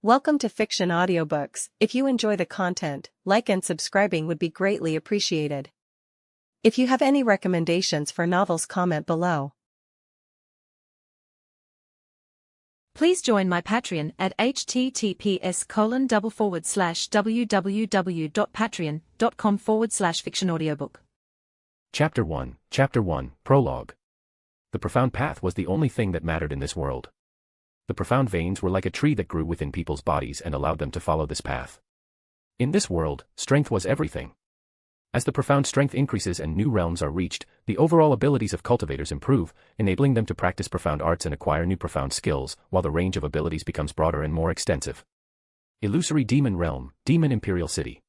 Welcome to Fiction Audiobooks. If you enjoy the content, like and subscribing would be greatly appreciated. If you have any recommendations for novels, comment below. Please join my Patreon at https://www.patreon.com/fictionaudiobook. Chapter 1, Prologue. The profound path was the only thing that mattered in this world. The profound veins were like a tree that grew within people's bodies and allowed them to follow this path. In this world, strength was everything. As the profound strength increases and new realms are reached, the overall abilities of cultivators improve, enabling them to practice profound arts and acquire new profound skills, while the range of abilities becomes broader and more extensive. Illusory Demon Realm, Demon Imperial City.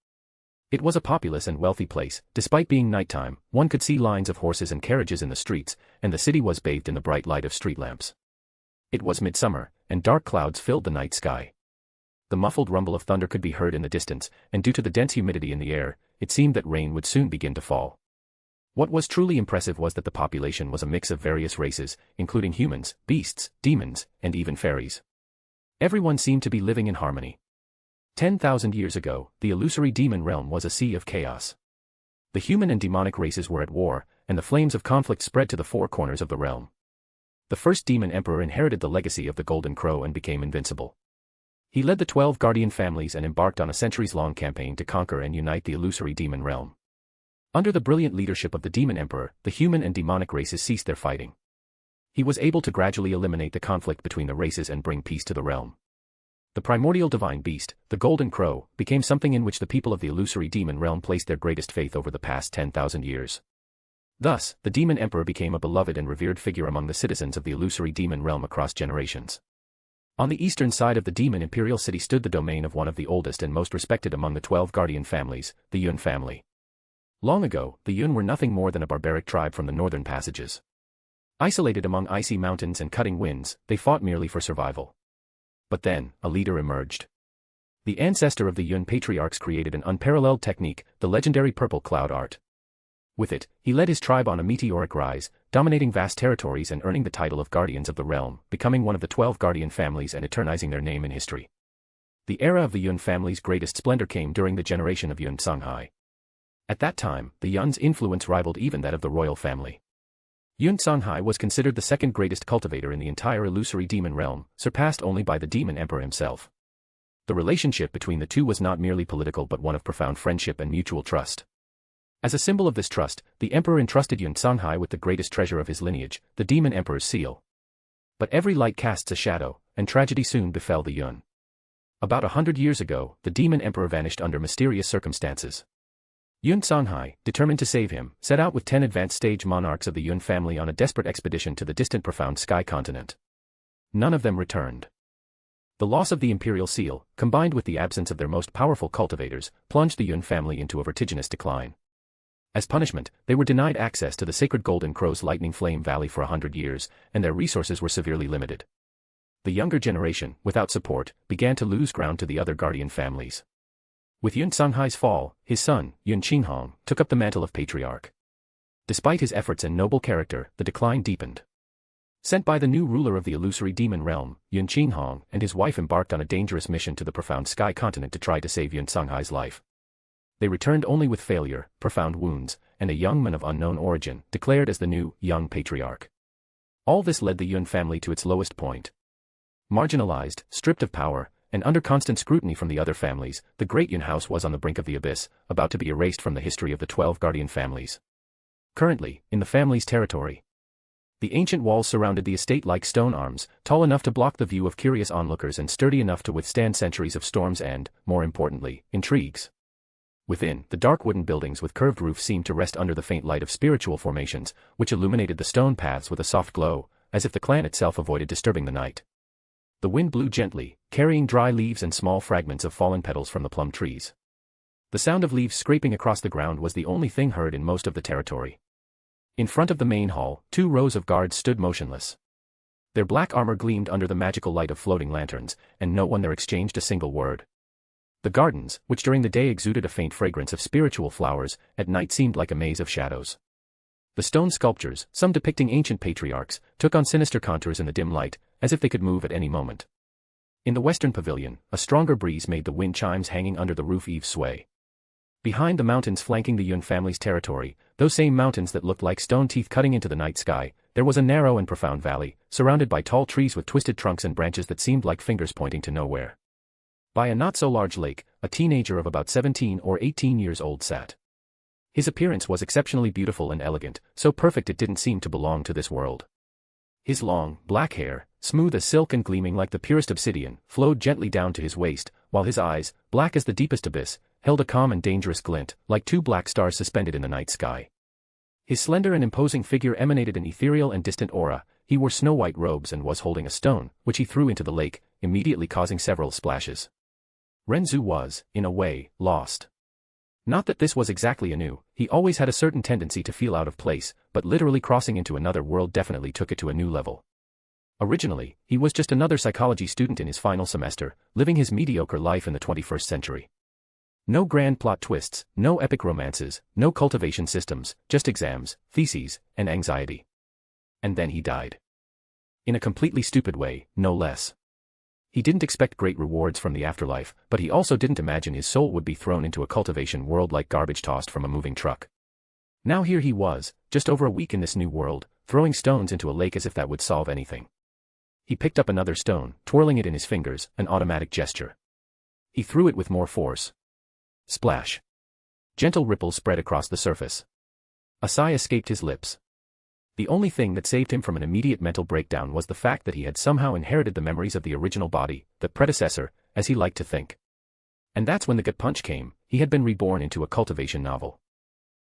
It was a populous and wealthy place. Despite being nighttime, one could see lines of horses and carriages in the streets, and the city was bathed in the bright light of street lamps. It was midsummer, and dark clouds filled the night sky. The muffled rumble of thunder could be heard in the distance, and due to the dense humidity in the air, it seemed that rain would soon begin to fall. What was truly impressive was that the population was a mix of various races, including humans, beasts, demons, and even fairies. Everyone seemed to be living in harmony. 10,000 years ago, the illusory demon realm was a sea of chaos. The human and demonic races were at war, and the flames of conflict spread to the four corners of the realm. The first demon emperor inherited the legacy of the Golden Crow and became invincible. He led the 12 guardian families and embarked on a centuries-long campaign to conquer and unite the illusory demon realm. Under the brilliant leadership of the demon emperor, the human and demonic races ceased their fighting. He was able to gradually eliminate the conflict between the races and bring peace to the realm. The primordial divine beast, the Golden Crow, became something in which the people of the illusory demon realm placed their greatest faith over the past 10,000 years. Thus, the demon emperor became a beloved and revered figure among the citizens of the illusory demon realm across generations. On the eastern side of the demon imperial city stood the domain of one of the oldest and most respected among the 12 guardian families, the Yun family. Long ago, the Yun were nothing more than a barbaric tribe from the northern passages. Isolated among icy mountains and cutting winds, they fought merely for survival. But then, a leader emerged. The ancestor of the Yun patriarchs created an unparalleled technique, the legendary purple cloud art. With it, he led his tribe on a meteoric rise, dominating vast territories and earning the title of Guardians of the Realm, becoming one of the 12 guardian families and eternizing their name in history. The era of the Yun family's greatest splendor came during the generation of Yun Songhai. At that time, the Yun's influence rivaled even that of the royal family. Yun Songhai was considered the second greatest cultivator in the entire illusory demon realm, surpassed only by the demon emperor himself. The relationship between the two was not merely political but one of profound friendship and mutual trust. As a symbol of this trust, the emperor entrusted Yun Songhai with the greatest treasure of his lineage, the demon emperor's seal. But every light casts a shadow, and tragedy soon befell the Yun. About 100 years ago, the demon emperor vanished under mysterious circumstances. Yun Songhai, determined to save him, set out with 10 advanced stage monarchs of the Yun family on a desperate expedition to the distant profound sky continent. None of them returned. The loss of the imperial seal, combined with the absence of their most powerful cultivators, plunged the Yun family into a vertiginous decline. As punishment, they were denied access to the sacred Golden Crow's lightning flame valley for 100 years, and their resources were severely limited. The younger generation, without support, began to lose ground to the other guardian families. With Yun Songhai's fall, his son, Yun Qinghong, took up the mantle of patriarch. Despite his efforts and noble character, the decline deepened. Sent by the new ruler of the illusory demon realm, Yun Qinghong and his wife embarked on a dangerous mission to the profound sky continent to try to save Yun Songhai's life. They returned only with failure, profound wounds, and a young man of unknown origin, declared as the new, young patriarch. All this led the Yun family to its lowest point. Marginalized, stripped of power, and under constant scrutiny from the other families, the great Yun house was on the brink of the abyss, about to be erased from the history of the 12 guardian families. Currently, in the family's territory, the ancient walls surrounded the estate like stone arms, tall enough to block the view of curious onlookers and sturdy enough to withstand centuries of storms and, more importantly, intrigues. Within, the dark wooden buildings with curved roofs seemed to rest under the faint light of spiritual formations, which illuminated the stone paths with a soft glow, as if the clan itself avoided disturbing the night. The wind blew gently, carrying dry leaves and small fragments of fallen petals from the plum trees. The sound of leaves scraping across the ground was the only thing heard in most of the territory. In front of the main hall, 2 rows of guards stood motionless. Their black armor gleamed under the magical light of floating lanterns, and no one there exchanged a single word. The gardens, which during the day exuded a faint fragrance of spiritual flowers, at night seemed like a maze of shadows. The stone sculptures, some depicting ancient patriarchs, took on sinister contours in the dim light, as if they could move at any moment. In the western pavilion, a stronger breeze made the wind chimes hanging under the roof eaves sway. Behind the mountains flanking the Yun family's territory, those same mountains that looked like stone teeth cutting into the night sky, there was a narrow and profound valley, surrounded by tall trees with twisted trunks and branches that seemed like fingers pointing to nowhere. By a not-so-large lake, a teenager of about 17 or 18 years old sat. His appearance was exceptionally beautiful and elegant, so perfect it didn't seem to belong to this world. His long, black hair, smooth as silk and gleaming like the purest obsidian, flowed gently down to his waist, while his eyes, black as the deepest abyss, held a calm and dangerous glint, like two black stars suspended in the night sky. His slender and imposing figure emanated an ethereal and distant aura. He wore snow-white robes and was holding a stone, which he threw into the lake, immediately causing several splashes. Ren Zu was, in a way, lost. Not that this was exactly anew, he always had a certain tendency to feel out of place, but literally crossing into another world definitely took it to a new level. Originally, he was just another psychology student in his final semester, living his mediocre life in the 21st century. No grand plot twists, no epic romances, no cultivation systems, just exams, theses, and anxiety. And then he died. In a completely stupid way, no less. He didn't expect great rewards from the afterlife, but he also didn't imagine his soul would be thrown into a cultivation world like garbage tossed from a moving truck. Now here he was, just over a week in this new world, throwing stones into a lake as if that would solve anything. He picked up another stone, twirling it in his fingers, an automatic gesture. He threw it with more force. Splash. Gentle ripples spread across the surface. A sigh escaped his lips. The only thing that saved him from an immediate mental breakdown was the fact that he had somehow inherited the memories of the original body, the predecessor, as he liked to think. And that's when the gut punch came. He had been reborn into a cultivation novel.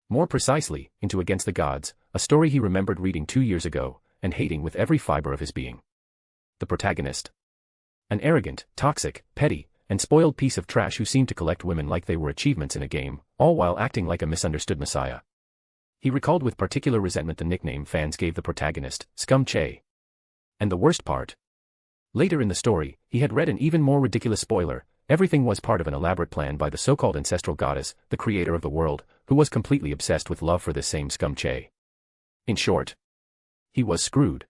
More precisely, into Against the Gods, a story he remembered reading 2 years ago, and hating with every fiber of his being. The protagonist. An arrogant, toxic, petty, and spoiled piece of trash who seemed to collect women like they were achievements in a game, all while acting like a misunderstood messiah. He recalled with particular resentment the nickname fans gave the protagonist, Scum Che. And the worst part? Later in the story, he had read an even more ridiculous spoiler. Everything was part of an elaborate plan by the so-called ancestral goddess, the creator of the world, who was completely obsessed with love for this same Scum Che. In short, he was screwed.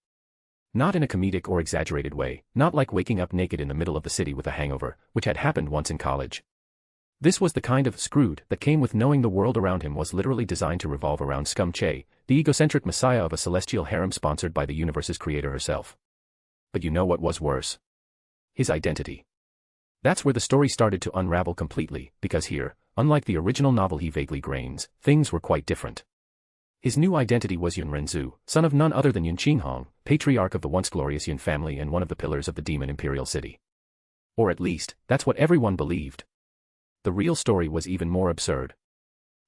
Not in a comedic or exaggerated way, not like waking up naked in the middle of the city with a hangover, which had happened once in college. This was the kind of screwed that came with knowing the world around him was literally designed to revolve around Scum Che, the egocentric messiah of a celestial harem sponsored by the universe's creator herself. But you know what was worse? His identity. That's where the story started to unravel completely, because here, unlike the original novel he vaguely grains, things were quite different. His new identity was Ren Zu, son of none other than Yun Qinghong, patriarch of the once glorious Yun family and one of the pillars of the demon imperial city. Or at least, that's what everyone believed. The real story was even more absurd.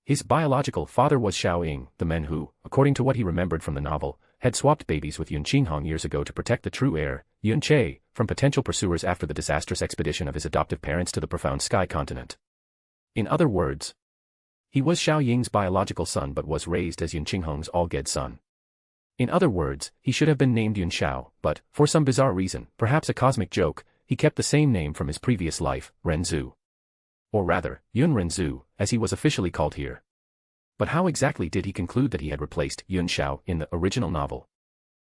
His biological father was Xiao Ying, the man who, according to what he remembered from the novel, had swapped babies with Yun Qinghong years ago to protect the true heir, Yun Che, from potential pursuers after the disastrous expedition of his adoptive parents to the profound sky continent. In other words, he was Xiao Ying's biological son but was raised as Yun Qinghong's all-ged son. In other words, he should have been named Yun Xiao, but, for some bizarre reason, perhaps a cosmic joke, he kept the same name from his previous life, Ren Zu. Or rather, Yun Ren Zu, as he was officially called here. But how exactly did he conclude that he had replaced Yun Xiao in the original novel?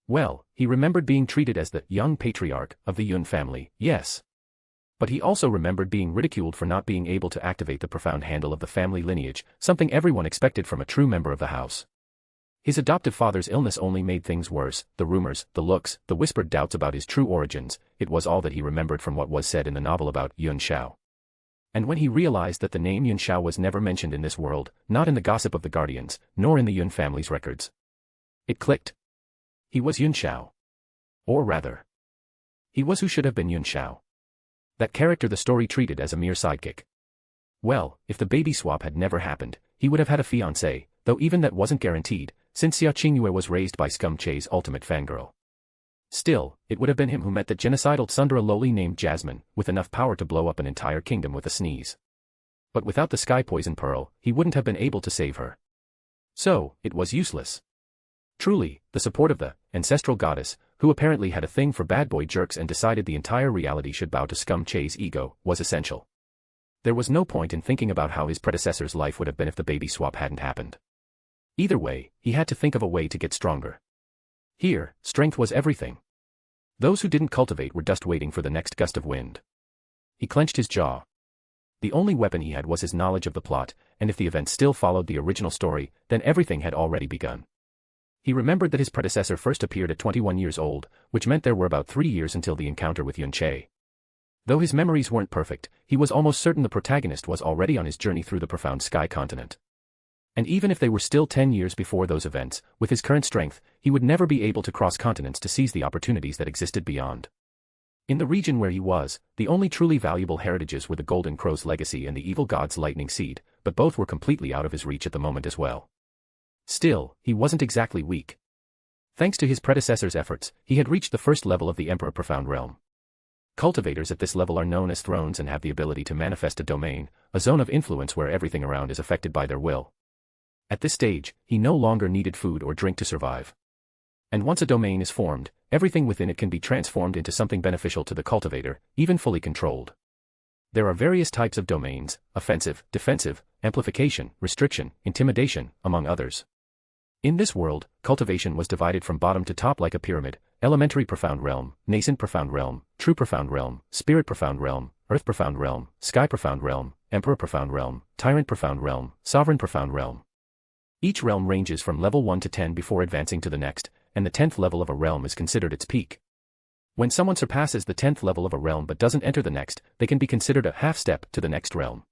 Well, he remembered being treated as the young patriarch of the Yun family, yes. But he also remembered being ridiculed for not being able to activate the profound handle of the family lineage, something everyone expected from a true member of the house. His adoptive father's illness only made things worse, the rumors, the looks, the whispered doubts about his true origins, it was all that he remembered from what was said in the novel about Yun Xiao. And when he realized that the name Yun Xiao was never mentioned in this world, not in the gossip of the Guardians, nor in the Yun family's records, it clicked. He was Yun Xiao. Or rather, he was who should have been Yun Xiao. That character the story treated as a mere sidekick. Well, if the baby swap had never happened, he would have had a fiancée, though even that wasn't guaranteed, since Xia Qingyue was raised by Scum Che's ultimate fangirl. Still, it would have been him who met the genocidal tsundere loli named Jasmine, with enough power to blow up an entire kingdom with a sneeze. But without the sky poison pearl, he wouldn't have been able to save her. So, it was useless. Truly, the support of the ancestral goddess, who apparently had a thing for bad boy jerks and decided the entire reality should bow to Scum Che's ego, was essential. There was no point in thinking about how his predecessor's life would have been if the baby swap hadn't happened. Either way, he had to think of a way to get stronger. Here, strength was everything. Those who didn't cultivate were just waiting for the next gust of wind. He clenched his jaw. The only weapon he had was his knowledge of the plot, and if the events still followed the original story, then everything had already begun. He remembered that his predecessor first appeared at 21 years old, which meant there were about 3 years until the encounter with Yun Che. Though his memories weren't perfect, he was almost certain the protagonist was already on his journey through the profound sky continent. And even if they were still 10 years before those events, with his current strength, he would never be able to cross continents to seize the opportunities that existed beyond. In the region where he was, the only truly valuable heritages were the Golden Crow's legacy and the evil god's lightning seed, but both were completely out of his reach at the moment as well. Still, he wasn't exactly weak. Thanks to his predecessor's efforts, he had reached the first level of the Emperor Profound Realm. Cultivators at this level are known as thrones and have the ability to manifest a domain, a zone of influence where everything around is affected by their will. At this stage, he no longer needed food or drink to survive. And once a domain is formed, everything within it can be transformed into something beneficial to the cultivator, even fully controlled. There are various types of domains: offensive, defensive, amplification, restriction, intimidation, among others. In this world, cultivation was divided from bottom to top like a pyramid: elementary profound realm, nascent profound realm, true profound realm, spirit profound realm, earth profound realm, sky profound realm, emperor profound realm, tyrant profound realm, sovereign profound realm. Each realm ranges from level 1 to 10 before advancing to the next, and the 10th level of a realm is considered its peak. When someone surpasses the 10th level of a realm but doesn't enter the next, they can be considered a half-step to the next realm.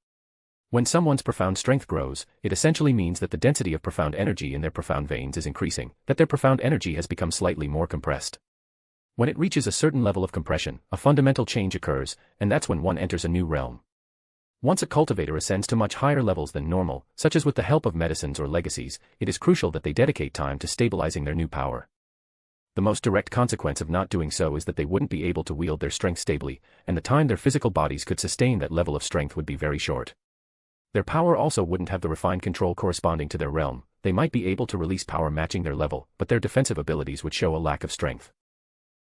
When someone's profound strength grows, it essentially means that the density of profound energy in their profound veins is increasing, that their profound energy has become slightly more compressed. When it reaches a certain level of compression, a fundamental change occurs, and that's when one enters a new realm. Once a cultivator ascends to much higher levels than normal, such as with the help of medicines or legacies, it is crucial that they dedicate time to stabilizing their new power. The most direct consequence of not doing so is that they wouldn't be able to wield their strength stably, and the time their physical bodies could sustain that level of strength would be very short. Their power also wouldn't have the refined control corresponding to their realm. They might be able to release power matching their level, but their defensive abilities would show a lack of strength.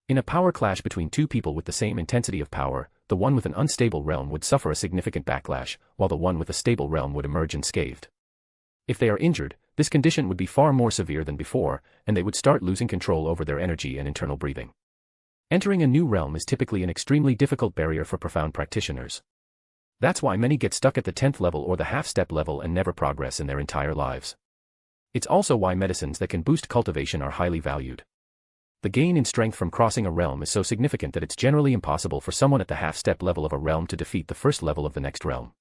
In a power clash between two people with the same intensity of power, the one with an unstable realm would suffer a significant backlash, while the one with a stable realm would emerge unscathed. If they are injured, this condition would be far more severe than before, and they would start losing control over their energy and internal breathing. Entering a new realm is typically an extremely difficult barrier for profound practitioners. That's why many get stuck at the 10th level or the half-step level and never progress in their entire lives. It's also why medicines that can boost cultivation are highly valued. The gain in strength from crossing a realm is so significant that it's generally impossible for someone at the half-step level of a realm to defeat the first level of the next realm.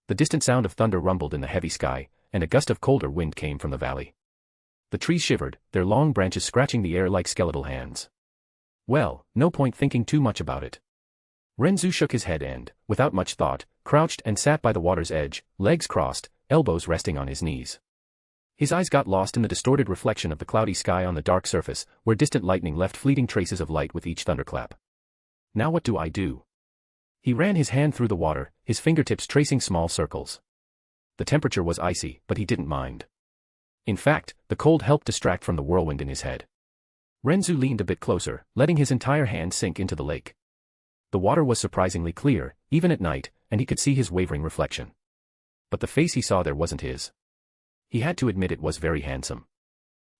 The distant sound of thunder rumbled in the heavy sky, and a gust of colder wind came from the valley. The trees shivered, their long branches scratching the air like skeletal hands. Well, no point thinking too much about it. Ren Zu shook his head and, without much thought, crouched and sat by the water's edge, legs crossed, elbows resting on his knees. His eyes got lost in the distorted reflection of the cloudy sky on the dark surface, where distant lightning left fleeting traces of light with each thunderclap. Now what do I do? He ran his hand through the water, his fingertips tracing small circles. The temperature was icy, but he didn't mind. In fact, the cold helped distract from the whirlwind in his head. Ren Zu leaned a bit closer, letting his entire hand sink into the lake. The water was surprisingly clear, even at night, and he could see his wavering reflection. But the face he saw there wasn't his. He had to admit it was very handsome.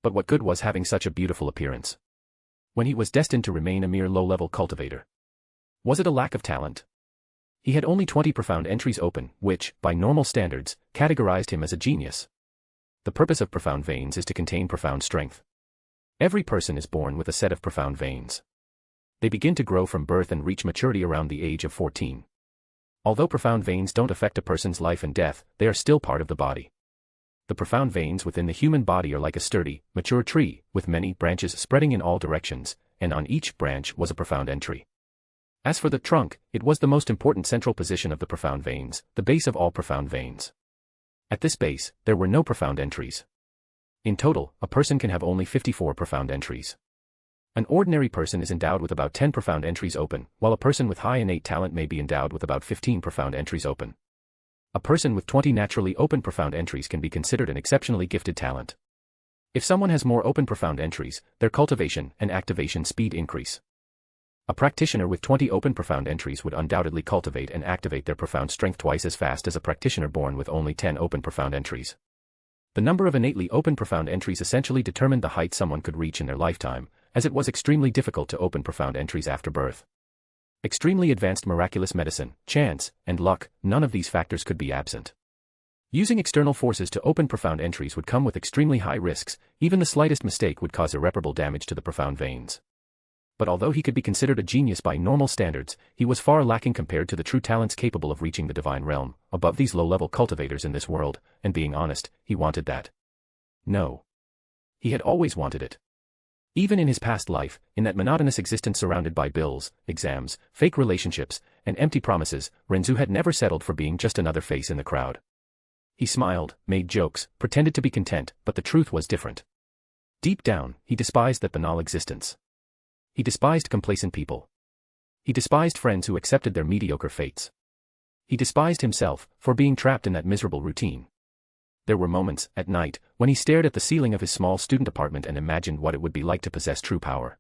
But what good was having such a beautiful appearance when he was destined to remain a mere low-level cultivator? Was it a lack of talent? He had only 20 profound entries open, which, by normal standards, categorized him as a genius. The purpose of profound veins is to contain profound strength. Every person is born with a set of profound veins. They begin to grow from birth and reach maturity around the age of 14. Although profound veins don't affect a person's life and death, they are still part of the body. The profound veins within the human body are like a sturdy, mature tree, with many branches spreading in all directions, and on each branch was a profound entry. As for the trunk, it was the most important central position of the profound veins, the base of all profound veins. At this base, there were no profound entries. In total, a person can have only 54 profound entries. An ordinary person is endowed with about 10 profound entries open, while a person with high innate talent may be endowed with about 15 profound entries open. A person with 20 naturally open profound entries can be considered an exceptionally gifted talent. If someone has more open profound entries, their cultivation and activation speed increase. A practitioner with 20 open profound entries would undoubtedly cultivate and activate their profound strength twice as fast as a practitioner born with only 10 open profound entries. The number of innately open profound entries essentially determined the height someone could reach in their lifetime, as it was extremely difficult to open profound entries after birth. Extremely advanced miraculous medicine, chance, and luck, none of these factors could be absent. Using external forces to open profound entries would come with extremely high risks, even the slightest mistake would cause irreparable damage to the profound veins. But although he could be considered a genius by normal standards, he was far lacking compared to the true talents capable of reaching the divine realm, above these low-level cultivators in this world, and being honest, he wanted that. No. He had always wanted it. Even in his past life, in that monotonous existence surrounded by bills, exams, fake relationships, and empty promises, Ren Zu had never settled for being just another face in the crowd. He smiled, made jokes, pretended to be content, but the truth was different. Deep down, he despised that banal existence. He despised complacent people. He despised friends who accepted their mediocre fates. He despised himself for being trapped in that miserable routine. There were moments, at night, when he stared at the ceiling of his small student apartment and imagined what it would be like to possess true power.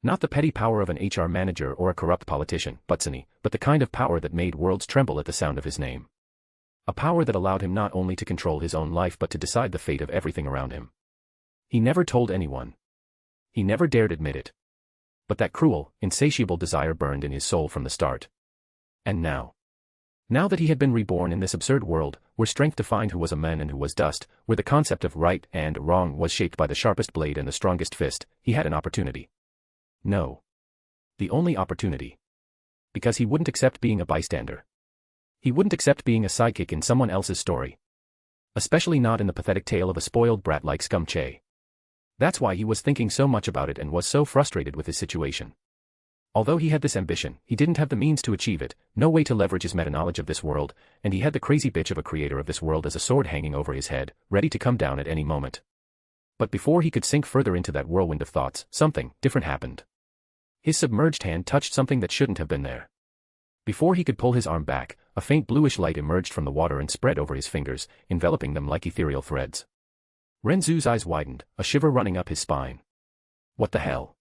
Not the petty power of an HR manager or a corrupt politician, but the kind of power that made worlds tremble at the sound of his name. A power that allowed him not only to control his own life but to decide the fate of everything around him. He never told anyone. He never dared admit it. But that cruel, insatiable desire burned in his soul from the start. And now that he had been reborn in this absurd world, where strength defined who was a man and who was dust, where the concept of right and wrong was shaped by the sharpest blade and the strongest fist, he had an opportunity. No. The only opportunity. Because he wouldn't accept being a bystander. He wouldn't accept being a sidekick in someone else's story. Especially not in the pathetic tale of a spoiled brat like Scum Che. That's why he was thinking so much about it and was so frustrated with his situation. Although he had this ambition, he didn't have the means to achieve it, no way to leverage his meta-knowledge of this world, and he had the crazy bitch of a creator of this world as a sword hanging over his head, ready to come down at any moment. But before he could sink further into that whirlwind of thoughts, something different happened. His submerged hand touched something that shouldn't have been there. Before he could pull his arm back, a faint bluish light emerged from the water and spread over his fingers, enveloping them like ethereal threads. Ren Zu's eyes widened, a shiver running up his spine. What the hell?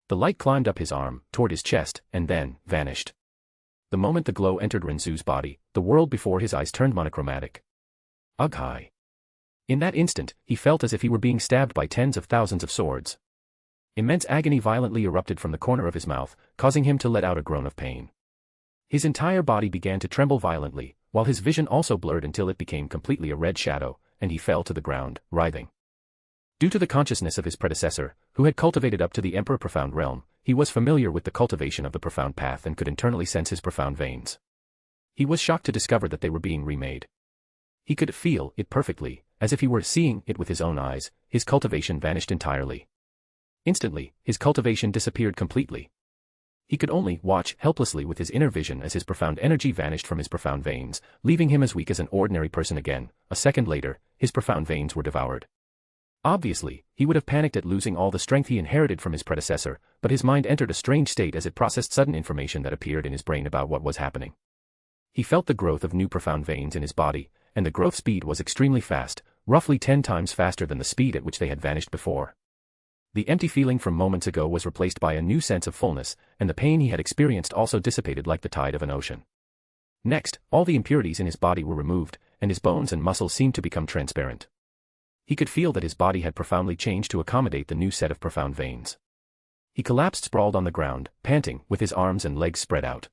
The light climbed up his arm, toward his chest, and then vanished. The moment the glow entered Ren Zu's body, the world before his eyes turned monochromatic. Ugh. In that instant, he felt as if he were being stabbed by tens of thousands of swords. Immense agony violently erupted from the corner of his mouth, causing him to let out a groan of pain. His entire body began to tremble violently, while his vision also blurred until it became completely a red shadow, and he fell to the ground, writhing. Due to the consciousness of his predecessor, who had cultivated up to the Emperor Profound Realm, he was familiar with the cultivation of the Profound Path and could internally sense his profound veins. He was shocked to discover that they were being remade. He could feel it perfectly, as if he were seeing it with his own eyes. His cultivation vanished entirely. Instantly, his cultivation disappeared completely. He could only watch helplessly with his inner vision as his profound energy vanished from his profound veins, leaving him as weak as an ordinary person again. A second later, his profound veins were devoured. Obviously, he would have panicked at losing all the strength he inherited from his predecessor, but his mind entered a strange state as it processed sudden information that appeared in his brain about what was happening. He felt the growth of new profound veins in his body, and the growth speed was extremely fast, roughly 10 times faster than the speed at which they had vanished before. The empty feeling from moments ago was replaced by a new sense of fullness, and the pain he had experienced also dissipated like the tide of an ocean. Next, all the impurities in his body were removed, and his bones and muscles seemed to become transparent. He could feel that his body had profoundly changed to accommodate the new set of profound veins. He collapsed sprawled on the ground, panting, with his arms and legs spread out.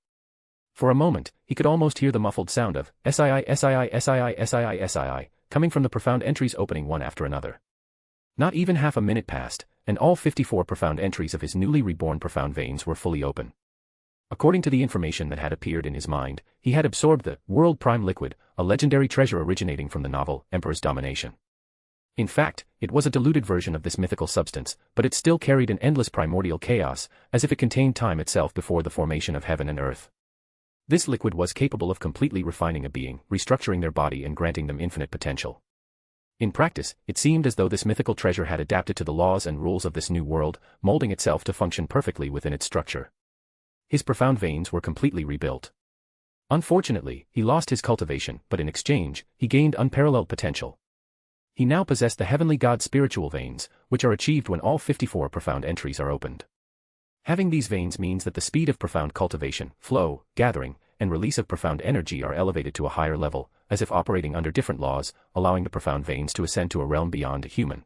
For a moment, he could almost hear the muffled sound of SII, SII, SII, SII, SII, coming from the profound entries opening one after another. Not even half a minute passed, and all 54 profound entries of his newly reborn profound veins were fully open. According to the information that had appeared in his mind, he had absorbed the World Prime Liquid, a legendary treasure originating from the novel Emperor's Domination. In fact, it was a diluted version of this mythical substance, but it still carried an endless primordial chaos, as if it contained time itself before the formation of heaven and earth. This liquid was capable of completely refining a being, restructuring their body and granting them infinite potential. In practice, it seemed as though this mythical treasure had adapted to the laws and rules of this new world, molding itself to function perfectly within its structure. His profound veins were completely rebuilt. Unfortunately, he lost his cultivation, but in exchange, he gained unparalleled potential. He now possessed the heavenly god spiritual veins, which are achieved when all 54 profound entries are opened. Having these veins means that the speed of profound cultivation, flow, gathering, and release of profound energy are elevated to a higher level, as if operating under different laws, allowing the profound veins to ascend to a realm beyond human.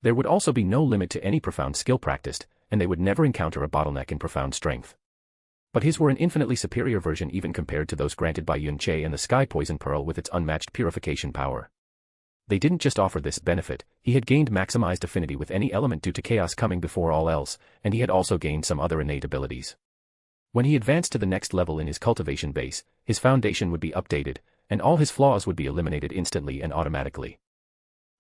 There would also be no limit to any profound skill practiced, and they would never encounter a bottleneck in profound strength. But his were an infinitely superior version even compared to those granted by Yun Che and the Sky Poison Pearl with its unmatched purification power. They didn't just offer this benefit, he had gained maximized affinity with any element due to chaos coming before all else, and he had also gained some other innate abilities. When he advanced to the next level in his cultivation base, his foundation would be updated, and all his flaws would be eliminated instantly and automatically.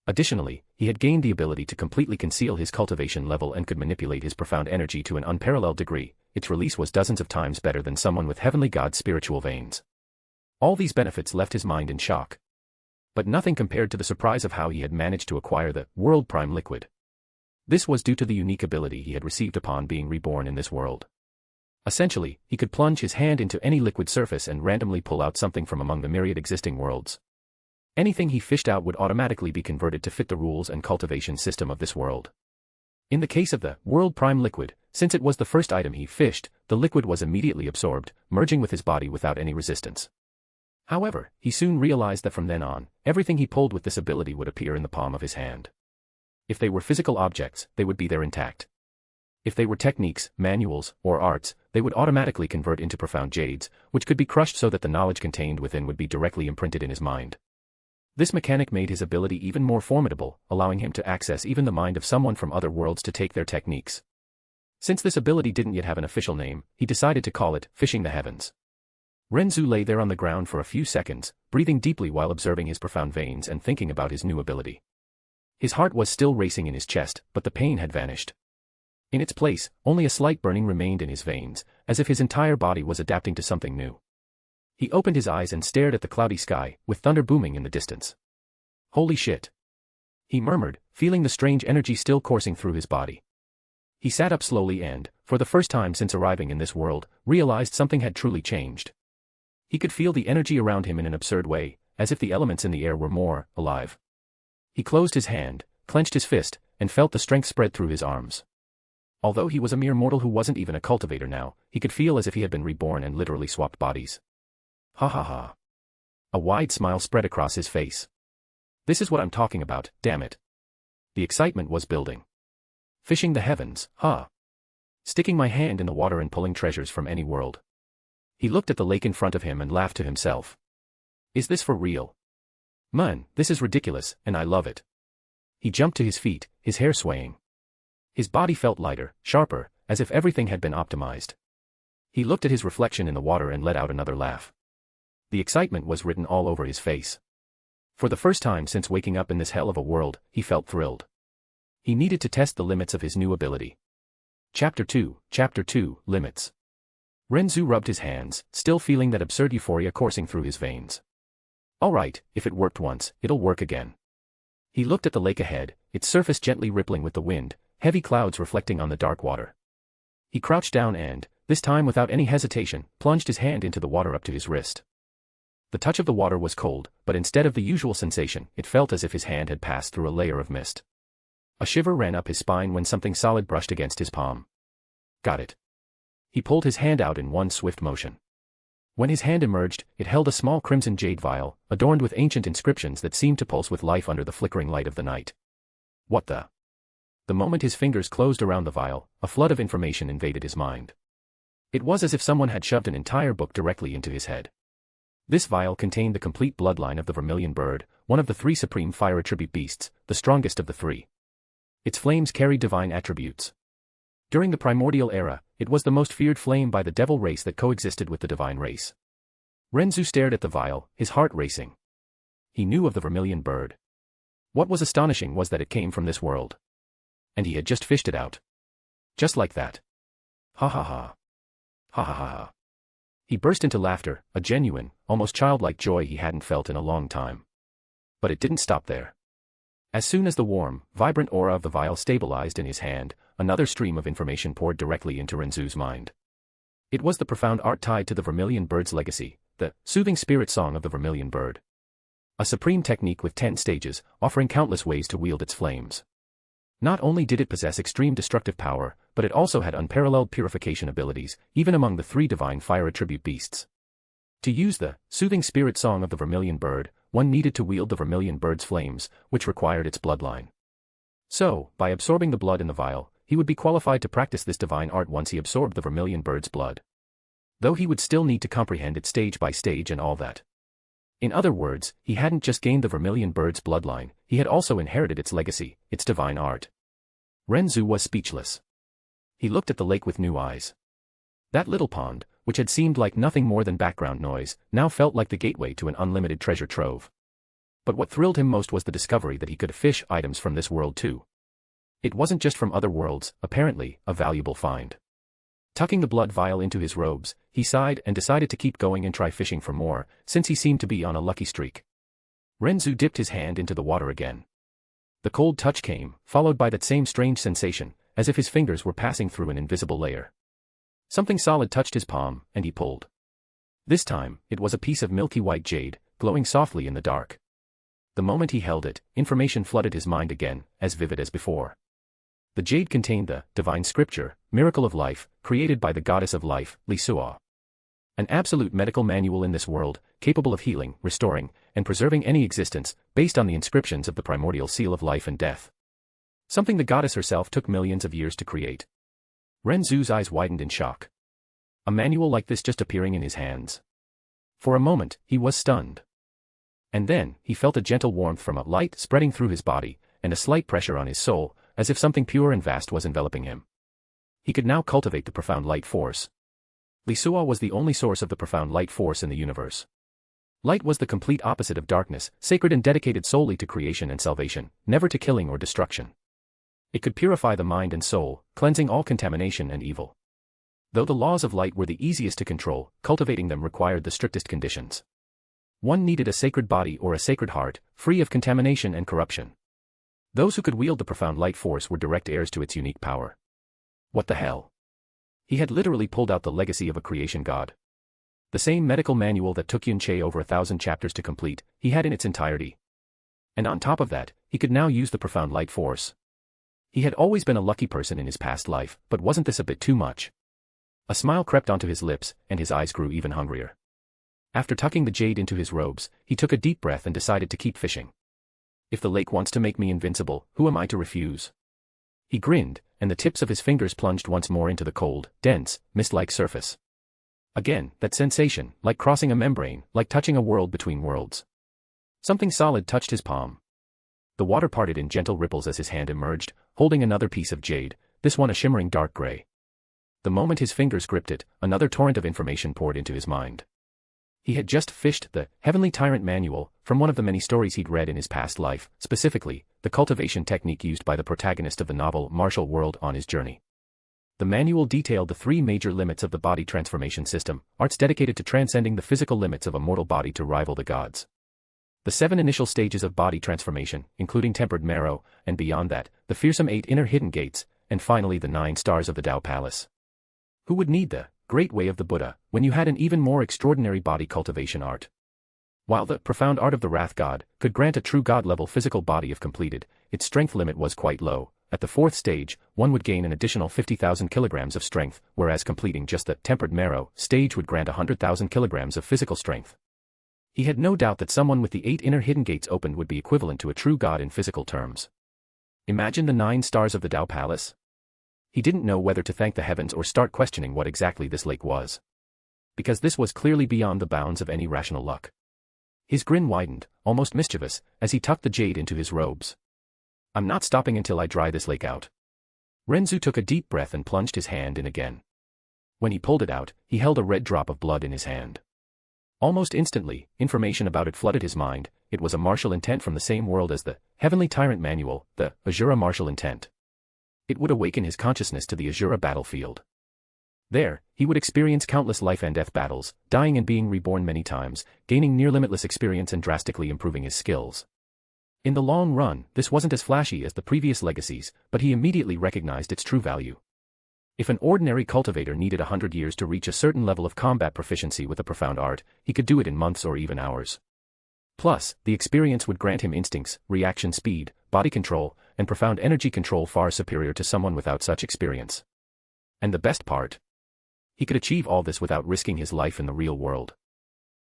Additionally, he had gained the ability to completely conceal his cultivation level and could manipulate his profound energy to an unparalleled degree. Its release was dozens of times better than someone with Heavenly God's spiritual veins. All these benefits left his mind in shock. But nothing compared to the surprise of how he had managed to acquire the World Prime Liquid. This was due to the unique ability he had received upon being reborn in this world. Essentially, he could plunge his hand into any liquid surface and randomly pull out something from among the myriad existing worlds. Anything he fished out would automatically be converted to fit the rules and cultivation system of this world. In the case of the World Prime Liquid, since it was the first item he fished, the liquid was immediately absorbed, merging with his body without any resistance. However, he soon realized that from then on, everything he pulled with this ability would appear in the palm of his hand. If they were physical objects, they would be there intact. If they were techniques, manuals, or arts, they would automatically convert into profound jades, which could be crushed so that the knowledge contained within would be directly imprinted in his mind. This mechanic made his ability even more formidable, allowing him to access even the mind of someone from other worlds to take their techniques. Since this ability didn't yet have an official name, he decided to call it Fishing the Heavens. Ren Zu lay there on the ground for a few seconds, breathing deeply while observing his profound veins and thinking about his new ability. His heart was still racing in his chest, but the pain had vanished. In its place, only a slight burning remained in his veins, as if his entire body was adapting to something new. He opened his eyes and stared at the cloudy sky, with thunder booming in the distance. Holy shit! He murmured, feeling the strange energy still coursing through his body. He sat up slowly and, for the first time since arriving in this world, realized something had truly changed. He could feel the energy around him in an absurd way, as if the elements in the air were more alive. He closed his hand, clenched his fist, and felt the strength spread through his arms. Although he was a mere mortal who wasn't even a cultivator now, he could feel as if he had been reborn and literally swapped bodies. Ha ha ha. A wide smile spread across his face. This is what I'm talking about, damn it. The excitement was building. Fishing the heavens, huh? Sticking my hand in the water and pulling treasures from any world. He looked at the lake in front of him and laughed to himself. Is this for real? Man, this is ridiculous, and I love it. He jumped to his feet, his hair swaying. His body felt lighter, sharper, as if everything had been optimized. He looked at his reflection in the water and let out another laugh. The excitement was written all over his face. For the first time since waking up in this hell of a world, he felt thrilled. He needed to test the limits of his new ability. Chapter 2, Limits. Ren Zu rubbed his hands, still feeling that absurd euphoria coursing through his veins. Alright, if it worked once, it'll work again. He looked at the lake ahead, its surface gently rippling with the wind, heavy clouds reflecting on the dark water. He crouched down and, this time without any hesitation, plunged his hand into the water up to his wrist. The touch of the water was cold, but instead of the usual sensation, it felt as if his hand had passed through a layer of mist. A shiver ran up his spine when something solid brushed against his palm. Got it. He pulled his hand out in one swift motion. When his hand emerged, it held a small crimson jade vial, adorned with ancient inscriptions that seemed to pulse with life under the flickering light of the night. What the? The moment his fingers closed around the vial, a flood of information invaded his mind. It was as if someone had shoved an entire book directly into his head. This vial contained the complete bloodline of the vermilion bird, one of the 3 supreme fire attribute beasts, the strongest of the 3. Its flames carried divine attributes. During the primordial era, it was the most feared flame by the devil race that coexisted with the divine race. Ren Zu stared at the vial, his heart racing. He knew of the vermilion bird. What was astonishing was that it came from this world. And he had just fished it out. Just like that. Ha ha ha. Ha ha ha ha. He burst into laughter, a genuine, almost childlike joy he hadn't felt in a long time. But it didn't stop there. As soon as the warm, vibrant aura of the vial stabilized in his hand, another stream of information poured directly into Ren Zu's mind. It was the profound art tied to the vermilion bird's legacy, the soothing spirit song of the vermilion bird. A supreme technique with 10 stages, offering countless ways to wield its flames. Not only did it possess extreme destructive power, but it also had unparalleled purification abilities, even among the 3 divine fire attribute beasts. To use the soothing spirit song of the vermilion bird, one needed to wield the vermilion bird's flames, which required its bloodline. So, by absorbing the blood in the vial, he would be qualified to practice this divine art once he absorbed the vermilion bird's blood. Though he would still need to comprehend it stage by stage and all that. In other words, he hadn't just gained the vermilion bird's bloodline, he had also inherited its legacy, its divine art. Ren Zu was speechless. He looked at the lake with new eyes. That little pond, which had seemed like nothing more than background noise, now felt like the gateway to an unlimited treasure trove. But what thrilled him most was the discovery that he could fish items from this world too. It wasn't just from other worlds, apparently, a valuable find. Tucking the blood vial into his robes, he sighed and decided to keep going and try fishing for more, since he seemed to be on a lucky streak. Ren Zu dipped his hand into the water again. The cold touch came, followed by that same strange sensation, as if his fingers were passing through an invisible layer. Something solid touched his palm, and he pulled. This time, it was a piece of milky white jade, glowing softly in the dark. The moment he held it, information flooded his mind again, as vivid as before. The jade contained the divine scripture, miracle of life, created by the goddess of life, Li Suo. An absolute medical manual in this world, capable of healing, restoring, and preserving any existence, based on the inscriptions of the primordial seal of life and death. Something the goddess herself took millions of years to create. Ren Zu's eyes widened in shock. A manual like this just appearing in his hands. For a moment, he was stunned. And then, he felt a gentle warmth from a light spreading through his body, and a slight pressure on his soul, as if something pure and vast was enveloping him. He could now cultivate the profound light force. Li Suo was the only source of the profound light force in the universe. Light was the complete opposite of darkness, sacred and dedicated solely to creation and salvation, never to killing or destruction. It could purify the mind and soul, cleansing all contamination and evil. Though the laws of light were the easiest to control, cultivating them required the strictest conditions. One needed a sacred body or a sacred heart, free of contamination and corruption. Those who could wield the profound light force were direct heirs to its unique power. What the hell? He had literally pulled out the legacy of a creation god. The same medical manual that took Yun Che over 1,000 chapters to complete, he had in its entirety. And on top of that, he could now use the profound light force. He had always been a lucky person in his past life, but wasn't this a bit too much? A smile crept onto his lips, and his eyes grew even hungrier. After tucking the jade into his robes, he took a deep breath and decided to keep fishing. If the lake wants to make me invincible, who am I to refuse? He grinned, and the tips of his fingers plunged once more into the cold, dense, mist-like surface. Again, that sensation, like crossing a membrane, like touching a world between worlds. Something solid touched his palm. The water parted in gentle ripples as his hand emerged, holding another piece of jade, this one a shimmering dark gray. The moment his fingers gripped it, another torrent of information poured into his mind. He had just fished the Heavenly Tyrant Manual from one of the many stories he'd read in his past life, specifically, the cultivation technique used by the protagonist of the novel Martial World on his journey. The manual detailed the 3 major limits of the body transformation system, arts dedicated to transcending the physical limits of a mortal body to rival the gods. The 7 initial stages of body transformation, including tempered marrow, and beyond that, the fearsome 8 inner hidden gates, and finally the 9 stars of the Tao Palace. Who would need the Great Way of the Buddha, when you had an even more extraordinary body cultivation art? While the profound art of the Wrath God could grant a true god-level physical body if completed, its strength limit was quite low. At the 4th stage, one would gain an additional 50,000 kilograms of strength, whereas completing just the tempered marrow stage would grant 100,000 kilograms of physical strength. He had no doubt that someone with the 8 inner hidden gates opened would be equivalent to a true god in physical terms. Imagine the 9 stars of the Tao Palace. He didn't know whether to thank the heavens or start questioning what exactly this lake was. Because this was clearly beyond the bounds of any rational luck. His grin widened, almost mischievous, as he tucked the jade into his robes. I'm not stopping until I dry this lake out. Ren Zu took a deep breath and plunged his hand in again. When he pulled it out, he held a red drop of blood in his hand. Almost instantly, information about it flooded his mind. It was a martial intent from the same world as the Heavenly Tyrant Manual, the Azura martial intent. It would awaken his consciousness to the Azura battlefield. There, he would experience countless life and death battles, dying and being reborn many times, gaining near-limitless experience and drastically improving his skills. In the long run, this wasn't as flashy as the previous legacies, but he immediately recognized its true value. If an ordinary cultivator needed 100 years to reach a certain level of combat proficiency with a profound art, he could do it in months or even hours. Plus, the experience would grant him instincts, reaction speed, body control, and profound energy control far superior to someone without such experience. And the best part? He could achieve all this without risking his life in the real world.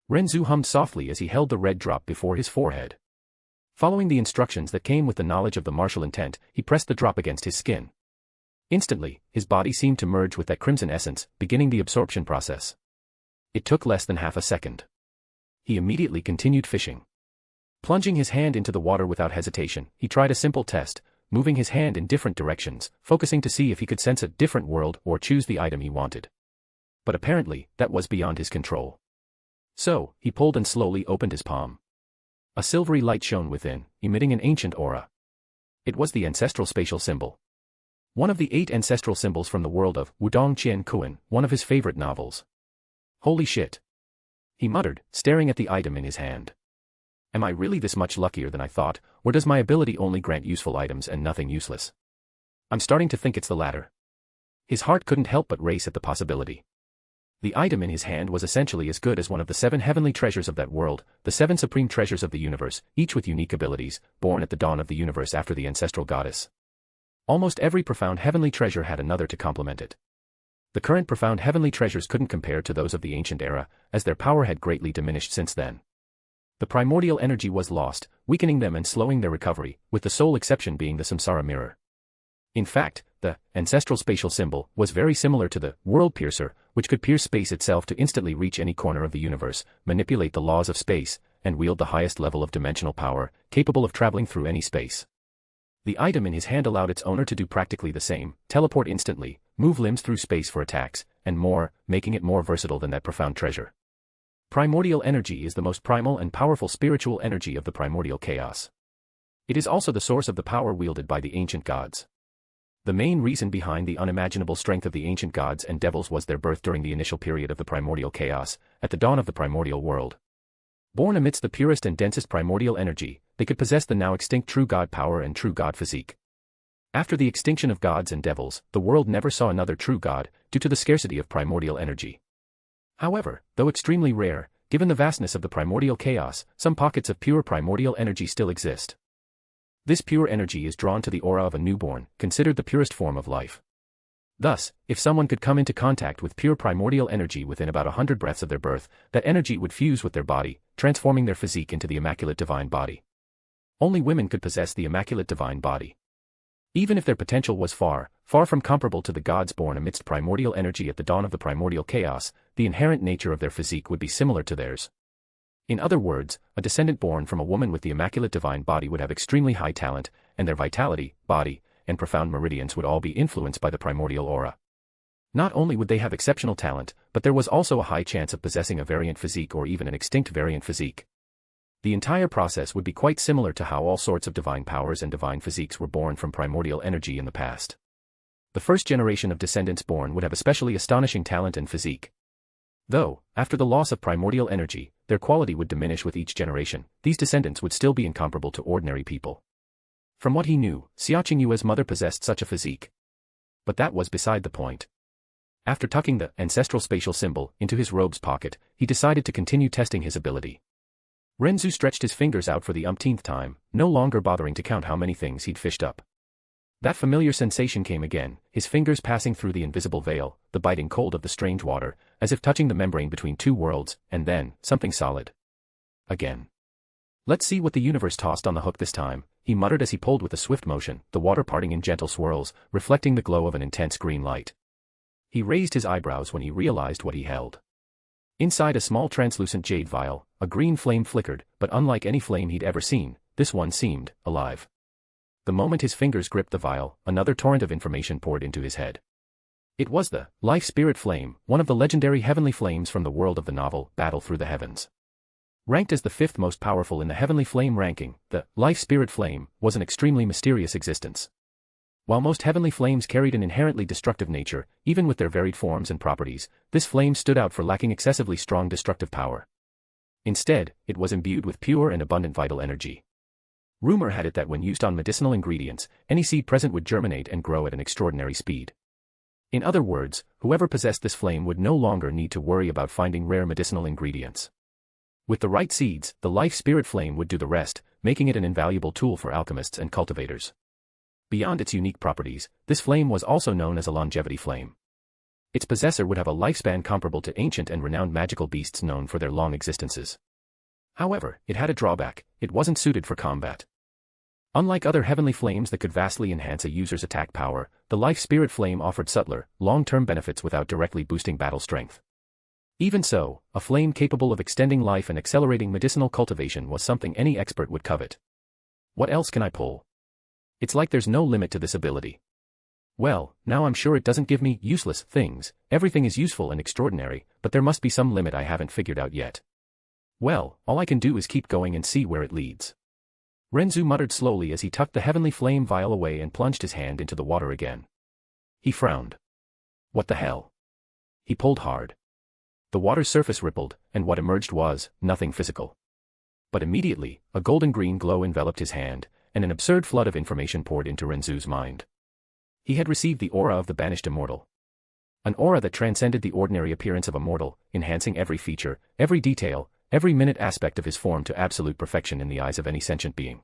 Ren Zu hummed softly as he held the red drop before his forehead. Following the instructions that came with the knowledge of the martial intent, he pressed the drop against his skin. Instantly, his body seemed to merge with that crimson essence, beginning the absorption process. It took less than half a second. He immediately continued fishing. Plunging his hand into the water without hesitation, he tried a simple test, moving his hand in different directions, focusing to see if he could sense a different world or choose the item he wanted. But apparently, that was beyond his control. So, he pulled and slowly opened his palm. A silvery light shone within, emitting an ancient aura. It was the ancestral spatial symbol. One of the 8 ancestral symbols from the world of Wudong Qian Kuan, one of his favorite novels. Holy shit! He muttered, staring at the item in his hand. Am I really this much luckier than I thought, or does my ability only grant useful items and nothing useless? I'm starting to think it's the latter. His heart couldn't help but race at the possibility. The item in his hand was essentially as good as one of the 7 heavenly treasures of that world, the 7 supreme treasures of the universe, each with unique abilities, born at the dawn of the universe after the ancestral goddess. Almost every profound heavenly treasure had another to complement it. The current profound heavenly treasures couldn't compare to those of the ancient era, as their power had greatly diminished since then. The primordial energy was lost, weakening them and slowing their recovery, with the sole exception being the samsara mirror. In fact, the ancestral spatial symbol was very similar to the world piercer, which could pierce space itself to instantly reach any corner of the universe, manipulate the laws of space, and wield the highest level of dimensional power, capable of traveling through any space. The item in his hand allowed its owner to do practically the same, teleport instantly, move limbs through space for attacks, and more, making it more versatile than that profound treasure. Primordial energy is the most primal and powerful spiritual energy of the primordial chaos. It is also the source of the power wielded by the ancient gods. The main reason behind the unimaginable strength of the ancient gods and devils was their birth during the initial period of the primordial chaos, at the dawn of the primordial world. Born amidst the purest and densest primordial energy, they could possess the now extinct true god power and true god physique. After the extinction of gods and devils, the world never saw another true god, due to the scarcity of primordial energy. However, though extremely rare, given the vastness of the primordial chaos, some pockets of pure primordial energy still exist. This pure energy is drawn to the aura of a newborn, considered the purest form of life. Thus, if someone could come into contact with pure primordial energy within about 100 breaths of their birth, that energy would fuse with their body, transforming their physique into the immaculate divine body. Only women could possess the immaculate divine body. Even if their potential was far, far from comparable to the gods born amidst primordial energy at the dawn of the primordial chaos, the inherent nature of their physique would be similar to theirs. In other words, a descendant born from a woman with the immaculate divine body would have extremely high talent, and their vitality, body, and profound meridians would all be influenced by the primordial aura. Not only would they have exceptional talent, but there was also a high chance of possessing a variant physique or even an extinct variant physique. The entire process would be quite similar to how all sorts of divine powers and divine physiques were born from primordial energy in the past. The first generation of descendants born would have especially astonishing talent and physique. Though, after the loss of primordial energy, their quality would diminish with each generation, these descendants would still be incomparable to ordinary people. From what he knew, Xia Qingyue's mother possessed such a physique. But that was beside the point. After tucking the ancestral spatial symbol into his robe's pocket, he decided to continue testing his ability. Ren Zu stretched his fingers out for the umpteenth time, no longer bothering to count how many things he'd fished up. That familiar sensation came again, his fingers passing through the invisible veil, the biting cold of the strange water, as if touching the membrane between two worlds, and then, something solid. Again. Let's see what the universe tossed on the hook this time, he muttered as he pulled with a swift motion, the water parting in gentle swirls, reflecting the glow of an intense green light. He raised his eyebrows when he realized what he held. Inside a small translucent jade vial, a green flame flickered, but unlike any flame he'd ever seen, this one seemed alive. The moment his fingers gripped the vial, another torrent of information poured into his head. It was the life spirit flame, one of the legendary heavenly flames from the world of the novel, Battle Through the Heavens. Ranked as the 5th most powerful in the heavenly flame ranking, the life spirit flame was an extremely mysterious existence. While most heavenly flames carried an inherently destructive nature, even with their varied forms and properties, this flame stood out for lacking excessively strong destructive power. Instead, it was imbued with pure and abundant vital energy. Rumor had it that when used on medicinal ingredients, any seed present would germinate and grow at an extraordinary speed. In other words, whoever possessed this flame would no longer need to worry about finding rare medicinal ingredients. With the right seeds, the life spirit flame would do the rest, making it an invaluable tool for alchemists and cultivators. Beyond its unique properties, this flame was also known as a longevity flame. Its possessor would have a lifespan comparable to ancient and renowned magical beasts known for their long existences. However, it had a drawback: it wasn't suited for combat. Unlike other heavenly flames that could vastly enhance a user's attack power, the Life Spirit Flame offered subtler, long-term benefits without directly boosting battle strength. Even so, a flame capable of extending life and accelerating medicinal cultivation was something any expert would covet. What else can I pull? It's like there's no limit to this ability. Well, now I'm sure it doesn't give me useless things. Everything is useful and extraordinary, but there must be some limit I haven't figured out yet. Well, all I can do is keep going and see where it leads. Ren Zu muttered slowly as he tucked the heavenly flame vial away and plunged his hand into the water again. He frowned. What the hell? He pulled hard. The water's surface rippled, and what emerged was nothing physical. But immediately, a golden-green glow enveloped his hand, and an absurd flood of information poured into Ren Zu's mind. He had received the aura of the banished immortal. An aura that transcended the ordinary appearance of a mortal, enhancing every feature, every detail, every minute aspect of his form to absolute perfection in the eyes of any sentient being.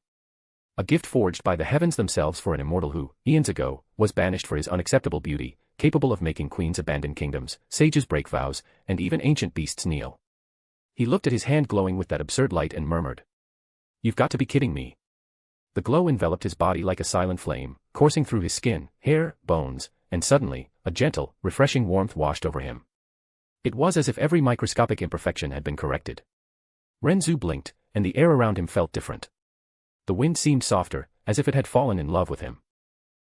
A gift forged by the heavens themselves for an immortal who, eons ago, was banished for his unacceptable beauty, capable of making queens abandon kingdoms, sages break vows, and even ancient beasts kneel. He looked at his hand glowing with that absurd light and murmured. You've got to be kidding me. The glow enveloped his body like a silent flame, coursing through his skin, hair, bones, and suddenly, a gentle, refreshing warmth washed over him. It was as if every microscopic imperfection had been corrected. Ren Zu blinked, and the air around him felt different. The wind seemed softer, as if it had fallen in love with him.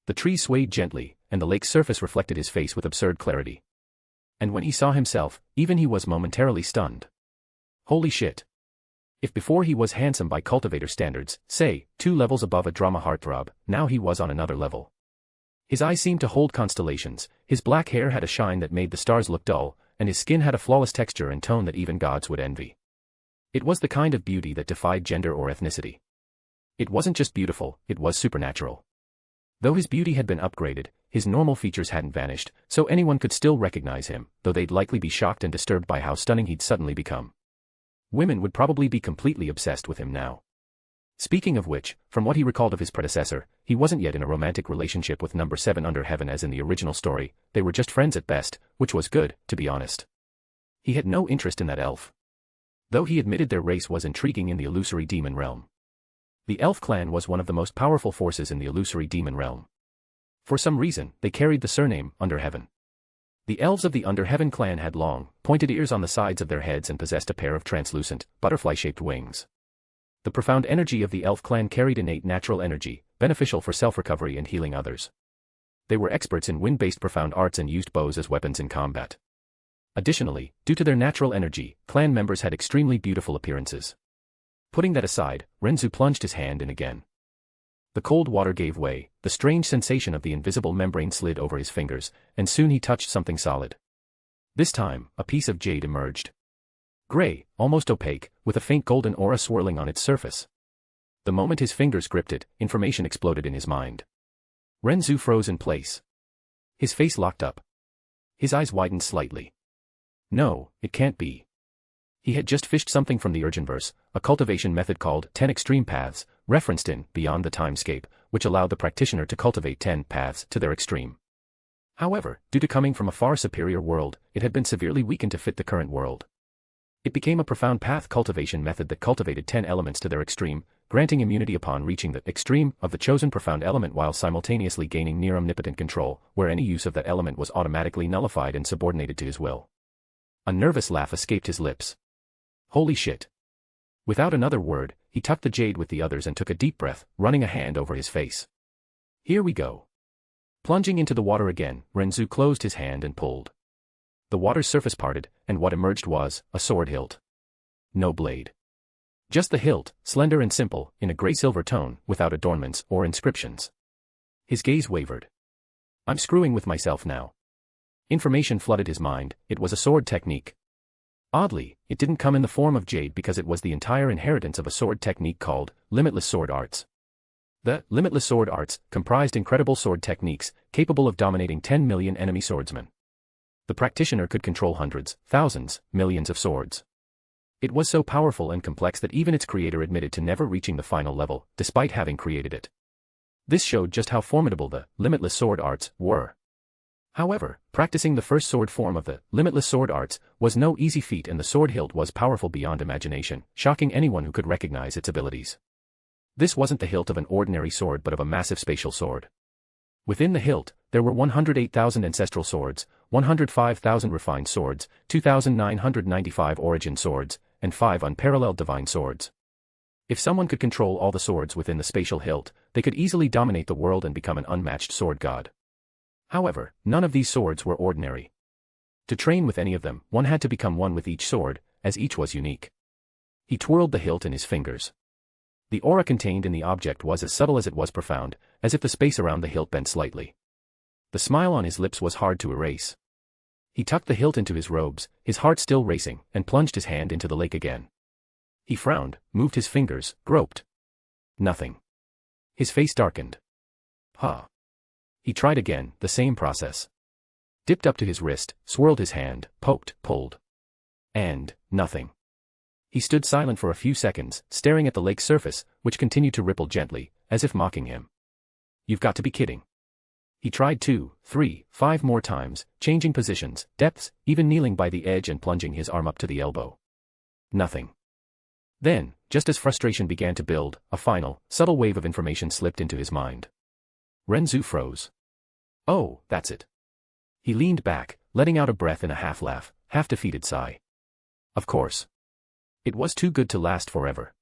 The trees swayed gently, and the lake's surface reflected his face with absurd clarity. And when he saw himself, even he was momentarily stunned. Holy shit. If before he was handsome by cultivator standards, say, 2 levels above a drama heartthrob, now he was on another level. His eyes seemed to hold constellations, his black hair had a shine that made the stars look dull, and his skin had a flawless texture and tone that even gods would envy. It was the kind of beauty that defied gender or ethnicity. It wasn't just beautiful, it was supernatural. Though his beauty had been upgraded, his normal features hadn't vanished, so anyone could still recognize him, though they'd likely be shocked and disturbed by how stunning he'd suddenly become. Women would probably be completely obsessed with him now. Speaking of which, from what he recalled of his predecessor, he wasn't yet in a romantic relationship with number 7 under heaven as in the original story, they were just friends at best, which was good, to be honest. He had no interest in that elf. Though he admitted their race was intriguing in the illusory demon realm. The elf clan was one of the most powerful forces in the illusory demon realm. For some reason, they carried the surname Under Heaven. The elves of the Under Heaven clan had long, pointed ears on the sides of their heads and possessed a pair of translucent, butterfly-shaped wings. The profound energy of the elf clan carried innate natural energy, beneficial for self-recovery and healing others. They were experts in wind-based profound arts and used bows as weapons in combat. Additionally, due to their natural energy, clan members had extremely beautiful appearances. Putting that aside, Ren Zu plunged his hand in again. The cold water gave way, the strange sensation of the invisible membrane slid over his fingers, and soon he touched something solid. This time, a piece of jade emerged. Gray, almost opaque, with a faint golden aura swirling on its surface. The moment his fingers gripped it, information exploded in his mind. Ren Zu froze in place. His face locked up. His eyes widened slightly. No, it can't be. He had just fished something from the Urgenverse, a cultivation method called 10 extreme paths, referenced in Beyond the Timescape, which allowed the practitioner to cultivate 10 paths to their extreme. However, due to coming from a far superior world, it had been severely weakened to fit the current world. It became a profound path cultivation method that cultivated 10 elements to their extreme, granting immunity upon reaching the extreme of the chosen profound element while simultaneously gaining near omnipotent control, where any use of that element was automatically nullified and subordinated to his will. A nervous laugh escaped his lips. Holy shit. Without another word, he tucked the jade with the others and took a deep breath, running a hand over his face. Here we go. Plunging into the water again, Ren Zu closed his hand and pulled. The water's surface parted, and what emerged was a sword hilt. No blade. Just the hilt, slender and simple, in a gray-silver tone, without adornments or inscriptions. His gaze wavered. I'm screwing with myself now. Information flooded his mind, it was a sword technique. Oddly, it didn't come in the form of jade because it was the entire inheritance of a sword technique called Limitless Sword Arts. The Limitless Sword Arts comprised incredible sword techniques, capable of dominating 10 million enemy swordsmen. The practitioner could control hundreds, thousands, millions of swords. It was so powerful and complex that even its creator admitted to never reaching the final level, despite having created it. This showed just how formidable the Limitless Sword Arts were. However, practicing the first sword form of the Limitless Sword Arts was no easy feat, and the sword hilt was powerful beyond imagination, shocking anyone who could recognize its abilities. This wasn't the hilt of an ordinary sword but of a massive spatial sword. Within the hilt, there were 108,000 ancestral swords, 105,000 refined swords, 2,995 origin swords, and 5 unparalleled divine swords. If someone could control all the swords within the spatial hilt, they could easily dominate the world and become an unmatched sword god. However, none of these swords were ordinary. To train with any of them, one had to become one with each sword, as each was unique. He twirled the hilt in his fingers. The aura contained in the object was as subtle as it was profound, as if the space around the hilt bent slightly. The smile on his lips was hard to erase. He tucked the hilt into his robes, his heart still racing, and plunged his hand into the lake again. He frowned, moved his fingers, groped. Nothing. His face darkened. He tried again, the same process. Dipped up to his wrist, swirled his hand, poked, pulled. And, nothing. He stood silent for a few seconds, staring at the lake's surface, which continued to ripple gently, as if mocking him. You've got to be kidding. He tried 2, 3, 5 more times, changing positions, depths, even kneeling by the edge and plunging his arm up to the elbow. Nothing. Then, just as frustration began to build, a final, subtle wave of information slipped into his mind. Ren Zu froze. Oh, that's it. He leaned back, letting out a breath in a half-laugh, half-defeated sigh. Of course. It was too good to last forever.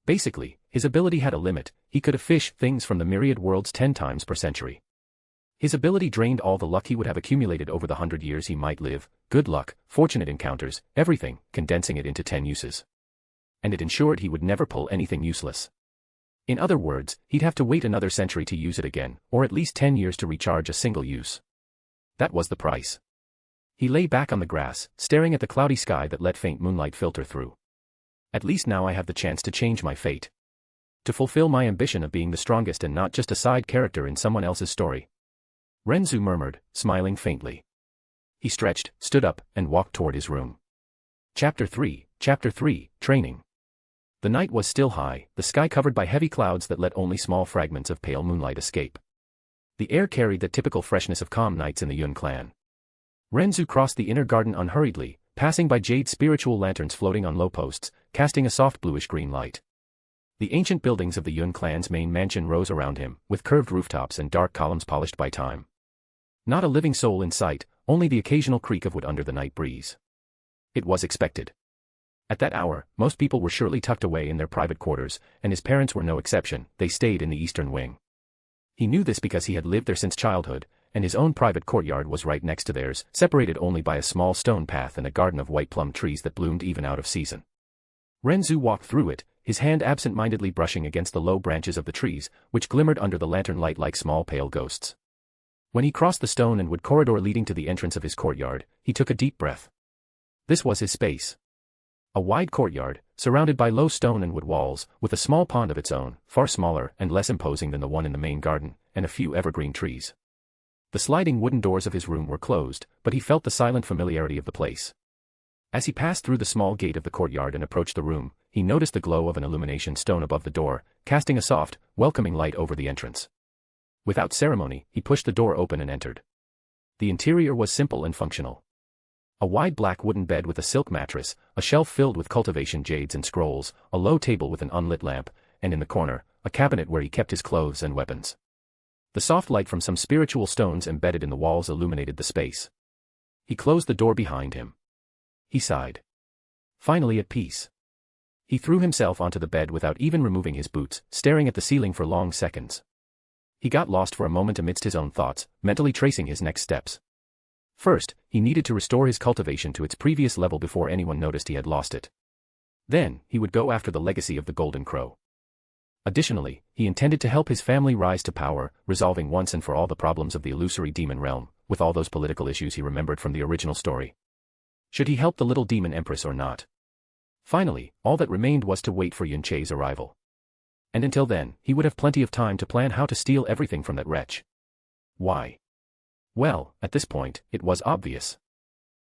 Basically, his ability had a limit. He could fish things from the myriad worlds 10 times per century. His ability drained all the luck he would have accumulated over the 100 years he might live, good luck, fortunate encounters, everything, condensing it into 10 uses. And it ensured he would never pull anything useless. In other words, he'd have to wait another century to use it again, or at least 10 years to recharge a single use. That was the price. He lay back on the grass, staring at the cloudy sky that let faint moonlight filter through. At least now I have the chance to change my fate. To fulfill my ambition of being the strongest and not just a side character in someone else's story. Ren Zu murmured, smiling faintly. He stretched, stood up, and walked toward his room. Chapter 3, Training. The night was still high, the sky covered by heavy clouds that let only small fragments of pale moonlight escape. The air carried the typical freshness of calm nights in the Yun clan. Ren Zu crossed the inner garden unhurriedly, passing by jade spiritual lanterns floating on low posts, casting a soft bluish-green light. The ancient buildings of the Yun clan's main mansion rose around him, with curved rooftops and dark columns polished by time. Not a living soul in sight, only the occasional creak of wood under the night breeze. It was expected. At that hour, most people were surely tucked away in their private quarters, and his parents were no exception. They stayed in the eastern wing. He knew this because he had lived there since childhood, and his own private courtyard was right next to theirs, separated only by a small stone path and a garden of white plum trees that bloomed even out of season. Ren Zu walked through it, his hand absent-mindedly brushing against the low branches of the trees, which glimmered under the lantern light like small pale ghosts. When he crossed the stone and wood corridor leading to the entrance of his courtyard, he took a deep breath. This was his space. A wide courtyard, surrounded by low stone and wood walls, with a small pond of its own, far smaller and less imposing than the one in the main garden, and a few evergreen trees. The sliding wooden doors of his room were closed, but he felt the silent familiarity of the place. As he passed through the small gate of the courtyard and approached the room, he noticed the glow of an illumination stone above the door, casting a soft, welcoming light over the entrance. Without ceremony, he pushed the door open and entered. The interior was simple and functional. A wide black wooden bed with a silk mattress, a shelf filled with cultivation jades and scrolls, a low table with an unlit lamp, and in the corner, a cabinet where he kept his clothes and weapons. The soft light from some spiritual stones embedded in the walls illuminated the space. He closed the door behind him. He sighed. Finally at peace. He threw himself onto the bed without even removing his boots, staring at the ceiling for long seconds. He got lost for a moment amidst his own thoughts, mentally tracing his next steps. First, he needed to restore his cultivation to its previous level before anyone noticed he had lost it. Then, he would go after the legacy of the Golden Crow. Additionally, he intended to help his family rise to power, resolving once and for all the problems of the illusory demon realm, with all those political issues he remembered from the original story. Should he help the little demon empress or not? Finally, all that remained was to wait for Yun Che's arrival. And until then, he would have plenty of time to plan how to steal everything from that wretch. Why? Well, at this point, it was obvious.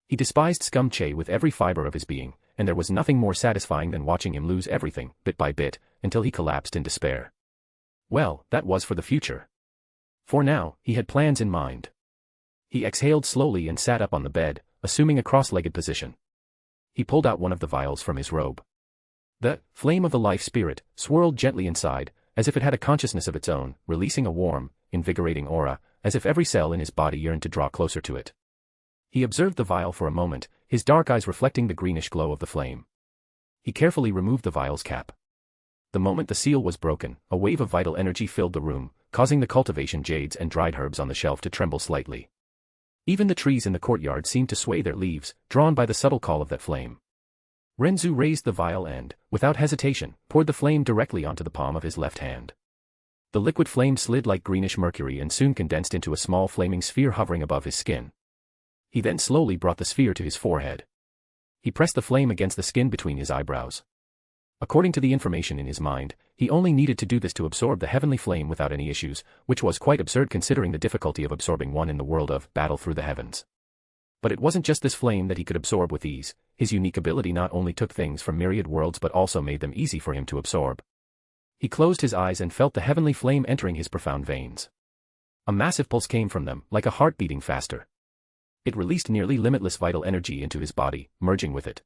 He despised Scum Che with every fiber of his being, and there was nothing more satisfying than watching him lose everything, bit by bit, until he collapsed in despair. Well, that was for the future. For now, he had plans in mind. He exhaled slowly and sat up on the bed, assuming a cross-legged position. He pulled out one of the vials from his robe. The flame of the life spirit swirled gently inside, as if it had a consciousness of its own, releasing a warm, invigorating aura, as if every cell in his body yearned to draw closer to it. He observed the vial for a moment, his dark eyes reflecting the greenish glow of the flame. He carefully removed the vial's cap. The moment the seal was broken, a wave of vital energy filled the room, causing the cultivation jades and dried herbs on the shelf to tremble slightly. Even the trees in the courtyard seemed to sway their leaves, drawn by the subtle call of that flame. Ren Zu raised the vial and, without hesitation, poured the flame directly onto the palm of his left hand. The liquid flame slid like greenish mercury and soon condensed into a small flaming sphere hovering above his skin. He then slowly brought the sphere to his forehead. He pressed the flame against the skin between his eyebrows. According to the information in his mind, he only needed to do this to absorb the heavenly flame without any issues, which was quite absurd considering the difficulty of absorbing one in the world of battle through the heavens. But it wasn't just this flame that he could absorb with ease. His unique ability not only took things from myriad worlds but also made them easy for him to absorb. He closed his eyes and felt the heavenly flame entering his profound veins. A massive pulse came from them, like a heart beating faster. It released nearly limitless vital energy into his body, merging with it.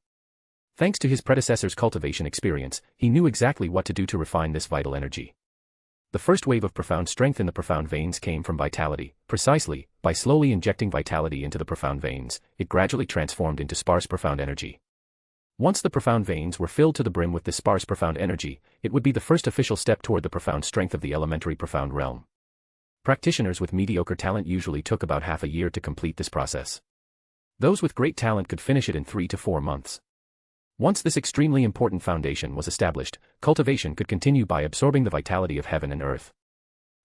Thanks to his predecessor's cultivation experience, he knew exactly what to do to refine this vital energy. The first wave of profound strength in the profound veins came from vitality. Precisely, by slowly injecting vitality into the profound veins, it gradually transformed into sparse profound energy. Once the profound veins were filled to the brim with this sparse profound energy, it would be the first official step toward the profound strength of the elementary profound realm. Practitioners with mediocre talent usually took about half a year to complete this process. Those with great talent could finish it in 3 to 4 months. Once this extremely important foundation was established, cultivation could continue by absorbing the vitality of heaven and earth.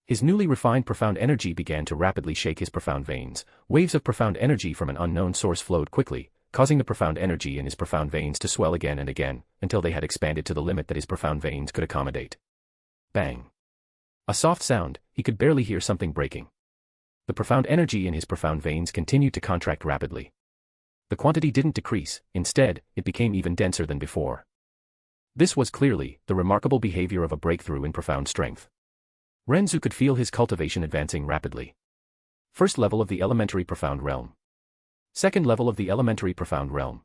His newly refined profound energy began to rapidly shake his profound veins. Waves of profound energy from an unknown source flowed quickly, causing the profound energy in his profound veins to swell again and again, until they had expanded to the limit that his profound veins could accommodate. Bang! A soft sound, he could barely hear something breaking. The profound energy in his profound veins continued to contract rapidly. The quantity didn't decrease, instead, it became even denser than before. This was clearly the remarkable behavior of a breakthrough in profound strength. Ren Zu could feel his cultivation advancing rapidly. First level of the elementary profound realm. Second level of the elementary profound realm.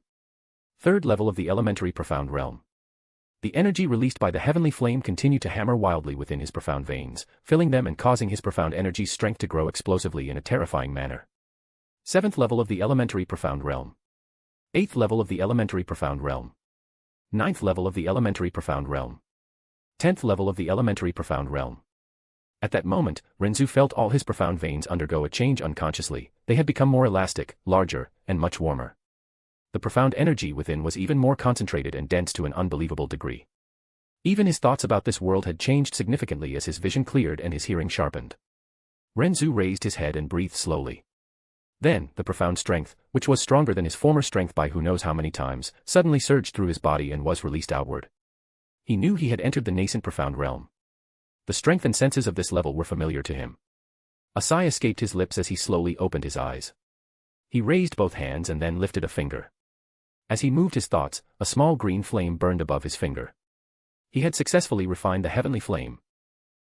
Third level of the elementary profound realm. The energy released by the heavenly flame continued to hammer wildly within his profound veins, filling them and causing his profound energy's strength to grow explosively in a terrifying manner. Seventh level of the elementary profound realm. Eighth level of the elementary profound realm. Ninth level of the elementary profound realm. 10th level of the elementary profound realm. At that moment, Ren Zu felt all his profound veins undergo a change unconsciously. They had become more elastic, larger, and much warmer. The profound energy within was even more concentrated and dense to an unbelievable degree. Even his thoughts about this world had changed significantly as his vision cleared and his hearing sharpened. Ren Zu raised his head and breathed slowly. Then, the profound strength, which was stronger than his former strength by who knows how many times, suddenly surged through his body and was released outward. He knew he had entered the nascent profound realm. The strength and senses of this level were familiar to him. A sigh escaped his lips as he slowly opened his eyes. He raised both hands and then lifted a finger. As he moved his thoughts, a small green flame burned above his finger. He had successfully refined the heavenly flame.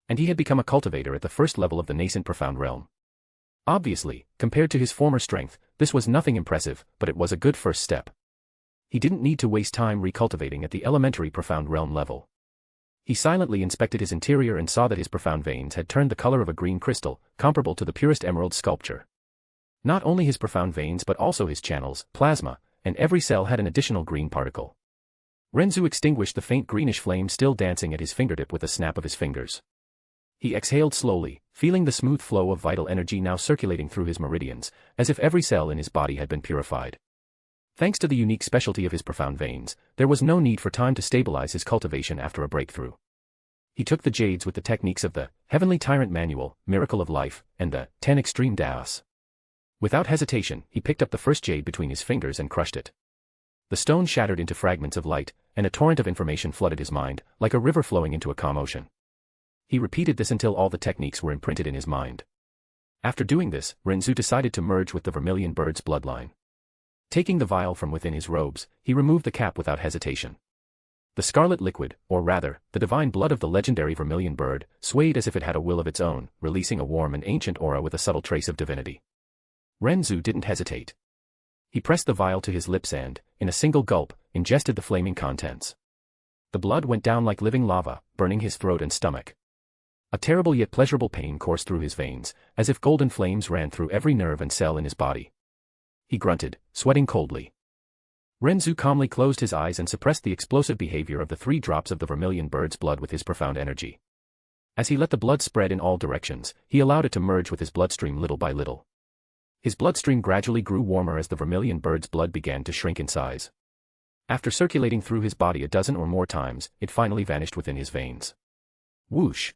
And he had become a cultivator at the first level of the nascent profound realm. Obviously, compared to his former strength, this was nothing impressive, but it was a good first step. He didn't need to waste time recultivating at the elementary profound realm level. He silently inspected his interior and saw that his profound veins had turned the color of a green crystal, comparable to the purest emerald sculpture. Not only his profound veins but also his channels, plasma, and every cell had an additional green particle. Ren Zu extinguished the faint greenish flame still dancing at his fingertip with a snap of his fingers. He exhaled slowly, feeling the smooth flow of vital energy now circulating through his meridians, as if every cell in his body had been purified. Thanks to the unique specialty of his profound veins, there was no need for time to stabilize his cultivation after a breakthrough. He took the jades with the techniques of the Heavenly Tyrant Manual, Miracle of Life, and the 10 Extreme Daos. Without hesitation, he picked up the first jade between his fingers and crushed it. The stone shattered into fragments of light, and a torrent of information flooded his mind, like a river flowing into a calm ocean. He repeated this until all the techniques were imprinted in his mind. After doing this, Ren Zu decided to merge with the Vermilion Bird's bloodline. Taking the vial from within his robes, he removed the cap without hesitation. The scarlet liquid, or rather, the divine blood of the legendary Vermilion Bird, swayed as if it had a will of its own, releasing a warm and ancient aura with a subtle trace of divinity. Ren Zu didn't hesitate. He pressed the vial to his lips and, in a single gulp, ingested the flaming contents. The blood went down like living lava, burning his throat and stomach. A terrible yet pleasurable pain coursed through his veins, as if golden flames ran through every nerve and cell in his body. He grunted, sweating coldly. Ren Zu calmly closed his eyes and suppressed the explosive behavior of the 3 drops of the vermilion bird's blood with his profound energy. As he let the blood spread in all directions, he allowed it to merge with his bloodstream little by little. His bloodstream gradually grew warmer as the vermilion bird's blood began to shrink in size. After circulating through his body a dozen or more times, it finally vanished within his veins. Whoosh!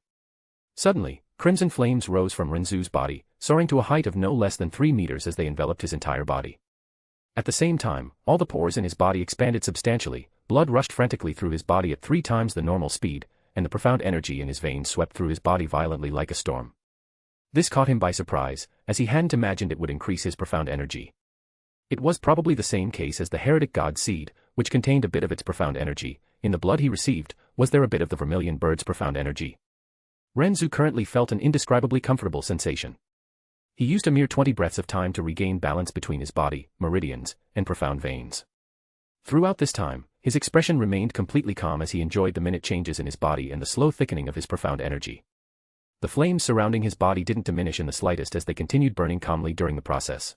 Suddenly, crimson flames rose from Ren Zu's body, soaring to a height of no less than 3 meters as they enveloped his entire body. At the same time, all the pores in his body expanded substantially, blood rushed frantically through his body at 3 times the normal speed, and the profound energy in his veins swept through his body violently like a storm. This caught him by surprise, as he hadn't imagined it would increase his profound energy. It was probably the same case as the heretic god's seed, which contained a bit of its profound energy. In the blood he received, was there a bit of the vermilion bird's profound energy? Ren Zu currently felt an indescribably comfortable sensation. He used a mere 20 breaths of time to regain balance between his body, meridians, and profound veins. Throughout this time, his expression remained completely calm as he enjoyed the minute changes in his body and the slow thickening of his profound energy. The flames surrounding his body didn't diminish in the slightest as they continued burning calmly during the process.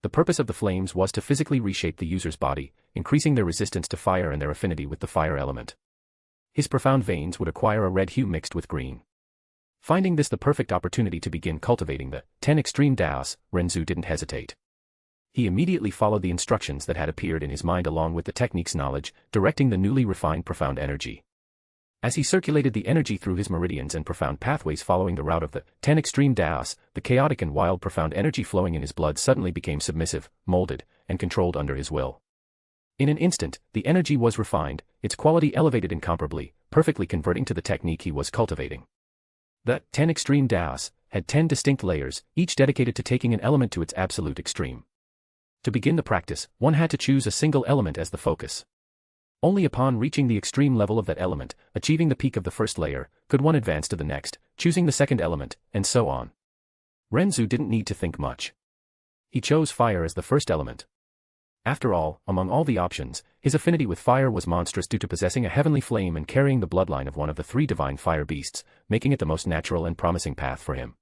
The purpose of the flames was to physically reshape the user's body, increasing their resistance to fire and their affinity with the fire element. His profound veins would acquire a red hue mixed with green. Finding this the perfect opportunity to begin cultivating the 10 extreme Daos, Ren Zu didn't hesitate. He immediately followed the instructions that had appeared in his mind along with the technique's knowledge, directing the newly refined profound energy. As he circulated the energy through his meridians and profound pathways following the route of the 10 extreme Daos, the chaotic and wild profound energy flowing in his blood suddenly became submissive, molded, and controlled under his will. In an instant, the energy was refined, its quality elevated incomparably, perfectly converting to the technique he was cultivating. The 10 extreme Daos had 10 distinct layers, each dedicated to taking an element to its absolute extreme. To begin the practice, one had to choose a single element as the focus. Only upon reaching the extreme level of that element, achieving the peak of the first layer, could one advance to the next, choosing the second element, and so on. Ren Zu didn't need to think much. He chose fire as the first element. After all, among all the options, his affinity with fire was monstrous due to possessing a heavenly flame and carrying the bloodline of one of the 3 divine fire beasts, making it the most natural and promising path for him.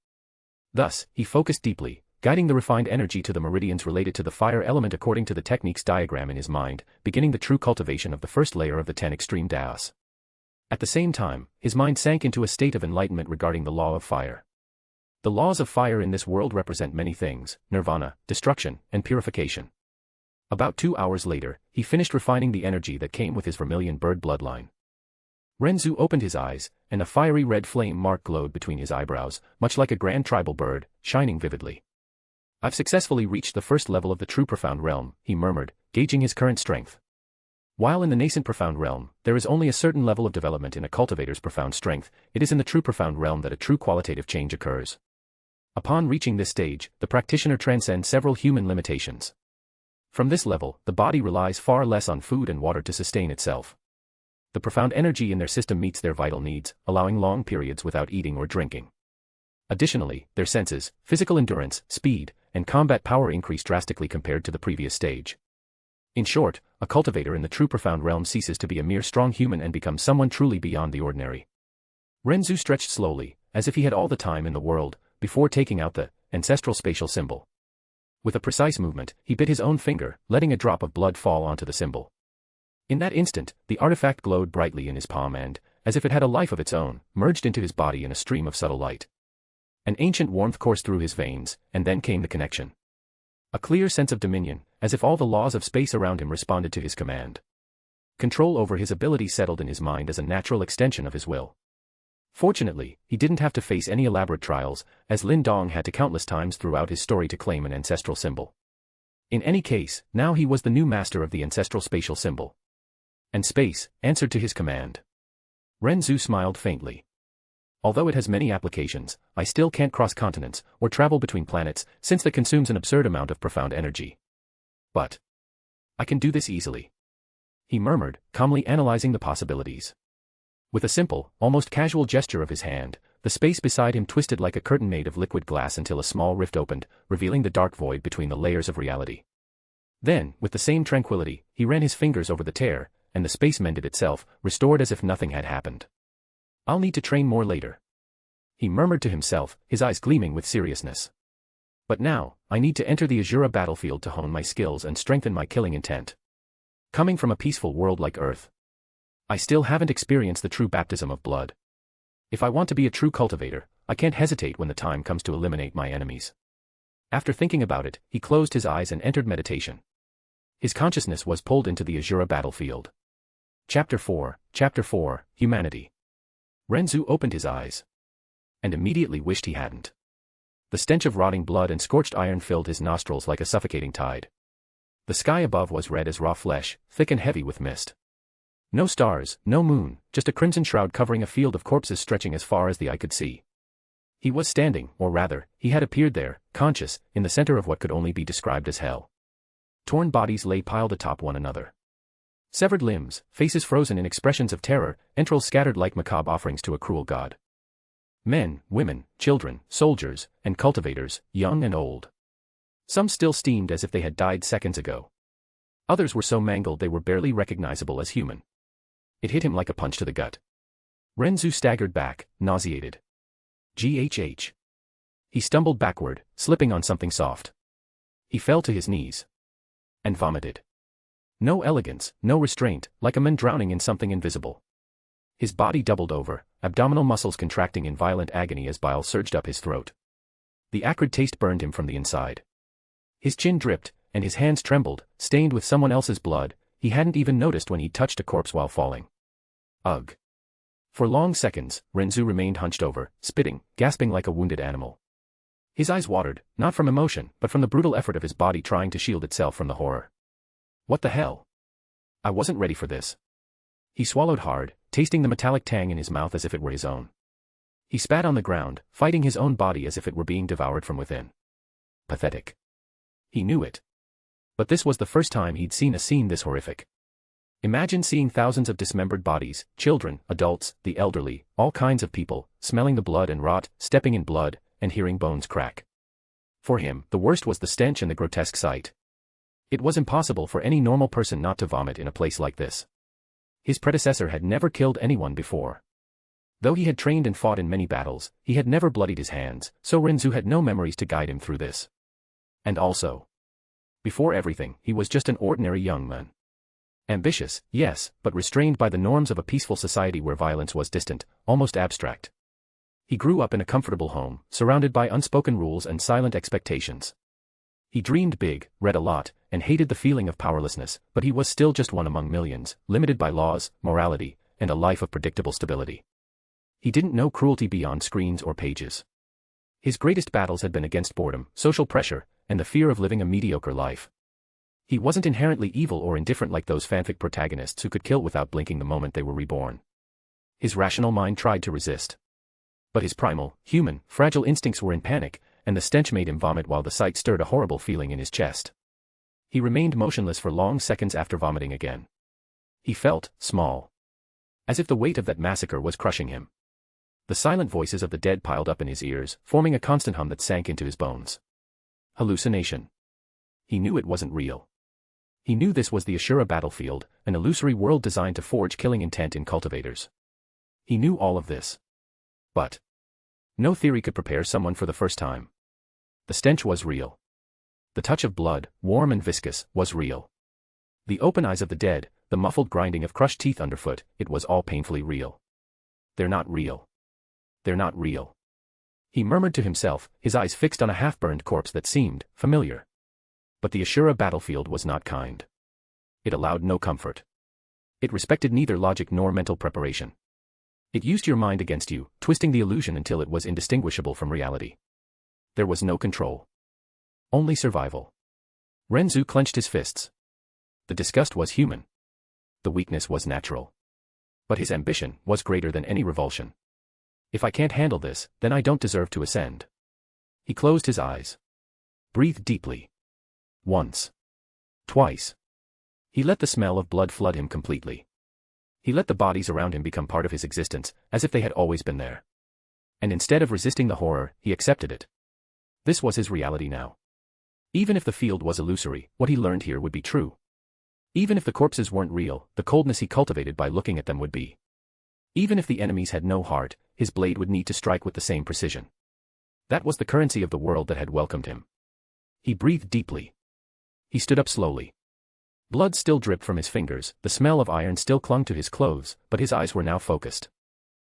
Thus, he focused deeply, guiding the refined energy to the meridians related to the fire element according to the technique's diagram in his mind, beginning the true cultivation of the first layer of the 10 extreme Daos. At the same time, his mind sank into a state of enlightenment regarding the law of fire. The laws of fire in this world represent many things: nirvana, destruction, and purification. About 2 hours later, he finished refining the energy that came with his vermilion bird bloodline. Ren Zu opened his eyes, and a fiery red flame mark glowed between his eyebrows, much like a grand tribal bird, shining vividly. "I've successfully reached the first level of the true profound realm," he murmured, gauging his current strength. While in the nascent profound realm, there is only a certain level of development in a cultivator's profound strength, it is in the true profound realm that a true qualitative change occurs. Upon reaching this stage, the practitioner transcends several human limitations. From this level, the body relies far less on food and water to sustain itself. The profound energy in their system meets their vital needs, allowing long periods without eating or drinking. Additionally, their senses, physical endurance, speed, and combat power increase drastically compared to the previous stage. In short, a cultivator in the true profound realm ceases to be a mere strong human and becomes someone truly beyond the ordinary. Ren Zu stretched slowly, as if he had all the time in the world, before taking out the ancestral spatial symbol. With a precise movement, he bit his own finger, letting a drop of blood fall onto the symbol. In that instant, the artifact glowed brightly in his palm and, as if it had a life of its own, merged into his body in a stream of subtle light. An ancient warmth coursed through his veins, and then came the connection. A clear sense of dominion, as if all the laws of space around him responded to his command. Control over his ability settled in his mind as a natural extension of his will. Fortunately, he didn't have to face any elaborate trials, as Lin Dong had to countless times throughout his story to claim an ancestral symbol. In any case, now he was the new master of the ancestral spatial symbol. And space answered to his command. Ren Zu smiled faintly. "Although it has many applications, I still can't cross continents or travel between planets, since that consumes an absurd amount of profound energy. But I can do this easily," he murmured, calmly analyzing the possibilities. With a simple, almost casual gesture of his hand, the space beside him twisted like a curtain made of liquid glass until a small rift opened, revealing the dark void between the layers of reality. Then, with the same tranquility, he ran his fingers over the tear, and the space mended itself, restored as if nothing had happened. I'll need to train more later. He murmured to himself, his eyes gleaming with seriousness. But now, I need to enter the Azura battlefield to hone my skills and strengthen my killing intent. Coming from a peaceful world like Earth, I still haven't experienced the true baptism of blood. If I want to be a true cultivator, I can't hesitate when the time comes to eliminate my enemies. After thinking about it, he closed his eyes and entered meditation. His consciousness was pulled into the Azura battlefield. Chapter 4, Humanity. Ren Zu opened his eyes. And immediately wished he hadn't. The stench of rotting blood and scorched iron filled his nostrils like a suffocating tide. The sky above was red as raw flesh, thick and heavy with mist. No stars, no moon, just a crimson shroud covering a field of corpses stretching as far as the eye could see. He was standing, or rather, he had appeared there, conscious, in the center of what could only be described as hell. Torn bodies lay piled atop one another. Severed limbs, faces frozen in expressions of terror, entrails scattered like macabre offerings to a cruel god. Men, women, children, soldiers, and cultivators, young and old. Some still steamed as if they had died seconds ago. Others were so mangled they were barely recognizable as human. It hit him like a punch to the gut. Ren Zu staggered back, nauseated. GHH. He stumbled backward, slipping on something soft. He fell to his knees. And vomited. No elegance, no restraint, like a man drowning in something invisible. His body doubled over, abdominal muscles contracting in violent agony as bile surged up his throat. The acrid taste burned him from the inside. His chin dripped, and his hands trembled, stained with someone else's blood. He hadn't even noticed when he touched a corpse while falling. Ugh. For long seconds, Ren Zu remained hunched over, spitting, gasping like a wounded animal. His eyes watered, not from emotion, but from the brutal effort of his body trying to shield itself from the horror. What the hell? I wasn't ready for this. He swallowed hard, tasting the metallic tang in his mouth as if it were his own. He spat on the ground, fighting his own body as if it were being devoured from within. Pathetic. He knew it. But this was the first time he'd seen a scene this horrific. Imagine seeing thousands of dismembered bodies, children, adults, the elderly, all kinds of people, smelling the blood and rot, stepping in blood, and hearing bones crack. For him, the worst was the stench and the grotesque sight. It was impossible for any normal person not to vomit in a place like this. His predecessor had never killed anyone before. Though he had trained and fought in many battles, he had never bloodied his hands, so Ren Zu had no memories to guide him through this. And also, before everything, he was just an ordinary young man. Ambitious, yes, but restrained by the norms of a peaceful society where violence was distant, almost abstract. He grew up in a comfortable home, surrounded by unspoken rules and silent expectations. He dreamed big, read a lot, and hated the feeling of powerlessness, but he was still just one among millions, limited by laws, morality, and a life of predictable stability. He didn't know cruelty beyond screens or pages. His greatest battles had been against boredom, social pressure, and the fear of living a mediocre life. He wasn't inherently evil or indifferent like those fanfic protagonists who could kill without blinking the moment they were reborn. His rational mind tried to resist. But his primal, human, fragile instincts were in panic, and the stench made him vomit while the sight stirred a horrible feeling in his chest. He remained motionless for long seconds after vomiting again. He felt small. As if the weight of that massacre was crushing him. The silent voices of the dead piled up in his ears, forming a constant hum that sank into his bones. Hallucination. He knew it wasn't real. He knew this was the Ashura battlefield, an illusory world designed to forge killing intent in cultivators. He knew all of this. But no theory could prepare someone for the first time. The stench was real. The touch of blood, warm and viscous, was real. The open eyes of the dead, the muffled grinding of crushed teeth underfoot, it was all painfully real. They're not real. They're not real. He murmured to himself, his eyes fixed on a half-burned corpse that seemed familiar. But the Ashura battlefield was not kind. It allowed no comfort. It respected neither logic nor mental preparation. It used your mind against you, twisting the illusion until it was indistinguishable from reality. There was no control. Only survival. Ren Zu clenched his fists. The disgust was human. The weakness was natural. But his ambition was greater than any revulsion. If I can't handle this, then I don't deserve to ascend. He closed his eyes. Breathed deeply. Once. Twice. He let the smell of blood flood him completely. He let the bodies around him become part of his existence, as if they had always been there. And instead of resisting the horror, he accepted it. This was his reality now. Even if the field was illusory, what he learned here would be true. Even if the corpses weren't real, the coldness he cultivated by looking at them would be. Even if the enemies had no heart, his blade would need to strike with the same precision. That was the currency of the world that had welcomed him. He breathed deeply. He stood up slowly. Blood still dripped from his fingers, the smell of iron still clung to his clothes, but his eyes were now focused.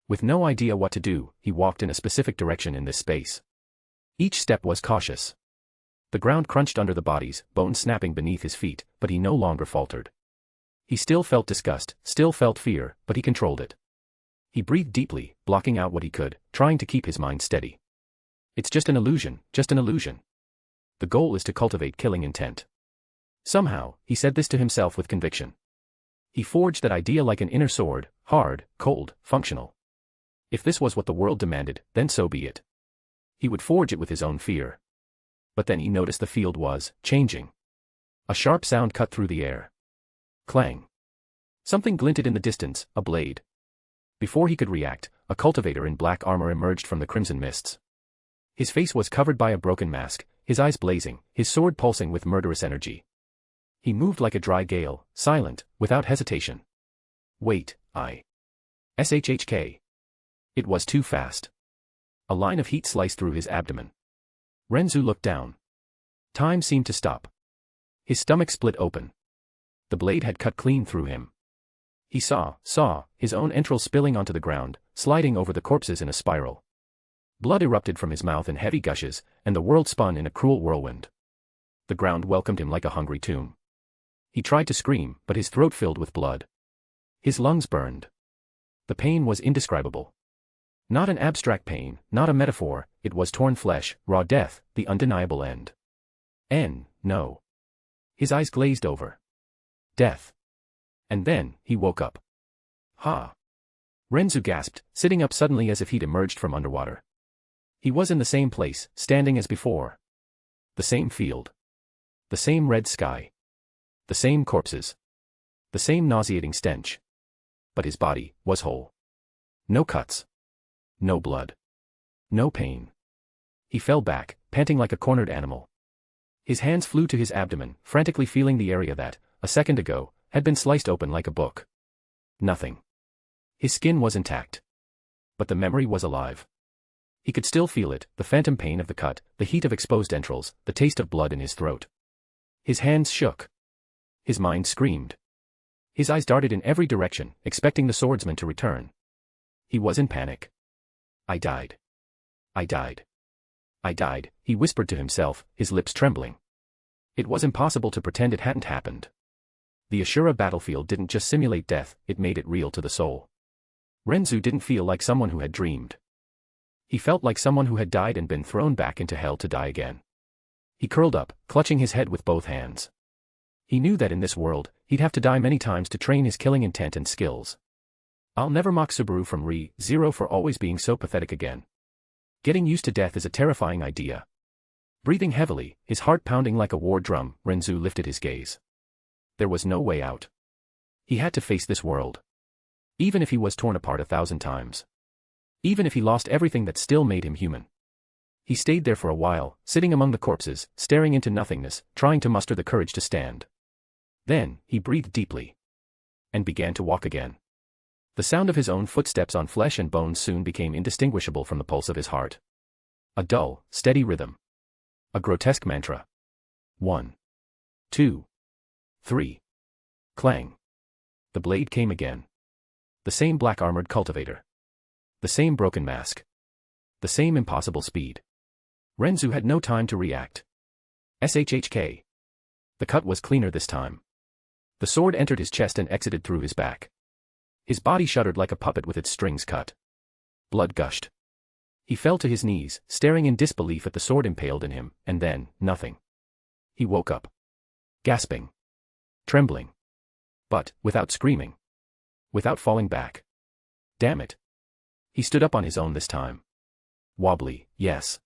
With no idea what to do, he walked in a specific direction in this space. Each step was cautious. The ground crunched under the bodies, bones snapping beneath his feet, but he no longer faltered. He still felt disgust, still felt fear, but he controlled it. He breathed deeply, blocking out what he could, trying to keep his mind steady. It's just an illusion, just an illusion. The goal is to cultivate killing intent. Somehow, he said this to himself with conviction. He forged that idea like an inner sword, hard, cold, functional. If this was what the world demanded, then so be it. He would forge it with his own fear. But then he noticed the field was changing. A sharp sound cut through the air. Clang. Something glinted in the distance, a blade. Before he could react, a cultivator in black armor emerged from the crimson mists. His face was covered by a broken mask, his eyes blazing, his sword pulsing with murderous energy. He moved like a dry gale, silent, without hesitation. Wait, SHHK. It was too fast. A line of heat sliced through his abdomen. Ren Zu looked down. Time seemed to stop. His stomach split open. The blade had cut clean through him. He saw his own entrails spilling onto the ground, sliding over the corpses in a spiral. Blood erupted from his mouth in heavy gushes, and the world spun in a cruel whirlwind. The ground welcomed him like a hungry tomb. He tried to scream, but his throat filled with blood. His lungs burned. The pain was indescribable. Not an abstract pain, not a metaphor, it was torn flesh, raw death, the undeniable end. No. His eyes glazed over. Death. And then, he woke up. Ha! Ren Zu gasped, sitting up suddenly as if he'd emerged from underwater. He was in the same place, standing as before. The same field. The same red sky. The same corpses. The same nauseating stench. But his body was whole. No cuts. No blood. No pain. He fell back, panting like a cornered animal. His hands flew to his abdomen, frantically feeling the area that, a second ago, had been sliced open like a book. Nothing. His skin was intact. But the memory was alive. He could still feel it, the phantom pain of the cut, the heat of exposed entrails, the taste of blood in his throat. His hands shook. His mind screamed. His eyes darted in every direction, expecting the swordsman to return. He was in panic. I died. I died. I died, he whispered to himself, his lips trembling. It was impossible to pretend it hadn't happened. The Ashura battlefield didn't just simulate death, it made it real to the soul. Ren Zu didn't feel like someone who had dreamed. He felt like someone who had died and been thrown back into hell to die again. He curled up, clutching his head with both hands. He knew that in this world, he'd have to die many times to train his killing intent and skills. I'll never mock Subaru from Ren Zu for always being so pathetic again. Getting used to death is a terrifying idea. Breathing heavily, his heart pounding like a war drum, Ren Zu lifted his gaze. There was no way out. He had to face this world. Even if he was torn apart 1,000 times. Even if he lost everything that still made him human. He stayed there for a while, sitting among the corpses, staring into nothingness, trying to muster the courage to stand. Then, he breathed deeply. And began to walk again. The sound of his own footsteps on flesh and bones soon became indistinguishable from the pulse of his heart. A dull, steady rhythm. A grotesque mantra. 1, 2, 3. Clang. The blade came again. The same black-armored cultivator. The same broken mask. The same impossible speed. Ren Zu had no time to react. SHHK. The cut was cleaner this time. The sword entered his chest and exited through his back. His body shuddered like a puppet with its strings cut. Blood gushed. He fell to his knees, staring in disbelief at the sword impaled in him, and then, nothing. He woke up. Gasping. Trembling. But, without screaming. Without falling back. Damn it. He stood up on his own this time. Wobbly, yes.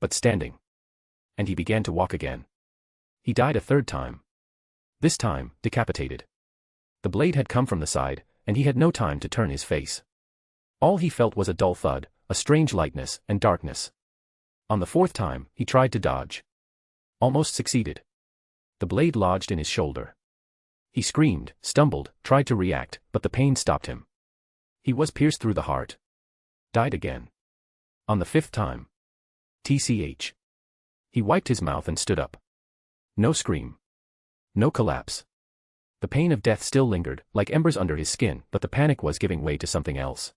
But standing. And he began to walk again. He died a third time. This time, decapitated. The blade had come from the side, and he had no time to turn his face. All he felt was a dull thud, a strange lightness and darkness. On the fourth time, he tried to dodge. Almost succeeded. The blade lodged in his shoulder. He screamed, stumbled, tried to react, but the pain stopped him. He was pierced through the heart. Died again. On the 5th time. TCH. He wiped his mouth and stood up. No scream. No collapse. The pain of death still lingered, like embers under his skin, but the panic was giving way to something else.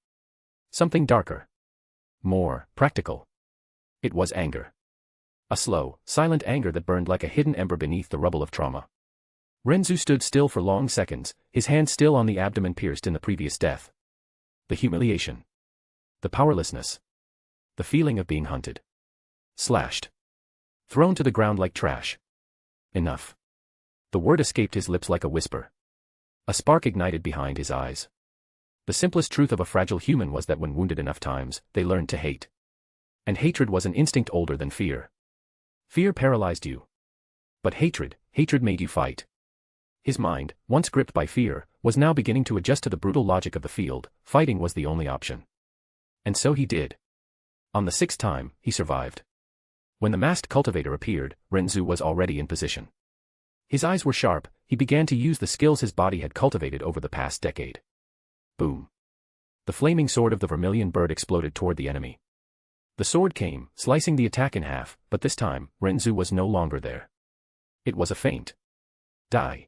Something darker. More practical. It was anger. A slow, silent anger that burned like a hidden ember beneath the rubble of trauma. Ren Zu stood still for long seconds, his hand still on the abdomen pierced in the previous death. The humiliation. The powerlessness. The feeling of being hunted. Slashed. Thrown to the ground like trash. Enough. The word escaped his lips like a whisper. A spark ignited behind his eyes. The simplest truth of a fragile human was that when wounded enough times, they learned to hate. And hatred was an instinct older than fear. Fear paralyzed you. But hatred made you fight. His mind, once gripped by fear, was now beginning to adjust to the brutal logic of the field. Fighting was the only option. And so he did. On the 6th time, he survived. When the masked cultivator appeared, Ren Zu was already in position. His eyes were sharp, he began to use the skills his body had cultivated over the past decade. Boom. The flaming sword of the vermilion bird exploded toward the enemy. The sword came, slicing the attack in half, but this time, Ren Zu was no longer there. It was a feint. Die.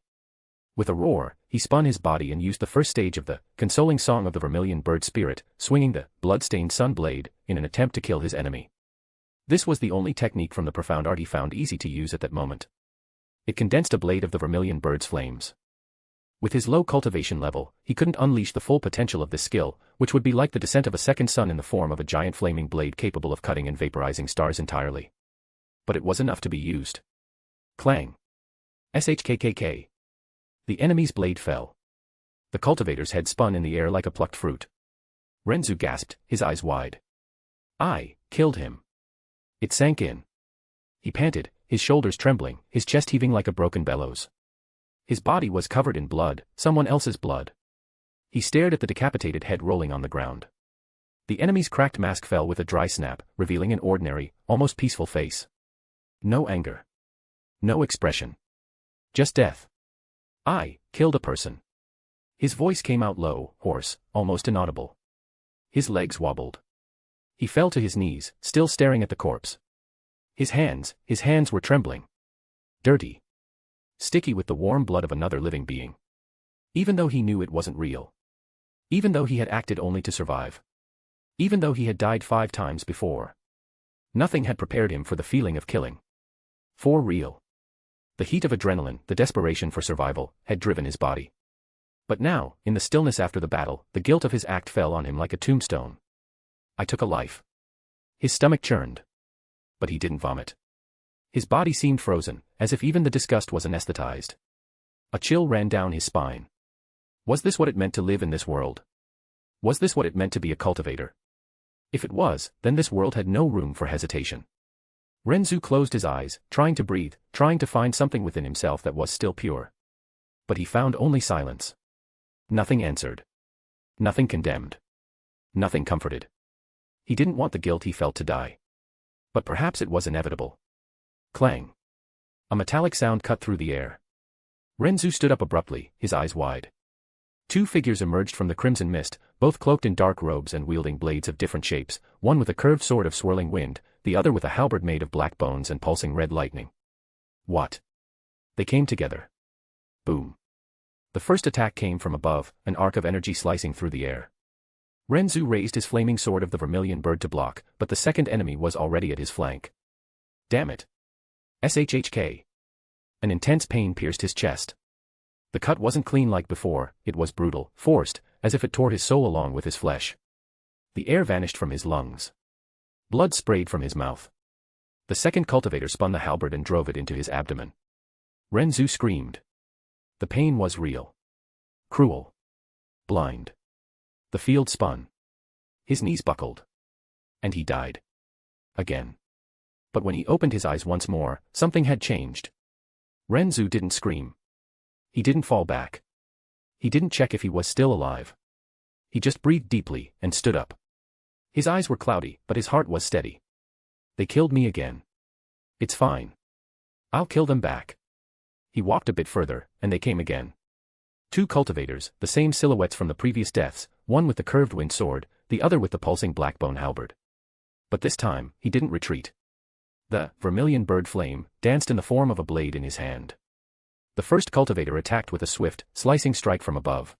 With a roar, he spun his body and used the first stage of the consoling song of the vermilion bird spirit, swinging the blood-stained sun blade, in an attempt to kill his enemy. This was the only technique from the profound art he found easy to use at that moment. It condensed a blade of the vermilion bird's flames. With his low cultivation level, he couldn't unleash the full potential of this skill, which would be like the descent of a second sun in the form of a giant flaming blade capable of cutting and vaporizing stars entirely. But it was enough to be used. Clang. Shkkk. The enemy's blade fell. The cultivator's head spun in the air like a plucked fruit. Ren Zu gasped, his eyes wide. I killed him. It sank in. He panted, his shoulders trembling, his chest heaving like a broken bellows. His body was covered in blood, someone else's blood. He stared at the decapitated head rolling on the ground. The enemy's cracked mask fell with a dry snap, revealing an ordinary, almost peaceful face. No anger. No expression. Just death. I killed a person. His voice came out low, hoarse, almost inaudible. His legs wobbled. He fell to his knees, still staring at the corpse. His hands were trembling. Dirty. Sticky with the warm blood of another living being. Even though he knew it wasn't real. Even though he had acted only to survive. Even though he had died 5 times before. Nothing had prepared him for the feeling of killing. For real. The heat of adrenaline, the desperation for survival, had driven his body. But now, in the stillness after the battle, the guilt of his act fell on him like a tombstone. I took a life. His stomach churned. But he didn't vomit. His body seemed frozen, as if even the disgust was anesthetized. A chill ran down his spine. Was this what it meant to live in this world? Was this what it meant to be a cultivator? If it was, then this world had no room for hesitation. Ren Zu closed his eyes, trying to breathe, trying to find something within himself that was still pure. But he found only silence. Nothing answered. Nothing condemned. Nothing comforted. He didn't want the guilt he felt to die. But perhaps it was inevitable. Clang. A metallic sound cut through the air. Ren Zu stood up abruptly, his eyes wide. 2 figures emerged from the crimson mist, both cloaked in dark robes and wielding blades of different shapes, one with a curved sword of swirling wind, the other with a halberd made of black bones and pulsing red lightning. What? They came together. Boom. The first attack came from above, an arc of energy slicing through the air. Ren Zu raised his flaming sword of the vermilion bird to block, but the second enemy was already at his flank. Damn it. Shhk. An intense pain pierced his chest. The cut wasn't clean like before, it was brutal, forced, as if it tore his soul along with his flesh. The air vanished from his lungs. Blood sprayed from his mouth. The second cultivator spun the halberd and drove it into his abdomen. Ren Zu screamed. The pain was real. Cruel. Blind. The field spun. His knees buckled. And he died. Again. But when he opened his eyes once more, something had changed. Ren Zu didn't scream. He didn't fall back. He didn't check if he was still alive. He just breathed deeply and stood up. His eyes were cloudy, but his heart was steady. They killed me again. It's fine. I'll kill them back. He walked a bit further, and they came again. Two cultivators, the same silhouettes from the previous deaths, one with the curved wind sword, the other with the pulsing blackbone halberd. But this time, he didn't retreat. The vermilion bird flame danced in the form of a blade in his hand. The first cultivator attacked with a swift, slicing strike from above.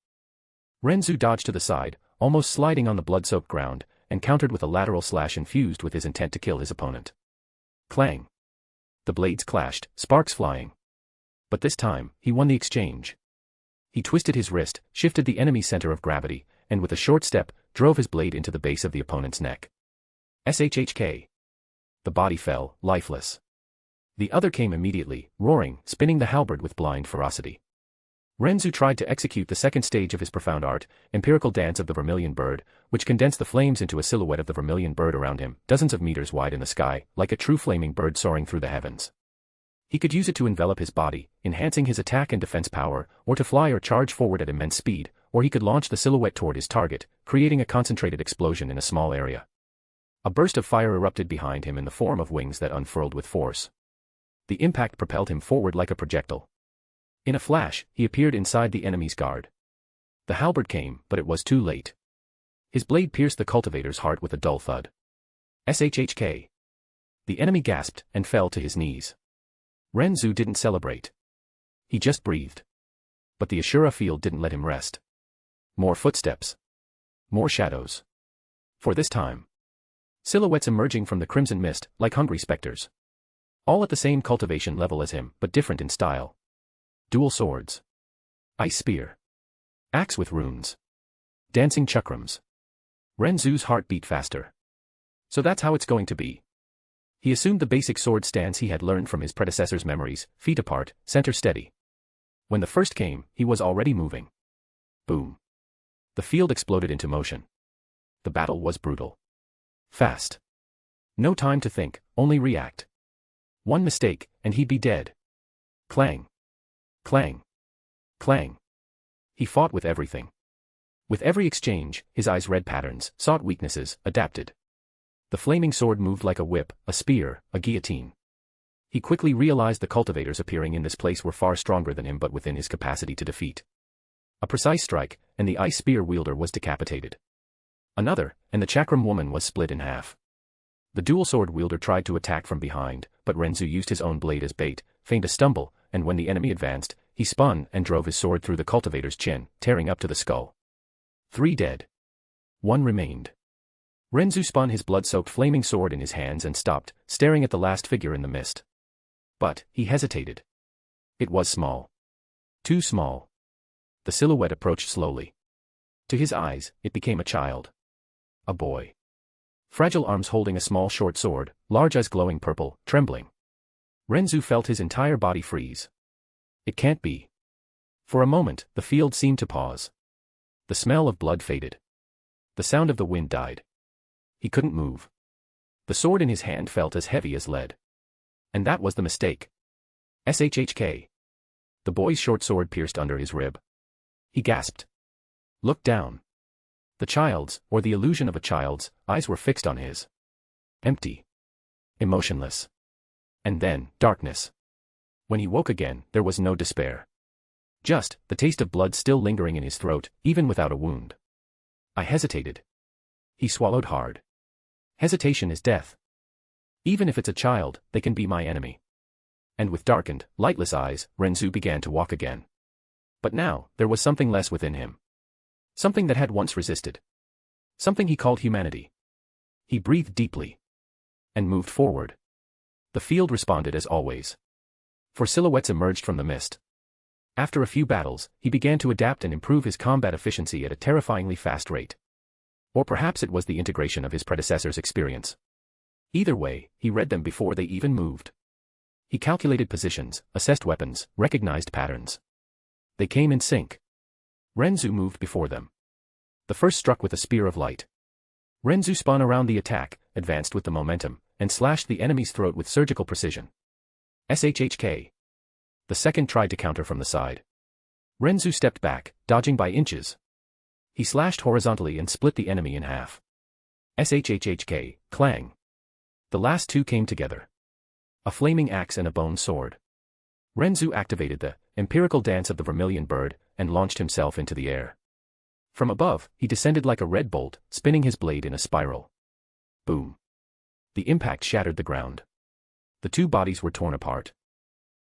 Ren Zu dodged to the side, almost sliding on the blood-soaked ground, and countered with a lateral slash infused with his intent to kill his opponent. Clang! The blades clashed, sparks flying. But this time, he won the exchange. He twisted his wrist, shifted the enemy's center of gravity, and with a short step, drove his blade into the base of the opponent's neck. SHHK. The body fell, lifeless. The other came immediately, roaring, spinning the halberd with blind ferocity. Ren Zu tried to execute the second stage of his profound art, empirical dance of the vermilion bird, which condensed the flames into a silhouette of the vermilion bird around him, dozens of meters wide in the sky, like a true flaming bird soaring through the heavens. He could use it to envelop his body, enhancing his attack and defense power, or to fly or charge forward at immense speed, or he could launch the silhouette toward his target, creating a concentrated explosion in a small area. A burst of fire erupted behind him in the form of wings that unfurled with force. The impact propelled him forward like a projectile. In a flash, he appeared inside the enemy's guard. The halberd came, but it was too late. His blade pierced the cultivator's heart with a dull thud. SHHK. The enemy gasped and fell to his knees. Ren Zu didn't celebrate. He just breathed. But the Ashura field didn't let him rest. More footsteps. More shadows. For this time. Silhouettes emerging from the crimson mist, like hungry specters. All at the same cultivation level as him, but different in style. Dual swords. Ice spear. Axe with runes. Dancing chakrams. Ren Zu's heart beat faster. So that's how it's going to be. He assumed the basic sword stance he had learned from his predecessor's memories, feet apart, center steady. When the first came, he was already moving. Boom. The field exploded into motion. The battle was brutal. Fast. No time to think, only react. One mistake, and he'd be dead. Clang. Clang. Clang. He fought with everything. With every exchange, his eyes read patterns, sought weaknesses, adapted. The flaming sword moved like a whip, a spear, a guillotine. He quickly realized the cultivators appearing in this place were far stronger than him but within his capacity to defeat. A precise strike, and the ice spear wielder was decapitated. Another, and the chakram woman was split in half. The dual sword wielder tried to attack from behind, but Ren Zu used his own blade as bait, feigned a stumble, and when the enemy advanced, he spun and drove his sword through the cultivator's chin, tearing up to the skull. 3 dead. 1 remained. Ren Zu spun his blood-soaked flaming sword in his hands and stopped, staring at the last figure in the mist. But, he hesitated. It was small. Too small. The silhouette approached slowly. To his eyes, it became a child. A boy. Fragile arms holding a small short sword, large eyes glowing purple, trembling. Ren Zu felt his entire body freeze. It can't be. For a moment, the field seemed to pause. The smell of blood faded. The sound of the wind died. He couldn't move. The sword in his hand felt as heavy as lead. And that was the mistake. SHHK. The boy's short sword pierced under his rib. He gasped. Looked down. The child's, or the illusion of a child's, eyes were fixed on his. Empty. Emotionless. And then, darkness. When he woke again, there was no despair. Just, the taste of blood still lingering in his throat, even without a wound. I hesitated. He swallowed hard. Hesitation is death. Even if it's a child, they can be my enemy. And with darkened, lightless eyes, Ren Zu began to walk again. But now, there was something less within him. Something that had once resisted. Something he called humanity. He breathed deeply. And moved forward. The field responded as always. For silhouettes emerged from the mist. After a few battles, he began to adapt and improve his combat efficiency at a terrifyingly fast rate. Or perhaps it was the integration of his predecessor's experience. Either way, he read them before they even moved. He calculated positions, assessed weapons, recognized patterns. They came in sync. Ren Zu moved before them. The first struck with a spear of light. Ren Zu spun around the attack, advanced with the momentum, and slashed the enemy's throat with surgical precision. SHHK. The second tried to counter from the side. Ren Zu stepped back, dodging by inches. He slashed horizontally and split the enemy in half. SHHK, clang. The last two came together. A flaming axe and a bone sword. Ren Zu activated the empirical dance of the vermilion bird and launched himself into the air. From above, he descended like a red bolt, spinning his blade in a spiral. Boom. The impact shattered the ground. The two bodies were torn apart.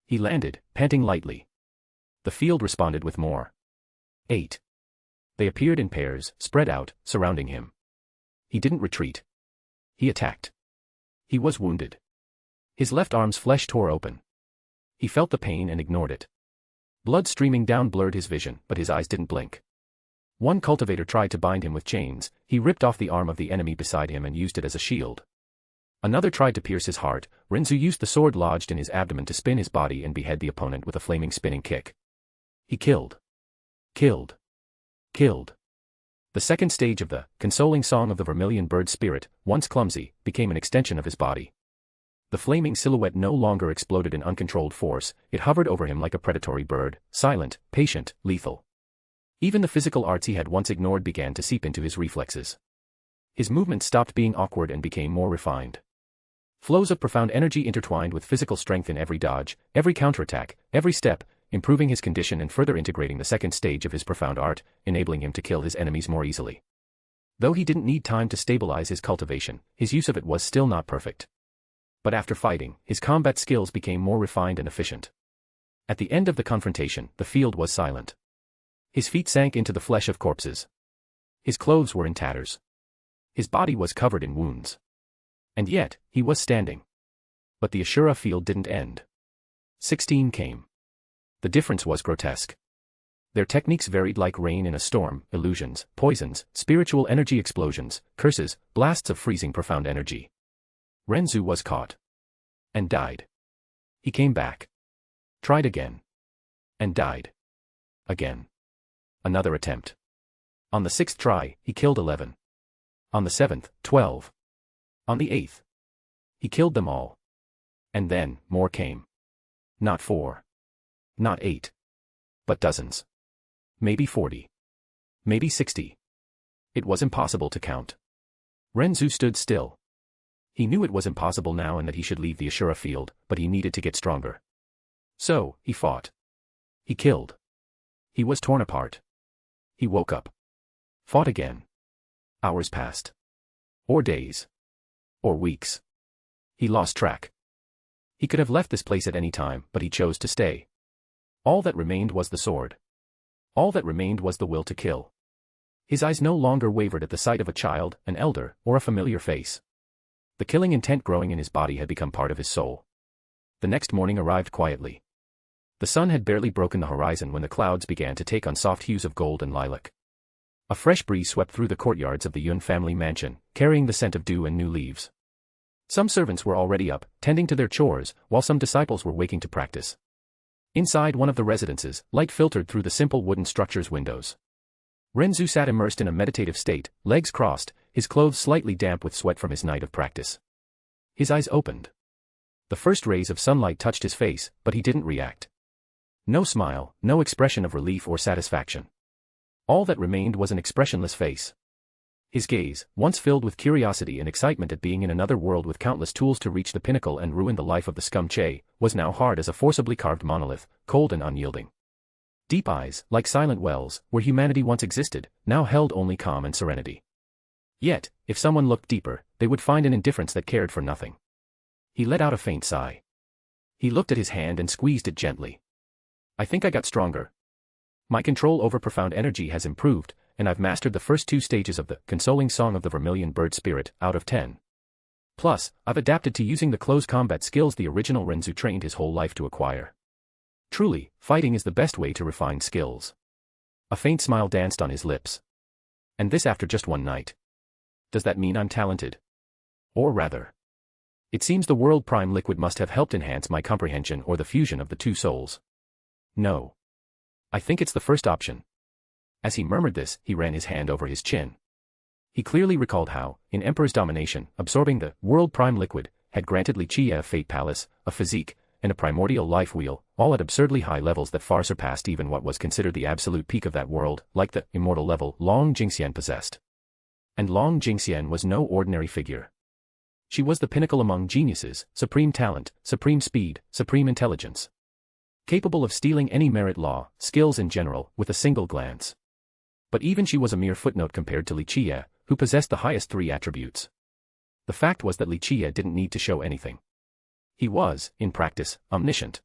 He landed, panting lightly. The field responded with more. 8. They appeared in pairs, spread out, surrounding him. He didn't retreat. He attacked. He was wounded. His left arm's flesh tore open. He felt the pain and ignored it. Blood streaming down blurred his vision, but his eyes didn't blink. One cultivator tried to bind him with chains. He ripped off the arm of the enemy beside him and used it as a shield. Another tried to pierce his heart. Ren Zu used the sword lodged in his abdomen to spin his body and behead the opponent with a flaming spinning kick. He killed. Killed. Killed. The second stage of the consoling song of the vermilion bird spirit, once clumsy, became an extension of his body. The flaming silhouette no longer exploded in uncontrolled force. It hovered over him like a predatory bird, silent, patient, lethal. Even the physical arts he had once ignored began to seep into his reflexes. His movements stopped being awkward and became more refined. Flows of profound energy intertwined with physical strength in every dodge, every counterattack, every step, improving his condition and further integrating the second stage of his profound art, enabling him to kill his enemies more easily. Though he didn't need time to stabilize his cultivation, his use of it was still not perfect. But after fighting, his combat skills became more refined and efficient. At the end of the confrontation, the field was silent. His feet sank into the flesh of corpses. His clothes were in tatters. His body was covered in wounds. And yet, he was standing. But the Ashura field didn't end. 16 came. The difference was grotesque. Their techniques varied like rain in a storm: illusions, poisons, spiritual energy explosions, curses, blasts of freezing profound energy. Ren Zu was caught. And died. He came back. Tried again. And died. Again. Another attempt. On the 6th try, he killed 11. On the 7th, 12. On the 8th. He killed them all. And then, more came. Not 4. Not 8. But dozens. Maybe 40. Maybe 60. It was impossible to count. Ren Zu stood still. He knew it was impossible now and that he should leave the Ashura field, but he needed to get stronger. So, he fought. He killed. He was torn apart. He woke up. Fought again. Hours passed. Or days. Or weeks. He lost track. He could have left this place at any time, but he chose to stay. All that remained was the sword. All that remained was the will to kill. His eyes no longer wavered at the sight of a child, an elder, or a familiar face. The killing intent growing in his body had become part of his soul. The next morning arrived quietly. The sun had barely broken the horizon when the clouds began to take on soft hues of gold and lilac. A fresh breeze swept through the courtyards of the Yun family mansion, carrying the scent of dew and new leaves. Some servants were already up, tending to their chores, while some disciples were waking to practice. Inside one of the residences, light filtered through the simple wooden structure's windows. Ren Zu sat immersed in a meditative state, legs crossed, his clothes slightly damp with sweat from his night of practice. His eyes opened. The first rays of sunlight touched his face, but he didn't react. No smile, no expression of relief or satisfaction. All that remained was an expressionless face. His gaze, once filled with curiosity and excitement at being in another world with countless tools to reach the pinnacle and ruin the life of the scum Che, was now hard as a forcibly carved monolith, cold and unyielding. Deep eyes, like silent wells, where humanity once existed, now held only calm and serenity. Yet, if someone looked deeper, they would find an indifference that cared for nothing. He let out a faint sigh. He looked at his hand and squeezed it gently. I think I got stronger. My control over profound energy has improved, and I've mastered the first 2 stages of the consoling song of the vermilion bird spirit out of 10. Plus, I've adapted to using the close combat skills the original Ren Zu trained his whole life to acquire. Truly, fighting is the best way to refine skills. A faint smile danced on his lips. And this after just one night. Does that mean I'm talented? Or rather, it seems the world prime liquid must have helped enhance my comprehension or the fusion of the 2 souls. No. I think it's the first option. As he murmured this, he ran his hand over his chin. He clearly recalled how, in Emperor's domination, absorbing the world prime liquid had granted Li Qie a fate palace, a physique, and a primordial life wheel, all at absurdly high levels that far surpassed even what was considered the absolute peak of that world, like the immortal level Long Jingxian possessed. And Long Jingxian was no ordinary figure. She was the pinnacle among geniuses, supreme talent, supreme speed, supreme intelligence. capable of stealing any merit law, skills in general, with a single glance. But even she was a mere footnote compared to Li Qie, who possessed the highest three attributes. The fact was that Li Qie didn't need to show anything. He was, in practice, omniscient.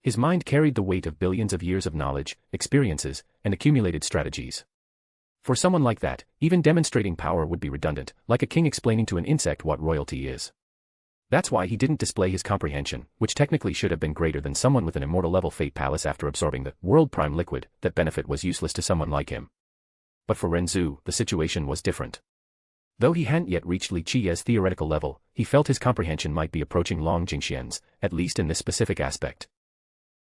His mind carried the weight of billions of years of knowledge, experiences, and accumulated strategies. For someone like that, even demonstrating power would be redundant, like a king explaining to an insect what royalty is. That's why he didn't display his comprehension, which technically should have been greater than someone with an immortal-level fate palace after absorbing the world prime liquid. That benefit was useless to someone like him. But for Ren Zu, the situation was different. Though he hadn't yet reached Li Qie's theoretical level, he felt his comprehension might be approaching Long Jingxian's, at least in this specific aspect.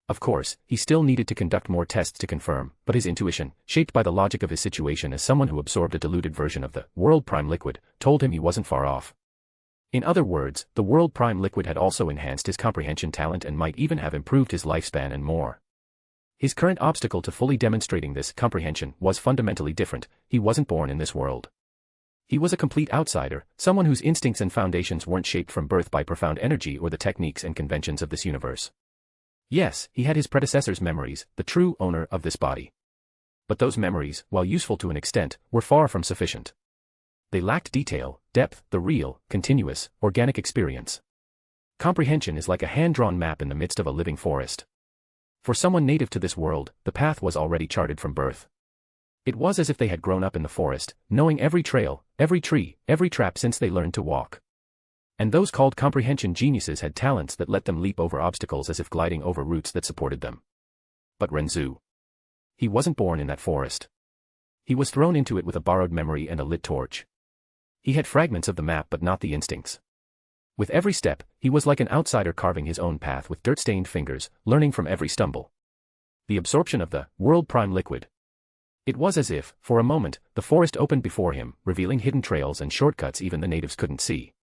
Of course, he still needed to conduct more tests to confirm, but his intuition, shaped by the logic of his situation as someone who absorbed a diluted version of the world prime liquid, told him he wasn't far off. In other words, the world prime liquid had also enhanced his comprehension talent and might even have improved his lifespan and more. His current obstacle to fully demonstrating this comprehension was fundamentally different. He wasn't born in this world. He was a complete outsider, someone whose instincts and foundations weren't shaped from birth by profound energy or the techniques and conventions of this universe. Yes, he had his predecessor's memories, the true owner of this body. But those memories, while useful to an extent, were far from sufficient. They lacked detail, depth, the real, continuous, organic experience. Comprehension is like a hand-drawn map in the midst of a living forest. For someone native to this world, the path was already charted from birth. It was as if they had grown up in the forest, knowing every trail, every tree, every trap since they learned to walk. And those called comprehension geniuses had talents that let them leap over obstacles as if gliding over roots that supported them. But Ren Zu. He wasn't born in that forest. He was thrown into it with a borrowed memory and a lit torch. He had fragments of the map but not the instincts. With every step, he was like an outsider carving his own path with dirt-stained fingers, learning from every stumble. The absorption of the world prime liquid. It was as if, for a moment, the forest opened before him, revealing hidden trails and shortcuts even the natives couldn't see.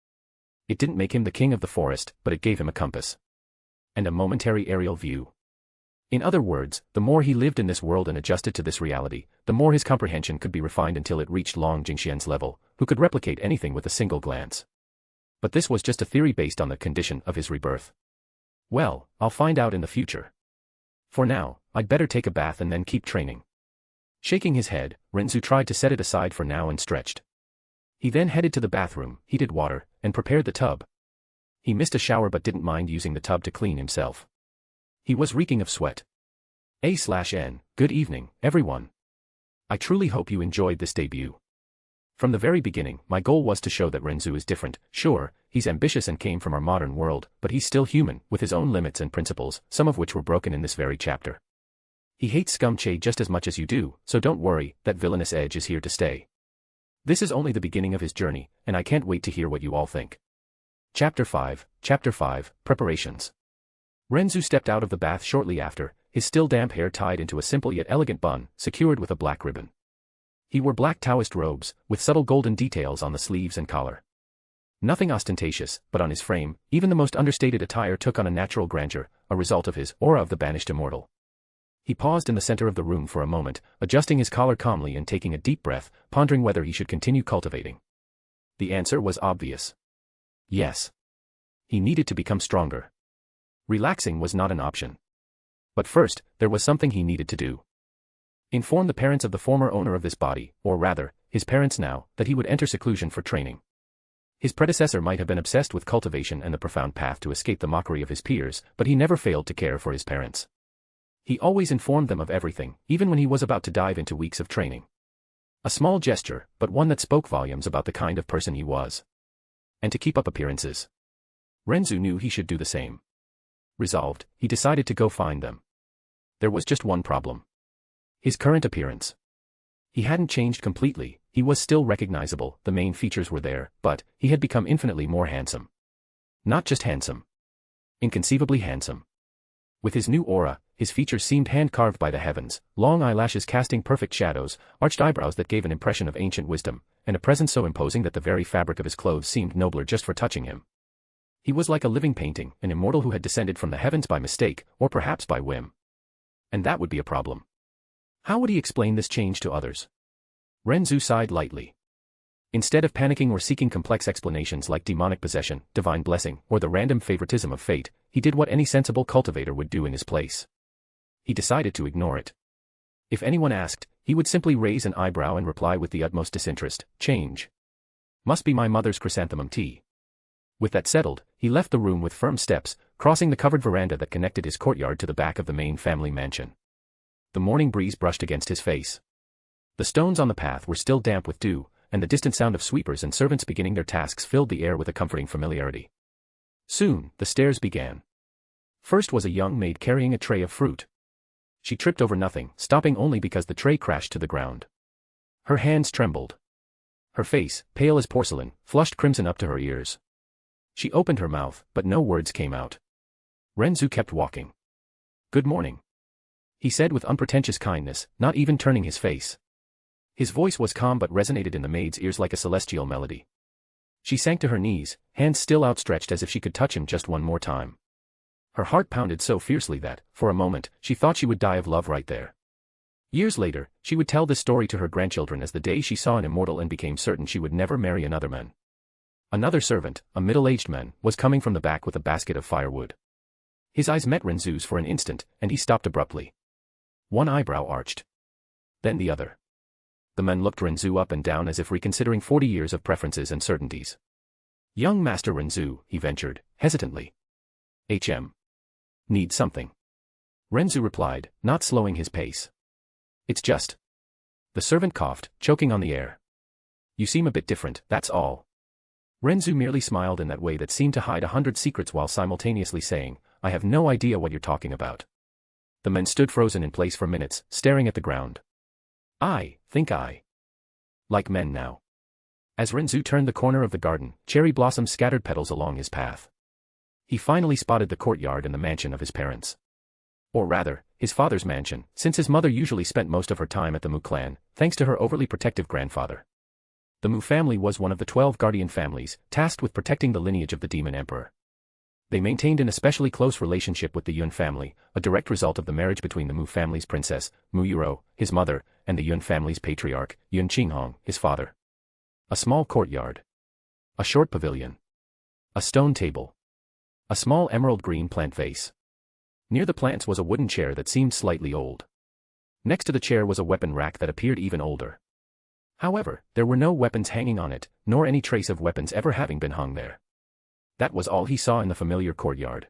It didn't make him the king of the forest, but it gave him a compass. And a momentary aerial view. In other words, the more he lived in this world and adjusted to this reality, the more his comprehension could be refined until it reached Long Jingxian's level, who could replicate anything with a single glance. But this was just a theory based on the condition of his rebirth. Well, I'll find out in the future. For now, I'd better take a bath and then keep training. Shaking his head, Ren Zu tried to set it aside for now and stretched. He then headed to the bathroom, heated water, and prepared the tub. He missed a shower but didn't mind using the tub to clean himself. He was reeking of sweat. A/N, good evening, everyone. I truly hope you enjoyed this debut. From the very beginning, my goal was to show that Ren Zu is different. Sure, he's ambitious and came from our modern world, but he's still human, with his own limits and principles, some of which were broken in this very chapter. He hates Scum Che just as much as you do, so don't worry, that villainous edge is here to stay. This is only the beginning of his journey, and I can't wait to hear what you all think. Chapter 5, Preparations. Ren Zu stepped out of the bath shortly after, his still damp hair tied into a simple yet elegant bun, secured with a black ribbon. He wore black Taoist robes, with subtle golden details on the sleeves and collar. Nothing ostentatious, but on his frame, even the most understated attire took on a natural grandeur, a result of his aura of the banished immortal. He paused in the center of the room for a moment, adjusting his collar calmly and taking a deep breath, pondering whether he should continue cultivating. The answer was obvious. Yes. He needed to become stronger. Relaxing was not an option. But first, there was something he needed to do. Inform the parents of the former owner of this body, or rather, his parents now, that he would enter seclusion for training. His predecessor might have been obsessed with cultivation and the profound path to escape the mockery of his peers, but he never failed to care for his parents. He always informed them of everything, even when he was about to dive into weeks of training. A small gesture, but one that spoke volumes about the kind of person he was. And to keep up appearances. Ren Zu knew he should do the same. Resolved, he decided to go find them. There was just one problem. His current appearance. He hadn't changed completely, he was still recognizable, the main features were there, but he had become infinitely more handsome. Not just handsome. Inconceivably handsome. With his new aura, his features seemed hand-carved by the heavens, long eyelashes casting perfect shadows, arched eyebrows that gave an impression of ancient wisdom, and a presence so imposing that the very fabric of his clothes seemed nobler just for touching him. He was like a living painting, an immortal who had descended from the heavens by mistake, or perhaps by whim. And that would be a problem. How would he explain this change to others? Ren Zu sighed lightly. Instead of panicking or seeking complex explanations like demonic possession, divine blessing, or the random favoritism of fate, he did what any sensible cultivator would do in his place. He decided to ignore it. If anyone asked, he would simply raise an eyebrow and reply with the utmost disinterest, change. Must be my mother's chrysanthemum tea. With that settled, he left the room with firm steps, crossing the covered veranda that connected his courtyard to the back of the main family mansion. The morning breeze brushed against his face. The stones on the path were still damp with dew, and the distant sound of sweepers and servants beginning their tasks filled the air with a comforting familiarity. Soon, the stairs began. First was a young maid carrying a tray of fruit. She tripped over nothing, stopping only because the tray crashed to the ground. Her hands trembled. Her face, pale as porcelain, flushed crimson up to her ears. She opened her mouth, but no words came out. Ren Zu kept walking. "Good morning," he said with unpretentious kindness, not even turning his face. His voice was calm but resonated in the maid's ears like a celestial melody. She sank to her knees, hands still outstretched as if she could touch him just one more time. Her heart pounded so fiercely that, for a moment, she thought she would die of love right there. Years later, she would tell this story to her grandchildren as the day she saw an immortal and became certain she would never marry another man. Another servant, a middle-aged man, was coming from the back with a basket of firewood. His eyes met Ren Zu's for an instant, and he stopped abruptly. One eyebrow arched. Then the other. The man looked Ren Zu up and down as if reconsidering 40 years of preferences and certainties. "Young Master Ren Zu," he ventured, hesitantly. "Need something?" Ren Zu replied, not slowing his pace. "It's just..." The servant coughed, choking on the air. "You seem a bit different, that's all." Ren Zu merely smiled in that way that seemed to hide 100 secrets while simultaneously saying, "I have no idea what you're talking about." The men stood frozen in place for minutes, staring at the ground. "I think I like men now." As Ren Zu turned the corner of the garden, cherry blossoms scattered petals along his path. He finally spotted the courtyard and the mansion of his parents. Or rather, his father's mansion, since his mother usually spent most of her time at the Mu clan, thanks to her overly protective grandfather. The Mu family was one of the 12 guardian families, tasked with protecting the lineage of the demon emperor. They maintained an especially close relationship with the Yun family, a direct result of the marriage between the Mu family's princess, Mu Yuro, his mother, and the Yun family's patriarch, Yun Qinghong, his father. A small courtyard. A short pavilion. A stone table. A small emerald green plant vase. Near the plants was a wooden chair that seemed slightly old. Next to the chair was a weapon rack that appeared even older. However, there were no weapons hanging on it, nor any trace of weapons ever having been hung there. That was all he saw in the familiar courtyard.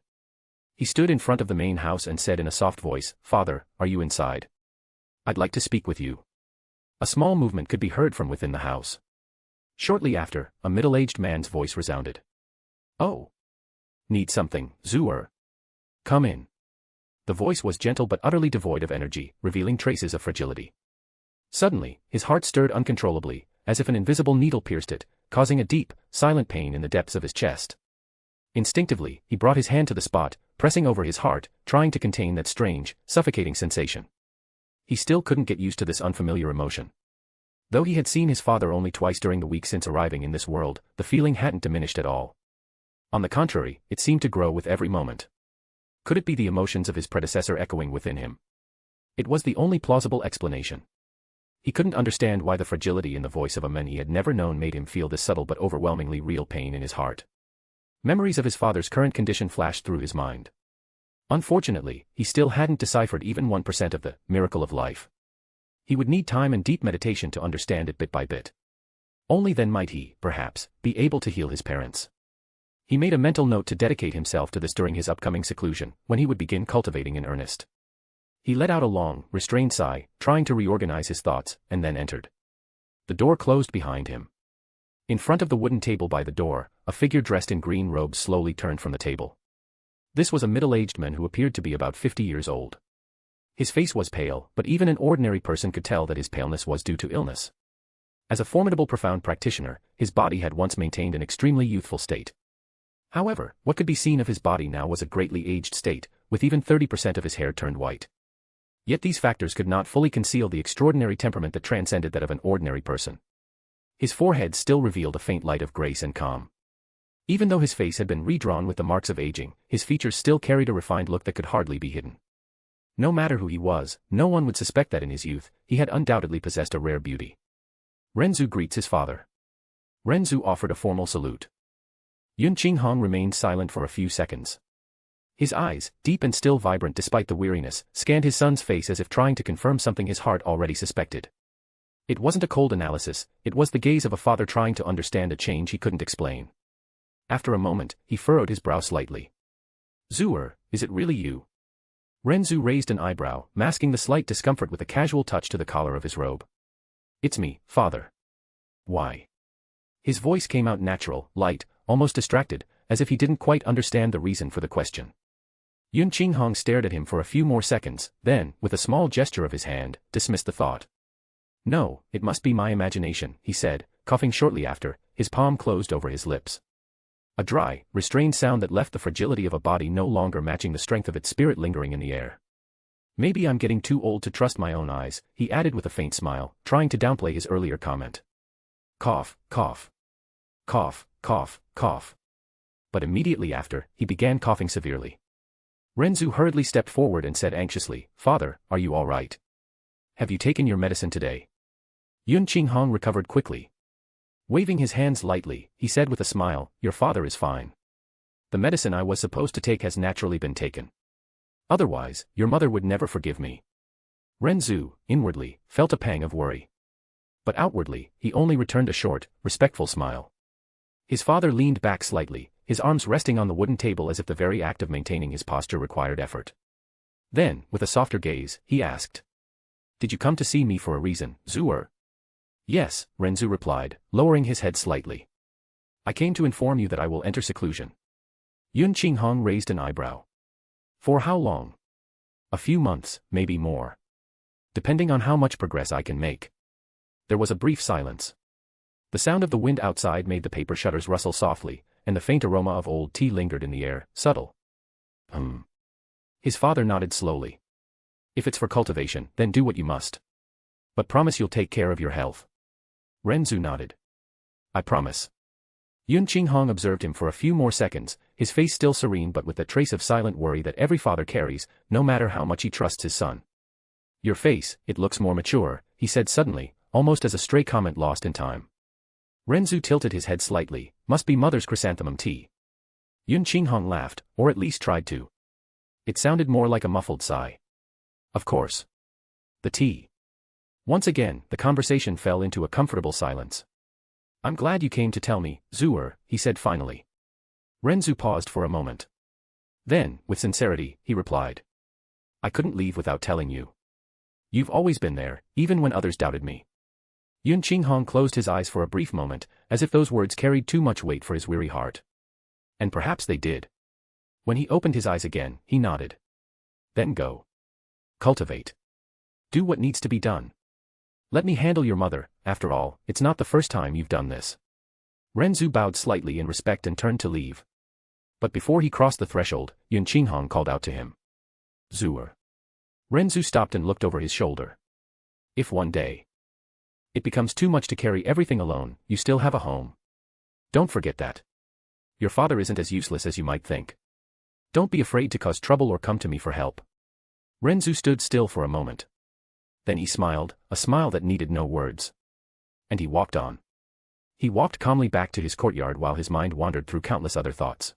He stood in front of the main house and said in a soft voice, "Father, are you inside? I'd like to speak with you." A small movement could be heard from within the house. Shortly after, a middle-aged man's voice resounded. "Oh. Need something, Zuer? Come in." The voice was gentle but utterly devoid of energy, revealing traces of fragility. Suddenly, his heart stirred uncontrollably, as if an invisible needle pierced it, causing a deep, silent pain in the depths of his chest. Instinctively, he brought his hand to the spot, pressing over his heart, trying to contain that strange, suffocating sensation. He still couldn't get used to this unfamiliar emotion. Though he had seen his father only twice during the week since arriving in this world, the feeling hadn't diminished at all. On the contrary, it seemed to grow with every moment. Could it be the emotions of his predecessor echoing within him? It was the only plausible explanation. He couldn't understand why the fragility in the voice of a man he had never known made him feel this subtle but overwhelmingly real pain in his heart. Memories of his father's current condition flashed through his mind. Unfortunately, he still hadn't deciphered even 1% of the miracle of life. He would need time and deep meditation to understand it bit by bit. Only then might he, perhaps, be able to heal his parents. He made a mental note to dedicate himself to this during his upcoming seclusion, when he would begin cultivating in earnest. He let out a long, restrained sigh, trying to reorganize his thoughts, and then entered. The door closed behind him. In front of the wooden table by the door, a figure dressed in green robes slowly turned from the table. This was a middle-aged man who appeared to be about 50 years old. His face was pale, but even an ordinary person could tell that his paleness was due to illness. As a formidable profound practitioner, his body had once maintained an extremely youthful state. However, what could be seen of his body now was a greatly aged state, with even 30% of his hair turned white. Yet these factors could not fully conceal the extraordinary temperament that transcended that of an ordinary person. His forehead still revealed a faint light of grace and calm. Even though his face had been redrawn with the marks of aging, his features still carried a refined look that could hardly be hidden. No matter who he was, no one would suspect that in his youth, he had undoubtedly possessed a rare beauty. Ren Zu greets his father. Ren Zu offered a formal salute. Yun Qinghong remained silent for a few seconds. His eyes, deep and still vibrant despite the weariness, scanned his son's face as if trying to confirm something his heart already suspected. It wasn't a cold analysis, it was the gaze of a father trying to understand a change he couldn't explain. After a moment, he furrowed his brow slightly. Zu, is it really you? Ren Zu raised an eyebrow, masking the slight discomfort with a casual touch to the collar of his robe. It's me, father. Why? His voice came out natural, light, almost distracted, as if he didn't quite understand the reason for the question. Yun Qinghong stared at him for a few more seconds, then, with a small gesture of his hand, dismissed the thought. No, it must be my imagination, he said, coughing shortly after, his palm closed over his lips. A dry, restrained sound that left the fragility of a body no longer matching the strength of its spirit lingering in the air. Maybe I'm getting too old to trust my own eyes, he added with a faint smile, trying to downplay his earlier comment. Cough, cough. Cough, cough, cough. But immediately after, he began coughing severely. Ren Zu hurriedly stepped forward and said anxiously, Father, are you all right? Have you taken your medicine today? Yun Qinghong recovered quickly. Waving his hands lightly, he said with a smile, Your father is fine. The medicine I was supposed to take has naturally been taken. Otherwise, your mother would never forgive me. Ren Zu, inwardly, felt a pang of worry. But outwardly, he only returned a short, respectful smile. His father leaned back slightly, his arms resting on the wooden table as if the very act of maintaining his posture required effort. Then, with a softer gaze, he asked. Did you come to see me for a reason, Zu? Yes, Ren Zu replied, lowering his head slightly. I came to inform you that I will enter seclusion. Yun Qinghong raised an eyebrow. For how long? A few months, maybe more. Depending on how much progress I can make. There was a brief silence. The sound of the wind outside made the paper shutters rustle softly, and the faint aroma of old tea lingered in the air, subtle. His father nodded slowly. If it's for cultivation, then do what you must. But promise you'll take care of your health. Ren Zu nodded. I promise. Yun Qinghong observed him for a few more seconds, his face still serene but with that trace of silent worry that every father carries, no matter how much he trusts his son. Your face, it looks more mature, he said suddenly, almost as a stray comment lost in time. Ren Zu tilted his head slightly, must be mother's chrysanthemum tea. Yun Qinghong laughed, or at least tried to. It sounded more like a muffled sigh. Of course. The tea. Once again, the conversation fell into a comfortable silence. I'm glad you came to tell me, Zu, he said finally. Ren Zu paused for a moment. Then, with sincerity, he replied. I couldn't leave without telling you. You've always been there, even when others doubted me. Yun Qinghong closed his eyes for a brief moment, as if those words carried too much weight for his weary heart. And perhaps they did. When he opened his eyes again, he nodded. Then go. Cultivate. Do what needs to be done. Let me handle your mother, after all, it's not the first time you've done this. Ren Zu bowed slightly in respect and turned to leave. But before he crossed the threshold, Yun Qinghong called out to him. Zu. Ren Zu stopped and looked over his shoulder. If one day it becomes too much to carry everything alone, you still have a home. Don't forget that. Your father isn't as useless as you might think. Don't be afraid to cause trouble or come to me for help. Ren Zu stood still for a moment. Then he smiled, a smile that needed no words. And he walked on. He walked calmly back to his courtyard while his mind wandered through countless other thoughts.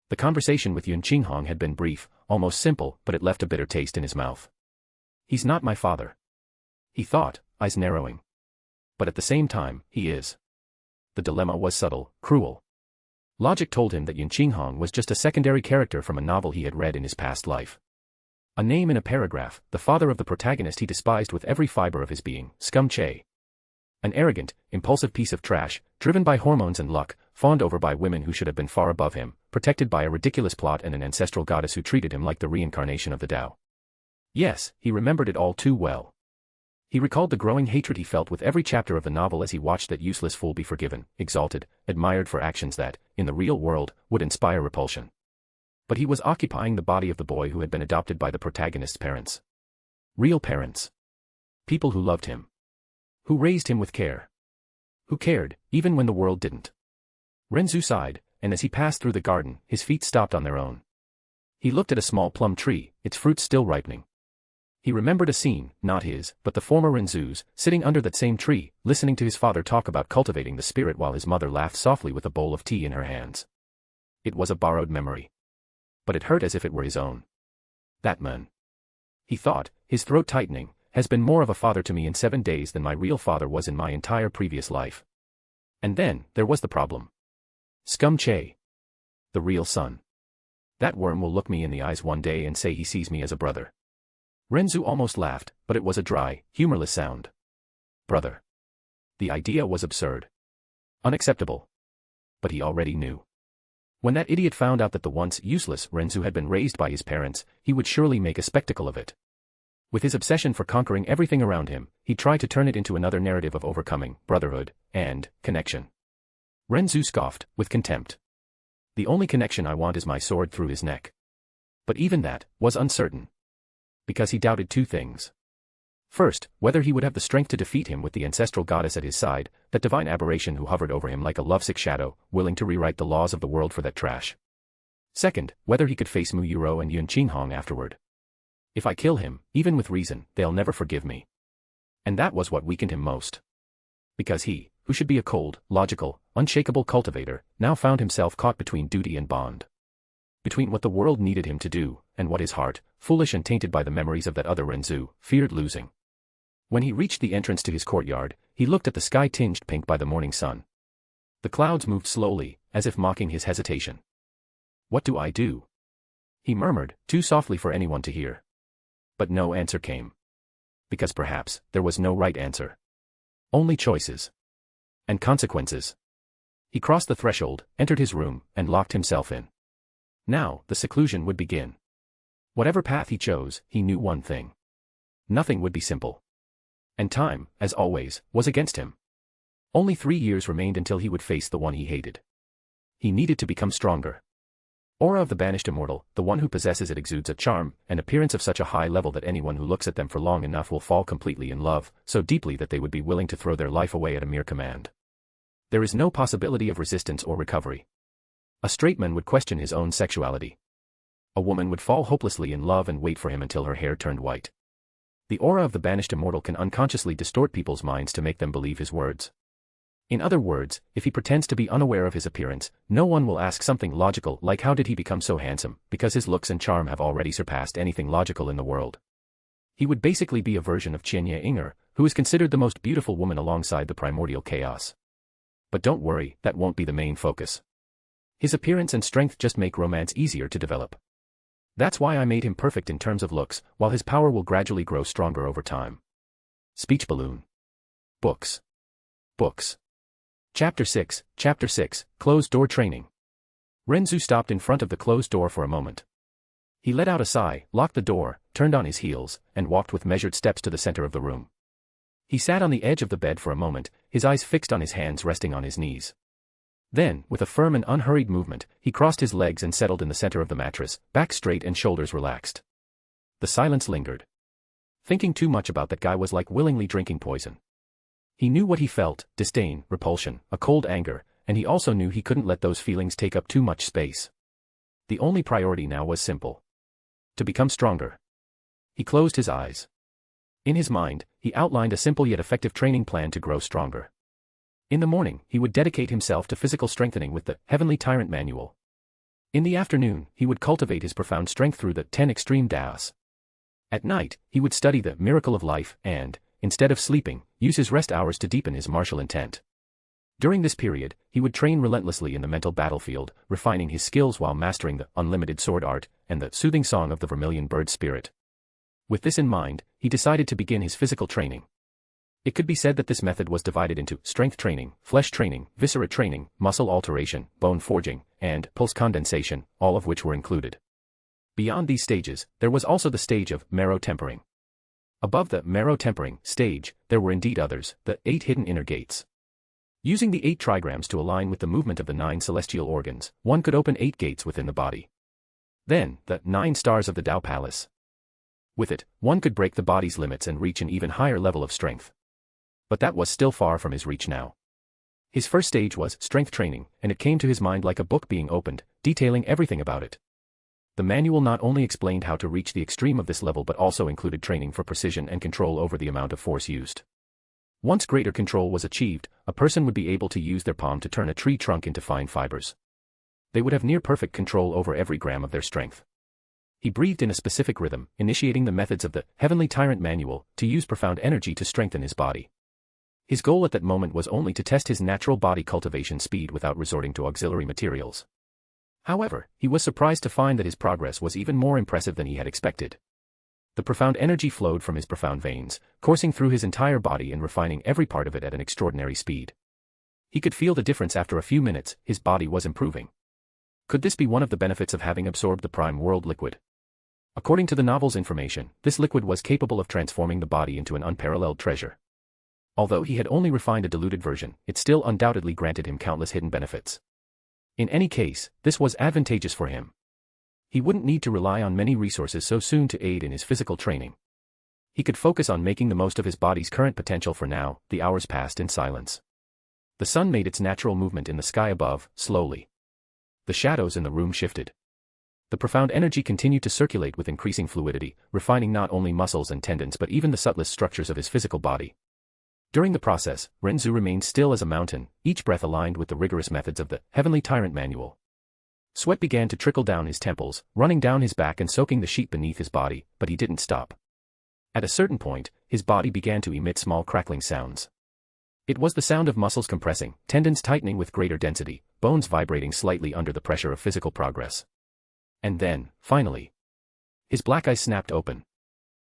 The conversation with Yun Qinghong had been brief, almost simple, but it left a bitter taste in his mouth. He's not my father. He thought, eyes narrowing. But at the same time, he is. The dilemma was subtle, cruel. Logic told him that Yun Qinghong was just a secondary character from a novel he had read in his past life. A name in a paragraph, the father of the protagonist he despised with every fiber of his being, Scum Che. An arrogant, impulsive piece of trash, driven by hormones and luck, fawned over by women who should have been far above him, protected by a ridiculous plot and an ancestral goddess who treated him like the reincarnation of the Tao. Yes, he remembered it all too well. He recalled the growing hatred he felt with every chapter of the novel as he watched that useless fool be forgiven, exalted, admired for actions that, in the real world, would inspire repulsion. But he was occupying the body of the boy who had been adopted by the protagonist's parents. Real parents. People who loved him. Who raised him with care. Who cared, even when the world didn't. Ren Zu sighed, and as he passed through the garden, his feet stopped on their own. He looked at a small plum tree, its fruits still ripening. He remembered a scene, not his, but the former Ren Zu's, sitting under that same tree, listening to his father talk about cultivating the spirit while his mother laughed softly with a bowl of tea in her hands. It was a borrowed memory. But it hurt as if it were his own. That man, he thought, his throat tightening, has been more of a father to me in 7 days than my real father was in my entire previous life. And then, there was the problem. Scum Che. The real son. That worm will look me in the eyes one day and say he sees me as a brother. Ren Zu almost laughed, but it was a dry, humorless sound. Brother. The idea was absurd. Unacceptable. But he already knew. When that idiot found out that the once useless Ren Zu had been raised by his parents, he would surely make a spectacle of it. With his obsession for conquering everything around him, he tried to turn it into another narrative of overcoming, brotherhood, and connection. Ren Zu scoffed, with contempt. The only connection I want is my sword through his neck. But even that was uncertain. Because he doubted 2 things. First, whether he would have the strength to defeat him with the ancestral goddess at his side, that divine aberration who hovered over him like a lovesick shadow, willing to rewrite the laws of the world for that trash. Second, whether he could face Mu Yuro and Yun Qinghong afterward. If I kill him, even with reason, they'll never forgive me. And that was what weakened him most. Because he, who should be a cold, logical, unshakable cultivator, now found himself caught between duty and bond. Between what the world needed him to do, and what his heart, foolish and tainted by the memories of that other Ren Zu, feared losing. When he reached the entrance to his courtyard, he looked at the sky tinged pink by the morning sun. The clouds moved slowly, as if mocking his hesitation. What do I do? He murmured, too softly for anyone to hear. But no answer came. Because perhaps, there was no right answer. Only choices. And consequences. He crossed the threshold, entered his room, and locked himself in. Now, the seclusion would begin. Whatever path he chose, he knew one thing. Nothing would be simple. And time, as always, was against him. Only 3 years remained until he would face the one he hated. He needed to become stronger. Aura of the banished immortal, the one who possesses it exudes a charm, an appearance of such a high level that anyone who looks at them for long enough will fall completely in love, so deeply that they would be willing to throw their life away at a mere command. There is no possibility of resistance or recovery. A straight man would question his own sexuality. A woman would fall hopelessly in love and wait for him until her hair turned white. The aura of the banished immortal can unconsciously distort people's minds to make them believe his words. In other words, if he pretends to be unaware of his appearance, no one will ask something logical like how did he become so handsome, because his looks and charm have already surpassed anything logical in the world. He would basically be a version of Qianye Inger, who is considered the most beautiful woman alongside the primordial chaos. But don't worry, that won't be the main focus. His appearance and strength just make romance easier to develop. That's why I made him perfect in terms of looks, while his power will gradually grow stronger over time. Speech balloon. Books. Books. Chapter 6, Closed Door Training. Ren Zu stopped in front of the closed door for a moment. He let out a sigh, locked the door, turned on his heels, and walked with measured steps to the center of the room. He sat on the edge of the bed for a moment, his eyes fixed on his hands resting on his knees. Then, with a firm and unhurried movement, he crossed his legs and settled in the center of the mattress, back straight and shoulders relaxed. The silence lingered. Thinking too much about that guy was like willingly drinking poison. He knew what he felt, disdain, repulsion, a cold anger, and he also knew he couldn't let those feelings take up too much space. The only priority now was simple. To become stronger. He closed his eyes. In his mind, he outlined a simple yet effective training plan to grow stronger. In the morning, he would dedicate himself to physical strengthening with the Heavenly Tyrant Manual. In the afternoon, he would cultivate his profound strength through the 10 Extreme Daos. At night, he would study the Miracle of Life and, instead of sleeping, use his rest hours to deepen his martial intent. During this period, he would train relentlessly in the mental battlefield, refining his skills while mastering the unlimited sword art and the soothing song of the vermilion bird spirit. With this in mind, he decided to begin his physical training. It could be said that this method was divided into strength training, flesh training, viscera training, muscle alteration, bone forging, and pulse condensation, all of which were included. Beyond these stages, there was also the stage of marrow tempering. Above the marrow tempering stage, there were indeed others, the 8 hidden inner gates. Using the 8 trigrams to align with the movement of the 9 celestial organs, one could open 8 gates within the body. Then, the 9 stars of the Tao Palace. With it, one could break the body's limits and reach an even higher level of strength. But that was still far from his reach now. His first stage was strength training, and it came to his mind like a book being opened, detailing everything about it. The manual not only explained how to reach the extreme of this level but also included training for precision and control over the amount of force used. Once greater control was achieved, a person would be able to use their palm to turn a tree trunk into fine fibers. they would have near-perfect control over every gram of their strength. He breathed in a specific rhythm, initiating the methods of the Heavenly Tyrant Manual to use profound energy to strengthen his body. His goal at that moment was only to test his natural body cultivation speed without resorting to auxiliary materials. However, he was surprised to find that his progress was even more impressive than he had expected. The profound energy flowed from his profound veins, coursing through his entire body and refining every part of it at an extraordinary speed. He could feel the difference after a few minutes. His body was improving. Could this be one of the benefits of having absorbed the Prime World liquid? According to the novel's information, this liquid was capable of transforming the body into an unparalleled treasure. Although he had only refined a diluted version, it still undoubtedly granted him countless hidden benefits. In any case, this was advantageous for him. He wouldn't need to rely on many resources so soon to aid in his physical training. He could focus on making the most of his body's current potential for now. The hours passed in silence. The sun made its natural movement in the sky above, slowly. The shadows in the room shifted. The profound energy continued to circulate with increasing fluidity, refining not only muscles and tendons but even the subtlest structures of his physical body. During the process, Ren Zu remained still as a mountain, each breath aligned with the rigorous methods of the Heavenly Tyrant Manual. Sweat began to trickle down his temples, running down his back and soaking the sheet beneath his body, but he didn't stop. At a certain point, his body began to emit small crackling sounds. It was the sound of muscles compressing, tendons tightening with greater density, bones vibrating slightly under the pressure of physical progress. And then, finally, his black eyes snapped open.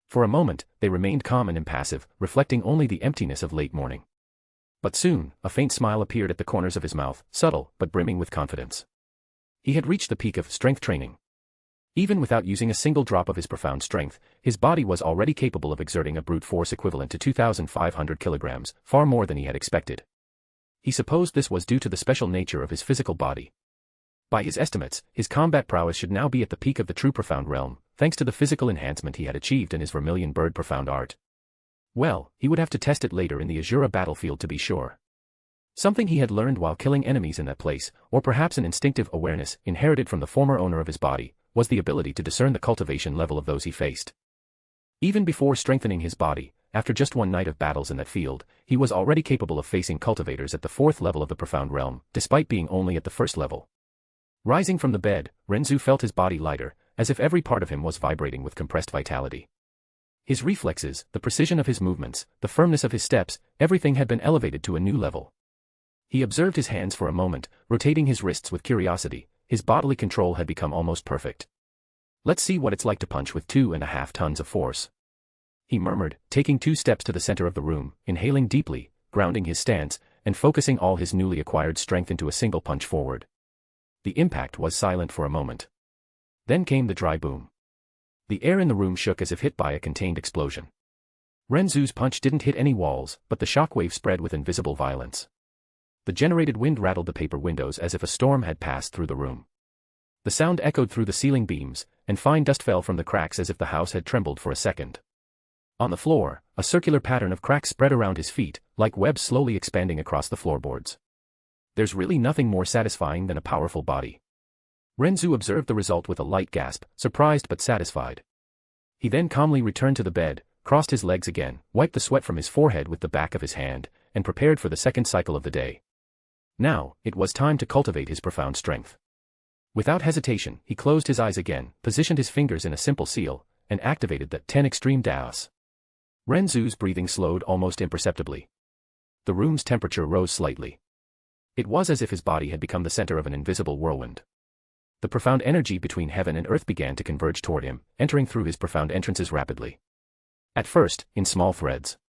For a moment, they remained calm and impassive, reflecting only the emptiness of late morning. But soon, a faint smile appeared at the corners of his mouth, subtle, but brimming with confidence. He had reached the peak of strength training. Even without using a single drop of his profound strength, his body was already capable of exerting a brute force equivalent to 2,500 kilograms, far more than he had expected. He supposed this was due to the special nature of his physical body. By his estimates, his combat prowess should now be at the peak of the true profound realm, thanks to the physical enhancement he had achieved in his vermilion bird profound art. Well, he would have to test it later in the Azura battlefield to be sure. Something he had learned while killing enemies in that place, or perhaps an instinctive awareness inherited from the former owner of his body, was the ability to discern the cultivation level of those he faced. Even before strengthening his body, after just one night of battles in that field, he was already capable of facing cultivators at the 4th level of the profound realm, despite being only at the 1st level. Rising from the bed, Ren Zu felt his body lighter, as if every part of him was vibrating with compressed vitality. His reflexes, the precision of his movements, the firmness of his steps, everything had been elevated to a new level. He observed his hands for a moment, rotating his wrists with curiosity. His bodily control had become almost perfect. "Let's see what it's like to punch with 2.5 tons of force," he murmured, taking 2 steps to the center of the room, inhaling deeply, grounding his stance, and focusing all his newly acquired strength into a single punch forward. The impact was silent for a moment. Then came the dry boom. The air in the room shook as if hit by a contained explosion. Ren Zu's punch didn't hit any walls, but the shockwave spread with invisible violence. The generated wind rattled the paper windows as if a storm had passed through the room. The sound echoed through the ceiling beams, and fine dust fell from the cracks as if the house had trembled for a second. On the floor, a circular pattern of cracks spread around his feet, like webs slowly expanding across the floorboards. There's really nothing more satisfying than a powerful body. Ren Zu observed the result with a light gasp, surprised but satisfied. He then calmly returned to the bed, crossed his legs again, wiped the sweat from his forehead with the back of his hand, and prepared for the second cycle of the day. Now, it was time to cultivate his profound strength. Without hesitation, he closed his eyes again, positioned his fingers in a simple seal, and activated the 10 extreme daos. Ren Zu's breathing slowed almost imperceptibly. The room's temperature rose slightly. It was as if his body had become the center of an invisible whirlwind. The profound energy between heaven and earth began to converge toward him, entering through his profound entrances rapidly. At first, in small threads.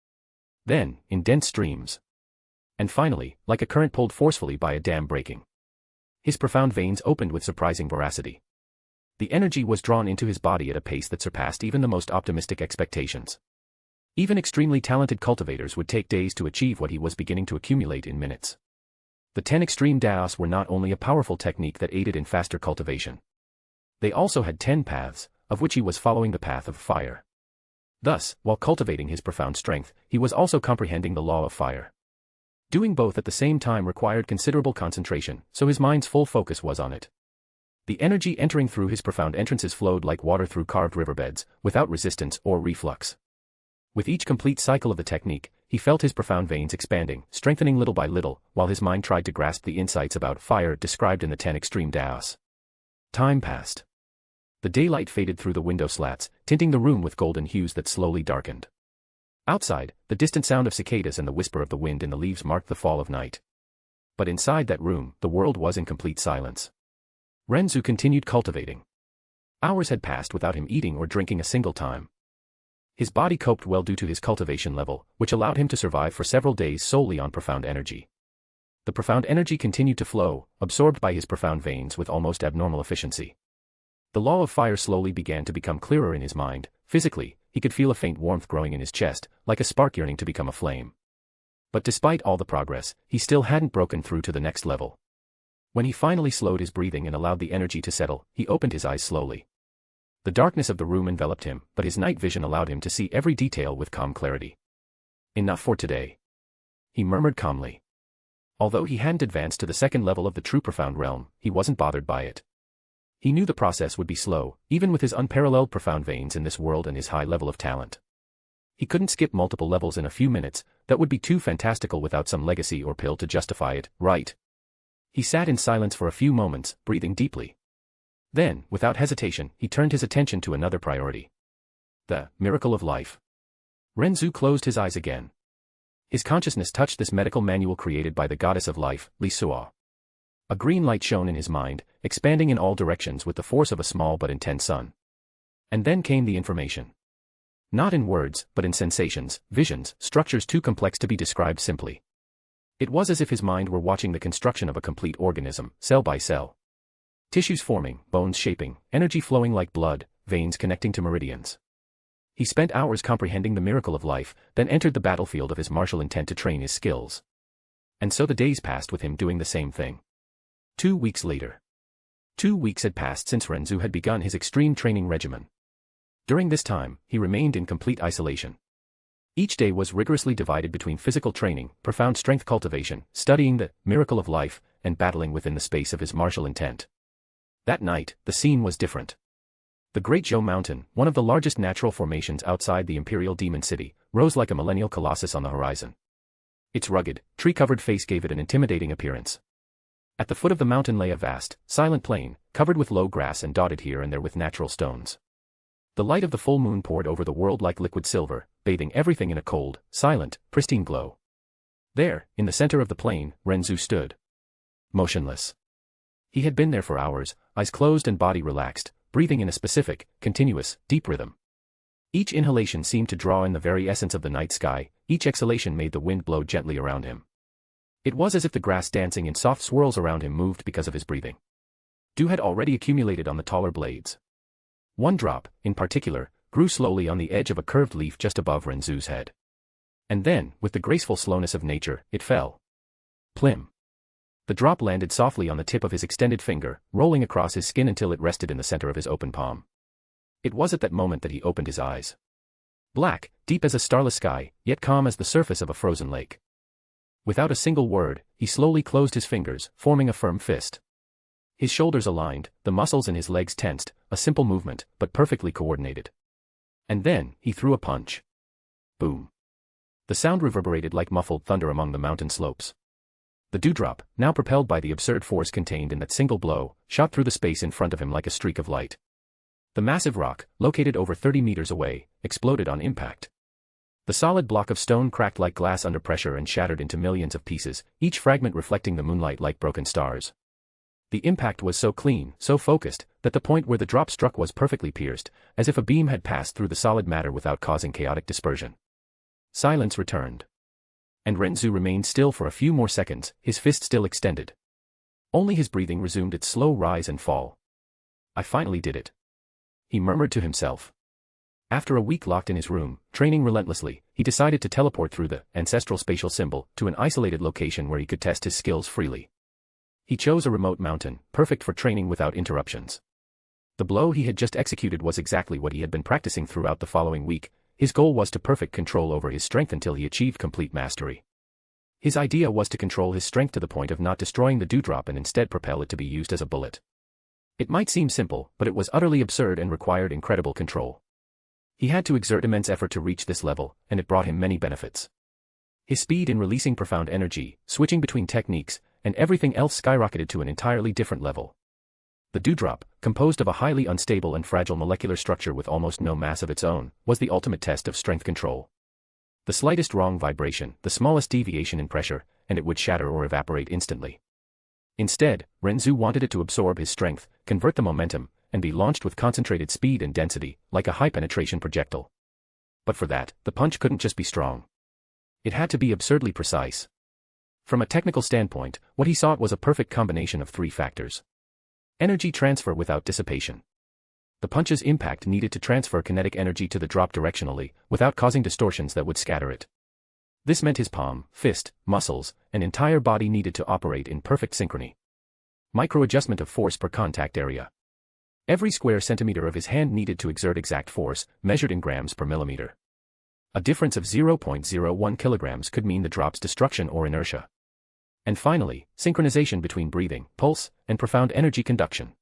Then, in dense streams. And finally, like a current pulled forcefully by a dam breaking. His profound veins opened with surprising veracity. The energy was drawn into his body at a pace that surpassed even the most optimistic expectations. Even extremely talented cultivators would take days to achieve what he was beginning to accumulate in minutes. The 10 extreme daos were not only a powerful technique that aided in faster cultivation. They also had 10 paths, of which he was following the path of fire. Thus, while cultivating his profound strength, he was also comprehending the law of fire. Doing both at the same time required considerable concentration, so his mind's full focus was on it. The energy entering through his profound entrances flowed like water through carved riverbeds, without resistance or reflux. With each complete cycle of the technique, he felt his profound veins expanding, strengthening little by little, while his mind tried to grasp the insights about fire described in the 10 extreme Daos. Time passed. The daylight faded through the window slats, tinting the room with golden hues that slowly darkened. Outside, the distant sound of cicadas and the whisper of the wind in the leaves marked the fall of night. But inside that room, the world was in complete silence. Ren Zu continued cultivating. Hours had passed without him eating or drinking a single time. His body coped well due to his cultivation level, which allowed him to survive for several days solely on profound energy. The profound energy continued to flow, absorbed by his profound veins with almost abnormal efficiency. The law of fire slowly began to become clearer in his mind. Physically, he could feel a faint warmth growing in his chest, like a spark yearning to become a flame. But despite all the progress, he still hadn't broken through to the next level. When he finally slowed his breathing and allowed the energy to settle, he opened his eyes slowly. The darkness of the room enveloped him, but his night vision allowed him to see every detail with calm clarity. Enough for today, he murmured calmly. Although he hadn't advanced to the second level of the true profound realm, he wasn't bothered by it. He knew the process would be slow, even with his unparalleled profound veins in this world and his high level of talent. He couldn't skip multiple levels in a few minutes, that would be too fantastical without some legacy or pill to justify it, right? He sat in silence for a few moments, breathing deeply. Then, without hesitation, he turned his attention to another priority. The miracle of life. Ren Zu closed his eyes again. His consciousness touched this medical manual created by the goddess of life, Li Suo. A green light shone in his mind, expanding in all directions with the force of a small but intense sun. And then came the information. Not in words, but in sensations, visions, structures too complex to be described simply. It was as if his mind were watching the construction of a complete organism, cell by cell. Tissues forming, bones shaping, energy flowing like blood, veins connecting to meridians. He spent hours comprehending the miracle of life, then entered the battlefield of his martial intent to train his skills. And so the days passed with him doing the same thing. 2 weeks later. 2 weeks had passed since Ren Zu had begun his extreme training regimen. During this time, he remained in complete isolation. Each day was rigorously divided between physical training, profound strength cultivation, studying the miracle of life, and battling within the space of his martial intent. That night, the scene was different. The Great Zhou Mountain, one of the largest natural formations outside the Imperial Demon City, rose like a millennial colossus on the horizon. Its rugged, tree-covered face gave it an intimidating appearance. At the foot of the mountain lay a vast, silent plain, covered with low grass and dotted here and there with natural stones. The light of the full moon poured over the world like liquid silver, bathing everything in a cold, silent, pristine glow. There, in the center of the plain, Ren Zu stood. Motionless. He had been there for hours, eyes closed and body relaxed, breathing in a specific, continuous, deep rhythm. Each inhalation seemed to draw in the very essence of the night sky, each exhalation made the wind blow gently around him. It was as if the grass dancing in soft swirls around him moved because of his breathing. Dew had already accumulated on the taller blades. One drop, in particular, grew slowly on the edge of a curved leaf just above Ren Zu's head. And then, with the graceful slowness of nature, it fell. Plim. The drop landed softly on the tip of his extended finger, rolling across his skin until it rested in the center of his open palm. It was at that moment that he opened his eyes. Black, deep as a starless sky, yet calm as the surface of a frozen lake. Without a single word, he slowly closed his fingers, forming a firm fist. His shoulders aligned, the muscles in his legs tensed, a simple movement, but perfectly coordinated. And then, he threw a punch. Boom. The sound reverberated like muffled thunder among the mountain slopes. The dewdrop, now propelled by the absurd force contained in that single blow, shot through the space in front of him like a streak of light. The massive rock, located over 30 meters away, exploded on impact. The solid block of stone cracked like glass under pressure and shattered into millions of pieces, each fragment reflecting the moonlight like broken stars. The impact was so clean, so focused, that the point where the drop struck was perfectly pierced, as if a beam had passed through the solid matter without causing chaotic dispersion. Silence returned. And Ren Zu remained still for a few more seconds, his fist still extended. Only his breathing resumed its slow rise and fall. I finally did it, he murmured to himself. After a week locked in his room, training relentlessly, he decided to teleport through the ancestral spatial symbol to an isolated location where he could test his skills freely. He chose a remote mountain, perfect for training without interruptions. The blow he had just executed was exactly what he had been practicing throughout the following week. His goal was to perfect control over his strength until he achieved complete mastery. His idea was to control his strength to the point of not destroying the dewdrop and instead propel it to be used as a bullet. It might seem simple, but it was utterly absurd and required incredible control. He had to exert immense effort to reach this level, and it brought him many benefits. His speed in releasing profound energy, switching between techniques, and everything else skyrocketed to an entirely different level. The dewdrop, composed of a highly unstable and fragile molecular structure with almost no mass of its own, was the ultimate test of strength control. The slightest wrong vibration, the smallest deviation in pressure, and it would shatter or evaporate instantly. Instead, Ren Zu wanted it to absorb his strength, convert the momentum, and be launched with concentrated speed and density, like a high-penetration projectile. But for that, the punch couldn't just be strong. It had to be absurdly precise. From a technical standpoint, what he sought was a perfect combination of three factors. Energy transfer without dissipation. The punch's impact needed to transfer kinetic energy to the drop directionally, without causing distortions that would scatter it. This meant his palm, fist, muscles, and entire body needed to operate in perfect synchrony. Micro-adjustment of force per contact area. Every square centimeter of his hand needed to exert exact force, measured in grams per millimeter. A difference of 0.01 kilograms could mean the drop's destruction or inertia. And finally, synchronization between breathing, pulse, and profound energy conduction.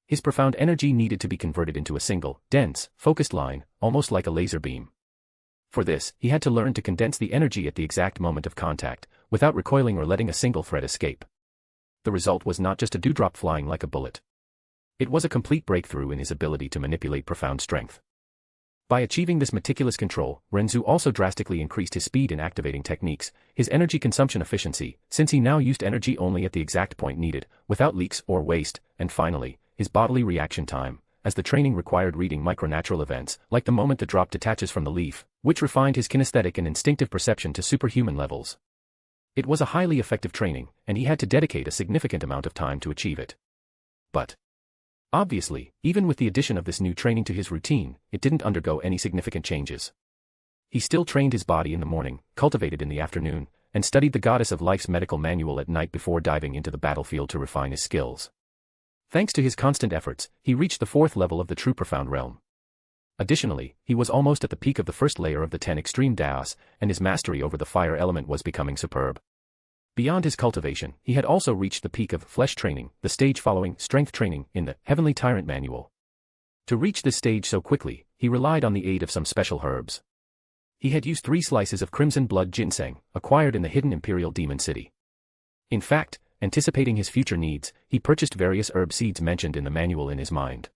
His profound energy needed to be converted into a single, dense, focused line, almost like a laser beam. For this, he had to learn to condense the energy at the exact moment of contact, without recoiling or letting a single thread escape. The result was not just a dewdrop flying like a bullet. It was a complete breakthrough in his ability to manipulate profound strength. By achieving this meticulous control, Ren Zu also drastically increased his speed in activating techniques, his energy consumption efficiency, since he now used energy only at the exact point needed, without leaks or waste, and finally, his bodily reaction time, as the training required reading micronatural events, like the moment the drop detaches from the leaf, which refined his kinesthetic and instinctive perception to superhuman levels. It was a highly effective training, and he had to dedicate a significant amount of time to achieve it. But obviously, even with the addition of this new training to his routine, it didn't undergo any significant changes. He still trained his body in the morning, cultivated in the afternoon, and studied the goddess of life's medical manual at night before diving into the battlefield to refine his skills. Thanks to his constant efforts, he reached the fourth level of the true profound realm. Additionally, he was almost at the peak of the first layer of the 10 extreme daos, and his mastery over the fire element was becoming superb. Beyond his cultivation, he had also reached the peak of flesh training, the stage following strength training in the Heavenly Tyrant Manual. To reach this stage so quickly, he relied on the aid of some special herbs. He had used 3 slices of crimson blood ginseng, acquired in the hidden Imperial Demon City. In fact, anticipating his future needs, he purchased various herb seeds mentioned in the manual in his mind.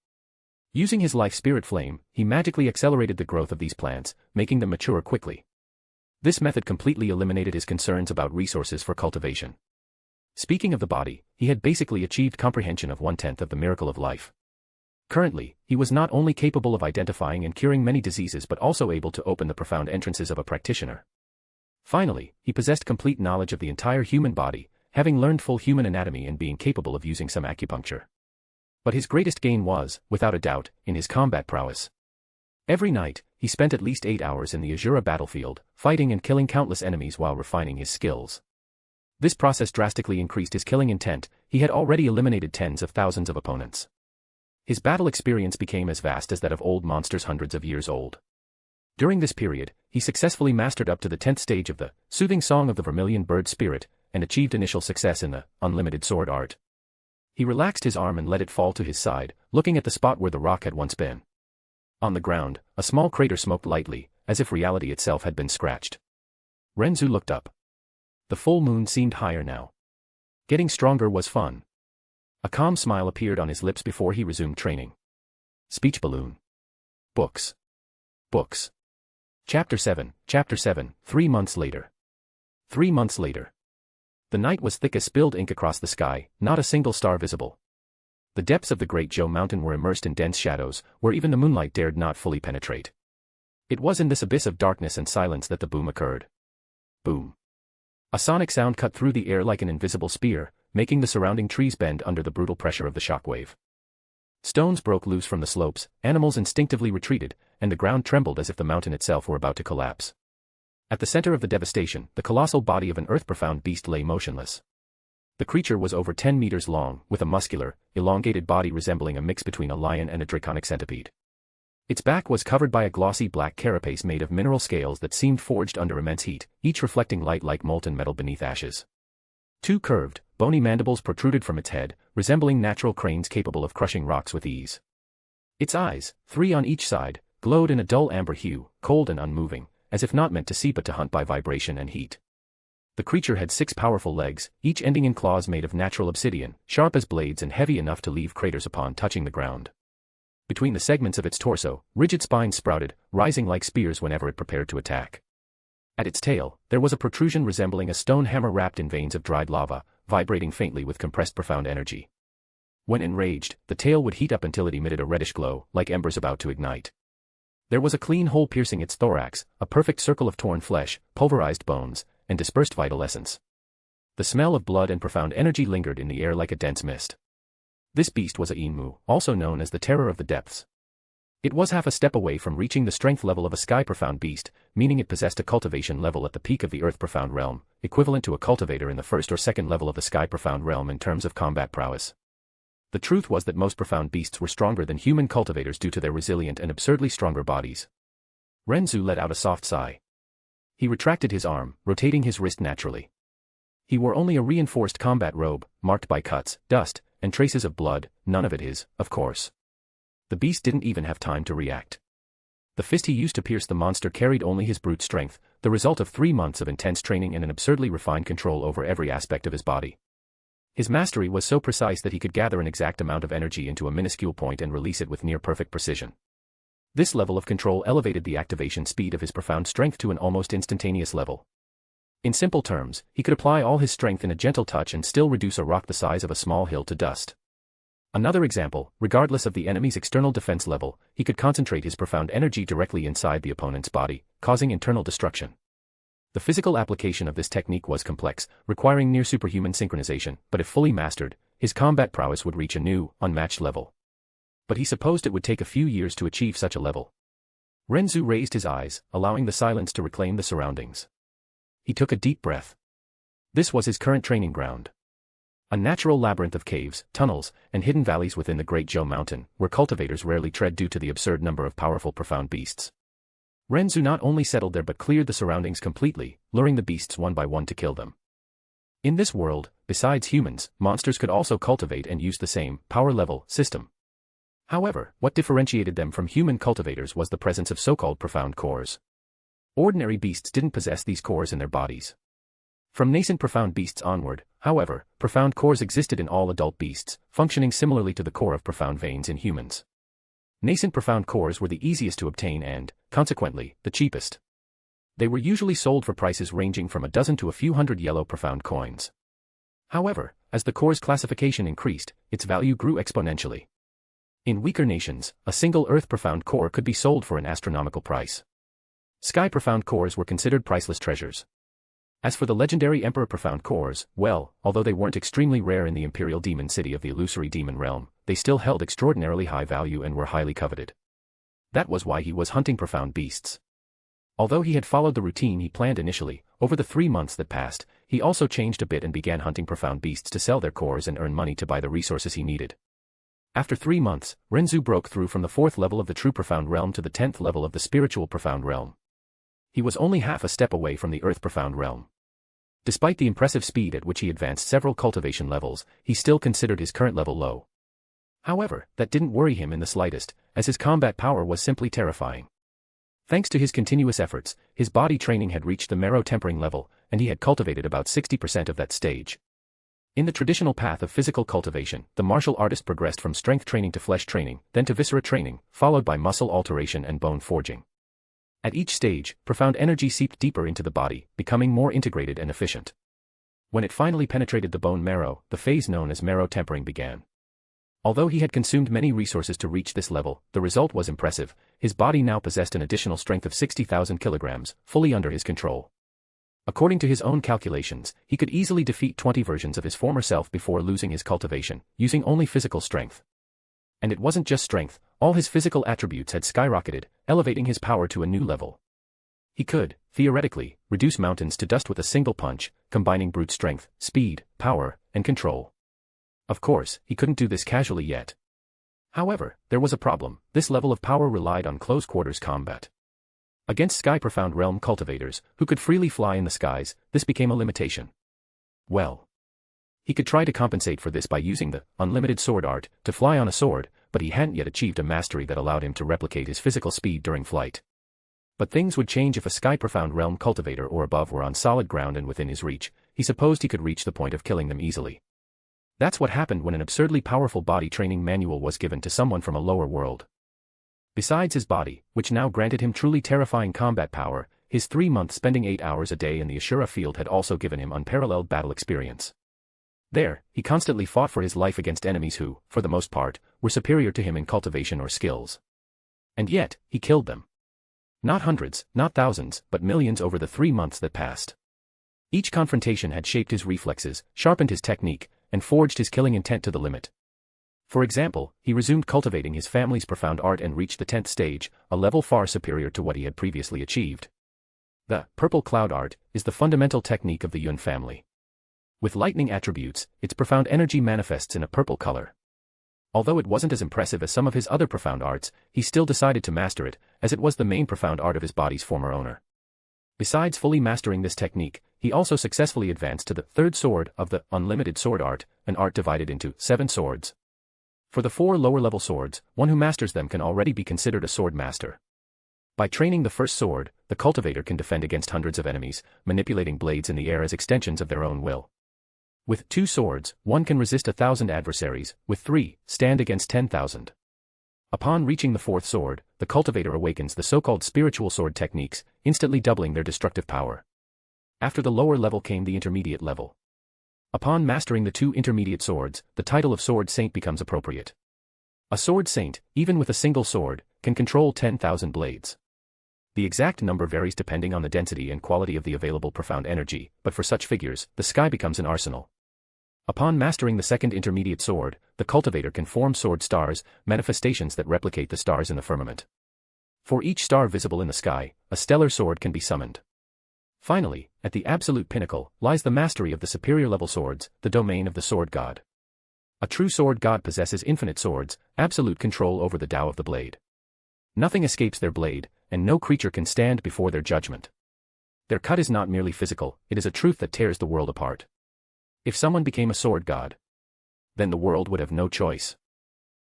Using his life spirit flame, he magically accelerated the growth of these plants, making them mature quickly. This method completely eliminated his concerns about resources for cultivation. Speaking of the body, he had basically achieved comprehension of 1/10 of the miracle of life. Currently, he was not only capable of identifying and curing many diseases but also able to open the profound entrances of a practitioner. Finally, he possessed complete knowledge of the entire human body, having learned full human anatomy and being capable of using some acupuncture. But his greatest gain was, without a doubt, in his combat prowess. Every night, he spent at least 8 hours in the Azura battlefield, fighting and killing countless enemies while refining his skills. This process drastically increased his killing intent. He had already eliminated tens of thousands of opponents. His battle experience became as vast as that of old monsters hundreds of years old. During this period, he successfully mastered up to the 10th stage of the Soothing Song of the Vermilion Bird Spirit, and achieved initial success in the Unlimited Sword Art. He relaxed his arm and let it fall to his side, looking at the spot where the rock had once been. On the ground, a small crater smoked lightly, as if reality itself had been scratched. Ren Zu looked up. The full moon seemed higher now. Getting stronger was fun. A calm smile appeared on his lips before he resumed training. Speech balloon. Books. Books. Chapter 7, 3 months later. 3 months later. The night was thick as spilled ink across the sky, not a single star visible. The depths of the Great Zhou Mountain were immersed in dense shadows, where even the moonlight dared not fully penetrate. It was in this abyss of darkness and silence that the boom occurred. Boom. A sonic sound cut through the air like an invisible spear, making the surrounding trees bend under the brutal pressure of the shockwave. Stones broke loose from the slopes, animals instinctively retreated, and the ground trembled as if the mountain itself were about to collapse. At the center of the devastation, the colossal body of an earth-profound beast lay motionless. The creature was over 10 meters long, with a muscular, elongated body resembling a mix between a lion and a draconic centipede. Its back was covered by a glossy black carapace made of mineral scales that seemed forged under immense heat, each reflecting light like molten metal beneath ashes. 2 curved, bony mandibles protruded from its head, resembling natural cranes capable of crushing rocks with ease. Its eyes, 3 on each side, glowed in a dull amber hue, cold and unmoving, as if not meant to see but to hunt by vibration and heat. The creature had 6 powerful legs, each ending in claws made of natural obsidian, sharp as blades and heavy enough to leave craters upon touching the ground. Between the segments of its torso, rigid spines sprouted, rising like spears whenever it prepared to attack. At its tail, there was a protrusion resembling a stone hammer wrapped in veins of dried lava, vibrating faintly with compressed profound energy. When enraged, the tail would heat up until it emitted a reddish glow, like embers about to ignite. There was a clean hole piercing its thorax, a perfect circle of torn flesh, pulverized bones, and dispersed vital essence. The smell of blood and profound energy lingered in the air like a dense mist. This beast was a Inmu, also known as the Terror of the Depths. It was half a step away from reaching the strength level of a Sky Profound beast, meaning it possessed a cultivation level at the peak of the Earth Profound realm, equivalent to a cultivator in the first or second level of the Sky Profound realm in terms of combat prowess. The truth was that most profound beasts were stronger than human cultivators due to their resilient and absurdly stronger bodies. Ren Zu let out a soft sigh. He retracted his arm, rotating his wrist naturally. He wore only a reinforced combat robe, marked by cuts, dust, and traces of blood, none of it his, of course. The beast didn't even have time to react. The fist he used to pierce the monster carried only his brute strength, the result of 3 months of intense training and an absurdly refined control over every aspect of his body. His mastery was so precise that he could gather an exact amount of energy into a minuscule point and release it with near-perfect precision. This level of control elevated the activation speed of his profound strength to an almost instantaneous level. In simple terms, he could apply all his strength in a gentle touch and still reduce a rock the size of a small hill to dust. Another example, regardless of the enemy's external defense level, he could concentrate his profound energy directly inside the opponent's body, causing internal destruction. The physical application of this technique was complex, requiring near superhuman synchronization, but if fully mastered, his combat prowess would reach a new, unmatched level. But he supposed it would take a few years to achieve such a level. Ren Zu raised his eyes, allowing the silence to reclaim the surroundings. He took a deep breath. This was his current training ground. A natural labyrinth of caves, tunnels, and hidden valleys within the Great Zhou Mountain, where cultivators rarely tread due to the absurd number of powerful profound beasts. Ren Zu not only settled there but cleared the surroundings completely, luring the beasts one by one to kill them. In this world, besides humans, monsters could also cultivate and use the same power-level system. However, what differentiated them from human cultivators was the presence of so-called profound cores. Ordinary beasts didn't possess these cores in their bodies. From nascent profound beasts onward, however, profound cores existed in all adult beasts, functioning similarly to the core of profound veins in humans. Nascent profound cores were the easiest to obtain and, consequently, the cheapest. They were usually sold for prices ranging from a dozen to a few hundred yellow profound coins. However, as the core's classification increased, its value grew exponentially. In weaker nations, a single Earth profound core could be sold for an astronomical price. Sky profound cores were considered priceless treasures. As for the legendary Emperor profound cores, well, although they weren't extremely rare in the Imperial Demon City of the illusory demon realm, they still held extraordinarily high value and were highly coveted. That was why he was hunting profound beasts. Although he had followed the routine he planned initially, over the 3 months that passed, he also changed a bit and began hunting profound beasts to sell their cores and earn money to buy the resources he needed. After 3 months, Ren Zu broke through from the 4th level of the true profound realm to the 10th level of the spiritual profound realm. He was only half a step away from the Earth profound realm. Despite the impressive speed at which he advanced several cultivation levels, he still considered his current level low. However, that didn't worry him in the slightest, as his combat power was simply terrifying. Thanks to his continuous efforts, his body training had reached the marrow tempering level, and he had cultivated about 60% of that stage. In the traditional path of physical cultivation, the martial artist progressed from strength training to flesh training, then to viscera training, followed by muscle alteration and bone forging. At each stage, profound energy seeped deeper into the body, becoming more integrated and efficient. When it finally penetrated the bone marrow, the phase known as marrow tempering began. Although he had consumed many resources to reach this level, the result was impressive. His body now possessed an additional strength of 60,000 kilograms, fully under his control. According to his own calculations, he could easily defeat 20 versions of his former self before losing his cultivation, using only physical strength. And it wasn't just strength, all his physical attributes had skyrocketed, elevating his power to a new level. He could, theoretically, reduce mountains to dust with a single punch, combining brute strength, speed, power, and control. Of course, he couldn't do this casually yet. However, there was a problem. This level of power relied on close-quarters combat. Against Sky Profound Realm cultivators, who could freely fly in the skies, this became a limitation. Well, he could try to compensate for this by using the unlimited sword art to fly on a sword, but he hadn't yet achieved a mastery that allowed him to replicate his physical speed during flight. But things would change if a sky-profound realm cultivator or above were on solid ground and within his reach. He supposed he could reach the point of killing them easily. That's what happened when an absurdly powerful body training manual was given to someone from a lower world. Besides his body, which now granted him truly terrifying combat power, his 3 months spending 8 hours a day in the Ashura field had also given him unparalleled battle experience. There, he constantly fought for his life against enemies who, for the most part, were superior to him in cultivation or skills. And yet, he killed them. Not hundreds, not thousands, but millions over the 3 months that passed. Each confrontation had shaped his reflexes, sharpened his technique, and forged his killing intent to the limit. For example, he resumed cultivating his family's profound art and reached the 10th stage, a level far superior to what he had previously achieved. The purple cloud art is the fundamental technique of the Yun family. With lightning attributes, its profound energy manifests in a purple color. Although it wasn't as impressive as some of his other profound arts, he still decided to master it, as it was the main profound art of his body's former owner. Besides fully mastering this technique, he also successfully advanced to the 3rd sword of the unlimited sword art, an art divided into 7 swords. For the 4 lower-level swords, one who masters them can already be considered a sword master. By training the 1st sword, the cultivator can defend against hundreds of enemies, manipulating blades in the air as extensions of their own will. With 2 swords, one can resist 1,000 adversaries, with 3, stand against 10,000. Upon reaching the 4th sword, the cultivator awakens the so-called spiritual sword techniques, instantly doubling their destructive power. After the lower level came the intermediate level. Upon mastering the 2 intermediate swords, the title of Sword Saint becomes appropriate. A Sword Saint, even with a single sword, can control 10,000 blades. The exact number varies depending on the density and quality of the available profound energy, but for such figures, the sky becomes an arsenal. Upon mastering the 2nd intermediate sword, the cultivator can form sword stars, manifestations that replicate the stars in the firmament. For each star visible in the sky, a stellar sword can be summoned. Finally, at the absolute pinnacle, lies the mastery of the superior level swords, the domain of the sword god. A true sword god possesses infinite swords, absolute control over the Tao of the blade. Nothing escapes their blade, and no creature can stand before their judgment. Their cut is not merely physical, it is a truth that tears the world apart. If someone became a sword god, then the world would have no choice.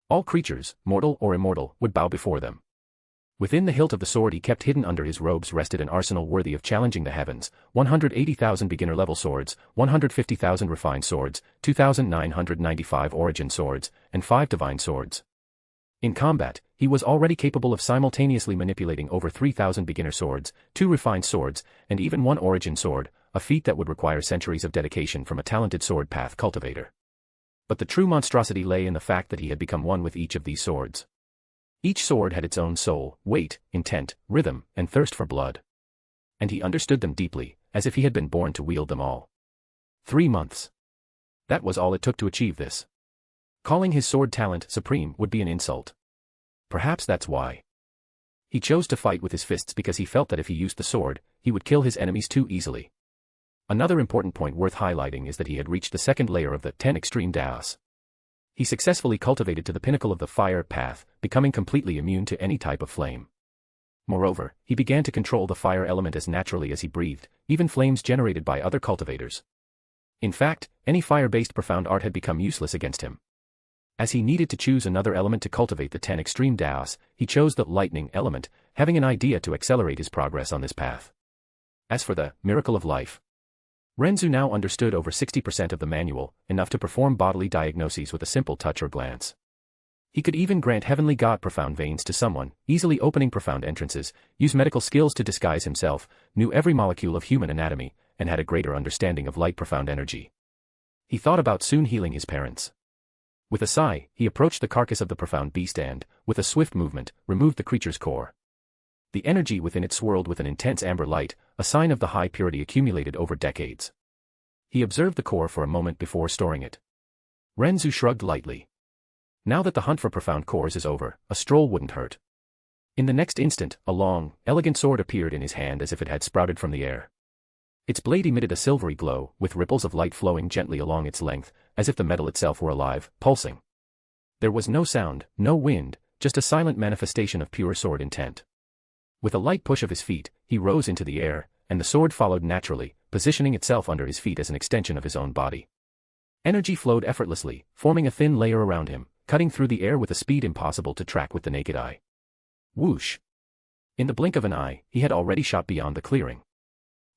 All creatures, mortal or immortal, would bow before them. Within the hilt of the sword he kept hidden under his robes rested an arsenal worthy of challenging the heavens, 180,000 beginner-level swords, 150,000 refined swords, 2,995 origin swords, and 5 divine swords. In combat, he was already capable of simultaneously manipulating over 3,000 beginner swords, 2 refined swords, and even 1 origin sword, a feat that would require centuries of dedication from a talented sword path cultivator. But the true monstrosity lay in the fact that he had become one with each of these swords. Each sword had its own soul, weight, intent, rhythm, and thirst for blood. And he understood them deeply, as if he had been born to wield them all. 3 months. That was all it took to achieve this. Calling his sword talent supreme would be an insult. Perhaps that's why. He chose to fight with his fists because he felt that if he used the sword, he would kill his enemies too easily. Another important point worth highlighting is that he had reached the 2nd layer of the 10 extreme Daos. He successfully cultivated to the pinnacle of the fire path, becoming completely immune to any type of flame. Moreover, he began to control the fire element as naturally as he breathed, even flames generated by other cultivators. In fact, any fire-based profound art had become useless against him. As he needed to choose another element to cultivate the 10 extreme Daos, he chose the lightning element, having an idea to accelerate his progress on this path. As for the miracle of life, Ren Zu now understood over 60% of the manual, enough to perform bodily diagnoses with a simple touch or glance. He could even grant heavenly god profound veins to someone, easily opening profound entrances, use medical skills to disguise himself, knew every molecule of human anatomy, and had a greater understanding of light profound energy. He thought about soon healing his parents. With a sigh, he approached the carcass of the profound beast and, with a swift movement, removed the creature's core. The energy within it swirled with an intense amber light, a sign of the high purity accumulated over decades. He observed the core for a moment before storing it. Ren Zu shrugged lightly. Now that the hunt for profound cores is over, a stroll wouldn't hurt. In the next instant, a long, elegant sword appeared in his hand as if it had sprouted from the air. Its blade emitted a silvery glow, with ripples of light flowing gently along its length, as if the metal itself were alive, pulsing. There was no sound, no wind, just a silent manifestation of pure sword intent. With a light push of his feet, he rose into the air, and the sword followed naturally, positioning itself under his feet as an extension of his own body. Energy flowed effortlessly, forming a thin layer around him, cutting through the air with a speed impossible to track with the naked eye. Whoosh! In the blink of an eye, he had already shot beyond the clearing.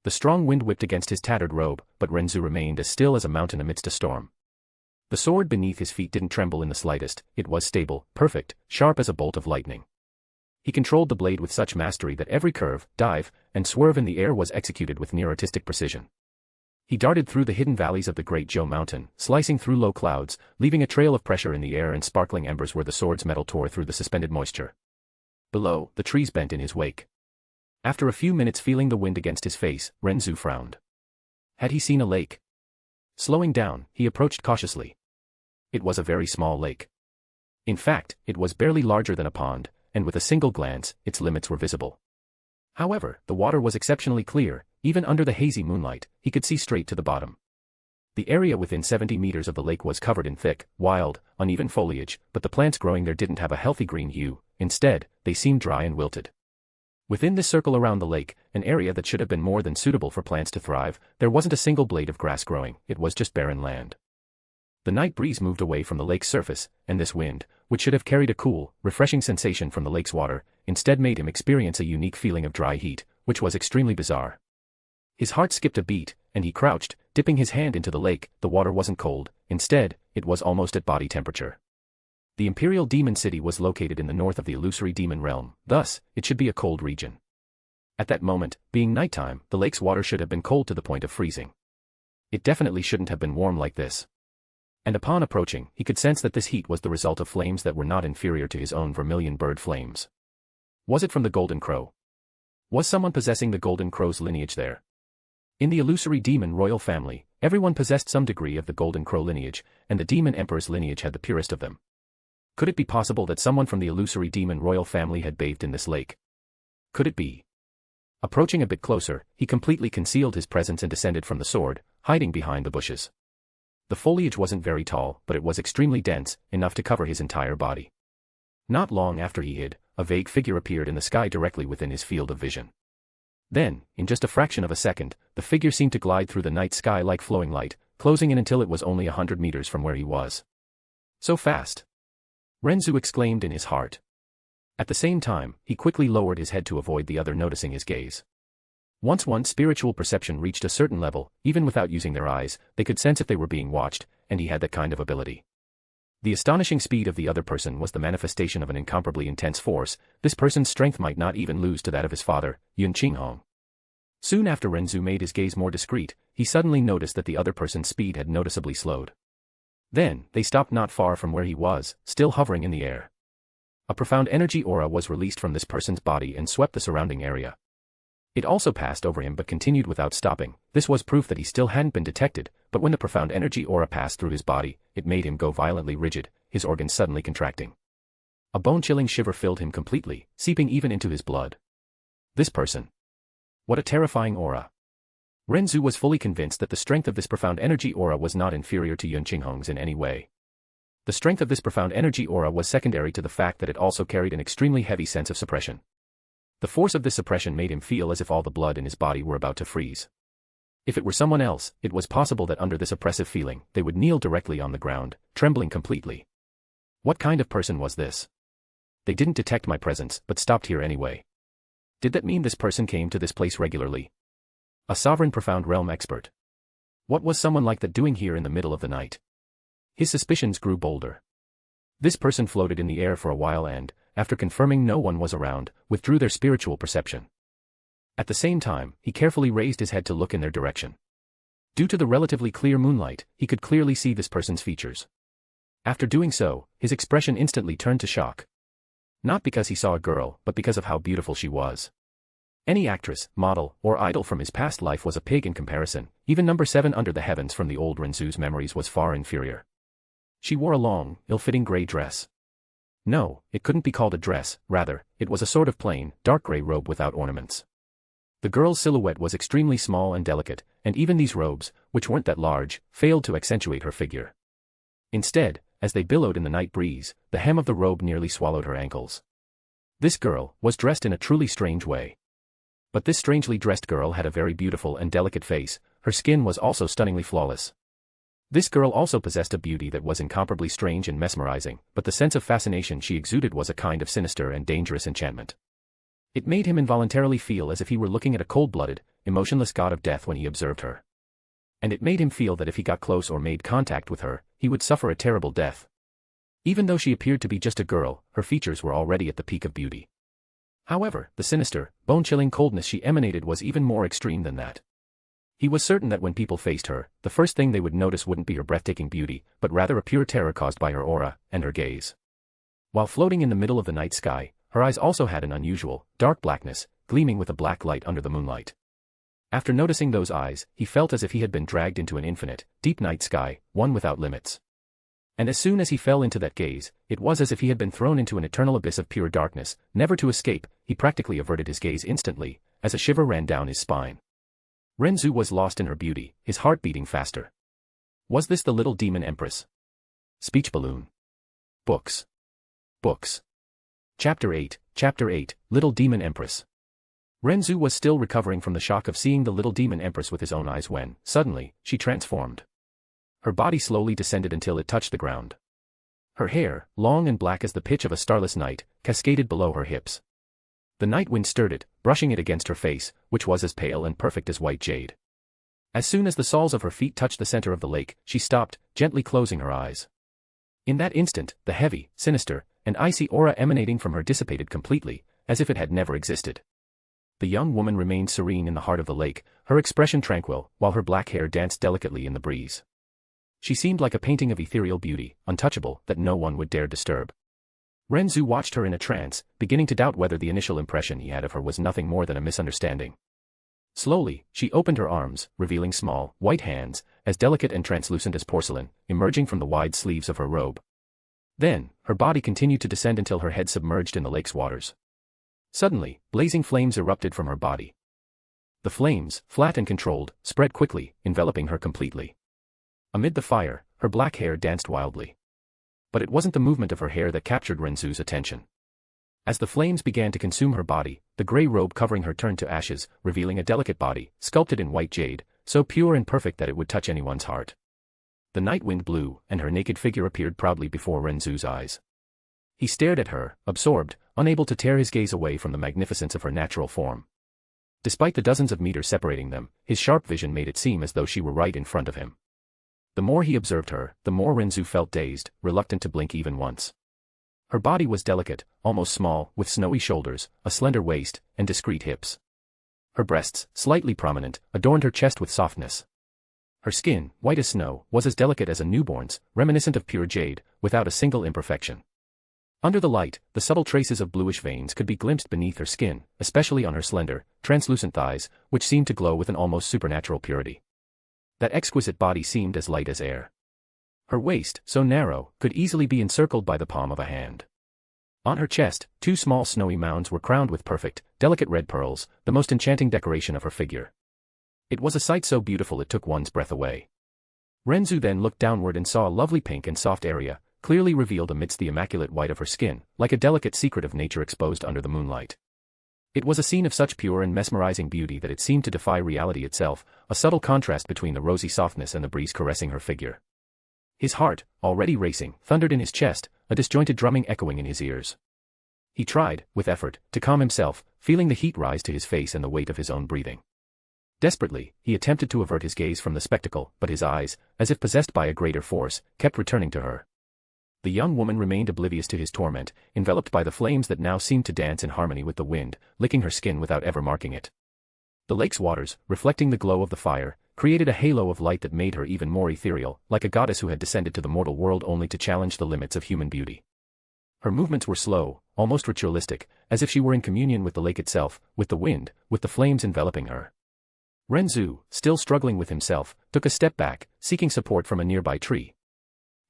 The strong wind whipped against his tattered robe, but Ren Zu remained as still as a mountain amidst a storm. The sword beneath his feet didn't tremble in the slightest, it was stable, perfect, sharp as a bolt of lightning. He controlled the blade with such mastery that every curve, dive, and swerve in the air was executed with near artistic precision. He darted through the hidden valleys of the Great Zhou Mountain, slicing through low clouds, leaving a trail of pressure in the air and sparkling embers where the sword's metal tore through the suspended moisture. Below, the trees bent in his wake. After a few minutes feeling the wind against his face, Ren Zu frowned. Had he seen a lake? Slowing down, he approached cautiously. It was a very small lake. In fact, it was barely larger than a pond, and with a single glance, its limits were visible. However, the water was exceptionally clear, even under the hazy moonlight, he could see straight to the bottom. The area within 70 meters of the lake was covered in thick, wild, uneven foliage, but the plants growing there didn't have a healthy green hue, instead, they seemed dry and wilted. Within this circle around the lake, an area that should have been more than suitable for plants to thrive, there wasn't a single blade of grass growing, it was just barren land. The night breeze moved away from the lake's surface, and this wind, which should have carried a cool, refreshing sensation from the lake's water, instead made him experience a unique feeling of dry heat, which was extremely bizarre. His heart skipped a beat, and he crouched, dipping his hand into the lake. The water wasn't cold, instead, it was almost at body temperature. The Imperial Demon City was located in the north of the illusory demon realm, thus, it should be a cold region. At that moment, being nighttime, the lake's water should have been cold to the point of freezing. It definitely shouldn't have been warm like this. And upon approaching, he could sense that this heat was the result of flames that were not inferior to his own vermilion bird flames. Was it from the Golden Crow? Was someone possessing the Golden Crow's lineage there? In the illusory demon royal family, everyone possessed some degree of the Golden Crow lineage, and the demon emperor's lineage had the purest of them. Could it be possible that someone from the illusory demon royal family had bathed in this lake? Could it be? Approaching a bit closer, he completely concealed his presence and descended from the sword, hiding behind the bushes. The foliage wasn't very tall, but it was extremely dense, enough to cover his entire body. Not long after he hid, a vague figure appeared in the sky directly within his field of vision. Then, in just a fraction of a second, the figure seemed to glide through the night sky like flowing light, closing in until it was only 100 meters from where he was. So fast! Ren Zu exclaimed in his heart. At the same time, he quickly lowered his head to avoid the other noticing his gaze. Once one's spiritual perception reached a certain level, even without using their eyes, they could sense if they were being watched, and he had that kind of ability. The astonishing speed of the other person was the manifestation of an incomparably intense force. This person's strength might not even lose to that of his father, Yun Qinghong. Soon after Ren Zu made his gaze more discreet, he suddenly noticed that the other person's speed had noticeably slowed. Then, they stopped not far from where he was, still hovering in the air. A profound energy aura was released from this person's body and swept the surrounding area. It also passed over him but continued without stopping. This was proof that he still hadn't been detected, but when the profound energy aura passed through his body, it made him go violently rigid, his organs suddenly contracting. A bone-chilling shiver filled him completely, seeping even into his blood. This person. What a terrifying aura. Ren Zu was fully convinced that the strength of this profound energy aura was not inferior to Yun Qinghong's in any way. The strength of this profound energy aura was secondary to the fact that it also carried an extremely heavy sense of suppression. The force of this suppression made him feel as if all the blood in his body were about to freeze. If it were someone else, it was possible that under this oppressive feeling, they would kneel directly on the ground, trembling completely. What kind of person was this? They didn't detect my presence, but stopped here anyway. Did that mean this person came to this place regularly? A sovereign profound realm expert. What was someone like that doing here in the middle of the night? His suspicions grew bolder. This person floated in the air for a while and, after confirming no one was around, withdrew their spiritual perception. At the same time, he carefully raised his head to look in their direction. Due to the relatively clear moonlight, he could clearly see this person's features. After doing so, his expression instantly turned to shock. Not because he saw a girl, but because of how beautiful she was. Any actress, model, or idol from his past life was a pig in comparison. Even number 7 under the heavens from the old Ren Zu's memories was far inferior. She wore a long, ill-fitting gray dress. No, it couldn't be called a dress, rather, it was a sort of plain, dark gray robe without ornaments. The girl's silhouette was extremely small and delicate, and even these robes, which weren't that large, failed to accentuate her figure. Instead, as they billowed in the night breeze, the hem of the robe nearly swallowed her ankles. This girl was dressed in a truly strange way. But this strangely dressed girl had a very beautiful and delicate face. Her skin was also stunningly flawless. This girl also possessed a beauty that was incomparably strange and mesmerizing, but the sense of fascination she exuded was a kind of sinister and dangerous enchantment. It made him involuntarily feel as if he were looking at a cold-blooded, emotionless god of death when he observed her. And it made him feel that if he got close or made contact with her, he would suffer a terrible death. Even though she appeared to be just a girl, her features were already at the peak of beauty. However, the sinister, bone-chilling coldness she emanated was even more extreme than that. He was certain that when people faced her, the first thing they would notice wouldn't be her breathtaking beauty, but rather a pure terror caused by her aura and her gaze. While floating in the middle of the night sky, her eyes also had an unusual, dark blackness, gleaming with a black light under the moonlight. After noticing those eyes, he felt as if he had been dragged into an infinite, deep night sky, one without limits. And as soon as he fell into that gaze, it was as if he had been thrown into an eternal abyss of pure darkness, never to escape. He practically averted his gaze instantly, as a shiver ran down his spine. Ren Zu was lost in her beauty, his heart beating faster. Was this the little demon empress? Speech balloon. Books. Books. Chapter 8, Little Demon Empress. Ren Zu was still recovering from the shock of seeing the little demon empress with his own eyes when, suddenly, she transformed. Her body slowly descended until it touched the ground. Her hair, long and black as the pitch of a starless night, cascaded below her hips. The night wind stirred it, brushing it against her face, which was as pale and perfect as white jade. As soon as the soles of her feet touched the center of the lake, she stopped, gently closing her eyes. In that instant, the heavy, sinister, and icy aura emanating from her dissipated completely, as if it had never existed. The young woman remained serene in the heart of the lake, her expression tranquil, while her black hair danced delicately in the breeze. She seemed like a painting of ethereal beauty, untouchable, that no one would dare disturb. Ren Zu watched her in a trance, beginning to doubt whether the initial impression he had of her was nothing more than a misunderstanding. Slowly, she opened her arms, revealing small, white hands, as delicate and translucent as porcelain, emerging from the wide sleeves of her robe. Then, her body continued to descend until her head submerged in the lake's waters. Suddenly, blazing flames erupted from her body. The flames, flat and controlled, spread quickly, enveloping her completely. Amid the fire, her black hair danced wildly. But it wasn't the movement of her hair that captured Ren Zu's attention. As the flames began to consume her body, the gray robe covering her turned to ashes, revealing a delicate body, sculpted in white jade, so pure and perfect that it would touch anyone's heart. The night wind blew, and her naked figure appeared proudly before Ren Zu's eyes. He stared at her, absorbed, unable to tear his gaze away from the magnificence of her natural form. Despite the dozens of meters separating them, his sharp vision made it seem as though she were right in front of him. The more he observed her, the more Ren Zu felt dazed, reluctant to blink even once. Her body was delicate, almost small, with snowy shoulders, a slender waist, and discreet hips. Her breasts, slightly prominent, adorned her chest with softness. Her skin, white as snow, was as delicate as a newborn's, reminiscent of pure jade, without a single imperfection. Under the light, the subtle traces of bluish veins could be glimpsed beneath her skin, especially on her slender, translucent thighs, which seemed to glow with an almost supernatural purity. That exquisite body seemed as light as air. Her waist, so narrow, could easily be encircled by the palm of a hand. On her chest, two small snowy mounds were crowned with perfect, delicate red pearls, the most enchanting decoration of her figure. It was a sight so beautiful it took one's breath away. Ren Zu then looked downward and saw a lovely pink and soft area, clearly revealed amidst the immaculate white of her skin, like a delicate secret of nature exposed under the moonlight. It was a scene of such pure and mesmerizing beauty that it seemed to defy reality itself, a subtle contrast between the rosy softness and the breeze caressing her figure. His heart, already racing, thundered in his chest, a disjointed drumming echoing in his ears. He tried, with effort, to calm himself, feeling the heat rise to his face and the weight of his own breathing. Desperately, he attempted to avert his gaze from the spectacle, but his eyes, as if possessed by a greater force, kept returning to her. The young woman remained oblivious to his torment, enveloped by the flames that now seemed to dance in harmony with the wind, licking her skin without ever marking it. The lake's waters, reflecting the glow of the fire, created a halo of light that made her even more ethereal, like a goddess who had descended to the mortal world only to challenge the limits of human beauty. Her movements were slow, almost ritualistic, as if she were in communion with the lake itself, with the wind, with the flames enveloping her. Ren Zu, still struggling with himself, took a step back, seeking support from a nearby tree.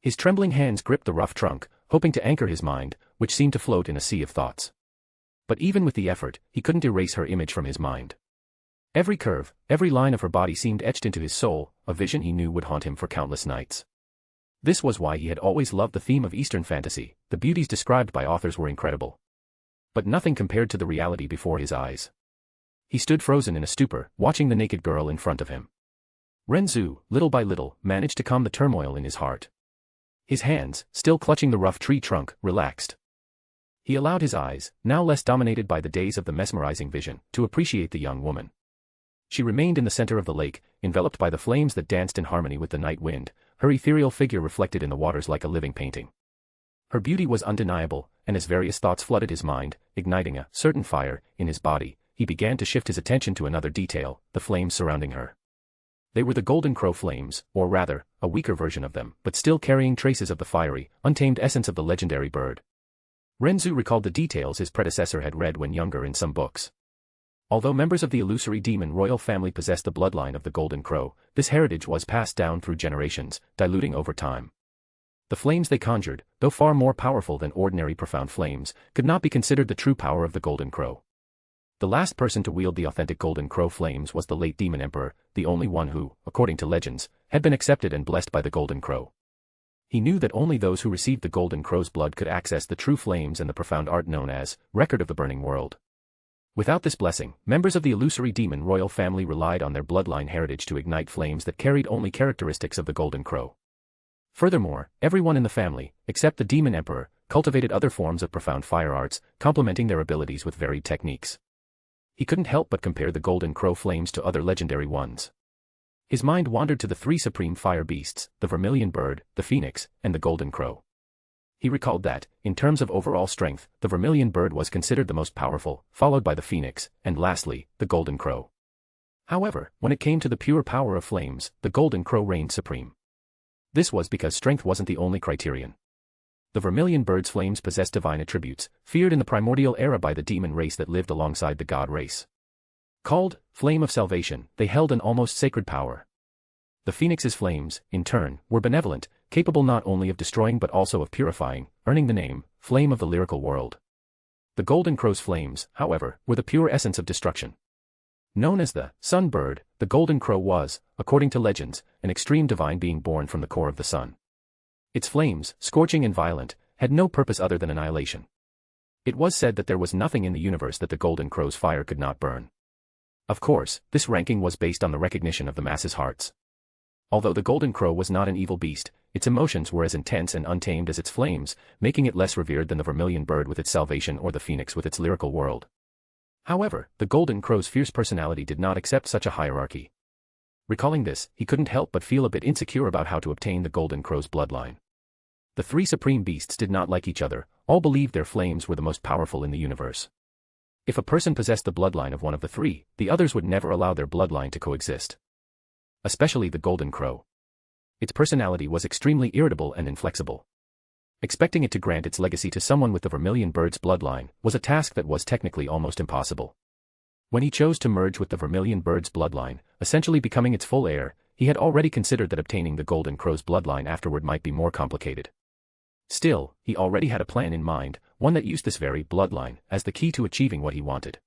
His trembling hands gripped the rough trunk, hoping to anchor his mind, which seemed to float in a sea of thoughts. But even with the effort, he couldn't erase her image from his mind. Every curve, every line of her body seemed etched into his soul, a vision he knew would haunt him for countless nights. This was why he had always loved the theme of Eastern fantasy. The beauties described by authors were incredible. But nothing compared to the reality before his eyes. He stood frozen in a stupor, watching the naked girl in front of him. Ren Zu, little by little, managed to calm the turmoil in his heart. His hands, still clutching the rough tree trunk, relaxed. He allowed his eyes, now less dominated by the days of the mesmerizing vision, to appreciate the young woman. She remained in the center of the lake, enveloped by the flames that danced in harmony with the night wind, her ethereal figure reflected in the waters like a living painting. Her beauty was undeniable, and as various thoughts flooded his mind, igniting a certain fire in his body, he began to shift his attention to another detail, the flames surrounding her. They were the golden crow flames, or rather, a weaker version of them, but still carrying traces of the fiery, untamed essence of the legendary bird. Ren Zu recalled the details his predecessor had read when younger in some books. Although members of the illusory demon royal family possessed the bloodline of the golden crow, this heritage was passed down through generations, diluting over time. The flames they conjured, though far more powerful than ordinary profound flames, could not be considered the true power of the golden crow. The last person to wield the authentic golden crow flames was the late demon emperor, the only one who, according to legends, had been accepted and blessed by the golden crow. He knew that only those who received the golden crow's blood could access the true flames and the profound art known as Record of the Burning World. Without this blessing, members of the illusory demon royal family relied on their bloodline heritage to ignite flames that carried only characteristics of the golden crow. Furthermore, everyone in the family, except the demon emperor, cultivated other forms of profound fire arts, complementing their abilities with varied techniques. He couldn't help but compare the golden crow flames to other legendary ones. His mind wandered to the three supreme fire beasts, the vermilion bird, the phoenix, and the golden crow. He recalled that, in terms of overall strength, the vermilion bird was considered the most powerful, followed by the phoenix, and lastly, the golden crow. However, when it came to the pure power of flames, the golden crow reigned supreme. This was because strength wasn't the only criterion. The vermilion bird's flames possessed divine attributes, feared in the primordial era by the demon race that lived alongside the god race. Called Flame of Salvation, they held an almost sacred power. The phoenix's flames, in turn, were benevolent, capable not only of destroying but also of purifying, earning the name, Flame of the Lyrical World. The golden crow's flames, however, were the pure essence of destruction. Known as the sun bird, the golden crow was, according to legends, an extreme divine being born from the core of the sun. Its flames, scorching and violent, had no purpose other than annihilation. It was said that there was nothing in the universe that the golden crow's fire could not burn. Of course, this ranking was based on the recognition of the masses' hearts. Although the golden crow was not an evil beast, its emotions were as intense and untamed as its flames, making it less revered than the vermilion bird with its salvation or the phoenix with its lyrical world. However, the golden crow's fierce personality did not accept such a hierarchy. Recalling this, he couldn't help but feel a bit insecure about how to obtain the golden crow's bloodline. The three supreme beasts did not like each other, all believed their flames were the most powerful in the universe. If a person possessed the bloodline of one of the three, the others would never allow their bloodline to coexist. Especially the golden crow. Its personality was extremely irritable and inflexible. Expecting it to grant its legacy to someone with the vermilion bird's bloodline was a task that was technically almost impossible. When he chose to merge with the vermilion bird's bloodline, essentially becoming its full heir, he had already considered that obtaining the golden crow's bloodline afterward might be more complicated. Still, he already had a plan in mind, one that used this very bloodline as the key to achieving what he wanted.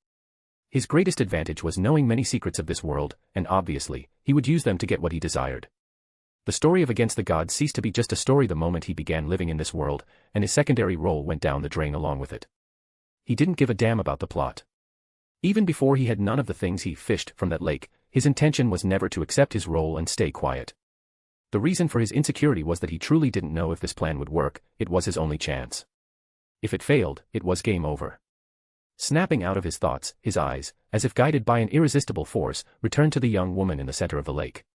His greatest advantage was knowing many secrets of this world, and obviously, he would use them to get what he desired. The story of Against the Gods ceased to be just a story the moment he began living in this world, and his secondary role went down the drain along with it. He didn't give a damn about the plot. Even before he had none of the things he fished from that lake, his intention was never to accept his role and stay quiet. The reason for his insecurity was that he truly didn't know if this plan would work. It was his only chance. If it failed, it was game over. Snapping out of his thoughts, his eyes, as if guided by an irresistible force, returned to the young woman in the center of the lake.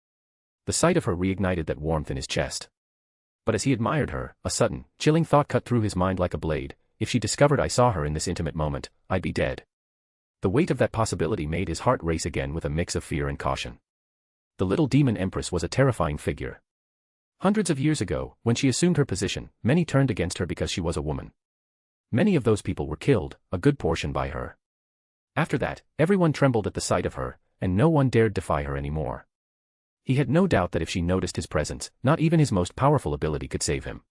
The sight of her reignited that warmth in his chest. But as he admired her, a sudden, chilling thought cut through his mind like a blade. If she discovered I saw her in this intimate moment, I'd be dead. The weight of that possibility made his heart race again with a mix of fear and caution. The little demon empress was a terrifying figure. Hundreds of years ago, when she assumed her position, many turned against her because she was a woman. Many of those people were killed, a good portion by her. After that, everyone trembled at the sight of her, and no one dared defy her anymore. He had no doubt that if she noticed his presence, not even his most powerful ability could save him.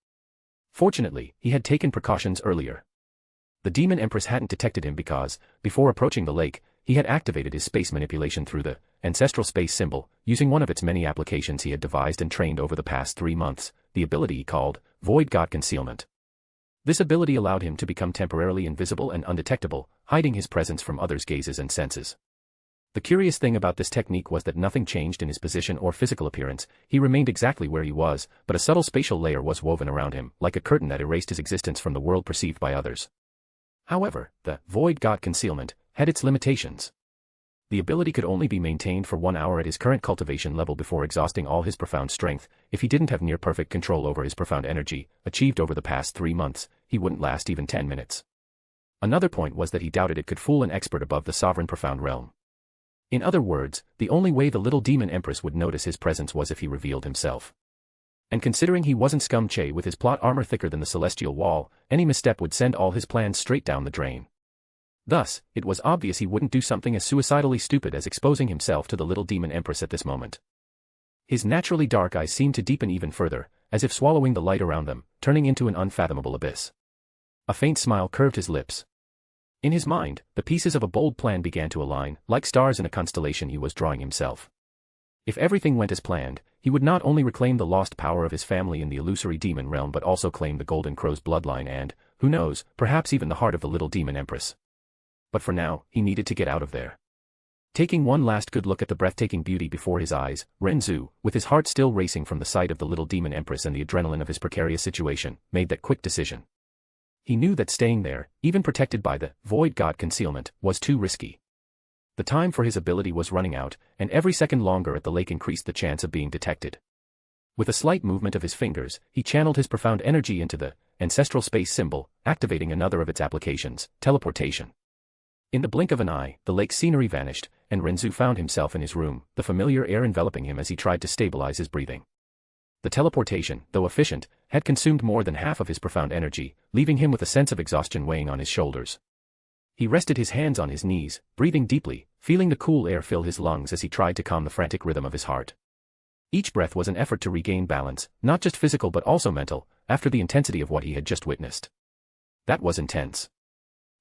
Fortunately, he had taken precautions earlier. The demon empress hadn't detected him because, before approaching the lake, he had activated his space manipulation through the ancestral space symbol, using one of its many applications he had devised and trained over the past 3 months, the ability he called Void God Concealment. This ability allowed him to become temporarily invisible and undetectable, hiding his presence from others' gazes and senses. The curious thing about this technique was that nothing changed in his position or physical appearance. He remained exactly where he was, but a subtle spatial layer was woven around him, like a curtain that erased his existence from the world perceived by others. However, the void god concealment had its limitations. The ability could only be maintained for 1 hour at his current cultivation level before exhausting all his profound strength. If he didn't have near-perfect control over his profound energy, achieved over the past 3 months, he wouldn't last even 10 minutes. Another point was that he doubted it could fool an expert above the sovereign profound realm. In other words, the only way the little demon empress would notice his presence was if he revealed himself. And considering he wasn't Scum Che with his plot armor thicker than the celestial wall, any misstep would send all his plans straight down the drain. Thus, it was obvious he wouldn't do something as suicidally stupid as exposing himself to the little demon empress at this moment. His naturally dark eyes seemed to deepen even further, as if swallowing the light around them, turning into an unfathomable abyss. A faint smile curved his lips. In his mind, the pieces of a bold plan began to align, like stars in a constellation he was drawing himself. If everything went as planned, he would not only reclaim the lost power of his family in the illusory demon realm but also claim the Golden Crow's bloodline and, who knows, perhaps even the heart of the little demon empress. But for now, he needed to get out of there. Taking one last good look at the breathtaking beauty before his eyes, Ren Zu, with his heart still racing from the sight of the little demon empress and the adrenaline of his precarious situation, made that quick decision. He knew that staying there, even protected by the void god concealment, was too risky. The time for his ability was running out, and every second longer at the lake increased the chance of being detected. With a slight movement of his fingers, he channeled his profound energy into the ancestral space symbol, activating another of its applications, teleportation. In the blink of an eye, the lake's scenery vanished, and Ren Zu found himself in his room, the familiar air enveloping him as he tried to stabilize his breathing. The teleportation, though efficient, had consumed more than half of his profound energy, leaving him with a sense of exhaustion weighing on his shoulders. He rested his hands on his knees, breathing deeply, feeling the cool air fill his lungs as he tried to calm the frantic rhythm of his heart. Each breath was an effort to regain balance, not just physical but also mental, after the intensity of what he had just witnessed. That was intense.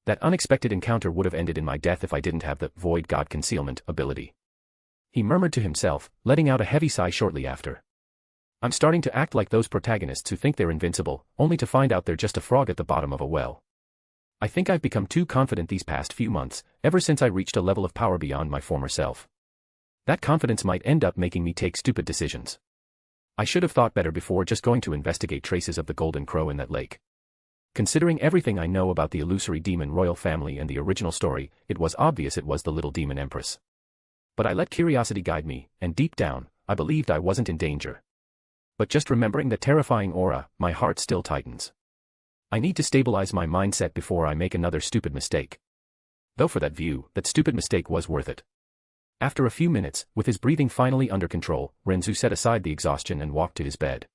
That unexpected encounter would have ended in my death if I didn't have the void god concealment ability. He murmured to himself, letting out a heavy sigh shortly after. I'm starting to act like those protagonists who think they're invincible, only to find out they're just a frog at the bottom of a well. I think I've become too confident these past few months, ever since I reached a level of power beyond my former self. That confidence might end up making me take stupid decisions. I should have thought better before just going to investigate traces of the Golden Crow in that lake. Considering everything I know about the illusory demon royal family and the original story, it was obvious it was the little demon empress. But I let curiosity guide me, and deep down, I believed I wasn't in danger. But just remembering that terrifying aura, my heart still tightens. I need to stabilize my mindset before I make another stupid mistake. Though for that view, that stupid mistake was worth it. After a few minutes, with his breathing finally under control, Ren Zu set aside the exhaustion and walked to his bed.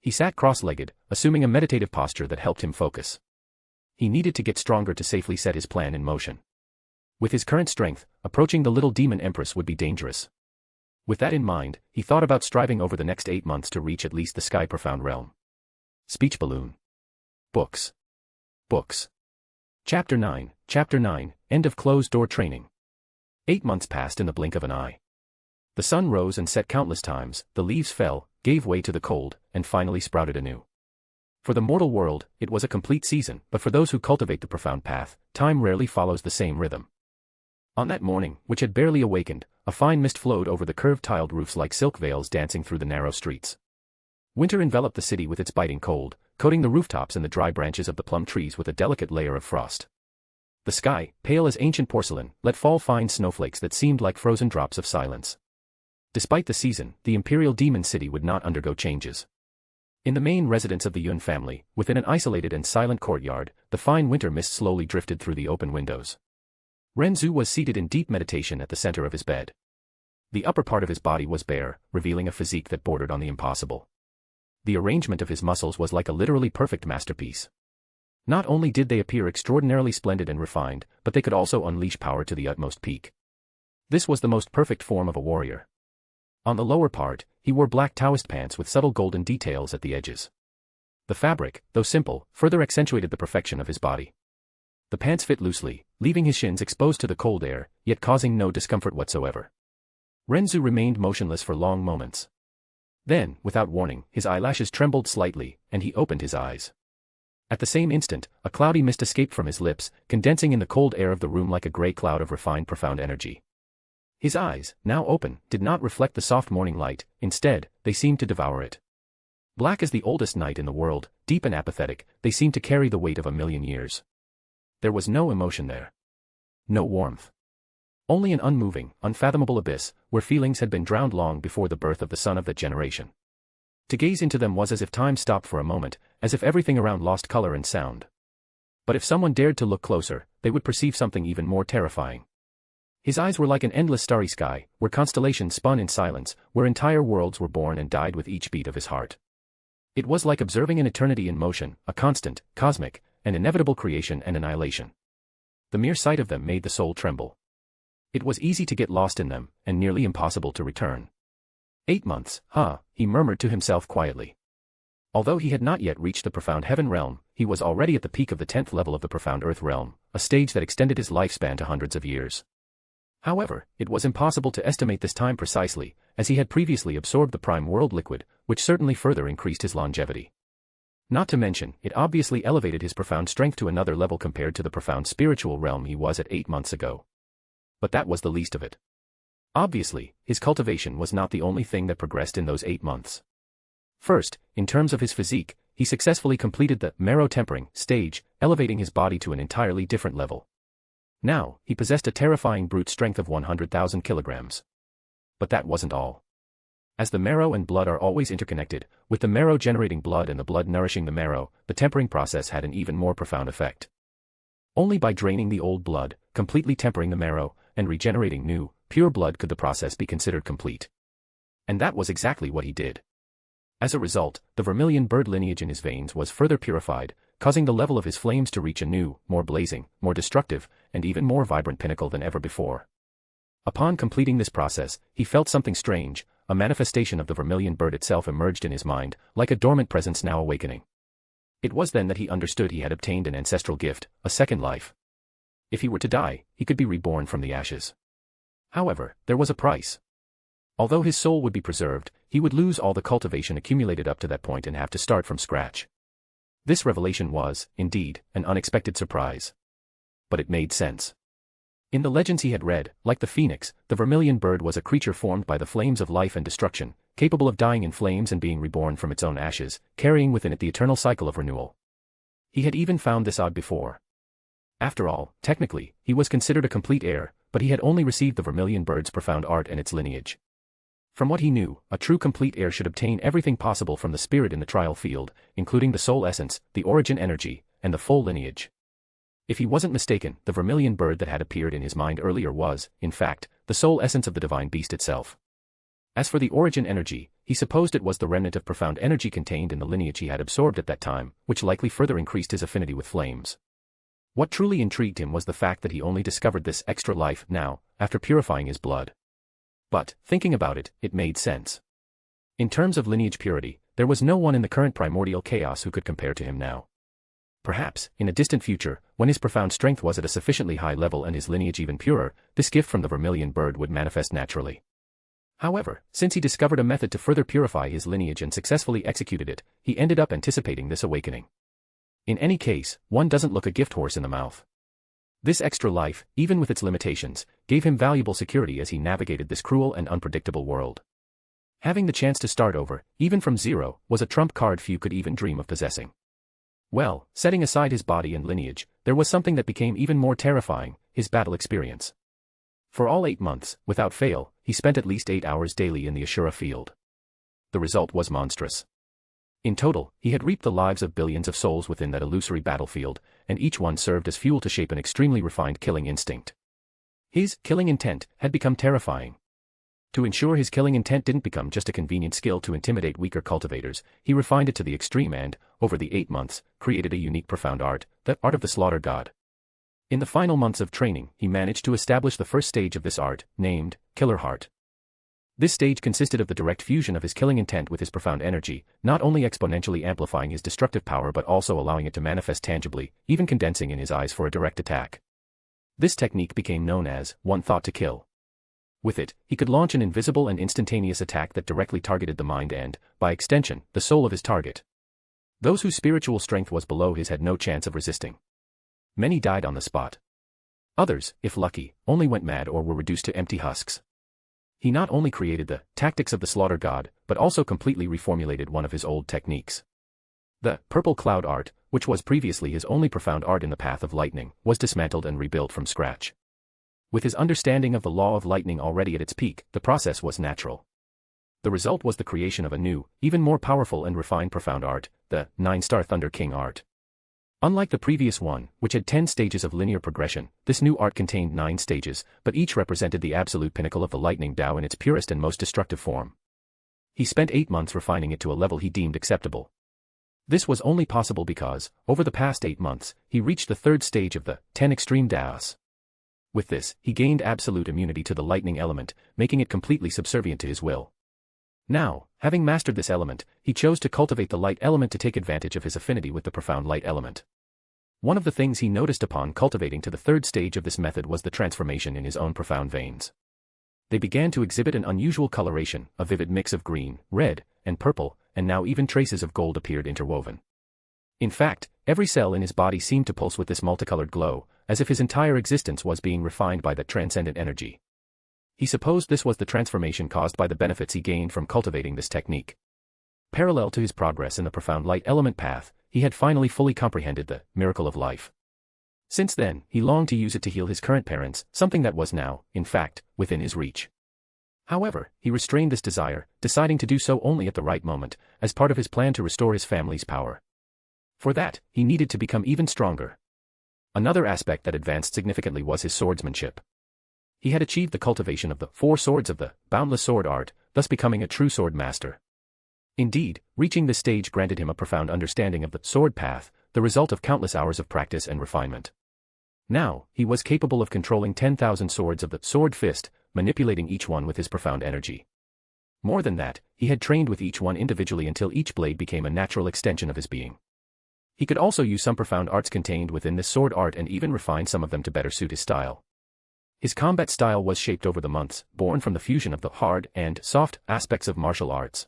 He sat cross-legged, assuming a meditative posture that helped him focus. He needed to get stronger to safely set his plan in motion. With his current strength, approaching the little demon empress would be dangerous. With that in mind, he thought about striving over the next 8 months to reach at least the sky profound realm. Speech balloon. Books. Books. Chapter 9, End of Closed Door Training. 8 months passed in the blink of an eye. The sun rose and set countless times, the leaves fell, gave way to the cold, and finally sprouted anew. For the mortal world, it was a complete season, but for those who cultivate the profound path, time rarely follows the same rhythm. On that morning, which had barely awakened, a fine mist flowed over the curved tiled roofs like silk veils dancing through the narrow streets. Winter enveloped the city with its biting cold, coating the rooftops and the dry branches of the plum trees with a delicate layer of frost. The sky, pale as ancient porcelain, let fall fine snowflakes that seemed like frozen drops of silence. Despite the season, the imperial demon city would not undergo changes. In the main residence of the Yun family, within an isolated and silent courtyard, the fine winter mist slowly drifted through the open windows. Ren Zu was seated in deep meditation at the center of his bed. The upper part of his body was bare, revealing a physique that bordered on the impossible. The arrangement of his muscles was like a literally perfect masterpiece. Not only did they appear extraordinarily splendid and refined, but they could also unleash power to the utmost peak. This was the most perfect form of a warrior. On the lower part, he wore black Taoist pants with subtle golden details at the edges. The fabric, though simple, further accentuated the perfection of his body. The pants fit loosely, leaving his shins exposed to the cold air, yet causing no discomfort whatsoever. Ren Zu remained motionless for long moments. Then, without warning, his eyelashes trembled slightly, and he opened his eyes. At the same instant, a cloudy mist escaped from his lips, condensing in the cold air of the room like a gray cloud of refined profound energy. His eyes, now open, did not reflect the soft morning light, instead, they seemed to devour it. Black as the oldest night in the world, deep and apathetic, they seemed to carry the weight of 1,000,000 years. There was no emotion there. No warmth. Only an unmoving, unfathomable abyss, where feelings had been drowned long before the birth of the son of that generation. To gaze into them was as if time stopped for a moment, as if everything around lost color and sound. But if someone dared to look closer, they would perceive something even more terrifying. His eyes were like an endless starry sky, where constellations spun in silence, where entire worlds were born and died with each beat of his heart. It was like observing an eternity in motion, a constant, cosmic, and inevitable creation and annihilation. The mere sight of them made the soul tremble. It was easy to get lost in them, and nearly impossible to return. 8 months, he murmured to himself quietly. Although he had not yet reached the profound heaven realm, he was already at the peak of the 10th level of the profound earth realm, a stage that extended his lifespan to hundreds of years. However, it was impossible to estimate this time precisely, as he had previously absorbed the prime world liquid, which certainly further increased his longevity. Not to mention, it obviously elevated his profound strength to another level compared to the profound spiritual realm he was at 8 months ago. But that was the least of it. Obviously, his cultivation was not the only thing that progressed in those 8 months. First, in terms of his physique, he successfully completed the marrow tempering stage, elevating his body to an entirely different level. Now, he possessed a terrifying brute strength of 100,000 kilograms. But that wasn't all. As the marrow and blood are always interconnected, with the marrow generating blood and the blood nourishing the marrow, the tempering process had an even more profound effect. Only by draining the old blood, completely tempering the marrow, and regenerating new, pure blood could the process be considered complete. And that was exactly what he did. As a result, the vermilion bird lineage in his veins was further purified, causing the level of his flames to reach a new, more blazing, more destructive, and even more vibrant pinnacle than ever before. Upon completing this process, he felt something strange, a manifestation of the vermilion bird itself emerged in his mind, like a dormant presence now awakening. It was then that he understood he had obtained an ancestral gift, a second life. If he were to die, he could be reborn from the ashes. However, there was a price. Although his soul would be preserved, he would lose all the cultivation accumulated up to that point and have to start from scratch. This revelation was, indeed, an unexpected surprise. But it made sense. In the legends he had read, like the phoenix, the vermilion bird was a creature formed by the flames of life and destruction, capable of dying in flames and being reborn from its own ashes, carrying within it the eternal cycle of renewal. He had even found this odd before. After all, technically, he was considered a complete heir, but he had only received the vermilion bird's profound art and its lineage. From what he knew, a true complete heir should obtain everything possible from the spirit in the trial field, including the soul essence, the origin energy, and the full lineage. If he wasn't mistaken, the vermilion bird that had appeared in his mind earlier was, in fact, the soul essence of the divine beast itself. As for the origin energy, he supposed it was the remnant of profound energy contained in the lineage he had absorbed at that time, which likely further increased his affinity with flames. What truly intrigued him was the fact that he only discovered this extra life now, after purifying his blood. But, thinking about it, it made sense. In terms of lineage purity, there was no one in the current primordial chaos who could compare to him now. Perhaps, in a distant future, when his profound strength was at a sufficiently high level and his lineage even purer, this gift from the vermilion bird would manifest naturally. However, since he discovered a method to further purify his lineage and successfully executed it, he ended up anticipating this awakening. In any case, one doesn't look a gift horse in the mouth. This extra life, even with its limitations, gave him valuable security as he navigated this cruel and unpredictable world. Having the chance to start over, even from zero, was a trump card few could even dream of possessing. Well, setting aside his body and lineage, there was something that became even more terrifying, his battle experience. For all 8 months, without fail, he spent at least 8 hours daily in the Ashura field. The result was monstrous. In total, he had reaped the lives of billions of souls within that illusory battlefield, and each one served as fuel to shape an extremely refined killing instinct. His killing intent had become terrifying. To ensure his killing intent didn't become just a convenient skill to intimidate weaker cultivators, he refined it to the extreme and, over the 8 months, created a unique profound art, the art of the slaughter god. In the final months of training, he managed to establish the first stage of this art, named Killer Heart. This stage consisted of the direct fusion of his killing intent with his profound energy, not only exponentially amplifying his destructive power but also allowing it to manifest tangibly, even condensing in his eyes for a direct attack. This technique became known as one thought to kill. With it, he could launch an invisible and instantaneous attack that directly targeted the mind and, by extension, the soul of his target. Those whose spiritual strength was below his had no chance of resisting. Many died on the spot. Others, if lucky, only went mad or were reduced to empty husks. He not only created the tactics of the slaughter god, but also completely reformulated one of his old techniques. The purple cloud art, which was previously his only profound art in the path of lightning, was dismantled and rebuilt from scratch. With his understanding of the law of lightning already at its peak, the process was natural. The result was the creation of a new, even more powerful and refined profound art, the 9-star Thunder King art. Unlike the previous one, which had 10 stages of linear progression, this new art contained 9 stages, but each represented the absolute pinnacle of the lightning Tao in its purest and most destructive form. He spent 8 months refining it to a level he deemed acceptable. This was only possible because, over the past 8 months, he reached the 3rd stage of the 10 extreme Taos. With this, he gained absolute immunity to the lightning element, making it completely subservient to his will. Now, having mastered this element, he chose to cultivate the light element to take advantage of his affinity with the profound light element. One of the things he noticed upon cultivating to the 3rd stage of this method was the transformation in his own profound veins. They began to exhibit an unusual coloration, a vivid mix of green, red, and purple, and now even traces of gold appeared interwoven. In fact, every cell in his body seemed to pulse with this multicolored glow, as if his entire existence was being refined by that transcendent energy. He supposed this was the transformation caused by the benefits he gained from cultivating this technique. Parallel to his progress in the profound light element path, he had finally fully comprehended the miracle of life. Since then, he longed to use it to heal his current parents, something that was now, in fact, within his reach. However, he restrained this desire, deciding to do so only at the right moment, as part of his plan to restore his family's power. For that, he needed to become even stronger. Another aspect that advanced significantly was his swordsmanship. He had achieved the cultivation of the 4 swords of the boundless sword art, thus becoming a true sword master. Indeed, reaching this stage granted him a profound understanding of the sword path, the result of countless hours of practice and refinement. Now, he was capable of controlling 10,000 swords of the sword fist, manipulating each one with his profound energy. More than that, he had trained with each one individually until each blade became a natural extension of his being. He could also use some profound arts contained within this sword art and even refine some of them to better suit his style. His combat style was shaped over the months, born from the fusion of the hard and soft aspects of martial arts.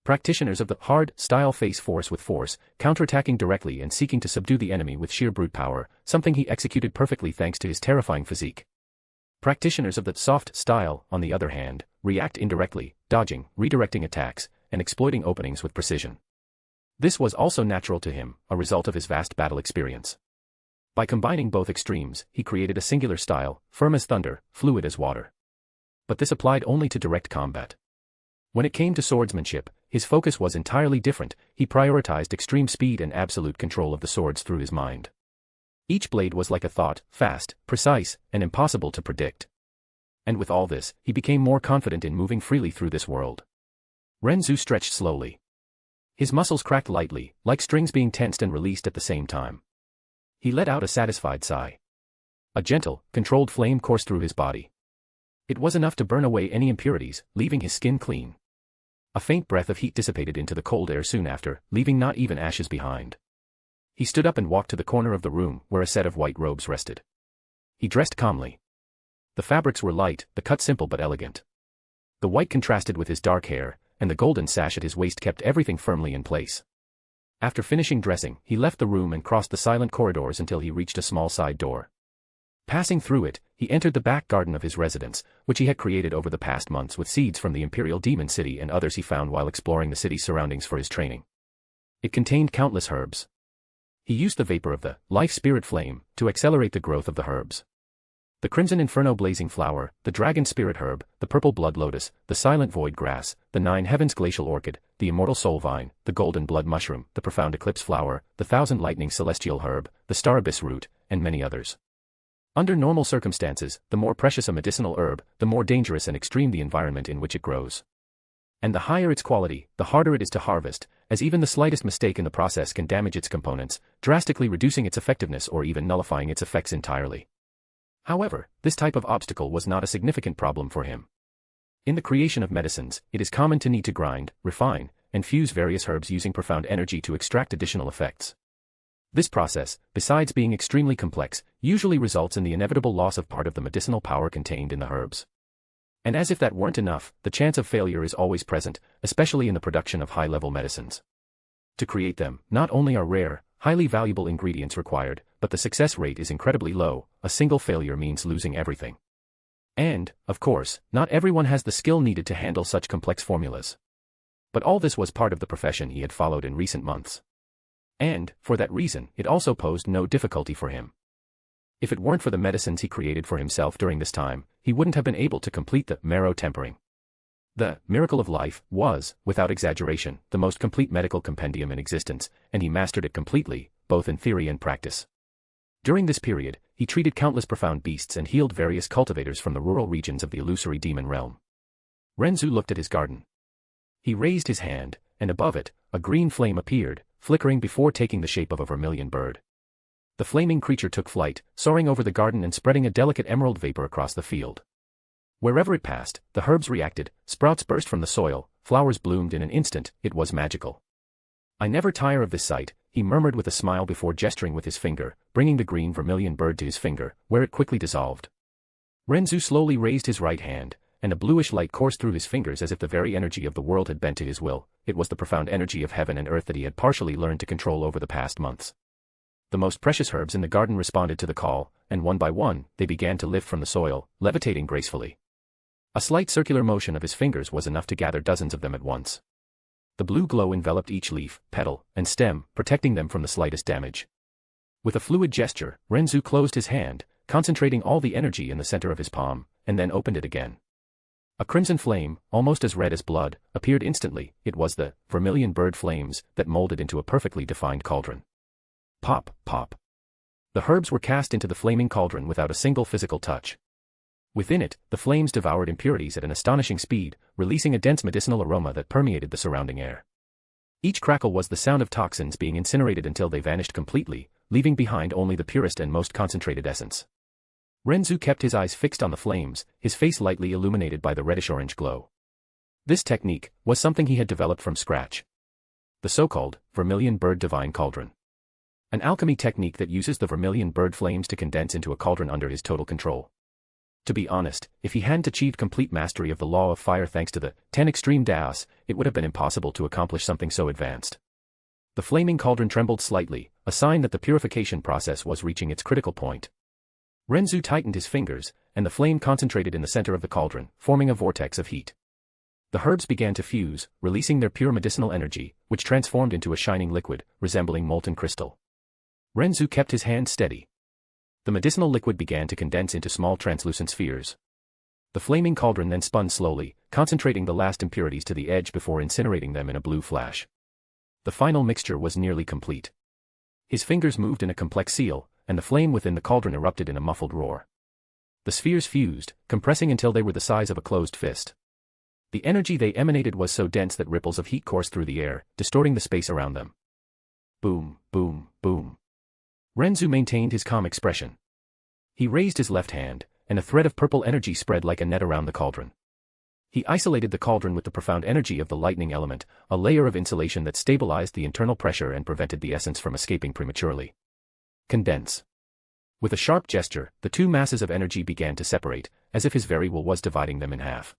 Practitioners of the hard style face force with force, counterattacking directly and seeking to subdue the enemy with sheer brute power, something he executed perfectly thanks to his terrifying physique. Practitioners of the soft style, on the other hand, react indirectly, dodging, redirecting attacks, and exploiting openings with precision. This was also natural to him, a result of his vast battle experience. By combining both extremes, he created a singular style, firm as thunder, fluid as water. But this applied only to direct combat. When it came to swordsmanship, his focus was entirely different. He prioritized extreme speed and absolute control of the swords through his mind. Each blade was like a thought, fast, precise, and impossible to predict. And with all this, he became more confident in moving freely through this world. Ren Zu stretched slowly. His muscles cracked lightly, like strings being tensed and released at the same time. He let out a satisfied sigh. A gentle, controlled flame coursed through his body. It was enough to burn away any impurities, leaving his skin clean. A faint breath of heat dissipated into the cold air soon after, leaving not even ashes behind. He stood up and walked to the corner of the room where a set of white robes rested. He dressed calmly. The fabrics were light, the cut simple but elegant. The white contrasted with his dark hair, and the golden sash at his waist kept everything firmly in place. After finishing dressing, he left the room and crossed the silent corridors until he reached a small side door. Passing through it, he entered the back garden of his residence, which he had created over the past months with seeds from the Imperial Demon City and others he found while exploring the city's surroundings for his training. It contained countless herbs. He used the vapor of the life spirit flame to accelerate the growth of the herbs. The crimson inferno blazing flower, the dragon spirit herb, the purple blood lotus, the silent void grass, the 9 heavens glacial orchid, the immortal soul vine, the golden blood mushroom, the profound eclipse flower, the 1,000 lightning celestial herb, the star abyss root, and many others. Under normal circumstances, the more precious a medicinal herb, the more dangerous and extreme the environment in which it grows. And the higher its quality, the harder it is to harvest, as even the slightest mistake in the process can damage its components, drastically reducing its effectiveness or even nullifying its effects entirely. However, this type of obstacle was not a significant problem for him. In the creation of medicines, it is common to need to grind, refine, and fuse various herbs using profound energy to extract additional effects. This process, besides being extremely complex, usually results in the inevitable loss of part of the medicinal power contained in the herbs. And as if that weren't enough, the chance of failure is always present, especially in the production of high-level medicines. To create them, not only are rare, highly valuable ingredients required, but the success rate is incredibly low. A single failure means losing everything. And, of course, not everyone has the skill needed to handle such complex formulas. But all this was part of the profession he had followed in recent months. And, for that reason, it also posed no difficulty for him. If it weren't for the medicines he created for himself during this time, he wouldn't have been able to complete the marrow tempering. The Miracle of Life was, without exaggeration, the most complete medical compendium in existence, and he mastered it completely, both in theory and practice. During this period, he treated countless profound beasts and healed various cultivators from the rural regions of the illusory demon realm. Ren Zu looked at his garden. He raised his hand, and above it, a green flame appeared, flickering before taking the shape of a vermilion bird. The flaming creature took flight, soaring over the garden and spreading a delicate emerald vapor across the field. Wherever it passed, the herbs reacted, sprouts burst from the soil, flowers bloomed in an instant. It was magical. "I never tire of this sight," he murmured with a smile before gesturing with his finger, bringing the green vermilion bird to his finger, where it quickly dissolved. Ren Zu slowly raised his right hand, and a bluish light coursed through his fingers as if the very energy of the world had bent to his will. It was the profound energy of heaven and earth that he had partially learned to control over the past months. The most precious herbs in the garden responded to the call, and one by one, they began to lift from the soil, levitating gracefully. A slight circular motion of his fingers was enough to gather dozens of them at once. The blue glow enveloped each leaf, petal, and stem, protecting them from the slightest damage. With a fluid gesture, Ren Zu closed his hand, concentrating all the energy in the center of his palm, and then opened it again. A crimson flame, almost as red as blood, appeared instantly. It was the vermilion bird flames that molded into a perfectly defined cauldron. Pop, pop. The herbs were cast into the flaming cauldron without a single physical touch. Within it, the flames devoured impurities at an astonishing speed, releasing a dense medicinal aroma that permeated the surrounding air. Each crackle was the sound of toxins being incinerated until they vanished completely, leaving behind only the purest and most concentrated essence. Ren Zu kept his eyes fixed on the flames, his face lightly illuminated by the reddish-orange glow. This technique was something he had developed from scratch. The so-called vermilion bird divine cauldron. An alchemy technique that uses the vermilion bird flames to condense into a cauldron under his total control. To be honest, if he hadn't achieved complete mastery of the law of fire thanks to the 10 extreme daos, it would have been impossible to accomplish something so advanced. The flaming cauldron trembled slightly, a sign that the purification process was reaching its critical point. Ren Zu tightened his fingers, and the flame concentrated in the center of the cauldron, forming a vortex of heat. The herbs began to fuse, releasing their pure medicinal energy, which transformed into a shining liquid, resembling molten crystal. Ren Zu kept his hand steady. The medicinal liquid began to condense into small translucent spheres. The flaming cauldron then spun slowly, concentrating the last impurities to the edge before incinerating them in a blue flash. The final mixture was nearly complete. His fingers moved in a complex seal, and the flame within the cauldron erupted in a muffled roar. The spheres fused, compressing until they were the size of a closed fist. The energy they emanated was so dense that ripples of heat coursed through the air, distorting the space around them. Boom, boom, boom. Ren Zu maintained his calm expression. He raised his left hand, and a thread of purple energy spread like a net around the cauldron. He isolated the cauldron with the profound energy of the lightning element, a layer of insulation that stabilized the internal pressure and prevented the essence from escaping prematurely. Condense. With a sharp gesture, the two masses of energy began to separate, as if his very will was dividing them in half.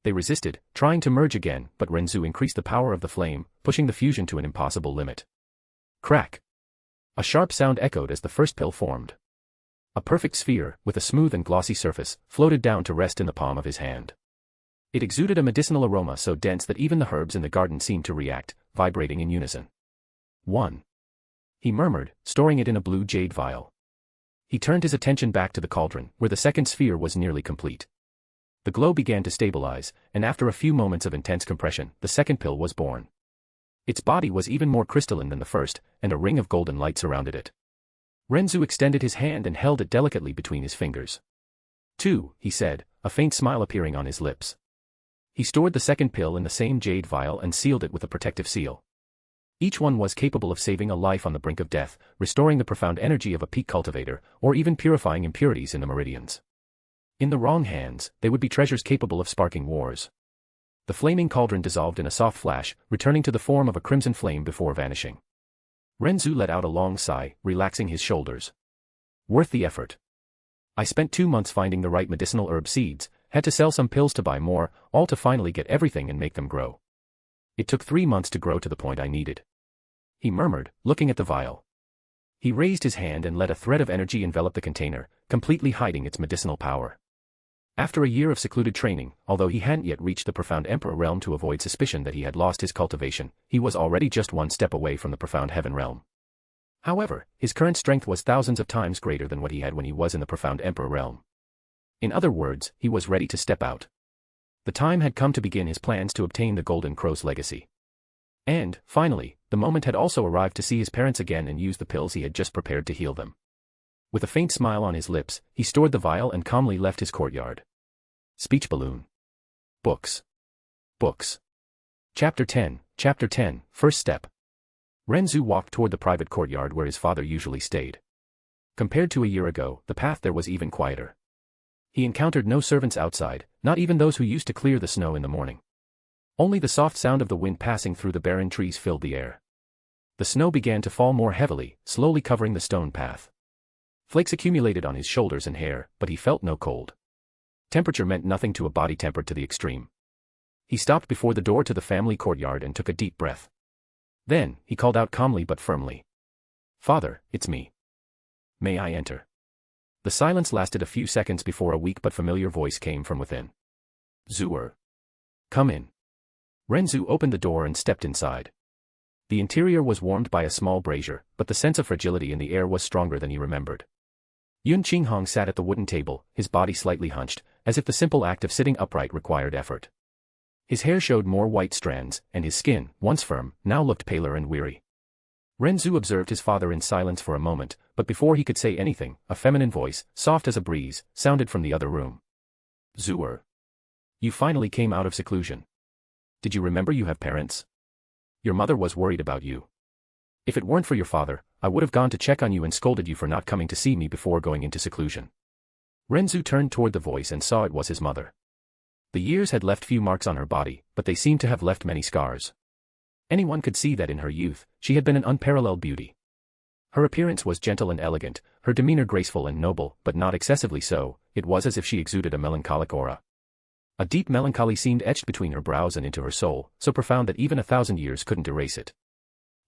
They resisted, trying to merge again, but Ren Zu increased the power of the flame, pushing the fusion to an impossible limit. Crack. A sharp sound echoed as the first pill formed. A perfect sphere, with a smooth and glossy surface, floated down to rest in the palm of his hand. It exuded a medicinal aroma so dense that even the herbs in the garden seemed to react, vibrating in unison. 1. He murmured, storing it in a blue jade vial. He turned his attention back to the cauldron, where the second sphere was nearly complete. The glow began to stabilize, and after a few moments of intense compression, the second pill was born. Its body was even more crystalline than the first, and a ring of golden light surrounded it. Ren Zu extended his hand and held it delicately between his fingers. 2, he said, a faint smile appearing on his lips. He stored the second pill in the same jade vial and sealed it with a protective seal. Each one was capable of saving a life on the brink of death, restoring the profound energy of a peak cultivator, or even purifying impurities in the meridians. In the wrong hands, they would be treasures capable of sparking wars. The flaming cauldron dissolved in a soft flash, returning to the form of a crimson flame before vanishing. Ren Zu let out a long sigh, relaxing his shoulders. Worth the effort. I spent 2 months finding the right medicinal herb seeds, had to sell some pills to buy more, all to finally get everything and make them grow. It took 3 months to grow to the point I needed. He murmured, looking at the vial. He raised his hand and let a thread of energy envelop the container, completely hiding its medicinal power. After a year of secluded training, although he hadn't yet reached the profound Emperor realm to avoid suspicion that he had lost his cultivation, he was already just one step away from the profound heaven realm. However, his current strength was thousands of times greater than what he had when he was in the profound Emperor realm. In other words, he was ready to step out. The time had come to begin his plans to obtain the Golden Crow's legacy. And, finally, the moment had also arrived to see his parents again and use the pills he had just prepared to heal them. With a faint smile on his lips, he stored the vial and calmly left his courtyard. Speech balloon. Books. Books. Chapter 10, First Step. Ren Zu walked toward the private courtyard where his father usually stayed. Compared to a year ago, the path there was even quieter. He encountered no servants outside, not even those who used to clear the snow in the morning. Only the soft sound of the wind passing through the barren trees filled the air. The snow began to fall more heavily, slowly covering the stone path. Flakes accumulated on his shoulders and hair, but he felt no cold. Temperature meant nothing to a body tempered to the extreme. He stopped before the door to the family courtyard and took a deep breath. Then, he called out calmly but firmly. "Father, it's me. May I enter?" The silence lasted a few seconds before a weak but familiar voice came from within. "Zu. Come in." Ren Zu opened the door and stepped inside. The interior was warmed by a small brazier, but the sense of fragility in the air was stronger than he remembered. Yun Qinghong sat at the wooden table, his body slightly hunched, as if the simple act of sitting upright required effort. His hair showed more white strands, and his skin, once firm, now looked paler and weary. Ren Zu observed his father in silence for a moment, but before he could say anything, a feminine voice, soft as a breeze, sounded from the other room. "Zu. You finally came out of seclusion. Did you remember you have parents? Your mother was worried about you. If it weren't for your father, I would have gone to check on you and scolded you for not coming to see me before going into seclusion." Ren Zu turned toward the voice and saw it was his mother. The years had left few marks on her body, but they seemed to have left many scars. Anyone could see that in her youth, she had been an unparalleled beauty. Her appearance was gentle and elegant, her demeanor graceful and noble, but not excessively so. It was as if she exuded a melancholic aura. A deep melancholy seemed etched between her brows and into her soul, so profound that even 1,000 years couldn't erase it.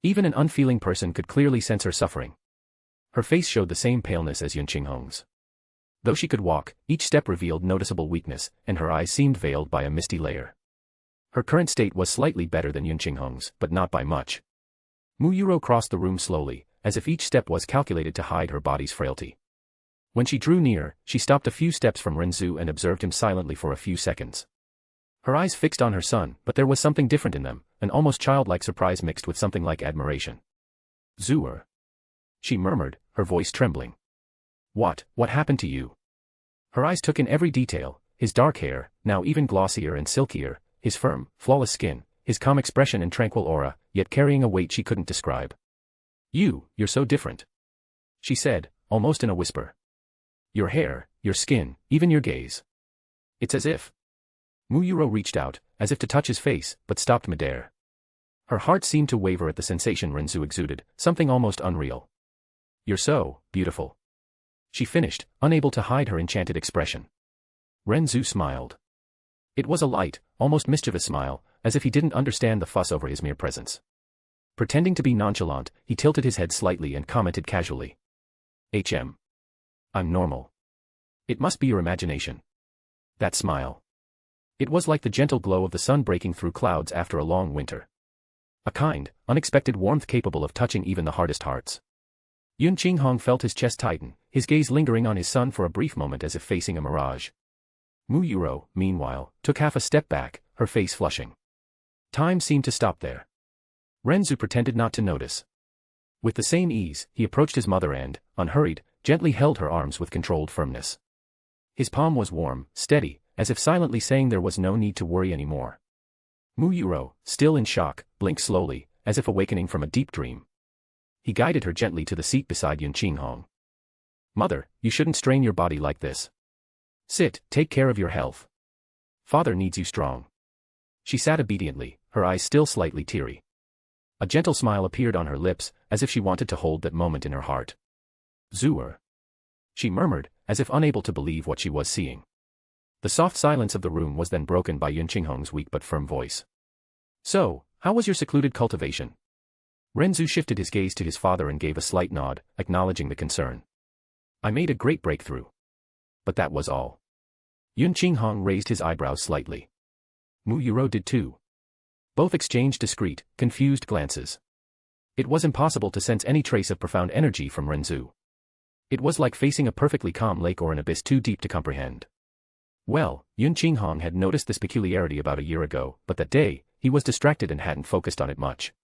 Even an unfeeling person could clearly sense her suffering. Her face showed the same paleness as Yun Qinghong's. Though she could walk, each step revealed noticeable weakness, and her eyes seemed veiled by a misty layer. Her current state was slightly better than Yun Qinghong's, but not by much. Mu Yuro crossed the room slowly, as if each step was calculated to hide her body's frailty. When she drew near, she stopped a few steps from Ren Zu and observed him silently for a few seconds. Her eyes fixed on her son, but there was something different in them, an almost childlike surprise mixed with something like admiration. "Zu," she murmured, her voice trembling. What happened to you?" Her eyes took in every detail, his dark hair, now even glossier and silkier, his firm, flawless skin, his calm expression and tranquil aura, yet carrying a weight she couldn't describe. You're so different," she said, almost in a whisper. "Your hair, your skin, even your gaze. It's as if..." Mu Yuro reached out, as if to touch his face, but stopped midair. Her heart seemed to waver at the sensation Ren Zu exuded, something almost unreal. "You're so beautiful," she finished, unable to hide her enchanted expression. Ren Zu smiled. It was a light, almost mischievous smile, as if he didn't understand the fuss over his mere presence. Pretending to be nonchalant, he tilted his head slightly and commented casually. I'm normal. It must be your imagination." That smile. It was like the gentle glow of the sun breaking through clouds after a long winter. A kind, unexpected warmth capable of touching even the hardest hearts. Yun Qinghong felt his chest tighten, his gaze lingering on his son for a brief moment as if facing a mirage. Mu Yuro, meanwhile, took half a step back, her face flushing. Time seemed to stop there. Ren Zu pretended not to notice. With the same ease, he approached his mother and, unhurried, gently held her arms with controlled firmness. His palm was warm, steady, as if silently saying there was no need to worry anymore. Mu Yuro, still in shock, blinked slowly, as if awakening from a deep dream. He guided her gently to the seat beside Yun Qinghong. "Mother, you shouldn't strain your body like this. Sit, take care of your health. Father needs you strong." She sat obediently, her eyes still slightly teary. A gentle smile appeared on her lips, as if she wanted to hold that moment in her heart. "Zu," she murmured, as if unable to believe what she was seeing. The soft silence of the room was then broken by Yun Qinghong's weak but firm voice. "So, how was your secluded cultivation?" Ren Zu shifted his gaze to his father and gave a slight nod, acknowledging the concern. "I made a great breakthrough. But that was all. Yun Qinghong raised his eyebrows slightly. Mu Yuro did too. Both exchanged discreet, confused glances. It was impossible to sense any trace of profound energy from Ren Zu. It was like facing a perfectly calm lake or an abyss too deep to comprehend. Well, Yun Qinghong had noticed this peculiarity about a year ago, but that day, he was distracted and hadn't focused on it much.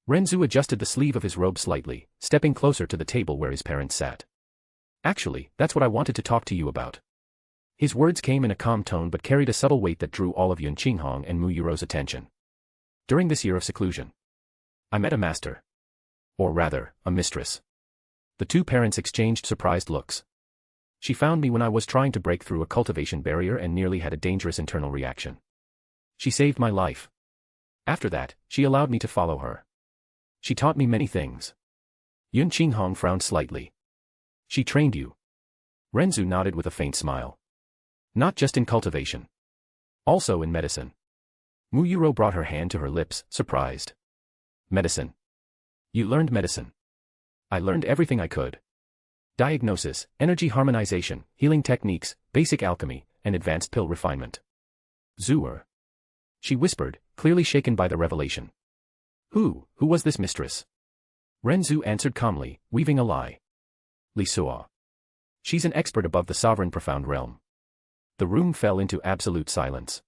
Ren Zu adjusted the sleeve of his robe slightly, stepping closer to the table where his parents sat. Actually, that's what I wanted to talk to you about. His words came in a calm tone but carried a subtle weight that drew all of Yun Qinghong and Mu Yuro's attention. During this year of seclusion, I met a master. Or rather, a mistress. The two parents exchanged surprised looks. She found me when I was trying to break through a cultivation barrier and nearly had a dangerous internal reaction. She saved my life. After that, she allowed me to follow her. She taught me many things. Yun Qinghong frowned slightly. She trained you. Ren Zu nodded with a faint smile. Not just in cultivation. Also in medicine. Mu Yuro brought her hand to her lips, surprised. Medicine. You learned medicine. I learned everything I could. Diagnosis, energy harmonization, healing techniques, basic alchemy, and advanced pill refinement. Zuer. She whispered, clearly shaken by the revelation. Who was this mistress? Ren Zu answered calmly, weaving a lie. Li Suo. She's an expert above the sovereign profound realm. The room fell into absolute silence.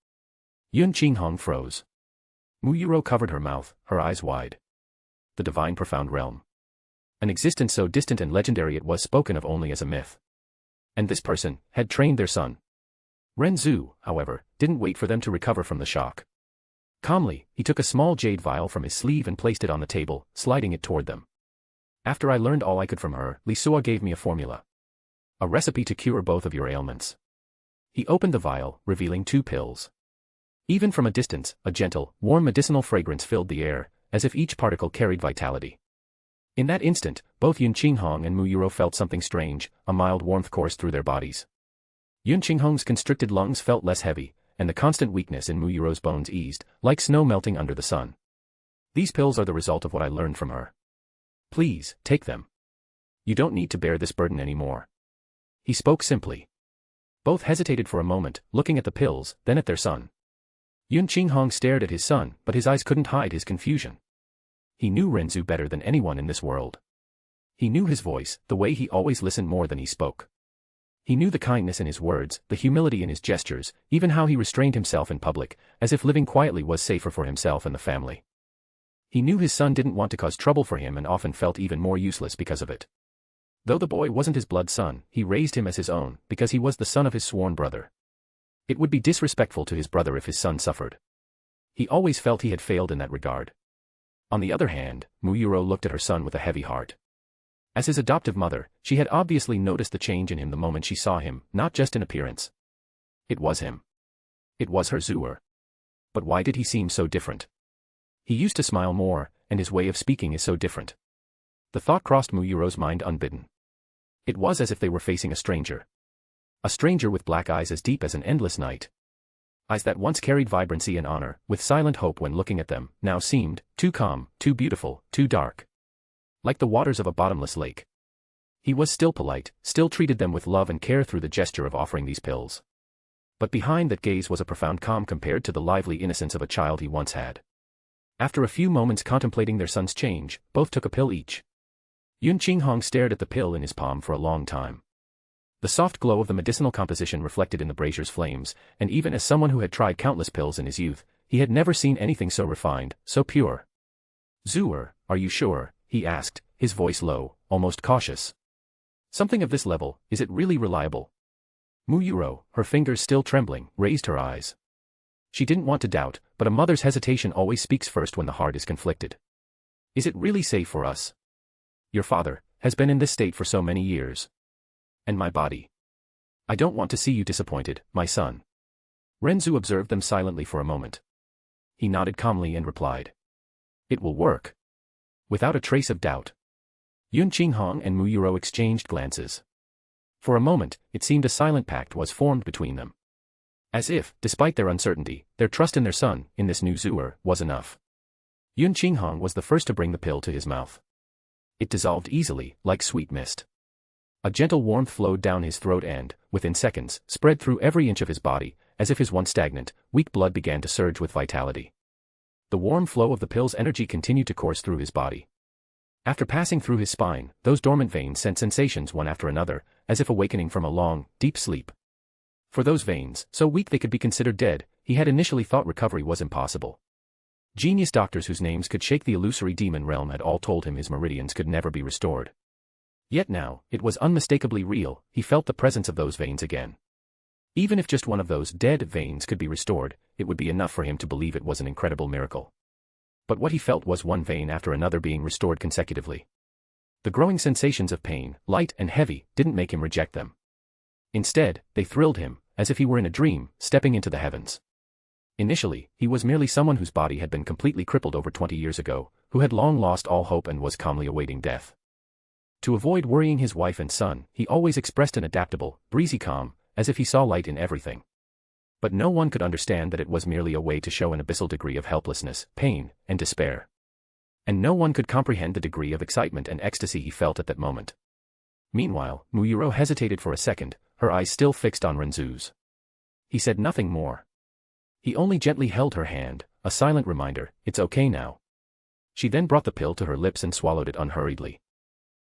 Yun Qinghong froze. Mu Yuro covered her mouth, her eyes wide. The divine profound realm. An existence so distant and legendary it was spoken of only as a myth. And this person had trained their son. Ren Zu, however, didn't wait for them to recover from the shock. Calmly, he took a small jade vial from his sleeve and placed it on the table, sliding it toward them. After I learned all I could from her, Li Suo gave me a formula. A recipe to cure both of your ailments. He opened the vial, revealing 2 pills. Even from a distance, a gentle, warm medicinal fragrance filled the air, as if each particle carried vitality. In that instant, both Yun Qinghong and Mu Yuro felt something strange, a mild warmth coursed through their bodies. Yun Qinghong's constricted lungs felt less heavy, and the constant weakness in Mu Yuro's bones eased, like snow melting under the sun. These pills are the result of what I learned from her. Please, take them. You don't need to bear this burden anymore. He spoke simply. Both hesitated for a moment, looking at the pills, then at their son. Yun Qinghong stared at his son, but his eyes couldn't hide his confusion. He knew Ren Zu better than anyone in this world. He knew his voice, the way he always listened more than he spoke. He knew the kindness in his words, the humility in his gestures, even how he restrained himself in public, as if living quietly was safer for himself and the family. He knew his son didn't want to cause trouble for him and often felt even more useless because of it. Though the boy wasn't his blood son, he raised him as his own, because he was the son of his sworn brother. It would be disrespectful to his brother if his son suffered. He always felt he had failed in that regard. On the other hand, Mu Yuro looked at her son with a heavy heart. As his adoptive mother, she had obviously noticed the change in him the moment she saw him, not just in appearance. It was him. It was her Zuer. But why did he seem so different? He used to smile more, and his way of speaking is so different. The thought crossed Mu Yuro's mind unbidden. It was as if they were facing a stranger. A stranger with black eyes as deep as an endless night. Eyes that once carried vibrancy and honor, with silent hope when looking at them, now seemed too calm, too beautiful, too dark. Like the waters of a bottomless lake. He was still polite, still treated them with love and care through the gesture of offering these pills. But behind that gaze was a profound calm compared to the lively innocence of a child he once had. After a few moments contemplating their son's change, both took a pill each. Yun Qinghong stared at the pill in his palm for a long time. The soft glow of the medicinal composition reflected in the brazier's flames, and even as someone who had tried countless pills in his youth, he had never seen anything so refined, so pure. Zuer, are you sure? He asked, his voice low, almost cautious. Something of this level, is it really reliable? Mu Yuro, her fingers still trembling, raised her eyes. She didn't want to doubt, but a mother's hesitation always speaks first when the heart is conflicted. Is it really safe for us? Your father has been in this state for so many years. And my body. I don't want to see you disappointed, my son. Ren Zu observed them silently for a moment. He nodded calmly and replied. It will work. Without a trace of doubt. Yun Qinghong and Mu Yuro exchanged glances. For a moment, it seemed a silent pact was formed between them. As if, despite their uncertainty, their trust in their son, in this new Zuer, was enough. Yun Qinghong was the first to bring the pill to his mouth. It dissolved easily, like sweet mist. A gentle warmth flowed down his throat and, within seconds, spread through every inch of his body, as if his once stagnant, weak blood began to surge with vitality. The warm flow of the pill's energy continued to course through his body. After passing through his spine, those dormant veins sent sensations one after another, as if awakening from a long, deep sleep. For those veins, so weak they could be considered dead, he had initially thought recovery was impossible. Genius doctors whose names could shake the illusory demon realm had all told him his meridians could never be restored. Yet now, it was unmistakably real, he felt the presence of those veins again. Even if just one of those dead veins could be restored, it would be enough for him to believe it was an incredible miracle. But what he felt was one vein after another being restored consecutively. The growing sensations of pain, light and heavy, didn't make him reject them. Instead, they thrilled him, as if he were in a dream, stepping into the heavens. Initially, he was merely someone whose body had been completely crippled over 20 years ago, who had long lost all hope and was calmly awaiting death. To avoid worrying his wife and son, he always expressed an adaptable, breezy calm, as if he saw light in everything. But no one could understand that it was merely a way to show an abyssal degree of helplessness, pain, and despair. And no one could comprehend the degree of excitement and ecstasy he felt at that moment. Meanwhile, Muyuro hesitated for a second, her eyes still fixed on Ren Zu's. He said nothing more. He only gently held her hand, a silent reminder, it's okay now. She then brought the pill to her lips and swallowed it unhurriedly.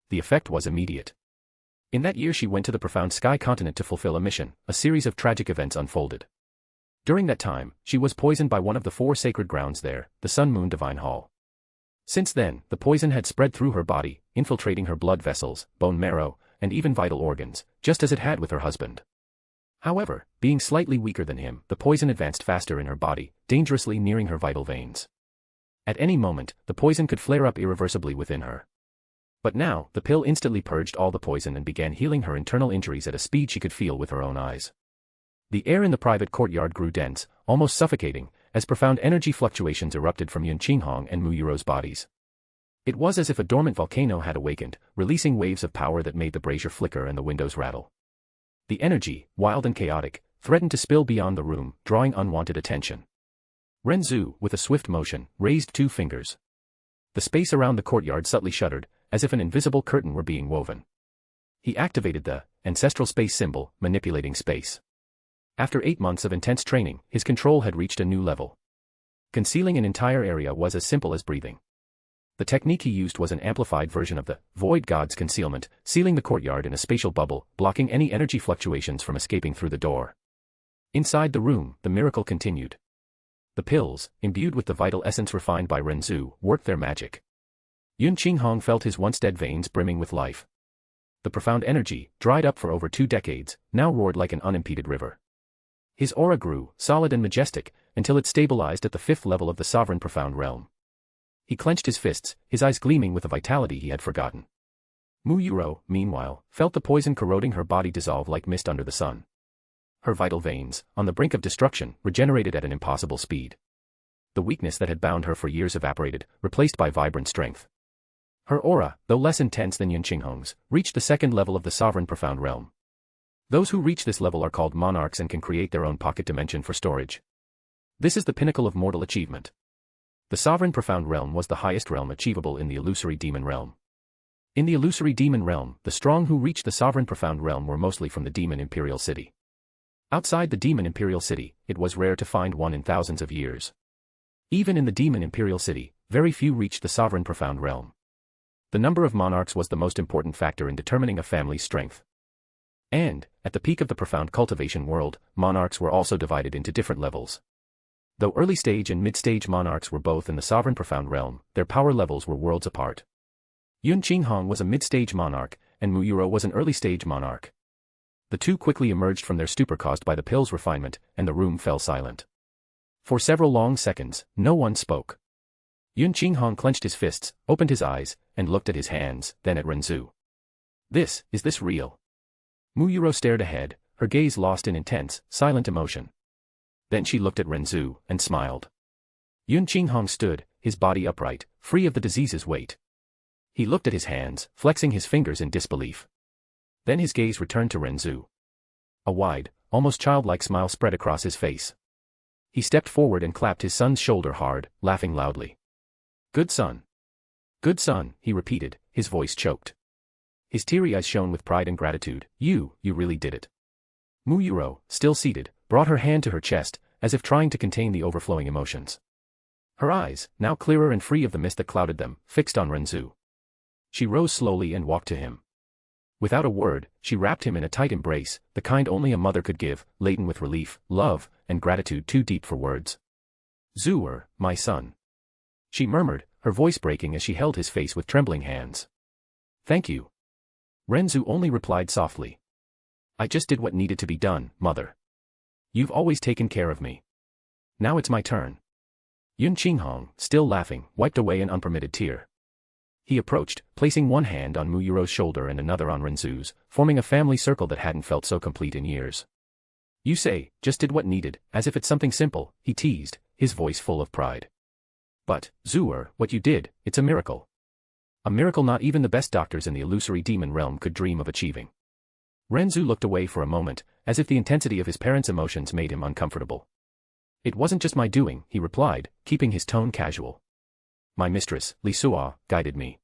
The effect was immediate. In that year she went to the profound sky continent to fulfill a mission, a series of tragic events unfolded. During that time, she was poisoned by one of the 4 sacred grounds there, the Sun-Moon Divine Hall. Since then, the poison had spread through her body, infiltrating her blood vessels, bone marrow, and even vital organs, just as it had with her husband. However, being slightly weaker than him, the poison advanced faster in her body, dangerously nearing her vital veins. At any moment, the poison could flare up irreversibly within her. But now, the pill instantly purged all the poison and began healing her internal injuries at a speed she could feel with her own eyes. The air in the private courtyard grew dense, almost suffocating, as profound energy fluctuations erupted from Yun Qinghong and Muyuro's bodies. It was as if a dormant volcano had awakened, releasing waves of power that made the brazier flicker and the windows rattle. The energy, wild and chaotic, threatened to spill beyond the room, drawing unwanted attention. Ren Zu, with a swift motion, raised 2 fingers. The space around the courtyard subtly shuddered, as if an invisible curtain were being woven. He activated the ancestral space symbol, manipulating space. After 8 months of intense training, his control had reached a new level. Concealing an entire area was as simple as breathing. The technique he used was an amplified version of the Void God's concealment, sealing the courtyard in a spatial bubble, blocking any energy fluctuations from escaping through the door. Inside the room, the miracle continued. The pills, imbued with the vital essence refined by Ren Zu, worked their magic. Yun Qinghong felt his once dead veins brimming with life. The profound energy, dried up for over 2 decades, now roared like an unimpeded river. His aura grew, solid and majestic, until it stabilized at the 5th level of the sovereign profound realm. He clenched his fists, his eyes gleaming with a vitality he had forgotten. Muyuro, meanwhile, felt the poison corroding her body dissolve like mist under the sun. Her vital veins, on the brink of destruction, regenerated at an impossible speed. The weakness that had bound her for years evaporated, replaced by vibrant strength. Her aura, though less intense than Yun Qinghong's, reached the 2nd level of the sovereign profound realm. Those who reach this level are called monarchs and can create their own pocket dimension for storage. This is the pinnacle of mortal achievement. The sovereign profound realm was the highest realm achievable in the illusory demon realm. In the illusory demon realm, the strong who reached the sovereign profound realm were mostly from the demon imperial city. Outside the demon imperial city, it was rare to find one in thousands of years. Even in the demon imperial city, very few reached the sovereign profound realm. The number of monarchs was the most important factor in determining a family's strength. And, at the peak of the profound cultivation world, monarchs were also divided into different levels. Though early-stage and mid-stage monarchs were both in the sovereign profound realm, their power levels were worlds apart. Yun Qinghong was a mid-stage monarch, and Muyuro was an early-stage monarch. The two quickly emerged from their stupor caused by the pill's refinement, and the room fell silent. For several long seconds, no one spoke. Yun Qinghong clenched his fists, opened his eyes, and looked at his hands, then at Ren Zu. Is this real? Muyuro stared ahead, her gaze lost in intense, silent emotion. Then she looked at Ren Zu, and smiled. Yun Qinghong stood, his body upright, free of the disease's weight. He looked at his hands, flexing his fingers in disbelief. Then his gaze returned to Ren Zu. A wide, almost childlike smile spread across his face. He stepped forward and clapped his son's shoulder hard, laughing loudly. Good son. Good son, he repeated, his voice choked. His teary eyes shone with pride and gratitude. You really did it. Mu Yuro, still seated, brought her hand to her chest, as if trying to contain the overflowing emotions. Her eyes, now clearer and free of the mist that clouded them, fixed on Ren Zu. She rose slowly and walked to him. Without a word, she wrapped him in a tight embrace, the kind only a mother could give, laden with relief, love, and gratitude too deep for words. Zu, my son. She murmured, her voice breaking as she held his face with trembling hands. Thank you. Ren Zu only replied softly. I just did what needed to be done, mother. You've always taken care of me. Now it's my turn. Yun Qinghong, still laughing, wiped away an unpermitted tear. He approached, placing one hand on Mu Yuro's shoulder and another on Ren Zu's, forming a family circle that hadn't felt so complete in years. You say, just did what needed, as if it's something simple, he teased, his voice full of pride. But, Zu, what you did, it's a miracle. A miracle not even the best doctors in the illusory demon realm could dream of achieving. Ren Zu looked away for a moment, as if the intensity of his parents' emotions made him uncomfortable. It wasn't just my doing, he replied, keeping his tone casual. My mistress, Li Suo, guided me.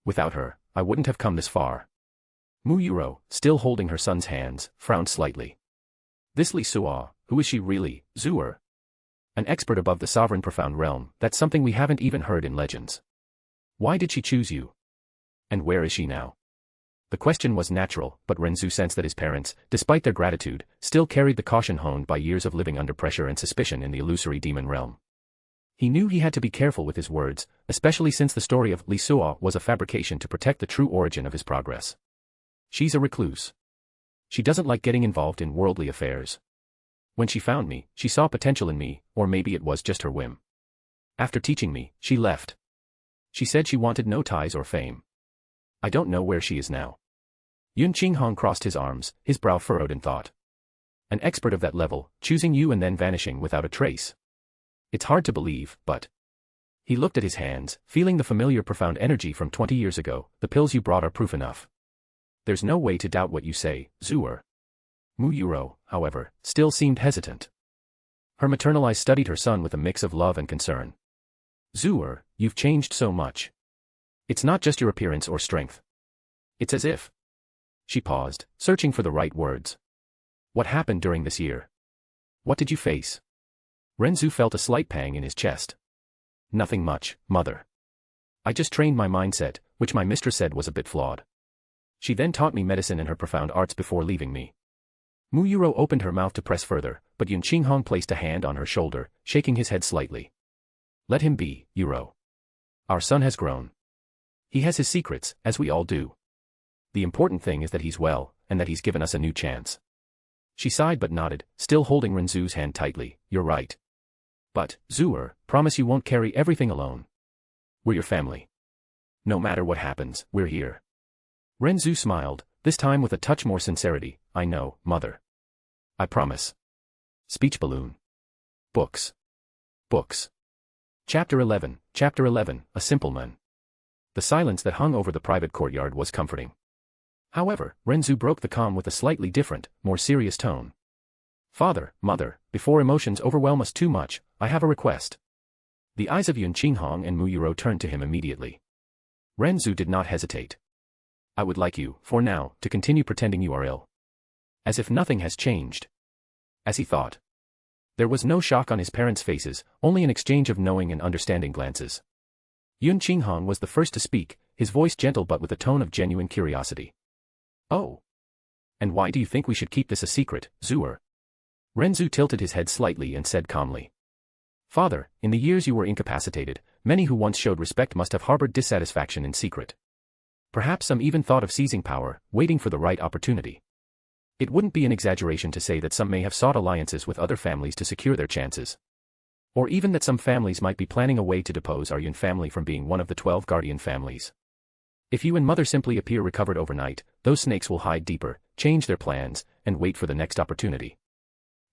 Without her, I wouldn't have come this far. Mu Yuro, still holding her son's hands, frowned slightly. This Li Suo, who is she really, Zu? An expert above the sovereign profound realm, that's something we haven't even heard in legends. Why did she choose you? And where is she now? The question was natural, but Ren Zu sensed that his parents, despite their gratitude, still carried the caution honed by years of living under pressure and suspicion in the illusory demon realm. He knew he had to be careful with his words, especially since the story of Li Suo was a fabrication to protect the true origin of his progress. She's a recluse. She doesn't like getting involved in worldly affairs. When she found me, she saw potential in me, or maybe it was just her whim. After teaching me, she left. She said she wanted no ties or fame. I don't know where she is now. Yun Qinghong crossed his arms, his brow furrowed in thought. An expert of that level, choosing you and then vanishing without a trace. It's hard to believe, but... He looked at his hands, feeling the familiar profound energy from 20 years ago. The pills you brought are proof enough. There's no way to doubt what you say, Zu. Mu Yuro, however, still seemed hesitant. Her maternal eyes studied her son with a mix of love and concern. Zu, you've changed so much. It's not just your appearance or strength. It's as if... She paused, searching for the right words. What happened during this year? What did you face? Ren Zu felt a slight pang in his chest. Nothing much, mother. I just trained my mindset, which my mistress said was a bit flawed. She then taught me medicine and her profound arts before leaving me. Mu Yuro opened her mouth to press further, but Yun Qinghong placed a hand on her shoulder, shaking his head slightly. Let him be, Yuro. Our son has grown. He has his secrets, as we all do. The important thing is that he's well, and that he's given us a new chance. She sighed but nodded, still holding Ren Zu's hand tightly. You're right. But, Zu, promise you won't carry everything alone. We're your family. No matter what happens, we're here. Ren Zu smiled, this time with a touch more sincerity. I know, mother. I promise. Speech balloon. Books. Books. Chapter 11, A Simple Man. The silence that hung over the private courtyard was comforting. However, Ren Zu broke the calm with a slightly different, more serious tone. Father, mother, before emotions overwhelm us too much, I have a request. The eyes of Yun Qinghong and Mu Yuro turned to him immediately. Ren Zu did not hesitate. I would like you, for now, to continue pretending you are ill. As if nothing has changed. As he thought. There was no shock on his parents' faces, only an exchange of knowing and understanding glances. Yun Qinghong was the first to speak, his voice gentle but with a tone of genuine curiosity. Oh. And why do you think we should keep this a secret, Zu? Ren Zu tilted his head slightly and said calmly. Father, in the years you were incapacitated, many who once showed respect must have harbored dissatisfaction in secret. Perhaps some even thought of seizing power, waiting for the right opportunity. It wouldn't be an exaggeration to say that some may have sought alliances with other families to secure their chances. Or even that some families might be planning a way to depose our Yun family from being one of the 12 guardian families. If you and mother simply appear recovered overnight, those snakes will hide deeper, change their plans, and wait for the next opportunity.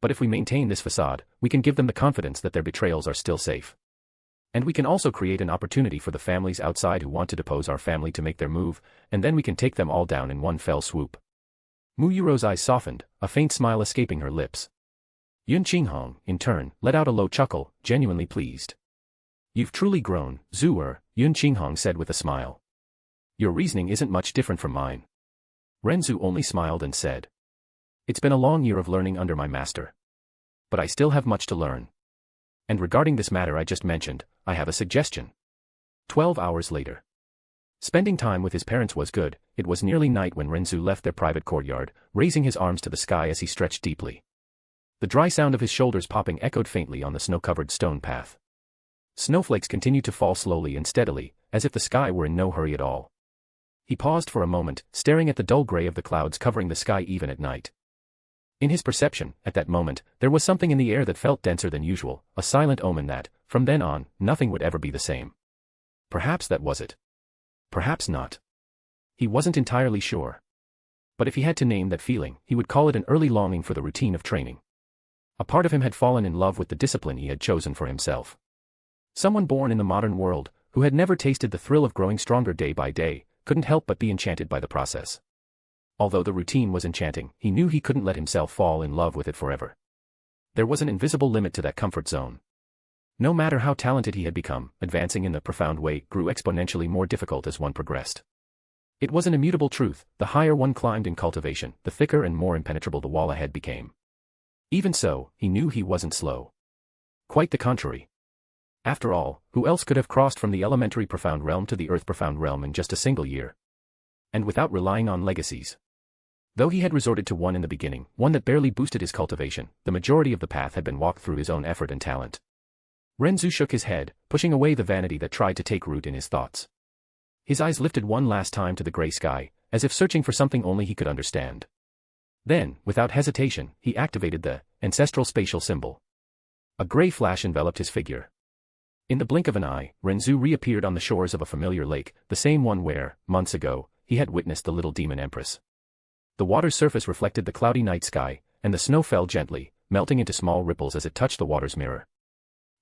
But if we maintain this facade, we can give them the confidence that their betrayals are still safe. And we can also create an opportunity for the families outside who want to depose our family to make their move, and then we can take them all down in one fell swoop. Mu Yuro's eyes softened, a faint smile escaping her lips. Yun Qinghong, in turn, let out a low chuckle, genuinely pleased. You've truly grown, Zu, Yun Qinghong said with a smile. Your reasoning isn't much different from mine. Ren Zu only smiled and said. It's been a long year of learning under my master. But I still have much to learn. And regarding this matter I just mentioned, I have a suggestion. 12 hours later. Spending time with his parents was good. It was nearly night when Ren Zu left their private courtyard, raising his arms to the sky as he stretched deeply. The dry sound of his shoulders popping echoed faintly on the snow-covered stone path. Snowflakes continued to fall slowly and steadily, as if the sky were in no hurry at all. He paused for a moment, staring at the dull gray of the clouds covering the sky even at night. In his perception, at that moment, there was something in the air that felt denser than usual, a silent omen that, from then on, nothing would ever be the same. Perhaps that was it. Perhaps not. He wasn't entirely sure. But if he had to name that feeling, he would call it an early longing for the routine of training. A part of him had fallen in love with the discipline he had chosen for himself. Someone born in the modern world, who had never tasted the thrill of growing stronger day by day, couldn't help but be enchanted by the process. Although the routine was enchanting, he knew he couldn't let himself fall in love with it forever. There was an invisible limit to that comfort zone. No matter how talented he had become, advancing in the profound way grew exponentially more difficult as one progressed. It was an immutable truth: the higher one climbed in cultivation, the thicker and more impenetrable the wall ahead became. Even so, he knew he wasn't slow. Quite the contrary. After all, who else could have crossed from the elementary profound realm to the earth profound realm in just a single year? And without relying on legacies. Though he had resorted to one in the beginning, one that barely boosted his cultivation, the majority of the path had been walked through his own effort and talent. Ren Zu shook his head, pushing away the vanity that tried to take root in his thoughts. His eyes lifted one last time to the gray sky, as if searching for something only he could understand. Then, without hesitation, he activated the ancestral spatial symbol. A gray flash enveloped his figure. In the blink of an eye, Ren Zu reappeared on the shores of a familiar lake, the same one where, months ago, he had witnessed the little demon empress. The water's surface reflected the cloudy night sky, and the snow fell gently, melting into small ripples as it touched the water's mirror.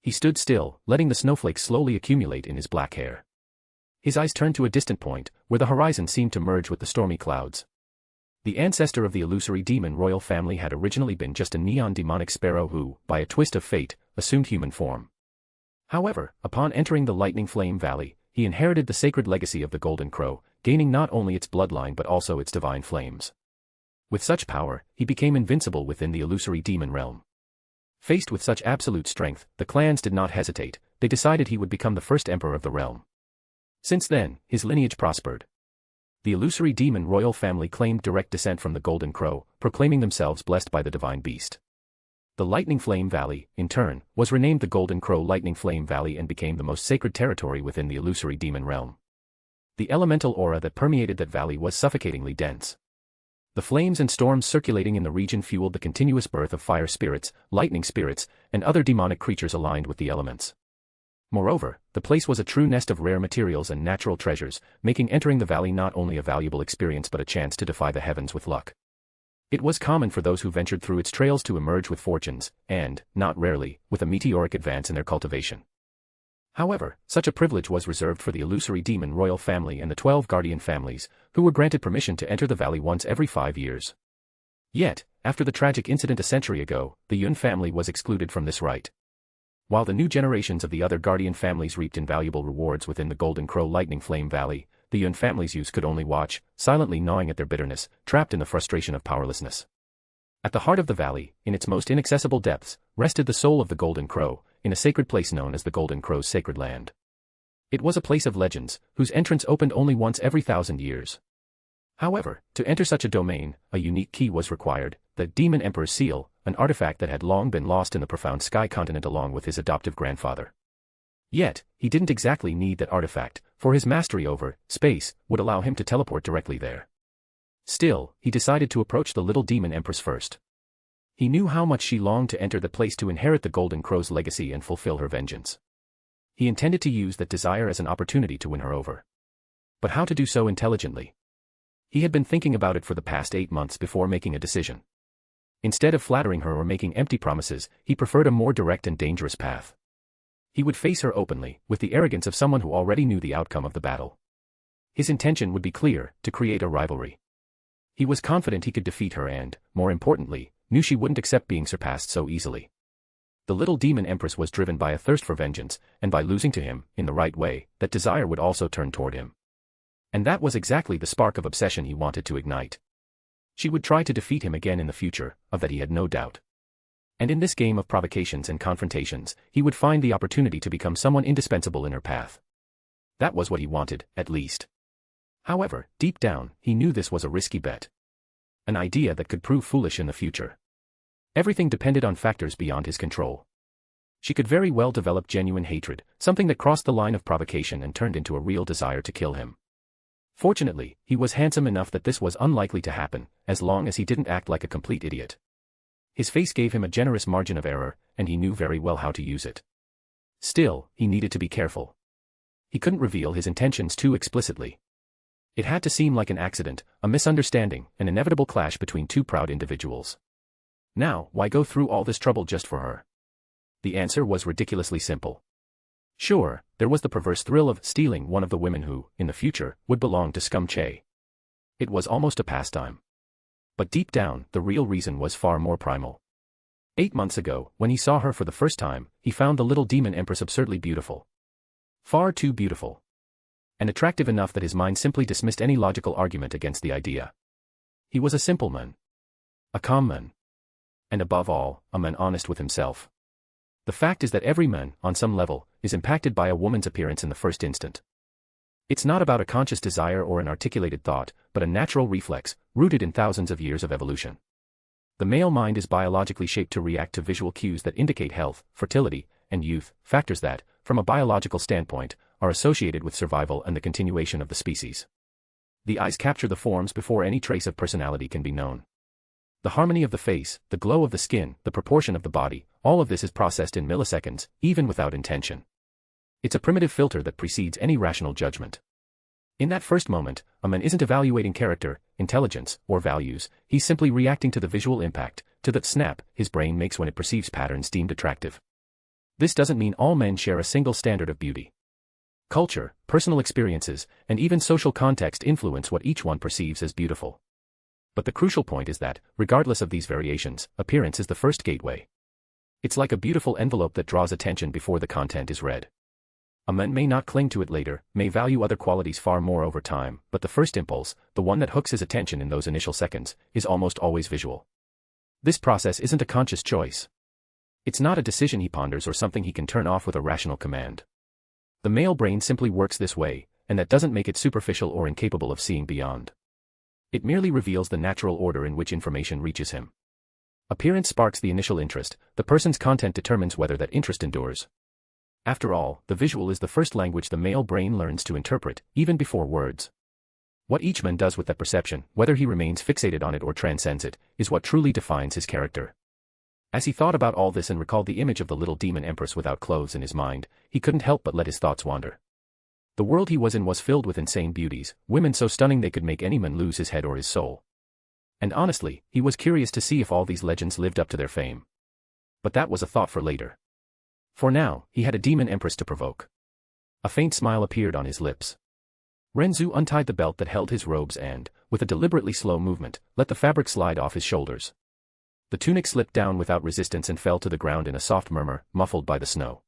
He stood still, letting the snowflakes slowly accumulate in his black hair. His eyes turned to a distant point, where the horizon seemed to merge with the stormy clouds. The ancestor of the illusory demon royal family had originally been just a neon demonic sparrow who, by a twist of fate, assumed human form. However, upon entering the Lightning Flame Valley, he inherited the sacred legacy of the Golden Crow, gaining not only its bloodline but also its divine flames. With such power, he became invincible within the illusory demon realm. Faced with such absolute strength, the clans did not hesitate. They decided he would become the first emperor of the realm. Since then, his lineage prospered. The illusory demon royal family claimed direct descent from the Golden Crow, proclaiming themselves blessed by the divine beast. The Lightning Flame Valley, in turn, was renamed the Golden Crow Lightning Flame Valley and became the most sacred territory within the illusory demon realm. The elemental aura that permeated that valley was suffocatingly dense. The flames and storms circulating in the region fueled the continuous birth of fire spirits, lightning spirits, and other demonic creatures aligned with the elements. Moreover, the place was a true nest of rare materials and natural treasures, making entering the valley not only a valuable experience but a chance to defy the heavens with luck. It was common for those who ventured through its trails to emerge with fortunes, and, not rarely, with a meteoric advance in their cultivation. However, such a privilege was reserved for the illusory demon royal family and the 12 guardian families, who were granted permission to enter the valley once every 5 years. Yet, after the tragic incident a century ago, the Yun family was excluded from this right. While the new generations of the other guardian families reaped invaluable rewards within the Golden Crow Lightning Flame Valley, the Yun family's youths could only watch, silently gnawing at their bitterness, trapped in the frustration of powerlessness. At the heart of the valley, in its most inaccessible depths, rested the soul of the Golden Crow, in a sacred place known as the Golden Crow's sacred land. It was a place of legends, whose entrance opened only once every 1,000 years. However, to enter such a domain, a unique key was required, the Demon Emperor's Seal, an artifact that had long been lost in the profound sky continent along with his adoptive grandfather. Yet, he didn't exactly need that artifact, for his mastery over space would allow him to teleport directly there. Still, he decided to approach the little demon empress first. He knew how much she longed to enter the place to inherit the Golden Crow's legacy and fulfill her vengeance. He intended to use that desire as an opportunity to win her over. But how to do so intelligently? He had been thinking about it for the past 8 months before making a decision. Instead of flattering her or making empty promises, he preferred a more direct and dangerous path. He would face her openly, with the arrogance of someone who already knew the outcome of the battle. His intention would be clear: to create a rivalry. He was confident he could defeat her and, more importantly, knew she wouldn't accept being surpassed so easily. The little demon empress was driven by a thirst for vengeance, and by losing to him, in the right way, that desire would also turn toward him. And that was exactly the spark of obsession he wanted to ignite. She would try to defeat him again in the future, of that he had no doubt. And in this game of provocations and confrontations, he would find the opportunity to become someone indispensable in her path. That was what he wanted, at least. However, deep down, he knew this was a risky bet. An idea that could prove foolish in the future. Everything depended on factors beyond his control. She could very well develop genuine hatred, something that crossed the line of provocation and turned into a real desire to kill him. Fortunately, he was handsome enough that this was unlikely to happen, as long as he didn't act like a complete idiot. His face gave him a generous margin of error, and he knew very well how to use it. Still, he needed to be careful. He couldn't reveal his intentions too explicitly. It had to seem like an accident, a misunderstanding, an inevitable clash between two proud individuals. Now, why go through all this trouble just for her? The answer was ridiculously simple. Sure, there was the perverse thrill of stealing one of the women who, in the future, would belong to Scum Che. It was almost a pastime. But deep down, the real reason was far more primal. 8 months ago, when he saw her for the first time, he found the little demon empress absurdly beautiful. Far too beautiful. And attractive enough that his mind simply dismissed any logical argument against the idea. He was a simple man. A calm man. And above all, a man honest with himself. The fact is that every man, on some level, is impacted by a woman's appearance in the first instant. It's not about a conscious desire or an articulated thought, but a natural reflex, rooted in thousands of years of evolution. The male mind is biologically shaped to react to visual cues that indicate health, fertility, and youth, factors that, from a biological standpoint, are associated with survival and the continuation of the species. The eyes capture the forms before any trace of personality can be known. The harmony of the face, the glow of the skin, the proportion of the body, all of this is processed in milliseconds, even without intention. It's a primitive filter that precedes any rational judgment. In that first moment, a man isn't evaluating character, intelligence, or values, he's simply reacting to the visual impact, to the snap his brain makes when it perceives patterns deemed attractive. This doesn't mean all men share a single standard of beauty. Culture, personal experiences, and even social context influence what each one perceives as beautiful. But the crucial point is that, regardless of these variations, appearance is the first gateway. It's like a beautiful envelope that draws attention before the content is read. A man may not cling to it later, may value other qualities far more over time, but the first impulse, the one that hooks his attention in those initial seconds, is almost always visual. This process isn't a conscious choice. It's not a decision he ponders or something he can turn off with a rational command. The male brain simply works this way, and that doesn't make it superficial or incapable of seeing beyond. It merely reveals the natural order in which information reaches him. Appearance sparks the initial interest, the person's content determines whether that interest endures. After all, the visual is the first language the male brain learns to interpret, even before words. What each man does with that perception, whether he remains fixated on it or transcends it, is what truly defines his character. As he thought about all this and recalled the image of the little demon empress without clothes in his mind, he couldn't help but let his thoughts wander. The world he was in was filled with insane beauties, women so stunning they could make any man lose his head or his soul. And honestly, he was curious to see if all these legends lived up to their fame. But that was a thought for later. For now, he had a demon empress to provoke. A faint smile appeared on his lips. Ren Zu untied the belt that held his robes and, with a deliberately slow movement, let the fabric slide off his shoulders. The tunic slipped down without resistance and fell to the ground in a soft murmur, muffled by the snow.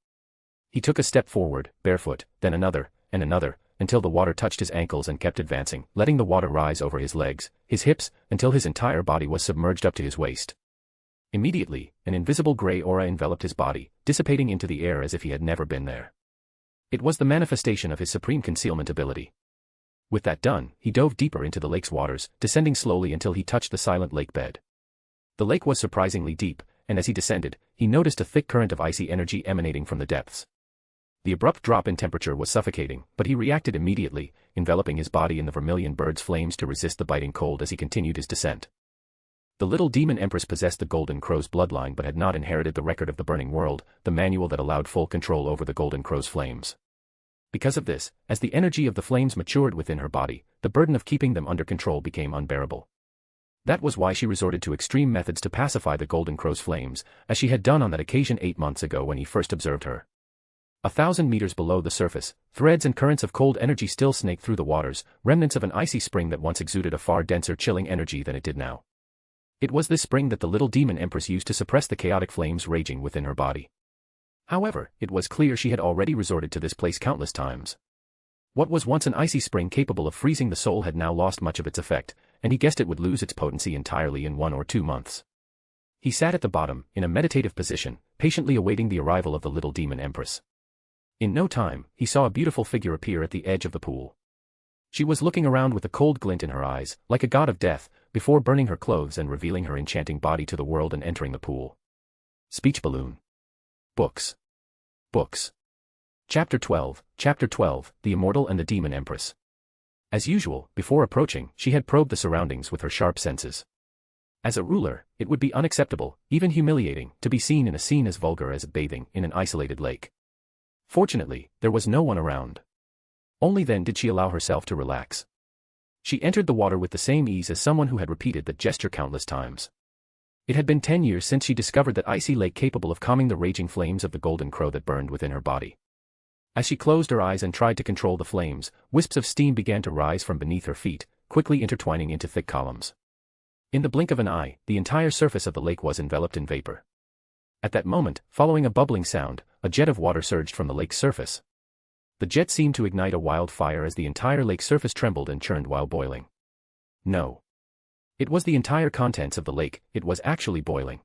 He took a step forward, barefoot, then another, and another, until the water touched his ankles and kept advancing, letting the water rise over his legs, his hips, until his entire body was submerged up to his waist. Immediately, an invisible gray aura enveloped his body, dissipating into the air as if he had never been there. It was the manifestation of his supreme concealment ability. With that done, he dove deeper into the lake's waters, descending slowly until he touched the silent lake bed. The lake was surprisingly deep, and as he descended, he noticed a thick current of icy energy emanating from the depths. The abrupt drop in temperature was suffocating, but he reacted immediately, enveloping his body in the vermilion bird's flames to resist the biting cold as he continued his descent. The little demon empress possessed the Golden Crow's bloodline but had not inherited the record of the burning world, the manual that allowed full control over the Golden Crow's flames. Because of this, as the energy of the flames matured within her body, the burden of keeping them under control became unbearable. That was why she resorted to extreme methods to pacify the Golden Crow's flames, as she had done on that occasion 8 months ago when he first observed her. 1,000 meters below the surface, threads and currents of cold energy still snaked through the waters, remnants of an icy spring that once exuded a far denser chilling energy than it did now. It was this spring that the little demon empress used to suppress the chaotic flames raging within her body. However, it was clear she had already resorted to this place countless times. What was once an icy spring capable of freezing the soul had now lost much of its effect, and he guessed it would lose its potency entirely in 1 or 2 months. He sat at the bottom, in a meditative position, patiently awaiting the arrival of the little demon empress. In no time, he saw a beautiful figure appear at the edge of the pool. She was looking around with a cold glint in her eyes, like a god of death, before burning her clothes and revealing her enchanting body to the world and entering the pool. Speech balloon. Books. Books. Chapter 12, The Immortal and the Demon Empress. As usual, before approaching, she had probed the surroundings with her sharp senses. As a ruler, it would be unacceptable, even humiliating, to be seen in a scene as vulgar as bathing in an isolated lake. Fortunately, there was no one around. Only then did she allow herself to relax. She entered the water with the same ease as someone who had repeated that gesture countless times. It had been 10 years since she discovered that icy lake capable of calming the raging flames of the golden crow that burned within her body. As she closed her eyes and tried to control the flames, wisps of steam began to rise from beneath her feet, quickly intertwining into thick columns. In the blink of an eye, the entire surface of the lake was enveloped in vapor. At that moment, following a bubbling sound, a jet of water surged from the lake's surface. The jet seemed to ignite a wildfire as the entire lake surface trembled and churned while boiling. No. It was the entire contents of the lake, it was actually boiling.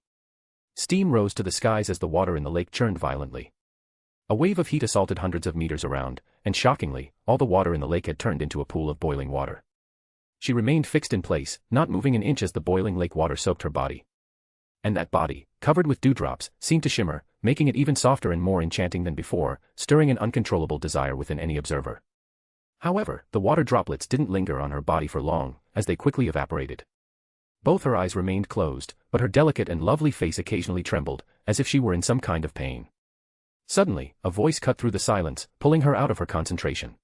Steam rose to the skies as the water in the lake churned violently. A wave of heat assaulted hundreds of meters around, and shockingly, all the water in the lake had turned into a pool of boiling water. She remained fixed in place, not moving an inch as the boiling lake water soaked her body. And that body, covered with dewdrops, seemed to shimmer, making it even softer and more enchanting than before, stirring an uncontrollable desire within any observer. However, the water droplets didn't linger on her body for long, as they quickly evaporated. Both her eyes remained closed, but her delicate and lovely face occasionally trembled, as if she were in some kind of pain. Suddenly, a voice cut through the silence, pulling her out of her concentration.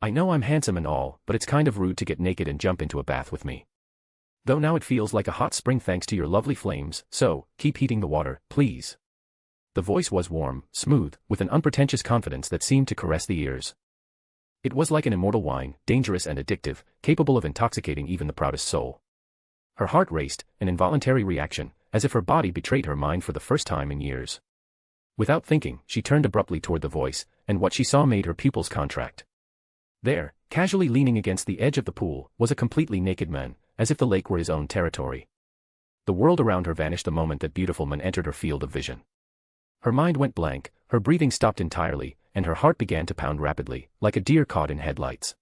"I know I'm handsome and all, but it's kind of rude to get naked and jump into a bath with me. Though now it feels like a hot spring thanks to your lovely flames, so, keep heating the water, please." The voice was warm, smooth, with an unpretentious confidence that seemed to caress the ears. It was like an immortal wine, dangerous and addictive, capable of intoxicating even the proudest soul. Her heart raced, an involuntary reaction, as if her body betrayed her mind for the first time in years. Without thinking, she turned abruptly toward the voice, and what she saw made her pupils contract. There, casually leaning against the edge of the pool, was a completely naked man, as if the lake were his own territory. The world around her vanished the moment that beautiful man entered her field of vision. Her mind went blank, her breathing stopped entirely, and her heart began to pound rapidly, like a deer caught in headlights.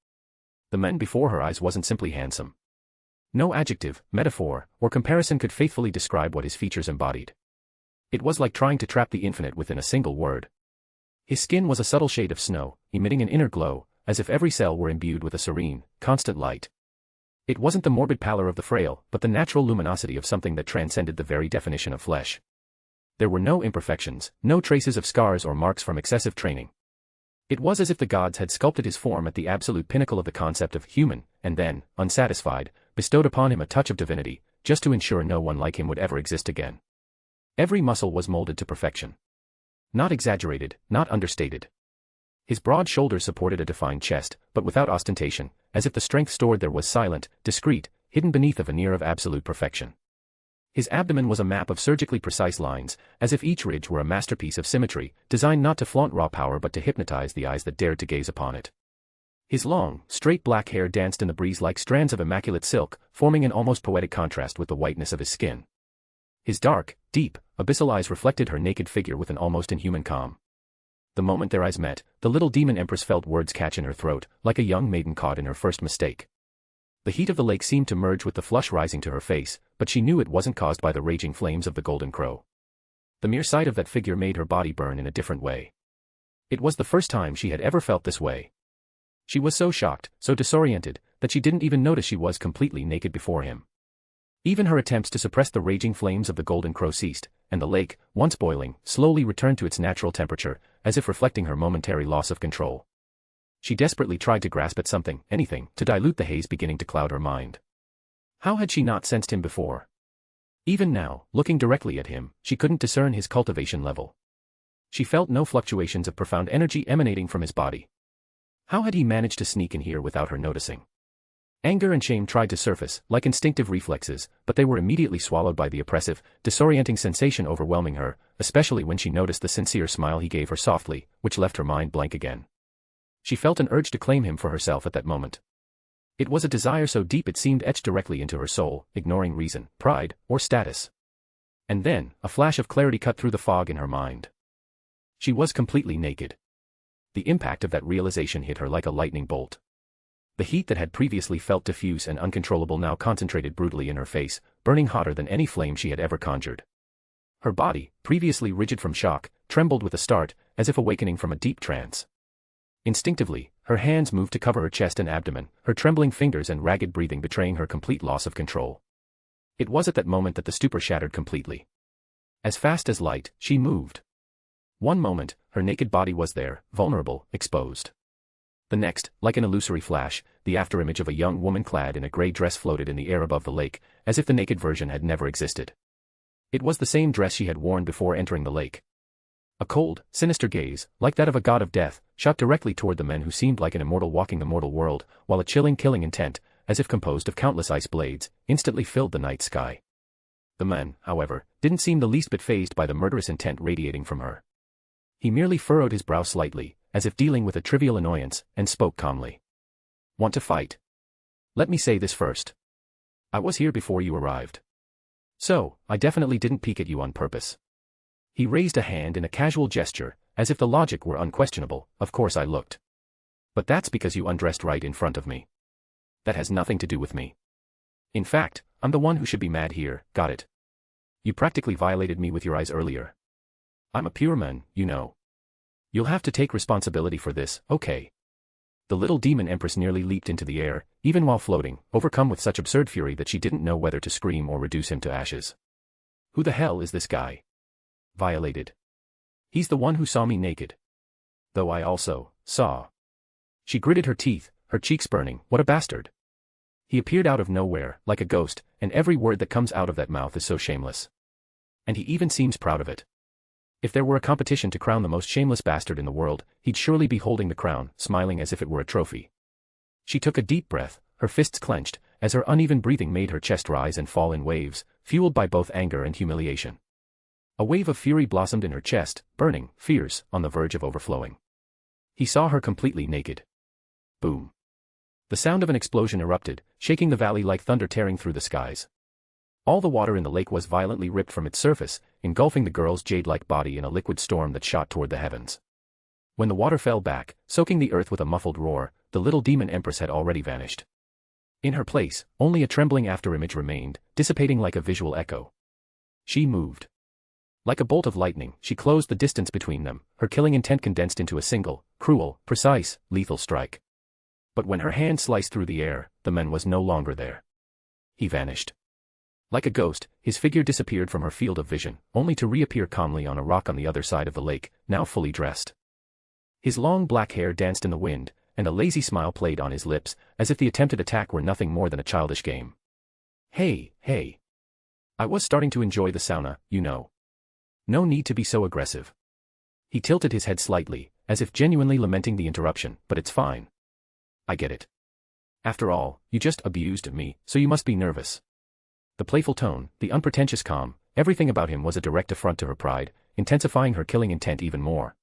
The man before her eyes wasn't simply handsome. No adjective, metaphor, or comparison could faithfully describe what his features embodied. It was like trying to trap the infinite within a single word. His skin was a subtle shade of snow, emitting an inner glow, as if every cell were imbued with a serene, constant light. It wasn't the morbid pallor of the frail, but the natural luminosity of something that transcended the very definition of flesh. There were no imperfections, no traces of scars or marks from excessive training. It was as if the gods had sculpted his form at the absolute pinnacle of the concept of human, and then, unsatisfied, bestowed upon him a touch of divinity, just to ensure no one like him would ever exist again. Every muscle was molded to perfection. Not exaggerated, not understated. His broad shoulders supported a defined chest, but without ostentation, as if the strength stored there was silent, discreet, hidden beneath a veneer of absolute perfection. His abdomen was a map of surgically precise lines, as if each ridge were a masterpiece of symmetry, designed not to flaunt raw power but to hypnotize the eyes that dared to gaze upon it. His long, straight black hair danced in the breeze like strands of immaculate silk, forming an almost poetic contrast with the whiteness of his skin. His dark, deep, abyssal eyes reflected her naked figure with an almost inhuman calm. The moment their eyes met, the little demon empress felt words catch in her throat, like a young maiden caught in her first mistake. The heat of the lake seemed to merge with the flush rising to her face, but she knew it wasn't caused by the raging flames of the golden crow. The mere sight of that figure made her body burn in a different way. It was the first time she had ever felt this way. She was so shocked, so disoriented, that she didn't even notice she was completely naked before him. Even her attempts to suppress the raging flames of the golden crow ceased, and the lake, once boiling, slowly returned to its natural temperature, as if reflecting her momentary loss of control. She desperately tried to grasp at something, anything, to dilute the haze beginning to cloud her mind. How had she not sensed him before? Even now, looking directly at him, she couldn't discern his cultivation level. She felt no fluctuations of profound energy emanating from his body. How had he managed to sneak in here without her noticing? Anger and shame tried to surface, like instinctive reflexes, but they were immediately swallowed by the oppressive, disorienting sensation overwhelming her, especially when she noticed the sincere smile he gave her softly, which left her mind blank again. She felt an urge to claim him for herself at that moment. It was a desire so deep it seemed etched directly into her soul, ignoring reason, pride, or status. And then, a flash of clarity cut through the fog in her mind. She was completely naked. The impact of that realization hit her like a lightning bolt. The heat that had previously felt diffuse and uncontrollable now concentrated brutally in her face, burning hotter than any flame she had ever conjured. Her body, previously rigid from shock, trembled with a start, as if awakening from a deep trance. Instinctively, her hands moved to cover her chest and abdomen, her trembling fingers and ragged breathing betraying her complete loss of control. It was at that moment that the stupor shattered completely. As fast as light, she moved. One moment, her naked body was there, vulnerable, exposed. The next, like an illusory flash, the afterimage of a young woman clad in a gray dress floated in the air above the lake, as if the naked version had never existed. It was the same dress she had worn before entering the lake. A cold, sinister gaze, like that of a god of death, shot directly toward the men who seemed like an immortal walking the mortal world, while a chilling killing intent, as if composed of countless ice blades, instantly filled the night sky. The man, however, didn't seem the least bit fazed by the murderous intent radiating from her. He merely furrowed his brow slightly, as if dealing with a trivial annoyance, and spoke calmly. "Want to fight? Let me say this first. I was here before you arrived. So, I definitely didn't peek at you on purpose." He raised a hand in a casual gesture, as if the logic were unquestionable. "Of course I looked. But that's because you undressed right in front of me. That has nothing to do with me. In fact, I'm the one who should be mad here, got it? You practically violated me with your eyes earlier. I'm a pure man, you know. You'll have to take responsibility for this, okay?" The little demon empress nearly leaped into the air, even while floating, overcome with such absurd fury that she didn't know whether to scream or reduce him to ashes. "Who the hell is this guy? Violated. He's the one who saw me naked. Though I also saw." She gritted her teeth, her cheeks burning. "What a bastard. He appeared out of nowhere, like a ghost, and every word that comes out of that mouth is so shameless. And he even seems proud of it. If there were a competition to crown the most shameless bastard in the world, he'd surely be holding the crown, smiling as if it were a trophy." She took a deep breath, her fists clenched, as her uneven breathing made her chest rise and fall in waves, fueled by both anger and humiliation. A wave of fury blossomed in her chest, burning, fierce, on the verge of overflowing. He saw her completely naked. Boom. The sound of an explosion erupted, shaking the valley like thunder tearing through the skies. All the water in the lake was violently ripped from its surface, engulfing the girl's jade-like body in a liquid storm that shot toward the heavens. When the water fell back, soaking the earth with a muffled roar, the little demon empress had already vanished. In her place, only a trembling afterimage remained, dissipating like a visual echo. She moved. Like a bolt of lightning, she closed the distance between them, her killing intent condensed into a single, cruel, precise, lethal strike. But when her hand sliced through the air, the man was no longer there. He vanished. Like a ghost, his figure disappeared from her field of vision, only to reappear calmly on a rock on the other side of the lake, now fully dressed. His long black hair danced in the wind, and a lazy smile played on his lips, as if the attempted attack were nothing more than a childish game. Hey. I was starting to enjoy the sauna, you know. No need to be so aggressive." He tilted his head slightly, as if genuinely lamenting the interruption, "But it's fine. I get it. After all, you just abused me, so you must be nervous." The playful tone, the unpretentious calm, everything about him was a direct affront to her pride, intensifying her killing intent even more.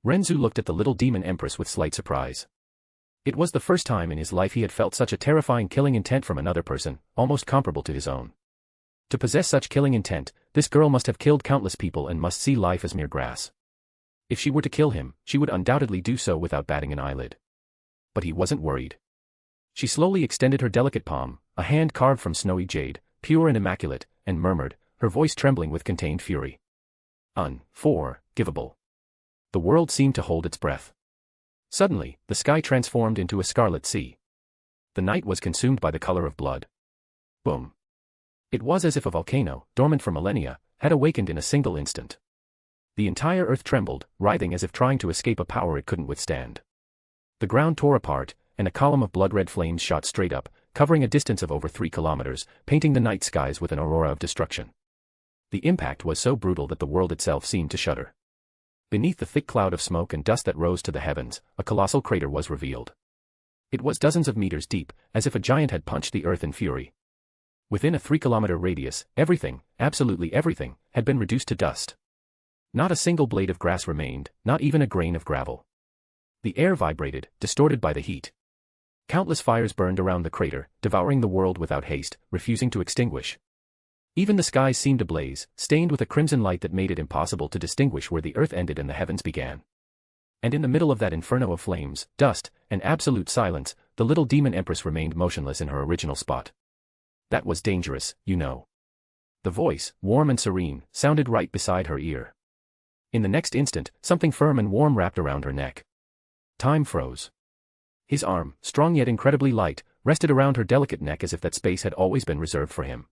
Ren Zu looked at the little demon empress with slight surprise. It was the first time in his life he had felt such a terrifying killing intent from another person, almost comparable to his own. To possess such killing intent, this girl must have killed countless people and must see life as mere grass. If she were to kill him, she would undoubtedly do so without batting an eyelid. But he wasn't worried. She slowly extended her delicate palm, a hand carved from snowy jade, pure and immaculate, and murmured, her voice trembling with contained fury. "Unforgivable." The world seemed to hold its breath. Suddenly, the sky transformed into a scarlet sea. The night was consumed by the color of blood. Boom. It was as if a volcano, dormant for millennia, had awakened in a single instant. The entire earth trembled, writhing as if trying to escape a power it couldn't withstand. The ground tore apart, and a column of blood-red flames shot straight up, covering a distance of over 3 kilometers, painting the night skies with an aurora of destruction. The impact was so brutal that the world itself seemed to shudder. Beneath the thick cloud of smoke and dust that rose to the heavens, a colossal crater was revealed. It was dozens of meters deep, as if a giant had punched the earth in fury. Within a 3-kilometer radius, everything, absolutely everything, had been reduced to dust. Not a single blade of grass remained, not even a grain of gravel. The air vibrated, distorted by the heat. Countless fires burned around the crater, devouring the world without haste, refusing to extinguish. Even the skies seemed ablaze, stained with a crimson light that made it impossible to distinguish where the earth ended and the heavens began. And in the middle of that inferno of flames, dust, and absolute silence, the little demon empress remained motionless in her original spot. That was dangerous, you know. The voice, warm and serene, sounded right beside her ear. In the next instant, something firm and warm wrapped around her neck. Time froze. His arm, strong yet incredibly light, rested around her delicate neck as if that space had always been reserved for him.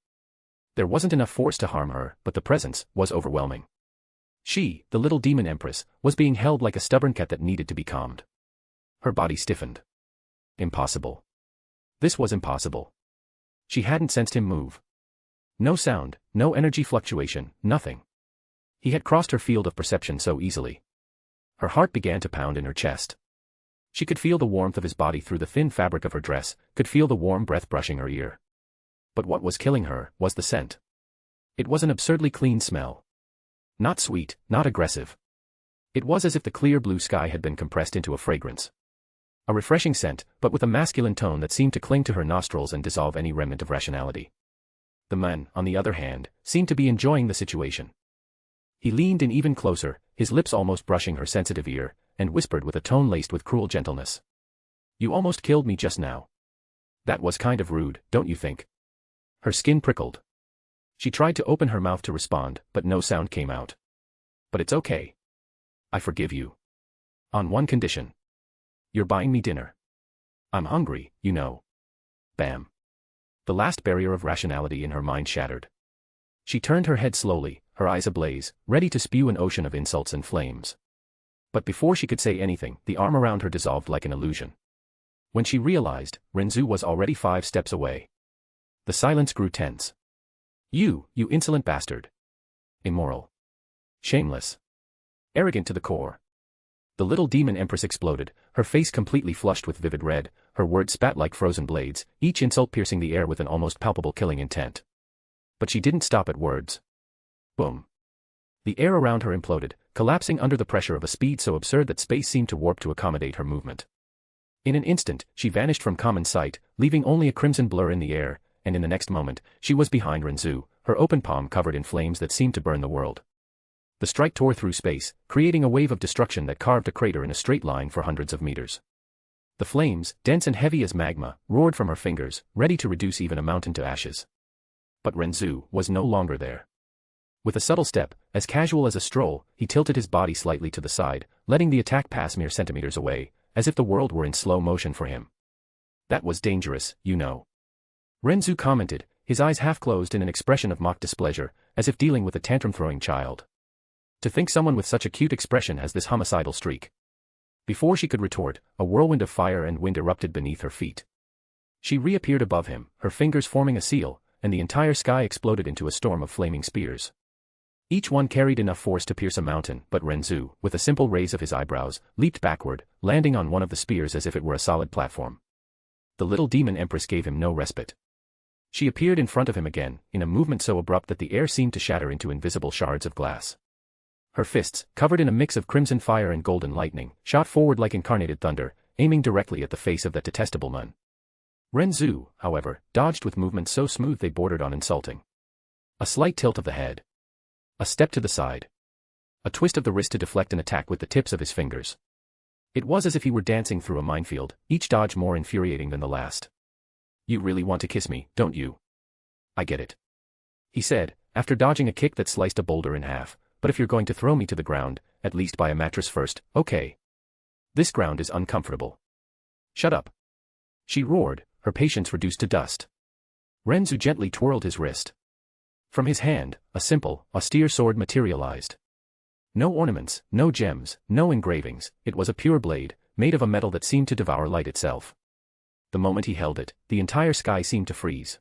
There wasn't enough force to harm her, but the presence was overwhelming. She, the little demon empress, was being held like a stubborn cat that needed to be calmed. Her body stiffened. Impossible. This was impossible. She hadn't sensed him move. No sound, no energy fluctuation, nothing. He had crossed her field of perception so easily. Her heart began to pound in her chest. She could feel the warmth of his body through the thin fabric of her dress, could feel the warm breath brushing her ear. But what was killing her was the scent. It was an absurdly clean smell. Not sweet, not aggressive. It was as if the clear blue sky had been compressed into a fragrance. A refreshing scent, but with a masculine tone that seemed to cling to her nostrils and dissolve any remnant of rationality. The man, on the other hand, seemed to be enjoying the situation. He leaned in even closer, his lips almost brushing her sensitive ear, and whispered with a tone laced with cruel gentleness. "You almost killed me just now. That was kind of rude, don't you think?" Her skin prickled. She tried to open her mouth to respond, but no sound came out. "But it's okay. I forgive you. On one condition. You're buying me dinner. I'm hungry, you know." Bam. The last barrier of rationality in her mind shattered. She turned her head slowly, her eyes ablaze, ready to spew an ocean of insults and flames. But before she could say anything, the arm around her dissolved like an illusion. When she realized, Ren Zu was already 5 steps away. The silence grew tense. You insolent bastard. Immoral. Shameless. Arrogant to the core." The little demon empress exploded, her face completely flushed with vivid red, her words spat like frozen blades, each insult piercing the air with an almost palpable killing intent. But she didn't stop at words. Boom. The air around her imploded, collapsing under the pressure of a speed so absurd that space seemed to warp to accommodate her movement. In an instant, she vanished from common sight, leaving only a crimson blur in the air, and in the next moment, she was behind Ren Zu, her open palm covered in flames that seemed to burn the world. The strike tore through space, creating a wave of destruction that carved a crater in a straight line for hundreds of meters. The flames, dense and heavy as magma, roared from her fingers, ready to reduce even a mountain to ashes. But Ren Zu was no longer there. With a subtle step, as casual as a stroll, he tilted his body slightly to the side, letting the attack pass mere centimeters away, as if the world were in slow motion for him. "That was dangerous, you know." Ren Zu commented, his eyes half closed in an expression of mock displeasure, as if dealing with a tantrum-throwing child. To think someone with such a cute expression has this homicidal streak. Before she could retort, a whirlwind of fire and wind erupted beneath her feet. She reappeared above him, her fingers forming a seal, and the entire sky exploded into a storm of flaming spears. Each one carried enough force to pierce a mountain, but Ren Zu, with a simple raise of his eyebrows, leaped backward, landing on one of the spears as if it were a solid platform. The little demon empress gave him no respite. She appeared in front of him again, in a movement so abrupt that the air seemed to shatter into invisible shards of glass. Her fists, covered in a mix of crimson fire and golden lightning, shot forward like incarnated thunder, aiming directly at the face of that detestable nun. Ren Zu, however, dodged with movements so smooth they bordered on insulting. A slight tilt of the head. A step to the side. A twist of the wrist to deflect an attack with the tips of his fingers. It was as if he were dancing through a minefield, each dodge more infuriating than the last. "You really want to kiss me, don't you?" "I get it," he said, after dodging a kick that sliced a boulder in half, "but if you're going to throw me to the ground, at least buy a mattress first, okay? This ground is uncomfortable." "Shut up," she roared, her patience reduced to dust. Ren Zu gently twirled his wrist. From his hand, a simple, austere sword materialized. No ornaments, no gems, no engravings, it was a pure blade, made of a metal that seemed to devour light itself. The moment he held it, the entire sky seemed to freeze.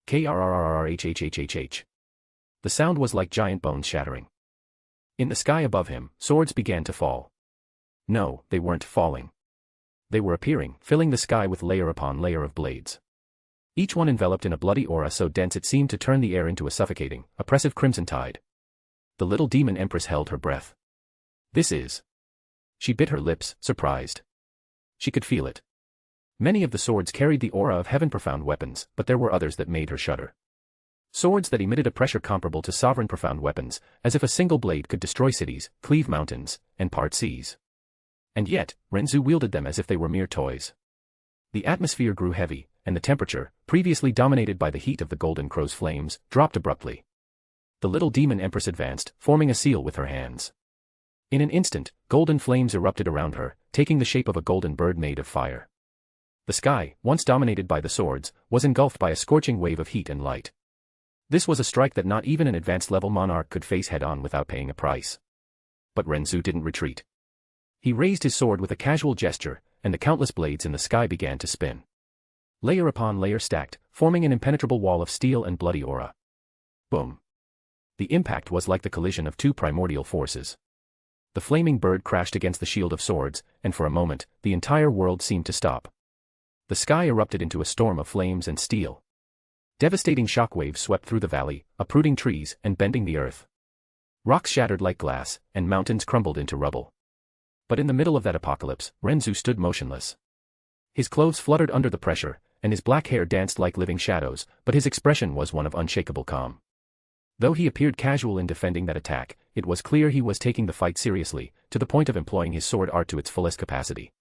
Krrrrhhhhh. The sound was like giant bones shattering. In the sky above him, swords began to fall. No, they weren't falling. They were appearing, filling the sky with layer upon layer of blades. Each one enveloped in a bloody aura so dense it seemed to turn the air into a suffocating, oppressive crimson tide. The little demon empress held her breath. "This is..." She bit her lips, surprised. She could feel it. Many of the swords carried the aura of heaven-profound weapons, but there were others that made her shudder. Swords that emitted a pressure comparable to sovereign profound weapons, as if a single blade could destroy cities, cleave mountains, and part seas. And yet, Ren Zu wielded them as if they were mere toys. The atmosphere grew heavy, and the temperature, previously dominated by the heat of the Golden Crow's flames, dropped abruptly. The little demon empress advanced, forming a seal with her hands. In an instant, golden flames erupted around her, taking the shape of a golden bird made of fire. The sky, once dominated by the swords, was engulfed by a scorching wave of heat and light. This was a strike that not even an advanced-level monarch could face head-on without paying a price. But Ren Zu didn't retreat. He raised his sword with a casual gesture, and the countless blades in the sky began to spin. Layer upon layer stacked, forming an impenetrable wall of steel and bloody aura. Boom. The impact was like the collision of two primordial forces. The flaming bird crashed against the shield of swords, and for a moment, the entire world seemed to stop. The sky erupted into a storm of flames and steel. Devastating shockwaves swept through the valley, uprooting trees and bending the earth. Rocks shattered like glass, and mountains crumbled into rubble. But in the middle of that apocalypse, Ren Zu stood motionless. His clothes fluttered under the pressure, and his black hair danced like living shadows, but his expression was one of unshakable calm. Though he appeared casual in defending that attack, it was clear he was taking the fight seriously, to the point of employing his sword art to its fullest capacity.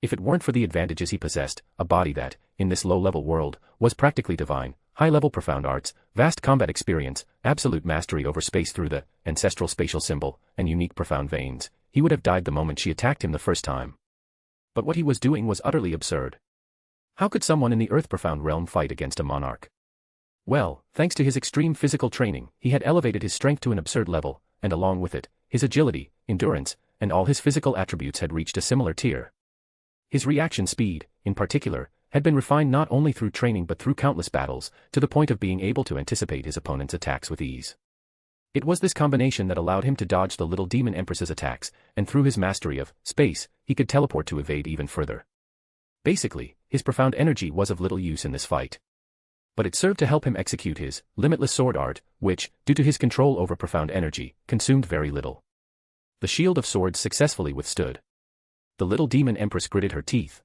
If it weren't for the advantages he possessed, a body that, in this low-level world, was practically divine, high-level profound arts, vast combat experience, absolute mastery over space through the ancestral spatial symbol, and unique profound veins, he would have died the moment she attacked him the first time. But what he was doing was utterly absurd. How could someone in the earth-profound realm fight against a monarch? Well, thanks to his extreme physical training, he had elevated his strength to an absurd level, and along with it, his agility, endurance, and all his physical attributes had reached a similar tier. His reaction speed, in particular, had been refined not only through training but through countless battles, to the point of being able to anticipate his opponent's attacks with ease. It was this combination that allowed him to dodge the little demon empress's attacks, and through his mastery of space, he could teleport to evade even further. Basically, his profound energy was of little use in this fight. But it served to help him execute his limitless sword art, which, due to his control over profound energy, consumed very little. The shield of swords successfully withstood. The little demon empress gritted her teeth.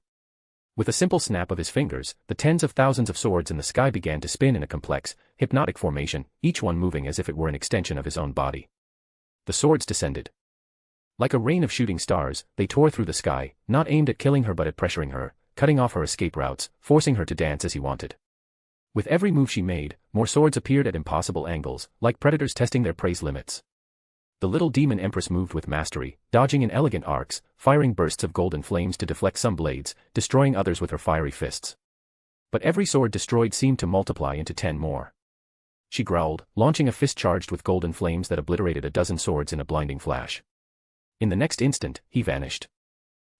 With a simple snap of his fingers, the tens of thousands of swords in the sky began to spin in a complex, hypnotic formation, each one moving as if it were an extension of his own body. The swords descended. Like a rain of shooting stars, they tore through the sky, not aimed at killing her but at pressuring her, cutting off her escape routes, forcing her to dance as he wanted. With every move she made, more swords appeared at impossible angles, like predators testing their prey's limits. The little demon empress moved with mastery, dodging in elegant arcs, firing bursts of golden flames to deflect some blades, destroying others with her fiery fists. But every sword destroyed seemed to multiply into 10 more. She growled, launching a fist charged with golden flames that obliterated a dozen swords in a blinding flash. In the next instant, he vanished.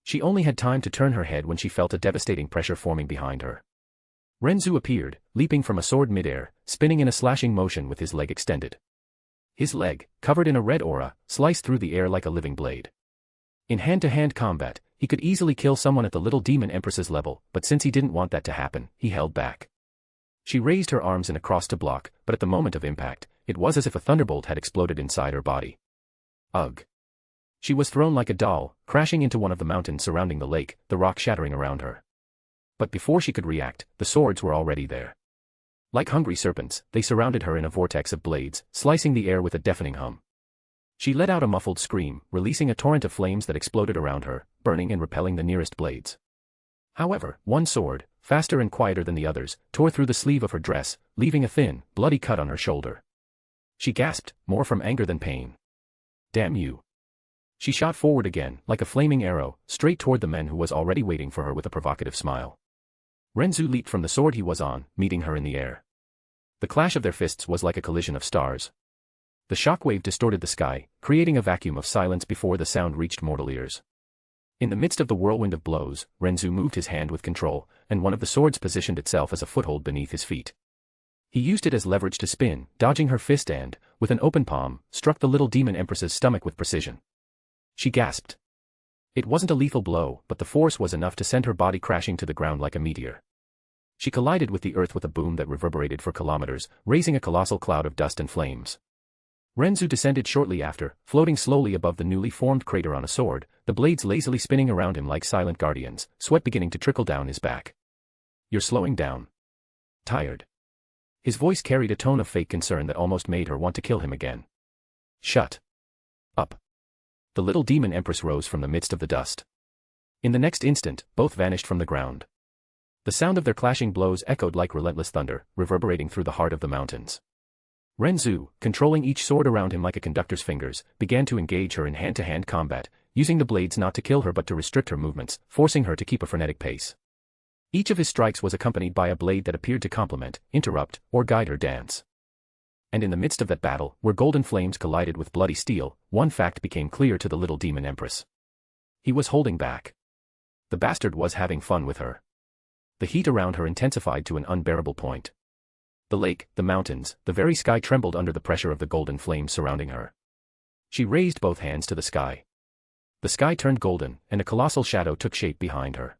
She only had time to turn her head when she felt a devastating pressure forming behind her. Ren Zu appeared, leaping from a sword midair, spinning in a slashing motion with his leg extended. His leg, covered in a red aura, sliced through the air like a living blade. In hand-to-hand combat, he could easily kill someone at the little demon empress's level, but since he didn't want that to happen, he held back. She raised her arms in a cross to block, but at the moment of impact, it was as if a thunderbolt had exploded inside her body. Ugh. She was thrown like a doll, crashing into one of the mountains surrounding the lake, the rock shattering around her. But before she could react, the swords were already there. Like hungry serpents, they surrounded her in a vortex of blades, slicing the air with a deafening hum. She let out a muffled scream, releasing a torrent of flames that exploded around her, burning and repelling the nearest blades. However, one sword, faster and quieter than the others, tore through the sleeve of her dress, leaving a thin, bloody cut on her shoulder. She gasped, more from anger than pain. Damn you. She shot forward again, like a flaming arrow, straight toward the man who was already waiting for her with a provocative smile. Ren Zu leaped from the sword he was on, meeting her in the air. The clash of their fists was like a collision of stars. The shockwave distorted the sky, creating a vacuum of silence before the sound reached mortal ears. In the midst of the whirlwind of blows, Ren Zu moved his hand with control, and one of the swords positioned itself as a foothold beneath his feet. He used it as leverage to spin, dodging her fist and, with an open palm, struck the little demon empress's stomach with precision. She gasped. It wasn't a lethal blow, but the force was enough to send her body crashing to the ground like a meteor. She collided with the earth with a boom that reverberated for kilometers, raising a colossal cloud of dust and flames. Ren Zu descended shortly after, floating slowly above the newly formed crater on a sword, the blades lazily spinning around him like silent guardians, sweat beginning to trickle down his back. "You're slowing down. Tired." His voice carried a tone of fake concern that almost made her want to kill him again. "Shut up." The little demon empress rose from the midst of the dust. In the next instant, both vanished from the ground. The sound of their clashing blows echoed like relentless thunder, reverberating through the heart of the mountains. Ren Zu, controlling each sword around him like a conductor's fingers, began to engage her in hand-to-hand combat, using the blades not to kill her but to restrict her movements, forcing her to keep a frenetic pace. Each of his strikes was accompanied by a blade that appeared to complement, interrupt, or guide her dance. And in the midst of that battle, where golden flames collided with bloody steel, one fact became clear to the little demon empress. He was holding back. The bastard was having fun with her. The heat around her intensified to an unbearable point. The lake, the mountains, the very sky trembled under the pressure of the golden flames surrounding her. She raised both hands to the sky. The sky turned golden, and a colossal shadow took shape behind her.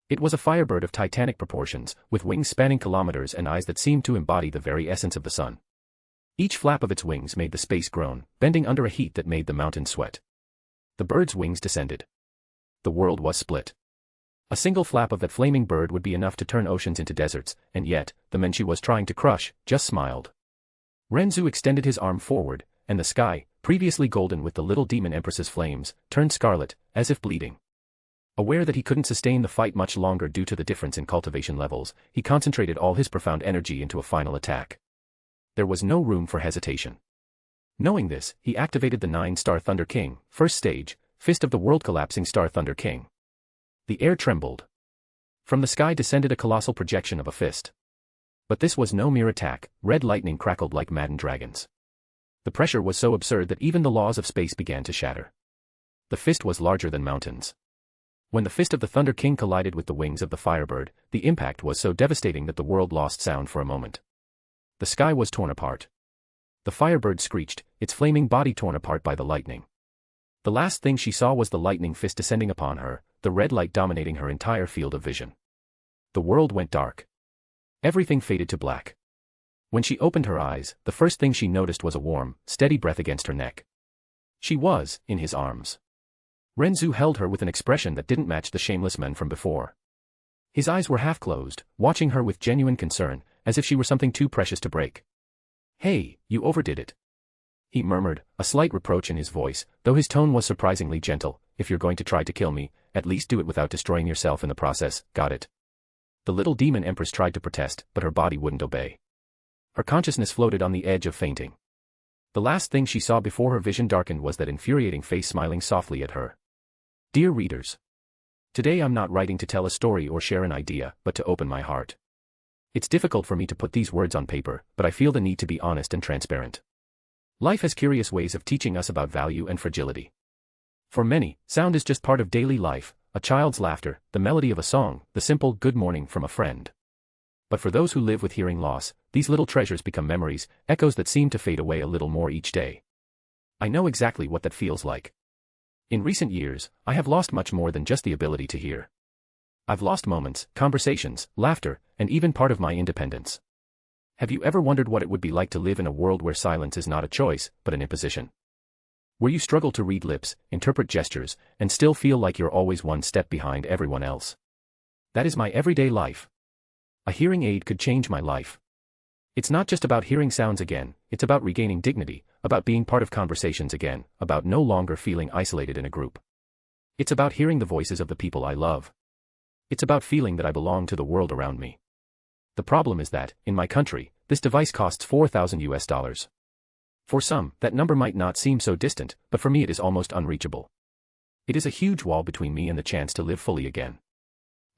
It was a firebird of titanic proportions, with wings spanning kilometers and eyes that seemed to embody the very essence of the sun. Each flap of its wings made the space groan, bending under a heat that made the mountains sweat. The bird's wings descended. The world was split. A single flap of that flaming bird would be enough to turn oceans into deserts, and yet, the men she was trying to crush, just smiled. Ren Zu extended his arm forward, and the sky, previously golden with the little demon empress's flames, turned scarlet, as if bleeding. Aware that he couldn't sustain the fight much longer due to the difference in cultivation levels, he concentrated all his profound energy into a final attack. There was no room for hesitation. Knowing this, he activated the 9-star Thunder King, first stage, Fist of the World-Collapsing Star Thunder King. The air trembled. From the sky descended a colossal projection of a fist. But this was no mere attack, red lightning crackled like maddened dragons. The pressure was so absurd that even the laws of space began to shatter. The fist was larger than mountains. When the fist of the Thunder King collided with the wings of the Firebird, the impact was so devastating that the world lost sound for a moment. The sky was torn apart. The Firebird screeched, its flaming body torn apart by the lightning. The last thing she saw was the lightning fist descending upon her, the red light dominating her entire field of vision. The world went dark. Everything faded to black. When she opened her eyes, the first thing she noticed was a warm, steady breath against her neck. She was, in his arms. Ren Zu held her with an expression that didn't match the shameless men from before. His eyes were half closed, watching her with genuine concern, as if she were something too precious to break. "Hey, you overdid it," he murmured, a slight reproach in his voice, though his tone was surprisingly gentle. "If you're going to try to kill me, at least do it without destroying yourself in the process, got it?" The little demon empress tried to protest, but her body wouldn't obey. Her consciousness floated on the edge of fainting. The last thing she saw before her vision darkened was that infuriating face smiling softly at her. Dear readers, today I'm not writing to tell a story or share an idea, but to open my heart. It's difficult for me to put these words on paper, but I feel the need to be honest and transparent. Life has curious ways of teaching us about value and fragility. For many, sound is just part of daily life, a child's laughter, the melody of a song, the simple good morning from a friend. But for those who live with hearing loss, these little treasures become memories, echoes that seem to fade away a little more each day. I know exactly what that feels like. In recent years, I have lost much more than just the ability to hear. I've lost moments, conversations, laughter, and even part of my independence. Have you ever wondered what it would be like to live in a world where silence is not a choice, but an imposition? Where you struggle to read lips, interpret gestures, and still feel like you're always one step behind everyone else? That is my everyday life. A hearing aid could change my life. It's not just about hearing sounds again, it's about regaining dignity, about being part of conversations again, about no longer feeling isolated in a group. It's about hearing the voices of the people I love. It's about feeling that I belong to the world around me. The problem is that, in my country, this device costs $4,000. For some, that number might not seem so distant, but for me it is almost unreachable. It is a huge wall between me and the chance to live fully again.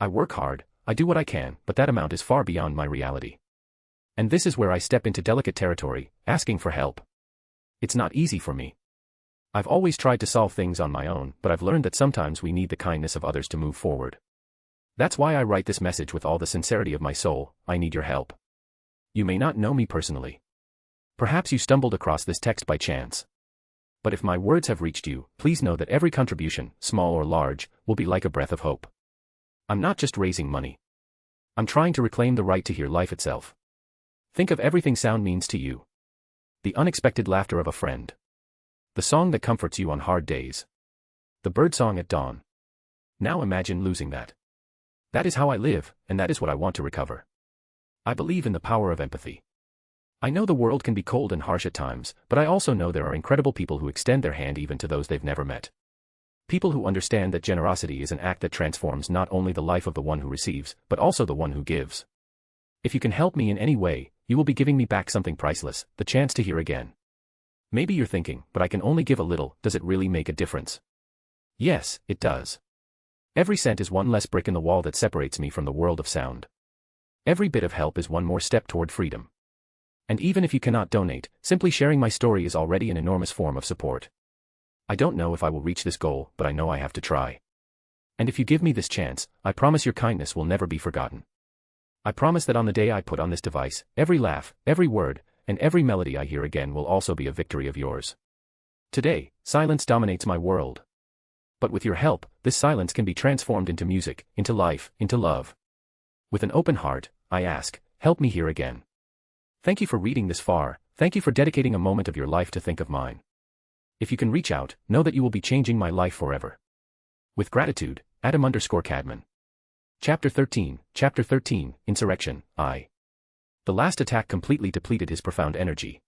I work hard, I do what I can, but that amount is far beyond my reality. And this is where I step into delicate territory, asking for help. It's not easy for me. I've always tried to solve things on my own, but I've learned that sometimes we need the kindness of others to move forward. That's why I write this message with all the sincerity of my soul. I need your help. You may not know me personally. Perhaps you stumbled across this text by chance. But if my words have reached you, please know that every contribution, small or large, will be like a breath of hope. I'm not just raising money. I'm trying to reclaim the right to hear life itself. Think of everything sound means to you. The unexpected laughter of a friend. The song that comforts you on hard days. The birdsong at dawn. Now imagine losing that. That is how I live, and that is what I want to recover. I believe in the power of empathy. I know the world can be cold and harsh at times, but I also know there are incredible people who extend their hand even to those they've never met. People who understand that generosity is an act that transforms not only the life of the one who receives, but also the one who gives. If you can help me in any way, you will be giving me back something priceless, the chance to hear again. Maybe you're thinking, but I can only give a little, does it really make a difference? Yes, it does. Every cent is one less brick in the wall that separates me from the world of sound. Every bit of help is one more step toward freedom. And even if you cannot donate, simply sharing my story is already an enormous form of support. I don't know if I will reach this goal, but I know I have to try. And if you give me this chance, I promise your kindness will never be forgotten. I promise that on the day I put on this device, every laugh, every word, and every melody I hear again will also be a victory of yours. Today, silence dominates my world. But with your help, this silence can be transformed into music, into life, into love. With an open heart, I ask, help me hear again. Thank you for reading this far, thank you for dedicating a moment of your life to think of mine. If you can reach out, know that you will be changing my life forever. With gratitude, Adam_Cadman. Chapter 13, Insurrection, I. The last attack completely depleted his profound energy.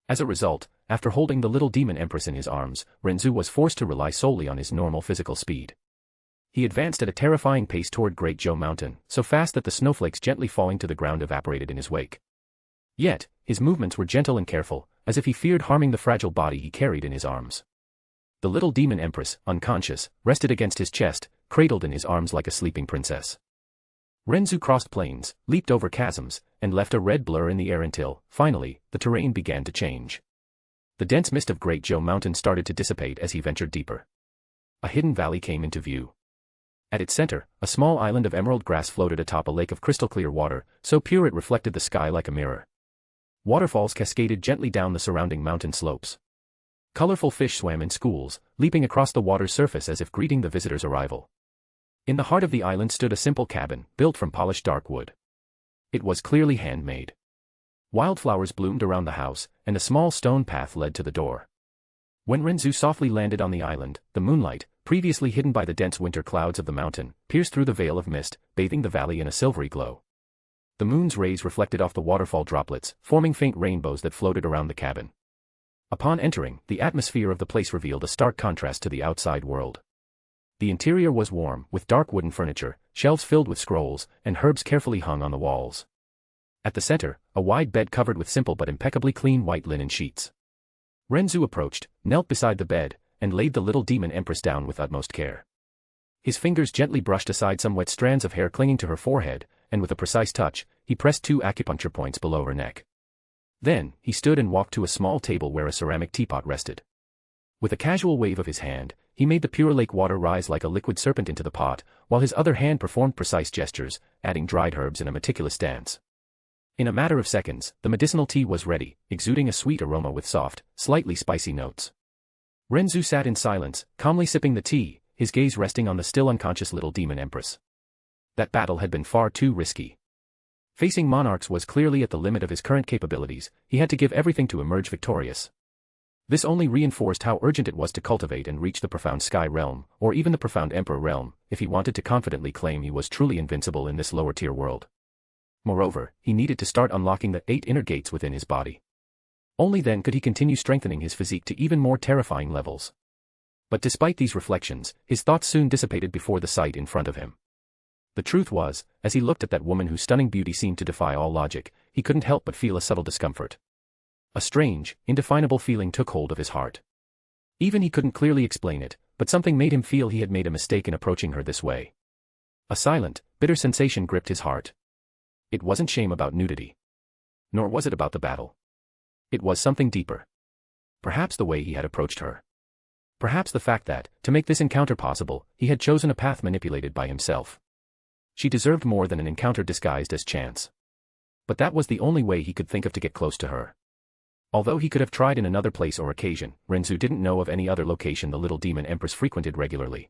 As a result, after holding the little demon empress in his arms, Ren Zu was forced to rely solely on his normal physical speed. He advanced at a terrifying pace toward Great Zhou Mountain, so fast that the snowflakes gently falling to the ground evaporated in his wake. Yet, his movements were gentle and careful, as if he feared harming the fragile body he carried in his arms. The little demon empress, unconscious, rested against his chest, cradled in his arms like a sleeping princess. Ren Zu crossed plains, leaped over chasms, and left a red blur in the air until, finally, the terrain began to change. The dense mist of Great Zhou Mountain started to dissipate as he ventured deeper. A hidden valley came into view. At its center, a small island of emerald grass floated atop a lake of crystal-clear water, so pure it reflected the sky like a mirror. Waterfalls cascaded gently down the surrounding mountain slopes. Colorful fish swam in schools, leaping across the water's surface as if greeting the visitor's arrival. In the heart of the island stood a simple cabin, built from polished dark wood. It was clearly handmade. Wildflowers bloomed around the house, and a small stone path led to the door. When Ren Zu softly landed on the island, the moonlight, previously hidden by the dense winter clouds of the mountain, pierced through the veil of mist, bathing the valley in a silvery glow. The moon's rays reflected off the waterfall droplets, forming faint rainbows that floated around the cabin. Upon entering, the atmosphere of the place revealed a stark contrast to the outside world. The interior was warm, with dark wooden furniture, shelves filled with scrolls, and herbs carefully hung on the walls. At the center, a wide bed covered with simple but impeccably clean white linen sheets. Ren Zu approached, knelt beside the bed, and laid the little demon empress down with utmost care. His fingers gently brushed aside some wet strands of hair clinging to her forehead, and with a precise touch, he pressed 2 acupuncture points below her neck. Then, he stood and walked to a small table where a ceramic teapot rested. With a casual wave of his hand, he made the pure lake water rise like a liquid serpent into the pot, while his other hand performed precise gestures, adding dried herbs in a meticulous dance. In a matter of seconds, the medicinal tea was ready, exuding a sweet aroma with soft, slightly spicy notes. Ren Zu sat in silence, calmly sipping the tea, his gaze resting on the still unconscious little demon empress. That battle had been far too risky. Facing monarchs was clearly at the limit of his current capabilities, he had to give everything to emerge victorious. This only reinforced how urgent it was to cultivate and reach the profound sky realm, or even the profound emperor realm, if he wanted to confidently claim he was truly invincible in this lower-tier world. Moreover, he needed to start unlocking the 8 inner gates within his body. Only then could he continue strengthening his physique to even more terrifying levels. But despite these reflections, his thoughts soon dissipated before the sight in front of him. The truth was, as he looked at that woman whose stunning beauty seemed to defy all logic, he couldn't help but feel a subtle discomfort. A strange, indefinable feeling took hold of his heart. Even he couldn't clearly explain it, but something made him feel he had made a mistake in approaching her this way. A silent, bitter sensation gripped his heart. It wasn't shame about nudity. Nor was it about the battle. It was something deeper. Perhaps the way he had approached her. Perhaps the fact that, to make this encounter possible, he had chosen a path manipulated by himself. She deserved more than an encounter disguised as chance. But that was the only way he could think of to get close to her. Although he could have tried in another place or occasion, Ren Zu didn't know of any other location the little demon empress frequented regularly.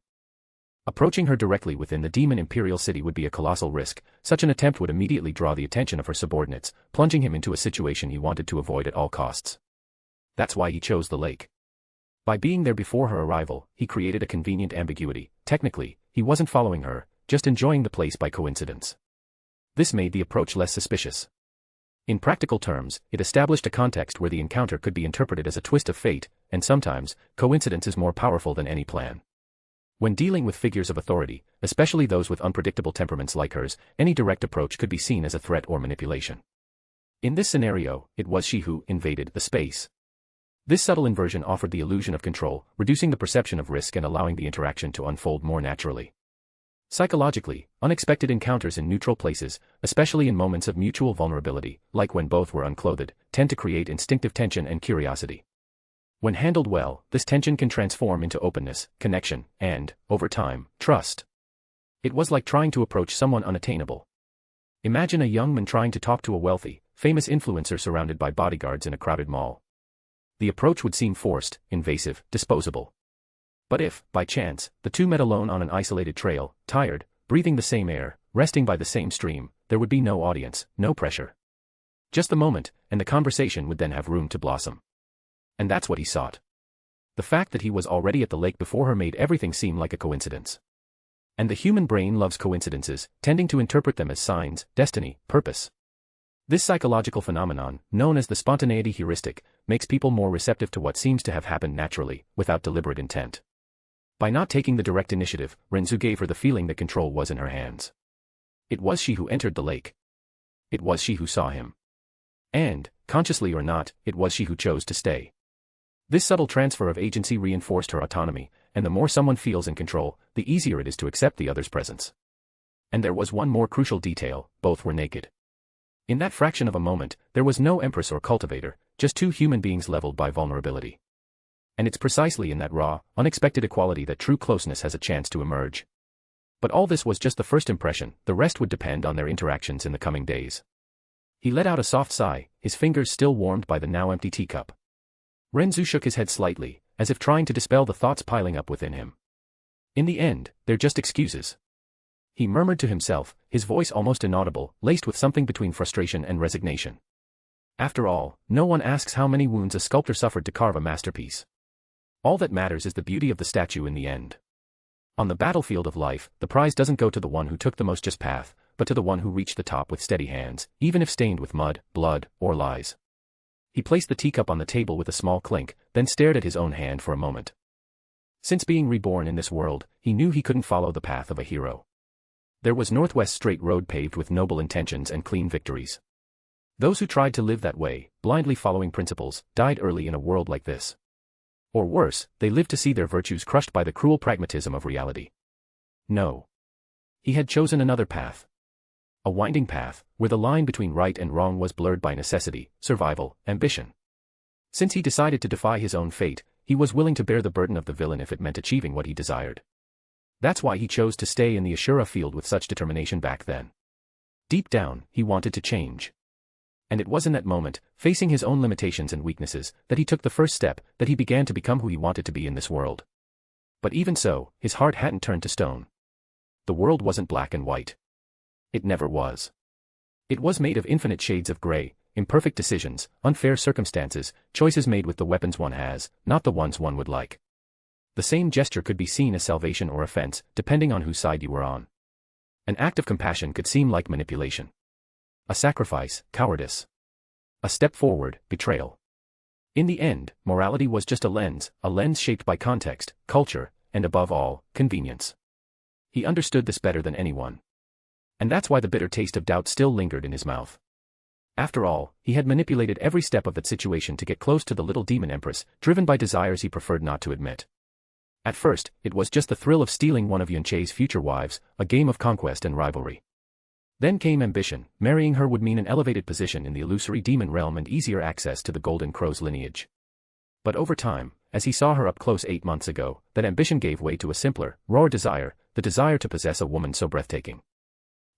Approaching her directly within the demon imperial city would be a colossal risk. Such an attempt would immediately draw the attention of her subordinates, plunging him into a situation he wanted to avoid at all costs. That's why he chose the lake. By being there before her arrival, he created a convenient ambiguity. Technically, he wasn't following her, just enjoying the place by coincidence. This made the approach less suspicious. In practical terms, it established a context where the encounter could be interpreted as a twist of fate, and sometimes, coincidence is more powerful than any plan. When dealing with figures of authority, especially those with unpredictable temperaments like hers, any direct approach could be seen as a threat or manipulation. In this scenario, it was she who invaded the space. This subtle inversion offered the illusion of control, reducing the perception of risk and allowing the interaction to unfold more naturally. Psychologically, unexpected encounters in neutral places, especially in moments of mutual vulnerability, like when both were unclothed, tend to create instinctive tension and curiosity. When handled well, this tension can transform into openness, connection, and, over time, trust. It was like trying to approach someone unattainable. Imagine a young man trying to talk to a wealthy, famous influencer surrounded by bodyguards in a crowded mall. The approach would seem forced, invasive, disposable. But if, by chance, the two met alone on an isolated trail, tired, breathing the same air, resting by the same stream, there would be no audience, no pressure. Just the moment, and the conversation would then have room to blossom. And that's what he sought. The fact that he was already at the lake before her made everything seem like a coincidence. And the human brain loves coincidences, tending to interpret them as signs, destiny, purpose. This psychological phenomenon, known as the spontaneity heuristic, makes people more receptive to what seems to have happened naturally, without deliberate intent. By not taking the direct initiative, Ren Zu gave her the feeling that control was in her hands. It was she who entered the lake. It was she who saw him. And, consciously or not, it was she who chose to stay. This subtle transfer of agency reinforced her autonomy, and the more someone feels in control, the easier it is to accept the other's presence. And there was one more crucial detail: both were naked. In that fraction of a moment, there was no empress or cultivator, just two human beings leveled by vulnerability. And it's precisely in that raw, unexpected equality that true closeness has a chance to emerge. But all this was just the first impression, the rest would depend on their interactions in the coming days. He let out a soft sigh, his fingers still warmed by the now empty teacup. Ren Zu shook his head slightly, as if trying to dispel the thoughts piling up within him. In the end, they're just excuses. He murmured to himself, his voice almost inaudible, laced with something between frustration and resignation. After all, no one asks how many wounds a sculptor suffered to carve a masterpiece. All that matters is the beauty of the statue in the end. On the battlefield of life, the prize doesn't go to the one who took the most just path, but to the one who reached the top with steady hands, even if stained with mud, blood, or lies. He placed the teacup on the table with a small clink, then stared at his own hand for a moment. Since being reborn in this world, he knew he couldn't follow the path of a hero. There was Northwest straight road paved with noble intentions and clean victories. Those who tried to live that way, blindly following principles, died early in a world like this. Or worse, they lived to see their virtues crushed by the cruel pragmatism of reality. No. He had chosen another path. A winding path, where the line between right and wrong was blurred by necessity, survival, ambition. Since he decided to defy his own fate, he was willing to bear the burden of the villain if it meant achieving what he desired. That's why he chose to stay in the Ashura field with such determination back then. Deep down, he wanted to change. And it was in that moment, facing his own limitations and weaknesses, that he took the first step, that he began to become who he wanted to be in this world. But even so, his heart hadn't turned to stone. The world wasn't black and white. It never was. It was made of infinite shades of gray, imperfect decisions, unfair circumstances, choices made with the weapons one has, not the ones one would like. The same gesture could be seen as salvation or offense, depending on whose side you were on. An act of compassion could seem like manipulation. A sacrifice, cowardice. A step forward, betrayal. In the end, morality was just a lens shaped by context, culture, and above all, convenience. He understood this better than anyone. And that's why the bitter taste of doubt still lingered in his mouth. After all, he had manipulated every step of that situation to get close to the little demon empress, driven by desires he preferred not to admit. At first, it was just the thrill of stealing one of Yunche's future wives, a game of conquest and rivalry. Then came ambition. Marrying her would mean an elevated position in the illusory demon realm and easier access to the Golden Crow's lineage. But over time, as he saw her up close 8 months ago, that ambition gave way to a simpler, rawer desire, the desire to possess a woman so breathtaking.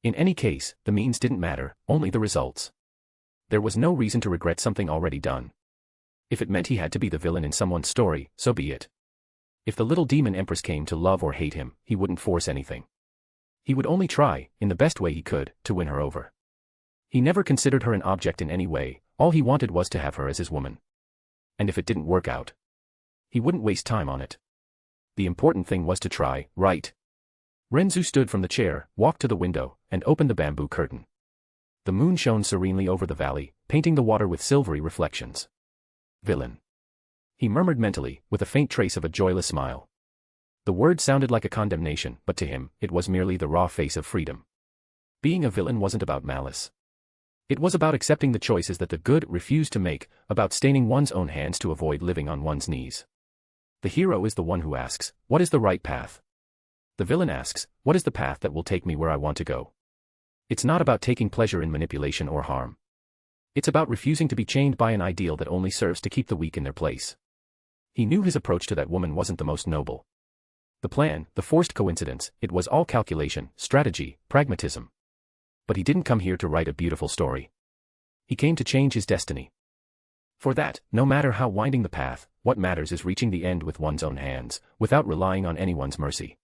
In any case, the means didn't matter, only the results. There was no reason to regret something already done. If it meant he had to be the villain in someone's story, so be it. If the little demon empress came to love or hate him, he wouldn't force anything. He would only try, in the best way he could, to win her over. He never considered her an object in any way, all he wanted was to have her as his woman. And if it didn't work out, he wouldn't waste time on it. The important thing was to try, right? Ren Zu stood from the chair, walked to the window, and opened the bamboo curtain. The moon shone serenely over the valley, painting the water with silvery reflections. Villain. He murmured mentally, with a faint trace of a joyless smile. The word sounded like a condemnation, but to him, it was merely the raw face of freedom. Being a villain wasn't about malice. It was about accepting the choices that the good refused to make, about staining one's own hands to avoid living on one's knees. The hero is the one who asks, what is the right path? The villain asks, what is the path that will take me where I want to go? It's not about taking pleasure in manipulation or harm. It's about refusing to be chained by an ideal that only serves to keep the weak in their place. He knew his approach to that woman wasn't the most noble. The plan, the forced coincidence, it was all calculation, strategy, pragmatism. But he didn't come here to write a beautiful story. He came to change his destiny. For that, no matter how winding the path, what matters is reaching the end with one's own hands, without relying on anyone's mercy.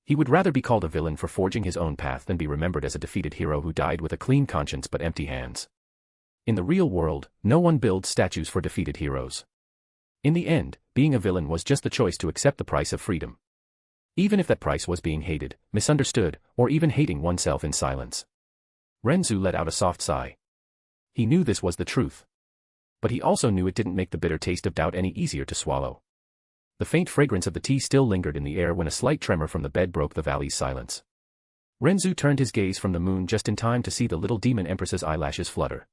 He would rather be called a villain for forging his own path than be remembered as a defeated hero who died with a clean conscience but empty hands. In the real world, no one builds statues for defeated heroes. In the end, being a villain was just the choice to accept the price of freedom. Even if that price was being hated, misunderstood, or even hating oneself in silence. Ren Zu let out a soft sigh. He knew this was the truth. But he also knew it didn't make the bitter taste of doubt any easier to swallow. The faint fragrance of the tea still lingered in the air when a slight tremor from the bed broke the valley's silence. Ren Zu turned his gaze from the moon just in time to see the little demon empress's eyelashes flutter.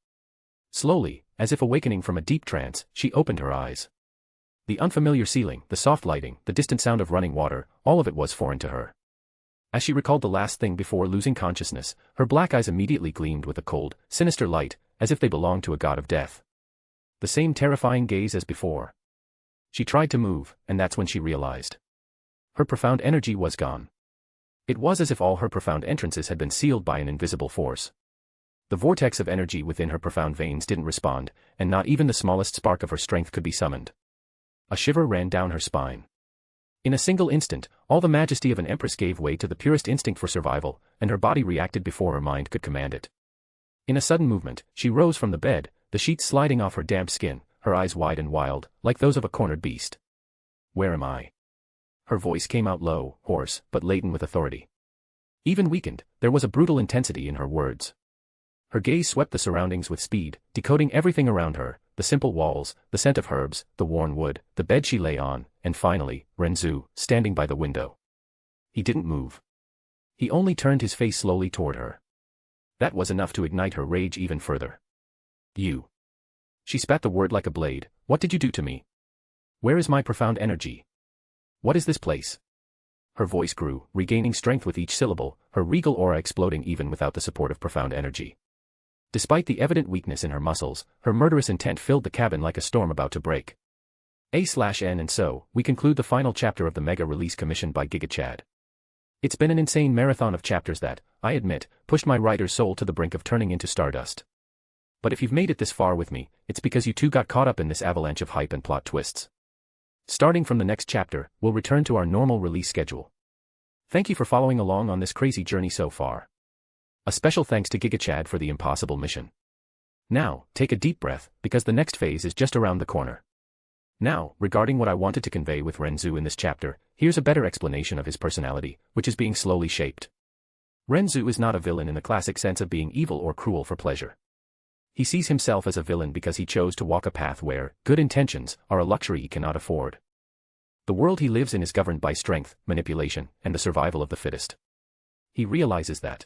Slowly, as if awakening from a deep trance, she opened her eyes. The unfamiliar ceiling, the soft lighting, the distant sound of running water, all of it was foreign to her. As she recalled the last thing before losing consciousness, her black eyes immediately gleamed with a cold, sinister light, as if they belonged to a god of death. The same terrifying gaze as before. She tried to move, and that's when she realized. Her profound energy was gone. It was as if all her profound entrances had been sealed by an invisible force. The vortex of energy within her profound veins didn't respond, and not even the smallest spark of her strength could be summoned. A shiver ran down her spine. In a single instant, all the majesty of an empress gave way to the purest instinct for survival, and her body reacted before her mind could command it. In a sudden movement, she rose from the bed, the sheets sliding off her damp skin, her eyes wide and wild, like those of a cornered beast. Where am I? Her voice came out low, hoarse, but laden with authority. Even weakened, there was a brutal intensity in her words. Her gaze swept the surroundings with speed, decoding everything around her, the simple walls, the scent of herbs, the worn wood, the bed she lay on, and finally, Ren Zu, standing by the window. He didn't move. He only turned his face slowly toward her. That was enough to ignite her rage even further. You. She spat the word like a blade. What did you do to me? Where is my profound energy? What is this place? Her voice grew, regaining strength with each syllable, her regal aura exploding even without the support of profound energy. Despite the evident weakness in her muscles, her murderous intent filled the cabin like a storm about to break. A/N And so, we conclude the final chapter of the mega release commissioned by GigaChad. It's been an insane marathon of chapters that, I admit, pushed my writer's soul to the brink of turning into stardust. But if you've made it this far with me, it's because you too got caught up in this avalanche of hype and plot twists. Starting from the next chapter, we'll return to our normal release schedule. Thank you for following along on this crazy journey so far. A special thanks to GigaChad for the impossible mission. Now, take a deep breath, because the next phase is just around the corner. Now, regarding what I wanted to convey with Ren Zu in this chapter, here's a better explanation of his personality, which is being slowly shaped. Ren Zu is not a villain in the classic sense of being evil or cruel for pleasure. He sees himself as a villain because he chose to walk a path where good intentions are a luxury he cannot afford. The world he lives in is governed by strength, manipulation, and the survival of the fittest. He realizes that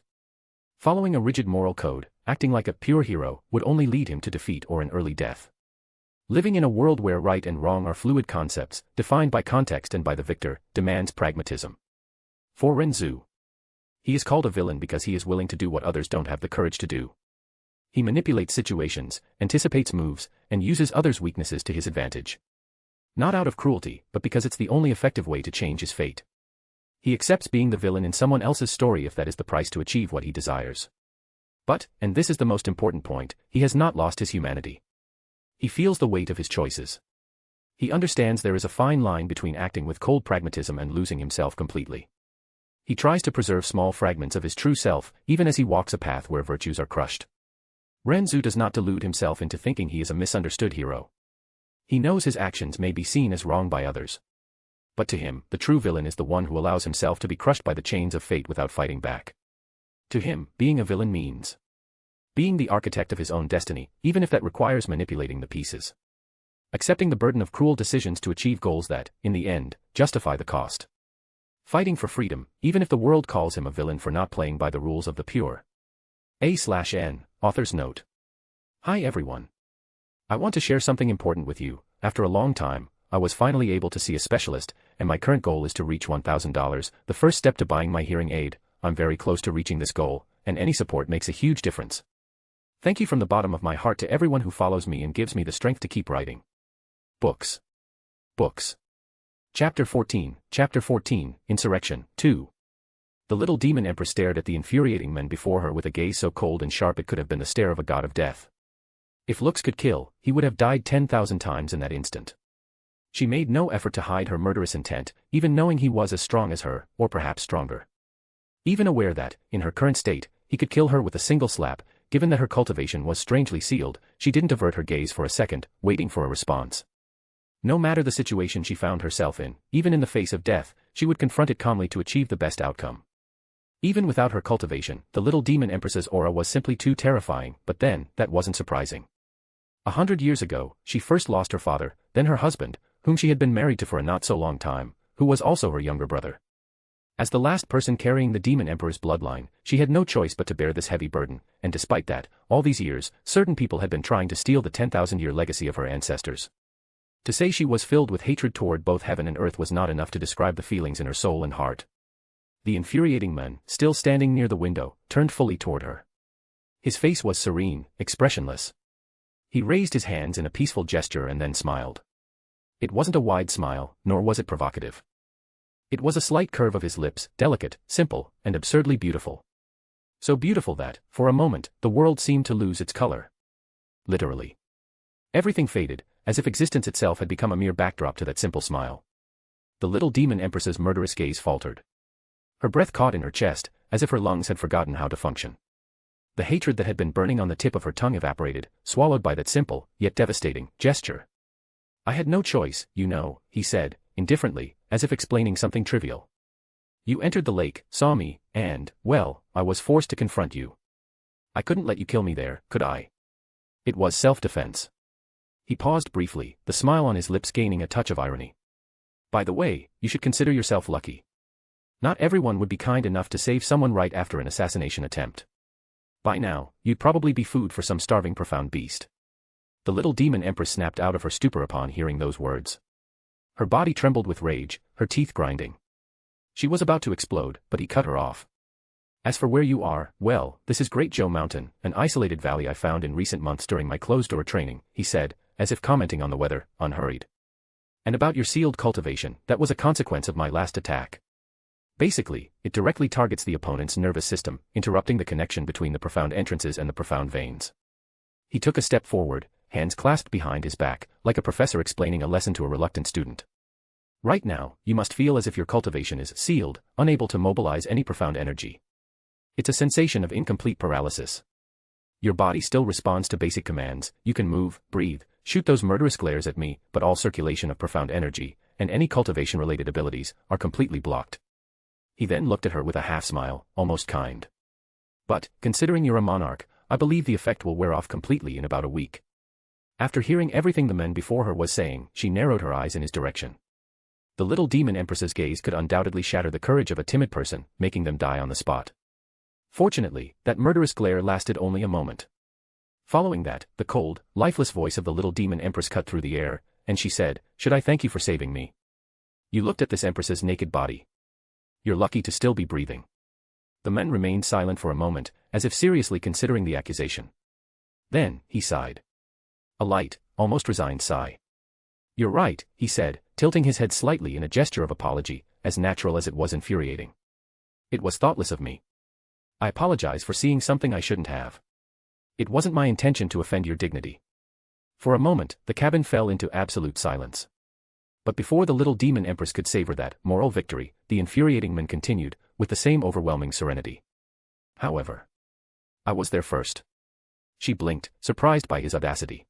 following a rigid moral code, acting like a pure hero, would only lead him to defeat or an early death. Living in a world where right and wrong are fluid concepts, defined by context and by the victor, demands pragmatism. For Ren Zu, he is called a villain because he is willing to do what others don't have the courage to do. He manipulates situations, anticipates moves, and uses others' weaknesses to his advantage. Not out of cruelty, but because it's the only effective way to change his fate. He accepts being the villain in someone else's story if that is the price to achieve what he desires. But, and this is the most important point, he has not lost his humanity. He feels the weight of his choices. He understands there is a fine line between acting with cold pragmatism and losing himself completely. He tries to preserve small fragments of his true self, even as he walks a path where virtues are crushed. Ren Zu does not delude himself into thinking he is a misunderstood hero. He knows his actions may be seen as wrong by others. But to him, the true villain is the one who allows himself to be crushed by the chains of fate without fighting back. To him, being a villain means being the architect of his own destiny, even if that requires manipulating the pieces. Accepting the burden of cruel decisions to achieve goals that, in the end, justify the cost. Fighting for freedom, even if the world calls him a villain for not playing by the rules of the pure. A/N, author's note. Hi everyone. I want to share something important with you. After a long time, I was finally able to see a specialist, and my current goal is to reach $1,000, the first step to buying my hearing aid. I'm very close to reaching this goal, and any support makes a huge difference. Thank you from the bottom of my heart to everyone who follows me and gives me the strength to keep writing. Books. Chapter 14, Insurrection, 2. The little demon empress stared at the infuriating men before her with a gaze so cold and sharp it could have been the stare of a god of death. If looks could kill, he would have died 10,000 times in that instant. She made no effort to hide her murderous intent, even knowing he was as strong as her, or perhaps stronger. Even aware that, in her current state, he could kill her with a single slap, given that her cultivation was strangely sealed, she didn't avert her gaze for a second, waiting for a response. No matter the situation she found herself in, even in the face of death, she would confront it calmly to achieve the best outcome. Even without her cultivation, the little demon empress's aura was simply too terrifying, but then, that wasn't surprising. 100 years ago, she first lost her father, then her husband, whom she had been married to for a not-so-long time, who was also her younger brother. As the last person carrying the demon emperor's bloodline, she had no choice but to bear this heavy burden, and despite that, all these years, certain people had been trying to steal the 10,000-year legacy of her ancestors. To say she was filled with hatred toward both heaven and earth was not enough to describe the feelings in her soul and heart. The infuriating man, still standing near the window, turned fully toward her. His face was serene, expressionless. He raised his hands in a peaceful gesture and then smiled. It wasn't a wide smile, nor was it provocative. It was a slight curve of his lips, delicate, simple, and absurdly beautiful. So beautiful that, for a moment, the world seemed to lose its color. Literally. Everything faded, as if existence itself had become a mere backdrop to that simple smile. The little demon empress's murderous gaze faltered. Her breath caught in her chest, as if her lungs had forgotten how to function. The hatred that had been burning on the tip of her tongue evaporated, swallowed by that simple, yet devastating, gesture. I had no choice, you know, he said, indifferently, as if explaining something trivial. You entered the lake, saw me, and, well, I was forced to confront you. I couldn't let you kill me there, could I? It was self-defense. He paused briefly, the smile on his lips gaining a touch of irony. By the way, you should consider yourself lucky. Not everyone would be kind enough to save someone right after an assassination attempt. By now, you'd probably be food for some starving profound beast. The little demon empress snapped out of her stupor upon hearing those words. Her body trembled with rage, her teeth grinding. She was about to explode, but he cut her off. As for where you are, well, this is Great Joe Mountain, an isolated valley I found in recent months during my closed-door training, he said, as if commenting on the weather, unhurried. And about your sealed cultivation, that was a consequence of my last attack. Basically, it directly targets the opponent's nervous system, interrupting the connection between the profound entrances and the profound veins. He took a step forward, hands clasped behind his back, like a professor explaining a lesson to a reluctant student. Right now, you must feel as if your cultivation is sealed, unable to mobilize any profound energy. It's a sensation of incomplete paralysis. Your body still responds to basic commands, you can move, breathe, shoot those murderous glares at me, but all circulation of profound energy, and any cultivation-related abilities, are completely blocked. He then looked at her with a half-smile, almost kind. But, considering you're a monarch, I believe the effect will wear off completely in about a week. After hearing everything the man before her was saying, she narrowed her eyes in his direction. The little demon empress's gaze could undoubtedly shatter the courage of a timid person, making them die on the spot. Fortunately, that murderous glare lasted only a moment. Following that, the cold, lifeless voice of the little demon empress cut through the air, and she said, "Should I thank you for saving me?" You looked at this empress's naked body. You're lucky to still be breathing. The man remained silent for a moment, as if seriously considering the accusation. Then, he sighed. A light, almost resigned sigh. You're right, he said, tilting his head slightly in a gesture of apology, as natural as it was infuriating. It was thoughtless of me. I apologize for seeing something I shouldn't have. It wasn't my intention to offend your dignity. For a moment, the cabin fell into absolute silence. But before the little demon empress could savor that moral victory, the infuriating man continued, with the same overwhelming serenity. However, I was there first. She blinked, surprised by his audacity.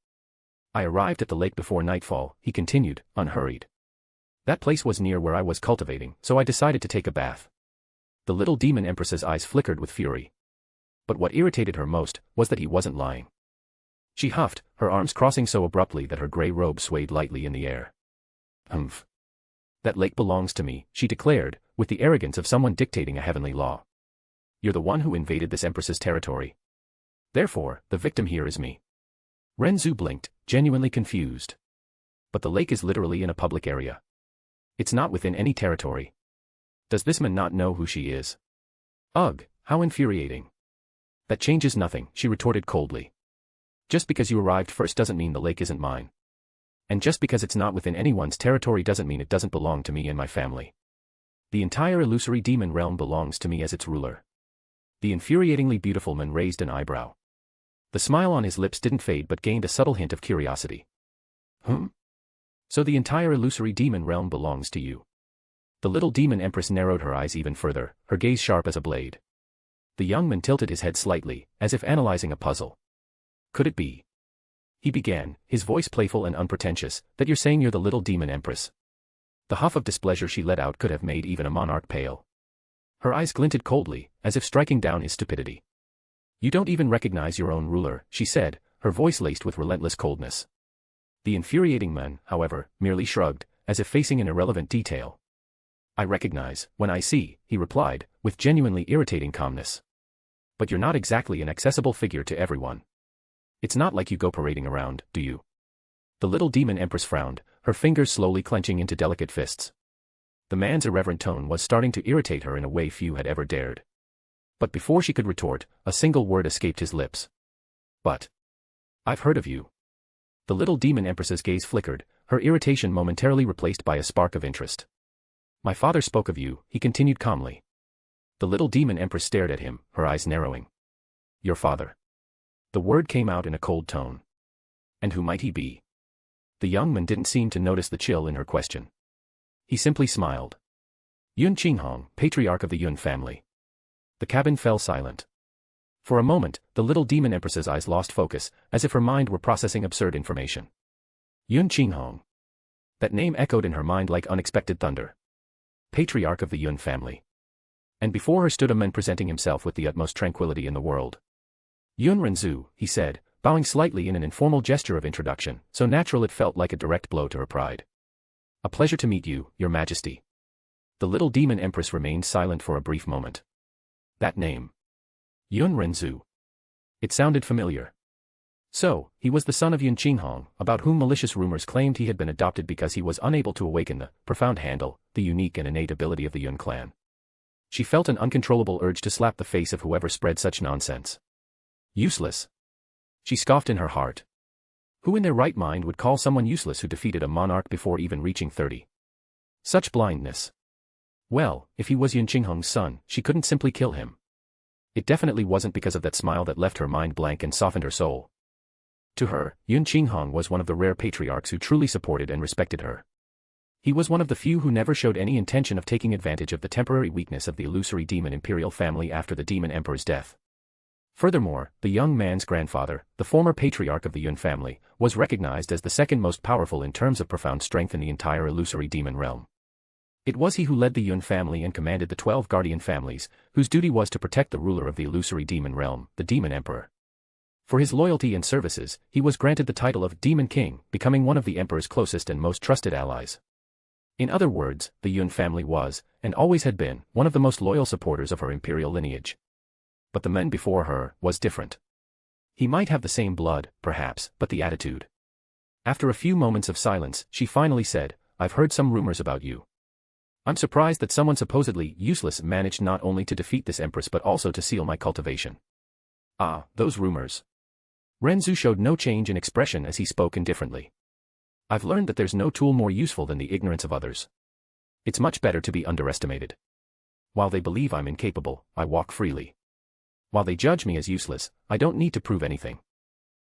I arrived at the lake before nightfall, he continued, unhurried. That place was near where I was cultivating, so I decided to take a bath. The little demon empress's eyes flickered with fury. But what irritated her most was that he wasn't lying. She huffed, her arms crossing so abruptly that her gray robe swayed lightly in the air. Humph. That lake belongs to me, she declared, with the arrogance of someone dictating a heavenly law. You're the one who invaded this empress's territory. Therefore, the victim here is me. Ren Zu blinked, genuinely confused. But the lake is literally in a public area. It's not within any territory. Does this man not know who she is? Ugh, how infuriating. That changes nothing, she retorted coldly. Just because you arrived first doesn't mean the lake isn't mine. And just because it's not within anyone's territory doesn't mean it doesn't belong to me and my family. The entire illusory demon realm belongs to me as its ruler. The infuriatingly beautiful man raised an eyebrow. The smile on his lips didn't fade but gained a subtle hint of curiosity. So the entire illusory demon realm belongs to you. The little demon empress narrowed her eyes even further, her gaze sharp as a blade. The young man tilted his head slightly, as if analyzing a puzzle. Could it be? He began, his voice playful and unpretentious, that you're saying you're the little demon empress. The huff of displeasure she let out could have made even a monarch pale. Her eyes glinted coldly, as if striking down his stupidity. You don't even recognize your own ruler, she said, her voice laced with relentless coldness. The infuriating man, however, merely shrugged, as if facing an irrelevant detail. I recognize, when I see, he replied, with genuinely irritating calmness. But you're not exactly an accessible figure to everyone. It's not like you go parading around, do you? The little demon empress frowned, her fingers slowly clenching into delicate fists. The man's irreverent tone was starting to irritate her in a way few had ever dared. But before she could retort, a single word escaped his lips. But I've heard of you. The little demon empress's gaze flickered, her irritation momentarily replaced by a spark of interest. My father spoke of you, he continued calmly. The little demon empress stared at him, her eyes narrowing. Your father. The word came out in a cold tone. And who might he be? The young man didn't seem to notice the chill in her question. He simply smiled. Yun Qinghong, patriarch of the Yun family. The cabin fell silent. For a moment, the little demon empress's eyes lost focus, as if her mind were processing absurd information. Yun Qinghong. That name echoed in her mind like unexpected thunder. Patriarch of the Yun family. And before her stood a man presenting himself with the utmost tranquility in the world. Ren Zu, he said, bowing slightly in an informal gesture of introduction, so natural it felt like a direct blow to her pride. A pleasure to meet you, your majesty. The little demon empress remained silent for a brief moment. That name. Ren Zu. It sounded familiar. So, he was the son of Yun Qinghong, about whom malicious rumors claimed he had been adopted because he was unable to awaken the profound handle, the unique and innate ability of the Yun clan. She felt an uncontrollable urge to slap the face of whoever spread such nonsense. Useless. She scoffed in her heart. Who in their right mind would call someone useless who defeated a monarch before even reaching 30? Such blindness. Well, if he was Yun Qinghong's son, she couldn't simply kill him. It definitely wasn't because of that smile that left her mind blank and softened her soul. To her, Yun Qinghong was one of the rare patriarchs who truly supported and respected her. He was one of the few who never showed any intention of taking advantage of the temporary weakness of the illusory demon imperial family after the demon emperor's death. Furthermore, the young man's grandfather, the former patriarch of the Yun family, was recognized as the second most powerful in terms of profound strength in the entire illusory demon realm. It was he who led the Yun family and commanded the 12 guardian families, whose duty was to protect the ruler of the illusory demon realm, the demon emperor. For his loyalty and services, he was granted the title of Demon King, becoming one of the emperor's closest and most trusted allies. In other words, the Yun family was, and always had been, one of the most loyal supporters of her imperial lineage. But the man before her was different. He might have the same blood, perhaps, but the attitude. After a few moments of silence, she finally said, I've heard some rumors about you. I'm surprised that someone supposedly useless managed not only to defeat this empress but also to seal my cultivation. Ah, those rumors. Ren Zu showed no change in expression as he spoke indifferently. I've learned that there's no tool more useful than the ignorance of others. It's much better to be underestimated. While they believe I'm incapable, I walk freely. While they judge me as useless, I don't need to prove anything.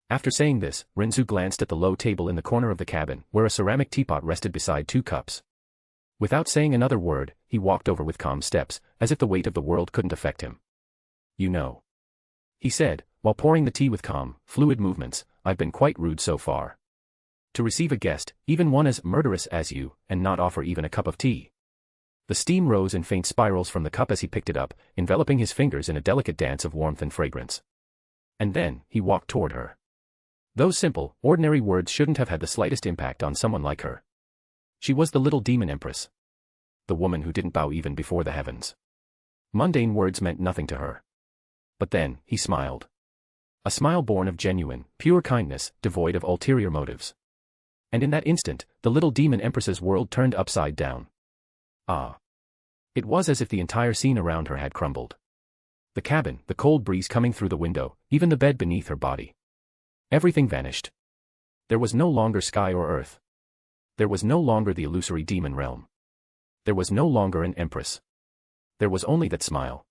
After saying this, Ren Zu glanced at the low table in the corner of the cabin, where a ceramic teapot rested beside 2 cups. Without saying another word, he walked over with calm steps, as if the weight of the world couldn't affect him. You know, he said, while pouring the tea with calm, fluid movements, I've been quite rude so far. To receive a guest, even one as murderous as you, and not offer even a cup of tea. The steam rose in faint spirals from the cup as he picked it up, enveloping his fingers in a delicate dance of warmth and fragrance. And then, he walked toward her. Those simple, ordinary words shouldn't have had the slightest impact on someone like her. She was the little demon empress. The woman who didn't bow even before the heavens. Mundane words meant nothing to her. But then, he smiled. A smile born of genuine, pure kindness, devoid of ulterior motives. And in that instant, the little demon empress's world turned upside down. Ah. It was as if the entire scene around her had crumbled. The cabin, the cold breeze coming through the window, even the bed beneath her body. Everything vanished. There was no longer sky or earth. There was no longer the illusory demon realm. There was no longer an empress. There was only that smile.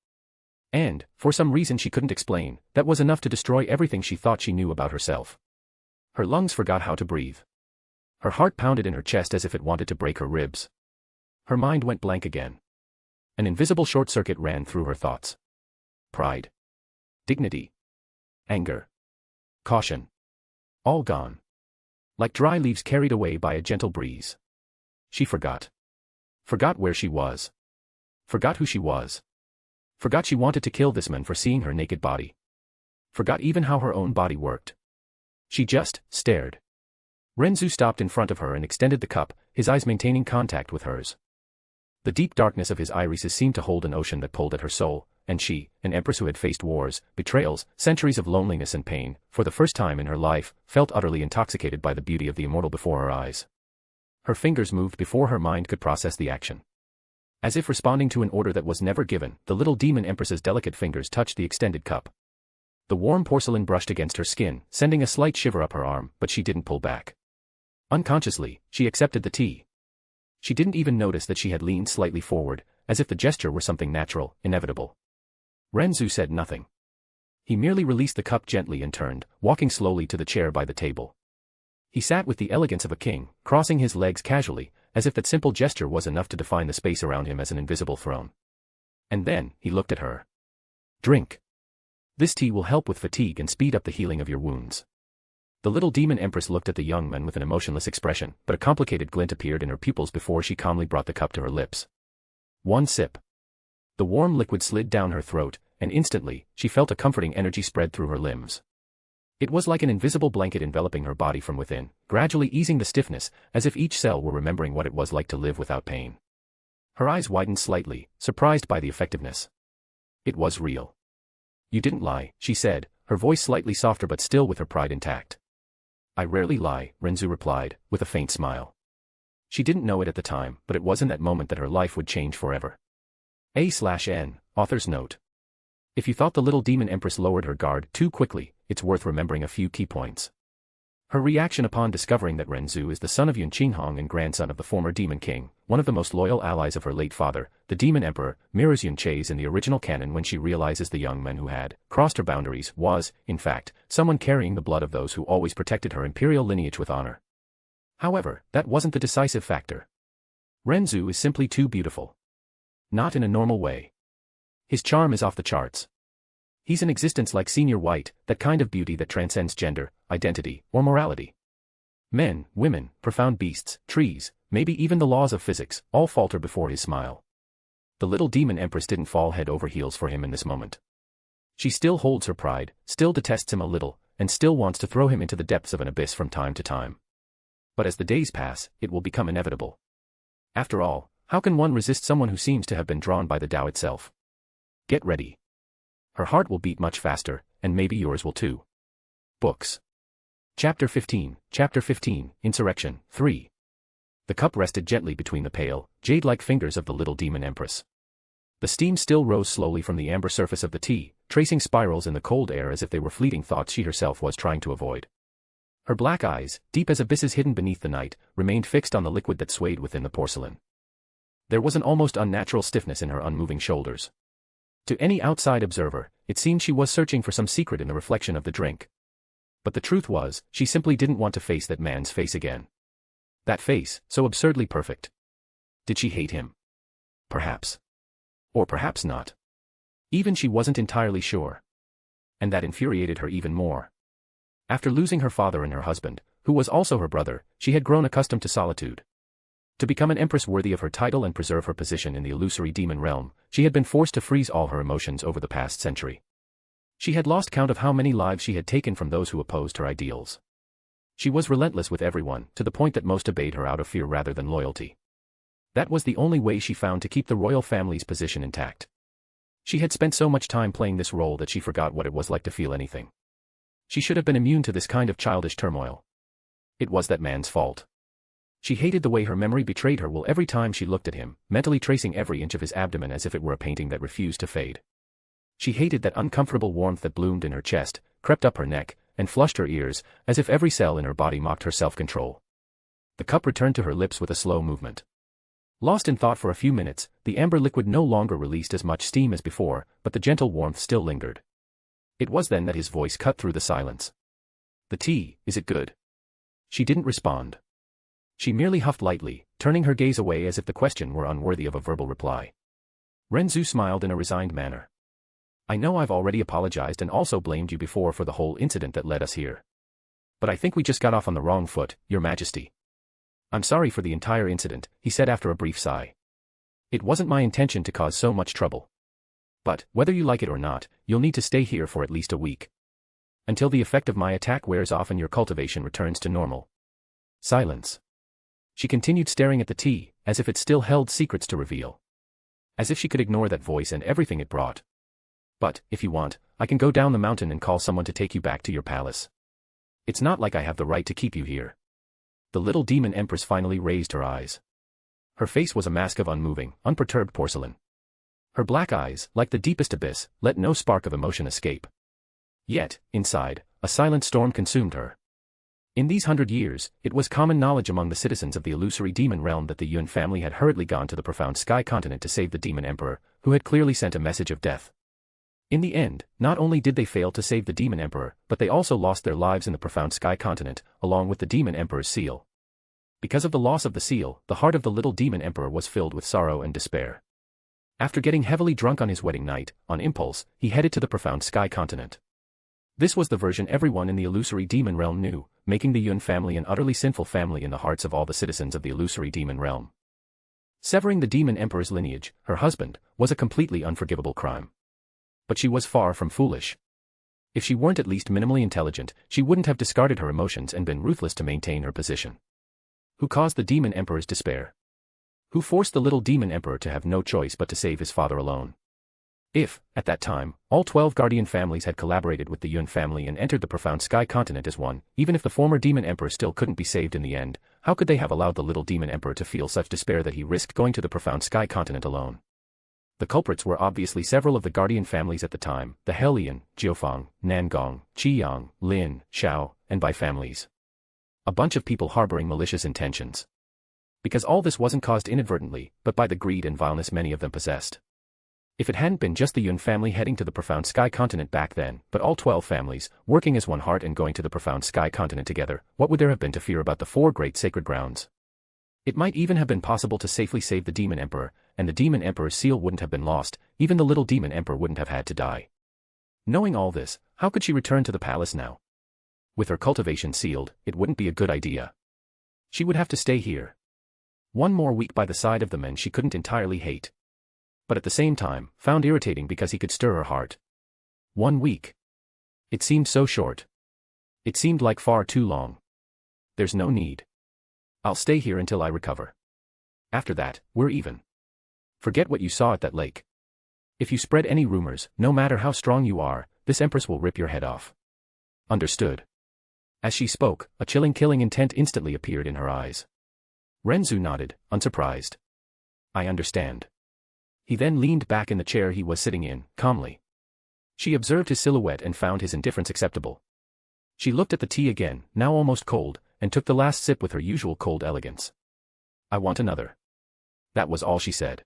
And, for some reason she couldn't explain, that was enough to destroy everything she thought she knew about herself. Her lungs forgot how to breathe. Her heart pounded in her chest as if it wanted to break her ribs. Her mind went blank again. An invisible short-circuit ran through her thoughts. Pride. Dignity. Anger. Caution. All gone. Like dry leaves carried away by a gentle breeze. She forgot. Forgot where she was. Forgot who she was. Forgot she wanted to kill this man for seeing her naked body. Forgot even how her own body worked. She just stared. Ren Zu stopped in front of her and extended the cup, his eyes maintaining contact with hers. The deep darkness of his irises seemed to hold an ocean that pulled at her soul, and she, an empress who had faced wars, betrayals, centuries of loneliness and pain, for the first time in her life, felt utterly intoxicated by the beauty of the immortal before her eyes. Her fingers moved before her mind could process the action. As if responding to an order that was never given, the little demon empress's delicate fingers touched the extended cup. The warm porcelain brushed against her skin, sending a slight shiver up her arm, but she didn't pull back. Unconsciously, she accepted the tea. She didn't even notice that she had leaned slightly forward, as if the gesture were something natural, inevitable. Ren Zu said nothing. He merely released the cup gently and turned, walking slowly to the chair by the table. He sat with the elegance of a king, crossing his legs casually, as if that simple gesture was enough to define the space around him as an invisible throne. And then, he looked at her. Drink. This tea will help with fatigue and speed up the healing of your wounds. The little demon empress looked at the young man with an emotionless expression, but a complicated glint appeared in her pupils before she calmly brought the cup to her lips. One sip. The warm liquid slid down her throat, and instantly, she felt a comforting energy spread through her limbs. It was like an invisible blanket enveloping her body from within, gradually easing the stiffness, as if each cell were remembering what it was like to live without pain. Her eyes widened slightly, surprised by the effectiveness. It was real. You didn't lie, she said, her voice slightly softer but still with her pride intact. I rarely lie, Ren Zu replied, with a faint smile. She didn't know it at the time, but it was in that moment that her life would change forever. A/N, author's note. If you thought the little demon empress lowered her guard too quickly, it's worth remembering a few key points. Her reaction upon discovering that Ren Zu is the son of Yun Qinghong and grandson of the former demon king, one of the most loyal allies of her late father, the demon emperor, mirrors Yun Che's in the original canon when she realizes the young man who had crossed her boundaries was, in fact, someone carrying the blood of those who always protected her imperial lineage with honor. However, that wasn't the decisive factor. Ren Zu is simply too beautiful. Not in a normal way. His charm is off the charts. He's an existence like Senior White, that kind of beauty that transcends gender, identity, or morality. Men, women, profound beasts, trees, maybe even the laws of physics, all falter before his smile. The little demon empress didn't fall head over heels for him in this moment. She still holds her pride, still detests him a little, and still wants to throw him into the depths of an abyss from time to time. But as the days pass, it will become inevitable. After all, how can one resist someone who seems to have been drawn by the Tao itself? Get ready. Her heart will beat much faster, and maybe yours will too. Books. Chapter 15, Insurrection, 3. The cup rested gently between the pale, jade-like fingers of the little demon empress. The steam still rose slowly from the amber surface of the tea, tracing spirals in the cold air as if they were fleeting thoughts she herself was trying to avoid. Her black eyes, deep as abysses hidden beneath the night, remained fixed on the liquid that swayed within the porcelain. There was an almost unnatural stiffness in her unmoving shoulders. To any outside observer, it seemed she was searching for some secret in the reflection of the drink. But the truth was, she simply didn't want to face that man's face again. That face, so absurdly perfect. Did she hate him? Perhaps. Or perhaps not. Even she wasn't entirely sure. And that infuriated her even more. After losing her father and her husband, who was also her brother, she had grown accustomed to solitude. To become an empress worthy of her title and preserve her position in the illusory demon realm, she had been forced to freeze all her emotions over the past century. She had lost count of how many lives she had taken from those who opposed her ideals. She was relentless with everyone, to the point that most obeyed her out of fear rather than loyalty. That was the only way she found to keep the royal family's position intact. She had spent so much time playing this role that she forgot what it was like to feel anything. She should have been immune to this kind of childish turmoil. It was that man's fault. She hated the way her memory betrayed her every time she looked at him, mentally tracing every inch of his abdomen as if it were a painting that refused to fade. She hated that uncomfortable warmth that bloomed in her chest, crept up her neck, and flushed her ears, as if every cell in her body mocked her self-control. The cup returned to her lips with a slow movement. Lost in thought for a few minutes, the amber liquid no longer released as much steam as before, but the gentle warmth still lingered. It was then that his voice cut through the silence. "The tea, is it good?" She didn't respond. She merely huffed lightly, turning her gaze away as if the question were unworthy of a verbal reply. Ren Zu smiled in a resigned manner. "I know I've already apologized and also blamed you before for the whole incident that led us here. But I think we just got off on the wrong foot, Your Majesty." "I'm sorry for the entire incident," he said after a brief sigh. "It wasn't my intention to cause so much trouble. But, whether you like it or not, you'll need to stay here for at least a week. Until the effect of my attack wears off and your cultivation returns to normal." Silence. She continued staring at the tea, as if it still held secrets to reveal. As if she could ignore that voice and everything it brought. "But, if you want, I can go down the mountain and call someone to take you back to your palace. It's not like I have the right to keep you here." The little demon empress finally raised her eyes. Her face was a mask of unmoving, unperturbed porcelain. Her black eyes, like the deepest abyss, let no spark of emotion escape. Yet, inside, a silent storm consumed her. In these 100 years, it was common knowledge among the citizens of the illusory demon realm that the Yuan family had hurriedly gone to the profound sky continent to save the demon emperor, who had clearly sent a message of death. In the end, not only did they fail to save the demon emperor, but they also lost their lives in the profound sky continent, along with the demon emperor's seal. Because of the loss of the seal, the heart of the little demon emperor was filled with sorrow and despair. After getting heavily drunk on his wedding night, on impulse, he headed to the profound sky continent. This was the version everyone in the illusory demon realm knew, making the Yuan family an utterly sinful family in the hearts of all the citizens of the illusory demon realm. Severing the demon emperor's lineage, her husband, was a completely unforgivable crime. But she was far from foolish. If she weren't at least minimally intelligent, she wouldn't have discarded her emotions and been ruthless to maintain her position. Who caused the demon emperor's despair? Who forced the little demon emperor to have no choice but to save his father alone? If, at that time, all 12 guardian families had collaborated with the Yuan family and entered the profound sky continent as one, even if the former demon emperor still couldn't be saved in the end, how could they have allowed the little demon emperor to feel such despair that he risked going to the profound sky continent alone? The culprits were obviously several of the guardian families at the time, the Helian, Jiufang, Nangong, Qiyang, Lin, Shao, and Bai families. A bunch of people harboring malicious intentions. Because all this wasn't caused inadvertently, but by the greed and vileness many of them possessed. If it hadn't been just the Yuan family heading to the profound sky continent back then, but all 12 families, working as one heart and going to the profound sky continent together, what would there have been to fear about the 4 great sacred grounds? It might even have been possible to safely save the demon emperor, and the demon emperor's seal wouldn't have been lost, even the little demon emperor wouldn't have had to die. Knowing all this, how could she return to the palace now? With her cultivation sealed, it wouldn't be a good idea. She would have to stay here. One more week by the side of the men she couldn't entirely hate. But at the same time, found irritating because he could stir her heart. 1 week. It seemed so short. It seemed like far too long. There's no need. I'll stay here until I recover. After that, we're even. Forget what you saw at that lake. If you spread any rumors, no matter how strong you are, this empress will rip your head off. Understood. As she spoke, a chilling killing intent instantly appeared in her eyes. Ren Zu nodded, unsurprised. I understand. He then leaned back in the chair he was sitting in, calmly. She observed his silhouette and found his indifference acceptable. She looked at the tea again, now almost cold, and took the last sip with her usual cold elegance. I want another. That was all she said.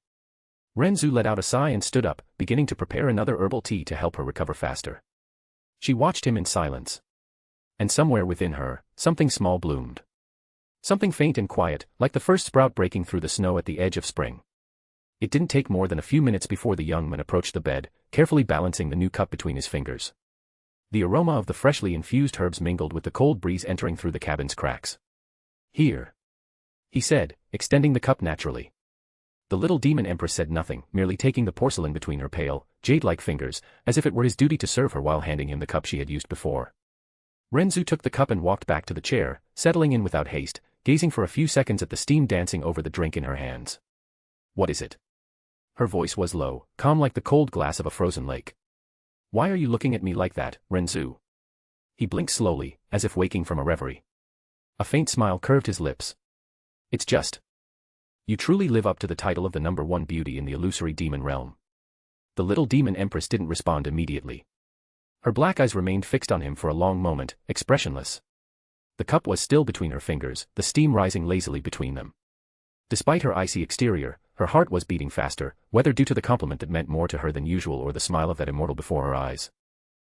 Ren Zu let out a sigh and stood up, beginning to prepare another herbal tea to help her recover faster. She watched him in silence. And somewhere within her, something small bloomed. Something faint and quiet, like the first sprout breaking through the snow at the edge of spring. It didn't take more than a few minutes before the young man approached the bed, carefully balancing the new cup between his fingers. The aroma of the freshly infused herbs mingled with the cold breeze entering through the cabin's cracks. "Here," he said, extending the cup naturally. The little demon empress said nothing, merely taking the porcelain between her pale, jade-like fingers, as if it were his duty to serve her while handing him the cup she had used before. Ren Zu took the cup and walked back to the chair, settling in without haste, gazing for a few seconds at the steam dancing over the drink in her hands. "What is it?" Her voice was low, calm like the cold glass of a frozen lake. "Why are you looking at me like that, Ren Zu?" He blinked slowly, as if waking from a reverie. A faint smile curved his lips. "It's just. You truly live up to the title of the #1 beauty in the illusory demon realm." The little demon empress didn't respond immediately. Her black eyes remained fixed on him for a long moment, expressionless. The cup was still between her fingers, the steam rising lazily between them. Despite her icy exterior, her heart was beating faster, whether due to the compliment that meant more to her than usual or the smile of that immortal before her eyes.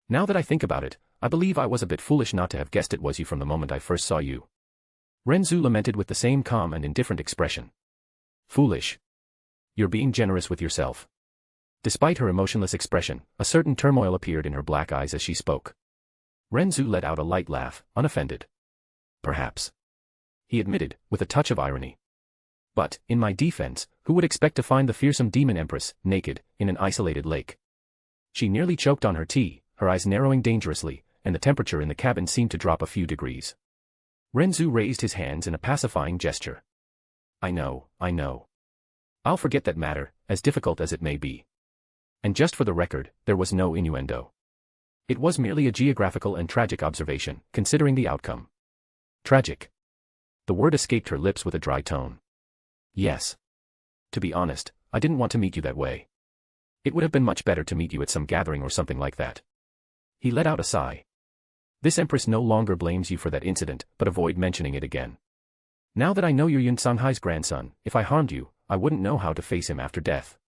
"Now that I think about it, I believe I was a bit foolish not to have guessed it was you from the moment I first saw you." Ren Zu lamented with the same calm and indifferent expression. "Foolish? You're being generous with yourself." Despite her emotionless expression, a certain turmoil appeared in her black eyes as she spoke. Ren Zu let out a light laugh, unoffended. "Perhaps," he admitted, with a touch of irony. "But, in my defense, who would expect to find the fearsome demon empress, naked, in an isolated lake?" She nearly choked on her tea, her eyes narrowing dangerously, and the temperature in the cabin seemed to drop a few degrees. Ren Zu raised his hands in a pacifying gesture. I know. I'll forget that matter, as difficult as it may be." And just for the record, there was no innuendo. It was merely a geographical and tragic observation, considering the outcome. "Tragic." The word escaped her lips with a dry tone. "Yes. To be honest, I didn't want to meet you that way. It would have been much better to meet you at some gathering or something like that." He let out a sigh. "This empress no longer blames you for that incident, but avoid mentioning it again. Now that I know you're Yun Sanghai's grandson, if I harmed you, I wouldn't know how to face him after death,"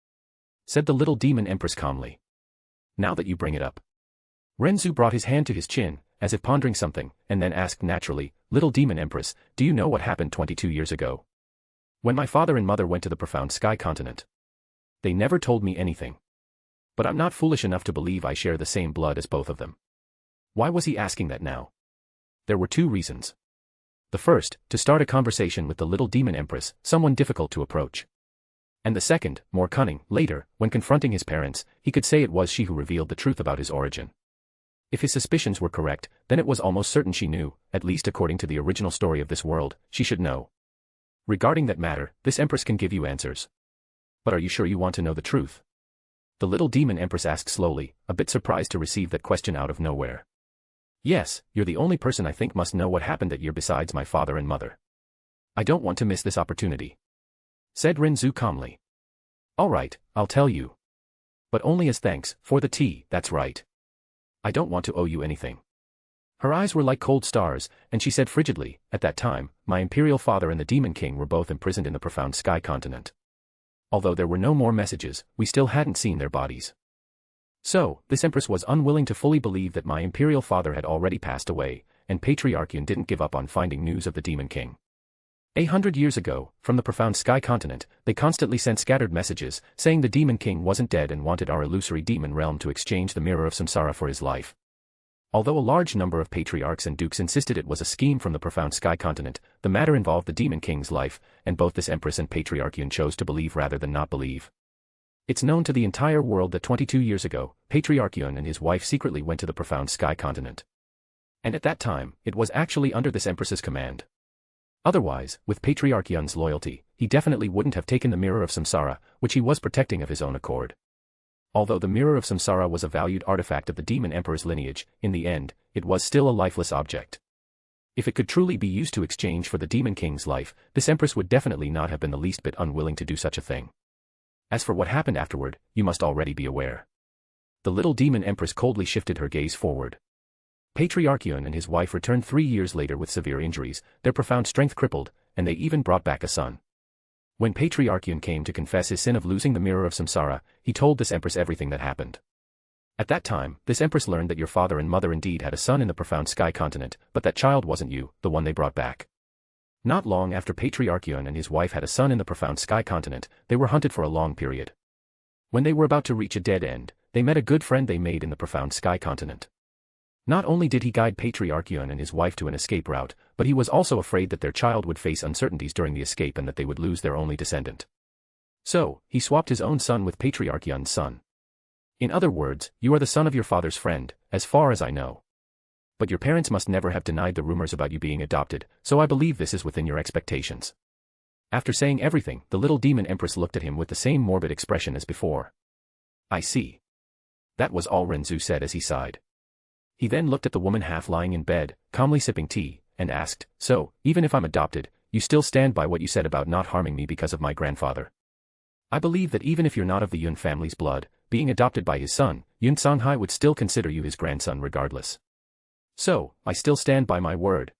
said the little demon empress calmly. "Now that you bring it up." Ren Zu brought his hand to his chin, as if pondering something, and then asked naturally, "Little demon empress, do you know what happened 22 years ago? When my father and mother went to the profound sky continent. They never told me anything. But I'm not foolish enough to believe I share the same blood as both of them." Why was he asking that now? There were two reasons. The first, to start a conversation with the little demon empress, someone difficult to approach. And the second, more cunning, later, when confronting his parents, he could say it was she who revealed the truth about his origin. If his suspicions were correct, then it was almost certain she knew, at least according to the original story of this world, she should know. Regarding that matter, this empress can give you answers. But are you sure you want to know the truth? The little demon empress asked slowly, a bit surprised to receive that question out of nowhere. "Yes, you're the only person I think must know what happened that year besides my father and mother. I don't want to miss this opportunity," said Ren Zu calmly. "All right, I'll tell you. But only as thanks for the tea, that's right. I don't want to owe you anything." Her eyes were like cold stars, and she said frigidly, "At that time, my imperial father and the demon king were both imprisoned in the profound sky continent. Although there were no more messages, we still hadn't seen their bodies. So, this empress was unwilling to fully believe that my imperial father had already passed away, and Patriarch Yun didn't give up on finding news of the demon king. 100 years ago, from the profound sky continent, they constantly sent scattered messages, saying the demon king wasn't dead and wanted our illusory demon realm to exchange the mirror of samsara for his life. Although a large number of patriarchs and dukes insisted it was a scheme from the profound sky continent, the matter involved the demon king's life, and both this empress and Patriarch Yun chose to believe rather than not believe. It's known to the entire world that 22 years ago, Patriarch Yun and his wife secretly went to the profound sky continent. And at that time, it was actually under this empress's command. Otherwise, with Patriarch Yun's loyalty, he definitely wouldn't have taken the mirror of samsara, which he was protecting of his own accord. Although the mirror of samsara was a valued artifact of the demon emperor's lineage, in the end, it was still a lifeless object. If it could truly be used to exchange for the demon king's life, this empress would definitely not have been the least bit unwilling to do such a thing. As for what happened afterward, you must already be aware. The little demon empress coldly shifted her gaze forward. Patriarch Yun and his wife returned 3 years later with severe injuries, their profound strength crippled, and they even brought back a son. When Patriarch Yun came to confess his sin of losing the mirror of samsara, he told this empress everything that happened. At that time, this empress learned that your father and mother indeed had a son in the profound sky continent, but that child wasn't you, the one they brought back. Not long after Patriarch Yun and his wife had a son in the profound sky continent, they were hunted for a long period. When they were about to reach a dead end, they met a good friend they made in the profound sky continent. Not only did he guide Patriarch Yun and his wife to an escape route, but he was also afraid that their child would face uncertainties during the escape and that they would lose their only descendant. So, he swapped his own son with Patriarch Yun's son. In other words, you are the son of your father's friend, as far as I know. But your parents must never have denied the rumors about you being adopted, so I believe this is within your expectations. After saying everything, the little demon empress looked at him with the same morbid expression as before. I see. That was all Ren Zu said as he sighed. He then looked at the woman half lying in bed, calmly sipping tea, and asked, so, even if I'm adopted, you still stand by what you said about not harming me because of my grandfather? I believe that even if you're not of the Yun family's blood, being adopted by his son, Yun Songhai would still consider you his grandson regardless. So, I still stand by my word.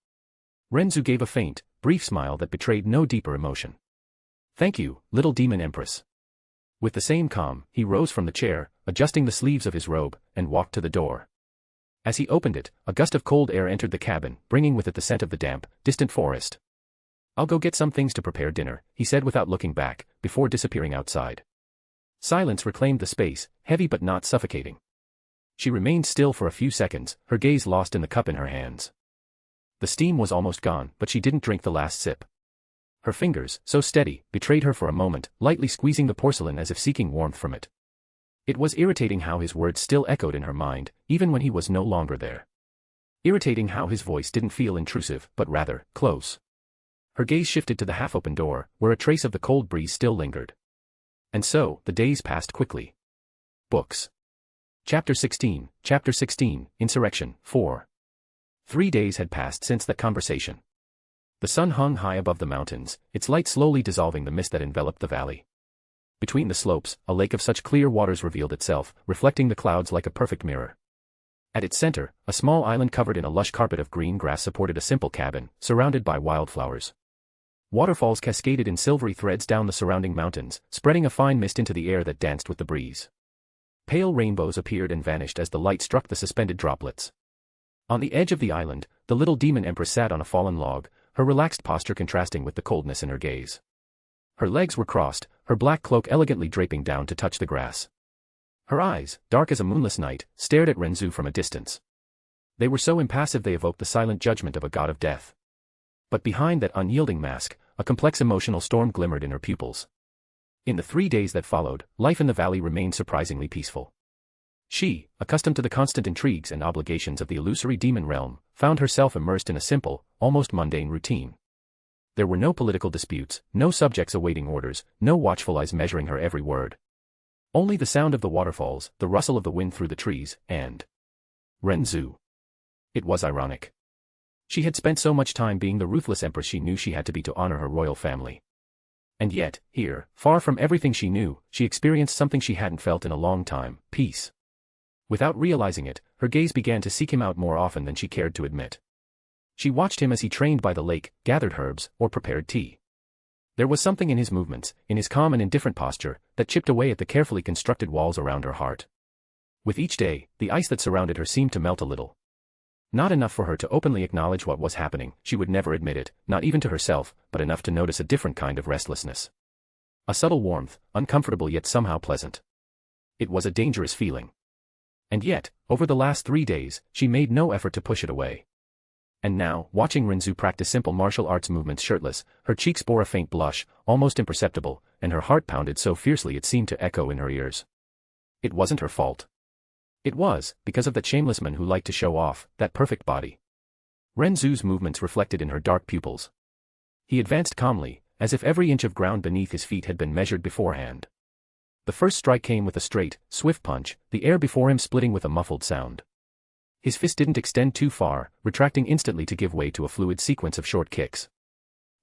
Ren Zu gave a faint, brief smile that betrayed no deeper emotion. Thank you, little demon empress. With the same calm, he rose from the chair, adjusting the sleeves of his robe, and walked to the door. As he opened it, a gust of cold air entered the cabin, bringing with it the scent of the damp, distant forest. I'll go get some things to prepare dinner, he said without looking back, before disappearing outside. Silence reclaimed the space, heavy but not suffocating. She remained still for a few seconds, her gaze lost in the cup in her hands. The steam was almost gone, but she didn't drink the last sip. Her fingers, so steady, betrayed her for a moment, lightly squeezing the porcelain as if seeking warmth from it. It was irritating how his words still echoed in her mind, even when he was no longer there. Irritating how his voice didn't feel intrusive, but rather, close. Her gaze shifted to the half-open door, where a trace of the cold breeze still lingered. And so, the days passed quickly. Books. Chapter 16, Insurrection, 4. 3 days had passed since that conversation. The sun hung high above the mountains, its light slowly dissolving the mist that enveloped the valley. Between the slopes, a lake of such clear waters revealed itself, reflecting the clouds like a perfect mirror. At its center, a small island covered in a lush carpet of green grass supported a simple cabin, surrounded by wildflowers. Waterfalls cascaded in silvery threads down the surrounding mountains, spreading a fine mist into the air that danced with the breeze. Pale rainbows appeared and vanished as the light struck the suspended droplets. On the edge of the island, the little demon empress sat on a fallen log, her relaxed posture contrasting with the coldness in her gaze. Her legs were crossed, her black cloak elegantly draping down to touch the grass. Her eyes, dark as a moonless night, stared at Ren Zu from a distance. They were so impassive they evoked the silent judgment of a god of death. But behind that unyielding mask, a complex emotional storm glimmered in her pupils. In the 3 days that followed, life in the valley remained surprisingly peaceful. She, accustomed to the constant intrigues and obligations of the illusory demon realm, found herself immersed in a simple, almost mundane routine. There were no political disputes, no subjects awaiting orders, no watchful eyes measuring her every word. Only the sound of the waterfalls, the rustle of the wind through the trees, and Ren Zu. It was ironic. She had spent so much time being the ruthless empress she knew she had to be to honor her royal family. And yet, here, far from everything she knew, she experienced something she hadn't felt in a long time, peace. Without realizing it, her gaze began to seek him out more often than she cared to admit. She watched him as he trained by the lake, gathered herbs, or prepared tea. There was something in his movements, in his calm and indifferent posture, that chipped away at the carefully constructed walls around her heart. With each day, the ice that surrounded her seemed to melt a little. Not enough for her to openly acknowledge what was happening, she would never admit it, not even to herself, but enough to notice a different kind of restlessness. A subtle warmth, uncomfortable yet somehow pleasant. It was a dangerous feeling. And yet, over the last 3 days, she made no effort to push it away. And now, watching Ren Zu practice simple martial arts movements shirtless, her cheeks bore a faint blush, almost imperceptible, and her heart pounded so fiercely it seemed to echo in her ears. It wasn't her fault. It was, because of that shameless man who liked to show off, that perfect body. Ren Zu's movements reflected in her dark pupils. He advanced calmly, as if every inch of ground beneath his feet had been measured beforehand. The first strike came with a straight, swift punch, the air before him splitting with a muffled sound. His fist didn't extend too far, retracting instantly to give way to a fluid sequence of short kicks.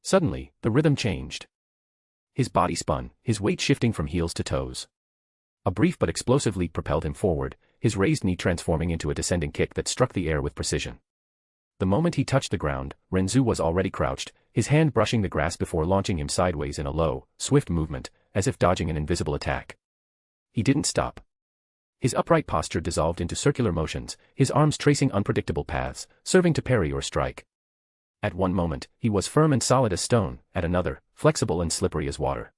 Suddenly, the rhythm changed. His body spun, his weight shifting from heels to toes. A brief but explosive leap propelled him forward, his raised knee transforming into a descending kick that struck the air with precision. The moment he touched the ground, Ren Zu was already crouched, his hand brushing the grass before launching him sideways in a low, swift movement, as if dodging an invisible attack. He didn't stop. His upright posture dissolved into circular motions, his arms tracing unpredictable paths, serving to parry or strike. At one moment, he was firm and solid as stone, at another, flexible and slippery as water.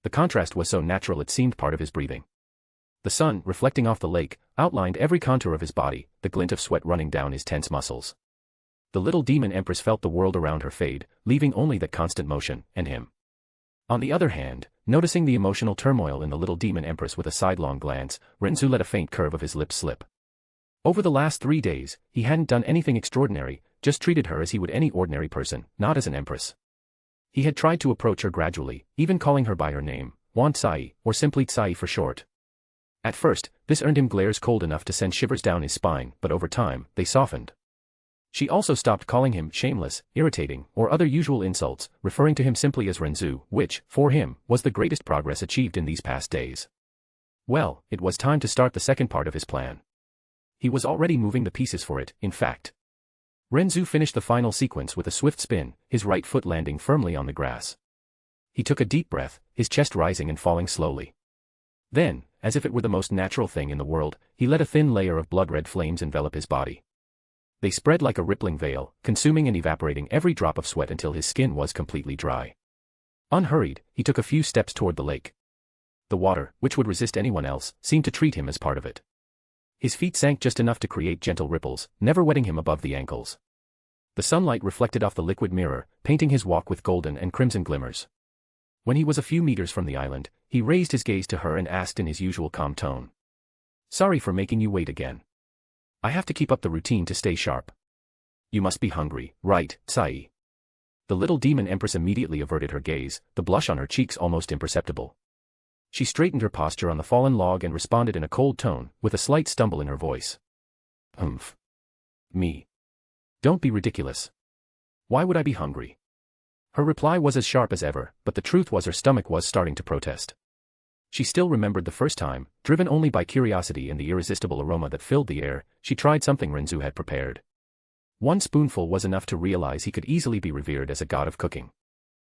The contrast was so natural it seemed part of his breathing. The sun, reflecting off the lake, outlined every contour of his body, the glint of sweat running down his tense muscles. The little demon empress felt the world around her fade, leaving only that constant motion, and him. On the other hand, noticing the emotional turmoil in the little demon empress with a sidelong glance, Ren Zu let a faint curve of his lips slip. Over the last 3 days, he hadn't done anything extraordinary, just treated her as he would any ordinary person, not as an empress. He had tried to approach her gradually, even calling her by her name, Wan Tsai, or simply Tsai for short. At first, this earned him glares cold enough to send shivers down his spine, but over time, they softened. She also stopped calling him shameless, irritating, or other usual insults, referring to him simply as Ren Zu, which, for him, was the greatest progress achieved in these past days. Well, it was time to start the second part of his plan. He was already moving the pieces for it, in fact. Ren Zu finished the final sequence with a swift spin, his right foot landing firmly on the grass. He took a deep breath, his chest rising and falling slowly. Then, as if it were the most natural thing in the world, he let a thin layer of blood-red flames envelop his body. They spread like a rippling veil, consuming and evaporating every drop of sweat until his skin was completely dry. Unhurried, he took a few steps toward the lake. The water, which would resist anyone else, seemed to treat him as part of it. His feet sank just enough to create gentle ripples, never wetting him above the ankles. The sunlight reflected off the liquid mirror, painting his walk with golden and crimson glimmers. When he was a few meters from the island, he raised his gaze to her and asked in his usual calm tone. "Sorry for making you wait again. I have to keep up the routine to stay sharp. You must be hungry, right, Tsai?" The little demon empress immediately averted her gaze, the blush on her cheeks almost imperceptible. She straightened her posture on the fallen log and responded in a cold tone, with a slight stumble in her voice. "Humph. Me. Don't be ridiculous. Why would I be hungry?" Her reply was as sharp as ever, but the truth was her stomach was starting to protest. She still remembered the first time, driven only by curiosity and the irresistible aroma that filled the air, she tried something Ren Zu had prepared. One spoonful was enough to realize he could easily be revered as a god of cooking.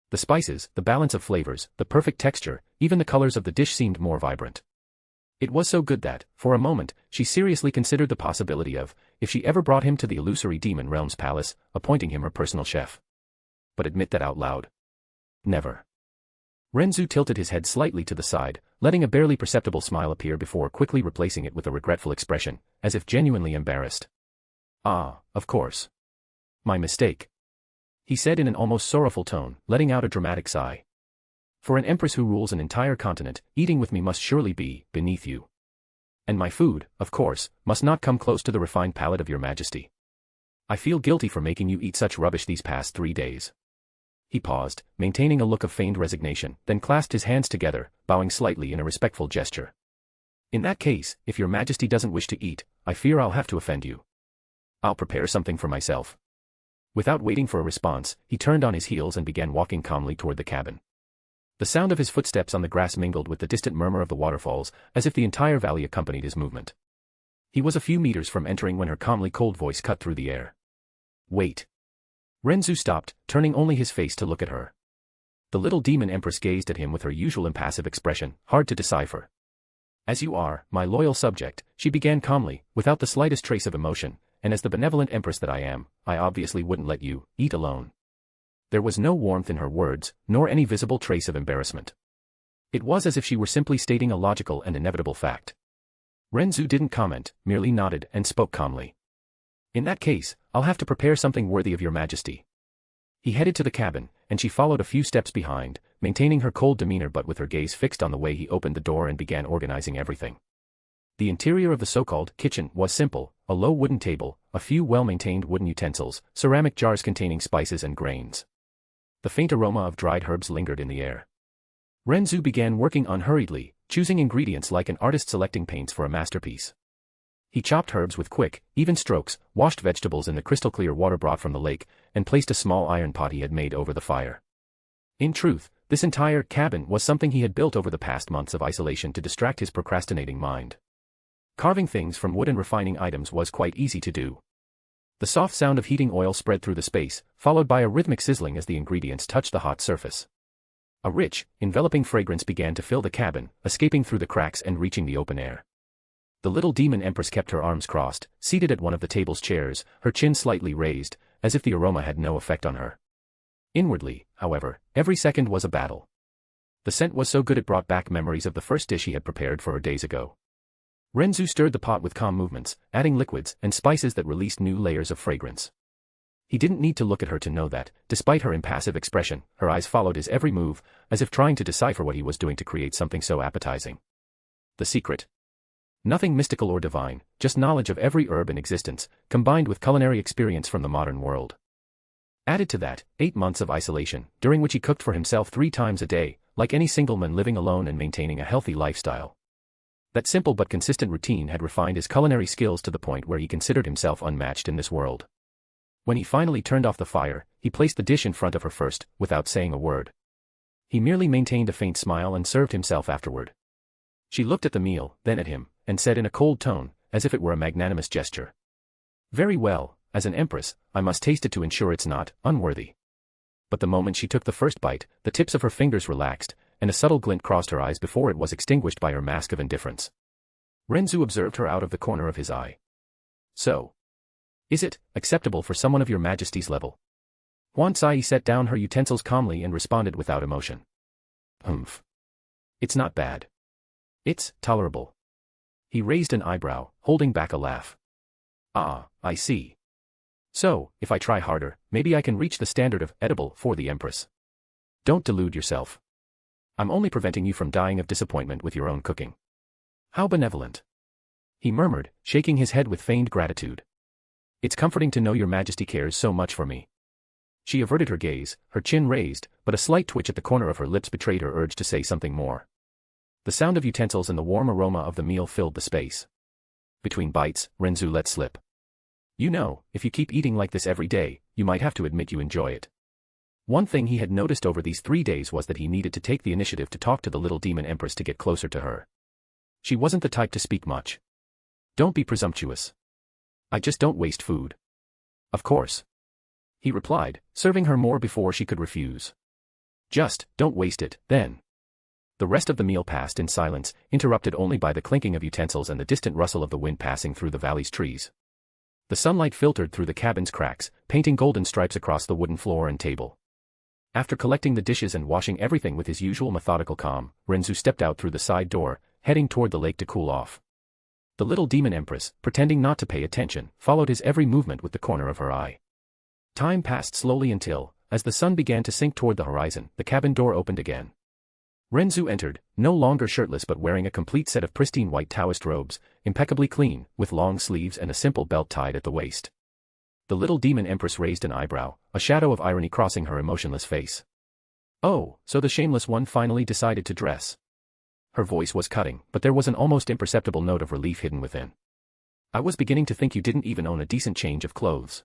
The spices, the balance of flavors, the perfect texture, even the colors of the dish seemed more vibrant. It was so good that, for a moment, she seriously considered the possibility of, if she ever brought him to the illusory demon realm's palace, appointing him her personal chef. But admit that out loud. Never. Ren Zu tilted his head slightly to the side, letting a barely perceptible smile appear before quickly replacing it with a regretful expression, as if genuinely embarrassed. "Ah, of course. My mistake," he said in an almost sorrowful tone, letting out a dramatic sigh. "For an empress who rules an entire continent, eating with me must surely be beneath you. And my food, of course, must not come close to the refined palate of your majesty. I feel guilty for making you eat such rubbish these past 3 days." He paused, maintaining a look of feigned resignation, then clasped his hands together, bowing slightly in a respectful gesture. "In that case, if your majesty doesn't wish to eat, I fear I'll have to offend you. I'll prepare something for myself." Without waiting for a response, he turned on his heels and began walking calmly toward the cabin. The sound of his footsteps on the grass mingled with the distant murmur of the waterfalls, as if the entire valley accompanied his movement. He was a few meters from entering when her calmly cold voice cut through the air. "Wait." Ren Zu stopped, turning only his face to look at her. The little demon empress gazed at him with her usual impassive expression, hard to decipher. "As you are, my loyal subject," she began calmly, without the slightest trace of emotion, "and as the benevolent empress that I am, I obviously wouldn't let you eat alone." There was no warmth in her words, nor any visible trace of embarrassment. It was as if she were simply stating a logical and inevitable fact. Ren Zu didn't comment, merely nodded and spoke calmly. "In that case, I'll have to prepare something worthy of your majesty." He headed to the cabin, and she followed a few steps behind, maintaining her cold demeanor but with her gaze fixed on the way he opened the door and began organizing everything. The interior of the so-called kitchen was simple, a low wooden table, a few well-maintained wooden utensils, ceramic jars containing spices and grains. The faint aroma of dried herbs lingered in the air. Ren Zu began working unhurriedly, choosing ingredients like an artist selecting paints for a masterpiece. He chopped herbs with quick, even strokes, washed vegetables in the crystal-clear water brought from the lake, and placed a small iron pot he had made over the fire. In truth, this entire cabin was something he had built over the past months of isolation to distract his procrastinating mind. Carving things from wood and refining items was quite easy to do. The soft sound of heating oil spread through the space, followed by a rhythmic sizzling as the ingredients touched the hot surface. A rich, enveloping fragrance began to fill the cabin, escaping through the cracks and reaching the open air. The little demon empress kept her arms crossed, seated at one of the table's chairs, her chin slightly raised, as if the aroma had no effect on her. Inwardly, however, every second was a battle. The scent was so good it brought back memories of the first dish he had prepared for her days ago. Ren Zu stirred the pot with calm movements, adding liquids and spices that released new layers of fragrance. He didn't need to look at her to know that, despite her impassive expression, her eyes followed his every move, as if trying to decipher what he was doing to create something so appetizing. The secret. Nothing mystical or divine, just knowledge of every herb in existence, combined with culinary experience from the modern world. Added to that, 8 months of isolation, during which he cooked for himself 3 times a day, like any single man living alone and maintaining a healthy lifestyle. That simple but consistent routine had refined his culinary skills to the point where he considered himself unmatched in this world. When he finally turned off the fire, he placed the dish in front of her first, without saying a word. He merely maintained a faint smile and served himself afterward. She looked at the meal, then at him, and said in a cold tone, as if it were a magnanimous gesture. "Very well, as an empress, I must taste it to ensure it's not unworthy." But the moment she took the first bite, the tips of her fingers relaxed, and a subtle glint crossed her eyes before it was extinguished by her mask of indifference. Ren Zu observed her out of the corner of his eye. "So. Is it acceptable for someone of your majesty's level?" Huan Sai set down her utensils calmly and responded without emotion. "Humph. It's not bad. It's tolerable." He raised an eyebrow, holding back a laugh. "Ah, I see. So, if I try harder, maybe I can reach the standard of edible for the empress. Don't delude yourself. I'm only preventing you from dying of disappointment with your own cooking." "How benevolent," he murmured, shaking his head with feigned gratitude. "It's comforting to know your majesty cares so much for me." She averted her gaze, her chin raised, but a slight twitch at the corner of her lips betrayed her urge to say something more. The sound of utensils and the warm aroma of the meal filled the space. Between bites, Ren Zu let slip. "You know, if you keep eating like this every day, you might have to admit you enjoy it." One thing he had noticed over these 3 days was that he needed to take the initiative to talk to the little demon empress to get closer to her. She wasn't the type to speak much. "Don't be presumptuous. I just don't waste food." "Of course," he replied, serving her more before she could refuse. "Just don't waste it, then." The rest of the meal passed in silence, interrupted only by the clinking of utensils and the distant rustle of the wind passing through the valley's trees. The sunlight filtered through the cabin's cracks, painting golden stripes across the wooden floor and table. After collecting the dishes and washing everything with his usual methodical calm, Ren Zu stepped out through the side door, heading toward the lake to cool off. The little demon empress, pretending not to pay attention, followed his every movement with the corner of her eye. Time passed slowly until, as the sun began to sink toward the horizon, the cabin door opened again. Ren Zu entered, no longer shirtless but wearing a complete set of pristine white Taoist robes, impeccably clean, with long sleeves and a simple belt tied at the waist. The little demon empress raised an eyebrow, a shadow of irony crossing her emotionless face. "Oh, so the shameless one finally decided to dress." Her voice was cutting, but there was an almost imperceptible note of relief hidden within. "I was beginning to think you didn't even own a decent change of clothes."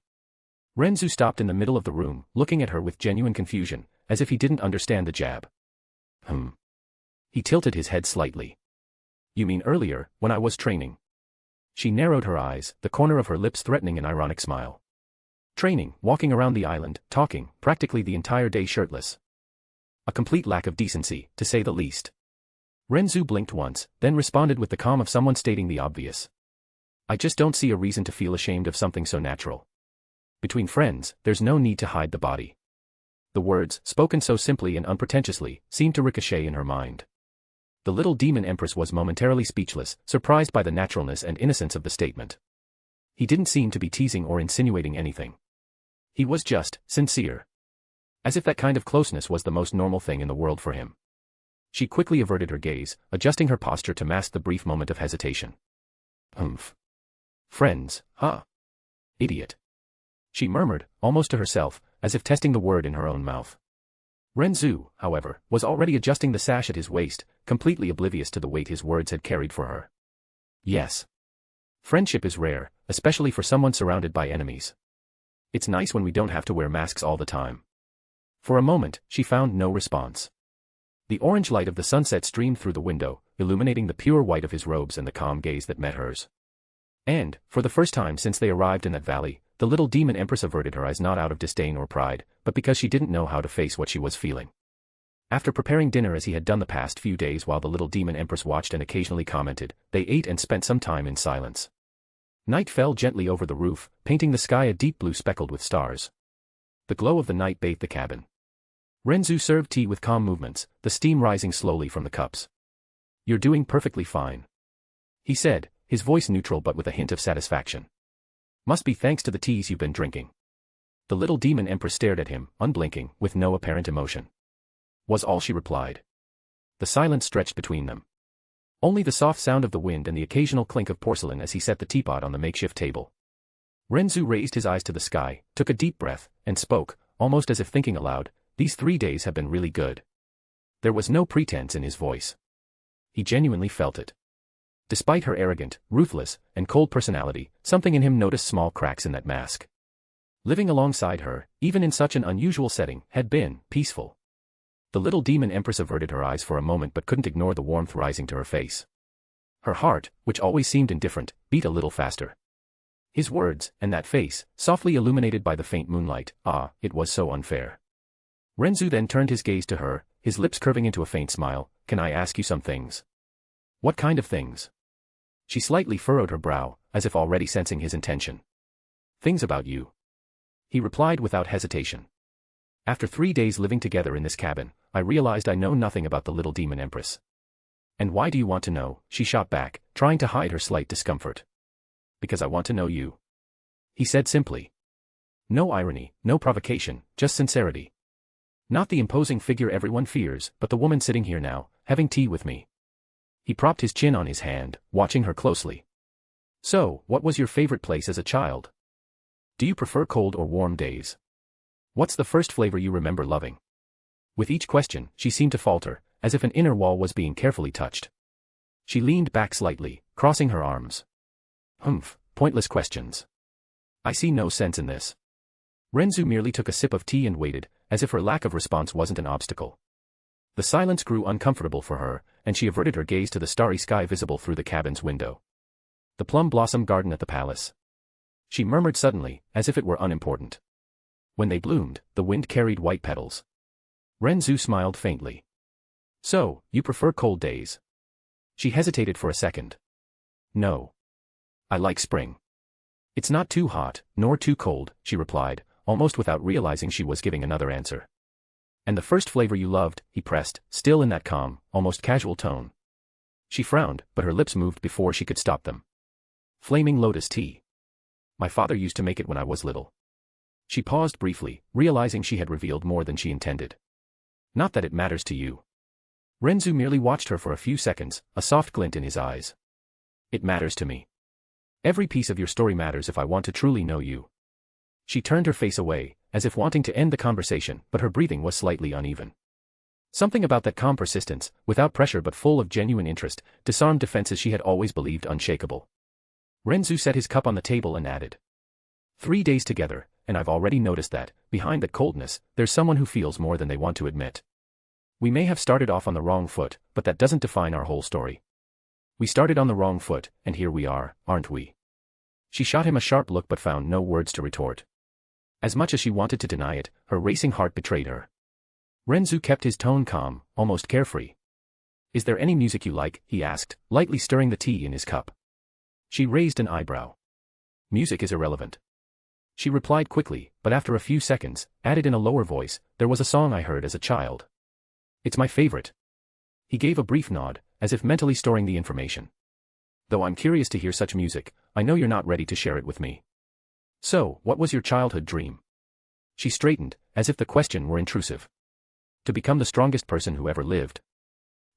Ren Zu stopped in the middle of the room, looking at her with genuine confusion, as if he didn't understand the jab. He tilted his head slightly. "You mean earlier, when I was training?" She narrowed her eyes, the corner of her lips threatening an ironic smile. "Training, walking around the island, talking, practically the entire day shirtless. A complete lack of decency, to say the least." Ren Zu blinked once, then responded with the calm of someone stating the obvious. "I just don't see a reason to feel ashamed of something so natural. Between friends, there's no need to hide the body." The words, spoken so simply and unpretentiously, seemed to ricochet in her mind. The little demon empress was momentarily speechless, surprised by the naturalness and innocence of the statement. He didn't seem to be teasing or insinuating anything. He was just sincere. As if that kind of closeness was the most normal thing in the world for him. She quickly averted her gaze, adjusting her posture to mask the brief moment of hesitation. "Humph. Friends, huh? Idiot," she murmured, almost to herself, as if testing the word in her own mouth. Ren Zu, however, was already adjusting the sash at his waist, completely oblivious to the weight his words had carried for her. "Yes. Friendship is rare, especially for someone surrounded by enemies. It's nice when we don't have to wear masks all the time." For a moment, she found no response. The orange light of the sunset streamed through the window, illuminating the pure white of his robes and the calm gaze that met hers. And, for the first time since they arrived in that valley, the little demon empress averted her eyes not out of disdain or pride, but because she didn't know how to face what she was feeling. After preparing dinner as he had done the past few days while the little demon empress watched and occasionally commented, they ate and spent some time in silence. Night fell gently over the roof, painting the sky a deep blue speckled with stars. The glow of the night bathed the cabin. Ren Zu served tea with calm movements, the steam rising slowly from the cups. "You're doing perfectly fine," he said, his voice neutral but with a hint of satisfaction. Must be thanks to the teas you've been drinking. The little demon empress stared at him, unblinking, with no apparent emotion. Was all she replied. The silence stretched between them. Only the soft sound of the wind and the occasional clink of porcelain as he set the teapot on the makeshift table. Ren Zu raised his eyes to the sky, took a deep breath, and spoke, almost as if thinking aloud, "These 3 days have been really good." There was no pretense in his voice. He genuinely felt it. Despite her arrogant, ruthless, and cold personality, something in him noticed small cracks in that mask. Living alongside her, even in such an unusual setting, had been peaceful. The little demon empress averted her eyes for a moment but couldn't ignore the warmth rising to her face. Her heart, which always seemed indifferent, beat a little faster. His words, and that face, softly illuminated by the faint moonlight, it was so unfair. Ren Zu then turned his gaze to her, his lips curving into a faint smile. "Can I ask you some things?" "What kind of things?" She slightly furrowed her brow, as if already sensing his intention. "Things about you," he replied without hesitation. "After 3 days living together in this cabin, I realized I know nothing about the little demon empress." "And why do you want to know?" she shot back, trying to hide her slight discomfort. "Because I want to know you," he said simply. No irony, no provocation, just sincerity. Not the imposing figure everyone fears, but the woman sitting here now, having tea with me. He propped his chin on his hand, watching her closely. "So, what was your favorite place as a child? Do you prefer cold or warm days? What's the first flavor you remember loving?" With each question, she seemed to falter, as if an inner wall was being carefully touched. She leaned back slightly, crossing her arms. Pointless questions. I see no sense in this." Ren Zu merely took a sip of tea and waited, as if her lack of response wasn't an obstacle. The silence grew uncomfortable for her, and she averted her gaze to the starry sky visible through the cabin's window. The plum blossom garden at the palace. She murmured suddenly, as if it were unimportant. When they bloomed, the wind carried white petals. Ren Zu smiled faintly. "So, you prefer cold days?" She hesitated for a second. "No. I like spring. It's not too hot, nor too cold," she replied, almost without realizing she was giving another answer. "And the first flavor you loved," he pressed, still in that calm, almost casual tone. She frowned, but her lips moved before she could stop them. "Flaming lotus tea. My father used to make it when I was little." She paused briefly, realizing she had revealed more than she intended. "Not that it matters to you." Ren Zu merely watched her for a few seconds, a soft glint in his eyes. "It matters to me. Every piece of your story matters if I want to truly know you." She turned her face away, as if wanting to end the conversation, but her breathing was slightly uneven. Something about that calm persistence, without pressure but full of genuine interest, disarmed defenses she had always believed unshakable. Ren Zu set his cup on the table and added, 3 days together, and I've already noticed that, behind that coldness, there's someone who feels more than they want to admit. We may have started off on the wrong foot, but that doesn't define our whole story. We started on the wrong foot, and here we are, aren't we?" She shot him a sharp look but found no words to retort. As much as she wanted to deny it, her racing heart betrayed her. Ren Zu kept his tone calm, almost carefree. "Is there any music you like?" he asked, lightly stirring the tea in his cup. She raised an eyebrow. "Music is irrelevant." She replied quickly, but after a few seconds, added in a lower voice, "There was a song I heard as a child. It's my favorite." He gave a brief nod, as if mentally storing the information. "Though I'm curious to hear such music, I know you're not ready to share it with me. So, what was your childhood dream?" She straightened, as if the question were intrusive. "To become the strongest person who ever lived,"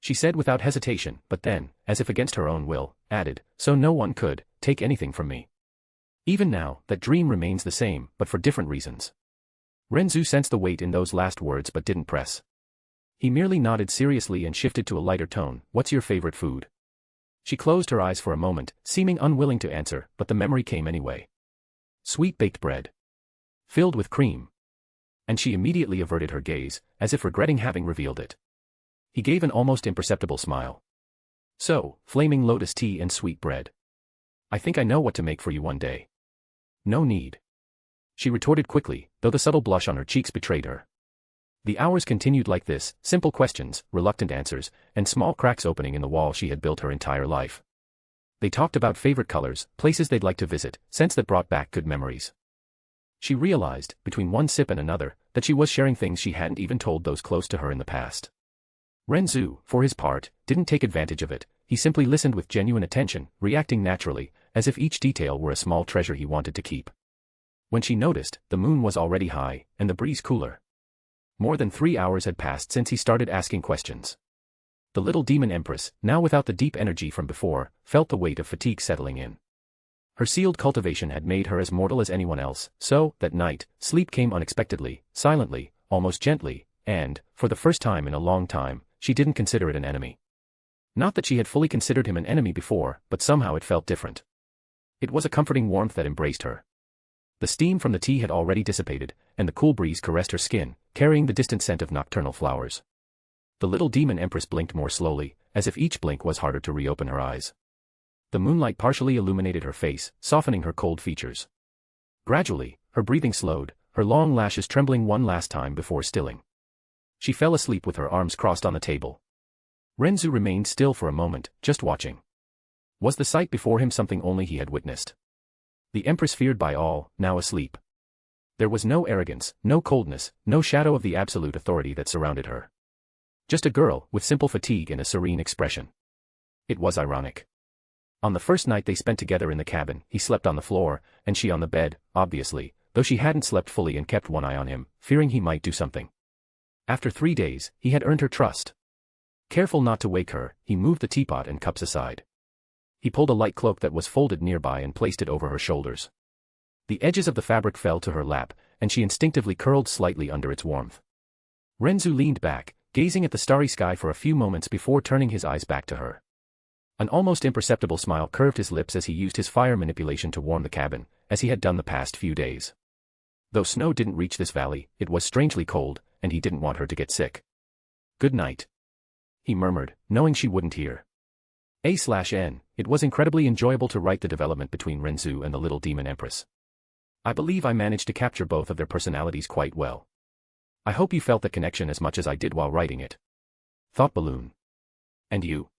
she said without hesitation, but then, as if against her own will, added, "So no one could take anything from me." Even now, that dream remains the same, but for different reasons. Ren Zu sensed the weight in those last words but didn't press. He merely nodded seriously and shifted to a lighter tone. "What's your favorite food?" She closed her eyes for a moment, seeming unwilling to answer, but the memory came anyway. "Sweet baked bread. Filled with cream." And she immediately averted her gaze, as if regretting having revealed it. He gave an almost imperceptible smile. "So, flaming lotus tea and sweet bread. I think I know what to make for you one day." "No need," she retorted quickly, though the subtle blush on her cheeks betrayed her. The hours continued like this, simple questions, reluctant answers, and small cracks opening in the wall she had built her entire life. They talked about favorite colors, places they'd like to visit, scents that brought back good memories. She realized, between one sip and another, that she was sharing things she hadn't even told those close to her in the past. Ren Zu, for his part, didn't take advantage of it, he simply listened with genuine attention, reacting naturally, as if each detail were a small treasure he wanted to keep. When she noticed, the moon was already high, and the breeze cooler. More than 3 hours had passed since he started asking questions. The little demon empress, now without the deep energy from before, felt the weight of fatigue settling in. Her sealed cultivation had made her as mortal as anyone else, so, that night, sleep came unexpectedly, silently, almost gently, and, for the first time in a long time, she didn't consider it an enemy. Not that she had fully considered him an enemy before, but somehow it felt different. It was a comforting warmth that embraced her. The steam from the tea had already dissipated, and the cool breeze caressed her skin, carrying the distant scent of nocturnal flowers. The little demon empress blinked more slowly, as if each blink was harder to reopen her eyes. The moonlight partially illuminated her face, softening her cold features. Gradually, her breathing slowed, her long lashes trembling one last time before stilling. She fell asleep with her arms crossed on the table. Ren Zu remained still for a moment, just watching. Was the sight before him something only he had witnessed? The empress feared by all, now asleep. There was no arrogance, no coldness, no shadow of the absolute authority that surrounded her. Just a girl, with simple fatigue and a serene expression. It was ironic. On the first night they spent together in the cabin, he slept on the floor, and she on the bed, obviously, though she hadn't slept fully and kept one eye on him, fearing he might do something. After 3 days, he had earned her trust. Careful not to wake her, he moved the teapot and cups aside. He pulled a light cloak that was folded nearby and placed it over her shoulders. The edges of the fabric fell to her lap, and she instinctively curled slightly under its warmth. Ren Zu leaned back, gazing at the starry sky for a few moments before turning his eyes back to her. An almost imperceptible smile curved his lips as he used his fire manipulation to warm the cabin, as he had done the past few days. Though snow didn't reach this valley, it was strangely cold, and he didn't want her to get sick. "Good night," he murmured, knowing she wouldn't hear. A/N, it was incredibly enjoyable to write the development between Ren Zu and the little demon empress. I believe I managed to capture both of their personalities quite well. I hope you felt that connection as much as I did while writing it. Thought balloon. And you?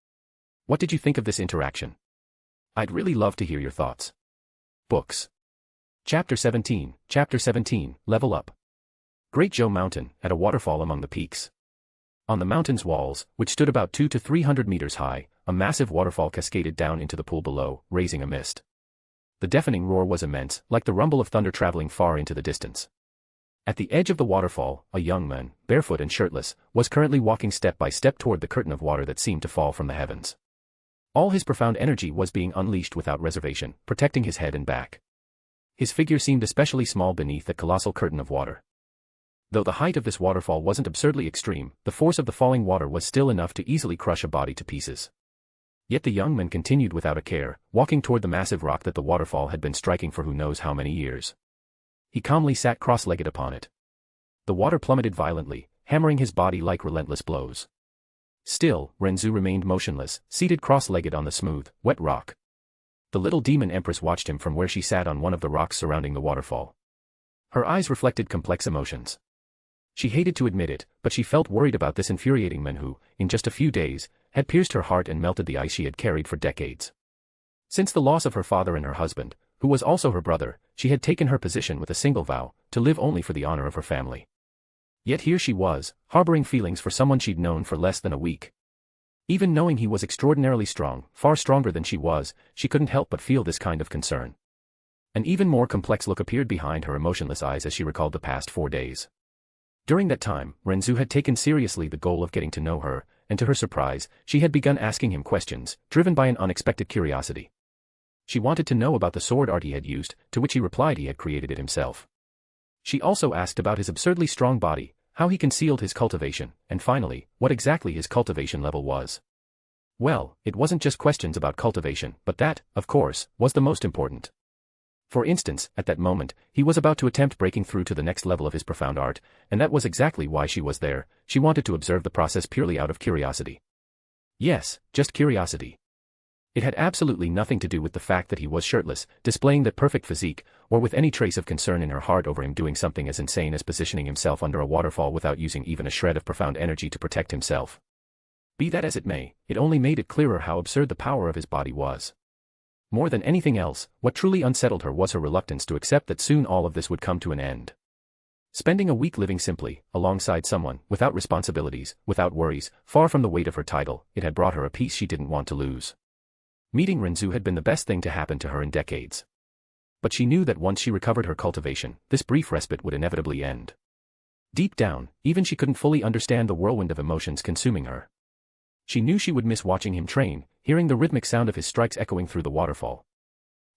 What did you think of this interaction? I'd really love to hear your thoughts. Books. Chapter 17, Level Up. Great Joe Mountain, at a waterfall among the peaks. On the mountain's walls, which stood about 200 to 300 meters high, a massive waterfall cascaded down into the pool below, raising a mist. The deafening roar was immense, like the rumble of thunder traveling far into the distance. At the edge of the waterfall, a young man, barefoot and shirtless, was currently walking step by step toward the curtain of water that seemed to fall from the heavens. All his profound energy was being unleashed without reservation, protecting his head and back. His figure seemed especially small beneath the colossal curtain of water. Though the height of this waterfall wasn't absurdly extreme, the force of the falling water was still enough to easily crush a body to pieces. Yet the young man continued without a care, walking toward the massive rock that the waterfall had been striking for who knows how many years. He calmly sat cross-legged upon it. The water plummeted violently, hammering his body like relentless blows. Still, Ren Zu remained motionless, seated cross-legged on the smooth, wet rock. The little demon empress watched him from where she sat on one of the rocks surrounding the waterfall. Her eyes reflected complex emotions. She hated to admit it, but she felt worried about this infuriating man who, in just a few days, had pierced her heart and melted the ice she had carried for decades. Since the loss of her father and her husband, who was also her brother, she had taken her position with a single vow, to live only for the honor of her family. Yet here she was, harboring feelings for someone she'd known for less than a week. Even knowing he was extraordinarily strong, far stronger than she was, she couldn't help but feel this kind of concern. An even more complex look appeared behind her emotionless eyes as she recalled the past 4 days. During that time, Ren Zu had taken seriously the goal of getting to know her, and to her surprise, she had begun asking him questions, driven by an unexpected curiosity. She wanted to know about the sword art he had used, to which he replied he had created it himself. She also asked about his absurdly strong body, how he concealed his cultivation, and finally, what exactly his cultivation level was. Well, it wasn't just questions about cultivation, but that, of course, was the most important. For instance, at that moment, he was about to attempt breaking through to the next level of his profound art, and that was exactly why she was there. She wanted to observe the process purely out of curiosity. Yes, just curiosity. It had absolutely nothing to do with the fact that he was shirtless, displaying that perfect physique, or with any trace of concern in her heart over him doing something as insane as positioning himself under a waterfall without using even a shred of profound energy to protect himself. Be that as it may, it only made it clearer how absurd the power of his body was. More than anything else, what truly unsettled her was her reluctance to accept that soon all of this would come to an end. Spending a week living simply, alongside someone, without responsibilities, without worries, far from the weight of her title, it had brought her a peace she didn't want to lose. Meeting Ren Zu had been the best thing to happen to her in decades. But she knew that once she recovered her cultivation, this brief respite would inevitably end. Deep down, even she couldn't fully understand the whirlwind of emotions consuming her. She knew she would miss watching him train, hearing the rhythmic sound of his strikes echoing through the waterfall.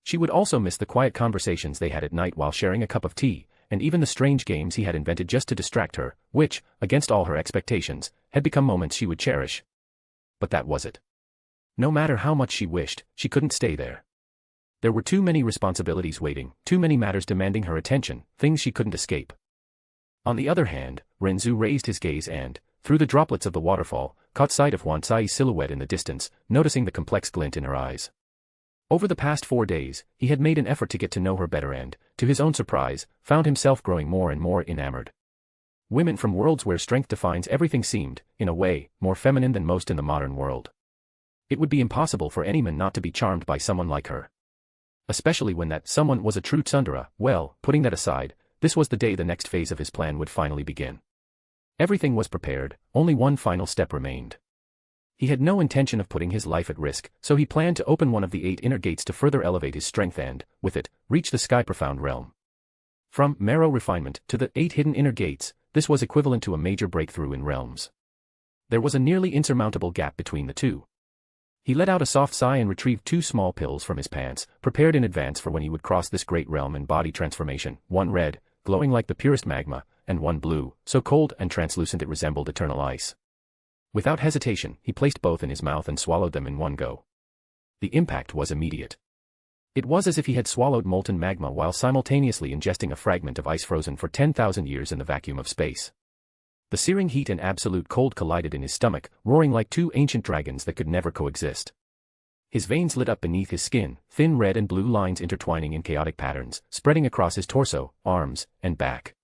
She would also miss the quiet conversations they had at night while sharing a cup of tea, and even the strange games he had invented just to distract her, which, against all her expectations, had become moments she would cherish. But that was it. No matter how much she wished, she couldn't stay there. There were too many responsibilities waiting, too many matters demanding her attention, things she couldn't escape. On the other hand, Ren Zu raised his gaze and, through the droplets of the waterfall, caught sight of Wan Cai's silhouette in the distance, noticing the complex glint in her eyes. Over the past 4 days, he had made an effort to get to know her better and, to his own surprise, found himself growing more and more enamored. Women from worlds where strength defines everything seemed, in a way, more feminine than most in the modern world. It would be impossible for any man not to be charmed by someone like her. Especially when that someone was a true tsundere. Well, putting that aside, this was the day the next phase of his plan would finally begin. Everything was prepared, only one final step remained. He had no intention of putting his life at risk, so he planned to open one of the 8 inner gates to further elevate his strength and, with it, reach the sky-profound realm. From marrow refinement to the 8 hidden inner gates, this was equivalent to a major breakthrough in realms. There was a nearly insurmountable gap between the two. He let out a soft sigh and retrieved 2 small pills from his pants, prepared in advance for when he would cross this great realm and body transformation, one red, glowing like the purest magma, and one blue, so cold and translucent it resembled eternal ice. Without hesitation, he placed both in his mouth and swallowed them in one go. The impact was immediate. It was as if he had swallowed molten magma while simultaneously ingesting a fragment of ice frozen for 10,000 years in the vacuum of space. The searing heat and absolute cold collided in his stomach, roaring like 2 ancient dragons that could never coexist. His veins lit up beneath his skin, thin red and blue lines intertwining in chaotic patterns, spreading across his torso, arms, and back.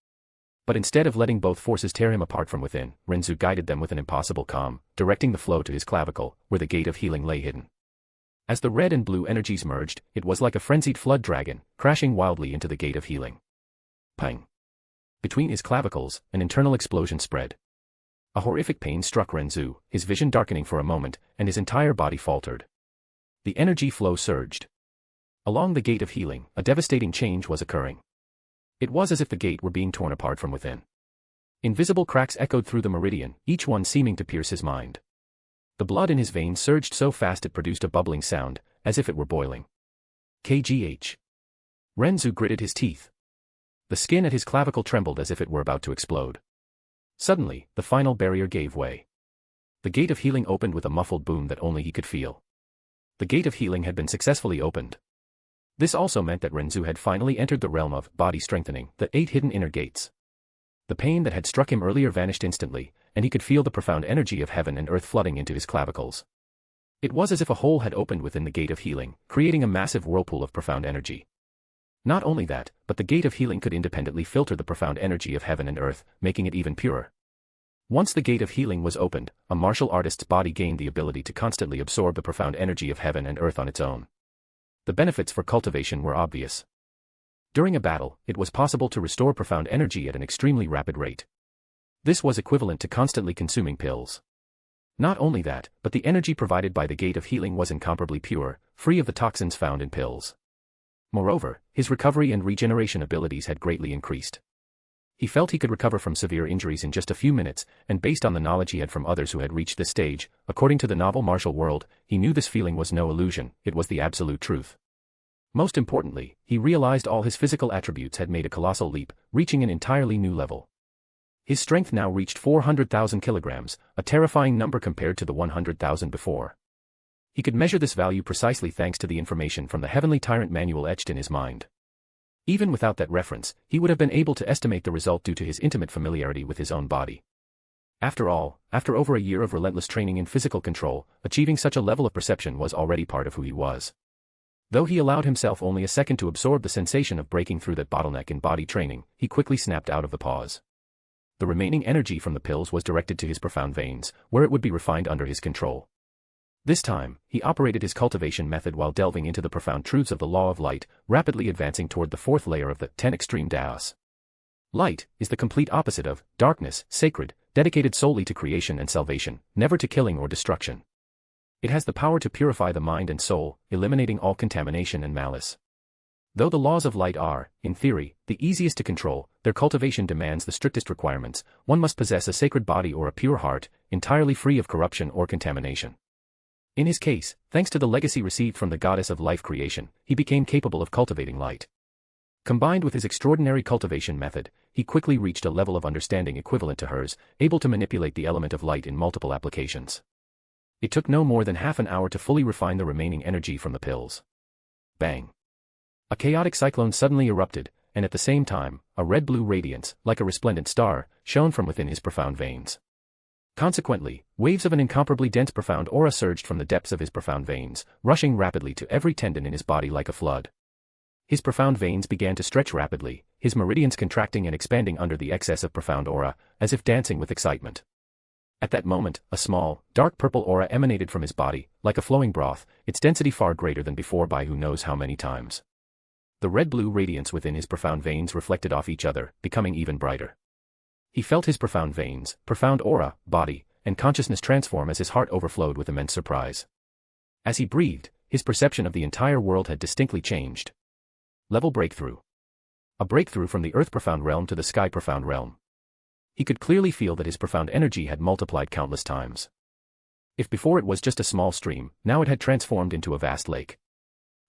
But instead of letting both forces tear him apart from within, Ren Zu guided them with an impossible calm, directing the flow to his clavicle, where the gate of healing lay hidden. As the red and blue energies merged, it was like a frenzied flood dragon, crashing wildly into the gate of healing. Pang! Between his clavicles, an internal explosion spread. A horrific pain struck Ren Zu, his vision darkening for a moment, and his entire body faltered. The energy flow surged. Along the gate of healing, a devastating change was occurring. It was as if the gate were being torn apart from within. Invisible cracks echoed through the meridian, each one seeming to pierce his mind. The blood in his veins surged so fast it produced a bubbling sound, as if it were boiling. KGH. Ren Zu gritted his teeth. The skin at his clavicle trembled as if it were about to explode. Suddenly, the final barrier gave way. The gate of healing opened with a muffled boom that only he could feel. The gate of healing had been successfully opened. This also meant that Ren Zu had finally entered the realm of body strengthening, the 8 hidden inner gates. The pain that had struck him earlier vanished instantly, and he could feel the profound energy of heaven and earth flooding into his clavicles. It was as if a hole had opened within the gate of healing, creating a massive whirlpool of profound energy. Not only that, but the gate of healing could independently filter the profound energy of heaven and earth, making it even purer. Once the gate of healing was opened, a martial artist's body gained the ability to constantly absorb the profound energy of heaven and earth on its own. The benefits for cultivation were obvious. During a battle, it was possible to restore profound energy at an extremely rapid rate. This was equivalent to constantly consuming pills. Not only that, but the energy provided by the gate of healing was incomparably pure, free of the toxins found in pills. Moreover, his recovery and regeneration abilities had greatly increased. He felt he could recover from severe injuries in just a few minutes, and based on the knowledge he had from others who had reached this stage, according to the novel martial world, he knew this feeling was no illusion, it was the absolute truth. Most importantly, he realized all his physical attributes had made a colossal leap, reaching an entirely new level. His strength now reached 400,000 kilograms, a terrifying number compared to the 100,000 before. He could measure this value precisely thanks to the information from the Heavenly Tyrant manual etched in his mind. Even without that reference, he would have been able to estimate the result due to his intimate familiarity with his own body. After all, after over a year of relentless training in physical control, achieving such a level of perception was already part of who he was. Though he allowed himself only a second to absorb the sensation of breaking through that bottleneck in body training, he quickly snapped out of the pause. The remaining energy from the pills was directed to his profound veins, where it would be refined under his control. This time, he operated his cultivation method while delving into the profound truths of the law of light, rapidly advancing toward the 4th layer of the 10 extreme Daos. Light is the complete opposite of darkness, sacred, dedicated solely to creation and salvation, never to killing or destruction. It has the power to purify the mind and soul, eliminating all contamination and malice. Though the laws of light are, in theory, the easiest to control, their cultivation demands the strictest requirements. One must possess a sacred body or a pure heart, entirely free of corruption or contamination. In his case, thanks to the legacy received from the goddess of life creation, he became capable of cultivating light. Combined with his extraordinary cultivation method, he quickly reached a level of understanding equivalent to hers, able to manipulate the element of light in multiple applications. It took no more than half an hour to fully refine the remaining energy from the pills. Bang! A chaotic cyclone suddenly erupted, and at the same time, a red-blue radiance, like a resplendent star, shone from within his profound veins. Consequently, waves of an incomparably dense profound aura surged from the depths of his profound veins, rushing rapidly to every tendon in his body like a flood. His profound veins began to stretch rapidly, his meridians contracting and expanding under the excess of profound aura, as if dancing with excitement. At that moment, a small, dark purple aura emanated from his body, like a flowing broth, its density far greater than before by who knows how many times. The red-blue radiance within his profound veins reflected off each other, becoming even brighter. He felt his profound veins, profound aura, body, and consciousness transform as his heart overflowed with immense surprise. As he breathed, his perception of the entire world had distinctly changed. Level breakthrough. A breakthrough from the earth profound realm to the sky profound realm. He could clearly feel that his profound energy had multiplied countless times. If before it was just a small stream, now it had transformed into a vast lake.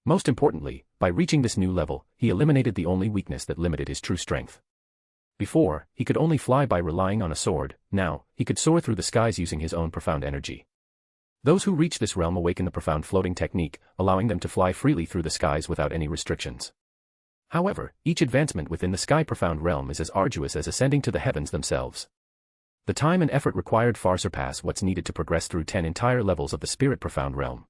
Most importantly, by reaching this new level, he eliminated the only weakness that limited his true strength. Before, he could only fly by relying on a sword, now, he could soar through the skies using his own profound energy. Those who reach this realm awaken the profound floating technique, allowing them to fly freely through the skies without any restrictions. However, each advancement within the sky profound realm is as arduous as ascending to the heavens themselves. The time and effort required far surpass what's needed to progress through 10 entire levels of the spirit profound realm.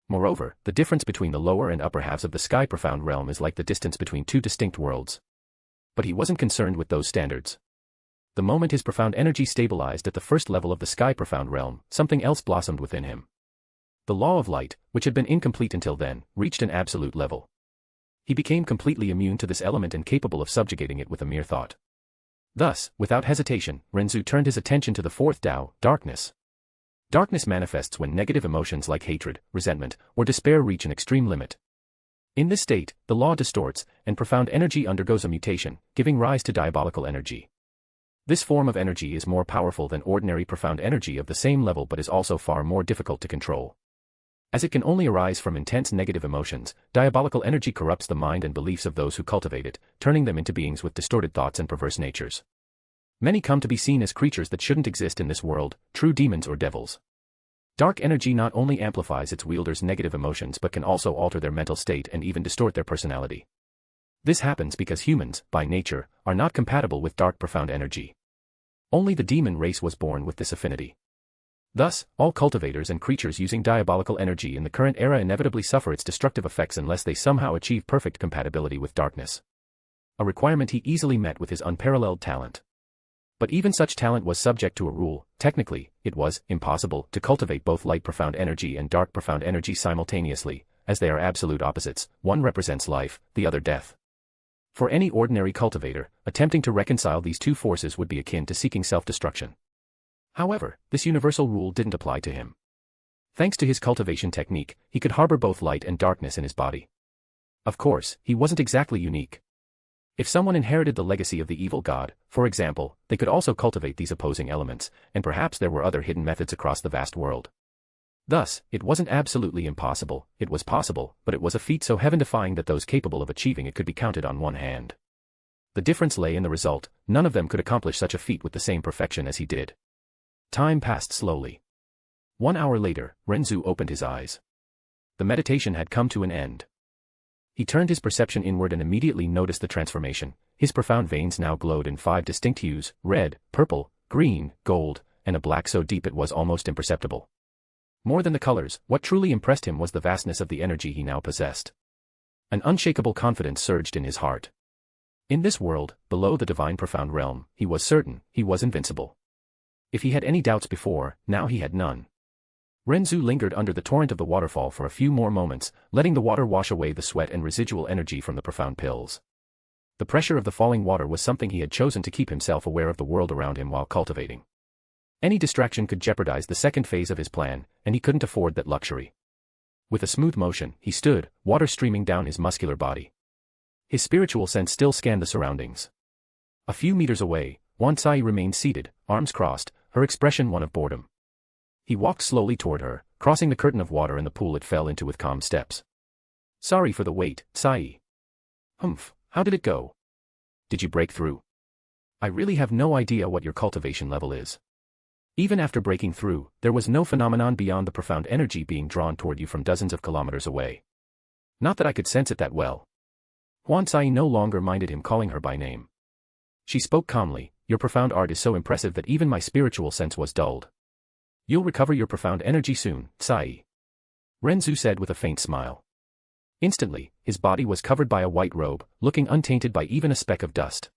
Moreover, the difference between the lower and upper halves of the sky profound realm is like the distance between two distinct worlds. But he wasn't concerned with those standards. The moment his profound energy stabilized at the first level of the sky profound realm, something else blossomed within him. The law of light, which had been incomplete until then, reached an absolute level. He became completely immune to this element and capable of subjugating it with a mere thought. Thus, without hesitation, Ren Zu turned his attention to the fourth Tao, darkness. Darkness manifests when negative emotions like hatred, resentment, or despair reach an extreme limit. In this state, the law distorts, and profound energy undergoes a mutation, giving rise to diabolical energy. This form of energy is more powerful than ordinary profound energy of the same level but is also far more difficult to control. As it can only arise from intense negative emotions, diabolical energy corrupts the mind and beliefs of those who cultivate it, turning them into beings with distorted thoughts and perverse natures. Many come to be seen as creatures that shouldn't exist in this world, true demons or devils. Dark energy not only amplifies its wielders' negative emotions but can also alter their mental state and even distort their personality. This happens because humans, by nature, are not compatible with dark profound energy. Only the demon race was born with this affinity. Thus, all cultivators and creatures using diabolical energy in the current era inevitably suffer its destructive effects unless they somehow achieve perfect compatibility with darkness. A requirement he easily met with his unparalleled talent. But even such talent was subject to a rule. Technically, it was impossible to cultivate both light profound energy and dark profound energy simultaneously, as they are absolute opposites. One represents life, the other death. For any ordinary cultivator, attempting to reconcile these two forces would be akin to seeking self-destruction. However, this universal rule didn't apply to him. Thanks to his cultivation technique, he could harbor both light and darkness in his body. Of course, he wasn't exactly unique. If someone inherited the legacy of the evil god, for example, they could also cultivate these opposing elements, and perhaps there were other hidden methods across the vast world. Thus, it wasn't absolutely impossible, it was possible, but it was a feat so heaven-defying that those capable of achieving it could be counted on one hand. The difference lay in the result. None of them could accomplish such a feat with the same perfection as he did. Time passed slowly. 1 hour later, Ren Zu opened his eyes. The meditation had come to an end. He turned his perception inward and immediately noticed the transformation. His profound veins now glowed in 5 distinct hues: red, purple, green, gold, and a black so deep it was almost imperceptible. More than the colors, what truly impressed him was the vastness of the energy he now possessed. An unshakable confidence surged in his heart. In this world, below the divine profound realm, he was certain, he was invincible. If he had any doubts before, now he had none. Ren Zu lingered under the torrent of the waterfall for a few more moments, letting the water wash away the sweat and residual energy from the profound pills. The pressure of the falling water was something he had chosen to keep himself aware of the world around him while cultivating. Any distraction could jeopardize the second phase of his plan, and he couldn't afford that luxury. With a smooth motion, he stood, water streaming down his muscular body. His spiritual sense still scanned the surroundings. A few meters away, Wan Sai remained seated, arms crossed, her expression one of boredom. He walked slowly toward her, crossing the curtain of water and the pool it fell into with calm steps. Sorry for the wait, Sai. Humph, how did it go? Did you break through? I really have no idea what your cultivation level is. Even after breaking through, there was no phenomenon beyond the profound energy being drawn toward you from dozens of kilometers away. Not that I could sense it that well. Wan Sai no longer minded him calling her by name. She spoke calmly, your profound art is so impressive that even my spiritual sense was dulled. You'll recover your profound energy soon, Sai. Ren Zu said with a faint smile. Instantly, his body was covered by a white robe, looking untainted by even a speck of dust.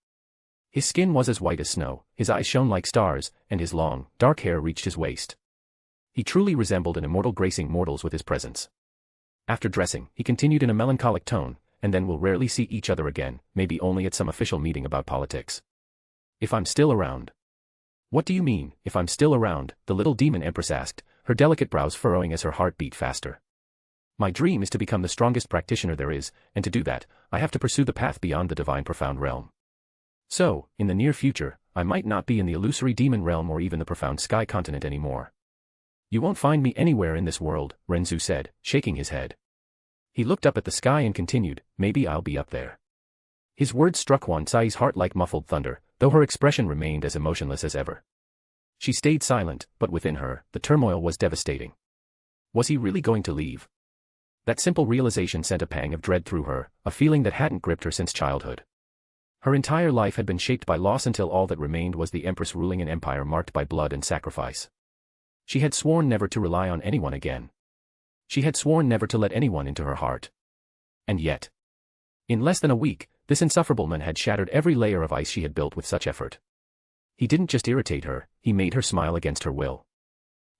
His skin was as white as snow, his eyes shone like stars, and his long, dark hair reached his waist. He truly resembled an immortal gracing mortals with his presence. After dressing, he continued in a melancholic tone, and then we'll rarely see each other again, maybe only at some official meeting about politics. If I'm still around. What do you mean, if I'm still around? The little demon empress asked, her delicate brows furrowing as her heart beat faster. My dream is to become the strongest practitioner there is, and to do that, I have to pursue the path beyond the divine profound realm. So, in the near future, I might not be in the illusory demon realm or even the profound sky continent anymore. You won't find me anywhere in this world, Ren Zu said, shaking his head. He looked up at the sky and continued, maybe I'll be up there. His words struck Wan Sai's heart like muffled thunder, though her expression remained as emotionless as ever. She stayed silent, but within her, the turmoil was devastating. Was he really going to leave? That simple realization sent a pang of dread through her, a feeling that hadn't gripped her since childhood. Her entire life had been shaped by loss until all that remained was the empress ruling an empire marked by blood and sacrifice. She had sworn never to rely on anyone again. She had sworn never to let anyone into her heart. And yet, in less than a week, this insufferable man had shattered every layer of ice she had built with such effort. He didn't just irritate her, he made her smile against her will.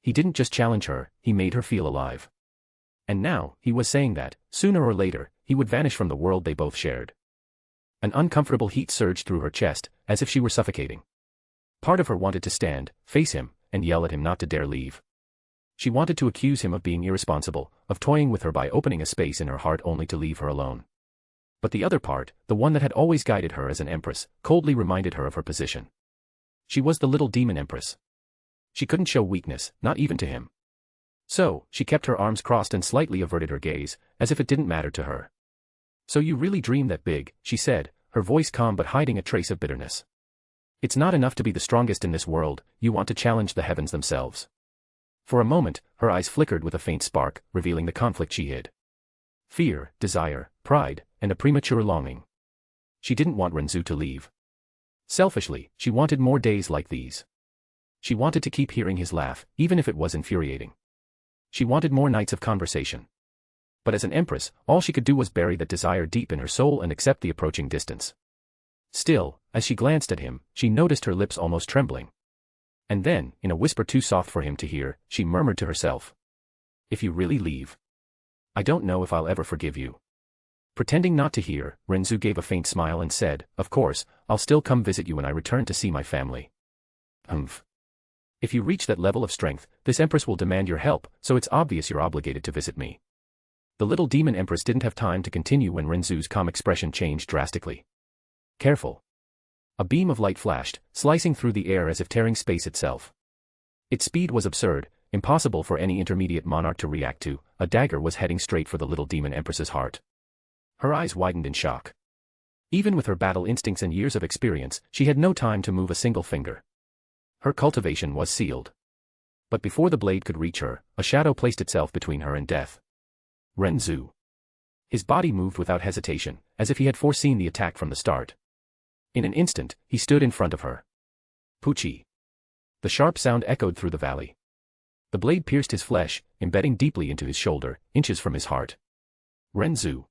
He didn't just challenge her, he made her feel alive. And now, he was saying that, sooner or later, he would vanish from the world they both shared. An uncomfortable heat surged through her chest, as if she were suffocating. Part of her wanted to stand, face him, and yell at him not to dare leave. She wanted to accuse him of being irresponsible, of toying with her by opening a space in her heart only to leave her alone. But the other part, the one that had always guided her as an empress, coldly reminded her of her position. She was the little demon empress. She couldn't show weakness, not even to him. So, she kept her arms crossed and slightly averted her gaze, as if it didn't matter to her. So you really dream that big, she said, her voice calm but hiding a trace of bitterness. It's not enough to be the strongest in this world, you want to challenge the heavens themselves. For a moment, her eyes flickered with a faint spark, revealing the conflict she hid. Fear, desire, pride, and a premature longing. She didn't want Ren Zu to leave. Selfishly, she wanted more days like these. She wanted to keep hearing his laugh, even if it was infuriating. She wanted more nights of conversation. But as an empress, all she could do was bury that desire deep in her soul and accept the approaching distance. Still, as she glanced at him, she noticed her lips almost trembling. And then, in a whisper too soft for him to hear, she murmured to herself. If you really leave, I don't know if I'll ever forgive you. Pretending not to hear, Ren Zu gave a faint smile and said, of course, I'll still come visit you when I return to see my family. Humph. If you reach that level of strength, this empress will demand your help, so it's obvious you're obligated to visit me. The little demon empress didn't have time to continue when Ren Zu's calm expression changed drastically. Careful. A beam of light flashed, slicing through the air as if tearing space itself. Its speed was absurd, impossible for any intermediate monarch to react to. A dagger was heading straight for the little demon empress's heart. Her eyes widened in shock. Even with her battle instincts and years of experience, she had no time to move a single finger. Her cultivation was sealed. But before the blade could reach her, a shadow placed itself between her and death. Ren Zu. His body moved without hesitation, as if he had foreseen the attack from the start. In an instant, he stood in front of her. Puchi. The sharp sound echoed through the valley. The blade pierced his flesh, embedding deeply into his shoulder, inches from his heart. Ren Zu.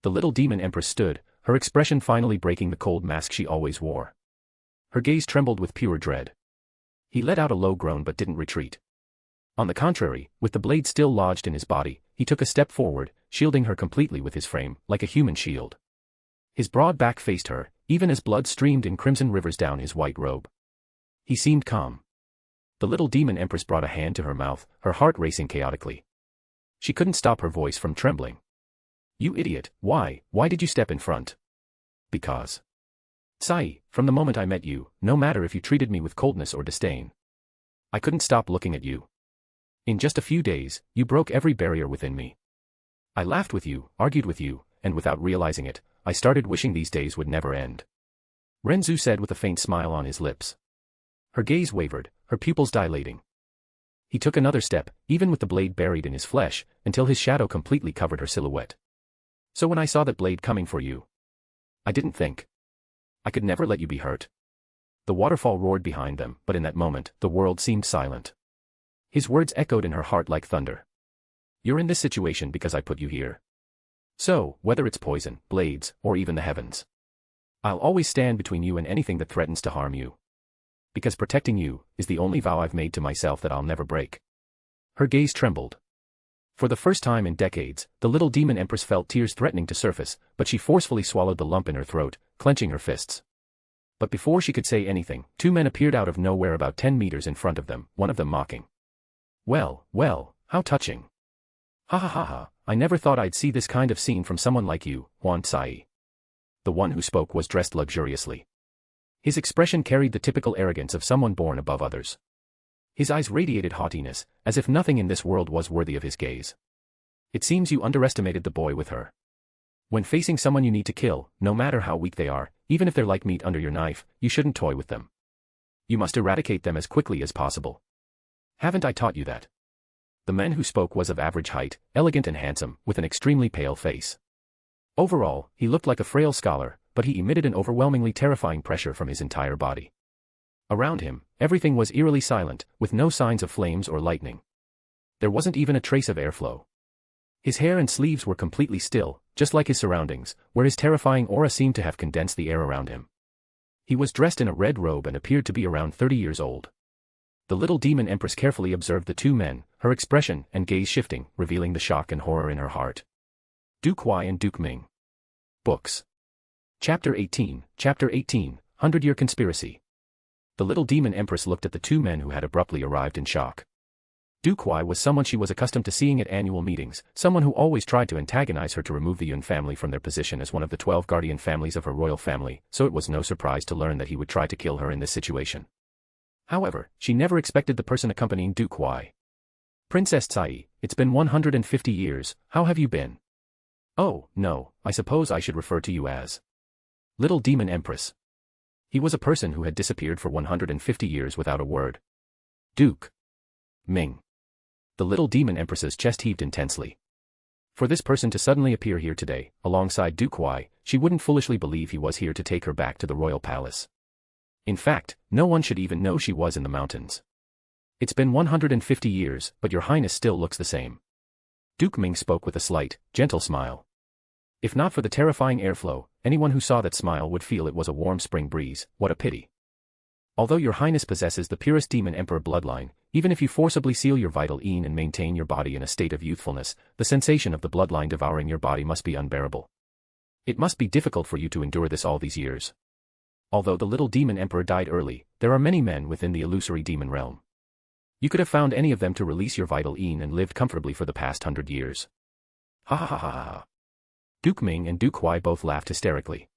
The little demon empress stood, her expression finally breaking the cold mask she always wore. Her gaze trembled with pure dread. He let out a low groan but didn't retreat. On the contrary, with the blade still lodged in his body, he took a step forward, shielding her completely with his frame, like a human shield. His broad back faced her, even as blood streamed in crimson rivers down his white robe. He seemed calm. The little demon empress brought a hand to her mouth, her heart racing chaotically. She couldn't stop her voice from trembling. You idiot, why did you step in front? Because. Tsai, from the moment I met you, no matter if you treated me with coldness or disdain, I couldn't stop looking at you. In just a few days, you broke every barrier within me. I laughed with you, argued with you, and without realizing it, I started wishing these days would never end. Ren Zu said with a faint smile on his lips. Her gaze wavered, her pupils dilating. He took another step, even with the blade buried in his flesh, until his shadow completely covered her silhouette. So when I saw that blade coming for you, I didn't think. I could never let you be hurt. The waterfall roared behind them, but in that moment, the world seemed silent. His words echoed in her heart like thunder. You're in this situation because I put you here. So, whether it's poison, blades, or even the heavens, I'll always stand between you and anything that threatens to harm you. Because protecting you is the only vow I've made to myself that I'll never break. Her gaze trembled. For the first time in decades, the little demon empress felt tears threatening to surface, but she forcefully swallowed the lump in her throat, clenching her fists. But before she could say anything, two men appeared out of nowhere about 10 meters in front of them, one of them mocking. Well, how touching. Ha ha ha ha, I never thought I'd see this kind of scene from someone like you, Huan Tsai. The one who spoke was dressed luxuriously. His expression carried the typical arrogance of someone born above others. His eyes radiated haughtiness, as if nothing in this world was worthy of his gaze. It seems you underestimated the boy with her. When facing someone you need to kill, no matter how weak they are, even if they're like meat under your knife, you shouldn't toy with them. You must eradicate them as quickly as possible. Haven't I taught you that? The man who spoke was of average height, elegant and handsome, with an extremely pale face. Overall, he looked like a frail scholar, but he emitted an overwhelmingly terrifying pressure from his entire body. Around him, everything was eerily silent, with no signs of flames or lightning. There wasn't even a trace of airflow. His hair and sleeves were completely still, just like his surroundings, where his terrifying aura seemed to have condensed the air around him. He was dressed in a red robe and appeared to be around 30 years old. The little demon empress carefully observed the two men, her expression and gaze shifting, revealing the shock and horror in her heart. Duke Huai and Duke Ming. Books. Chapter 18, 100-Year Conspiracy. The little demon empress looked at the two men who had abruptly arrived in shock. Duke Huai was someone she was accustomed to seeing at annual meetings, someone who always tried to antagonize her to remove the Yun family from their position as one of the 12 guardian families of her royal family, so it was no surprise to learn that he would try to kill her in this situation. However, she never expected the person accompanying Duke Huai. Princess Tsai, it's been 150 years, how have you been? Oh, no, I suppose I should refer to you as Little Demon Empress. He was a person who had disappeared for 150 years without a word. Duke Ming. The little demon empress's chest heaved intensely. For this person to suddenly appear here today, alongside Duke Huai, she wouldn't foolishly believe he was here to take her back to the royal palace. In fact, no one should even know she was in the mountains. It's been 150 years, but your highness still looks the same. Duke Ming spoke with a slight, gentle smile. If not for the terrifying airflow, anyone who saw that smile would feel it was a warm spring breeze. What a pity. Although your highness possesses the purest demon emperor bloodline, even if you forcibly seal your vital yin and maintain your body in a state of youthfulness, the sensation of the bloodline devouring your body must be unbearable. It must be difficult for you to endure this all these years. Although the little demon emperor died early, there are many men within the illusory demon realm. You could have found any of them to release your vital yin and lived comfortably for the past 100 years. Ha ha ha ha ha. Duke Ming and Duke Huai both laughed hysterically.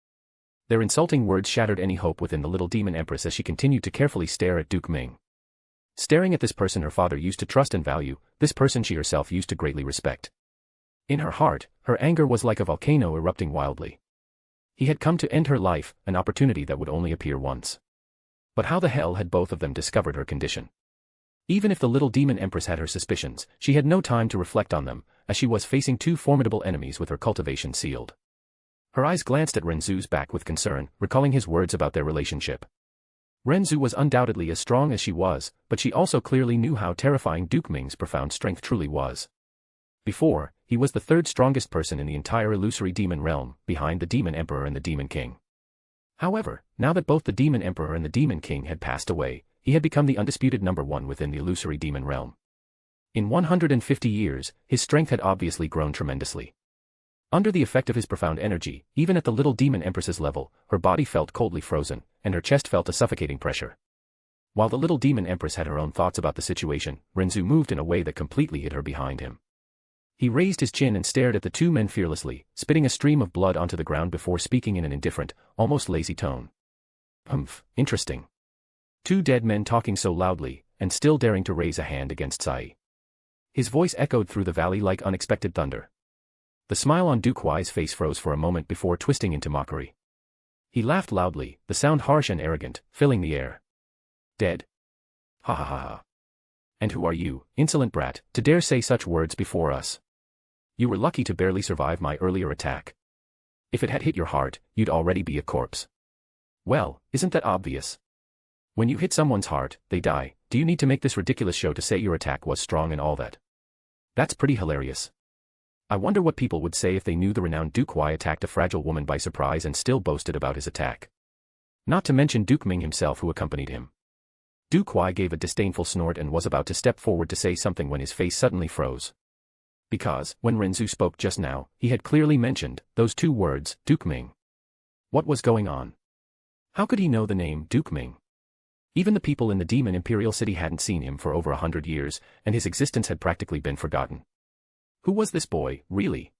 Their insulting words shattered any hope within the little demon empress as she continued to carefully stare at Duke Ming. Staring at this person her father used to trust and value, this person she herself used to greatly respect. In her heart, her anger was like a volcano erupting wildly. He had come to end her life, an opportunity that would only appear once. But how the hell had both of them discovered her condition? Even if the little demon empress had her suspicions, she had no time to reflect on them, as she was facing two formidable enemies with her cultivation sealed. Her eyes glanced at Ren Zu's back with concern, recalling his words about their relationship. Ren Zu was undoubtedly as strong as she was, but she also clearly knew how terrifying Duke Ming's profound strength truly was. Before, he was the third strongest person in the entire illusory demon realm, behind the Demon Emperor and the Demon King. However, now that both the Demon Emperor and the Demon King had passed away, he had become the undisputed number one within the illusory demon realm. In 150 years, his strength had obviously grown tremendously. Under the effect of his profound energy, even at the little demon empress's level, her body felt coldly frozen, and her chest felt a suffocating pressure. While the little demon empress had her own thoughts about the situation, Ren Zu moved in a way that completely hid her behind him. He raised his chin and stared at the two men fearlessly, spitting a stream of blood onto the ground before speaking in an indifferent, almost lazy tone. Humph, interesting. Two dead men talking so loudly, and still daring to raise a hand against Sai. His voice echoed through the valley like unexpected thunder. The smile on Duke Huai's face froze for a moment before twisting into mockery. He laughed loudly, the sound harsh and arrogant, filling the air. Dead? Ha ha ha ha. And who are you, insolent brat, to dare say such words before us? You were lucky to barely survive my earlier attack. If it had hit your heart, you'd already be a corpse. Well, isn't that obvious? When you hit someone's heart, they die. Do you need to make this ridiculous show to say your attack was strong and all that? That's pretty hilarious. I wonder what people would say if they knew the renowned Duke Huai attacked a fragile woman by surprise and still boasted about his attack. Not to mention Duke Ming himself who accompanied him. Duke Huai gave a disdainful snort and was about to step forward to say something when his face suddenly froze. Because, when Ren Zu spoke just now, he had clearly mentioned those two words, Duke Ming. What was going on? How could he know the name Duke Ming? Even the people in the Demon Imperial City hadn't seen him for over 100 years, and his existence had practically been forgotten. Who was this boy, really?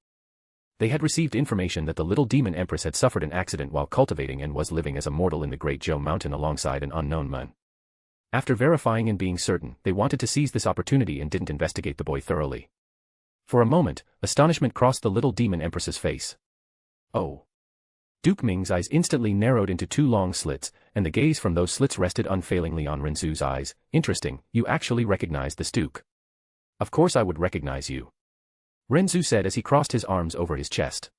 They had received information that the little demon empress had suffered an accident while cultivating and was living as a mortal in the Great Zhou Mountain alongside an unknown man. After verifying and being certain, they wanted to seize this opportunity and didn't investigate the boy thoroughly. For a moment, astonishment crossed the little demon empress's face. Oh. Duke Ming's eyes instantly narrowed into two long slits, and the gaze from those slits rested unfailingly on Ren Zu's eyes. Interesting, you actually recognized this Duke. Of course I would recognize you. Ren Zu said as he crossed his arms over his chest.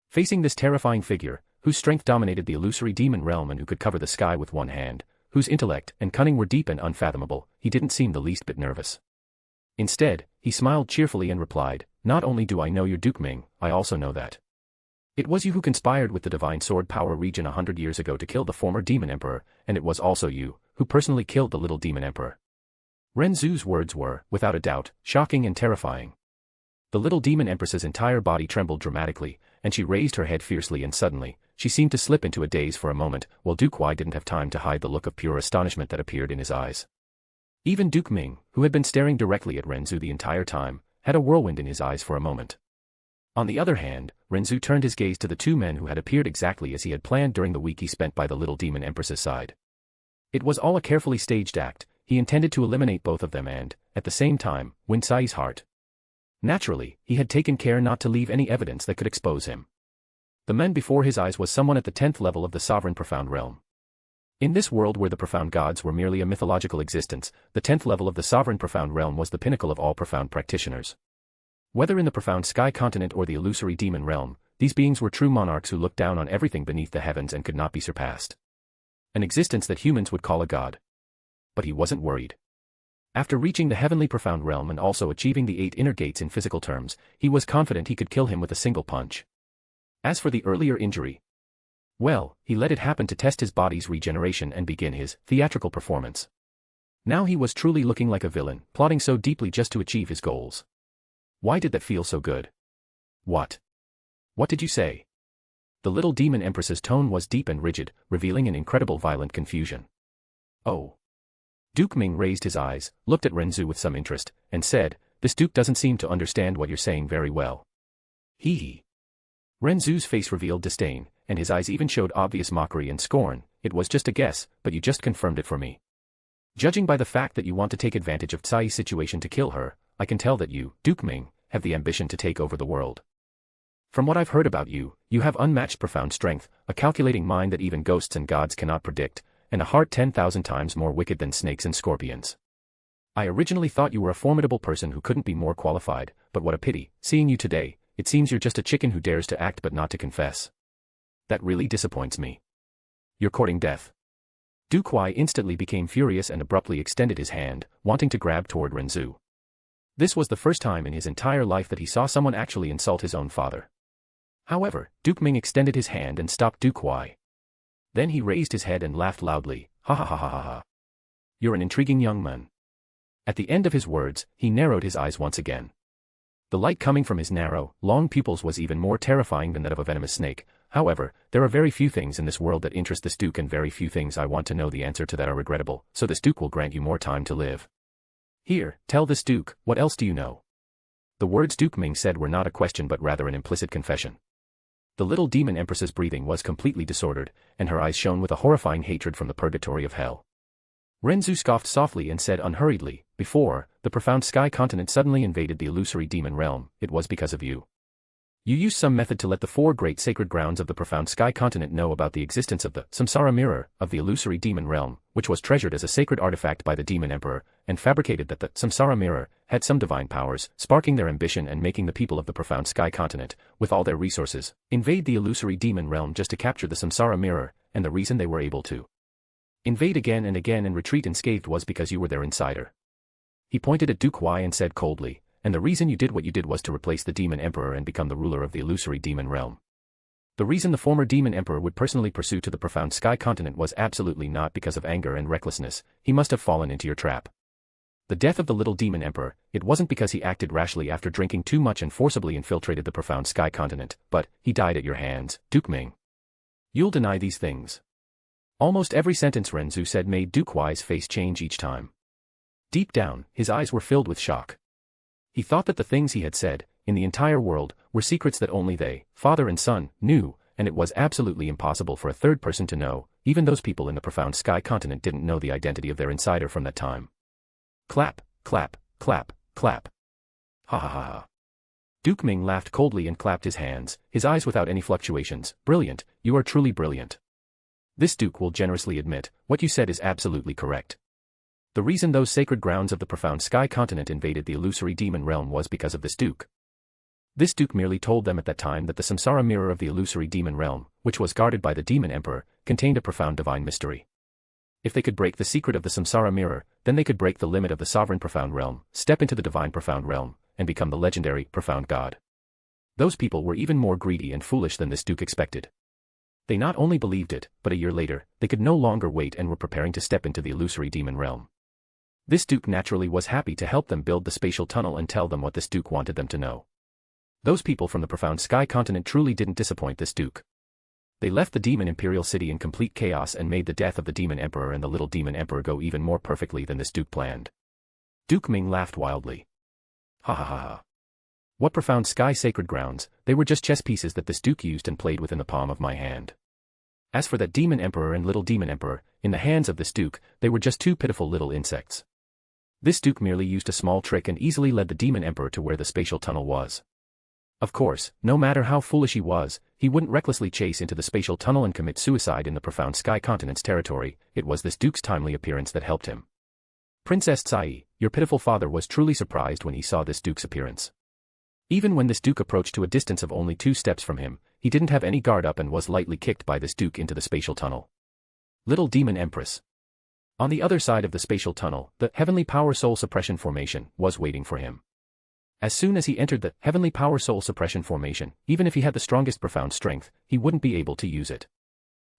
Facing this terrifying figure, whose strength dominated the illusory demon realm and who could cover the sky with one hand, whose intellect and cunning were deep and unfathomable, he didn't seem the least bit nervous. Instead, he smiled cheerfully and replied, not only do I know your Duke Ming, I also know that. It was you who conspired with the Divine Sword Power Region 100 years ago to kill the former Demon Emperor, and it was also you who personally killed the little Demon Emperor. Ren Zu's words were, without a doubt, shocking and terrifying. The little Demon Empress's entire body trembled dramatically, and she raised her head fiercely and suddenly, she seemed to slip into a daze for a moment, while Duke Huai didn't have time to hide the look of pure astonishment that appeared in his eyes. Even Duke Ming, who had been staring directly at Ren Zu the entire time, had a whirlwind in his eyes for a moment. On the other hand, Ren Zu turned his gaze to the two men who had appeared exactly as he had planned during the week he spent by the little demon empress's side. It was all a carefully staged act. He intended to eliminate both of them and, at the same time, win Sai's heart. Naturally, he had taken care not to leave any evidence that could expose him. The man before his eyes was someone at the 10th level of the sovereign profound realm. In this world where the profound gods were merely a mythological existence, the 10th level of the sovereign profound realm was the pinnacle of all profound practitioners. Whether in the profound sky continent or the illusory demon realm, these beings were true monarchs who looked down on everything beneath the heavens and could not be surpassed. An existence that humans would call a god. But he wasn't worried. After reaching the heavenly profound realm and also achieving the 8 inner gates in physical terms, he was confident he could kill him with a single punch. As for the earlier injury, well, he let it happen to test his body's regeneration and begin his theatrical performance. Now he was truly looking like a villain, plotting so deeply just to achieve his goals. Why did that feel so good? What? What did you say? The little demon empress's tone was deep and rigid, revealing an incredible violent confusion. Oh. Duke Ming raised his eyes, looked at Ren Zu with some interest, and said, this Duke doesn't seem to understand what you're saying very well. Hee hee. Ren Zu's face revealed disdain, and his eyes even showed obvious mockery and scorn. It was just a guess, but you just confirmed it for me. Judging by the fact that you want to take advantage of Tsai's situation to kill her, I can tell that you, Duke Ming, have the ambition to take over the world. From what I've heard about you, you have unmatched profound strength, a calculating mind that even ghosts and gods cannot predict, and a heart 10,000 times more wicked than snakes and scorpions. I originally thought you were a formidable person who couldn't be more qualified, but what a pity, seeing you today, it seems you're just a chicken who dares to act but not to confess. That really disappoints me. You're courting death. Duke Huai instantly became furious and abruptly extended his hand, wanting to grab toward Ren Zu. This was the first time in his entire life that he saw someone actually insult his own father. However, Duke Ming extended his hand and stopped Duke Huai. Then he raised his head and laughed loudly, ha ha ha ha ha ha. You're an intriguing young man. At the end of his words, he narrowed his eyes once again. The light coming from his narrow, long pupils was even more terrifying than that of a venomous snake. However, there are very few things in this world that interest this Duke, and very few things I want to know the answer to that are regrettable, so this Duke will grant you more time to live. Here, tell this Duke, what else do you know? The words Duke Ming said were not a question but rather an implicit confession. The little demon empress's breathing was completely disordered, and her eyes shone with a horrifying hatred from the purgatory of hell. Ren Zu scoffed softly and said unhurriedly, "Before, the profound sky continent suddenly invaded the illusory demon realm, it was because of you. You used some method to let the 4 great sacred grounds of the profound sky continent know about the existence of the samsara mirror of the illusory demon realm, which was treasured as a sacred artifact by the demon emperor, and fabricated that the samsara mirror had some divine powers, sparking their ambition and making the people of the profound sky continent, with all their resources, invade the illusory demon realm just to capture the samsara mirror, and the reason they were able to invade again and retreat unscathed was because you were their insider." He pointed at Duke Huai and said coldly, "And the reason you did what you did was to replace the demon emperor and become the ruler of the illusory demon realm. The reason the former demon emperor would personally pursue to the profound sky continent was absolutely not because of anger and recklessness. He must have fallen into your trap. The death of the little demon emperor, it wasn't because he acted rashly after drinking too much and forcibly infiltrated the profound sky continent, but he died at your hands, Duke Ming. You'll deny these things." Almost every sentence Ren Zu said made Duke Huai's face change each time. Deep down, his eyes were filled with shock. He thought that the things he had said, in the entire world, were secrets that only they, father and son, knew, and it was absolutely impossible for a third person to know. Even those people in the profound sky continent didn't know the identity of their insider from that time. Clap, clap, clap, clap. Ha ha ha ha. Duke Ming laughed coldly and clapped his hands, his eyes without any fluctuations. "Brilliant, you are truly brilliant. This Duke will generously admit, what you said is absolutely correct. The reason those sacred grounds of the profound sky continent invaded the illusory demon realm was because of this Duke. This Duke merely told them at that time that the samsara mirror of the illusory demon realm, which was guarded by the demon emperor, contained a profound divine mystery. If they could break the secret of the samsara mirror, then they could break the limit of the sovereign profound realm, step into the divine profound realm, and become the legendary profound god. Those people were even more greedy and foolish than this Duke expected. They not only believed it, but a year later, they could no longer wait and were preparing to step into the illusory demon realm. This Duke naturally was happy to help them build the spatial tunnel and tell them what this Duke wanted them to know. Those people from the profound sky continent truly didn't disappoint this Duke. They left the demon imperial city in complete chaos and made the death of the demon emperor and the little demon emperor go even more perfectly than this Duke planned. Duke Ming laughed wildly. Ha ha ha ha. What profound sky sacred grounds, they were just chess pieces that this Duke used and played within the palm of my hand. As for that demon emperor and little demon emperor, in the hands of this Duke, they were just 2 pitiful little insects. This Duke merely used a small trick and easily led the demon emperor to where the spatial tunnel was. Of course, no matter how foolish he was, he wouldn't recklessly chase into the spatial tunnel and commit suicide in the profound sky continent's territory. It was this Duke's timely appearance that helped him. Princess Tsai, your pitiful father was truly surprised when he saw this Duke's appearance. Even when this Duke approached to a distance of only 2 steps from him, he didn't have any guard up and was lightly kicked by this Duke into the spatial tunnel. Little Demon Empress. On the other side of the spatial tunnel, the Heavenly Power Soul Suppression Formation was waiting for him. As soon as he entered the Heavenly Power Soul Suppression Formation, even if he had the strongest profound strength, he wouldn't be able to use it.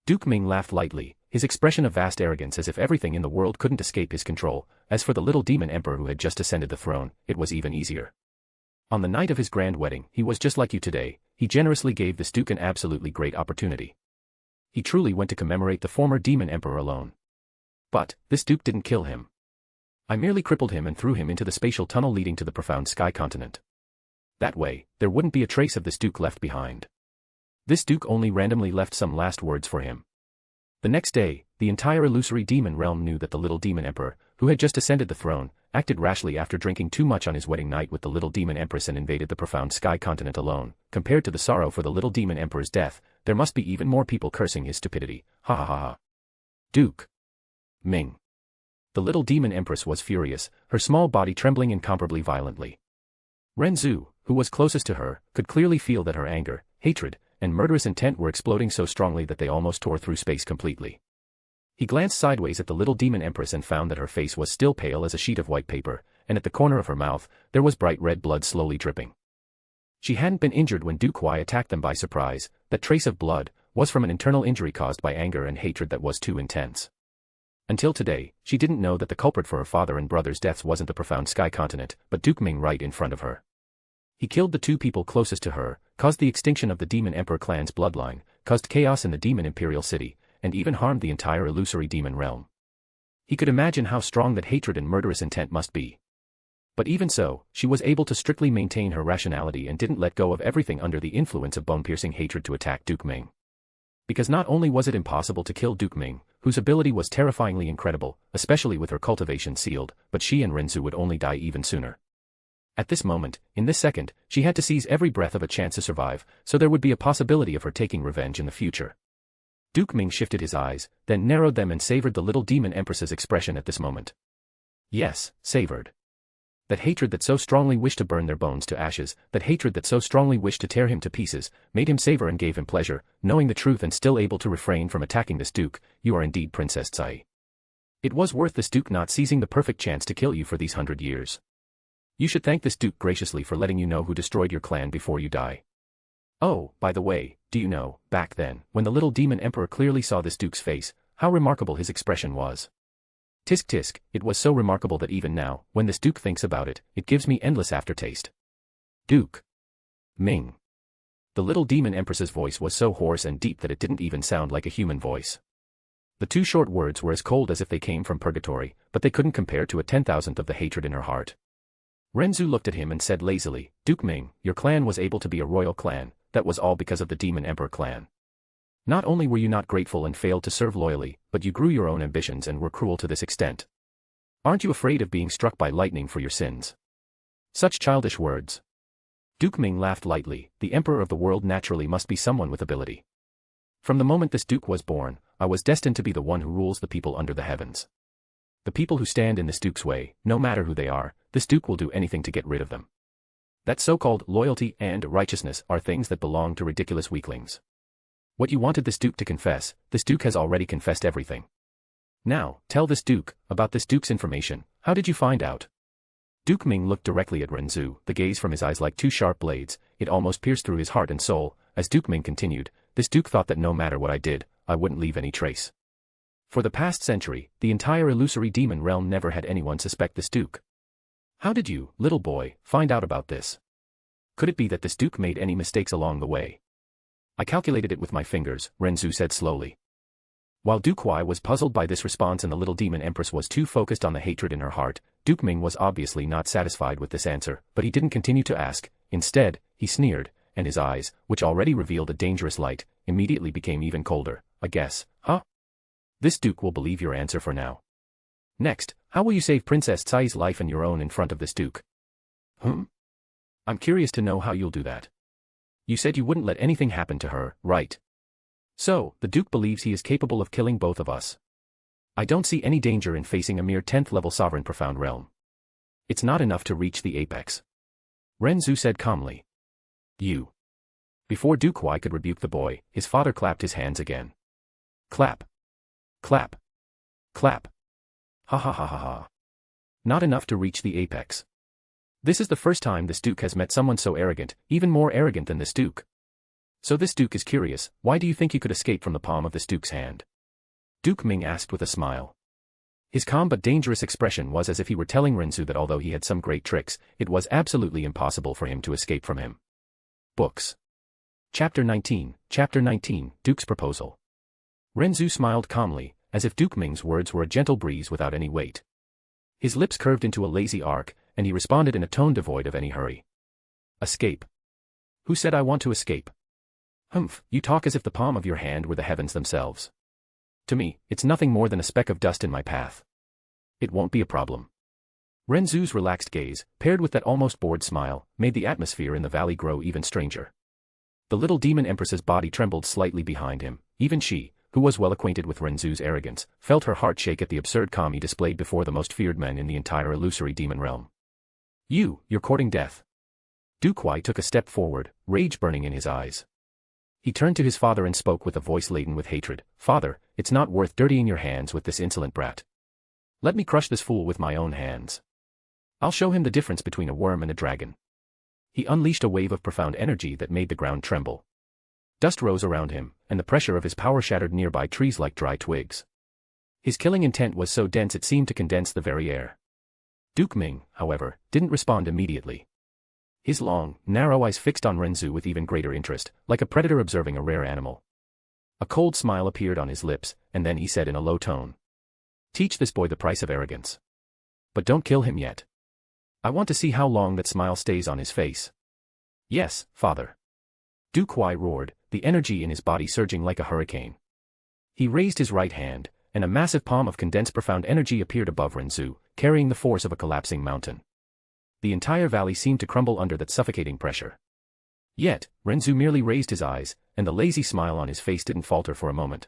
Duke Ming laughed lightly, his expression of vast arrogance as if everything in the world couldn't escape his control. As for the little demon emperor who had just ascended the throne, it was even easier. On the night of his grand wedding, he was just like you today. He generously gave this Duke an absolutely great opportunity. He truly went to commemorate the former demon emperor alone. But, this Duke didn't kill him. I merely crippled him and threw him into the spatial tunnel leading to the profound sky continent. That way, there wouldn't be a trace of this Duke left behind. This Duke only randomly left some last words for him. The next day, the entire illusory demon realm knew that the little demon emperor, who had just ascended the throne, acted rashly after drinking too much on his wedding night with the little demon empress and invaded the profound sky continent alone. Compared to the sorrow for the little demon emperor's death, there must be even more people cursing his stupidity. Ha ha ha ha. Duke Ming. The little demon empress was furious, her small body trembling incomparably violently. Ren Zu, who was closest to her, could clearly feel that her anger, hatred, and murderous intent were exploding so strongly that they almost tore through space completely. He glanced sideways at the little demon empress and found that her face was still pale as a sheet of white paper, and at the corner of her mouth, there was bright red blood slowly dripping. She hadn't been injured when Duke Huai attacked them by surprise. That trace of blood was from an internal injury caused by anger and hatred that was too intense. Until today, she didn't know that the culprit for her father and brother's deaths wasn't the profound sky continent, but Duke Ming right in front of her. He killed the two people closest to her, caused the extinction of the Demon Emperor clan's bloodline, caused chaos in the Demon Imperial City, and even harmed the entire illusory demon realm. He could imagine how strong that hatred and murderous intent must be. But even so, she was able to strictly maintain her rationality and didn't let go of everything under the influence of bone-piercing hatred to attack Duke Ming. Because not only was it impossible to kill Duke Ming, whose ability was terrifyingly incredible, especially with her cultivation sealed, but she and Ren Zu would only die even sooner. At this moment, in this second, she had to seize every breath of a chance to survive, so there would be a possibility of her taking revenge in the future. Duke Ming shifted his eyes, then narrowed them and savored the little demon empress's expression at this moment. Yes, savored. That hatred that so strongly wished to burn their bones to ashes, that hatred that so strongly wished to tear him to pieces, made him savor and gave him pleasure, knowing the truth and still able to refrain from attacking this duke. You are indeed Princess Tsai. It was worth this duke not seizing the perfect chance to kill you for these 100 years. You should thank this duke graciously for letting you know who destroyed your clan before you die. Oh, by the way, do you know, back then, when the little demon emperor clearly saw this duke's face, how remarkable his expression was. Tisk tisk, it was so remarkable that even now, when this duke thinks about it, it gives me endless aftertaste. Duke Ming. The little demon empress's voice was so hoarse and deep that it didn't even sound like a human voice. The two short words were as cold as if they came from purgatory, but they couldn't compare to a 10,000th of the hatred in her heart. Ren Zu looked at him and said lazily, Duke Ming, your clan was able to be a royal clan, that was all because of the Demon Emperor clan. Not only were you not grateful and failed to serve loyally, but you grew your own ambitions and were cruel to this extent. Aren't you afraid of being struck by lightning for your sins? Such childish words. Duke Ming laughed lightly. The Emperor of the world naturally must be someone with ability. From the moment this duke was born, I was destined to be the one who rules the people under the heavens. The people who stand in this duke's way, no matter who they are, this duke will do anything to get rid of them. That so-called loyalty and righteousness are things that belong to ridiculous weaklings. What you wanted this duke to confess, this duke has already confessed everything. Now, tell this duke, about this duke's information, how did you find out? Duke Ming looked directly at Ren Zu, the gaze from his eyes like two sharp blades, it almost pierced through his heart and soul. As Duke Ming continued, this duke thought that no matter what I did, I wouldn't leave any trace. For the past century, the entire illusory demon realm never had anyone suspect this duke. How did you, little boy, find out about this? Could it be that this duke made any mistakes along the way? I calculated it with my fingers, Ren Zu said slowly. While Duke Huai was puzzled by this response and the little demon empress was too focused on the hatred in her heart, Duke Ming was obviously not satisfied with this answer, but he didn't continue to ask. Instead, he sneered, and his eyes, which already revealed a dangerous light, immediately became even colder. I guess, huh? This duke will believe your answer for now. Next, how will you save Princess Tsai's life and your own in front of this duke? I'm curious to know how you'll do that. You said you wouldn't let anything happen to her, right? So, the duke believes he is capable of killing both of us. I don't see any danger in facing a mere 10th level sovereign profound realm. It's not enough to reach the apex. Ren Zu said calmly. You. Before Duke Huai could rebuke the boy, his father clapped his hands again. Clap. Clap. Clap. Ha ha ha ha ha. Not enough to reach the apex. This is the first time this duke has met someone so arrogant, even more arrogant than this duke. So this duke is curious, why do you think you could escape from the palm of this duke's hand? Duke Ming asked with a smile. His calm but dangerous expression was as if he were telling Ren Zu that although he had some great tricks, it was absolutely impossible for him to escape from him. Books. Chapter 19, Duke's Proposal. Ren Zu smiled calmly, as if Duke Ming's words were a gentle breeze without any weight. His lips curved into a lazy arc, and he responded in a tone devoid of any hurry. Escape. Who said I want to escape? Humph, you talk as if the palm of your hand were the heavens themselves. To me, it's nothing more than a speck of dust in my path. It won't be a problem. Ren Zu's relaxed gaze, paired with that almost bored smile, made the atmosphere in the valley grow even stranger. The little demon empress's body trembled slightly behind him. Even she, who was well acquainted with Ren Zu's arrogance, felt her heart shake at the absurd calm he displayed before the most feared men in the entire illusory demon realm. You're courting death. Duke Huai took a step forward, rage burning in his eyes. He turned to his father and spoke with a voice laden with hatred. Father, it's not worth dirtying your hands with this insolent brat. Let me crush this fool with my own hands. I'll show him the difference between a worm and a dragon. He unleashed a wave of profound energy that made the ground tremble. Dust rose around him, and the pressure of his power shattered nearby trees like dry twigs. His killing intent was so dense it seemed to condense the very air. Duke Ming, however, didn't respond immediately. His long, narrow eyes fixed on Ren Zu with even greater interest, like a predator observing a rare animal. A cold smile appeared on his lips, and then he said in a low tone. Teach this boy the price of arrogance. But don't kill him yet. I want to see how long that smile stays on his face. Yes, father. Du Kuai roared, the energy in his body surging like a hurricane. He raised his right hand, and a massive palm of condensed profound energy appeared above Ren Zu, carrying the force of a collapsing mountain. The entire valley seemed to crumble under that suffocating pressure. Yet, Ren Zu merely raised his eyes, and the lazy smile on his face didn't falter for a moment.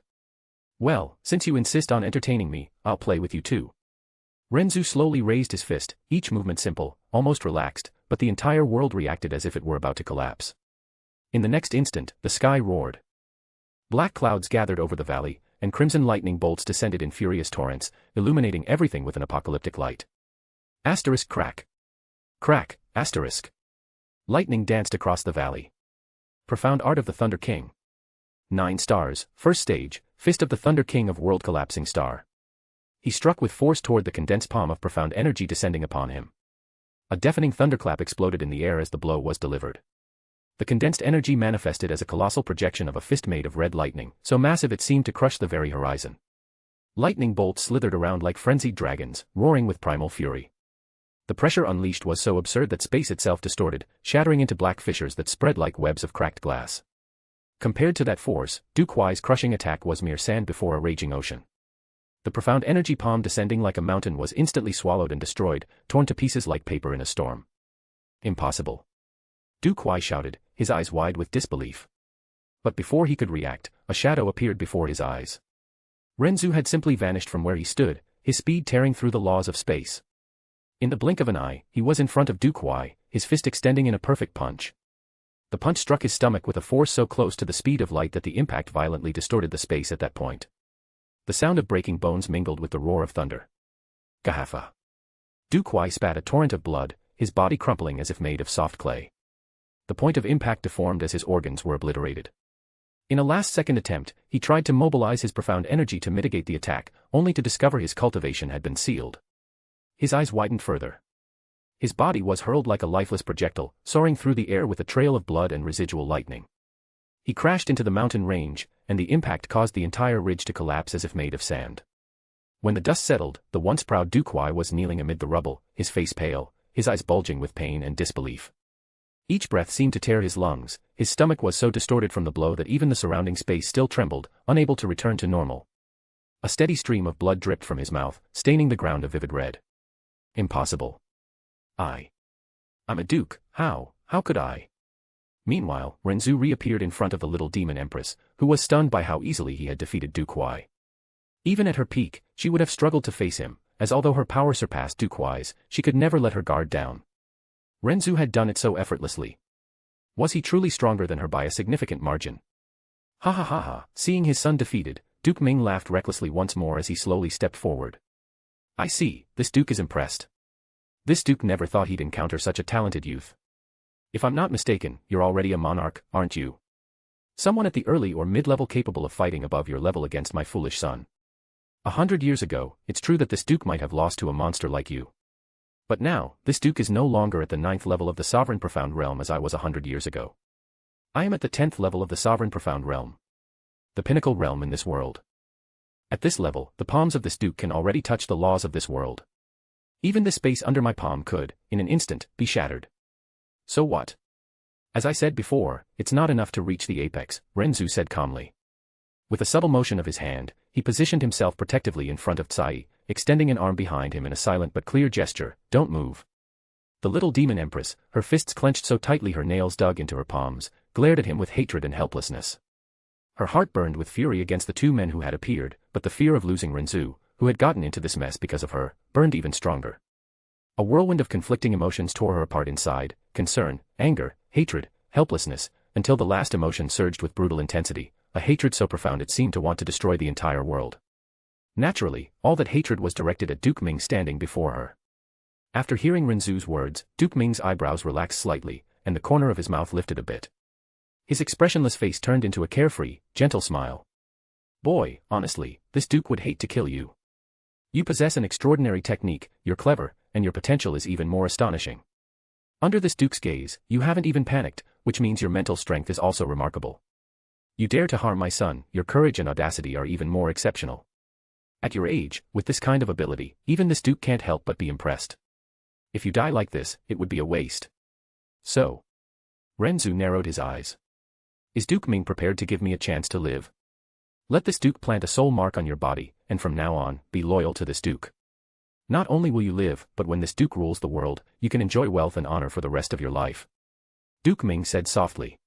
Well, since you insist on entertaining me, I'll play with you too. Ren Zu slowly raised his fist, each movement simple, almost relaxed, but the entire world reacted as if it were about to collapse. In the next instant, the sky roared. Black clouds gathered over the valley, and crimson lightning bolts descended in furious torrents, illuminating everything with an apocalyptic light. Asterisk crack. Crack, asterisk. Lightning danced across the valley. Profound art of the Thunder King. 9 stars, first stage, fist of the Thunder King of world collapsing star. He struck with force toward the condensed palm of profound energy descending upon him. A deafening thunderclap exploded in the air as the blow was delivered. The condensed energy manifested as a colossal projection of a fist made of red lightning, so massive it seemed to crush the very horizon. Lightning bolts slithered around like frenzied dragons, roaring with primal fury. The pressure unleashed was so absurd that space itself distorted, shattering into black fissures that spread like webs of cracked glass. Compared to that force, Du Kuai's crushing attack was mere sand before a raging ocean. The profound energy palm descending like a mountain was instantly swallowed and destroyed, torn to pieces like paper in a storm. Impossible. Du Kuai shouted, his eyes wide with disbelief. But before he could react, a shadow appeared before his eyes. Ren Zu had simply vanished from where he stood, his speed tearing through the laws of space. In the blink of an eye, he was in front of Du Kuai, his fist extending in a perfect punch. The punch struck his stomach with a force so close to the speed of light that the impact violently distorted the space at that point. The sound of breaking bones mingled with the roar of thunder. Gahafa. Du Kuai spat a torrent of blood, his body crumpling as if made of soft clay. The point of impact deformed as his organs were obliterated. In a last-second attempt, he tried to mobilize his profound energy to mitigate the attack, only to discover his cultivation had been sealed. His eyes widened further. His body was hurled like a lifeless projectile, soaring through the air with a trail of blood and residual lightning. He crashed into the mountain range, and the impact caused the entire ridge to collapse as if made of sand. When the dust settled, the once proud Du Kuai was kneeling amid the rubble, his face pale, his eyes bulging with pain and disbelief. Each breath seemed to tear his lungs, his stomach was so distorted from the blow that even the surrounding space still trembled, unable to return to normal. A steady stream of blood dripped from his mouth, staining the ground a vivid red. Impossible. I'm a duke, how could I? Meanwhile, Ren Zu reappeared in front of the little demon empress, who was stunned by how easily he had defeated Du Kuai. Even at her peak, she would have struggled to face him, as although her power surpassed Du Kuai's, she could never let her guard down. Ren Zu had done it so effortlessly. Was he truly stronger than her by a significant margin? Ha ha ha ha, seeing his son defeated, Duke Ming laughed recklessly once more as he slowly stepped forward. I see, this duke is impressed. This duke never thought he'd encounter such a talented youth. If I'm not mistaken, you're already a monarch, aren't you? Someone at the early or mid-level capable of fighting above your level against my foolish son. 100 years ago, it's true that this duke might have lost to a monster like you. But now, this duke is no longer at the 9th level of the sovereign profound realm as I was 100 years ago. I am at the 10th level of the sovereign profound realm. The pinnacle realm in this world. At this level, the palms of this duke can already touch the laws of this world. Even the space under my palm could, in an instant, be shattered. So what? As I said before, it's not enough to reach the apex, Ren Zu said calmly. With a subtle motion of his hand, he positioned himself protectively in front of Tsai, extending an arm behind him in a silent but clear gesture, don't move. The little demon empress, her fists clenched so tightly her nails dug into her palms, glared at him with hatred and helplessness. Her heart burned with fury against the two men who had appeared, but the fear of losing Ren Zu, who had gotten into this mess because of her, burned even stronger. A whirlwind of conflicting emotions tore her apart inside, concern, anger, hatred, helplessness, until the last emotion surged with brutal intensity, a hatred so profound it seemed to want to destroy the entire world. Naturally, all that hatred was directed at Duke Ming standing before her. After hearing Ren Zu's words, Duke Ming's eyebrows relaxed slightly, and the corner of his mouth lifted a bit. His expressionless face turned into a carefree, gentle smile. Boy, honestly, this duke would hate to kill you. You possess an extraordinary technique, you're clever, and your potential is even more astonishing. Under this Duke's gaze, you haven't even panicked, which means your mental strength is also remarkable. You dare to harm my son, your courage and audacity are even more exceptional. At your age, with this kind of ability, even this Duke can't help but be impressed. If you die like this, it would be a waste. So. Ren Zu narrowed his eyes. Is Duke Ming prepared to give me a chance to live? Let this Duke plant a soul mark on your body, and from now on, be loyal to this Duke. Not only will you live, but when this Duke rules the world, you can enjoy wealth and honor for the rest of your life. Duke Ming said softly.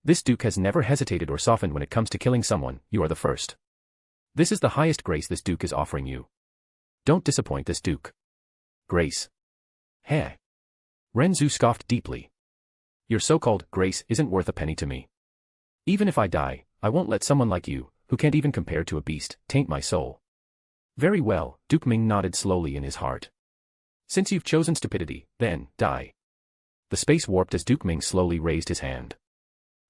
This Duke has never hesitated or softened when it comes to killing someone, you are the first. This is the highest grace this Duke is offering you. Don't disappoint this Duke. Grace. Heh. Ren Zu scoffed deeply. Your so-called grace isn't worth a penny to me. Even if I die, I won't let someone like you, who can't even compare to a beast, taint my soul. Very well, Duke Ming nodded slowly in his heart. Since you've chosen stupidity, then, die. The space warped as Duke Ming slowly raised his hand.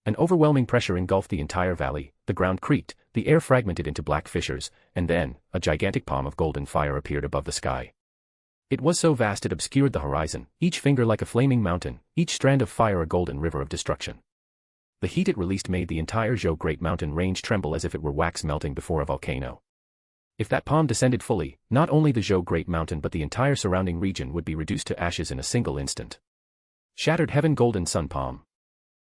An overwhelming pressure engulfed the entire valley, the ground creaked, the air fragmented into black fissures, and then, a gigantic palm of golden fire appeared above the sky. It was so vast it obscured the horizon, each finger like a flaming mountain, each strand of fire a golden river of destruction. The heat it released made the entire Zhou Great Mountain range tremble as if it were wax melting before a volcano. If that palm descended fully, not only the Zhou Great Mountain but the entire surrounding region would be reduced to ashes in a single instant. Shattered heaven golden sun palm.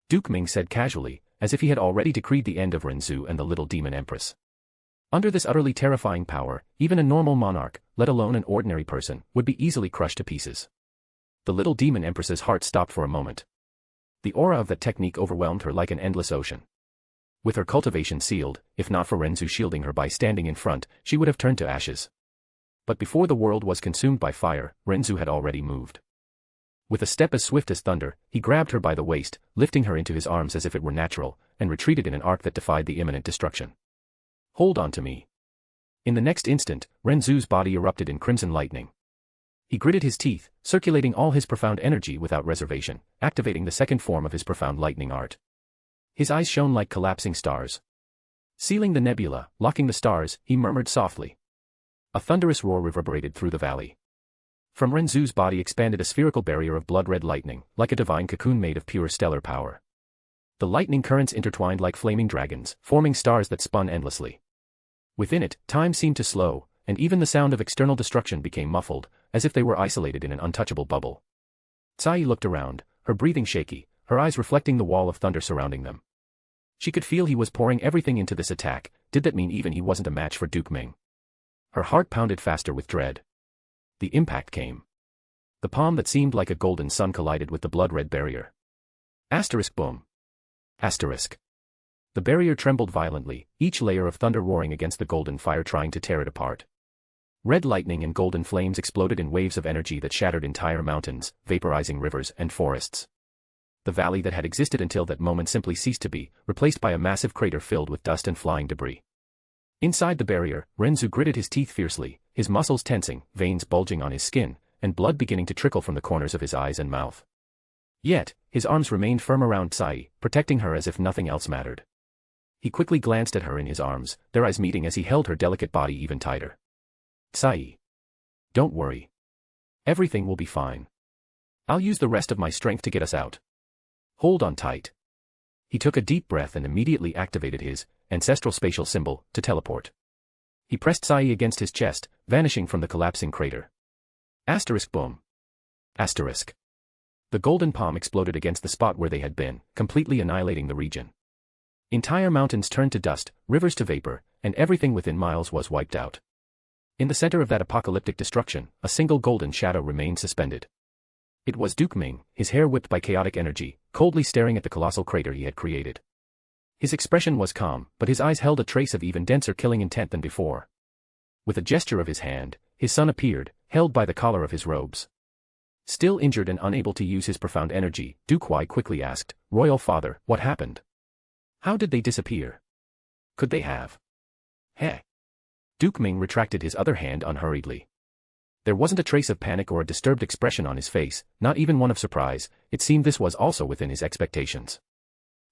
Duke Ming said casually, as if he had already decreed the end of Ren Zu and the little demon empress. Under this utterly terrifying power, even a normal monarch, let alone an ordinary person, would be easily crushed to pieces. The little demon empress's heart stopped for a moment. The aura of that technique overwhelmed her like an endless ocean. With her cultivation sealed, if not for Ren Zu shielding her by standing in front, she would have turned to ashes. But before the world was consumed by fire, Ren Zu had already moved. With a step as swift as thunder, he grabbed her by the waist, lifting her into his arms as if it were natural, and retreated in an arc that defied the imminent destruction. Hold on to me. In the next instant, Ren Zu's body erupted in crimson lightning. He gritted his teeth, circulating all his profound energy without reservation, activating the second form of his profound lightning art. His eyes shone like collapsing stars. Sealing the nebula, locking the stars, he murmured softly. A thunderous roar reverberated through the valley. From Ren Zu's body expanded a spherical barrier of blood-red lightning, like a divine cocoon made of pure stellar power. The lightning currents intertwined like flaming dragons, forming stars that spun endlessly. Within it, time seemed to slow, and even the sound of external destruction became muffled, as if they were isolated in an untouchable bubble. Tsai looked around, her breathing shaky, her eyes reflecting the wall of thunder surrounding them. She could feel he was pouring everything into this attack. Did that mean even he wasn't a match for Duke Ming? Her heart pounded faster with dread. The impact came. The palm that seemed like a golden sun collided with the blood-red barrier. Asterisk boom. Asterisk. The barrier trembled violently, each layer of thunder roaring against the golden fire trying to tear it apart. Red lightning and golden flames exploded in waves of energy that shattered entire mountains, vaporizing rivers and forests. The valley that had existed until that moment simply ceased to be, replaced by a massive crater filled with dust and flying debris. Inside the barrier, Ren Zu gritted his teeth fiercely, his muscles tensing, veins bulging on his skin, and blood beginning to trickle from the corners of his eyes and mouth. Yet, his arms remained firm around Tsai, protecting her as if nothing else mattered. He quickly glanced at her in his arms, their eyes meeting as he held her delicate body even tighter. Tsai. Don't worry. Everything will be fine. I'll use the rest of my strength to get us out. Hold on tight. He took a deep breath and immediately activated his ancestral spatial symbol to teleport. He pressed Tsai against his chest, vanishing from the collapsing crater. Asterisk boom. Asterisk. The golden palm exploded against the spot where they had been, completely annihilating the region. Entire mountains turned to dust, rivers to vapor, and everything within miles was wiped out. In the center of that apocalyptic destruction, a single golden shadow remained suspended. It was Duke Ming, his hair whipped by chaotic energy, coldly staring at the colossal crater he had created. His expression was calm, but his eyes held a trace of even denser killing intent than before. With a gesture of his hand, his son appeared, held by the collar of his robes. Still injured and unable to use his profound energy, Duke Huai quickly asked, "Royal Father, what happened? How did they disappear? Could they have?" Heh. Duke Ming retracted his other hand unhurriedly. There wasn't a trace of panic or a disturbed expression on his face, not even one of surprise. It seemed this was also within his expectations.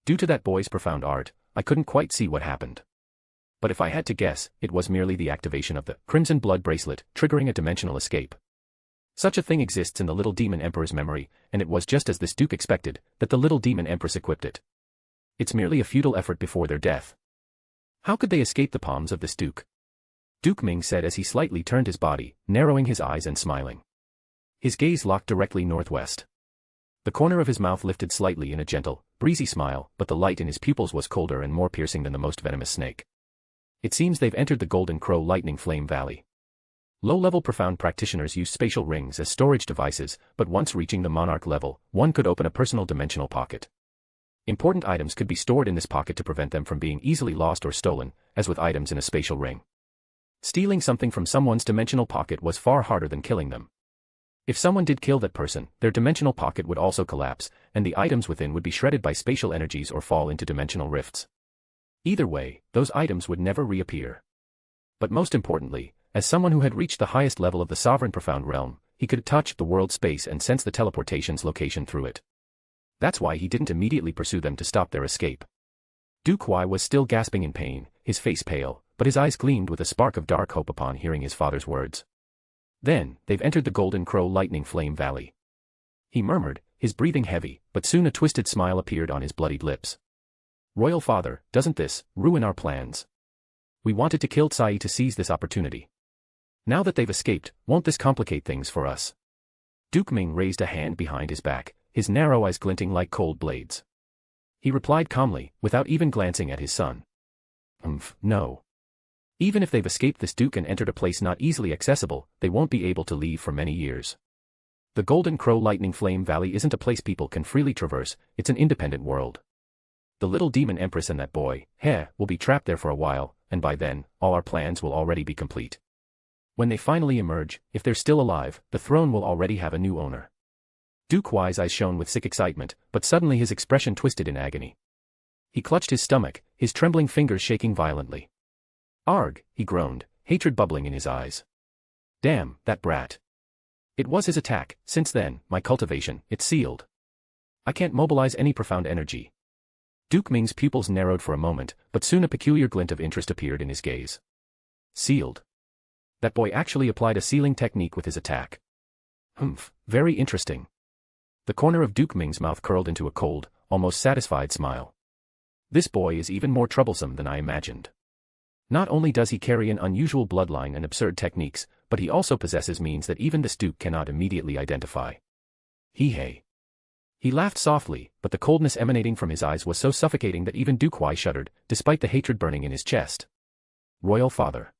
Due to that boy's profound art, I couldn't quite see what happened. But if I had to guess, it was merely the activation of the crimson blood bracelet, triggering a dimensional escape. Such a thing exists in the little demon emperor's memory, and it was just as this duke expected, that the little demon empress equipped it. It's merely a futile effort before their death. How could they escape the palms of this duke? Duke Ming said as he slightly turned his body, narrowing his eyes and smiling. His gaze locked directly northwest. The corner of his mouth lifted slightly in a gentle, breezy smile, but the light in his pupils was colder and more piercing than the most venomous snake. It seems they've entered the Golden Crow Lightning Flame Valley. Low-level profound practitioners use spatial rings as storage devices, but once reaching the monarch level, one could open a personal dimensional pocket. Important items could be stored in this pocket to prevent them from being easily lost or stolen, as with items in a spatial ring. Stealing something from someone's dimensional pocket was far harder than killing them. If someone did kill that person, their dimensional pocket would also collapse, and the items within would be shredded by spatial energies or fall into dimensional rifts. Either way, those items would never reappear. But most importantly, as someone who had reached the highest level of the sovereign profound realm, he could touch the world's space and sense the teleportation's location through it. That's why he didn't immediately pursue them to stop their escape. Duke Huai was still gasping in pain, his face pale, but his eyes gleamed with a spark of dark hope upon hearing his father's words. Then, they've entered the Golden Crow Lightning Flame Valley. He murmured, his breathing heavy, but soon a twisted smile appeared on his bloodied lips. Royal Father, doesn't this ruin our plans? We wanted to kill Tsai to seize this opportunity. Now that they've escaped, won't this complicate things for us? Duke Ming raised a hand behind his back, his narrow eyes glinting like cold blades. He replied calmly, without even glancing at his son. No. Even if they've escaped this duke and entered a place not easily accessible, they won't be able to leave for many years. The Golden Crow Lightning Flame Valley isn't a place people can freely traverse, it's an independent world. The little demon empress and that boy, He, will be trapped there for a while, and by then, all our plans will already be complete. When they finally emerge, if they're still alive, the throne will already have a new owner. Duke Huai's eyes shone with sick excitement, but suddenly his expression twisted in agony. He clutched his stomach, his trembling fingers shaking violently. Arg, he groaned, hatred bubbling in his eyes. Damn, that brat. It was his attack. Since then, my cultivation, it's sealed. I can't mobilize any profound energy. Duke Ming's pupils narrowed for a moment, but soon a peculiar glint of interest appeared in his gaze. Sealed. That boy actually applied a sealing technique with his attack. Very interesting. The corner of Duke Ming's mouth curled into a cold, almost satisfied smile. This boy is even more troublesome than I imagined. Not only does he carry an unusual bloodline and absurd techniques, but he also possesses means that even this duke cannot immediately identify. He laughed softly, but the coldness emanating from his eyes was so suffocating that even Duke Huai shuddered, despite the hatred burning in his chest. Royal Father.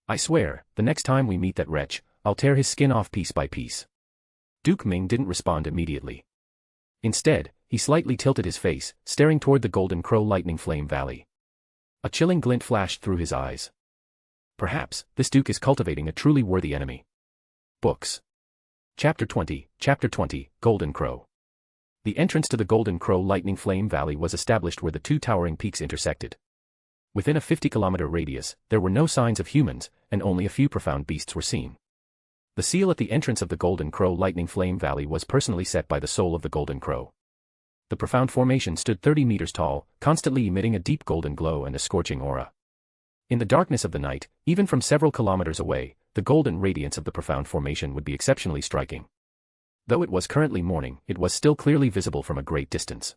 I swear, the next time we meet that wretch, I'll tear his skin off piece by piece. Duke Ming didn't respond immediately. Instead, he slightly tilted his face, staring toward the Golden Crow Lightning Flame Valley. A chilling glint flashed through his eyes. Perhaps, this duke is cultivating a truly worthy enemy. Books. Chapter 20, Golden Crow. The entrance to the Golden Crow Lightning Flame Valley was established where the two towering peaks intersected. Within a 50-kilometer radius, there were no signs of humans, and only a few profound beasts were seen. The seal at the entrance of the Golden Crow Lightning Flame Valley was personally set by the soul of the Golden Crow. The profound formation stood 30 meters tall, constantly emitting a deep golden glow and a scorching aura. In the darkness of the night, even from several kilometers away, the golden radiance of the profound formation would be exceptionally striking. Though it was currently morning, it was still clearly visible from a great distance.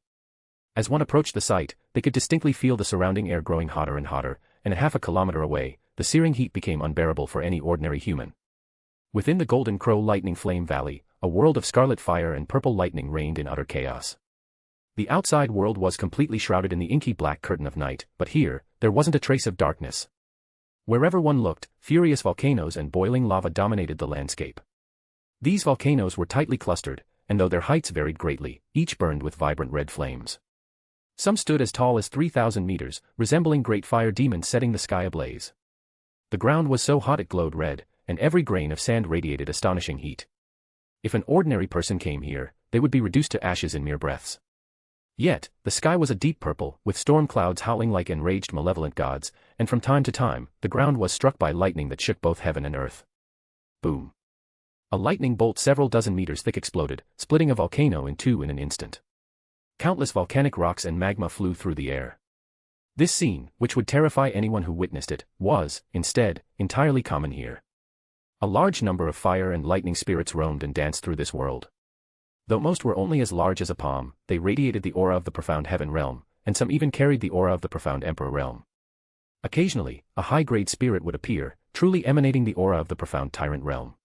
As one approached the site, they could distinctly feel the surrounding air growing hotter and hotter, and a half a kilometer away, the searing heat became unbearable for any ordinary human. Within the Golden Crow Lightning Flame Valley, a world of scarlet fire and purple lightning reigned in utter chaos. The outside world was completely shrouded in the inky black curtain of night, but here, there wasn't a trace of darkness. Wherever one looked, furious volcanoes and boiling lava dominated the landscape. These volcanoes were tightly clustered, and though their heights varied greatly, each burned with vibrant red flames. Some stood as tall as 3,000 meters, resembling great fire demons setting the sky ablaze. The ground was so hot it glowed red, and every grain of sand radiated astonishing heat. If an ordinary person came here, they would be reduced to ashes in mere breaths. Yet, the sky was a deep purple, with storm clouds howling like enraged malevolent gods, and from time to time, the ground was struck by lightning that shook both heaven and earth. Boom. A lightning bolt several dozen meters thick exploded, splitting a volcano in two in an instant. Countless volcanic rocks and magma flew through the air. This scene, which would terrify anyone who witnessed it, was, instead, entirely common here. A large number of fire and lightning spirits roamed and danced through this world. Though most were only as large as a palm, they radiated the aura of the profound heaven realm, and some even carried the aura of the profound emperor realm. Occasionally, a high-grade spirit would appear, truly emanating the aura of the profound tyrant realm.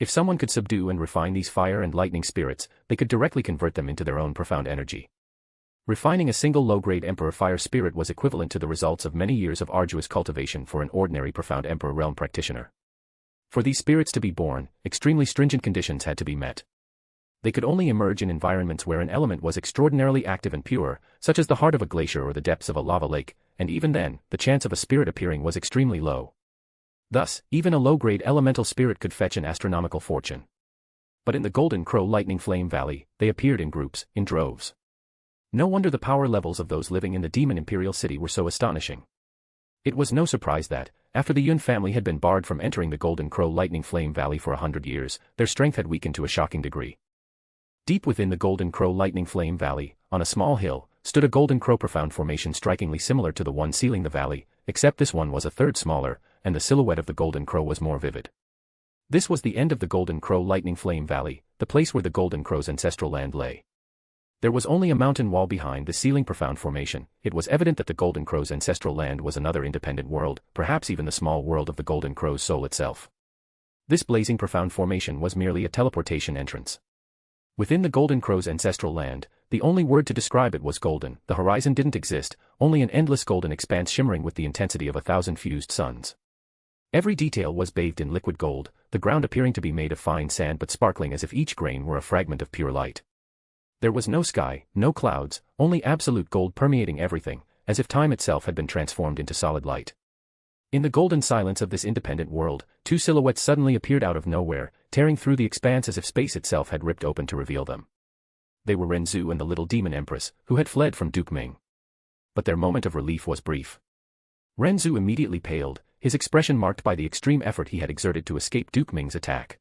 If someone could subdue and refine these fire and lightning spirits, they could directly convert them into their own profound energy. Refining a single low-grade emperor fire spirit was equivalent to the results of many years of arduous cultivation for an ordinary profound emperor realm practitioner. For these spirits to be born, extremely stringent conditions had to be met. They could only emerge in environments where an element was extraordinarily active and pure, such as the heart of a glacier or the depths of a lava lake, and even then, the chance of a spirit appearing was extremely low. Thus, even a low-grade elemental spirit could fetch an astronomical fortune. But in the Golden Crow Lightning Flame Valley, they appeared in groups, in droves. No wonder the power levels of those living in the Demon Imperial City were so astonishing. It was no surprise that, after the Yun family had been barred from entering the Golden Crow Lightning Flame Valley for 100 years, their strength had weakened to a shocking degree. Deep within the Golden Crow Lightning Flame Valley, on a small hill, stood a Golden Crow profound formation strikingly similar to the one sealing the valley, except this one was a third smaller, and the silhouette of the Golden Crow was more vivid. This was the end of the Golden Crow Lightning Flame Valley, the place where the Golden Crow's ancestral land lay. There was only a mountain wall behind the sealing profound formation. It was evident that the Golden Crow's ancestral land was another independent world, perhaps even the small world of the Golden Crow's soul itself. This blazing profound formation was merely a teleportation entrance. Within the Golden Crow's ancestral land, the only word to describe it was golden. The horizon didn't exist, only an endless golden expanse shimmering with the intensity of 1,000 fused suns. Every detail was bathed in liquid gold, the ground appearing to be made of fine sand but sparkling as if each grain were a fragment of pure light. There was no sky, no clouds, only absolute gold permeating everything, as if time itself had been transformed into solid light. In the golden silence of this independent world, two silhouettes suddenly appeared out of nowhere, tearing through the expanse as if space itself had ripped open to reveal them. They were Ren Zu and the little demon empress, who had fled from Duke Ming. But their moment of relief was brief. Ren Zu immediately paled, his expression marked by the extreme effort he had exerted to escape Duke Ming's attack.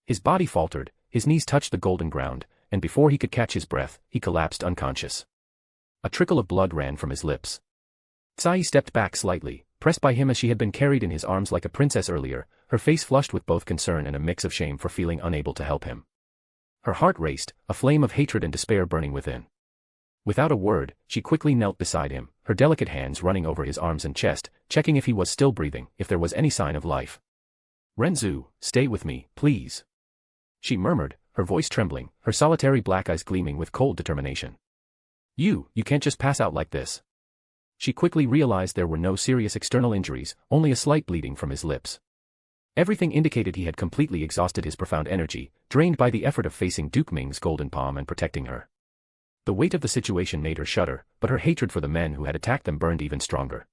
His body faltered, his knees touched the golden ground, and before he could catch his breath, he collapsed unconscious. A trickle of blood ran from his lips. Tsai stepped back slightly, pressed by him as she had been carried in his arms like a princess earlier, her face flushed with both concern and a mix of shame for feeling unable to help him. Her heart raced, a flame of hatred and despair burning within. Without a word, she quickly knelt beside him, her delicate hands running over his arms and chest, checking if he was still breathing, if there was any sign of life. "Ren Zu, stay with me, please," she murmured, her voice trembling, her solitary black eyes gleaming with cold determination. You can't just pass out like this." She quickly realized there were no serious external injuries, only a slight bleeding from his lips. Everything indicated he had completely exhausted his profound energy, drained by the effort of facing Duke Ming's golden palm and protecting her. The weight of the situation made her shudder, but her hatred for the men who had attacked them burned even stronger.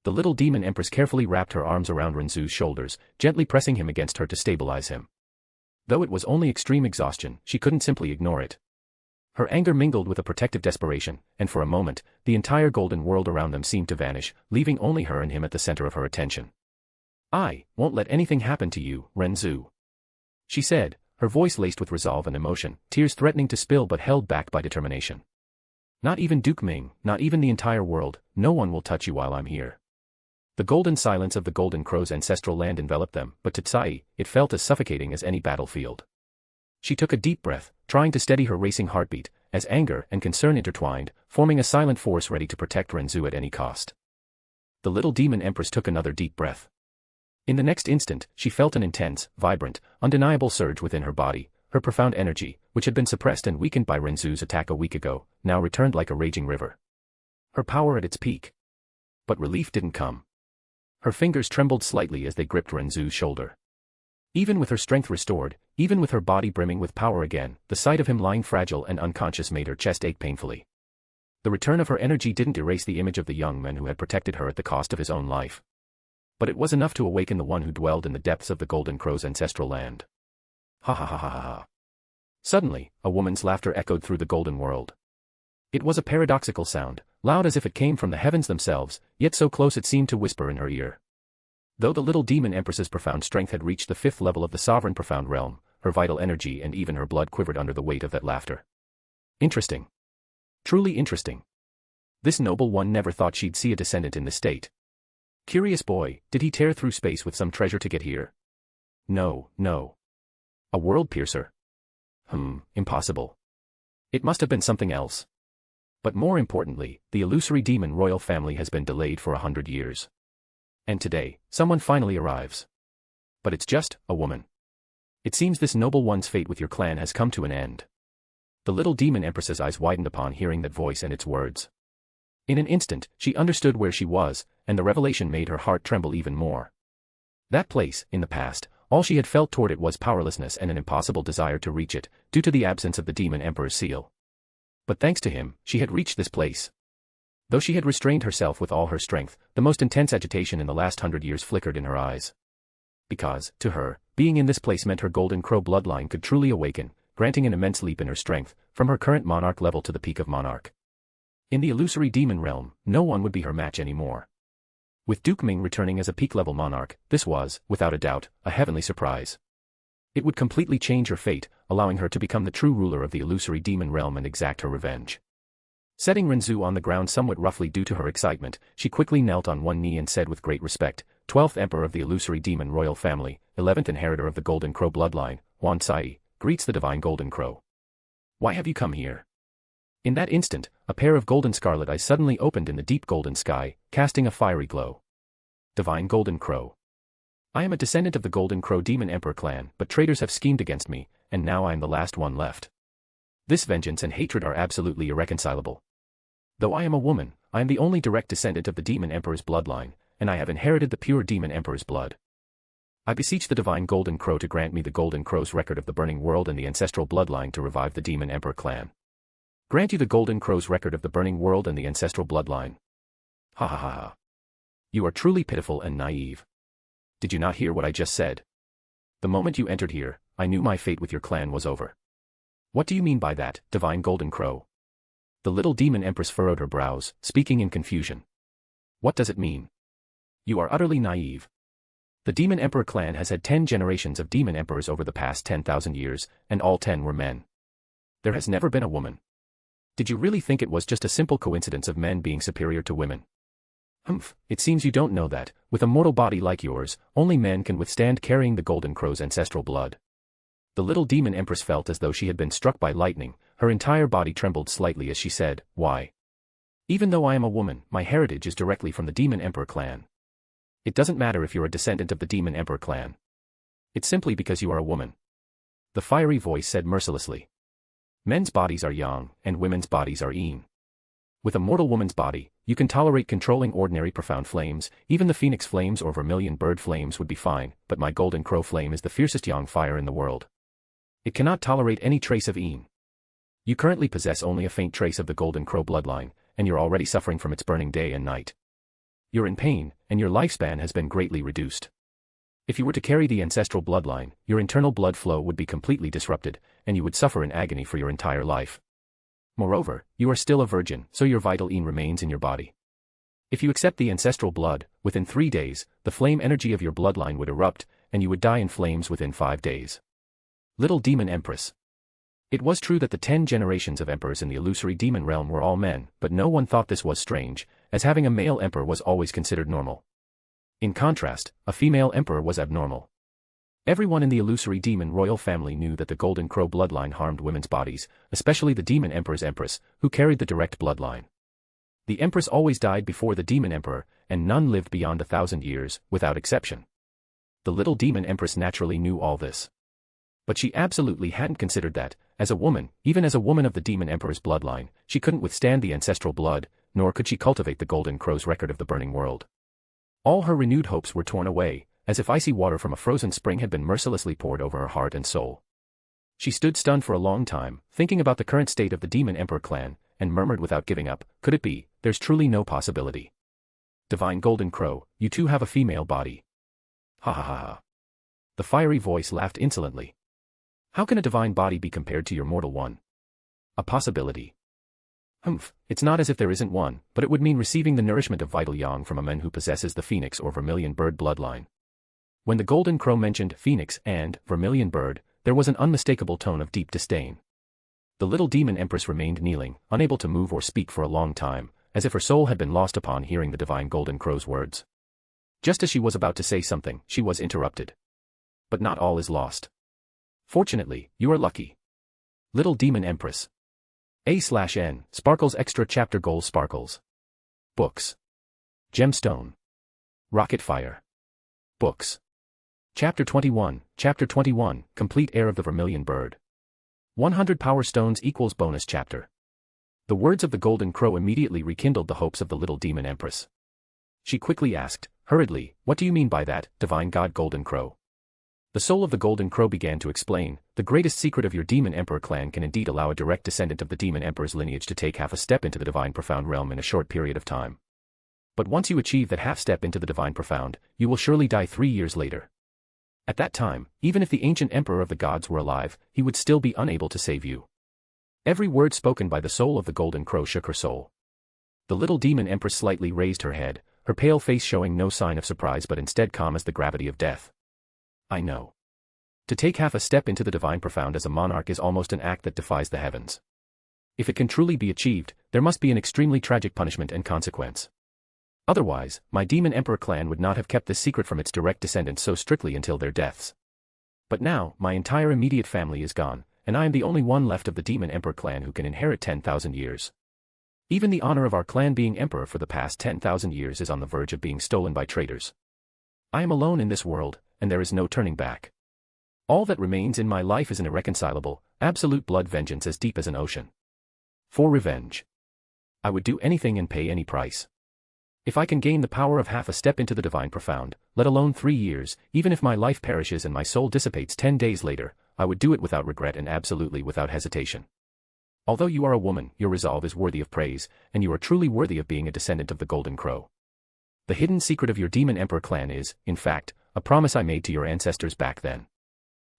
The little demon empress carefully wrapped her arms around Ren Zu's shoulders, gently pressing him against her to stabilize him. Though it was only extreme exhaustion, she couldn't simply ignore it. Her anger mingled with a protective desperation, and for a moment, the entire golden world around them seemed to vanish, leaving only her and him at the center of her attention. "I won't let anything happen to you, Ren Zu," she said, her voice laced with resolve and emotion, tears threatening to spill but held back by determination. "Not even Duke Ming, not even the entire world, no one will touch you while I'm here." The golden silence of the Golden Crow's ancestral land enveloped them, but to Tsai, it felt as suffocating as any battlefield. She took a deep breath, trying to steady her racing heartbeat, as anger and concern intertwined, forming a silent force ready to protect Ren Zu at any cost. The little demon empress took another deep breath. In the next instant, she felt an intense, vibrant, undeniable surge within her body. Her profound energy, which had been suppressed and weakened by Ren Zu's attack a week ago, now returned like a raging river. Her power at its peak. But relief didn't come. Her fingers trembled slightly as they gripped Ren Zu's shoulder. Even with her strength restored, even with her body brimming with power again, the sight of him lying fragile and unconscious made her chest ache painfully. The return of her energy didn't erase the image of the young man who had protected her at the cost of his own life. But it was enough to awaken the one who dwelled in the depths of the Golden Crow's ancestral land. Ha ha ha ha ha ha. Suddenly, a woman's laughter echoed through the golden world. It was a paradoxical sound, loud as if it came from the heavens themselves, yet so close it seemed to whisper in her ear. Though the little demon empress's profound strength had reached the 5th level of the sovereign profound realm, her vital energy and even her blood quivered under the weight of that laughter. Interesting. Truly interesting. This noble one never thought she'd see a descendant in this state. Curious boy, did he tear through space with some treasure to get here? No, no. A world piercer? Impossible. It must have been something else. But more importantly, the illusory demon royal family has been delayed for 100 years. And today, someone finally arrives. But it's just a woman. It seems this noble one's fate with your clan has come to an end. The little demon empress's eyes widened upon hearing that voice and its words. In an instant, she understood where she was, and the revelation made her heart tremble even more. That place, in the past, all she had felt toward it was powerlessness and an impossible desire to reach it, due to the absence of the demon emperor's seal. But thanks to him, she had reached this place. Though she had restrained herself with all her strength, the most intense agitation in the last 100 years flickered in her eyes. Because, to her, being in this place meant her Golden Crow bloodline could truly awaken, granting an immense leap in her strength, from her current monarch level to the peak of monarch. In the illusory demon realm, no one would be her match anymore. With Duke Ming returning as a peak-level monarch, this was, without a doubt, a heavenly surprise. It would completely change her fate, allowing her to become the true ruler of the illusory demon realm and exact her revenge. Setting Ren Zu on the ground somewhat roughly due to her excitement, she quickly knelt on one knee and said with great respect, 12th Emperor of the illusory demon royal family, 11th inheritor of the Golden Crow bloodline, Wan Sai, greets the divine Golden Crow. Why have you come here? In that instant, a pair of golden scarlet eyes suddenly opened in the deep golden sky, casting a fiery glow. Divine Golden Crow. I am a descendant of the Golden Crow Demon Emperor clan, but traitors have schemed against me, and now I am the last one left. This vengeance and hatred are absolutely irreconcilable. Though I am a woman, I am the only direct descendant of the Demon Emperor's bloodline, and I have inherited the pure Demon Emperor's blood. I beseech the divine Golden Crow to grant me the Golden Crow's record of the burning world and the ancestral bloodline to revive the Demon Emperor clan. Grant you the Golden Crow's record of the burning world and the ancestral bloodline. Ha ha ha ha. You are truly pitiful and naive. Did you not hear what I just said? The moment you entered here, I knew my fate with your clan was over. What do you mean by that, divine Golden Crow? The little demon empress furrowed her brows, speaking in confusion. What does it mean? You are utterly naive. The Demon Emperor clan has had 10 generations of demon emperors over the past 10,000 years, and all 10 were men. There has never been a woman. Did you really think it was just a simple coincidence of men being superior to women? It seems you don't know that, with a mortal body like yours, only men can withstand carrying the Golden Crow's ancestral blood. The little demon empress felt as though she had been struck by lightning, her entire body trembled slightly as she said, why? Even though I am a woman, my heritage is directly from the Demon Emperor clan. It doesn't matter if you're a descendant of the Demon Emperor clan. It's simply because you are a woman. The fiery voice said mercilessly. Men's bodies are yang, and women's bodies are yin. With a mortal woman's body, you can tolerate controlling ordinary profound flames, even the phoenix flames or vermilion bird flames would be fine, but my Golden Crow flame is the fiercest yang fire in the world. It cannot tolerate any trace of yin. You currently possess only a faint trace of the Golden Crow bloodline, and you're already suffering from its burning day and night. You're in pain, and your lifespan has been greatly reduced. If you were to carry the ancestral bloodline, your internal blood flow would be completely disrupted, and you would suffer in agony for your entire life. Moreover, you are still a virgin, so your vital yin remains in your body. If you accept the ancestral blood, within 3 days, the flame energy of your bloodline would erupt, and you would die in flames within 5 days. Little Demon Empress. It was true that the 10 generations of emperors in the illusory demon realm were all men, but no one thought this was strange, as having a male emperor was always considered normal. In contrast, a female emperor was abnormal. Everyone in the illusory demon royal family knew that the Golden Crow bloodline harmed women's bodies, especially the demon emperor's empress, who carried the direct bloodline. The empress always died before the demon emperor, and none lived beyond 1,000 years, without exception. The little demon empress naturally knew all this. But she absolutely hadn't considered that, as a woman, even as a woman of the demon emperor's bloodline, she couldn't withstand the ancestral blood, nor could she cultivate the Golden Crow's record of the burning world. All her renewed hopes were torn away, as if icy water from a frozen spring had been mercilessly poured over her heart and soul. She stood stunned for a long time, thinking about the current state of the Demon Emperor clan, and murmured without giving up, could it be, there's truly no possibility. Divine Golden Crow, you too have a female body. Ha ha ha ha. The fiery voice laughed insolently. How can a divine body be compared to your mortal one? A possibility. It's not as if there isn't one, but it would mean receiving the nourishment of vital yang from a man who possesses the phoenix or vermilion bird bloodline. When the Golden Crow mentioned phoenix and vermilion bird, there was an unmistakable tone of deep disdain. The little demon empress remained kneeling, unable to move or speak for a long time, as if her soul had been lost upon hearing the divine Golden Crow's words. Just as she was about to say something, she was interrupted. But not all is lost. Fortunately, you are lucky. Little Demon Empress. A/N, Sparkles Extra Chapter Goals Sparkles. Books. Gemstone. Rocket Fire. Books. Chapter 21, Complete Heir of the Vermilion Bird. 100 Power Stones equals bonus chapter. The words of the Golden Crow immediately rekindled the hopes of the little Demon Empress. She quickly asked, hurriedly, what do you mean by that, Divine God Golden Crow? The soul of the Golden Crow began to explain, the greatest secret of your Demon Emperor clan can indeed allow a direct descendant of the Demon Emperor's lineage to take half a step into the Divine Profound realm in a short period of time. But once you achieve that half step into the Divine Profound, you will surely die 3 years later. At that time, even if the ancient Emperor of the Gods were alive, he would still be unable to save you. Every word spoken by the soul of the Golden Crow shook her soul. The little Demon Empress slightly raised her head, her pale face showing no sign of surprise but instead calm as the gravity of death. I know. To take half a step into the Divine Profound as a monarch is almost an act that defies the heavens. If it can truly be achieved, there must be an extremely tragic punishment and consequence. Otherwise, my Demon Emperor clan would not have kept this secret from its direct descendants so strictly until their deaths. But now, my entire immediate family is gone, and I am the only one left of the Demon Emperor clan who can inherit 10,000 years. Even the honor of our clan being emperor for the past 10,000 years is on the verge of being stolen by traitors. I am alone in this world, and there is no turning back. All that remains in my life is an irreconcilable, absolute blood vengeance as deep as an ocean. For revenge. I would do anything and pay any price. If I can gain the power of half a step into the Divine Profound, let alone 3 years, even if my life perishes and my soul dissipates 10 days later, I would do it without regret and absolutely without hesitation. Although you are a woman, your resolve is worthy of praise, and you are truly worthy of being a descendant of the Golden Crow. The hidden secret of your Demon Emperor clan is, in fact, a promise I made to your ancestors back then.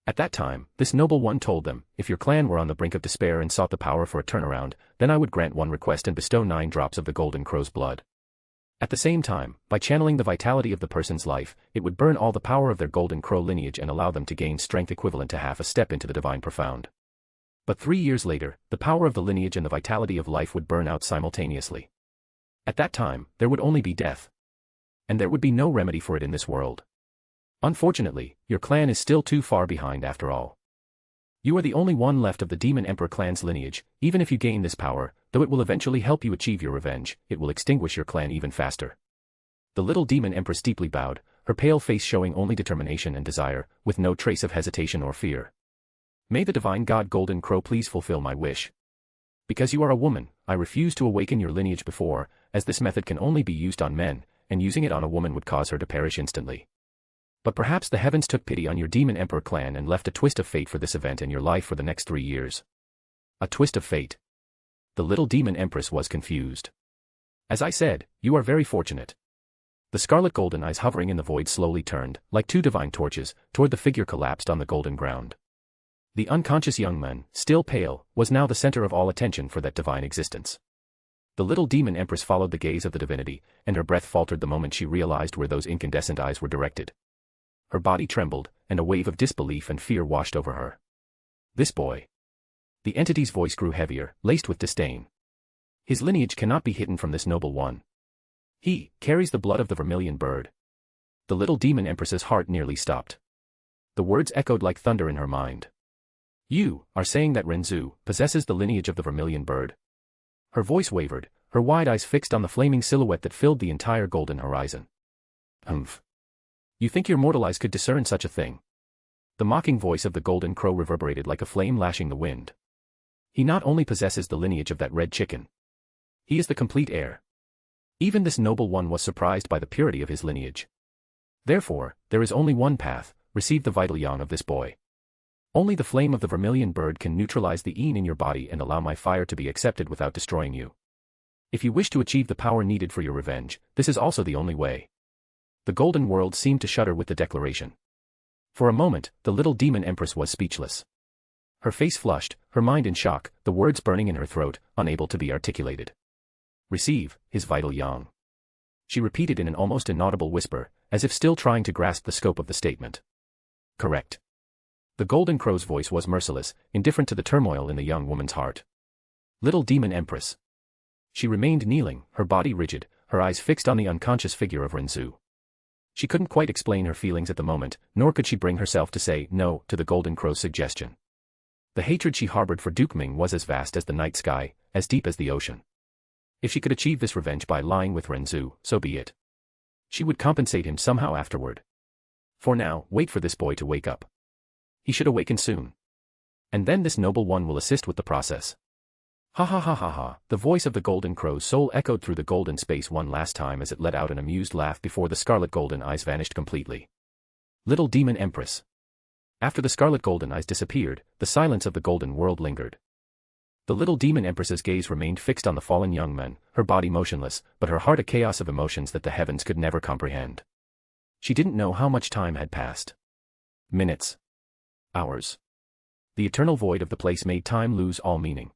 At that time, this noble one told them, if your clan were on the brink of despair and sought the power for a turnaround, then I would grant one request and bestow 9 drops of the Golden Crow's blood. At the same time, by channeling the vitality of the person's life, it would burn all the power of their Golden Crow lineage and allow them to gain strength equivalent to half a step into the Divine Profound. But 3 years later, the power of the lineage and the vitality of life would burn out simultaneously. At that time, there would only be death. And there would be no remedy for it in this world. Unfortunately, your clan is still too far behind after all. You are the only one left of the Demon Emperor clan's lineage. Even if you gain this power, though it will eventually help you achieve your revenge, it will extinguish your clan even faster. The little Demon Empress deeply bowed, her pale face showing only determination and desire, with no trace of hesitation or fear. May the Divine God Golden Crow please fulfill my wish. Because you are a woman, I refuse to awaken your lineage before, as this method can only be used on men, and using it on a woman would cause her to perish instantly. But perhaps the heavens took pity on your Demon Emperor clan and left a twist of fate for this event in your life for the next 3 years. A twist of fate. The little Demon Empress was confused. As I said, you are very fortunate. The scarlet golden eyes hovering in the void slowly turned, like 2 divine torches, toward the figure collapsed on the golden ground. The unconscious young man, still pale, was now the center of all attention for that divine existence. The little Demon Empress followed the gaze of the divinity, and her breath faltered the moment she realized where those incandescent eyes were directed. Her body trembled, and a wave of disbelief and fear washed over her. This boy. The entity's voice grew heavier, laced with disdain. His lineage cannot be hidden from this noble one. He carries the blood of the Vermilion Bird. The little Demon Empress's heart nearly stopped. The words echoed like thunder in her mind. You are saying that Ren Zu possesses the lineage of the Vermilion Bird? Her voice wavered, her wide eyes fixed on the flaming silhouette that filled the entire golden horizon. Humph. You think your mortal eyes could discern such a thing? The mocking voice of the Golden Crow reverberated like a flame lashing the wind. He not only possesses the lineage of that red chicken. He is the complete heir. Even this noble one was surprised by the purity of his lineage. Therefore, there is only one path, receive the vital yang of this boy. Only the flame of the Vermilion Bird can neutralize the yin in your body and allow my fire to be accepted without destroying you. If you wish to achieve the power needed for your revenge, this is also the only way. The golden world seemed to shudder with the declaration. For a moment, the little Demon Empress was speechless. Her face flushed, her mind in shock, the words burning in her throat, unable to be articulated. Receive his vital yang. She repeated in an almost inaudible whisper, as if still trying to grasp the scope of the statement. Correct. The Golden Crow's voice was merciless, indifferent to the turmoil in the young woman's heart. Little Demon Empress. She remained kneeling, her body rigid, her eyes fixed on the unconscious figure of Ren Zu. She couldn't quite explain her feelings at the moment, nor could she bring herself to say no to the Golden Crow's suggestion. The hatred she harbored for Duke Ming was as vast as the night sky, as deep as the ocean. If she could achieve this revenge by lying with Ren Zu, so be it. She would compensate him somehow afterward. For now, wait for this boy to wake up. He should awaken soon. And then this noble one will assist with the process. Ha ha ha ha ha, the voice of the Golden Crow's soul echoed through the golden space one last time as it let out an amused laugh before the scarlet golden eyes vanished completely. Little Demon Empress. After the scarlet golden eyes disappeared, the silence of the golden world lingered. The little Demon Empress's gaze remained fixed on the fallen young man, her body motionless, but her heart a chaos of emotions that the heavens could never comprehend. She didn't know how much time had passed. Minutes. Hours. The eternal void of the place made time lose all meaning.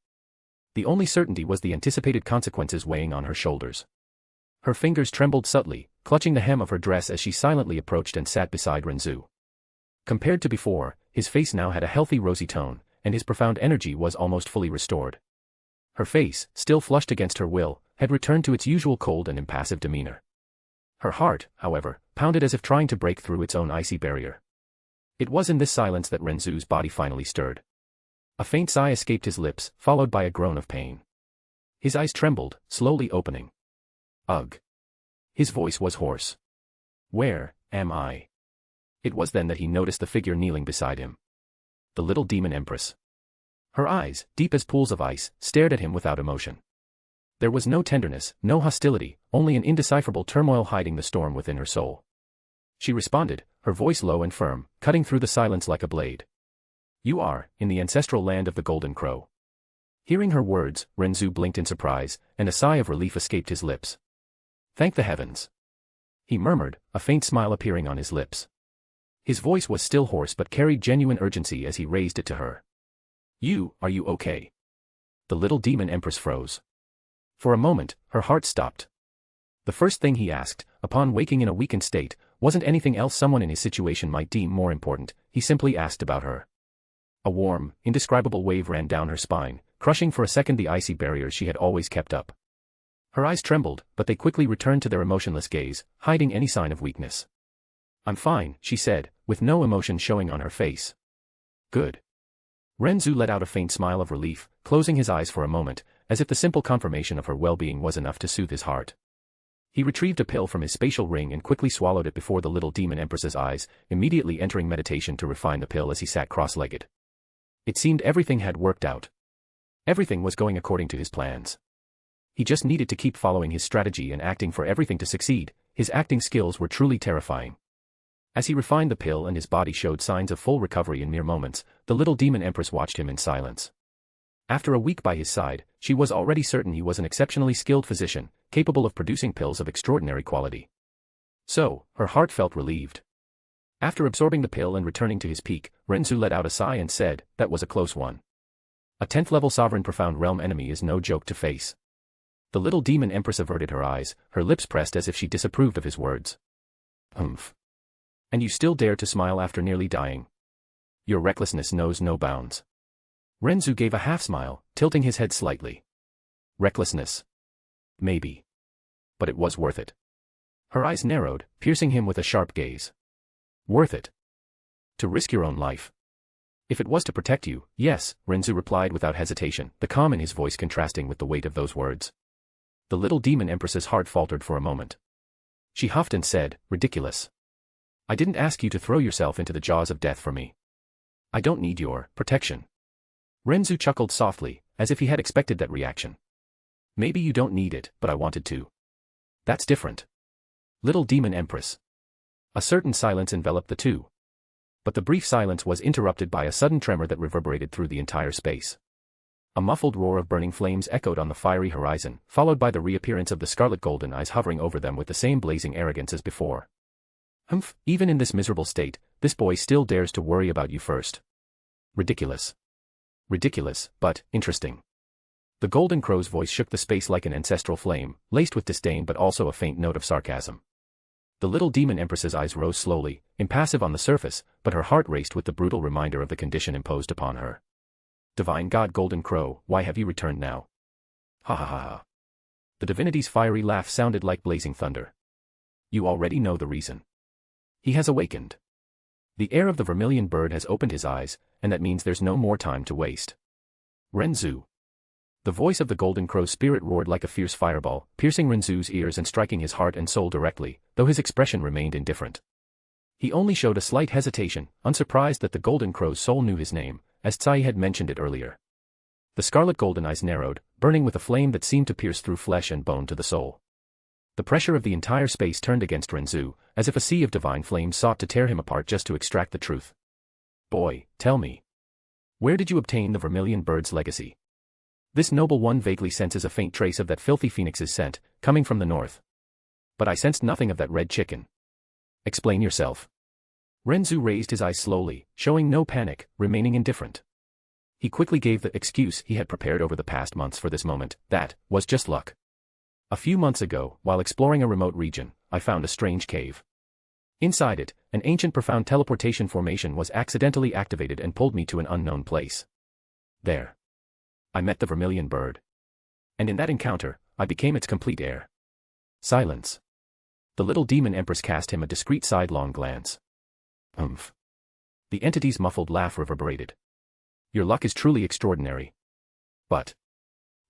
The only certainty was the anticipated consequences weighing on her shoulders. Her fingers trembled subtly, clutching the hem of her dress as she silently approached and sat beside Ren Zu. Compared to before, his face now had a healthy rosy tone, and his profound energy was almost fully restored. Her face, still flushed against her will, had returned to its usual cold and impassive demeanor. Her heart, however, pounded as if trying to break through its own icy barrier. It was in this silence that Ren Zu's body finally stirred. A faint sigh escaped his lips, followed by a groan of pain. His eyes trembled, slowly opening. Ugh. His voice was hoarse. Where am I? It was then that he noticed the figure kneeling beside him. The little Demon Empress. Her eyes, deep as pools of ice, stared at him without emotion. There was no tenderness, no hostility, only an indecipherable turmoil hiding the storm within her soul. She responded, her voice low and firm, cutting through the silence like a blade. You are, in the ancestral land of the Golden Crow. Hearing her words, Ren Zu blinked in surprise, and a sigh of relief escaped his lips. Thank the heavens. He murmured, a faint smile appearing on his lips. His voice was still hoarse but carried genuine urgency as he raised it to her. Are you okay? The little Demon Empress froze. For a moment, her heart stopped. The first thing he asked, upon waking in a weakened state, wasn't anything else someone in his situation might deem more important, he simply asked about her. A warm, indescribable wave ran down her spine, crushing for a second the icy barriers she had always kept up. Her eyes trembled, but they quickly returned to their emotionless gaze, hiding any sign of weakness. I'm fine, she said, with no emotion showing on her face. Good. Ren Zu let out a faint smile of relief, closing his eyes for a moment, as if the simple confirmation of her well-being was enough to soothe his heart. He retrieved a pill from his spatial ring and quickly swallowed it before the little Demon Empress's eyes, immediately entering meditation to refine the pill as he sat cross-legged. It seemed everything had worked out. Everything was going according to his plans. He just needed to keep following his strategy and acting for everything to succeed. His acting skills were truly terrifying. As he refined the pill and his body showed signs of full recovery in mere moments, the little Demon Empress watched him in silence. After a week by his side, she was already certain he was an exceptionally skilled physician, capable of producing pills of extraordinary quality. So, her heart felt relieved. After absorbing the pill and returning to his peak, Ren Zu let out a sigh and said, that was a close one. A 10th level sovereign profound realm enemy is no joke to face. The little Demon Empress averted her eyes, her lips pressed as if she disapproved of his words. Humph. And you still dare to smile after nearly dying? Your recklessness knows no bounds. Ren Zu gave a half-smile, tilting his head slightly. Recklessness? Maybe. But it was worth it. Her eyes narrowed, piercing him with a sharp gaze. Worth it. To risk your own life. If it was to protect you, yes, Ren Zu replied without hesitation, the calm in his voice contrasting with the weight of those words. The little Demon Empress's heart faltered for a moment. She huffed and said, ridiculous. I didn't ask you to throw yourself into the jaws of death for me. I don't need your protection. Ren Zu chuckled softly, as if he had expected that reaction. Maybe you don't need it, but I wanted to. That's different. Little Demon Empress. A certain silence enveloped the two. But the brief silence was interrupted by a sudden tremor that reverberated through the entire space. A muffled roar of burning flames echoed on the fiery horizon, followed by the reappearance of the scarlet golden eyes hovering over them with the same blazing arrogance as before. Humph, even in this miserable state, this boy still dares to worry about you first. Ridiculous. Ridiculous, but interesting. The Golden Crow's voice shook the space like an ancestral flame, laced with disdain but also a faint note of sarcasm. The little Demon Empress's eyes rose slowly, impassive on the surface, but her heart raced with the brutal reminder of the condition imposed upon her. Divine God Golden Crow, why have you returned now? Ha ha ha ha. The divinity's fiery laugh sounded like blazing thunder. You already know the reason. He has awakened. The air of the vermilion bird has opened his eyes, and that means there's no more time to waste. Ren Zu. The voice of the golden crow's spirit roared like a fierce fireball, piercing Ren Zu's ears and striking his heart and soul directly, though his expression remained indifferent. He only showed a slight hesitation, unsurprised that the golden crow's soul knew his name, as Tsai had mentioned it earlier. The scarlet golden eyes narrowed, burning with a flame that seemed to pierce through flesh and bone to the soul. The pressure of the entire space turned against Ren Zu, as if a sea of divine flames sought to tear him apart just to extract the truth. Boy, tell me. Where did you obtain the vermilion bird's legacy? This noble one vaguely senses a faint trace of that filthy phoenix's scent, coming from the north. But I sensed nothing of that red chicken. Explain yourself. Ren Zu raised his eyes slowly, showing no panic, remaining indifferent. He quickly gave the excuse he had prepared over the past months for this moment, that was just luck. A few months ago, while exploring a remote region, I found a strange cave. Inside it, an ancient profound teleportation formation was accidentally activated and pulled me to an unknown place. There. I met the vermilion bird. And in that encounter, I became its complete heir. Silence. The little demon empress cast him a discreet sidelong glance. Umph. The entity's muffled laugh reverberated. Your luck is truly extraordinary. But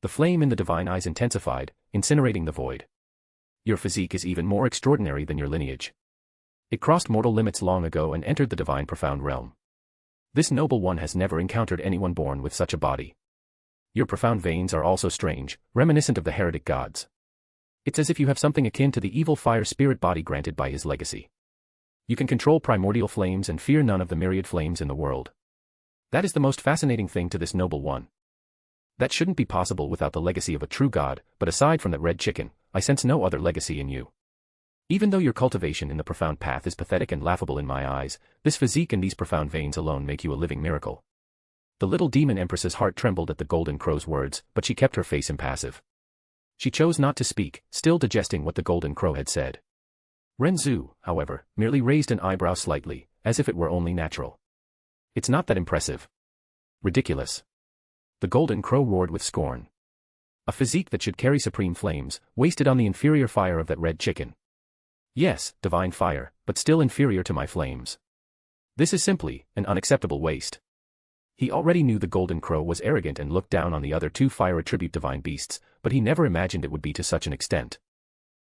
the flame in the divine eyes intensified, incinerating the void. Your physique is even more extraordinary than your lineage. It crossed mortal limits long ago and entered the divine profound realm. This noble one has never encountered anyone born with such a body. Your profound veins are also strange, reminiscent of the heretic gods. It's as if you have something akin to the evil fire spirit body granted by his legacy. You can control primordial flames and fear none of the myriad flames in the world. That is the most fascinating thing to this noble one. That shouldn't be possible without the legacy of a true god, but aside from that red chicken, I sense no other legacy in you. Even though your cultivation in the profound path is pathetic and laughable in my eyes, this physique and these profound veins alone make you a living miracle. The little demon empress's heart trembled at the golden crow's words, but she kept her face impassive. She chose not to speak, still digesting what the golden crow had said. Ren Zu, however, merely raised an eyebrow slightly, as if it were only natural. It's not that impressive. Ridiculous. The golden crow roared with scorn. A physique that should carry supreme flames, wasted on the inferior fire of that red chicken. Yes, divine fire, but still inferior to my flames. This is simply an unacceptable waste. He already knew the golden crow was arrogant and looked down on the other two fire attribute divine beasts, but he never imagined it would be to such an extent.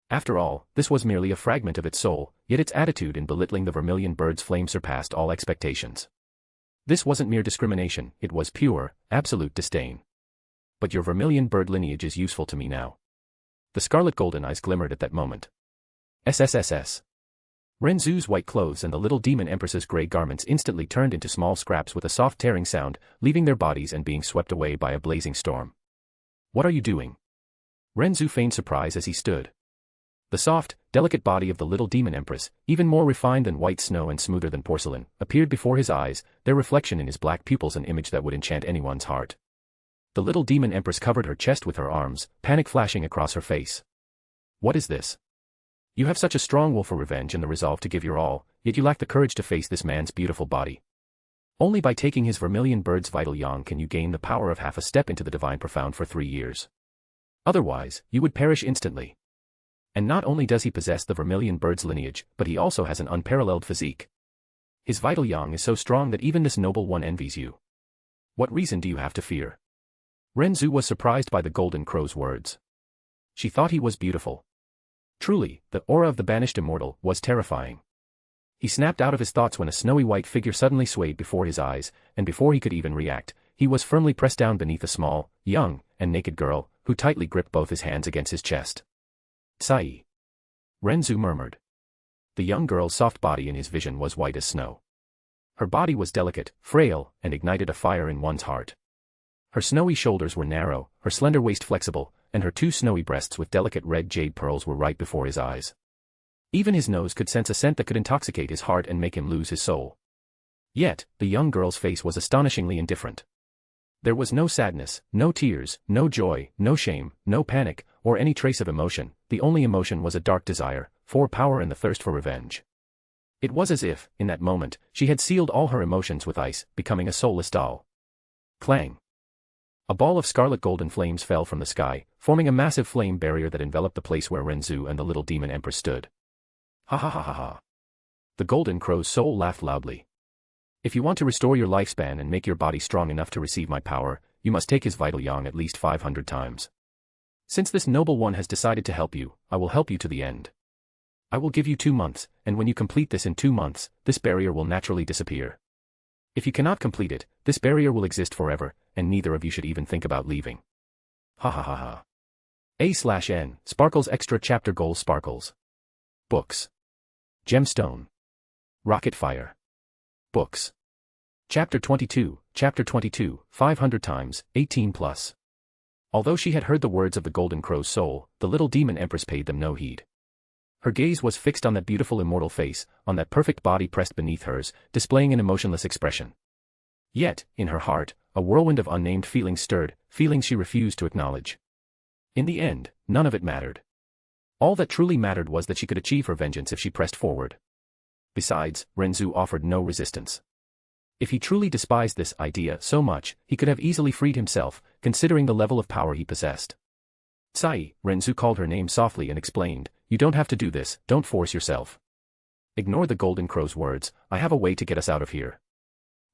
After all, this was merely a fragment of its soul, yet its attitude in belittling the vermilion bird's flame surpassed all expectations. This wasn't mere discrimination, it was pure, absolute disdain. But your vermilion bird lineage is useful to me now. The scarlet golden eyes glimmered at that moment. SSSS. Ren Zu's white clothes and the little demon empress's gray garments instantly turned into small scraps with a soft tearing sound, leaving their bodies and being swept away by a blazing storm. What are you doing? Ren Zu feigned surprise as he stood. The soft, delicate body of the little demon empress, even more refined than white snow and smoother than porcelain, appeared before his eyes, their reflection in his black pupils an image that would enchant anyone's heart. The little demon empress covered her chest with her arms, panic flashing across her face. What is this? You have such a strong will for revenge and the resolve to give your all, yet you lack the courage to face this man's beautiful body. Only by taking his vermilion bird's vital yang can you gain the power of half a step into the divine profound for 3 years. Otherwise, you would perish instantly. And not only does he possess the vermilion bird's lineage, but he also has an unparalleled physique. His vital yang is so strong that even this noble one envies you. What reason do you have to fear? Ren Zu was surprised by the golden crow's words. She thought he was beautiful. Truly, the aura of the banished immortal was terrifying. He snapped out of his thoughts when a snowy white figure suddenly swayed before his eyes, and before he could even react, he was firmly pressed down beneath a small, young, and naked girl, who tightly gripped both his hands against his chest. Sai. Ren Zu murmured. The young girl's soft body in his vision was white as snow. Her body was delicate, frail, and ignited a fire in one's heart. Her snowy shoulders were narrow, her slender waist flexible, and her 2 snowy breasts with delicate red jade pearls were right before his eyes. Even his nose could sense a scent that could intoxicate his heart and make him lose his soul. Yet, the young girl's face was astonishingly indifferent. There was no sadness, no tears, no joy, no shame, no panic, or any trace of emotion. The only emotion was a dark desire for power and the thirst for revenge. It was as if, in that moment, she had sealed all her emotions with ice, becoming a soulless doll. Clang. A ball of scarlet golden flames fell from the sky, forming a massive flame barrier that enveloped the place where Ren Zu and the little demon empress stood. Ha ha ha ha ha. The Golden Crow's soul laughed loudly. If you want to restore your lifespan and make your body strong enough to receive my power, you must take his vital yang at least 500 times. Since this noble one has decided to help you, I will help you to the end. I will give you 2 months, and when you complete this in 2 months, this barrier will naturally disappear. If you cannot complete it, this barrier will exist forever, and neither of you should even think about leaving. Ha ha ha ha. A/N, Sparkles Extra Chapter Goals Sparkles. Books. Gemstone. Rocket Fire. Books. Chapter 22, 500 times, 18 plus. Although she had heard the words of the Golden Crow's soul, the little demon empress paid them no heed. Her gaze was fixed on that beautiful immortal face, on that perfect body pressed beneath hers, displaying an emotionless expression. Yet, in her heart, a whirlwind of unnamed feelings stirred, feelings she refused to acknowledge. In the end, none of it mattered. All that truly mattered was that she could achieve her vengeance if she pressed forward. Besides, Ren Zu offered no resistance. If he truly despised this idea so much, he could have easily freed himself, considering the level of power he possessed. Tsai, Ren Zu called her name softly and explained, "You don't have to do this, don't force yourself. Ignore the Golden Crow's words, I have a way to get us out of here."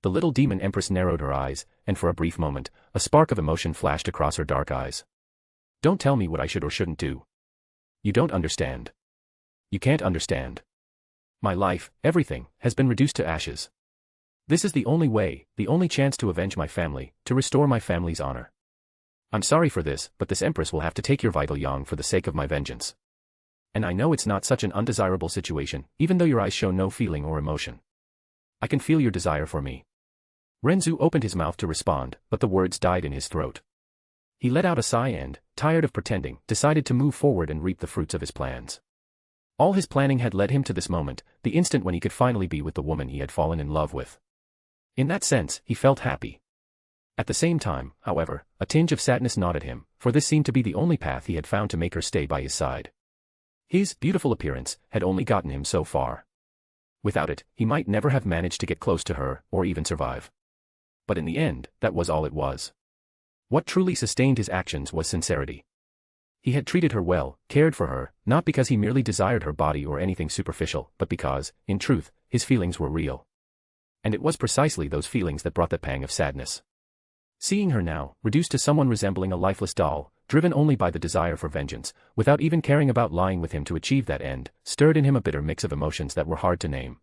The little demon empress narrowed her eyes, and for a brief moment, a spark of emotion flashed across her dark eyes. "Don't tell me what I should or shouldn't do. You don't understand. You can't understand. My life, everything, has been reduced to ashes. This is the only way, the only chance to avenge my family, to restore my family's honor. I'm sorry for this, but this empress will have to take your vital yang for the sake of my vengeance. And I know it's not such an undesirable situation, even though your eyes show no feeling or emotion. I can feel your desire for me." Ren Zu opened his mouth to respond, but the words died in his throat. He let out a sigh and, tired of pretending, decided to move forward and reap the fruits of his plans. All his planning had led him to this moment, the instant when he could finally be with the woman he had fallen in love with. In that sense, he felt happy. At the same time, however, a tinge of sadness gnawed at him, for this seemed to be the only path he had found to make her stay by his side. His beautiful appearance had only gotten him so far. Without it, he might never have managed to get close to her, or even survive. But in the end, that was all it was. What truly sustained his actions was sincerity. He had treated her well, cared for her, not because he merely desired her body or anything superficial, but because, in truth, his feelings were real. And it was precisely those feelings that brought that pang of sadness. Seeing her now, reduced to someone resembling a lifeless doll, driven only by the desire for vengeance, without even caring about lying with him to achieve that end, stirred in him a bitter mix of emotions that were hard to name.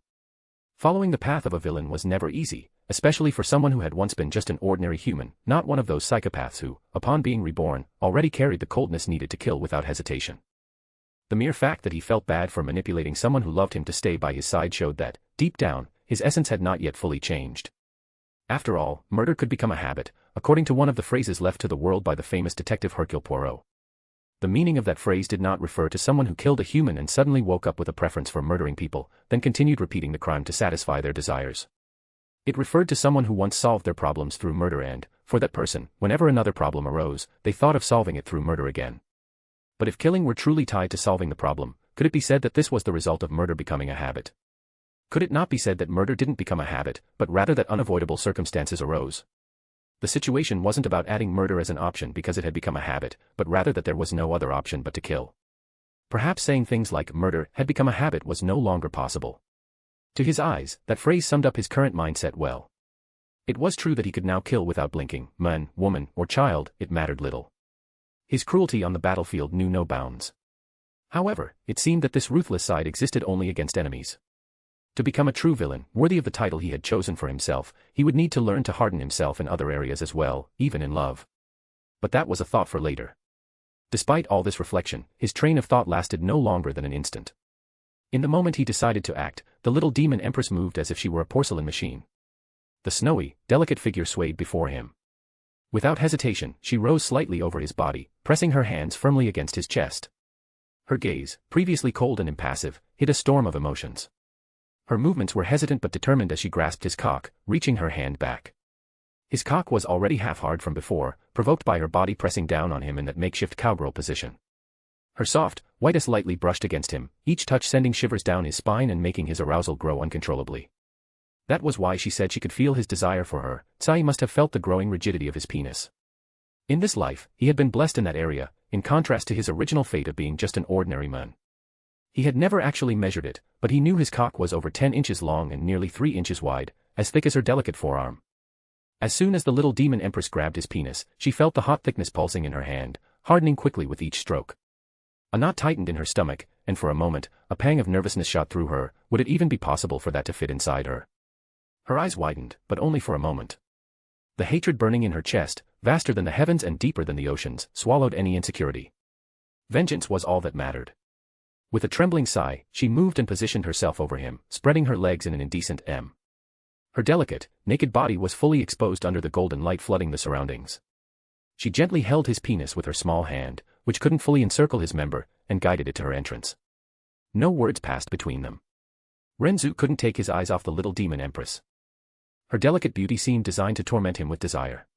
Following the path of a villain was never easy, especially for someone who had once been just an ordinary human, not one of those psychopaths who, upon being reborn, already carried the coldness needed to kill without hesitation. The mere fact that he felt bad for manipulating someone who loved him to stay by his side showed that, deep down, his essence had not yet fully changed. After all, murder could become a habit, according to one of the phrases left to the world by the famous detective Hercule Poirot. The meaning of that phrase did not refer to someone who killed a human and suddenly woke up with a preference for murdering people, then continued repeating the crime to satisfy their desires. It referred to someone who once solved their problems through murder and, for that person, whenever another problem arose, they thought of solving it through murder again. But if killing were truly tied to solving the problem, could it be said that this was the result of murder becoming a habit? Could it not be said that murder didn't become a habit, but rather that unavoidable circumstances arose? The situation wasn't about adding murder as an option because it had become a habit, but rather that there was no other option but to kill. Perhaps saying things like murder had become a habit was no longer possible. To his eyes, that phrase summed up his current mindset well. It was true that he could now kill without blinking, man, woman, or child, it mattered little. His cruelty on the battlefield knew no bounds. However, it seemed that this ruthless side existed only against enemies. To become a true villain, worthy of the title he had chosen for himself, he would need to learn to harden himself in other areas as well, even in love. But that was a thought for later. Despite all this reflection, his train of thought lasted no longer than an instant. In the moment he decided to act, the little demon empress moved as if she were a porcelain machine. The snowy, delicate figure swayed before him. Without hesitation, she rose slightly over his body, pressing her hands firmly against his chest. Her gaze, previously cold and impassive, hid a storm of emotions. Her movements were hesitant but determined as she grasped his cock, reaching her hand back. His cock was already half hard from before, provoked by her body pressing down on him in that makeshift cowgirl position. Her soft, white ass lightly brushed against him, each touch sending shivers down his spine and making his arousal grow uncontrollably. That was why she said she could feel his desire for her. Tsai must have felt the growing rigidity of his penis. In this life, he had been blessed in that area, in contrast to his original fate of being just an ordinary man. He had never actually measured it, but he knew his cock was over 10 inches long and nearly 3 inches wide, as thick as her delicate forearm. As soon as the little demon empress grabbed his penis, she felt the hot thickness pulsing in her hand, hardening quickly with each stroke. A knot tightened in her stomach, and for a moment, a pang of nervousness shot through her. Would it even be possible for that to fit inside her? Her eyes widened, but only for a moment. The hatred burning in her chest, vaster than the heavens and deeper than the oceans, swallowed any insecurity. Vengeance was all that mattered. With a trembling sigh, she moved and positioned herself over him, spreading her legs in an indecent M. Her delicate, naked body was fully exposed under the golden light flooding the surroundings. She gently held his penis with her small hand, which couldn't fully encircle his member, and guided it to her entrance. No words passed between them. Ren Zu couldn't take his eyes off the little demon empress. Her delicate beauty seemed designed to torment him with desire.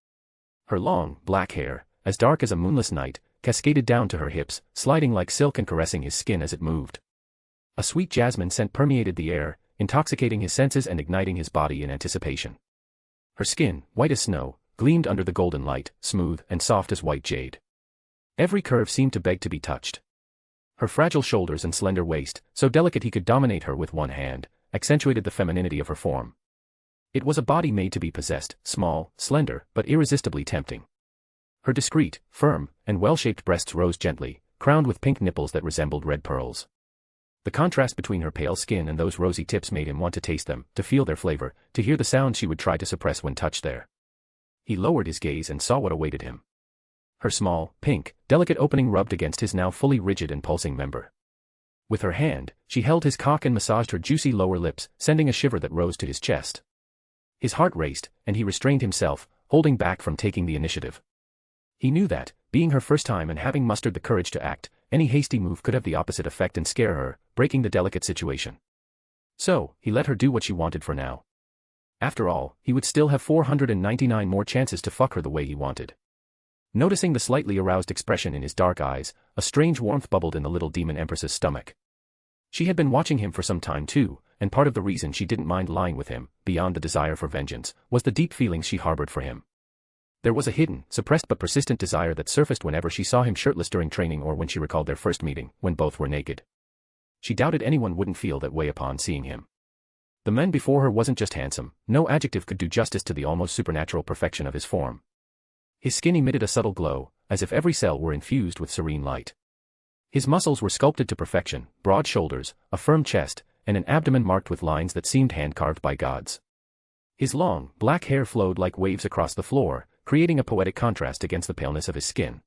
Her long, black hair, as dark as a moonless night, cascaded down to her hips, sliding like silk and caressing his skin as it moved. A sweet jasmine scent permeated the air, intoxicating his senses and igniting his body in anticipation. Her skin, white as snow, gleamed under the golden light, smooth and soft as white jade. Every curve seemed to beg to be touched. Her fragile shoulders and slender waist, so delicate he could dominate her with one hand, accentuated the femininity of her form. It was a body made to be possessed, small, slender, but irresistibly tempting. Her discreet, firm, and well-shaped breasts rose gently, crowned with pink nipples that resembled red pearls. The contrast between her pale skin and those rosy tips made him want to taste them, to feel their flavor, to hear the sound she would try to suppress when touched there. He lowered his gaze and saw what awaited him. Her small, pink, delicate opening rubbed against his now fully rigid and pulsing member. With her hand, she held his cock and massaged her juicy lower lips, sending a shiver that rose to his chest. His heart raced, and he restrained himself, holding back from taking the initiative. He knew that, being her first time and having mustered the courage to act, any hasty move could have the opposite effect and scare her, breaking the delicate situation. So, he let her do what she wanted for now. After all, he would still have 499 more chances to fuck her the way he wanted. Noticing the slightly aroused expression in his dark eyes, a strange warmth bubbled in the little demon empress's stomach. She had been watching him for some time too, and part of the reason she didn't mind lying with him, beyond the desire for vengeance, was the deep feelings she harbored for him. There was a hidden, suppressed but persistent desire that surfaced whenever she saw him shirtless during training or when she recalled their first meeting, when both were naked. She doubted anyone wouldn't feel that way upon seeing him. The man before her wasn't just handsome, no adjective could do justice to the almost supernatural perfection of his form. His skin emitted a subtle glow, as if every cell were infused with serene light. His muscles were sculpted to perfection, broad shoulders, a firm chest, and an abdomen marked with lines that seemed hand-carved by gods. His long, black hair flowed like waves across the floor, creating a poetic contrast against the paleness of his skin.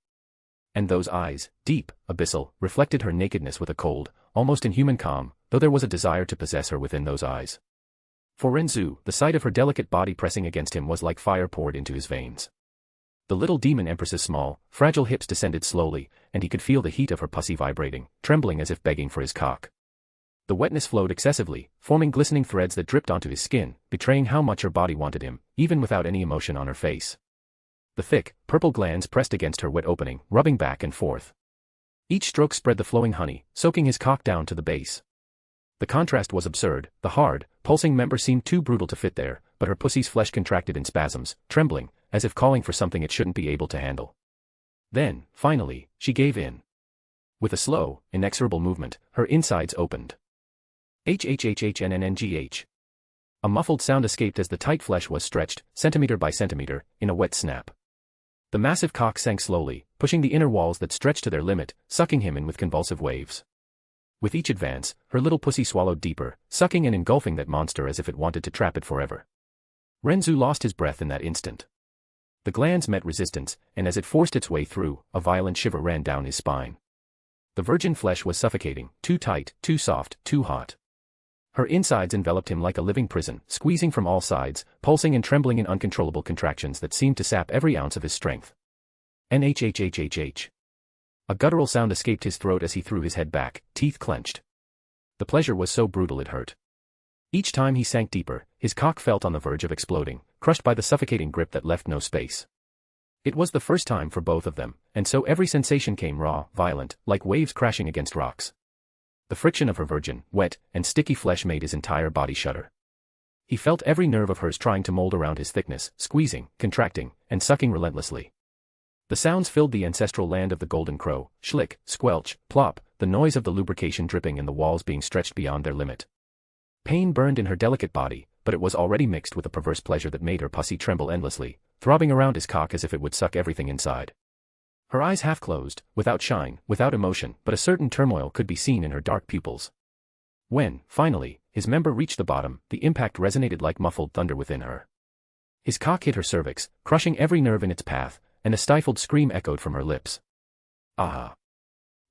And those eyes, deep, abyssal, reflected her nakedness with a cold, almost inhuman calm, though there was a desire to possess her within those eyes. For Ren Zu, the sight of her delicate body pressing against him was like fire poured into his veins. The little demon empress's small, fragile hips descended slowly, and he could feel the heat of her pussy vibrating, trembling as if begging for his cock. The wetness flowed excessively, forming glistening threads that dripped onto his skin, betraying how much her body wanted him, even without any emotion on her face. The thick, purple glands pressed against her wet opening, rubbing back and forth. Each stroke spread the flowing honey, soaking his cock down to the base. The contrast was absurd. The hard, pulsing member seemed too brutal to fit there, but her pussy's flesh contracted in spasms, trembling, as if calling for something it shouldn't be able to handle. Then, finally, she gave in. With a slow, inexorable movement, her insides opened. HHHHNNNGH. A muffled sound escaped as the tight flesh was stretched, centimeter by centimeter, in a wet snap. The massive cock sank slowly, pushing the inner walls that stretched to their limit, sucking him in with convulsive waves. With each advance, her little pussy swallowed deeper, sucking and engulfing that monster as if it wanted to trap it forever. Ren Zu lost his breath in that instant. The glands met resistance, and as it forced its way through, a violent shiver ran down his spine. The virgin flesh was suffocating, too tight, too soft, too hot. Her insides enveloped him like a living prison, squeezing from all sides, pulsing and trembling in uncontrollable contractions that seemed to sap every ounce of his strength. NHHHHH. A guttural sound escaped his throat as he threw his head back, teeth clenched. The pleasure was so brutal it hurt. Each time he sank deeper, his cock felt on the verge of exploding, crushed by the suffocating grip that left no space. It was the first time for both of them, and so every sensation came raw, violent, like waves crashing against rocks. The friction of her virgin, wet, and sticky flesh made his entire body shudder. He felt every nerve of hers trying to mold around his thickness, squeezing, contracting, and sucking relentlessly. The sounds filled the ancestral land of the golden crow, schlick, squelch, plop, the noise of the lubrication dripping and the walls being stretched beyond their limit. Pain burned in her delicate body, but it was already mixed with a perverse pleasure that made her pussy tremble endlessly, throbbing around his cock as if it would suck everything inside. Her eyes half closed, without shine, without emotion, but a certain turmoil could be seen in her dark pupils. When, finally, his member reached the bottom, the impact resonated like muffled thunder within her. His cock hit her cervix, crushing every nerve in its path, and a stifled scream echoed from her lips. Ah!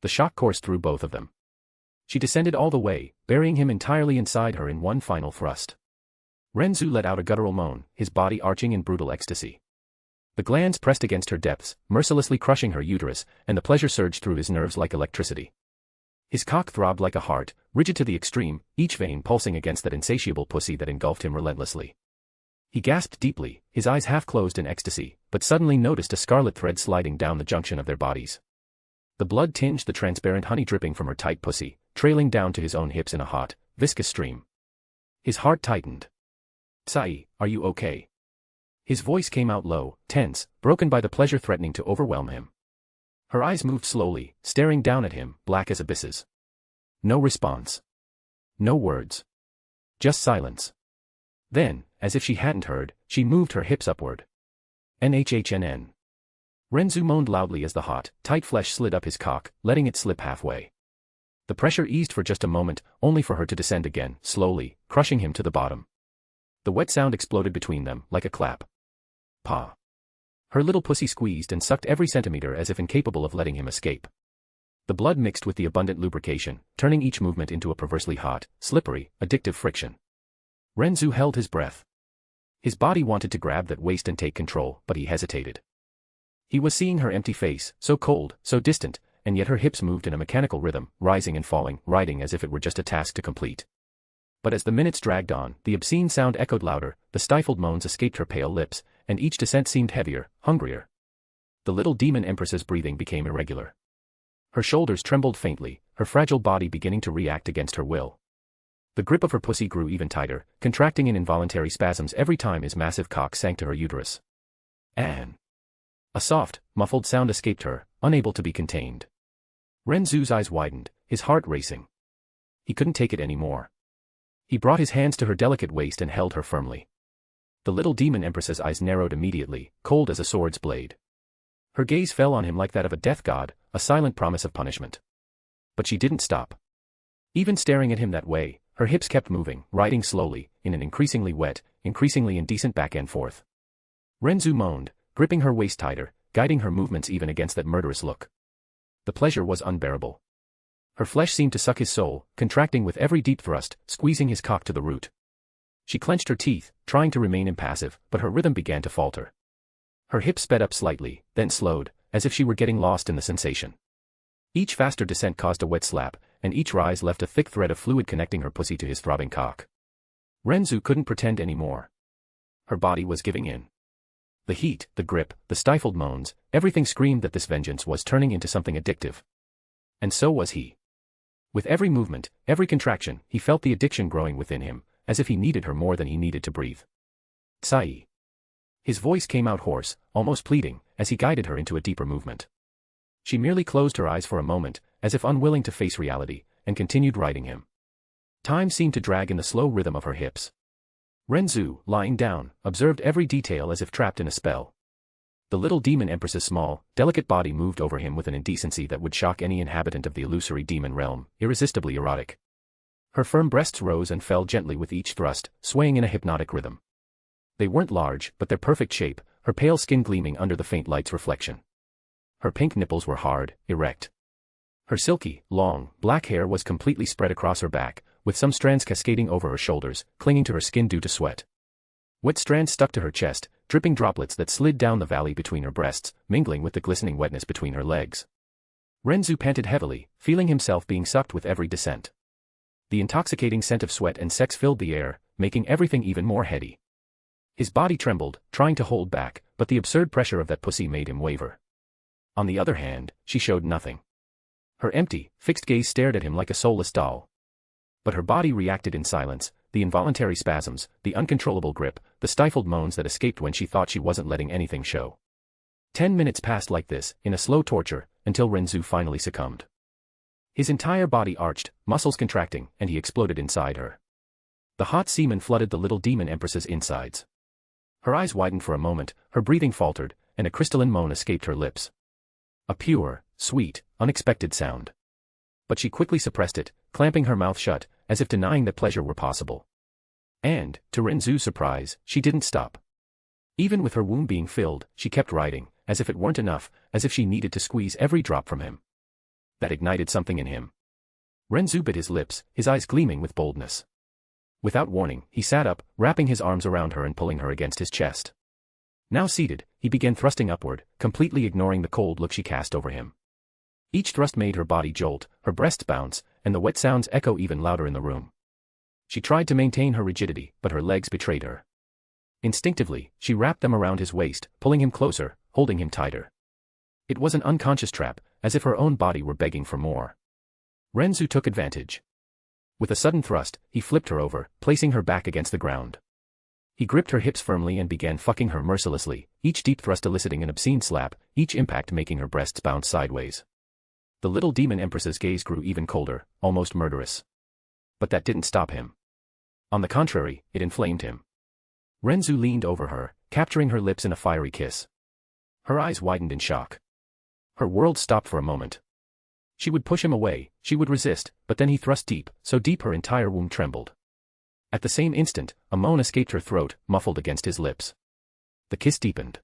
The shock coursed through both of them. She descended all the way, burying him entirely inside her in one final thrust. Ren Zu let out a guttural moan, his body arching in brutal ecstasy. The glands pressed against her depths, mercilessly crushing her uterus, and the pleasure surged through his nerves like electricity. His cock throbbed like a heart, rigid to the extreme, each vein pulsing against that insatiable pussy that engulfed him relentlessly. He gasped deeply, his eyes half closed in ecstasy, but suddenly noticed a scarlet thread sliding down the junction of their bodies. The blood tinged the transparent honey dripping from her tight pussy, trailing down to his own hips in a hot, viscous stream. His heart tightened. "Tsai, are you okay?" His voice came out low, tense, broken by the pleasure threatening to overwhelm him. Her eyes moved slowly, staring down at him, black as abysses. No response. No words. Just silence. Then, as if she hadn't heard, she moved her hips upward. NHHNN. Ren Zu moaned loudly as the hot, tight flesh slid up his cock, letting it slip halfway. The pressure eased for just a moment, only for her to descend again, slowly, crushing him to the bottom. The wet sound exploded between them, like a clap. Pa. Her little pussy squeezed and sucked every centimeter as if incapable of letting him escape. The blood mixed with the abundant lubrication, turning each movement into a perversely hot, slippery, addictive friction. Ren Zu held his breath. His body wanted to grab that waist and take control, but he hesitated. He was seeing her empty face, so cold, so distant, and yet her hips moved in a mechanical rhythm, rising and falling, riding as if it were just a task to complete. But as the minutes dragged on, the obscene sound echoed louder, the stifled moans escaped her pale lips, and each descent seemed heavier, hungrier. The little demon empress's breathing became irregular. Her shoulders trembled faintly, her fragile body beginning to react against her will. The grip of her pussy grew even tighter, contracting in involuntary spasms every time his massive cock sank to her uterus. "Anne." A soft, muffled sound escaped her, unable to be contained. Ren Zu's eyes widened, his heart racing. He couldn't take it anymore. He brought his hands to her delicate waist and held her firmly. The little demon empress's eyes narrowed immediately, cold as a sword's blade. Her gaze fell on him like that of a death god, a silent promise of punishment. But she didn't stop. Even staring at him that way, her hips kept moving, riding slowly, in an increasingly wet, increasingly indecent back and forth. Ren Zu moaned, gripping her waist tighter, guiding her movements even against that murderous look. The pleasure was unbearable. Her flesh seemed to suck his soul, contracting with every deep thrust, squeezing his cock to the root. She clenched her teeth, trying to remain impassive, but her rhythm began to falter. Her hips sped up slightly, then slowed, as if she were getting lost in the sensation. Each faster descent caused a wet slap, and each rise left a thick thread of fluid connecting her pussy to his throbbing cock. Ren Zu couldn't pretend anymore. Her body was giving in. The heat, the grip, the stifled moans, everything screamed that this vengeance was turning into something addictive. And so was he. With every movement, every contraction, he felt the addiction growing within him, as if he needed her more than he needed to breathe. "Tsai." His voice came out hoarse, almost pleading, as he guided her into a deeper movement. She merely closed her eyes for a moment, as if unwilling to face reality, and continued riding him. Time seemed to drag in the slow rhythm of her hips. Ren Zu, lying down, observed every detail as if trapped in a spell. The little demon empress's small, delicate body moved over him with an indecency that would shock any inhabitant of the illusory demon realm, irresistibly erotic. Her firm breasts rose and fell gently with each thrust, swaying in a hypnotic rhythm. They weren't large, but their perfect shape, her pale skin gleaming under the faint light's reflection. Her pink nipples were hard, erect. Her silky, long, black hair was completely spread across her back, with some strands cascading over her shoulders, clinging to her skin due to sweat. Wet strands stuck to her chest, dripping droplets that slid down the valley between her breasts, mingling with the glistening wetness between her legs. Ren Zu panted heavily, feeling himself being sucked with every descent. The intoxicating scent of sweat and sex filled the air, making everything even more heady. His body trembled, trying to hold back, but the absurd pressure of that pussy made him waver. On the other hand, she showed nothing. Her empty, fixed gaze stared at him like a soulless doll. But her body reacted in silence, the involuntary spasms, the uncontrollable grip, the stifled moans that escaped when she thought she wasn't letting anything show. 10 minutes passed like this, in a slow torture, until Ren Zu finally succumbed. His entire body arched, muscles contracting, and he exploded inside her. The hot semen flooded the little demon empress's insides. Her eyes widened for a moment, her breathing faltered, and a crystalline moan escaped her lips. A pure, sweet, unexpected sound. But she quickly suppressed it, clamping her mouth shut, as if denying that pleasure were possible. And, to Ren Zu's surprise, she didn't stop. Even with her womb being filled, she kept riding, as if it weren't enough, as if she needed to squeeze every drop from him. That ignited something in him. Ren Zu bit his lips, his eyes gleaming with boldness. Without warning, he sat up, wrapping his arms around her and pulling her against his chest. Now seated, he began thrusting upward, completely ignoring the cold look she cast over him. Each thrust made her body jolt, her breasts bounce, and the wet sounds echo even louder in the room. She tried to maintain her rigidity, but her legs betrayed her. Instinctively, she wrapped them around his waist, pulling him closer, holding him tighter. It was an unconscious trap, as if her own body were begging for more. Ren Zu took advantage. With a sudden thrust, he flipped her over, placing her back against the ground. He gripped her hips firmly and began fucking her mercilessly, each deep thrust eliciting an obscene slap, each impact making her breasts bounce sideways. The little demon empress's gaze grew even colder, almost murderous. But that didn't stop him. On the contrary, it inflamed him. Ren Zu leaned over her, capturing her lips in a fiery kiss. Her eyes widened in shock. Her world stopped for a moment. She would push him away, she would resist, but then he thrust deep, so deep her entire womb trembled. At the same instant, a moan escaped her throat, muffled against his lips. The kiss deepened.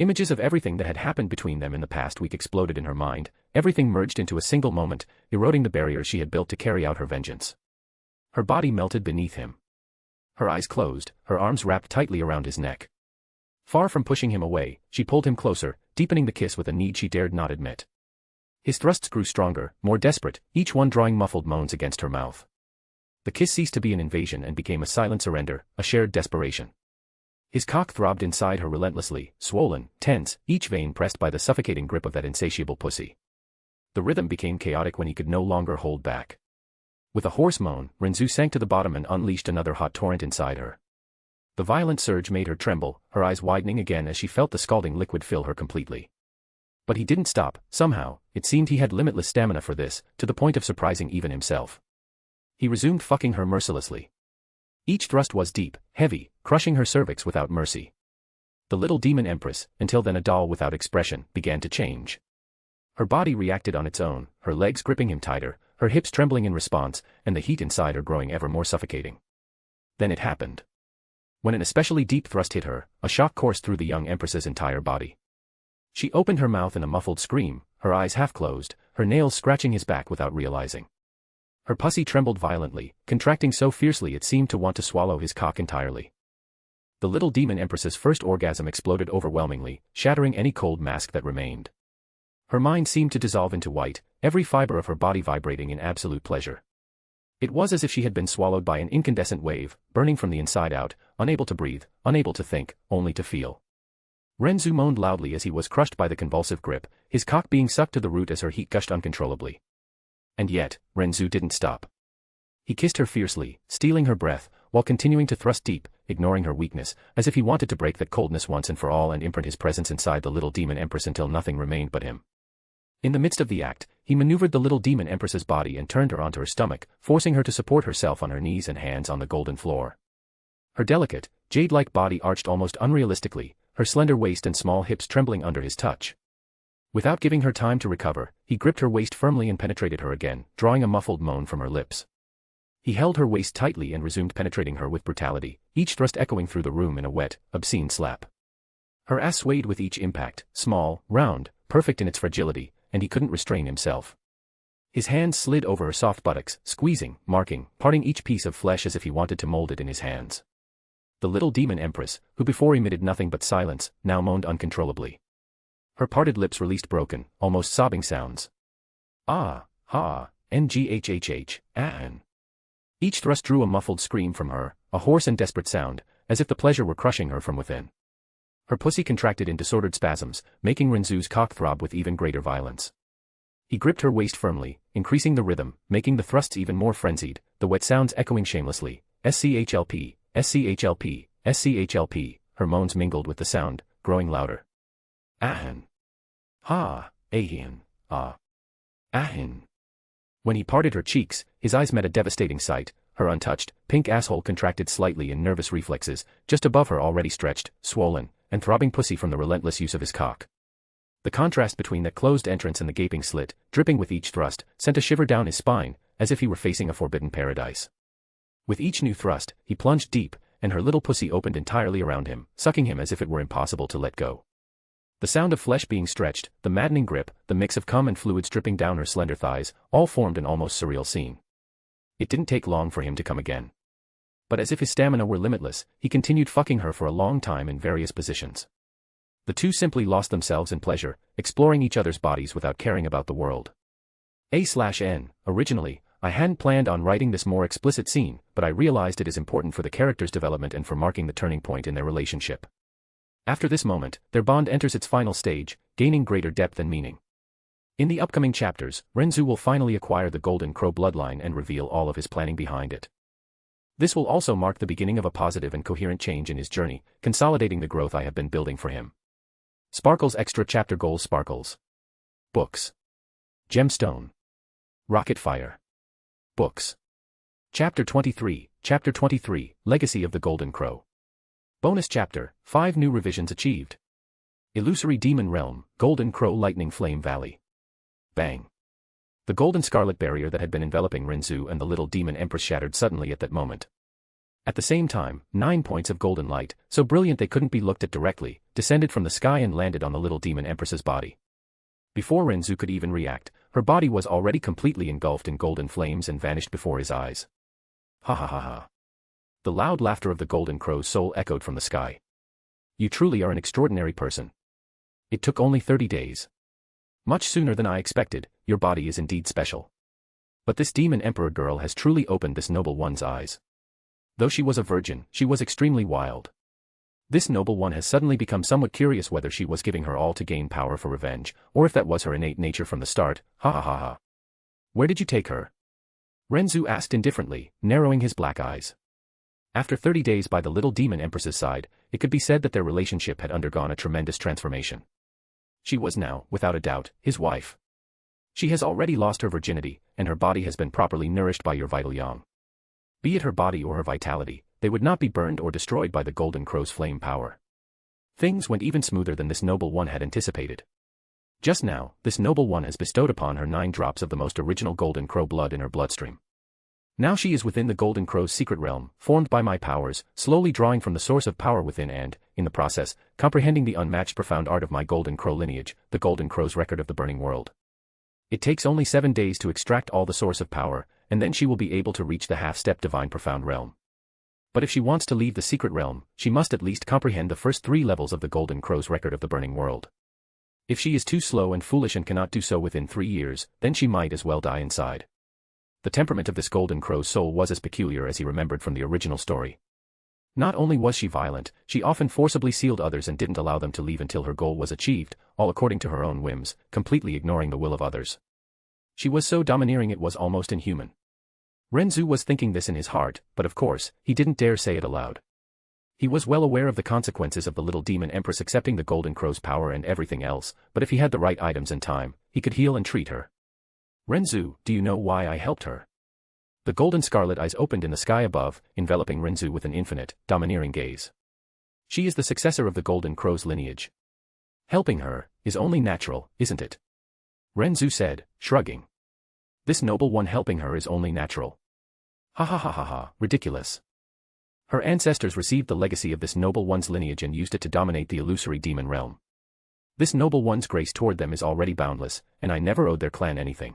Images of everything that had happened between them in the past week exploded in her mind, everything merged into a single moment, eroding the barriers she had built to carry out her vengeance. Her body melted beneath him. Her eyes closed, her arms wrapped tightly around his neck. Far from pushing him away, she pulled him closer, deepening the kiss with a need she dared not admit. His thrusts grew stronger, more desperate, each one drawing muffled moans against her mouth. The kiss ceased to be an invasion and became a silent surrender, a shared desperation. His cock throbbed inside her relentlessly, swollen, tense, each vein pressed by the suffocating grip of that insatiable pussy. The rhythm became chaotic when he could no longer hold back. With a hoarse moan, Ren Zu sank to the bottom and unleashed another hot torrent inside her. The violent surge made her tremble, her eyes widening again as she felt the scalding liquid fill her completely. But he didn't stop, somehow, it seemed he had limitless stamina for this, to the point of surprising even himself. He resumed fucking her mercilessly. Each thrust was deep, heavy, crushing her cervix without mercy. The little demon empress, until then a doll without expression, began to change. Her body reacted on its own, her legs gripping him tighter, her hips trembling in response, and the heat inside her growing ever more suffocating. Then it happened. When an especially deep thrust hit her, a shock coursed through the young empress's entire body. She opened her mouth in a muffled scream, her eyes half closed, her nails scratching his back without realizing. Her pussy trembled violently, contracting so fiercely it seemed to want to swallow his cock entirely. The little demon empress's first orgasm exploded overwhelmingly, shattering any cold mask that remained. Her mind seemed to dissolve into white, every fiber of her body vibrating in absolute pleasure. It was as if she had been swallowed by an incandescent wave, burning from the inside out, unable to breathe, unable to think, only to feel. Ren Zu moaned loudly as he was crushed by the convulsive grip, his cock being sucked to the root as her heat gushed uncontrollably. And yet, Ren Zu didn't stop. He kissed her fiercely, stealing her breath, while continuing to thrust deep, ignoring her weakness, as if he wanted to break that coldness once and for all and imprint his presence inside the little demon empress until nothing remained but him. In the midst of the act, he maneuvered the little demon empress's body and turned her onto her stomach, forcing her to support herself on her knees and hands on the golden floor. Her delicate, jade-like body arched almost unrealistically, her slender waist and small hips trembling under his touch. Without giving her time to recover, he gripped her waist firmly and penetrated her again, drawing a muffled moan from her lips. He held her waist tightly and resumed penetrating her with brutality, each thrust echoing through the room in a wet, obscene slap. Her ass swayed with each impact, small, round, perfect in its fragility, and he couldn't restrain himself. His hands slid over her soft buttocks, squeezing, marking, parting each piece of flesh as if he wanted to mold it in his hands. The little demon empress, who before emitted nothing but silence, now moaned uncontrollably. Her parted lips released broken, almost sobbing sounds. Ah, ha, nghhhh, an. Each thrust drew a muffled scream from her, a hoarse and desperate sound, as if the pleasure were crushing her from within. Her pussy contracted in disordered spasms, making Ren Zu's cock throb with even greater violence. He gripped her waist firmly, increasing the rhythm, making the thrusts even more frenzied, the wet sounds echoing shamelessly, SCHLP, SCHLP, SCHLP, her moans mingled with the sound, growing louder. Ahin. Ha, ahin, ah. Ahin. When he parted her cheeks, his eyes met a devastating sight. Her untouched, pink asshole contracted slightly in nervous reflexes, just above her already stretched, swollen, and throbbing pussy from the relentless use of his cock. The contrast between that closed entrance and the gaping slit, dripping with each thrust, sent a shiver down his spine, as if he were facing a forbidden paradise. With each new thrust, he plunged deep, and her little pussy opened entirely around him, sucking him as if it were impossible to let go. The sound of flesh being stretched, the maddening grip, the mix of cum and fluids dripping down her slender thighs, all formed an almost surreal scene. It didn't take long for him to come again. But as if his stamina were limitless, he continued fucking her for a long time in various positions. The two simply lost themselves in pleasure, exploring each other's bodies without caring about the world. A/N, originally, I hadn't planned on writing this more explicit scene, but I realized it is important for the character's development and for marking the turning point in their relationship. After this moment, their bond enters its final stage, gaining greater depth and meaning. In the upcoming chapters, Ren Zu will finally acquire the Golden Crow bloodline and reveal all of his planning behind it. This will also mark the beginning of a positive and coherent change in his journey, consolidating the growth I have been building for him. Sparkles Extra Chapter Goals. Sparkles Books. Gemstone. Rocket Fire. Books. Chapter 23, Legacy of the Golden Crow. Bonus Chapter, 5 New Revisions Achieved. Illusory Demon Realm, Golden Crow Lightning Flame Valley. Bang. The golden scarlet barrier that had been enveloping Ren Zu and the little demon empress shattered suddenly at that moment. At the same time, 9 points of golden light, so brilliant they couldn't be looked at directly, descended from the sky and landed on the little demon empress's body. Before Ren Zu could even react, her body was already completely engulfed in golden flames and vanished before his eyes. Ha ha ha ha. The loud laughter of the Golden Crow's soul echoed from the sky. You truly are an extraordinary person. It took only 30 days. Much sooner than I expected, your body is indeed special. But this demon emperor girl has truly opened this noble one's eyes. Though she was a virgin, she was extremely wild. This noble one has suddenly become somewhat curious whether she was giving her all to gain power for revenge, or if that was her innate nature from the start. Ha ha ha ha. Where did you take her? Ren Zu asked indifferently, narrowing his black eyes. After 30 days by the little demon empress's side, it could be said that their relationship had undergone a tremendous transformation. She was now, without a doubt, his wife. She has already lost her virginity, and her body has been properly nourished by your vital yang. Be it her body or her vitality, they would not be burned or destroyed by the Golden Crow's flame power. Things went even smoother than this noble one had anticipated. Just now, this noble one has bestowed upon her 9 drops of the most original Golden Crow blood in her bloodstream. Now she is within the Golden Crow's secret realm, formed by my powers, slowly drawing from the source of power within and, in the process, comprehending the unmatched profound art of my Golden Crow lineage, the Golden Crow's record of the burning world. It takes only 7 days to extract all the source of power, and then she will be able to reach the half-step divine profound realm. But if she wants to leave the secret realm, she must at least comprehend the first 3 levels of the Golden Crow's record of the burning world. If she is too slow and foolish and cannot do so within 3 years, then she might as well die inside. The temperament of this Golden Crow's soul was as peculiar as he remembered from the original story. Not only was she violent, she often forcibly sealed others and didn't allow them to leave until her goal was achieved, all according to her own whims, completely ignoring the will of others. She was so domineering it was almost inhuman. Ren Zu was thinking this in his heart, but of course, he didn't dare say it aloud. He was well aware of the consequences of the little demon empress accepting the Golden Crow's power and everything else, but if he had the right items and time, he could heal and treat her. Ren Zu, do you know why I helped her? The golden scarlet eyes opened in the sky above, enveloping Ren Zu with an infinite, domineering gaze. She is the successor of the Golden Crow's lineage. Helping her is only natural, isn't it? Ren Zu said, shrugging. This noble one helping her is only natural. Ha ha ha ha ha, ridiculous. Her ancestors received the legacy of this noble one's lineage and used it to dominate the illusory demon realm. This noble one's grace toward them is already boundless, and I never owed their clan anything.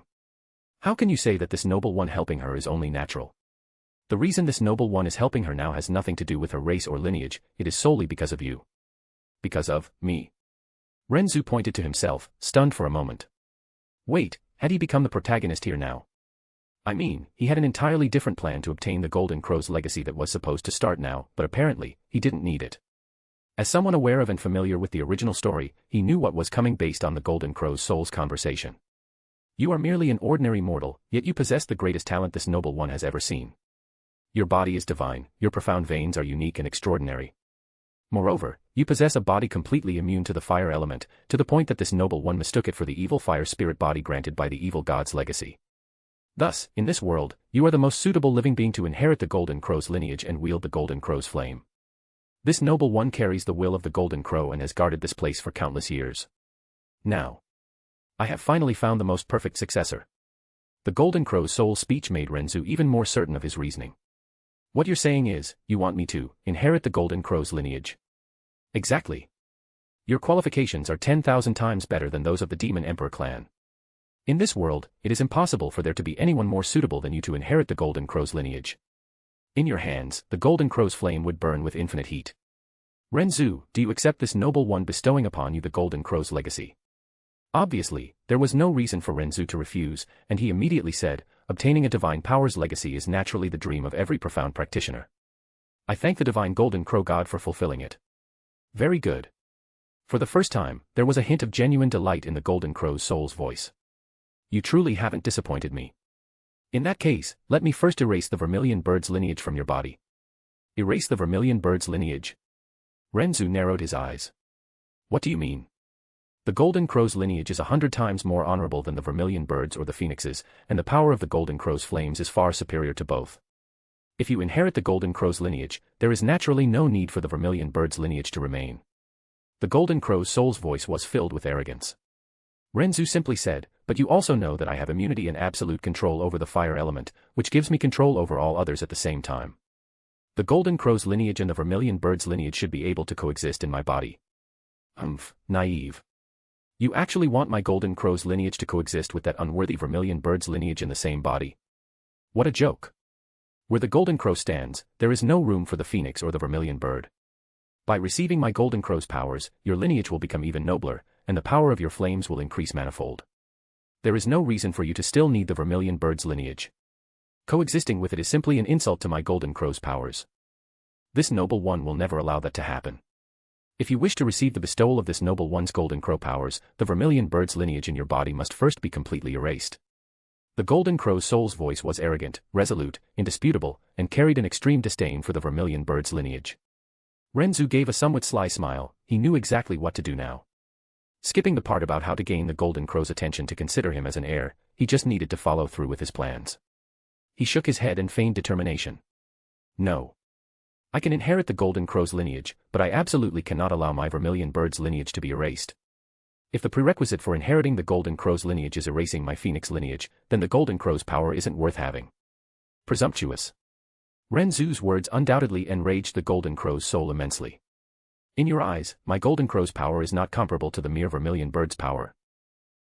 How can you say that this noble one helping her is only natural? The reason this noble one is helping her now has nothing to do with her race or lineage, it is solely because of you. Because of me. Ren Zu pointed to himself, stunned for a moment. Wait, had he become the protagonist here now? I mean, he had an entirely different plan to obtain the Golden Crow's legacy that was supposed to start now, but apparently, he didn't need it. As someone aware of and familiar with the original story, he knew what was coming based on the Golden Crow's soul's conversation. You are merely an ordinary mortal, yet you possess the greatest talent this noble one has ever seen. Your body is divine, your profound veins are unique and extraordinary. Moreover, you possess a body completely immune to the fire element, to the point that this noble one mistook it for the evil fire spirit body granted by the evil god's legacy. Thus, in this world, you are the most suitable living being to inherit the Golden Crow's lineage and wield the Golden Crow's flame. This noble one carries the will of the Golden Crow and has guarded this place for countless years. Now, I have finally found the most perfect successor. The Golden Crow's soul speech made Ren Zu even more certain of his reasoning. What you're saying is, you want me to inherit the Golden Crow's lineage. Exactly. Your qualifications are 10,000 times better than those of the Demon Emperor clan. In this world, it is impossible for there to be anyone more suitable than you to inherit the Golden Crow's lineage. In your hands, the Golden Crow's flame would burn with infinite heat. Ren Zu, do you accept this noble one bestowing upon you the Golden Crow's legacy? Obviously, there was no reason for Ren Zu to refuse, and he immediately said, obtaining a divine power's legacy is naturally the dream of every profound practitioner. I thank the divine Golden Crow God for fulfilling it. Very good. For the first time, there was a hint of genuine delight in the Golden Crow's soul's voice. You truly haven't disappointed me. In that case, let me first erase the Vermilion Bird's lineage from your body. Erase the Vermilion Bird's lineage? Ren Zu narrowed his eyes. What do you mean? The Golden Crow's lineage is 100 times more honorable than the Vermilion Bird's or the Phoenix's, and the power of the Golden Crow's flames is far superior to both. If you inherit the Golden Crow's lineage, there is naturally no need for the Vermilion Bird's lineage to remain. The Golden Crow's soul's voice was filled with arrogance. Ren Zu simply said, but you also know that I have immunity and absolute control over the fire element, which gives me control over all others at the same time. The Golden Crow's lineage and the Vermilion Bird's lineage should be able to coexist in my body. Naive. You actually want my Golden Crow's lineage to coexist with that unworthy Vermilion Bird's lineage in the same body? What a joke. Where the Golden Crow stands, there is no room for the Phoenix or the Vermilion Bird. By receiving my Golden Crow's powers, your lineage will become even nobler, and the power of your flames will increase manifold. There is no reason for you to still need the Vermilion Bird's lineage. Coexisting with it is simply an insult to my Golden Crow's powers. This noble one will never allow that to happen. If you wish to receive the bestowal of this noble one's Golden Crow powers, the Vermilion Bird's lineage in your body must first be completely erased. The Golden Crow's soul's voice was arrogant, resolute, indisputable, and carried an extreme disdain for the Vermilion Bird's lineage. Ren Zu gave a somewhat sly smile. He knew exactly what to do now. Skipping the part about how to gain the Golden Crow's attention to consider him as an heir, he just needed to follow through with his plans. He shook his head and feigned determination. No. I can inherit the Golden Crow's lineage, but I absolutely cannot allow my Vermilion Bird's lineage to be erased. If the prerequisite for inheriting the Golden Crow's lineage is erasing my Phoenix lineage, then the Golden Crow's power isn't worth having. Presumptuous. Ren Zu's words undoubtedly enraged the Golden Crow's soul immensely. In your eyes, my Golden Crow's power is not comparable to the mere Vermilion Bird's power.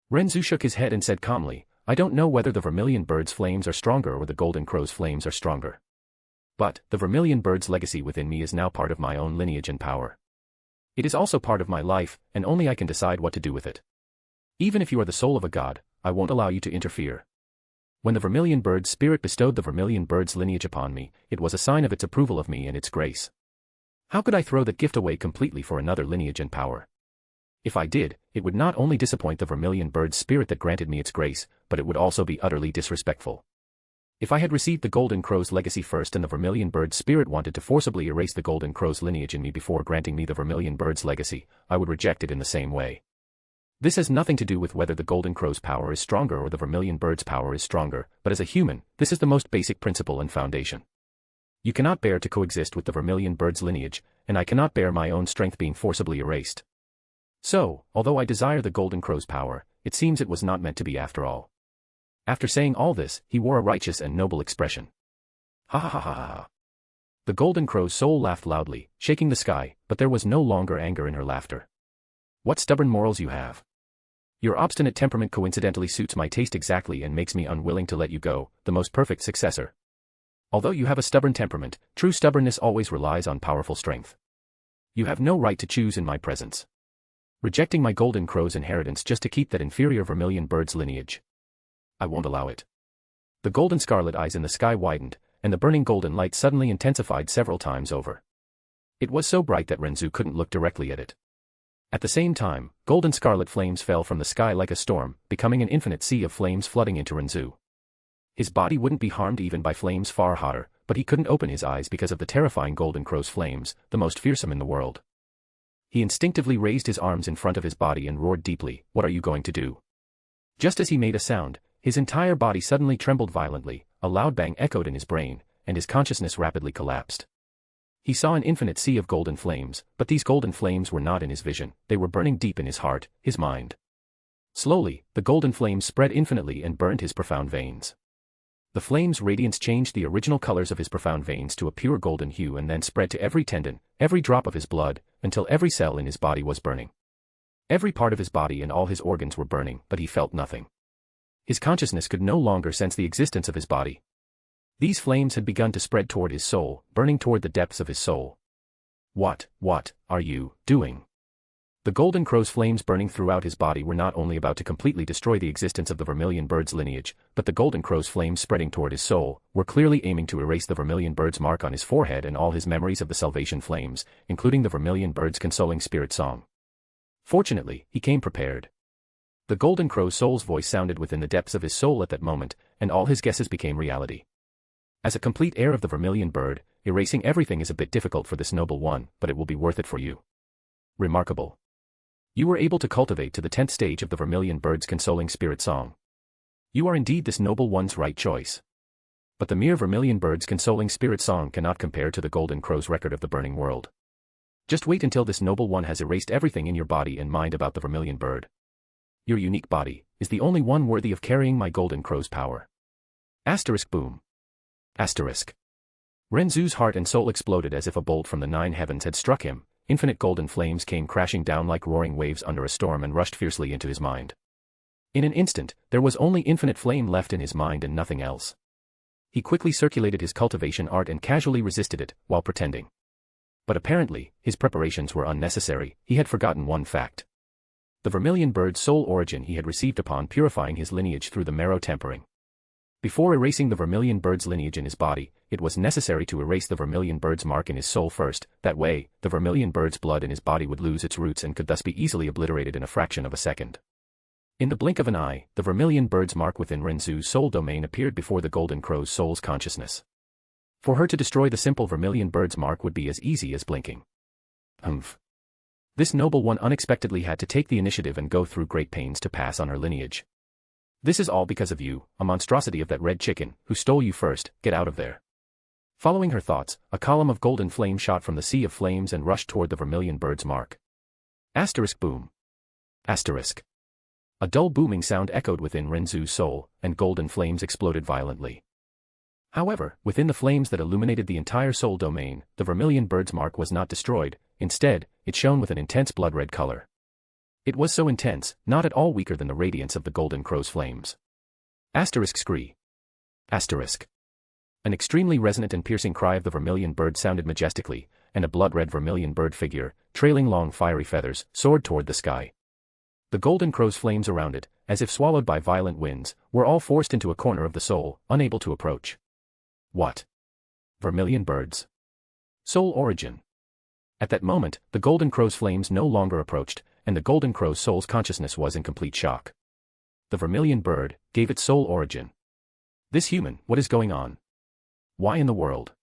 Ren Zu shook his head and said calmly, I don't know whether the Vermilion Bird's flames are stronger or the Golden Crow's flames are stronger. But, the Vermilion Bird's legacy within me is now part of my own lineage and power. It is also part of my life, and only I can decide what to do with it. Even if you are the soul of a god, I won't allow you to interfere. When the Vermilion Bird's spirit bestowed the Vermilion Bird's lineage upon me, it was a sign of its approval of me and its grace. How could I throw that gift away completely for another lineage and power? If I did, it would not only disappoint the Vermilion Bird's spirit that granted me its grace, but it would also be utterly disrespectful. If I had received the Golden Crow's legacy first and the Vermilion Bird's spirit wanted to forcibly erase the Golden Crow's lineage in me before granting me the Vermilion Bird's legacy, I would reject it in the same way. This has nothing to do with whether the Golden Crow's power is stronger or the Vermilion Bird's power is stronger, but as a human, this is the most basic principle and foundation. You cannot bear to coexist with the Vermilion Bird's lineage, and I cannot bear my own strength being forcibly erased. So, although I desire the Golden Crow's power, it seems it was not meant to be after all. After saying all this, he wore a righteous and noble expression. Ha ha ha ha ha. The Golden Crow's soul laughed loudly, shaking the sky, but there was no longer anger in her laughter. What stubborn morals you have. Your obstinate temperament coincidentally suits my taste exactly and makes me unwilling to let you go, the most perfect successor. Although you have a stubborn temperament, true stubbornness always relies on powerful strength. You have no right to choose in my presence. Rejecting my Golden Crow's inheritance just to keep that inferior Vermilion Bird's lineage. I won't allow it. The golden scarlet eyes in the sky widened, and the burning golden light suddenly intensified several times over. It was so bright that Ren Zu couldn't look directly at it. At the same time, golden scarlet flames fell from the sky like a storm, becoming an infinite sea of flames flooding into Ren Zu. His body wouldn't be harmed even by flames far hotter, but he couldn't open his eyes because of the terrifying Golden Crow's flames, the most fearsome in the world. He instinctively raised his arms in front of his body and roared deeply, "What are you going to do?" Just as he made a sound, his entire body suddenly trembled violently, a loud bang echoed in his brain, and his consciousness rapidly collapsed. He saw an infinite sea of golden flames, but these golden flames were not in his vision, they were burning deep in his heart, his mind. Slowly, the golden flames spread infinitely and burned his profound veins. The flames' radiance changed the original colors of his profound veins to a pure golden hue and then spread to every tendon, every drop of his blood, until every cell in his body was burning. Every part of his body and all his organs were burning, but he felt nothing. His consciousness could no longer sense the existence of his body. These flames had begun to spread toward his soul, burning toward the depths of his soul. What are you doing? The golden crow's flames burning throughout his body were not only about to completely destroy the existence of the vermilion bird's lineage, but the golden crow's flames spreading toward his soul were clearly aiming to erase the vermilion bird's mark on his forehead and all his memories of the salvation flames, including the vermilion bird's consoling spirit song. Fortunately, he came prepared. The golden crow's soul's voice sounded within the depths of his soul at that moment, and all his guesses became reality. As a complete heir of the vermilion bird, erasing everything is a bit difficult for this noble one, but it will be worth it for you. Remarkable. You were able to cultivate to the 10th stage of the vermilion bird's consoling spirit song. You are indeed this noble one's right choice. But the mere vermilion bird's consoling spirit song cannot compare to the golden crow's record of the burning world. Just wait until this noble one has erased everything in your body and mind about the vermilion bird. Your unique body is the only one worthy of carrying my golden crow's power. Asterisk boom. Asterisk. Ren Zu's heart and soul exploded as if a bolt from the 9 heavens had struck him. Infinite golden flames came crashing down like roaring waves under a storm and rushed fiercely into his mind. In an instant, there was only infinite flame left in his mind and nothing else. He quickly circulated his cultivation art and casually resisted it, while pretending. But apparently, his preparations were unnecessary. He had forgotten one fact. The vermilion bird's soul origin he had received upon purifying his lineage through the marrow tempering. Before erasing the vermilion bird's lineage in his body, it was necessary to erase the vermilion bird's mark in his soul first. That way, the vermilion bird's blood in his body would lose its roots and could thus be easily obliterated in a fraction of a second. In the blink of an eye, the vermilion bird's mark within Ren Zu's soul domain appeared before the golden crow's soul's consciousness. For her to destroy the simple vermilion bird's mark would be as easy as blinking. This noble one unexpectedly had to take the initiative and go through great pains to pass on her lineage. This is all because of you, a monstrosity of that red chicken, who stole you first. Get out of there. Following her thoughts, a column of golden flame shot from the sea of flames and rushed toward the vermilion bird's mark. Asterisk boom. Asterisk. A dull booming sound echoed within Ren Zu's soul, and golden flames exploded violently. However, within the flames that illuminated the entire soul domain, the vermilion bird's mark was not destroyed. Instead, it shone with an intense blood-red color. It was so intense, not at all weaker than the radiance of the golden crow's flames. Asterisk scree. Asterisk. An extremely resonant and piercing cry of the vermilion bird sounded majestically, and a blood-red vermilion bird figure, trailing long fiery feathers, soared toward the sky. The golden crow's flames around it, as if swallowed by violent winds, were all forced into a corner of the soul, unable to approach. What? Vermilion birds. Soul origin. At that moment, the golden crow's flames no longer approached, and the golden crow's soul's consciousness was in complete shock. The vermilion bird gave its soul origin. This human, what is going on? Why in the world?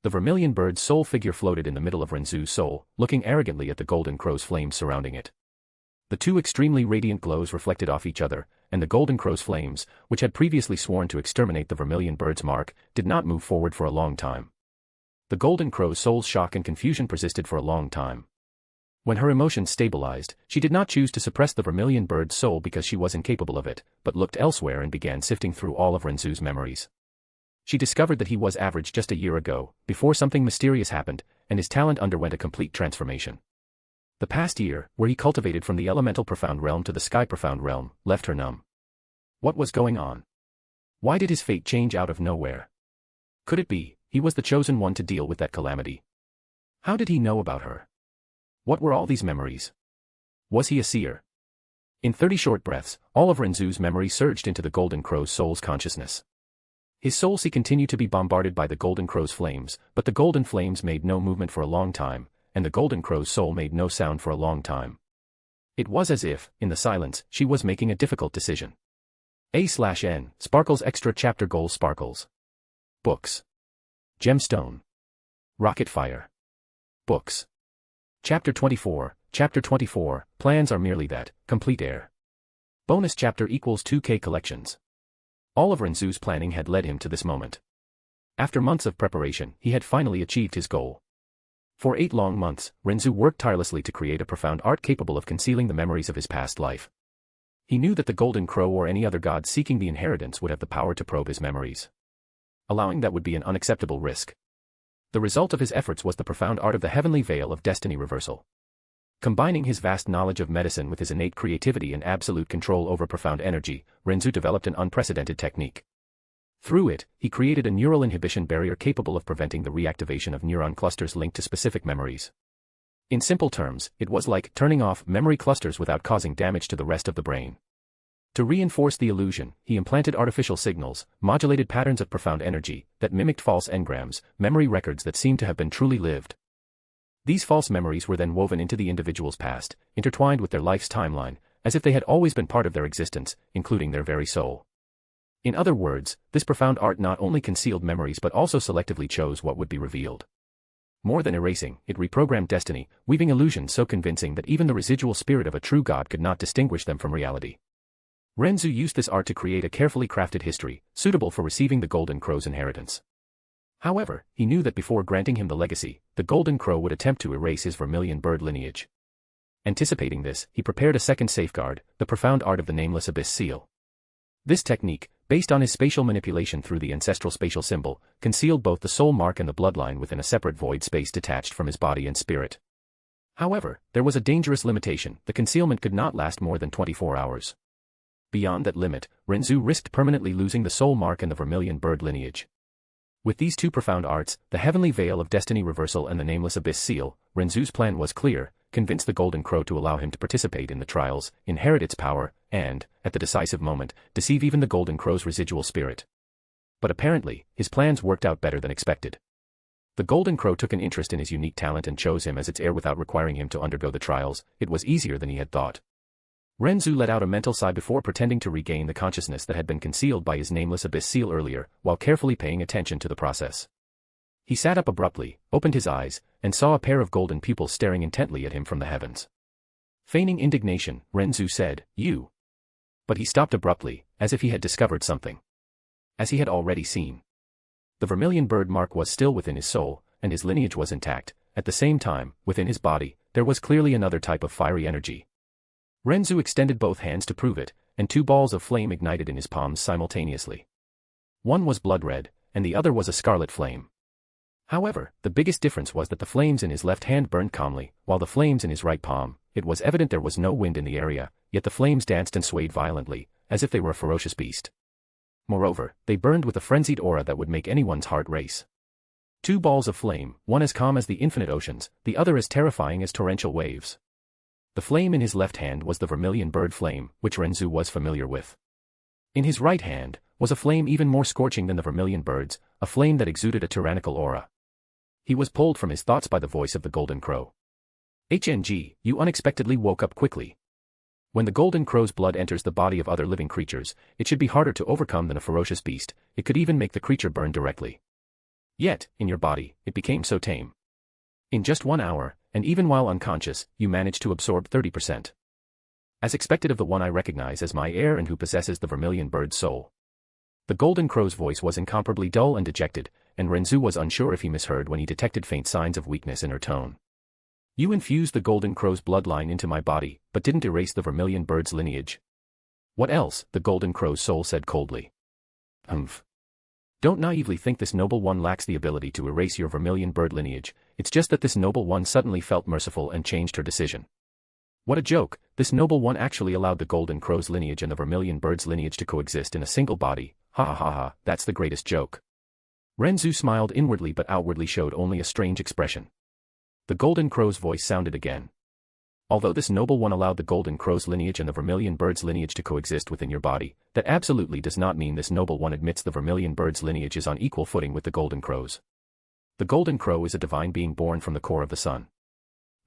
The vermilion bird's soul figure floated in the middle of Ren Zu's soul, looking arrogantly at the golden crow's flames surrounding it. The two extremely radiant glows reflected off each other, and the golden crow's flames, which had previously sworn to exterminate the vermilion bird's mark, did not move forward for a long time. The golden crow's soul's shock and confusion persisted for a long time. When her emotions stabilized, she did not choose to suppress the vermilion bird's soul because she was incapable of it, but looked elsewhere and began sifting through all of Ren Zu's memories. She discovered that he was average just a year ago, before something mysterious happened, and his talent underwent a complete transformation. The past year, where he cultivated from the elemental profound realm to the sky profound realm, left her numb. What was going on? Why did his fate change out of nowhere? Could it be he was the chosen one to deal with that calamity? How did he know about her? What were all these memories? Was he a seer? In 30 short breaths, all of Ren Zu's memory surged into the golden crow's soul's consciousness. His soul sea continued to be bombarded by the golden crow's flames, but the golden flames made no movement for a long time, and the golden crow's soul made no sound for a long time. It was as if, in the silence, she was making a difficult decision. A/N, Sparkles Extra Chapter Goals Sparkles. Books. Gemstone. Rocket Fire. Books. Chapter 24, Plans are merely that, complete air. Bonus chapter equals 2K collections. All of Ren Zu's planning had led him to this moment. After months of preparation, he had finally achieved his goal. For 8 long months, Ren Zu worked tirelessly to create a profound art capable of concealing the memories of his past life. He knew that the Golden Crow or any other god seeking the inheritance would have the power to probe his memories. Allowing that would be an unacceptable risk. The result of his efforts was the profound art of the heavenly veil of destiny reversal. Combining his vast knowledge of medicine with his innate creativity and absolute control over profound energy, Ren Zu developed an unprecedented technique. Through it, he created a neural inhibition barrier capable of preventing the reactivation of neuron clusters linked to specific memories. In simple terms, it was like turning off memory clusters without causing damage to the rest of the brain. To reinforce the illusion, he implanted artificial signals, modulated patterns of profound energy, that mimicked false engrams, memory records that seemed to have been truly lived. These false memories were then woven into the individual's past, intertwined with their life's timeline, as if they had always been part of their existence, including their very soul. In other words, this profound art not only concealed memories but also selectively chose what would be revealed. More than erasing, it reprogrammed destiny, weaving illusions so convincing that even the residual spirit of a true god could not distinguish them from reality. Ren Zu used this art to create a carefully crafted history, suitable for receiving the Golden Crow's inheritance. However, he knew that before granting him the legacy, the Golden Crow would attempt to erase his vermilion bird lineage. Anticipating this, he prepared a second safeguard, the profound art of the nameless abyss seal. This technique, based on his spatial manipulation through the ancestral spatial symbol, concealed both the soul mark and the bloodline within a separate void space detached from his body and spirit. However, there was a dangerous limitation: the concealment could not last more than 24 hours. Beyond that limit, Ren Zu risked permanently losing the soul mark and the vermilion bird lineage. With these two profound arts, the heavenly veil of destiny reversal and the nameless abyss seal, Ren Zu's plan was clear: convince the Golden Crow to allow him to participate in the trials, inherit its power, and, at the decisive moment, deceive even the Golden Crow's residual spirit. But apparently, his plans worked out better than expected. The Golden Crow took an interest in his unique talent and chose him as its heir without requiring him to undergo the trials. It was easier than he had thought. Ren Zu let out a mental sigh before pretending to regain the consciousness that had been concealed by his nameless abyss seal earlier, while carefully paying attention to the process. He sat up abruptly, opened his eyes, and saw a pair of golden pupils staring intently at him from the heavens. Feigning indignation, Ren Zu said, "You." But he stopped abruptly, as if he had discovered something. As he had already seen. The vermilion bird mark was still within his soul, and his lineage was intact. At the same time, within his body, there was clearly another type of fiery energy. Ren Zu extended both hands to prove it, and 2 balls of flame ignited in his palms simultaneously. One was blood red, and the other was a scarlet flame. However, the biggest difference was that the flames in his left hand burned calmly, while the flames in his right palm, it was evident there was no wind in the area, yet the flames danced and swayed violently, as if they were a ferocious beast. Moreover, they burned with a frenzied aura that would make anyone's heart race. 2 balls of flame, one as calm as the infinite oceans, the other as terrifying as torrential waves. The flame in his left hand was the vermilion bird flame, which Ren Zu was familiar with. In his right hand was a flame even more scorching than the vermilion bird's, a flame that exuded a tyrannical aura. He was pulled from his thoughts by the voice of the Golden Crow. "HNG, you unexpectedly woke up quickly. When the Golden Crow's blood enters the body of other living creatures, it should be harder to overcome than a ferocious beast. It could even make the creature burn directly. Yet, in your body, it became so tame. In just 1 hour, and even while unconscious, you managed to absorb 30%. As expected of the one I recognize as my heir and who possesses the vermilion bird's soul." The Golden Crow's voice was incomparably dull and dejected, and Ren Zu was unsure if he misheard when he detected faint signs of weakness in her tone. "You infused the Golden Crow's bloodline into my body, but didn't erase the vermilion bird's lineage." "What else?" the Golden Crow's soul said coldly. "Humph. Don't naively think this noble one lacks the ability to erase your vermilion bird lineage. It's just that this noble one suddenly felt merciful and changed her decision." "What a joke! This noble one actually allowed the Golden Crow's lineage and the vermilion bird's lineage to coexist in a single body. Ha ha ha ha, that's the greatest joke." Ren Zu smiled inwardly but outwardly showed only a strange expression. The Golden Crow's voice sounded again. "Although this noble one allowed the Golden Crow's lineage and the vermilion bird's lineage to coexist within your body, that absolutely does not mean this noble one admits the vermilion bird's lineage is on equal footing with the Golden Crow's. The Golden Crow is a divine being born from the core of the sun.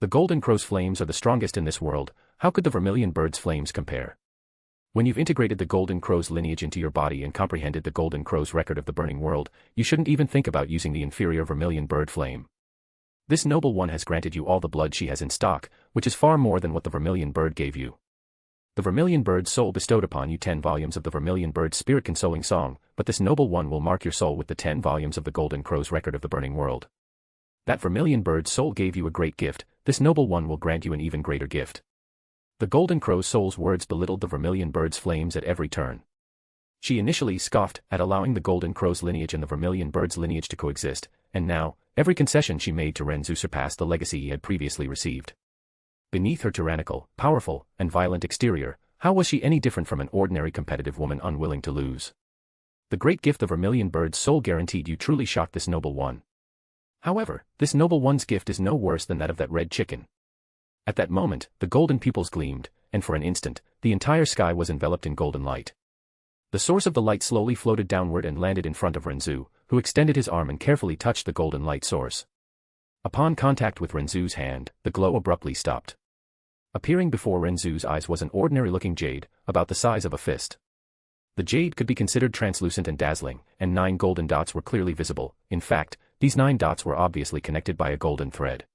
The Golden Crow's flames are the strongest in this world. How could the vermilion bird's flames compare? When you've integrated the Golden Crow's lineage into your body and comprehended the Golden Crow's record of the burning world, you shouldn't even think about using the inferior vermilion bird flame." This noble one has granted you all the blood she has in stock, which is far more than what the vermilion bird gave you. The vermilion bird's soul bestowed upon you 10 volumes of the vermilion bird's spirit-consoling song, but this noble one will mark your soul with the 10 volumes of the golden crow's record of the burning world. That vermilion bird's soul gave you a great gift, this noble one will grant you an even greater gift. The golden crow's soul's words belittled the vermilion bird's flames at every turn. She initially scoffed at allowing the golden crow's lineage and the vermilion bird's lineage to coexist, and now, every concession she made to Ren Zu surpassed the legacy he had previously received. Beneath her tyrannical, powerful, and violent exterior, how was she any different from an ordinary competitive woman unwilling to lose? The great gift the vermilion bird's soul guaranteed you truly shocked this noble one. However, this noble one's gift is no worse than that of that red chicken. At that moment, the golden pupils gleamed, and for an instant, the entire sky was enveloped in golden light. The source of the light slowly floated downward and landed in front of Ren Zu, who extended his arm and carefully touched the golden light source. Upon contact with Ren Zu's hand, the glow abruptly stopped. Appearing before Ren Zu's eyes was an ordinary-looking jade, about the size of a fist. The jade could be considered translucent and dazzling, and 9 golden dots were clearly visible. In fact, these 9 dots were obviously connected by a golden thread.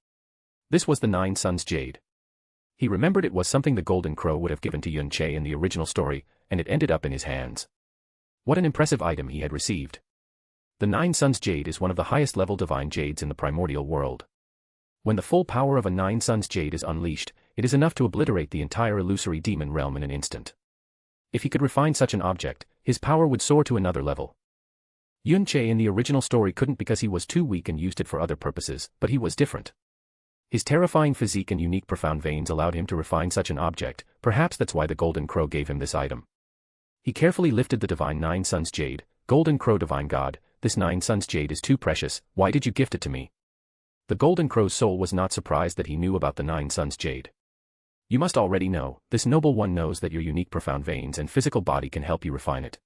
This was the 9 Suns jade. He remembered it was something the golden crow would have given to Yun Che in the original story, and it ended up in his hands. What an impressive item he had received. The 9 Suns jade is one of the highest-level divine jades in the primordial world. When the full power of a 9 Suns jade is unleashed, it is enough to obliterate the entire illusory demon realm in an instant. If he could refine such an object, his power would soar to another level. Yun Che in the original story couldn't because he was too weak and used it for other purposes, but he was different. His terrifying physique and unique profound veins allowed him to refine such an object, perhaps that's why the golden crow gave him this item. He carefully lifted the divine 9 Suns jade. Golden crow divine god, this 9 Suns jade is too precious, why did you gift it to me? The golden crow's soul was not surprised that he knew about the 9 Suns jade. You must already know, this noble one knows that your unique profound veins and physical body can help you refine it.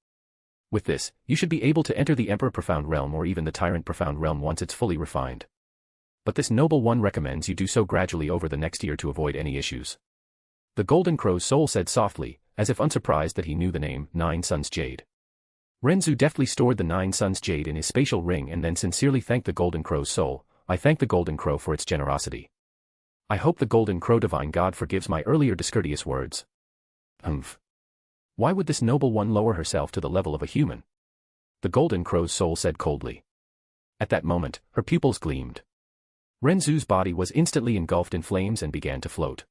With this, you should be able to enter the Emperor Profound Realm or even the Tyrant Profound Realm once it's fully refined. But this noble one recommends you do so gradually over the next year to avoid any issues. The golden crow's soul said softly, as if unsurprised that he knew the name 9 Suns jade. Ren Zu deftly stored the 9 Suns jade in his spatial ring and then sincerely thanked the golden crow's soul. I thank the golden crow for its generosity. I hope the golden crow divine god forgives my earlier discourteous words. Why would this noble one lower herself to the level of a human? The golden crow's soul said coldly. At that moment, her pupils gleamed. Ren Zu's body was instantly engulfed in flames and began to float.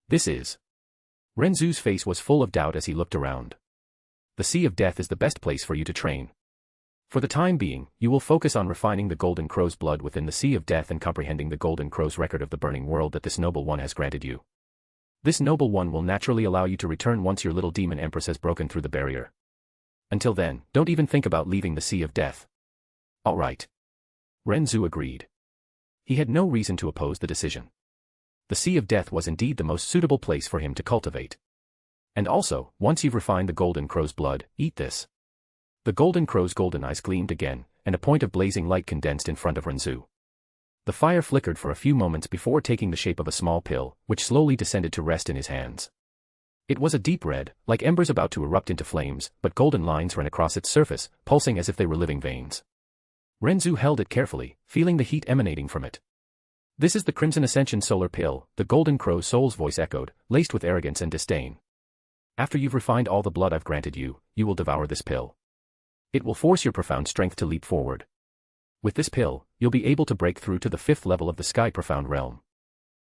This is. Ren Zu's face was full of doubt as he looked around. The Sea of Death is the best place for you to train. For the time being, you will focus on refining the golden crow's blood within the Sea of Death and comprehending the golden crow's record of the burning world that this noble one has granted you. This noble one will naturally allow you to return once your little demon empress has broken through the barrier. Until then, don't even think about leaving the Sea of Death. All right. Ren Zu agreed. He had no reason to oppose the decision. The Sea of Death was indeed the most suitable place for him to cultivate. And also, once you've refined the golden crow's blood, eat this. The golden crow's golden eyes gleamed again, and a point of blazing light condensed in front of Ren Zu. The fire flickered for a few moments before taking the shape of a small pill, which slowly descended to rest in his hands. It was a deep red, like embers about to erupt into flames, but golden lines ran across its surface, pulsing as if they were living veins. Ren Zu held it carefully, feeling the heat emanating from it. This is the Crimson Ascension Solar Pill, the golden crow's soul's voice echoed, laced with arrogance and disdain. After you've refined all the blood I've granted you, you will devour this pill. It will force your profound strength to leap forward. With this pill, you'll be able to break through to the 5th level of the Sky Profound Realm.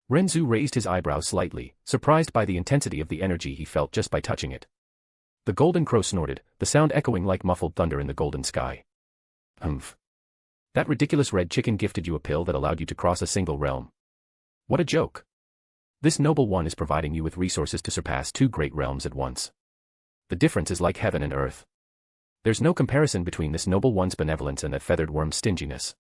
Ren Zu raised his eyebrows slightly, surprised by the intensity of the energy he felt just by touching it. The golden crow snorted, the sound echoing like muffled thunder in the golden sky. That ridiculous red chicken gifted you a pill that allowed you to cross a single realm. What a joke. This noble one is providing you with resources to surpass 2 great realms at once. The difference is like heaven and earth. There's no comparison between this noble one's benevolence and that feathered worm's stinginess.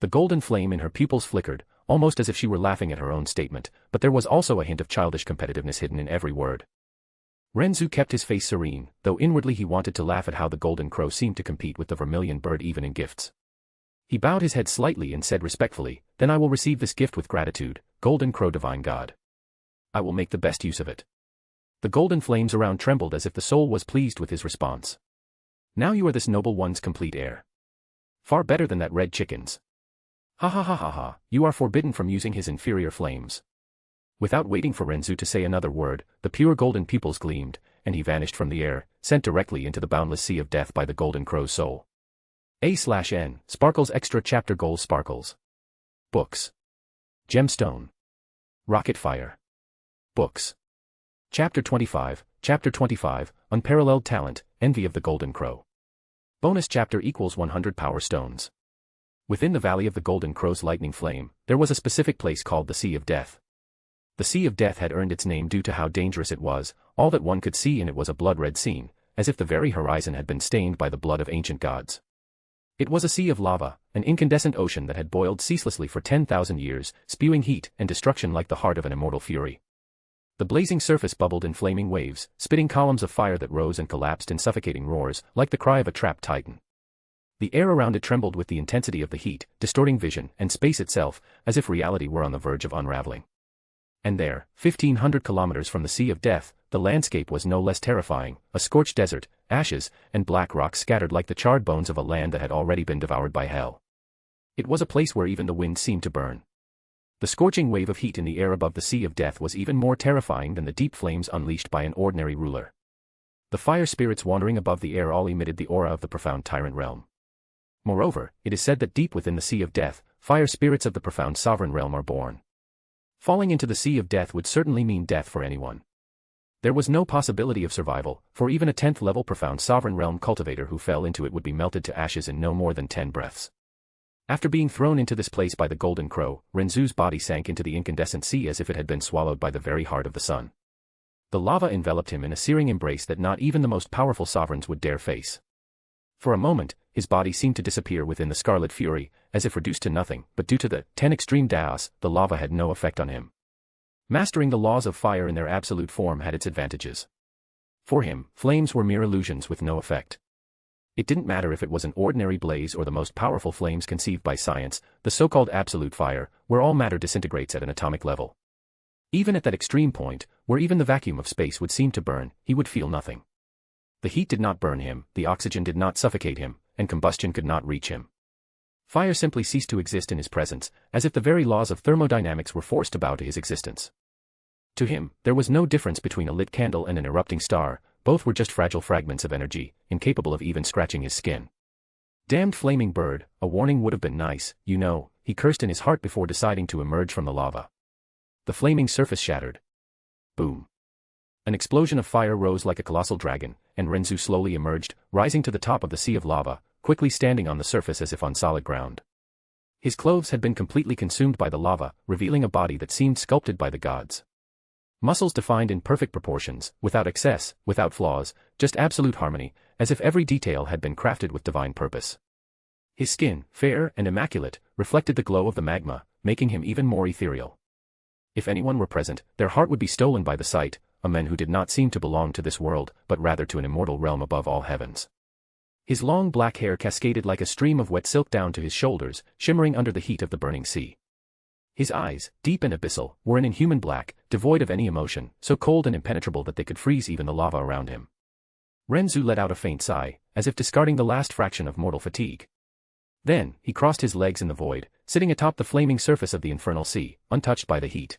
The golden flame in her pupils flickered, almost as if she were laughing at her own statement, but there was also a hint of childish competitiveness hidden in every word. Ren Zu kept his face serene, though inwardly he wanted to laugh at how the golden crow seemed to compete with the vermilion bird even in gifts. He bowed his head slightly and said respectfully, "Then I will receive this gift with gratitude, golden crow divine god. I will make the best use of it." The golden flames around trembled as if the soul was pleased with his response. Now you are this noble one's complete heir. Far better than that red chicken's. Ha ha ha ha ha, you are forbidden from using his inferior flames. Without waiting for Ren Zu to say another word, the pure golden pupils gleamed, and he vanished from the air, sent directly into the boundless sea of death by the golden crow's soul. A/N, Sparkles Extra Chapter Goals Sparkles. Books. Gemstone. Rocket Fire. Books. Chapter 25, Unparalleled Talent, Envy of the Golden Crow. Bonus chapter equals 100 Power Stones. Within the Valley of the Golden Crow's lightning flame, there was a specific place called the Sea of Death. The Sea of Death had earned its name due to how dangerous it was. All that one could see in it was a blood-red scene, as if the very horizon had been stained by the blood of ancient gods. It was a sea of lava, an incandescent ocean that had boiled ceaselessly for 10,000 years, spewing heat and destruction like the heart of an immortal fury. The blazing surface bubbled in flaming waves, spitting columns of fire that rose and collapsed in suffocating roars, like the cry of a trapped titan. The air around it trembled with the intensity of the heat, distorting vision and space itself, as if reality were on the verge of unraveling. And there, 1,500 kilometers from the Sea of Death, the landscape was no less terrifying, a scorched desert, ashes, and black rocks scattered like the charred bones of a land that had already been devoured by hell. It was a place where even the wind seemed to burn. The scorching wave of heat in the air above the Sea of Death was even more terrifying than the deep flames unleashed by an ordinary ruler. The fire spirits wandering above the air all emitted the aura of the profound tyrant realm. Moreover, it is said that deep within the Sea of Death, fire spirits of the profound sovereign realm are born. Falling into the Sea of Death would certainly mean death for anyone. There was no possibility of survival, for even a 10th level profound sovereign realm cultivator who fell into it would be melted to ashes in no more than 10 breaths. After being thrown into this place by the golden crow, Ren Zu's body sank into the incandescent sea as if it had been swallowed by the very heart of the sun. The lava enveloped him in a searing embrace that not even the most powerful sovereigns would dare face. For a moment, his body seemed to disappear within the scarlet fury, as if reduced to nothing, but due to the 10 extreme Daos, the lava had no effect on him. Mastering the laws of fire in their absolute form had its advantages. For him, flames were mere illusions with no effect. It didn't matter if it was an ordinary blaze or the most powerful flames conceived by science, the so-called absolute fire, where all matter disintegrates at an atomic level. Even at that extreme point, where even the vacuum of space would seem to burn, he would feel nothing. The heat did not burn him, the oxygen did not suffocate him, and combustion could not reach him. Fire simply ceased to exist in his presence, as if the very laws of thermodynamics were forced to bow to his existence. To him, there was no difference between a lit candle and an erupting star, both were just fragile fragments of energy, incapable of even scratching his skin. Damned flaming bird, a warning would have been nice, you know, he cursed in his heart before deciding to emerge from the lava. The flaming surface shattered. Boom. An explosion of fire rose like a colossal dragon, and Ren Zu slowly emerged, rising to the top of the sea of lava, quickly standing on the surface as if on solid ground. His clothes had been completely consumed by the lava, revealing a body that seemed sculpted by the gods. Muscles defined in perfect proportions, without excess, without flaws, just absolute harmony, as if every detail had been crafted with divine purpose. His skin, fair and immaculate, reflected the glow of the magma, making him even more ethereal. If anyone were present, their heart would be stolen by the sight, a man who did not seem to belong to this world, but rather to an immortal realm above all heavens. His long black hair cascaded like a stream of wet silk down to his shoulders, shimmering under the heat of the burning sea. His eyes, deep and abyssal, were an inhuman black, devoid of any emotion, so cold and impenetrable that they could freeze even the lava around him. Ren Zu let out a faint sigh, as if discarding the last fraction of mortal fatigue. Then, he crossed his legs in the void, sitting atop the flaming surface of the infernal sea, untouched by the heat.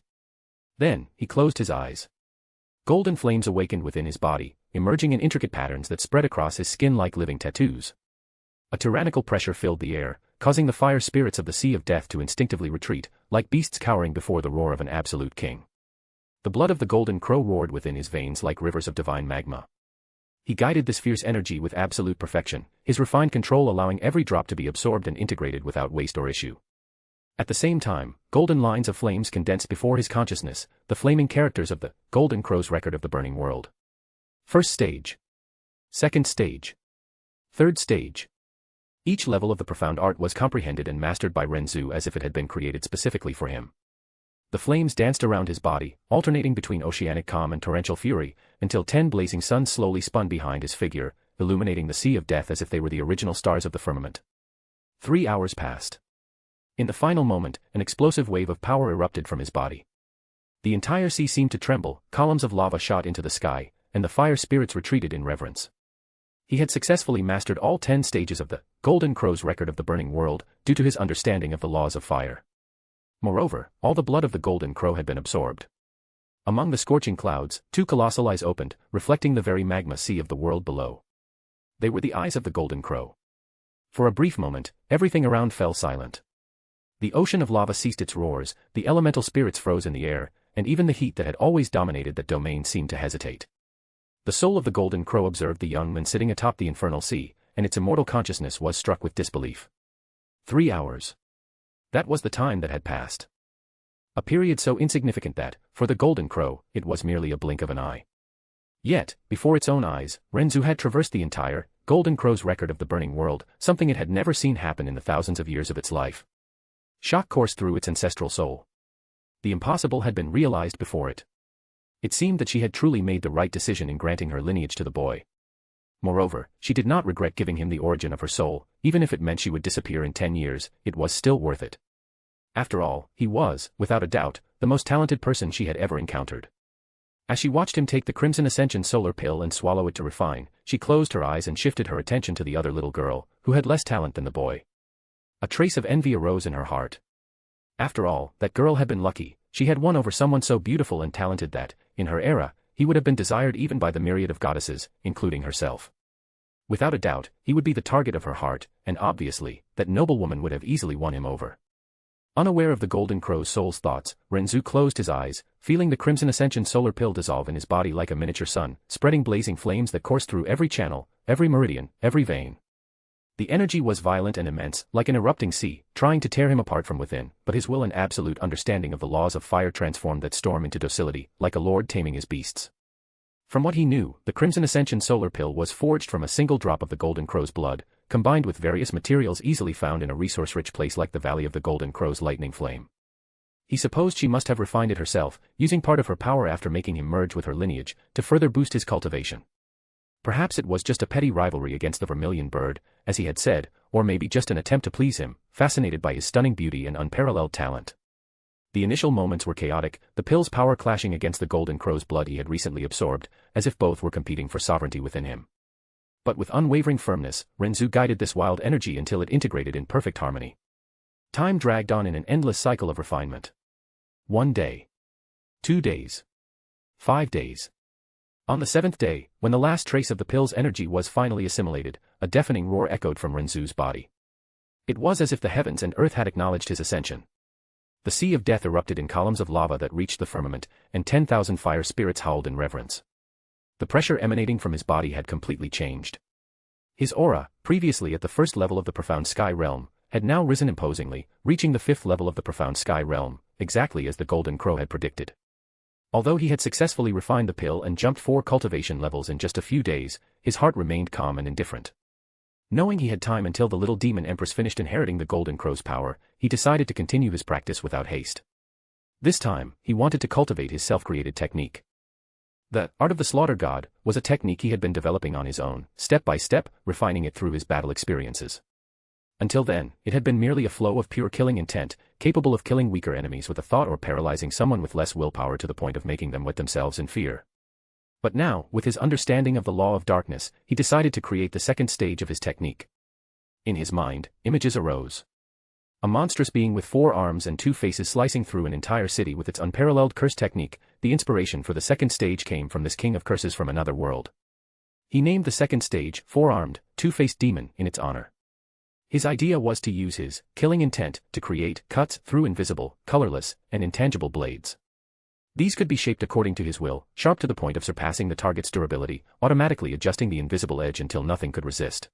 Then, he closed his eyes. Golden flames awakened within his body, emerging in intricate patterns that spread across his skin like living tattoos. A tyrannical pressure filled the air, causing the fire spirits of the Sea of Death to instinctively retreat, like beasts cowering before the roar of an absolute king. The blood of the golden crow roared within his veins like rivers of divine magma. He guided this fierce energy with absolute perfection, his refined control allowing every drop to be absorbed and integrated without waste or issue. At the same time, golden lines of flames condensed before his consciousness, the flaming characters of the golden crow's record of the burning world. First stage. Second stage. Third stage. Each level of the profound art was comprehended and mastered by Ren Zu as if it had been created specifically for him. The flames danced around his body, alternating between oceanic calm and torrential fury, until 10 blazing suns slowly spun behind his figure, illuminating the Sea of Death as if they were the original stars of the firmament. 3 hours passed. In the final moment, an explosive wave of power erupted from his body. The entire sea seemed to tremble, columns of lava shot into the sky, and the fire spirits retreated in reverence. He had successfully mastered all 10 stages of the Golden Crow's record of the burning world due to his understanding of the laws of fire. Moreover, all the blood of the Golden Crow had been absorbed. Among the scorching clouds, 2 colossal eyes opened, reflecting the very magma sea of the world below. They were the eyes of the Golden Crow. For a brief moment, everything around fell silent. The ocean of lava ceased its roars, the elemental spirits froze in the air, and even the heat that had always dominated that domain seemed to hesitate. The soul of the Golden Crow observed the young man sitting atop the infernal sea, and its immortal consciousness was struck with disbelief. 3 hours. That was the time that had passed. A period so insignificant that, for the Golden Crow, it was merely a blink of an eye. Yet, before its own eyes, Ren Zu had traversed the entire Golden Crow's record of the burning world, something it had never seen happen in the thousands of years of its life. Shock coursed through its ancestral soul. The impossible had been realized before it. It seemed that she had truly made the right decision in granting her lineage to the boy. Moreover, she did not regret giving him the origin of her soul, even if it meant she would disappear in 10 years, it was still worth it. After all, he was, without a doubt, the most talented person she had ever encountered. As she watched him take the Crimson Ascension solar pill and swallow it to refine, she closed her eyes and shifted her attention to the other little girl, who had less talent than the boy. A trace of envy arose in her heart. After all, that girl had been lucky. She had won over someone so beautiful and talented that, in her era, he would have been desired even by the myriad of goddesses, including herself. Without a doubt, he would be the target of her heart, and obviously, that noblewoman would have easily won him over. Unaware of the Golden Crow's soul's thoughts, Ren Zu closed his eyes, feeling the Crimson Ascension solar pill dissolve in his body like a miniature sun, spreading blazing flames that coursed through every channel, every meridian, every vein. The energy was violent and immense, like an erupting sea, trying to tear him apart from within, but his will and absolute understanding of the laws of fire transformed that storm into docility, like a lord taming his beasts. From what he knew, the Crimson Ascension solar pill was forged from a single drop of the Golden Crow's blood, combined with various materials easily found in a resource-rich place like the Valley of the Golden Crow's lightning flame. He supposed she must have refined it herself, using part of her power after making him merge with her lineage, to further boost his cultivation. Perhaps it was just a petty rivalry against the vermilion bird, as he had said, or maybe just an attempt to please him, fascinated by his stunning beauty and unparalleled talent. The initial moments were chaotic, the pill's power clashing against the Golden Crow's blood he had recently absorbed, as if both were competing for sovereignty within him. But with unwavering firmness, Ren Zu guided this wild energy until it integrated in perfect harmony. Time dragged on in an endless cycle of refinement. 1 day. 2 days. 5 days. On the 7th day, when the last trace of the pill's energy was finally assimilated, a deafening roar echoed from Ren Zu's body. It was as if the heavens and earth had acknowledged his ascension. The sea of death erupted in columns of lava that reached the firmament, and 10,000 fire spirits howled in reverence. The pressure emanating from his body had completely changed. His aura, previously at the first level of the profound sky realm, had now risen imposingly, reaching the 5th level of the profound sky realm, exactly as the Golden Crow had predicted. Although he had successfully refined the pill and jumped 4 cultivation levels in just a few days, his heart remained calm and indifferent. Knowing he had time until the little demon empress finished inheriting the Golden Crow's power, he decided to continue his practice without haste. This time, he wanted to cultivate his self-created technique. The art of the slaughter god was a technique he had been developing on his own, step by step, refining it through his battle experiences. Until then, it had been merely a flow of pure killing intent, capable of killing weaker enemies with a thought or paralyzing someone with less willpower to the point of making them wet themselves in fear. But now, with his understanding of the law of darkness, he decided to create the second stage of his technique. In his mind, images arose. A monstrous being with 4 arms and 2 faces slicing through an entire city with its unparalleled curse technique. The inspiration for the second stage came from this king of curses from another world. He named the second stage, 4-armed, 2-faced demon, in its honor. His idea was to use his killing intent to create cuts through invisible, colorless, and intangible blades. These could be shaped according to his will, sharp to the point of surpassing the target's durability, automatically adjusting the invisible edge until nothing could resist.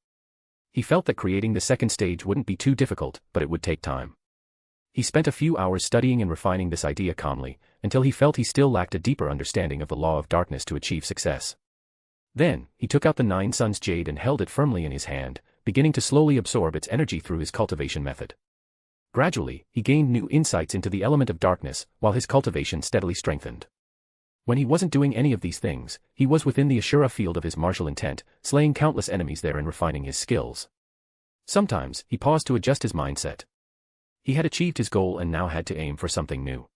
He felt that creating the second stage wouldn't be too difficult, but it would take time. He spent a few hours studying and refining this idea calmly, until he felt he still lacked a deeper understanding of the law of darkness to achieve success. Then, he took out the 9 Suns jade and held it firmly in his hand, beginning to slowly absorb its energy through his cultivation method. Gradually, he gained new insights into the element of darkness, while his cultivation steadily strengthened. When he wasn't doing any of these things, he was within the Ashura field of his martial intent, slaying countless enemies there and refining his skills. Sometimes, he paused to adjust his mindset. He had achieved his goal and now had to aim for something new.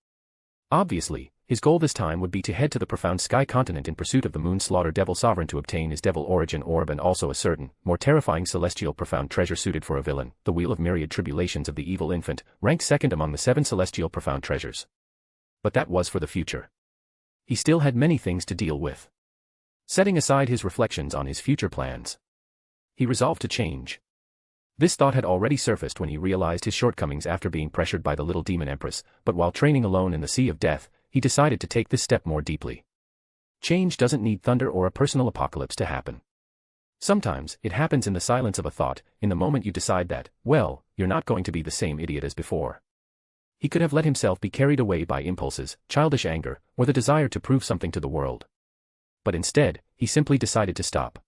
Obviously, His goal this time would be to head to the profound sky continent in pursuit of the moon slaughter devil sovereign to obtain his devil origin orb and also a certain, more terrifying celestial profound treasure suited for a villain, the wheel of myriad tribulations of the evil infant, ranked second among the 7 celestial profound treasures. But that was for the future. He still had many things to deal with. Setting aside his reflections on his future plans, he resolved to change. This thought had already surfaced when he realized his shortcomings after being pressured by the little demon empress, but while training alone in the Sea of Death, he decided to take this step more deeply. Change doesn't need thunder or a personal apocalypse to happen. Sometimes, it happens in the silence of a thought, in the moment you decide that, well, you're not going to be the same idiot as before. He could have let himself be carried away by impulses, childish anger, or the desire to prove something to the world. But instead, he simply decided to stop.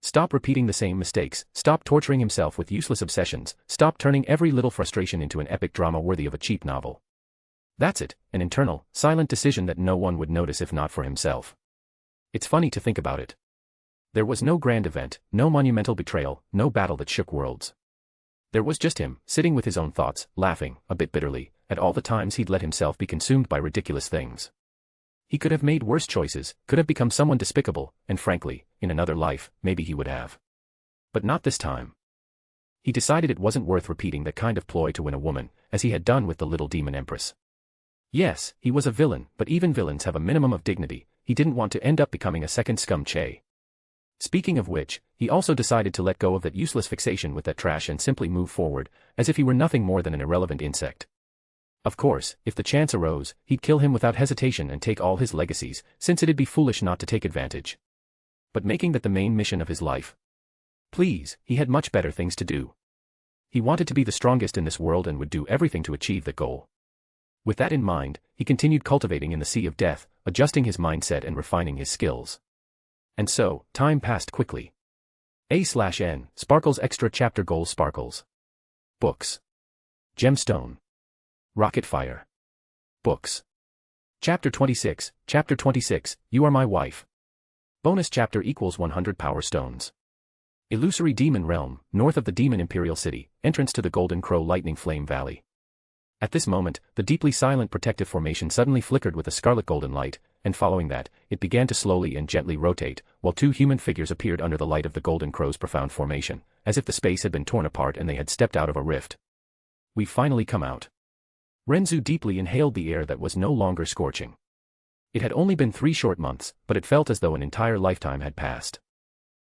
Stop repeating the same mistakes, stop torturing himself with useless obsessions, stop turning every little frustration into an epic drama worthy of a cheap novel. That's it, an internal, silent decision that no one would notice if not for himself. It's funny to think about it. There was no grand event, no monumental betrayal, no battle that shook worlds. There was just him, sitting with his own thoughts, laughing, a bit bitterly, at all the times he'd let himself be consumed by ridiculous things. He could have made worse choices, could have become someone despicable, and frankly, in another life, maybe he would have. But not this time. He decided it wasn't worth repeating that kind of ploy to win a woman, as he had done with the little demon empress. Yes, he was a villain, but even villains have a minimum of dignity. He didn't want to end up becoming a second scum Che. Speaking of which, he also decided to let go of that useless fixation with that trash and simply move forward, as if he were nothing more than an irrelevant insect. Of course, if the chance arose, he'd kill him without hesitation and take all his legacies, since it'd be foolish not to take advantage. But making that the main mission of his life? Please, he had much better things to do. He wanted to be the strongest in this world and would do everything to achieve that goal. With that in mind, he continued cultivating in the Sea of Death, adjusting his mindset and refining his skills. And so, time passed quickly. A/N, Sparkles Extra Chapter Goals Sparkles. Books. Gemstone. Rocket Fire. Books. Chapter 26, Chapter 26, You Are My Wife. Bonus chapter equals 100 Power Stones. Illusory Demon Realm, north of the Demon Imperial City, entrance to the Golden Crow Lightning Flame Valley. At this moment, the deeply silent protective formation suddenly flickered with a scarlet golden light, and following that, it began to slowly and gently rotate, while 2 human figures appeared under the light of the Golden Crow's profound formation, as if the space had been torn apart and they had stepped out of a rift. We've finally come out. Ren Zu deeply inhaled the air that was no longer scorching. It had only been 3 short months, but it felt as though an entire lifetime had passed.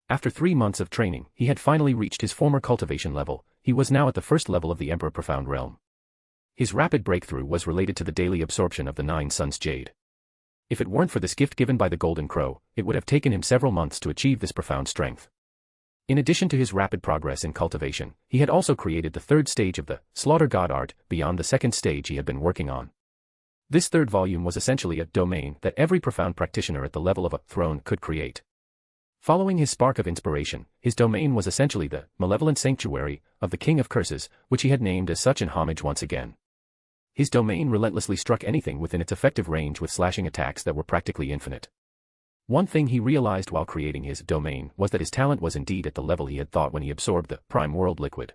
After 3 months of training, he had finally reached his former cultivation level. He was now at the first level of the Emperor Profound Realm. His rapid breakthrough was related to the daily absorption of the 9 Suns Jade. If it weren't for this gift given by the Golden Crow, it would have taken him several months to achieve this profound strength. In addition to his rapid progress in cultivation, he had also created the 3rd stage of the Slaughter God art beyond the 2nd stage he had been working on. This 3rd volume was essentially a domain that every profound practitioner at the level of a throne could create. Following his spark of inspiration, his domain was essentially the malevolent sanctuary of the King of Curses, which he had named as such in homage once again. His domain relentlessly struck anything within its effective range with slashing attacks that were practically infinite. One thing he realized while creating his domain was that his talent was indeed at the level he had thought when he absorbed the Prime World Liquid.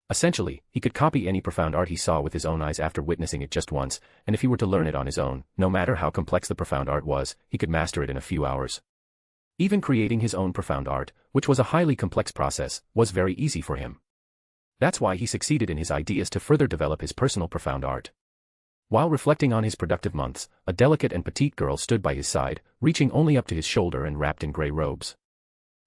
Essentially, he could copy any profound art he saw with his own eyes after witnessing it just once, and if he were to learn it on his own, no matter how complex the profound art was, he could master it in a few hours. Even creating his own profound art, which was a highly complex process, was very easy for him. That's why he succeeded in his ideas to further develop his personal profound art. While reflecting on his productive months, a delicate and petite girl stood by his side, reaching only up to his shoulder and wrapped in grey robes.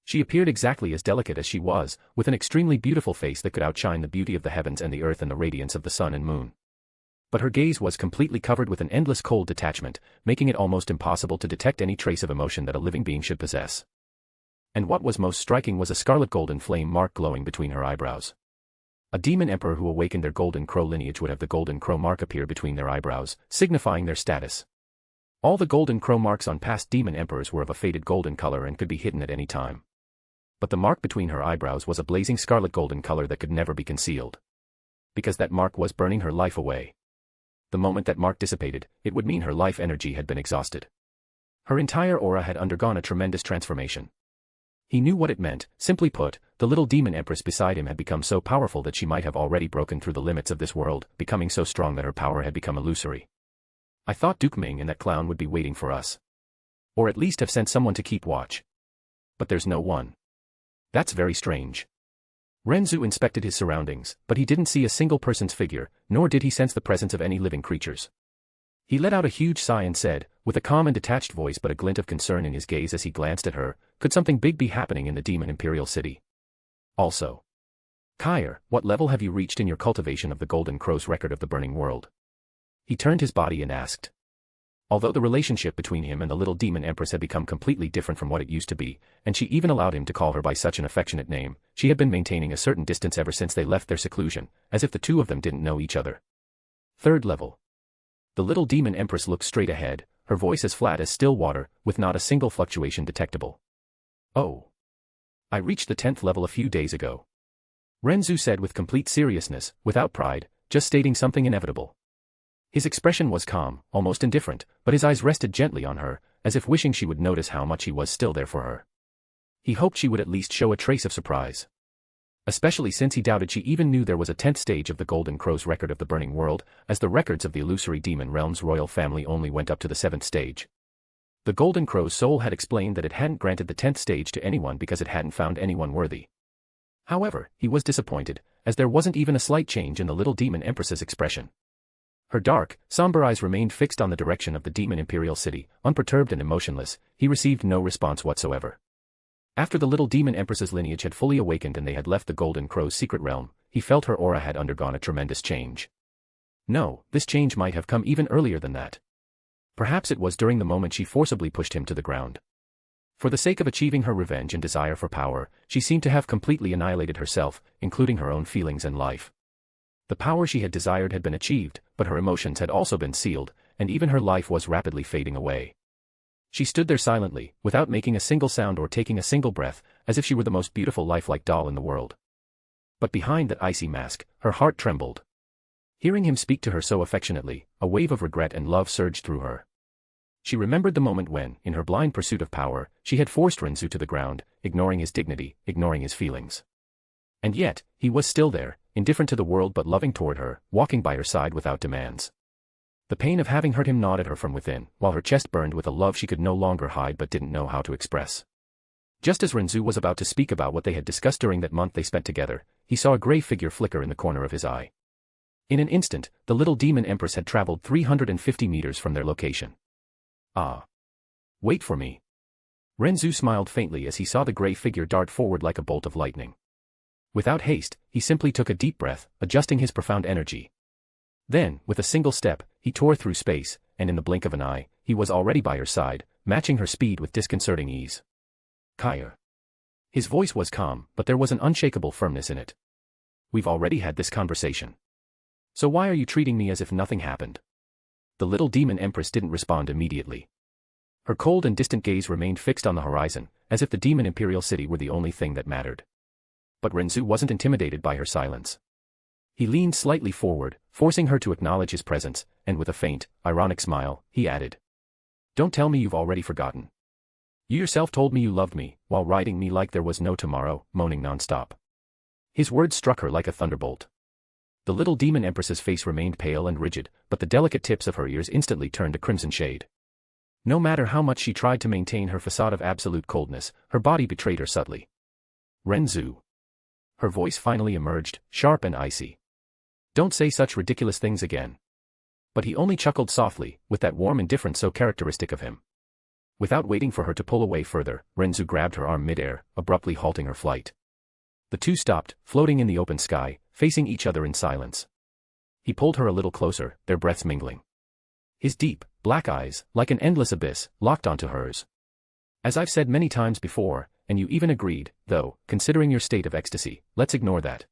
She appeared exactly as delicate as she was, with an extremely beautiful face that could outshine the beauty of the heavens and the earth and the radiance of the sun and moon. But her gaze was completely covered with an endless cold detachment, making it almost impossible to detect any trace of emotion that a living being should possess. And what was most striking was a scarlet golden flame mark glowing between her eyebrows. A demon emperor who awakened their Golden Crow lineage would have the Golden Crow mark appear between their eyebrows, signifying their status. All the Golden Crow marks on past demon emperors were of a faded golden color and could be hidden at any time. But the mark between her eyebrows was a blazing scarlet golden color that could never be concealed. Because that mark was burning her life away. The moment that mark dissipated, it would mean her life energy had been exhausted. Her entire aura had undergone a tremendous transformation. He knew what it meant. Simply put, the little demon empress beside him had become so powerful that she might have already broken through the limits of this world, becoming so strong that her power had become illusory. I thought Duke Ming and that clown would be waiting for us. Or at least have sent someone to keep watch. But there's no one. That's very strange. Ren Zu inspected his surroundings, but he didn't see a single person's figure, nor did he sense the presence of any living creatures. He let out a huge sigh and said, with a calm and detached voice but a glint of concern in his gaze as he glanced at her, could something big be happening in the demon imperial city? Also. Kyre, what level have you reached in your cultivation of the Golden Crow's record of the burning world? He turned his body and asked. Although the relationship between him and the little demon empress had become completely different from what it used to be, and she even allowed him to call her by such an affectionate name, she had been maintaining a certain distance ever since they left their seclusion, as if the two of them didn't know each other. Third level. The little demon empress looked straight ahead, her voice as flat as still water, with not a single fluctuation detectable. Oh. I reached the 10th level a few days ago. Ren Zu said with complete seriousness, without pride, just stating something inevitable. His expression was calm, almost indifferent, but his eyes rested gently on her, as if wishing she would notice how much he was still there for her. He hoped she would at least show a trace of surprise. Especially since he doubted she even knew there was a 10th stage of the Golden Crow's record of the burning world, as the records of the illusory demon realm's royal family only went up to the 7th stage. The Golden Crow's soul had explained that it hadn't granted the 10th stage to anyone because it hadn't found anyone worthy. However, he was disappointed, as there wasn't even a slight change in the little demon empress's expression. Her dark, somber eyes remained fixed on the direction of the demon imperial city, unperturbed and emotionless. He received no response whatsoever. After the little demon empress's lineage had fully awakened and they had left the Golden Crow's secret realm, he felt her aura had undergone a tremendous change. No, this change might have come even earlier than that. Perhaps it was during the moment she forcibly pushed him to the ground. For the sake of achieving her revenge and desire for power, she seemed to have completely annihilated herself, including her own feelings and life. The power she had desired had been achieved, but her emotions had also been sealed, and even her life was rapidly fading away. She stood there silently, without making a single sound or taking a single breath, as if she were the most beautiful lifelike doll in the world. But behind that icy mask, her heart trembled. Hearing him speak to her so affectionately, a wave of regret and love surged through her. She remembered the moment when, in her blind pursuit of power, she had forced Ren Zu to the ground, ignoring his dignity, ignoring his feelings. And yet, he was still there, indifferent to the world but loving toward her, walking by her side without demands. The pain of having hurt him gnawed at her from within, while her chest burned with a love she could no longer hide but didn't know how to express. Just as Ren Zu was about to speak about what they had discussed during that month they spent together, he saw a gray figure flicker in the corner of his eye. In an instant, the little demon empress had traveled 350 meters from their location. Ah. Wait for me. Ren Zu smiled faintly as he saw the gray figure dart forward like a bolt of lightning. Without haste, he simply took a deep breath, adjusting his profound energy. Then, with a single step, he tore through space, and in the blink of an eye, he was already by her side, matching her speed with disconcerting ease. Kyre. His voice was calm, but there was an unshakable firmness in it. We've already had this conversation. So why are you treating me as if nothing happened? The little demon empress didn't respond immediately. Her cold and distant gaze remained fixed on the horizon, as if the demon imperial city were the only thing that mattered. But Ren Zu wasn't intimidated by her silence. He leaned slightly forward, forcing her to acknowledge his presence, and with a faint, ironic smile, he added. Don't tell me you've already forgotten. You yourself told me you loved me, while riding me like there was no tomorrow, moaning nonstop. His words struck her like a thunderbolt. The little demon empress's face remained pale and rigid, but the delicate tips of her ears instantly turned a crimson shade. No matter how much she tried to maintain her facade of absolute coldness, her body betrayed her subtly. Ren Zu. Her voice finally emerged, sharp and icy. Don't say such ridiculous things again. But he only chuckled softly, with that warm indifference so characteristic of him. Without waiting for her to pull away further, Ren Zu grabbed her arm mid-air, abruptly halting her flight. The two stopped, floating in the open sky, facing each other in silence. He pulled her a little closer, their breaths mingling. His deep, black eyes, like an endless abyss, locked onto hers. As I've said many times before, and you even agreed, though, considering your state of ecstasy, let's ignore that.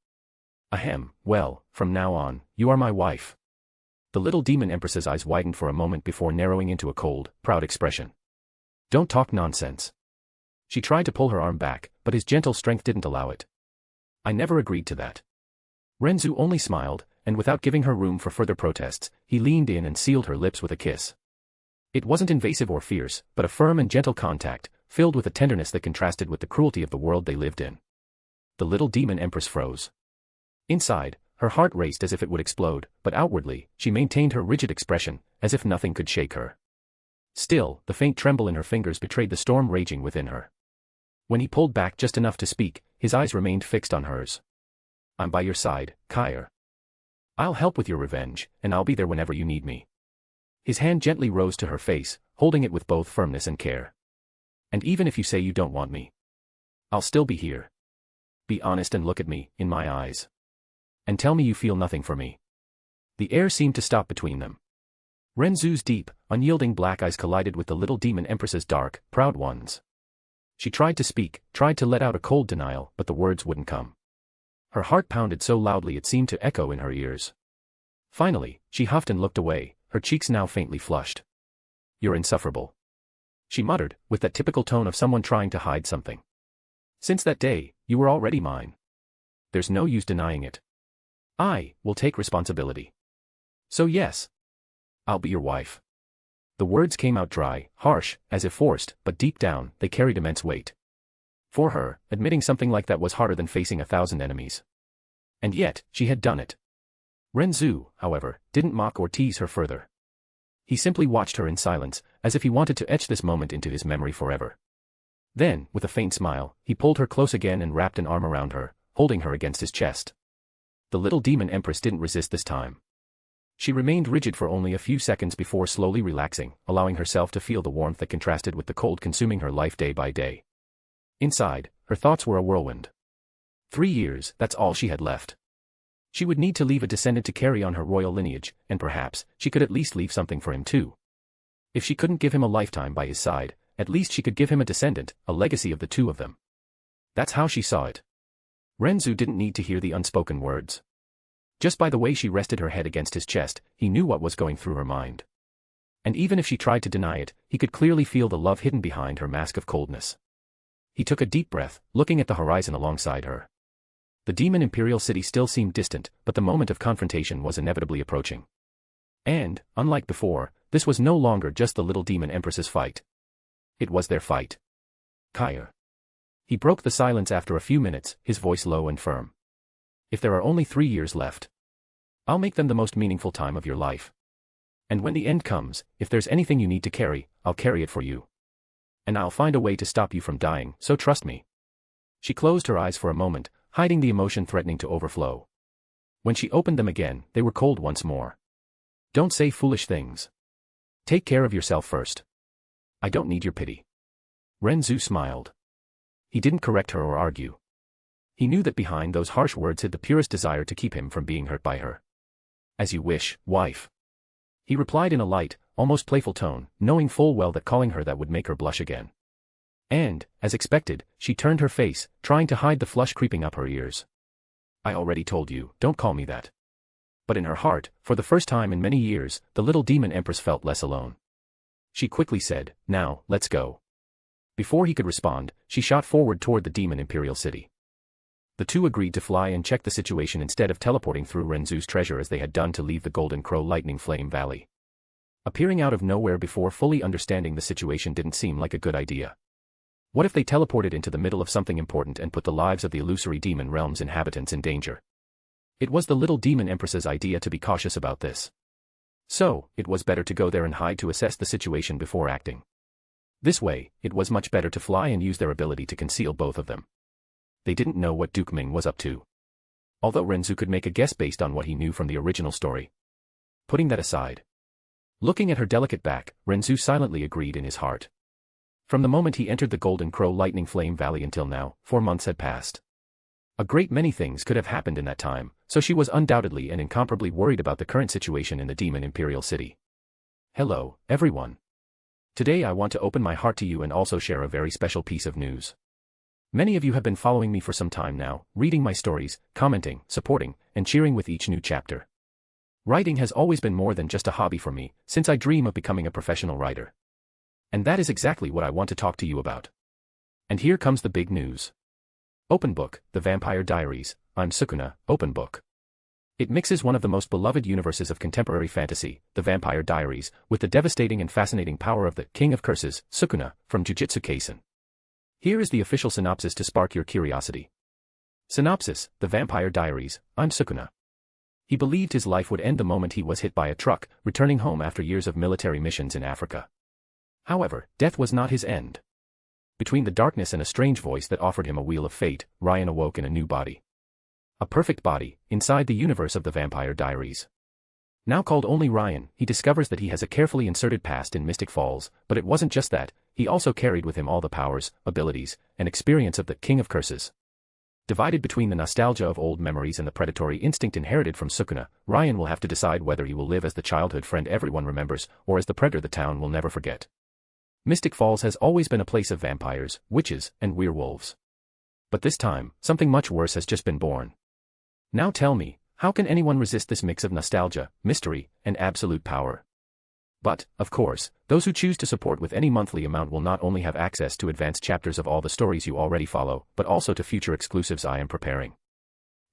Ahem, well, from now on, you are my wife. The little demon empress's eyes widened for a moment before narrowing into a cold, proud expression. Don't talk nonsense. She tried to pull her arm back, but his gentle strength didn't allow it. I never agreed to that. Ren Zu only smiled, and without giving her room for further protests, he leaned in and sealed her lips with a kiss. It wasn't invasive or fierce, but a firm and gentle contact, filled with a tenderness that contrasted with the cruelty of the world they lived in. The little demon empress froze. Inside, her heart raced as if it would explode, but outwardly, she maintained her rigid expression, as if nothing could shake her. Still, the faint tremble in her fingers betrayed the storm raging within her. When he pulled back just enough to speak, his eyes remained fixed on hers. "I'm by your side, Kyre. I'll help with your revenge, and I'll be there whenever you need me." His hand gently rose to her face, holding it with both firmness and care. "And even if you say you don't want me, I'll still be here. Be honest and look at me, in my eyes. And tell me you feel nothing for me." The air seemed to stop between them. Ren Zu's deep, unyielding black eyes collided with the little demon empress's dark, proud ones. She tried to speak, tried to let out a cold denial, but the words wouldn't come. Her heart pounded so loudly it seemed to echo in her ears. Finally, she huffed and looked away, her cheeks now faintly flushed. "You're insufferable," she muttered, with that typical tone of someone trying to hide something. "Since that day, you were already mine. There's no use denying it. I will take responsibility. So yes, I'll be your wife." The words came out dry, harsh, as if forced, but deep down, they carried immense weight. For her, admitting something like that was harder than facing 1,000 enemies. And yet, she had done it. Ren Zu, however, didn't mock or tease her further. He simply watched her in silence, as if he wanted to etch this moment into his memory forever. Then, with a faint smile, he pulled her close again and wrapped an arm around her, holding her against his chest. The little demon empress didn't resist this time. She remained rigid for only a few seconds before slowly relaxing, allowing herself to feel the warmth that contrasted with the cold consuming her life day by day. Inside, her thoughts were a whirlwind. 3 years, that's all she had left. She would need to leave a descendant to carry on her royal lineage, and perhaps, she could at least leave something for him too. If she couldn't give him a lifetime by his side, at least she could give him a descendant, a legacy of the two of them. That's how she saw it. Ren Zu didn't need to hear the unspoken words. Just by the way she rested her head against his chest, he knew what was going through her mind. And even if she tried to deny it, he could clearly feel the love hidden behind her mask of coldness. He took a deep breath, looking at the horizon alongside her. The demon imperial city still seemed distant, but the moment of confrontation was inevitably approaching. And, unlike before, this was no longer just the little demon empress's fight. It was their fight. "Kyre." He broke the silence after a few minutes, his voice low and firm. "If there are only 3 years left, I'll make them the most meaningful time of your life. And when the end comes, if there's anything you need to carry, I'll carry it for you. And I'll find a way to stop you from dying, so trust me." She closed her eyes for a moment, hiding the emotion threatening to overflow. When she opened them again, they were cold once more. "Don't say foolish things. Take care of yourself first. I don't need your pity." Ren Zu smiled. He didn't correct her or argue. He knew that behind those harsh words hid the purest desire to keep him from being hurt by her. "As you wish, wife," he replied in a light, almost playful tone, knowing full well that calling her that would make her blush again. And, as expected, she turned her face, trying to hide the flush creeping up her ears. "I already told you, don't call me that." But in her heart, for the first time in many years, the little demon empress felt less alone. She quickly said, "Now, let's go." Before he could respond, she shot forward toward the demon imperial city. The two agreed to fly and check the situation instead of teleporting through Ren Zu's treasure as they had done to leave the Golden Crow Lightning Flame Valley. Appearing out of nowhere before fully understanding the situation didn't seem like a good idea. What if they teleported into the middle of something important and put the lives of the illusory demon realm's inhabitants in danger? It was the little demon empress's idea to be cautious about this. So, it was better to go there and hide to assess the situation before acting. This way, it was much better to fly and use their ability to conceal both of them. They didn't know what Duke Ming was up to. Although Ren Zu could make a guess based on what he knew from the original story. Putting that aside. Looking at her delicate back, Ren Zu silently agreed in his heart. From the moment he entered the Golden Crow Lightning Flame Valley until now, 4 months had passed. A great many things could have happened in that time, so she was undoubtedly and incomparably worried about the current situation in the Demon Imperial City. Hello, everyone. Today I want to open my heart to you and also share a very special piece of news. Many of you have been following me for some time now, reading my stories, commenting, supporting, and cheering with each new chapter. Writing has always been more than just a hobby for me, since I dream of becoming a professional writer. And that is exactly what I want to talk to you about. And here comes the big news. Open Book, The Vampire Diaries, I'm Sukuna, Open Book. It mixes one of the most beloved universes of contemporary fantasy, The Vampire Diaries, with the devastating and fascinating power of the King of Curses, Sukuna, from Jujutsu Kaisen. Here is the official synopsis to spark your curiosity. Synopsis, The Vampire Diaries, I'm Sukuna. He believed his life would end the moment he was hit by a truck, returning home after years of military missions in Africa. However, death was not his end. Between the darkness and a strange voice that offered him a wheel of fate, Ryan awoke in a new body. A perfect body, inside the universe of the Vampire Diaries. Now called only Ryan, he discovers that he has a carefully inserted past in Mystic Falls, but it wasn't just that, he also carried with him all the powers, abilities, and experience of the King of Curses. Divided between the nostalgia of old memories and the predatory instinct inherited from Sukuna, Ryan will have to decide whether he will live as the childhood friend everyone remembers, or as the predator the town will never forget. Mystic Falls has always been a place of vampires, witches, and werewolves. But this time, something much worse has just been born. Now tell me, how can anyone resist this mix of nostalgia, mystery, and absolute power? But, of course, those who choose to support with any monthly amount will not only have access to advanced chapters of all the stories you already follow, but also to future exclusives I am preparing.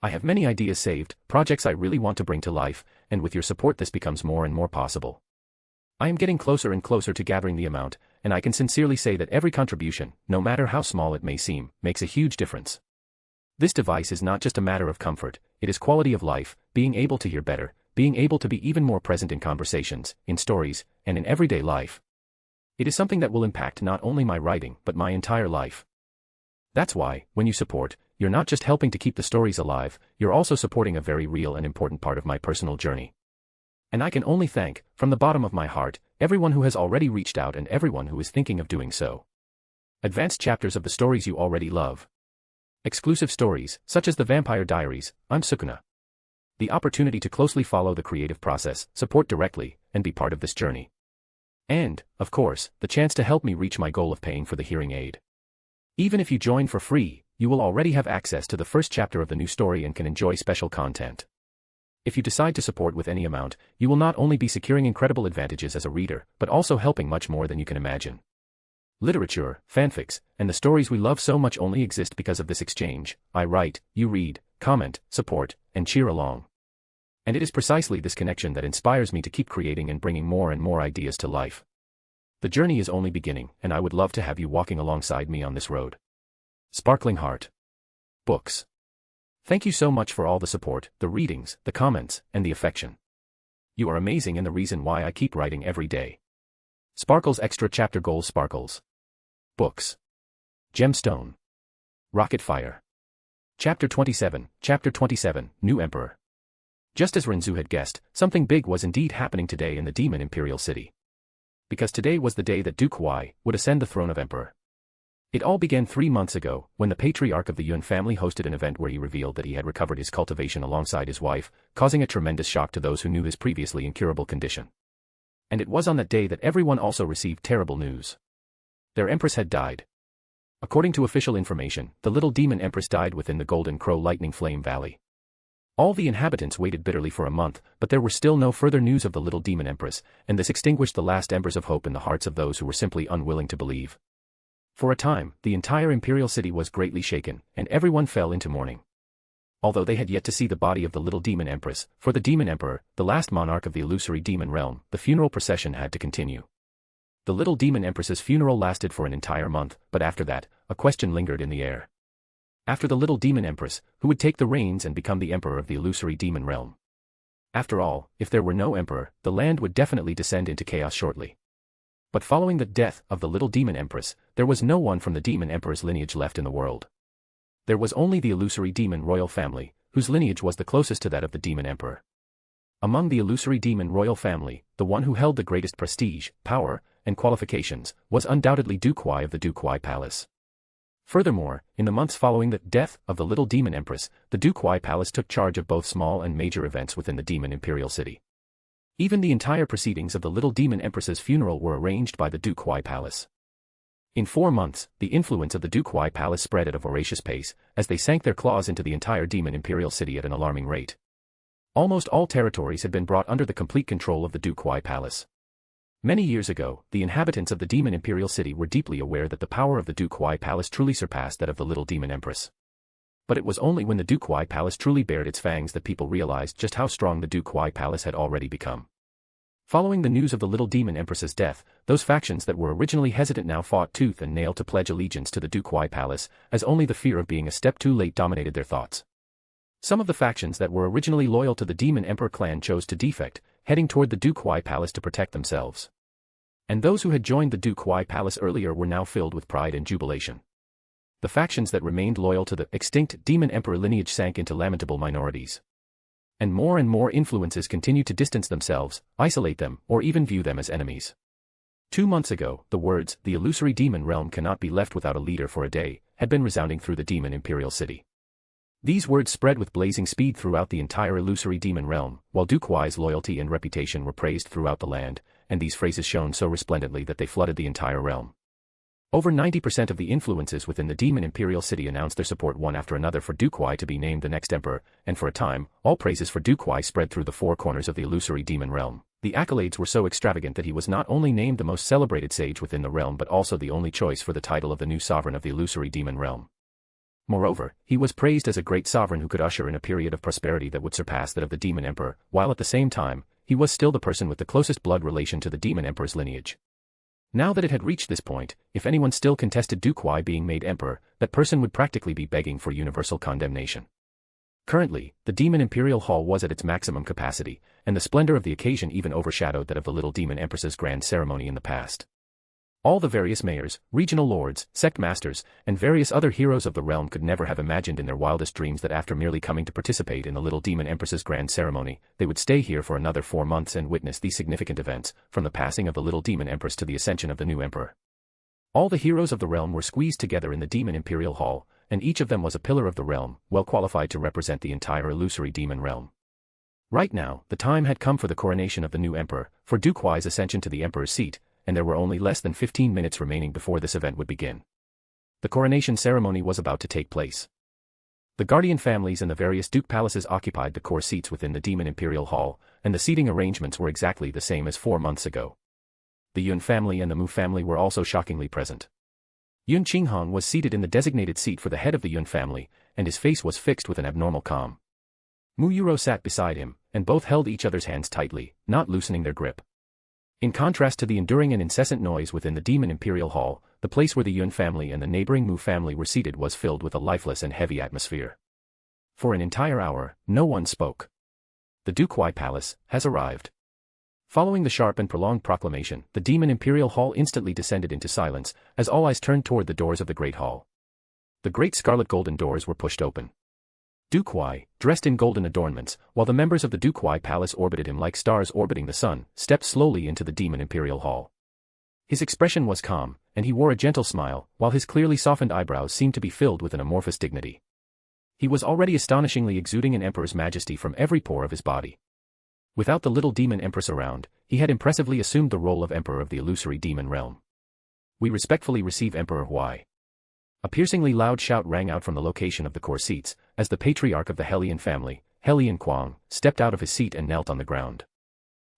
I have many ideas saved, projects I really want to bring to life, and with your support this becomes more and more possible. I am getting closer and closer to gathering the amount, and I can sincerely say that every contribution, no matter how small it may seem, makes a huge difference. This device is not just a matter of comfort, it is quality of life, being able to hear better, being able to be even more present in conversations, in stories, and in everyday life. It is something that will impact not only my writing but my entire life. That's why, when you support, you're not just helping to keep the stories alive, you're also supporting a very real and important part of my personal journey. And I can only thank, from the bottom of my heart, everyone who has already reached out and everyone who is thinking of doing so. Advanced chapters of the stories you already love. Exclusive stories, such as the Vampire Diaries, I'm Sukuna. The opportunity to closely follow the creative process, support directly, and be part of this journey. And, of course, the chance to help me reach my goal of paying for the hearing aid. Even if you join for free, you will already have access to the first chapter of the new story and can enjoy special content. If you decide to support with any amount, you will not only be securing incredible advantages as a reader, but also helping much more than you can imagine. Literature, fanfics, and the stories we love so much only exist because of this exchange. I write, you read, comment, support, and cheer along. And it is precisely this connection that inspires me to keep creating and bringing more and more ideas to life. The journey is only beginning, and I would love to have you walking alongside me on this road. Sparkling Heart. Books. Thank you so much for all the support, the readings, the comments, and the affection. You are amazing and the reason why I keep writing every day. Sparkles Extra Chapter Goals. Sparkles. Books. Gemstone. Rocket Fire. Chapter 27, New Emperor. Just as Ren Zu had guessed, something big was indeed happening today in the Demon Imperial City. Because today was the day that Duke Huai would ascend the throne of Emperor. It all began 3 months ago, when the patriarch of the Yuan family hosted an event where he revealed that he had recovered his cultivation alongside his wife, causing a tremendous shock to those who knew his previously incurable condition. And it was on that day that everyone also received terrible news. Their empress had died. According to official information, the little demon empress died within the Golden Crow Lightning Flame Valley. All the inhabitants waited bitterly for a month, but there were still no further news of the little demon empress, and this extinguished the last embers of hope in the hearts of those who were simply unwilling to believe. For a time, the entire imperial city was greatly shaken, and everyone fell into mourning. Although they had yet to see the body of the little demon empress, for the demon emperor, the last monarch of the illusory demon realm, the funeral procession had to continue. The little demon empress's funeral lasted for an entire month, but after that, a question lingered in the air. After the little demon empress, who would take the reins and become the emperor of the illusory demon realm? After all, if there were no emperor, the land would definitely descend into chaos shortly. But following the death of the little demon empress, there was no one from the demon emperor's lineage left in the world. There was only the illusory demon royal family, whose lineage was the closest to that of the demon emperor. Among the illusory demon royal family, the one who held the greatest prestige, power, and qualifications, was undoubtedly Duke Huai of the Duke Huai Palace. Furthermore, in the months following the death of the little demon empress, the Duke Huai Palace took charge of both small and major events within the demon imperial city. Even the entire proceedings of the little demon empress's funeral were arranged by the Duke Huai Palace. In 4 months, the influence of the Duke Huai Palace spread at a voracious pace, as they sank their claws into the entire demon imperial city at an alarming rate. Almost all territories had been brought under the complete control of the Duke Huai Palace. Many years ago, the inhabitants of the demon imperial city were deeply aware that the power of the Duke Huai Palace truly surpassed that of the little demon empress. But it was only when the Duke Huai Palace truly bared its fangs that people realized just how strong the Duke Huai Palace had already become. Following the news of the little demon empress's death, those factions that were originally hesitant now fought tooth and nail to pledge allegiance to the Duke Huai Palace, as only the fear of being a step too late dominated their thoughts. Some of the factions that were originally loyal to the Demon Emperor clan chose to defect, heading toward the Duke Huai Palace to protect themselves. And those who had joined the Duke Huai Palace earlier were now filled with pride and jubilation. The factions that remained loyal to the extinct Demon Emperor lineage sank into lamentable minorities. And more influences continued to distance themselves, isolate them, or even view them as enemies. 2 months ago, the words, "The illusory demon realm cannot be left without a leader for a day," had been resounding through the Demon Imperial City. These words spread with blazing speed throughout the entire illusory demon realm, while Duke Huai's loyalty and reputation were praised throughout the land, and these phrases shone so resplendently that they flooded the entire realm. Over 90% of the influences within the Demon Imperial City announced their support one after another for Duke Huai to be named the next emperor, and for a time, all praises for Duke Huai spread through the 4 corners of the illusory demon realm. The accolades were so extravagant that he was not only named the most celebrated sage within the realm but also the only choice for the title of the new sovereign of the illusory demon realm. Moreover, he was praised as a great sovereign who could usher in a period of prosperity that would surpass that of the Demon Emperor, while at the same time, he was still the person with the closest blood relation to the Demon Emperor's lineage. Now that it had reached this point, if anyone still contested Duke Huai being made emperor, that person would practically be begging for universal condemnation. Currently, the Demon Imperial Hall was at its maximum capacity, and the splendor of the occasion even overshadowed that of the Little Demon Empress's grand ceremony in the past. All the various mayors, regional lords, sect masters, and various other heroes of the realm could never have imagined in their wildest dreams that after merely coming to participate in the Little Demon Empress's grand ceremony, they would stay here for another 4 months and witness these significant events, from the passing of the Little Demon Empress to the ascension of the new emperor. All the heroes of the realm were squeezed together in the Demon Imperial Hall, and each of them was a pillar of the realm, well qualified to represent the entire illusory demon realm. Right now, the time had come for the coronation of the new emperor, for Duke Huai's ascension to the emperor's seat, and there were only less than 15 minutes remaining before this event would begin. The coronation ceremony was about to take place. The guardian families and the various duke palaces occupied the core seats within the Demon Imperial Hall, and the seating arrangements were exactly the same as 4 months ago. The Yun family and the Mu family were also shockingly present. Yun Qinghong was seated in the designated seat for the head of the Yun family, and his face was fixed with an abnormal calm. Mu Yuro sat beside him, and both held each other's hands tightly, not loosening their grip. In contrast to the enduring and incessant noise within the Demon Imperial Hall, the place where the Yun family and the neighboring Mu family were seated was filled with a lifeless and heavy atmosphere. For an entire hour, no one spoke. The Duke Huai Palace has arrived. Following the sharp and prolonged proclamation, the Demon Imperial Hall instantly descended into silence, as all eyes turned toward the doors of the Great Hall. The great scarlet golden doors were pushed open. Duke Huai, dressed in golden adornments, while the members of the Duke Huai Palace orbited him like stars orbiting the sun, stepped slowly into the Demon Imperial Hall. His expression was calm, and he wore a gentle smile, while his clearly softened eyebrows seemed to be filled with an amorphous dignity. He was already astonishingly exuding an emperor's majesty from every pore of his body. Without the Little Demon Empress around, he had impressively assumed the role of emperor of the illusory demon realm. We respectfully receive Emperor Huai. A piercingly loud shout rang out from the location of the core seats, as the patriarch of the Helian family, Helian Kuang, stepped out of his seat and knelt on the ground.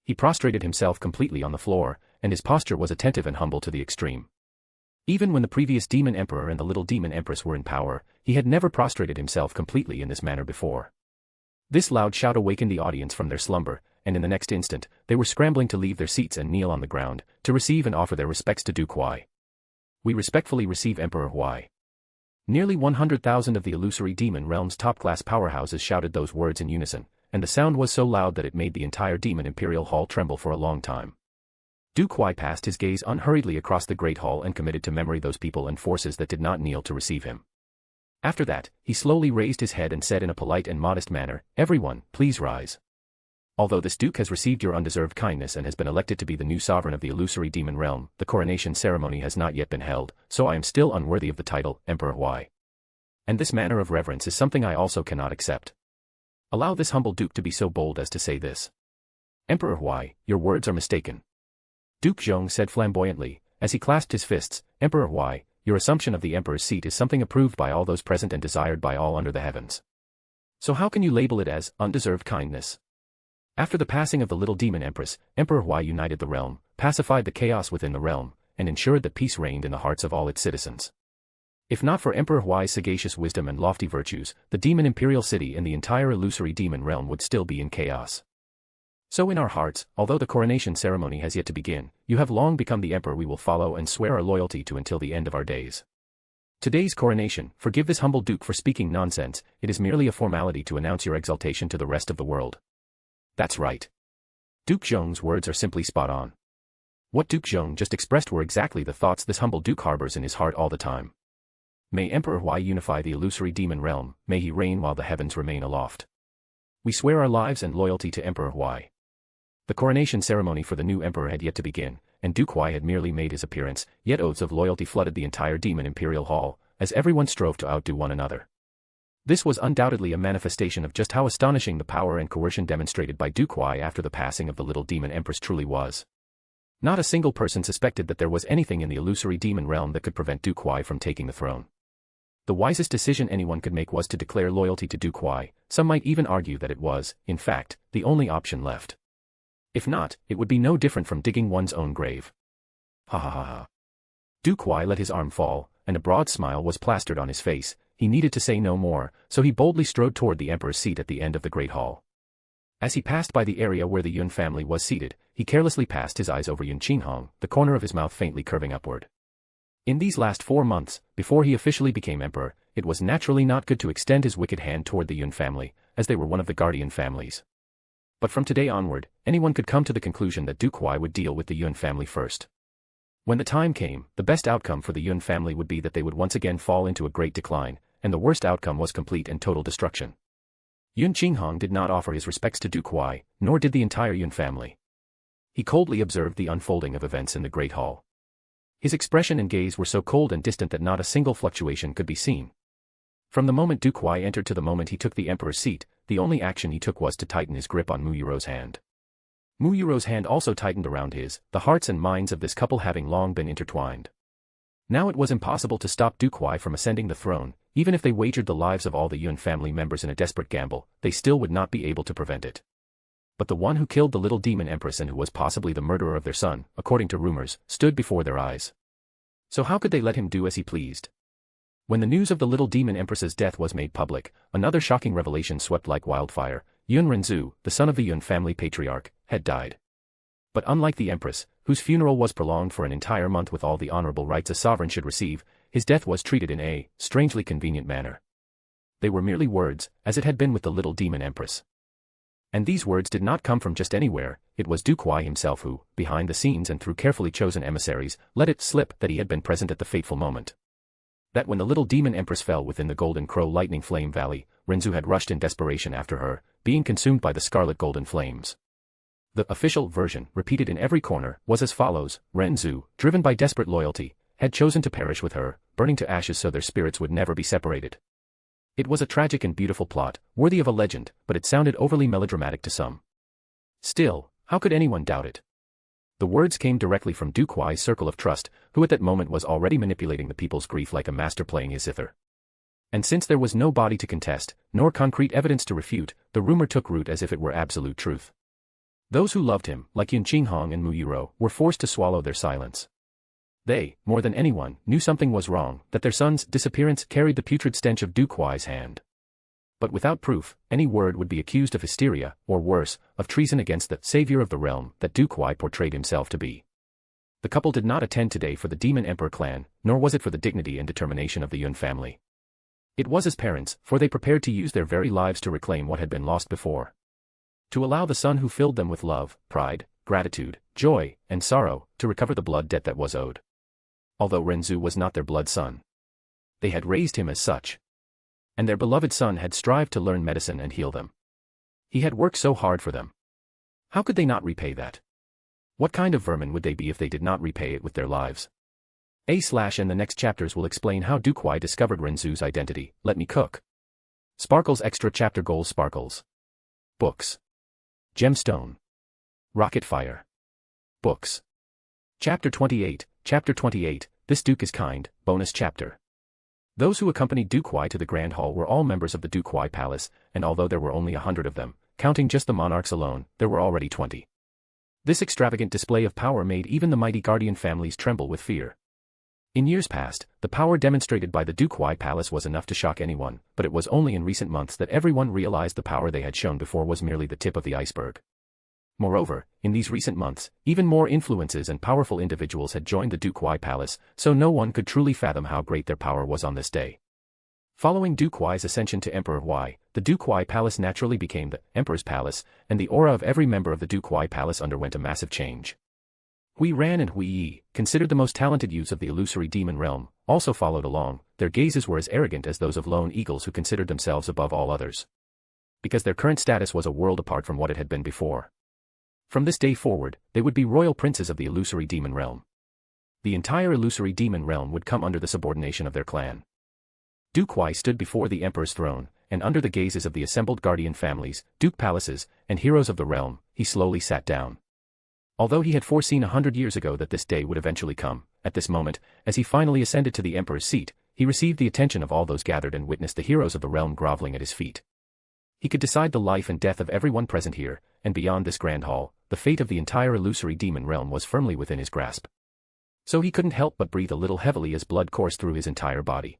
He prostrated himself completely on the floor, and his posture was attentive and humble to the extreme. Even when the previous Demon Emperor and the Little Demon Empress were in power, he had never prostrated himself completely in this manner before. This loud shout awakened the audience from their slumber, and in the next instant, they were scrambling to leave their seats and kneel on the ground, to receive and offer their respects to Duke Huai. We respectfully receive Emperor Huai. Nearly 100,000 of the illusory demon realm's top-class powerhouses shouted those words in unison, and the sound was so loud that it made the entire Demon Imperial Hall tremble for a long time. Duke Huai passed his gaze unhurriedly across the Great Hall and committed to memory those people and forces that did not kneel to receive him. After that, he slowly raised his head and said in a polite and modest manner, "Everyone, please rise. Although this Duke has received your undeserved kindness and has been elected to be the new sovereign of the illusory demon realm, the coronation ceremony has not yet been held, so I am still unworthy of the title, Emperor Huai. And this manner of reverence is something I also cannot accept. Allow this humble Duke to be so bold as to say this. Emperor Huai, your words are mistaken." Duke Zhong said flamboyantly, as he clasped his fists, "Emperor Huai, your assumption of the emperor's seat is something approved by all those present and desired by all under the heavens. So how can you label it as undeserved kindness?" After the passing of the Little Demon Empress, Emperor Huai united the realm, pacified the chaos within the realm, and ensured that peace reigned in the hearts of all its citizens. If not for Emperor Huai's sagacious wisdom and lofty virtues, the Demon Imperial City and the entire illusory demon realm would still be in chaos. So in our hearts, although the coronation ceremony has yet to begin, you have long become the emperor we will follow and swear our loyalty to until the end of our days. Today's coronation, forgive this humble duke for speaking nonsense, it is merely a formality to announce your exaltation to the rest of the world. That's right. Duke Zhong's words are simply spot on. What Duke Zhong just expressed were exactly the thoughts this humble duke harbors in his heart all the time. May Emperor Huai unify the illusory demon realm, may he reign while the heavens remain aloft. We swear our lives and loyalty to Emperor Huai. The coronation ceremony for the new emperor had yet to begin, and Duke Huai had merely made his appearance, yet oaths of loyalty flooded the entire demon imperial hall, as everyone strove to outdo one another. This was undoubtedly a manifestation of just how astonishing the power and coercion demonstrated by Duke Huai after the passing of the little demon empress truly was. Not a single person suspected that there was anything in the illusory demon realm that could prevent Duke Huai from taking the throne. The wisest decision anyone could make was to declare loyalty to Duke Huai. Some might even argue that it was, in fact, the only option left. If not, it would be no different from digging one's own grave. Ha ha ha ha. Duke Huai let his arm fall, and a broad smile was plastered on his face. He needed to say no more, so he boldly strode toward the emperor's seat at the end of the great hall. As he passed by the area where the Yun family was seated, he carelessly passed his eyes over Yun Qinghong, the corner of his mouth faintly curving upward. In these last 4 months, before he officially became emperor, it was naturally not good to extend his wicked hand toward the Yun family, as they were one of the guardian families. But from today onward, anyone could come to the conclusion that Duke Huai would deal with the Yun family first. When the time came, the best outcome for the Yun family would be that they would once again fall into a great decline, and the worst outcome was complete and total destruction. Yun Qinghong did not offer his respects to Duke Huai, nor did the entire Yun family. He coldly observed the unfolding of events in the great hall. His expression and gaze were so cold and distant that not a single fluctuation could be seen. From the moment Duke Huai entered to the moment he took the emperor's seat, the only action he took was to tighten his grip on Mu Yuro's hand. Mu Yuro's hand also tightened around his, the hearts and minds of this couple having long been intertwined. Now it was impossible to stop Duke Huai from ascending the throne. Even if they wagered the lives of all the Yun family members in a desperate gamble, they still would not be able to prevent it. But the one who killed the little demon empress and who was possibly the murderer of their son, according to rumors, stood before their eyes. So how could they let him do as he pleased? When the news of the little demon empress's death was made public, another shocking revelation swept like wildfire. Ren Zu, the son of the Yun family patriarch, had died. But unlike the empress, whose funeral was prolonged for an entire month with all the honorable rites a sovereign should receive, his death was treated in a strangely convenient manner. They were merely words, as it had been with the little demon empress. And these words did not come from just anywhere. It was Duke Huai himself who, behind the scenes and through carefully chosen emissaries, let it slip that he had been present at the fateful moment. That when the little demon empress fell within the Golden Crow Lightning Flame Valley, Ren Zu had rushed in desperation after her, being consumed by the scarlet golden flames. The official version, repeated in every corner, was as follows: Ren Zu, driven by desperate loyalty, had chosen to perish with her, burning to ashes so their spirits would never be separated. It was a tragic and beautiful plot, worthy of a legend, but it sounded overly melodramatic to some. Still, how could anyone doubt it? The words came directly from Duke Huai's circle of trust, who at that moment was already manipulating the people's grief like a master playing his zither. And since there was no body to contest, nor concrete evidence to refute, the rumor took root as if it were absolute truth. Those who loved him, like Yun Qinghong and Mu Yuro, were forced to swallow their silence. They, more than anyone, knew something was wrong, that their son's disappearance carried the putrid stench of Duke Huai's hand. But without proof, any word would be accused of hysteria, or worse, of treason against the savior of the realm that Duke Huai portrayed himself to be. The couple did not attend today for the Demon Emperor clan, nor was it for the dignity and determination of the Yun family. It was as parents, for they prepared to use their very lives to reclaim what had been lost before. To allow the son who filled them with love, pride, gratitude, joy, and sorrow, to recover the blood debt that was owed. Although Ren Zu was not their blood son, they had raised him as such. And their beloved son had strived to learn medicine and heal them. He had worked so hard for them. How could they not repay that? What kind of vermin would they be if they did not repay it with their lives? And the next chapters will explain how Duke Huai discovered Ren Zu's identity. Let me cook. Sparkles Extra Chapter Goals Sparkles. Books. Gemstone. Rocket Fire. Books. Chapter 28, Chapter 28, This Duke is Kind, Bonus Chapter. Those who accompanied Duke Huai to the Grand Hall were all members of the Duke Huai Palace, and although there were only 100 of them, counting just the monarchs alone, there were already 20. This extravagant display of power made even the mighty guardian families tremble with fear. In years past, the power demonstrated by the Duke Huai Palace was enough to shock anyone, but it was only in recent months that everyone realized the power they had shown before was merely the tip of the iceberg. Moreover, in these recent months, even more influences and powerful individuals had joined the Duke Huai Palace, so no one could truly fathom how great their power was on this day. Following Duke Huai's ascension to Emperor Huai, the Duke Huai Palace naturally became the Emperor's Palace, and the aura of every member of the Duke Huai Palace underwent a massive change. Hui Ran and Hui Yi, considered the most talented youths of the illusory demon realm, also followed along. Their gazes were as arrogant as those of lone eagles who considered themselves above all others. Because their current status was a world apart from what it had been before. From this day forward, they would be royal princes of the illusory demon realm. The entire illusory demon realm would come under the subordination of their clan. Duke Huai stood before the emperor's throne, and under the gazes of the assembled guardian families, duke palaces, and heroes of the realm, he slowly sat down. Although he had foreseen 100 years ago that this day would eventually come, at this moment, as he finally ascended to the emperor's seat, he received the attention of all those gathered and witnessed the heroes of the realm groveling at his feet. He could decide the life and death of everyone present here, and beyond this grand hall, the fate of the entire illusory demon realm was firmly within his grasp. So he couldn't help but breathe a little heavily as blood coursed through his entire body.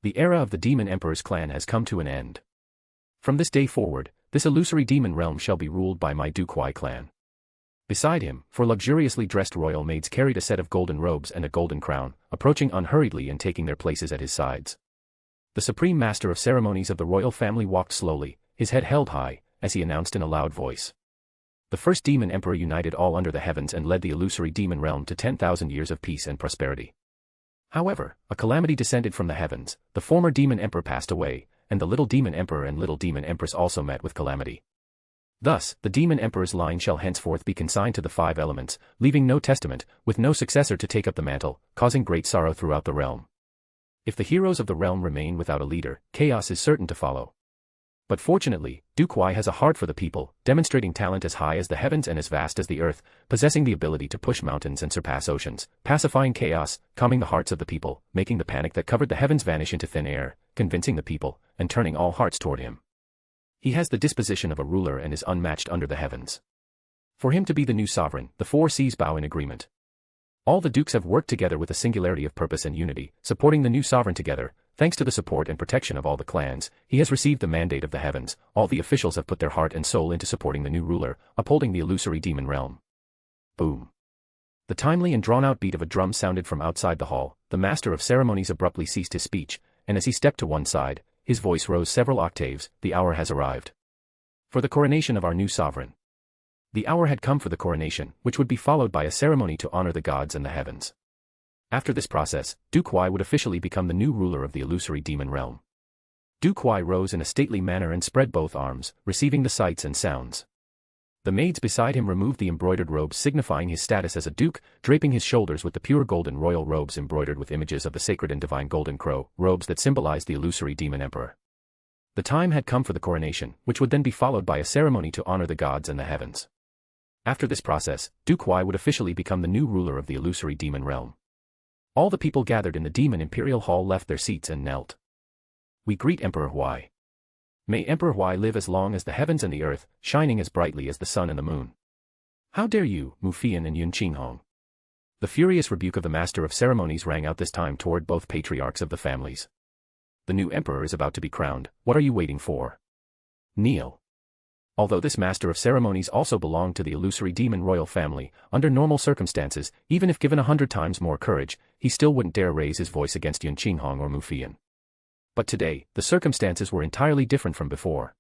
The era of the demon emperor's clan has come to an end. From this day forward, this illusory demon realm shall be ruled by my Duke Huai clan. Beside him, 4 luxuriously dressed royal maids carried a set of golden robes and a golden crown, approaching unhurriedly and taking their places at his sides. The supreme master of ceremonies of the royal family walked slowly, his head held high, as he announced in a loud voice. The first demon emperor united all under the heavens and led the illusory demon realm to 10,000 years of peace and prosperity. However, a calamity descended from the heavens. The former demon emperor passed away, and the little demon emperor and little demon empress also met with calamity. Thus, the demon emperor's line shall henceforth be consigned to the 5 elements, leaving no testament, with no successor to take up the mantle, causing great sorrow throughout the realm. If the heroes of the realm remain without a leader, chaos is certain to follow. But fortunately, Duke Huai has a heart for the people, demonstrating talent as high as the heavens and as vast as the earth, possessing the ability to push mountains and surpass oceans, pacifying chaos, calming the hearts of the people, making the panic that covered the heavens vanish into thin air, convincing the people, and turning all hearts toward him. He has the disposition of a ruler and is unmatched under the heavens. For him to be the new sovereign, the 4 seas bow in agreement. All the dukes have worked together with a singularity of purpose and unity, supporting the new sovereign together. Thanks to the support and protection of all the clans, he has received the mandate of the heavens. All the officials have put their heart and soul into supporting the new ruler, upholding the illusory demon realm. Boom. The timely and drawn-out beat of a drum sounded from outside the hall. The master of ceremonies abruptly ceased his speech, and as he stepped to one side, his voice rose several octaves. The hour has arrived. For the coronation of our new sovereign. The hour had come for the coronation, which would be followed by a ceremony to honor the gods and the heavens. After this process, Duke Huai would officially become the new ruler of the illusory demon realm. Duke Huai rose in a stately manner and spread both arms, receiving the sights and sounds. The maids beside him removed the embroidered robes signifying his status as a duke, draping his shoulders with the pure golden royal robes embroidered with images of the sacred and divine golden crow, robes that symbolized the illusory demon emperor. The time had come for the coronation, which would then be followed by a ceremony to honor the gods and the heavens. After this process, Duke Huai would officially become the new ruler of the illusory demon realm. All the people gathered in the Demon Imperial Hall left their seats and knelt. We greet Emperor Huai. May Emperor Huai live as long as the heavens and the earth, shining as brightly as the sun and the moon. How dare you, Mu Fian and Yun Qinghong? The furious rebuke of the master of ceremonies rang out this time toward both patriarchs of the families. The new emperor is about to be crowned. What are you waiting for? Kneel. Although this master of ceremonies also belonged to the illusory demon royal family, under normal circumstances, even if given 100 times more courage, he still wouldn't dare raise his voice against Yun Qinghong or Mu Fian. But today, the circumstances were entirely different from before.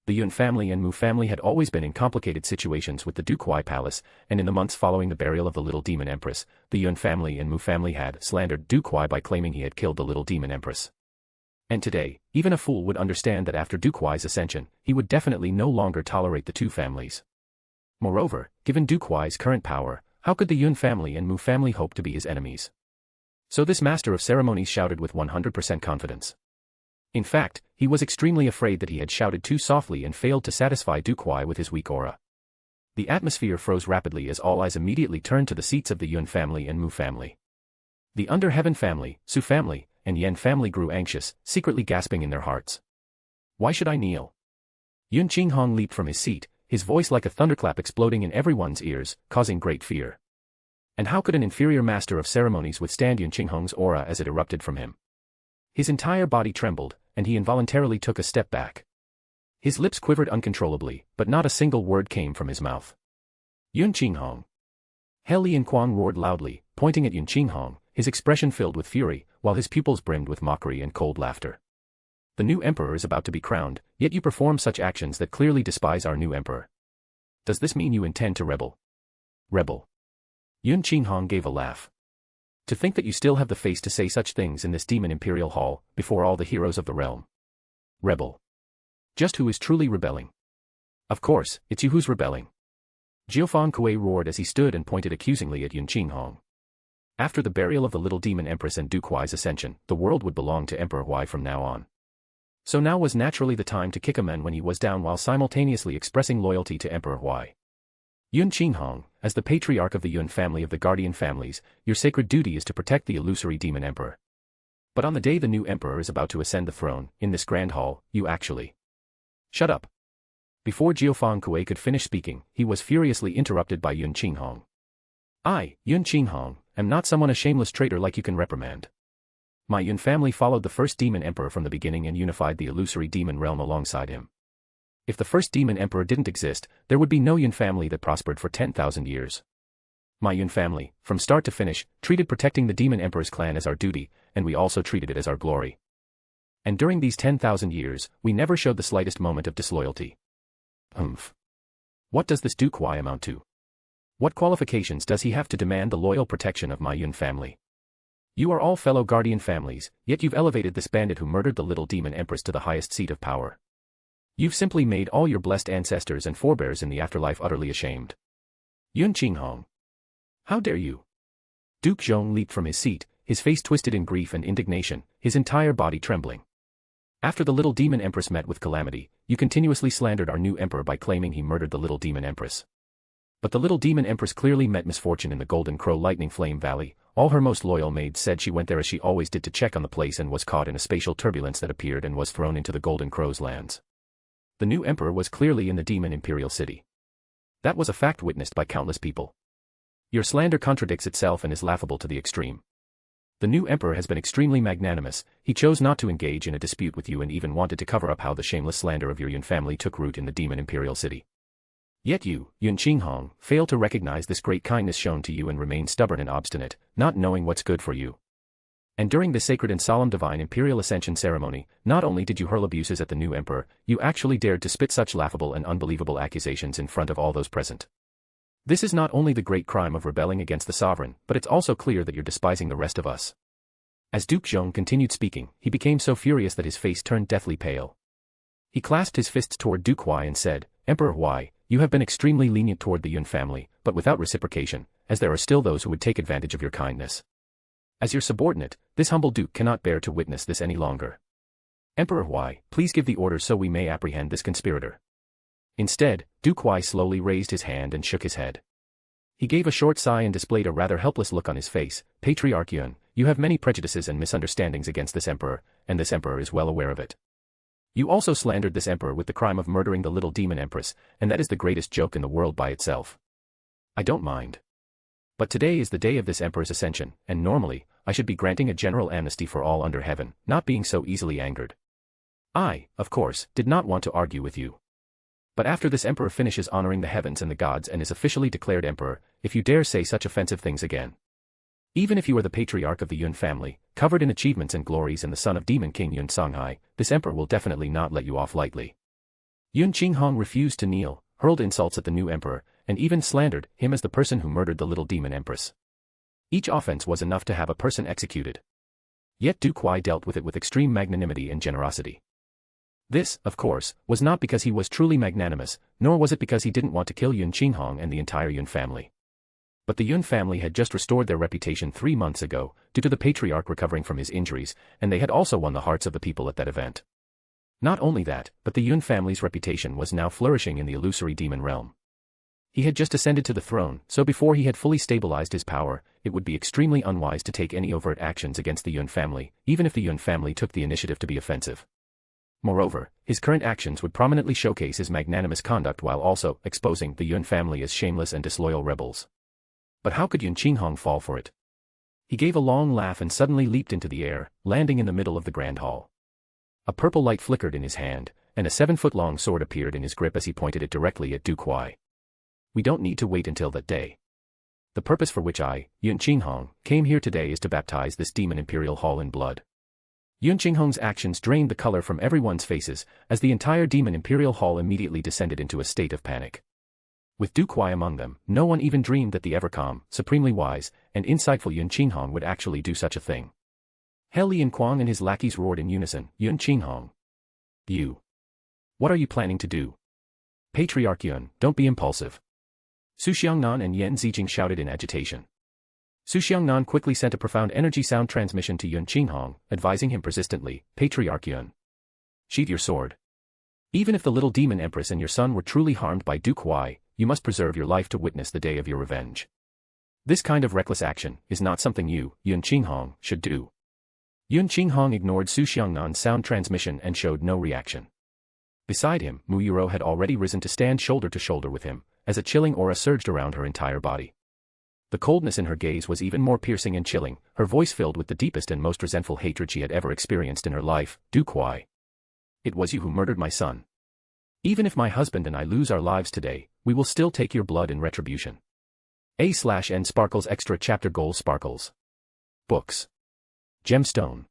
The Yun family and Mu family had always been in complicated situations with the Duke Huai Palace, and in the months following the burial of the little demon empress, the Yun family and Mu family had slandered Duke Huai by claiming he had killed the little demon empress. And today, even a fool would understand that after Duke Huai's ascension, he would definitely no longer tolerate the two families. Moreover, given Duke Huai's current power, how could the Yun family and Mu family hope to be his enemies? So this master of ceremonies shouted with 100% confidence. In fact, he was extremely afraid that he had shouted too softly and failed to satisfy Duke Huai with his weak aura. The atmosphere froze rapidly as all eyes immediately turned to the seats of the Yun family and Mu family. The Under Heaven family, Su family, and Yen family grew anxious, secretly gasping in their hearts. Why should I kneel? Yun Qinghong leaped from his seat, his voice like a thunderclap exploding in everyone's ears, causing great fear. And how could an inferior master of ceremonies withstand Yun Qinghong's aura as it erupted from him? His entire body trembled, and he involuntarily took a step back. His lips quivered uncontrollably, but not a single word came from his mouth. Yun Qinghong. He Lian Kuang roared loudly, pointing at Yun Qinghong, his expression filled with fury, while his pupils brimmed with mockery and cold laughter. The new emperor is about to be crowned, yet you perform such actions that clearly despise our new emperor. Does this mean you intend to rebel? Rebel. Yun Qinghong gave a laugh. To think that you still have the face to say such things in this demon imperial hall, before all the heroes of the realm. Rebel. Just who is truly rebelling? Of course, it's you who's rebelling. Jiufan Kuei roared as he stood and pointed accusingly at Yun Qinghong. After the burial of the little demon empress and Duke Huai's ascension, the world would belong to Emperor Huai from now on. So now was naturally the time to kick a man when he was down while simultaneously expressing loyalty to Emperor Huai. Yun Qinghong, as the patriarch of the Yun family of the guardian families, your sacred duty is to protect the illusory demon emperor. But on the day the new emperor is about to ascend the throne, in this grand hall, you actually... Shut up. Before Jiufan Kuei could finish speaking, he was furiously interrupted by Yun Qinghong. I, Yun Qinghong, am not someone a shameless traitor like you can reprimand. My Yun family followed the first demon emperor from the beginning and unified the illusory demon realm alongside him. If the first demon emperor didn't exist, there would be no Yun family that prospered for 10,000 years. My Yun family, from start to finish, treated protecting the demon emperor's clan as our duty, and we also treated it as our glory. And during these 10,000 years, we never showed the slightest moment of disloyalty. What does this Duke Huai amount to? What qualifications does he have to demand the loyal protection of my Yun family? You are all fellow guardian families, yet you've elevated this bandit who murdered the little demon empress to the highest seat of power. You've simply made all your blessed ancestors and forebears in the afterlife utterly ashamed. Yun Qinghong. How dare you? Duke Zhong leaped from his seat, his face twisted in grief and indignation, his entire body trembling. After the little demon empress met with calamity, you continuously slandered our new emperor by claiming he murdered the little demon empress. But the little demon empress clearly met misfortune in the Golden Crow Lightning Flame Valley. All her most loyal maids said she went there as she always did to check on the place and was caught in a spatial turbulence that appeared and was thrown into the Golden Crow's lands. The new emperor was clearly in the demon imperial city. That was a fact witnessed by countless people. Your slander contradicts itself and is laughable to the extreme. The new emperor has been extremely magnanimous. He chose not to engage in a dispute with you and even wanted to cover up how the shameless slander of your Yun family took root in the demon imperial city. Yet you, Yun Qinghong, fail to recognize this great kindness shown to you and remain stubborn and obstinate, not knowing what's good for you. And during the sacred and solemn divine imperial ascension ceremony, not only did you hurl abuses at the new emperor, you actually dared to spit such laughable and unbelievable accusations in front of all those present. This is not only the great crime of rebelling against the sovereign, but it's also clear that you're despising the rest of us. As Duke Zhong continued speaking, he became so furious that his face turned deathly pale. He clasped his fists toward Duke Huai and said, Emperor Huai, you have been extremely lenient toward the Yun family, but without reciprocation, as there are still those who would take advantage of your kindness. As your subordinate, this humble duke cannot bear to witness this any longer. Emperor Huai, please give the order so we may apprehend this conspirator. Instead, Duke Huai slowly raised his hand and shook his head. He gave a short sigh and displayed a rather helpless look on his face. Patriarch Yun, you have many prejudices and misunderstandings against this emperor, and this emperor is well aware of it. You also slandered this emperor with the crime of murdering the little demon empress, and that is the greatest joke in the world by itself. I don't mind. But today is the day of this emperor's ascension, and normally, I should be granting a general amnesty for all under heaven, not being so easily angered. I, of course, did not want to argue with you. But after this emperor finishes honoring the heavens and the gods and is officially declared emperor, if you dare say such offensive things again. Even if you are the patriarch of the Yun family, covered in achievements and glories and the son of Demon King Yun Songhai, this emperor will definitely not let you off lightly. Yun Qinghong refused to kneel, hurled insults at the new emperor, and even slandered him as the person who murdered the little demon empress. Each offense was enough to have a person executed. Yet Duke Huai dealt with it with extreme magnanimity and generosity. This, of course, was not because he was truly magnanimous, nor was it because he didn't want to kill Yun Qinghong and the entire Yun family. But the Yun family had just restored their reputation 3 months ago, due to the patriarch recovering from his injuries, and they had also won the hearts of the people at that event. Not only that, but the Yun family's reputation was now flourishing in the illusory demon realm. He had just ascended to the throne, so before he had fully stabilized his power, it would be extremely unwise to take any overt actions against the Yun family, even if the Yun family took the initiative to be offensive. Moreover, his current actions would prominently showcase his magnanimous conduct while also exposing the Yun family as shameless and disloyal rebels. But how could Yun Qinghong fall for it? He gave a long laugh and suddenly leaped into the air, landing in the middle of the grand hall. A purple light flickered in his hand, and a 7-foot-long sword appeared in his grip as he pointed it directly at Du Kuai. We don't need to wait until that day. The purpose for which I, Yun Qinghong, came here today is to baptize this demon Imperial Hall in blood. Yun Qinghong's actions drained the color from everyone's faces, as the entire demon Imperial Hall immediately descended into a state of panic. With Du Kuai among them, no one even dreamed that the ever-calm, supremely wise, and insightful Yun Qinghong would actually do such a thing. He Lian Kuang and his lackeys roared in unison, Yun Qinghong. You. What are you planning to do? Patriarch Yun, don't be impulsive. Su Xiangnan and Yan Zijing shouted in agitation. Su Xiangnan quickly sent a profound energy sound transmission to Yun Qinghong, advising him persistently, Patriarch Yun. Sheath your sword. Even if the little demon empress and your son were truly harmed by Du Kuai, you must preserve your life to witness the day of your revenge. This kind of reckless action is not something you, Yun Qinghong, should do. Yun Qinghong ignored Su Xiangnan's sound transmission and showed no reaction. Beside him, Mu Yuro had already risen to stand shoulder to shoulder with him, as a chilling aura surged around her entire body. The coldness in her gaze was even more piercing and chilling, her voice filled with the deepest and most resentful hatred she had ever experienced in her life. Du Kuai. It was you who murdered my son. Even if my husband and I lose our lives today, we will still take your blood in retribution. A/N Sparkles Extra Chapter Goals Sparkles. Books. Gemstone.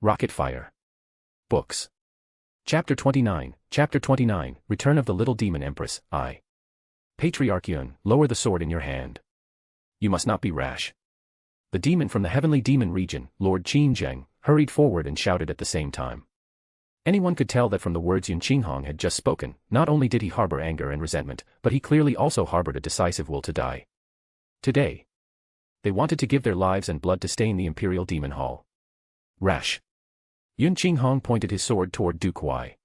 Rocket Fire. Books. Chapter 29, Return of the Little Demon Empress, I. Patriarch Yun, lower the sword in your hand. You must not be rash. The demon from the heavenly demon region, Lord Qin Zheng, hurried forward and shouted at the same time. Anyone could tell that from the words Yun Qinghong had just spoken, not only did he harbor anger and resentment, but he clearly also harbored a decisive will to die. Today. They wanted to give their lives and blood to stain the Imperial Demon Hall. Rash. Yun Qinghong pointed his sword toward Du Kuai.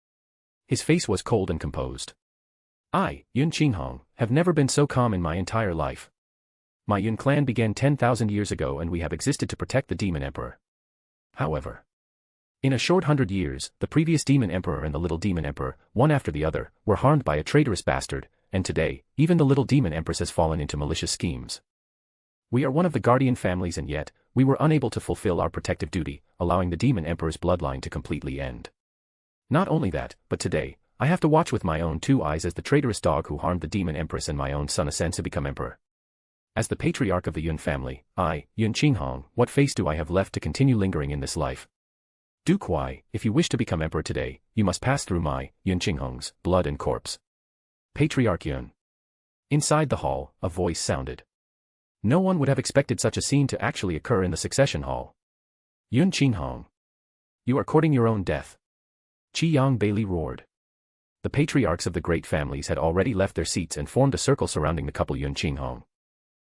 His face was cold and composed. I, Yun Qinghong, have never been so calm in my entire life. My Yun clan began 10,000 years ago and we have existed to protect the Demon Emperor. However, in a short 100 years, the previous Demon Emperor and the Little Demon Emperor, one after the other, were harmed by a traitorous bastard, and today, even the Little Demon Empress has fallen into malicious schemes. We are one of the guardian families and yet, we were unable to fulfill our protective duty, allowing the Demon Emperor's bloodline to completely end. Not only that, but today, I have to watch with my own 2 eyes as the traitorous dog who harmed the Demon Empress and my own son ascends to become emperor. As the patriarch of the Yun family, I, Yun Qinghong, what face do I have left to continue lingering in this life? Du Kuai, if you wish to become emperor today, you must pass through my, Yun Qinghong's, blood and corpse. Patriarch Yun. Inside the hall, a voice sounded. No one would have expected such a scene to actually occur in the succession hall. Yun Qinghong. You are courting your own death. Qi Yang Bailey roared. The patriarchs of the great families had already left their seats and formed a circle surrounding the couple Yun Qinghong.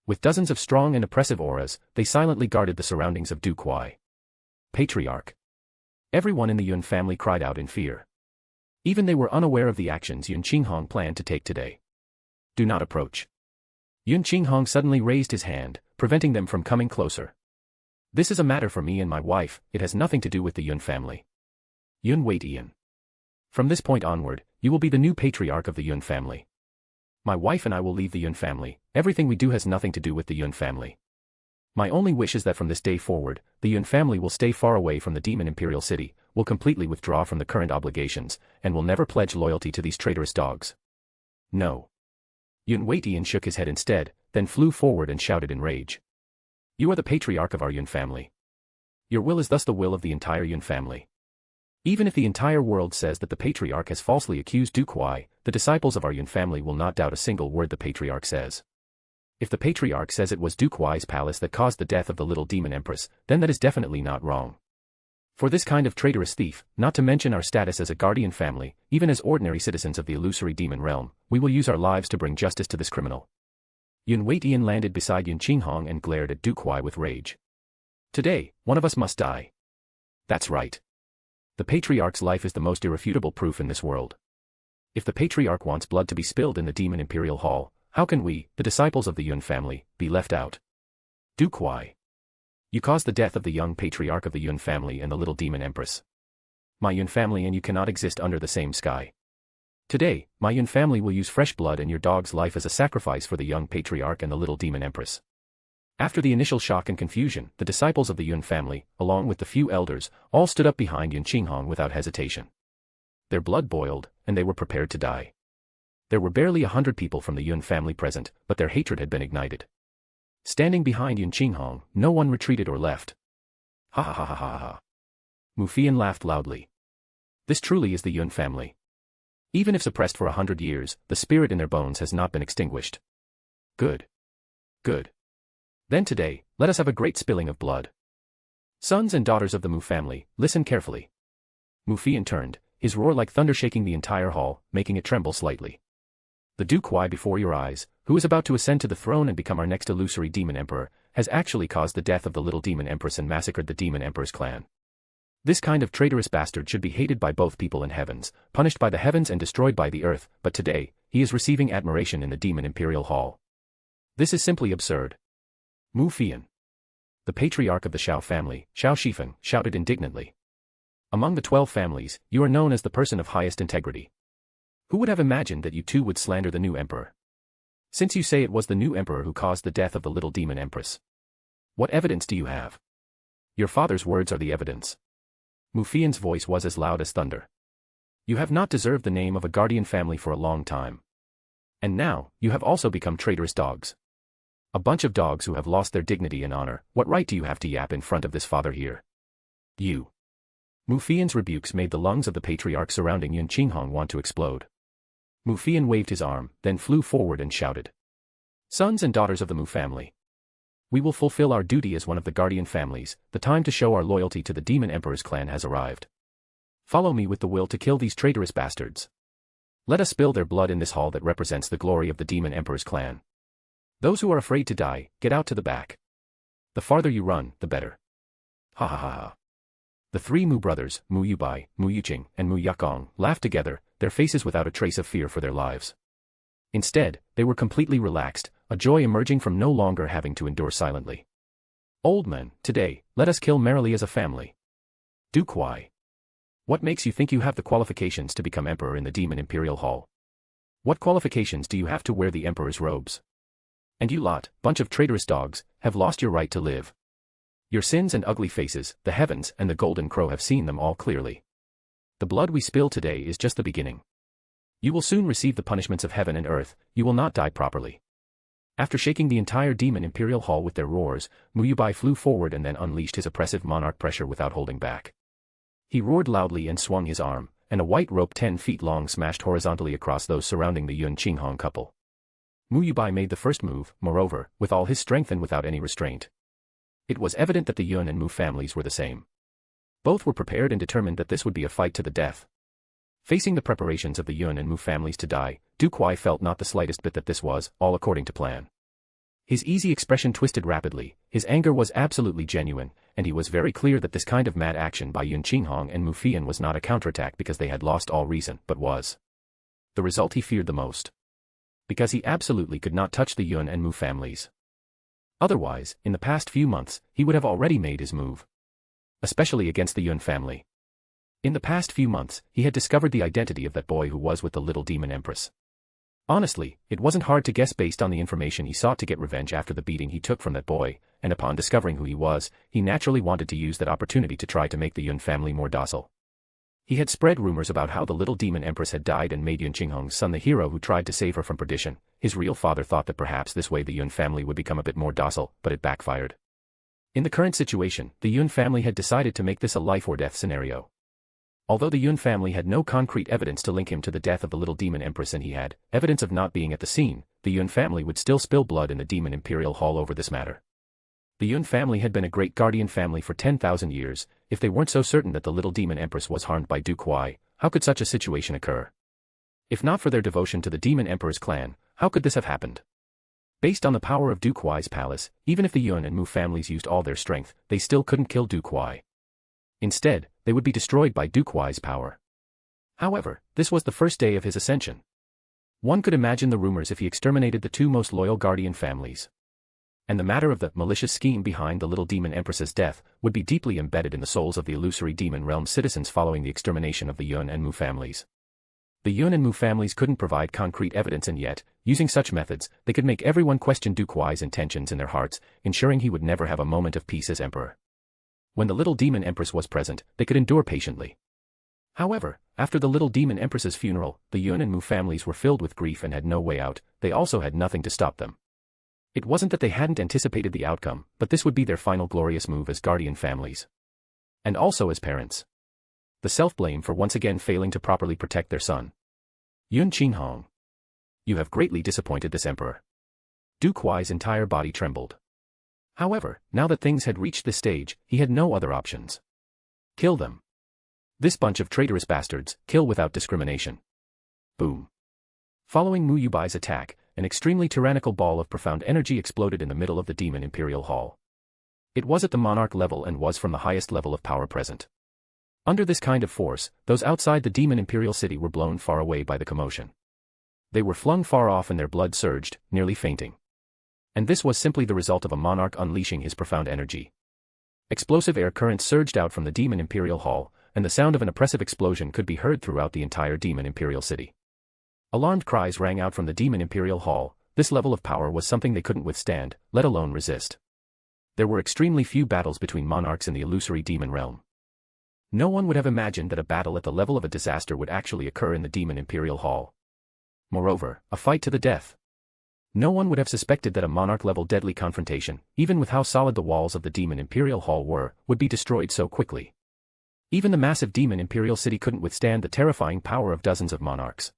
With dozens of strong and oppressive auras, they silently guarded the surroundings of Du Kuai. Patriarch. Everyone in the Yun family cried out in fear. Even they were unaware of the actions Yun Qinghong planned to take today. Do not approach. Yun Qinghong suddenly raised his hand, preventing them from coming closer. This is a matter for me and my wife, it has nothing to do with the Yun family. Yun wait Ian. From this point onward, you will be the new patriarch of the Yun family. My wife and I will leave the Yun family, everything we do has nothing to do with the Yun family. My only wish is that from this day forward, the Yun family will stay far away from the Demon Imperial City, will completely withdraw from the current obligations, and will never pledge loyalty to these traitorous dogs. No. Yun Wei-Tian shook his head instead, then flew forward and shouted in rage. You are the patriarch of our Yun family. Your will is thus the will of the entire Yun family. Even if the entire world says that the patriarch has falsely accused Du Kuai, the disciples of our Yun family will not doubt a single word the patriarch says. If the patriarch says it was Du Kuai's palace that caused the death of the little demon empress, then that is definitely not wrong. For this kind of traitorous thief, not to mention our status as a guardian family, even as ordinary citizens of the illusory demon realm, we will use our lives to bring justice to this criminal. Yun Wei-Tian landed beside Yun Qinghong and glared at Du Kuai with rage. Today, one of us must die. That's right. The patriarch's life is the most irrefutable proof in this world. If the patriarch wants blood to be spilled in the Demon Imperial Hall, how can we, the disciples of the Yun family, be left out? Du Kuai. You caused the death of the young patriarch of the Yun family and the little demon empress. My Yun family and you cannot exist under the same sky. Today, my Yun family will use fresh blood and your dog's life as a sacrifice for the young patriarch and the little demon empress. After the initial shock and confusion, the disciples of the Yun family, along with the few elders, all stood up behind Yun Qinghong without hesitation. Their blood boiled, and they were prepared to die. There were barely 100 people from the Yun family present, but their hatred had been ignited. Standing behind Yun Qinghong, no one retreated or left. Ha ha ha ha ha ha. Mu Fian laughed loudly. This truly is the Yun family. Even if suppressed for 100 years, the spirit in their bones has not been extinguished. Good. Good. Then today, let us have a great spilling of blood. Sons and daughters of the Mu family, listen carefully. Mu Fian turned, his roar like thunder shaking the entire hall, making it tremble slightly. The Du Kuai before your eyes, who is about to ascend to the throne and become our next illusory demon emperor, has actually caused the death of the little demon empress and massacred the demon emperor's clan. This kind of traitorous bastard should be hated by both people and heavens, punished by the heavens and destroyed by the earth, but today, he is receiving admiration in the demon imperial hall. This is simply absurd. Mu Fian, the patriarch of the Shao family, Shao Shifeng, shouted indignantly. Among the 12 families, you are known as the person of highest integrity. Who would have imagined that you too would slander the new emperor? Since you say it was the new emperor who caused the death of the little demon empress. What evidence do you have? Your father's words are the evidence. Mu Fian's voice was as loud as thunder. You have not deserved the name of a guardian family for a long time. And now, you have also become traitorous dogs. A bunch of dogs who have lost their dignity and honor. What right do you have to yap in front of this father here? You. Mu Fian's rebukes made the lungs of the patriarch surrounding Yun Qinghong want to explode. Mu Fian waved his arm, then flew forward and shouted. Sons and daughters of the Mu family. We will fulfill our duty as one of the guardian families. The time to show our loyalty to the demon emperor's clan has arrived. Follow me with the will to kill these traitorous bastards. Let us spill their blood in this hall that represents the glory of the demon emperor's clan. Those who are afraid to die, get out to the back. The farther you run, the better. Ha ha ha ha. The 3 Mu brothers, Mu Yubai, Mu Yuqing, and Mu Yakong, laughed together, their faces without a trace of fear for their lives. Instead, they were completely relaxed, a joy emerging from no longer having to endure silently. Old men, today, let us kill merrily as a family. Du Kuai. What makes you think you have the qualifications to become emperor in the Demon Imperial Hall? What qualifications do you have to wear the emperor's robes? And you lot, bunch of traitorous dogs, have lost your right to live. Your sins and ugly faces, the heavens and the golden crow have seen them all clearly. The blood we spill today is just the beginning. You will soon receive the punishments of heaven and earth, you will not die properly. After shaking the entire Demon Imperial Hall with their roars, Mu Yubai flew forward and then unleashed his oppressive monarch pressure without holding back. He roared loudly and swung his arm, and a white rope 10 feet long smashed horizontally across those surrounding the Yun Qinghong couple. Mu Yubai made the first move, moreover, with all his strength and without any restraint. It was evident that the Yun and Mu families were the same. Both were prepared and determined that this would be a fight to the death. Facing the preparations of the Yun and Mu families to die, Du Kuai felt not the slightest bit that this was, all according to plan. His easy expression twisted rapidly, his anger was absolutely genuine, and he was very clear that this kind of mad action by Yun Qinghong and Mu Fian was not a counterattack because they had lost all reason, but was the result he feared the most. Because he absolutely could not touch the Yun and Mu families. Otherwise, in the past few months, he would have already made his move. Especially against the Yun family. In the past few months, he had discovered the identity of that boy who was with the little demon empress. Honestly, it wasn't hard to guess based on the information he sought to get revenge after the beating he took from that boy, and upon discovering who he was, he naturally wanted to use that opportunity to try to make the Yun family more docile. He had spread rumors about how the little demon empress had died and made Yun Qinghong's son the hero who tried to save her from perdition. His real father thought that perhaps this way the Yun family would become a bit more docile, but it backfired. In the current situation, the Yun family had decided to make this a life or death scenario. Although the Yun family had no concrete evidence to link him to the death of the little demon empress and he had evidence of not being at the scene, the Yun family would still spill blood in the Demon Imperial Hall over this matter. The Yun family had been a great guardian family for 10,000 years. If they weren't so certain that the little demon empress was harmed by Du Kuai, how could such a situation occur? If not for their devotion to the demon emperor's clan, how could this have happened? Based on the power of Du Kuai's palace, even if the Yun and Mu families used all their strength, they still couldn't kill Du Kuai. Instead, they would be destroyed by Du Kuai's power. However, this was the first day of his ascension. One could imagine the rumors if he exterminated the 2 most loyal guardian families. And the matter of the malicious scheme behind the little demon empress's death would be deeply embedded in the souls of the illusory demon realm citizens following the extermination of the Yun and Mu families. The Yun and Mu families couldn't provide concrete evidence, and yet, using such methods, they could make everyone question Du Kuai's intentions in their hearts, ensuring he would never have a moment of peace as emperor. When the little demon empress was present, they could endure patiently. However, after the little demon empress's funeral, the Yun and Mu families were filled with grief and had no way out. They also had nothing to stop them. It wasn't that they hadn't anticipated the outcome, but this would be their final glorious move as guardian families. And also as parents. The self-blame for once again failing to properly protect their son. Yun Qinghong. You have greatly disappointed this emperor. Du Kuai's entire body trembled. However, now that things had reached this stage, he had no other options. Kill them. This bunch of traitorous bastards, kill without discrimination. Boom. Following Mu Yubai's attack, an extremely tyrannical ball of profound energy exploded in the middle of the Demon Imperial Hall. It was at the monarch level and was from the highest level of power present. Under this kind of force, those outside the Demon Imperial City were blown far away by the commotion. They were flung far off and their blood surged, nearly fainting. And this was simply the result of a monarch unleashing his profound energy. Explosive air currents surged out from the Demon Imperial Hall, and the sound of an oppressive explosion could be heard throughout the entire Demon Imperial City. Alarmed cries rang out from the Demon Imperial Hall. This level of power was something they couldn't withstand, let alone resist. There were extremely few battles between monarchs in the illusory demon realm. No one would have imagined that a battle at the level of a disaster would actually occur in the Demon Imperial Hall. Moreover, a fight to the death. No one would have suspected that a monarch-level deadly confrontation, even with how solid the walls of the Demon Imperial Hall were, would be destroyed so quickly. Even the massive Demon Imperial City couldn't withstand the terrifying power of dozens of monarchs.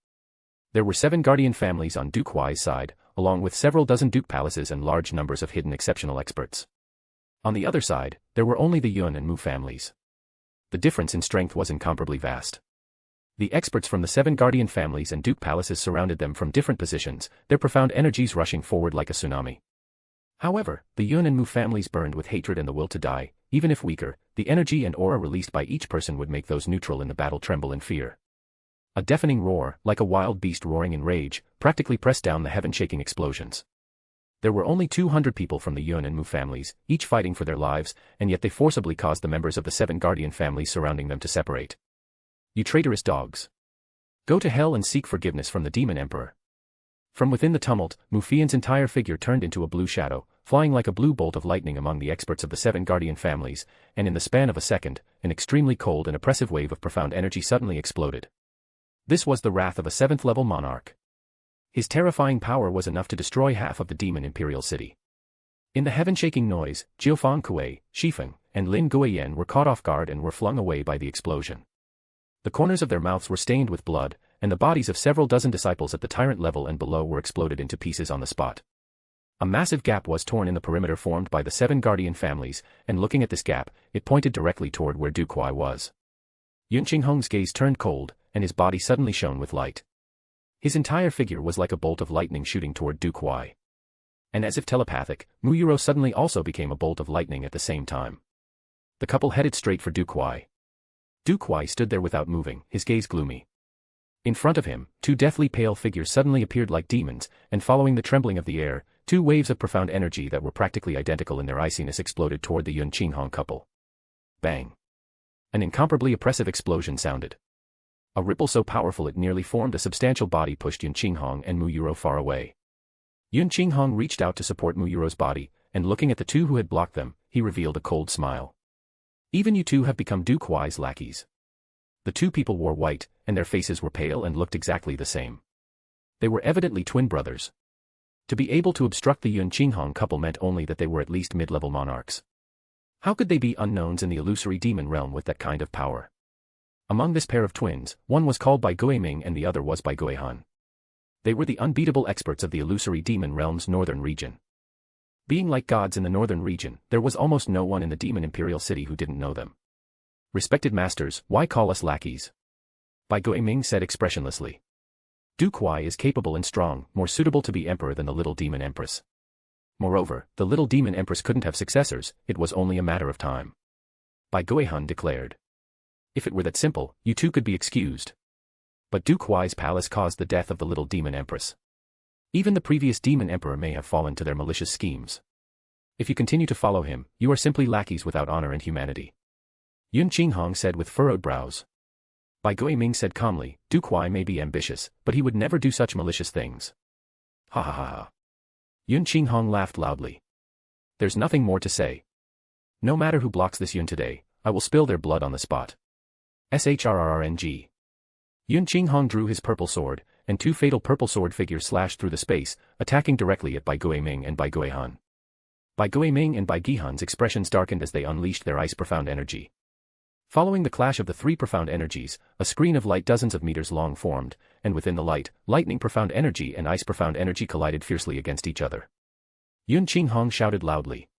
There were 7 guardian families on Du Kuai's side, along with several dozen duke palaces and large numbers of hidden exceptional experts. On the other side, there were only the Yun and Mu families. The difference in strength was incomparably vast. The experts from the 7 guardian families and duke palaces surrounded them from different positions, their profound energies rushing forward like a tsunami. However, the Yun and Mu families burned with hatred and the will to die. Even if weaker, the energy and aura released by each person would make those neutral in the battle tremble in fear. A deafening roar, like a wild beast roaring in rage, practically pressed down the heaven-shaking explosions. There were only 200 people from the Yun and Mu families, each fighting for their lives, and yet they forcibly caused the members of the 7 guardian families surrounding them to separate. You traitorous dogs. Go to hell and seek forgiveness from the Demon Emperor. From within the tumult, Mu Fian's entire figure turned into a blue shadow, flying like a blue bolt of lightning among the experts of the 7 guardian families, and in the span of a second, an extremely cold and oppressive wave of profound energy suddenly exploded. This was the wrath of a 7th-level monarch. His terrifying power was enough to destroy half of the Demon Imperial City. In the heaven-shaking noise, Jiufang Kuei, Shifeng, and Lin Guiyan were caught off guard and were flung away by the explosion. The corners of their mouths were stained with blood, and the bodies of several dozen disciples at the tyrant level and below were exploded into pieces on the spot. A massive gap was torn in the perimeter formed by the 7 guardian families, and looking at this gap, it pointed directly toward where Du Kuai was. Yun Qinghong's gaze turned cold, and his body suddenly shone with light. His entire figure was like a bolt of lightning shooting toward Du Kuai. And as if telepathic, Mu Yuro suddenly also became a bolt of lightning at the same time. The couple headed straight for Du Kuai. Du Kuai stood there without moving, his gaze gloomy. In front of him, 2 deathly pale figures suddenly appeared like demons, and following the trembling of the air, 2 waves of profound energy that were practically identical in their iciness exploded toward the Yun Qinghong couple. Bang! An incomparably oppressive explosion sounded. A ripple so powerful it nearly formed a substantial body pushed Yun Qinghong and Mu Yuro far away. Yun Qinghong reached out to support Mu Yuro's body, and looking at the 2 who had blocked them, he revealed a cold smile. Even you 2 have become Du Kuai's lackeys. The 2 people wore white, and their faces were pale and looked exactly the same. They were evidently twin brothers. To be able to obstruct the Yun Qinghong couple meant only that they were at least mid-level monarchs. How could they be unknowns in the illusory demon realm with that kind of power? Among this pair of twins, one was called by Guiming and the other was by Guihan. They were the unbeatable experts of the illusory demon realm's northern region. Being like gods in the northern region, there was almost no one in the Demon Imperial City who didn't know them. Respected masters, why call us lackeys? Bai Guiming said expressionlessly. Du Kuai is capable and strong, more suitable to be emperor than the little demon empress. Moreover, the little demon empress couldn't have successors, it was only a matter of time. Bai Guihan declared. If it were that simple, you 2 could be excused. But Du Kuai's palace caused the death of the little demon empress. Even the previous demon emperor may have fallen to their malicious schemes. If you continue to follow him, you are simply lackeys without honor and humanity. Yun Qinghong said with furrowed brows. Bai Guiming said calmly, Du Kuai may be ambitious, but he would never do such malicious things. Ha ha ha ha. Yun Qinghong laughed loudly. There's nothing more to say. No matter who blocks this Yun today, I will spill their blood on the spot. SHRRNG. Yun Qinghong drew his purple sword, and two fatal purple sword figures slashed through the space, attacking directly at Bai Guiming and Bai Guihan. Bai Guiming and Bai Guihan's expressions darkened as they unleashed their ice profound energy. Following the clash of the three profound energies, a screen of light dozens of meters long formed, and within the light, lightning profound energy and ice profound energy collided fiercely against each other. Yun Qinghong shouted loudly.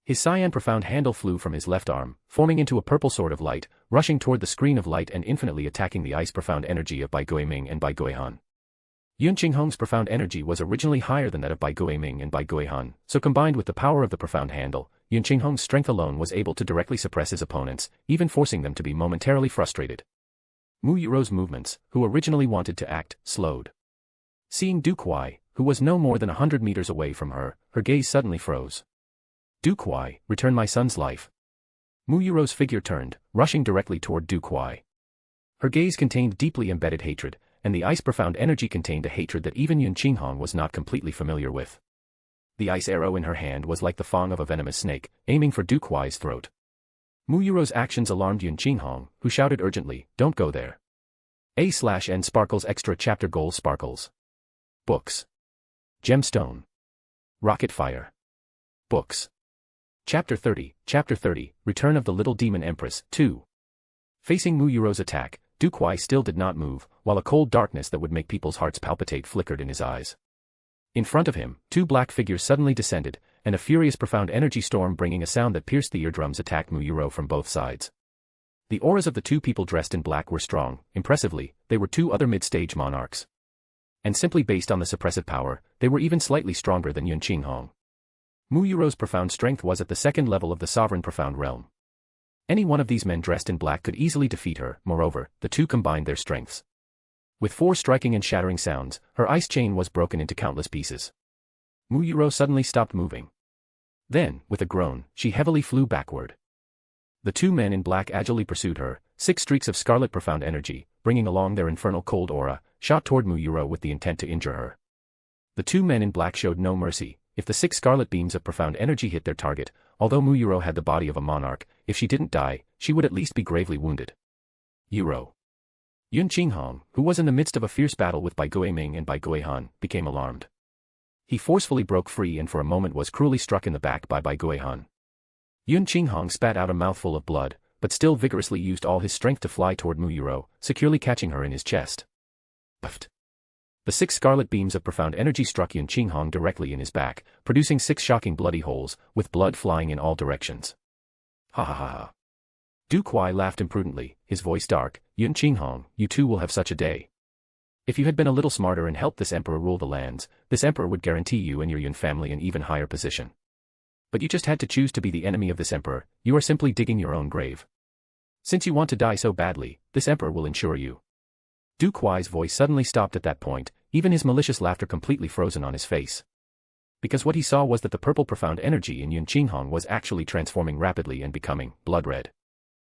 His cyan profound handle flew from his left arm, forming into a purple sword of light, rushing toward the screen of light and infinitely attacking the ice profound energy of Bai Guiming and Bai Guihan. Yun Qinghong's profound energy was originally higher than that of Bai Guiming and Bai Guihan, so combined with the power of the profound handle, Yun Qinghong's strength alone was able to directly suppress his opponents, even forcing them to be momentarily frustrated. Mu Yuro's movements, who originally wanted to act, slowed. Seeing Du Kuai, who was no more than 100 meters away from her, her gaze suddenly froze. Du Kuai, return my son's life. Mu Yuro's figure turned, rushing directly toward Du Kuai. Her gaze contained deeply embedded hatred, and the ice profound energy contained a hatred that even Yun Qinghong was not completely familiar with. The ice arrow in her hand was like the fang of a venomous snake, aiming for Du Kuai's throat. Mu Yuro's actions alarmed Yun Qinghong, who shouted urgently, "Don't go there." A/N Sparkles Extra Chapter Goals Sparkles. Books. Gemstone. Rocket Fire. Books. Chapter 30, Return of the Little Demon Empress, 2. Facing Mu Yuro's attack, Du Kuai still did not move, while a cold darkness that would make people's hearts palpitate flickered in his eyes. In front of him, two black figures suddenly descended, and a furious profound energy storm bringing a sound that pierced the eardrums attacked Mu Yuro from both sides. The auras of the two people dressed in black were strong. Impressively, they were two other mid-stage monarchs. And simply based on the suppressive power, they were even slightly stronger than Yun Qinghong. Mu Yuro's profound strength was at the second level of the sovereign profound realm. Any one of these men dressed in black could easily defeat her. Moreover, the two combined their strengths. With four striking and shattering sounds, her ice chain was broken into countless pieces. Mu Yuro suddenly stopped moving. Then, with a groan, she heavily flew backward. The two men in black agilely pursued her. 6 streaks of scarlet profound energy, bringing along their infernal cold aura, shot toward Mu Yuro with the intent to injure her. The two men in black showed no mercy. If the 6 scarlet beams of profound energy hit their target, although Mu Yuro had the body of a monarch, if she didn't die, she would at least be gravely wounded. Yuro. Yun Qinghong, who was in the midst of a fierce battle with Bai Guiming and Bai Guihan, became alarmed. He forcefully broke free and for a moment was cruelly struck in the back by Bai Guihan. Yun Qinghong spat out a mouthful of blood, but still vigorously used all his strength to fly toward Mu Yuro, securely catching her in his chest. Puffed. The 6 scarlet beams of profound energy struck Yun Qinghong directly in his back, producing 6 shocking bloody holes, with blood flying in all directions. Ha ha ha ha. Du Kuai laughed imprudently, his voice dark. Yun Qinghong, you too will have such a day. If you had been a little smarter and helped this emperor rule the lands, this emperor would guarantee you and your Yun family an even higher position. But you just had to choose to be the enemy of this emperor. You are simply digging your own grave. Since you want to die so badly, this emperor will ensure you. Du Kuai's voice suddenly stopped at that point, even his malicious laughter completely frozen on his face. Because what he saw was that the purple profound energy in Yun Qinghong was actually transforming rapidly and becoming blood red.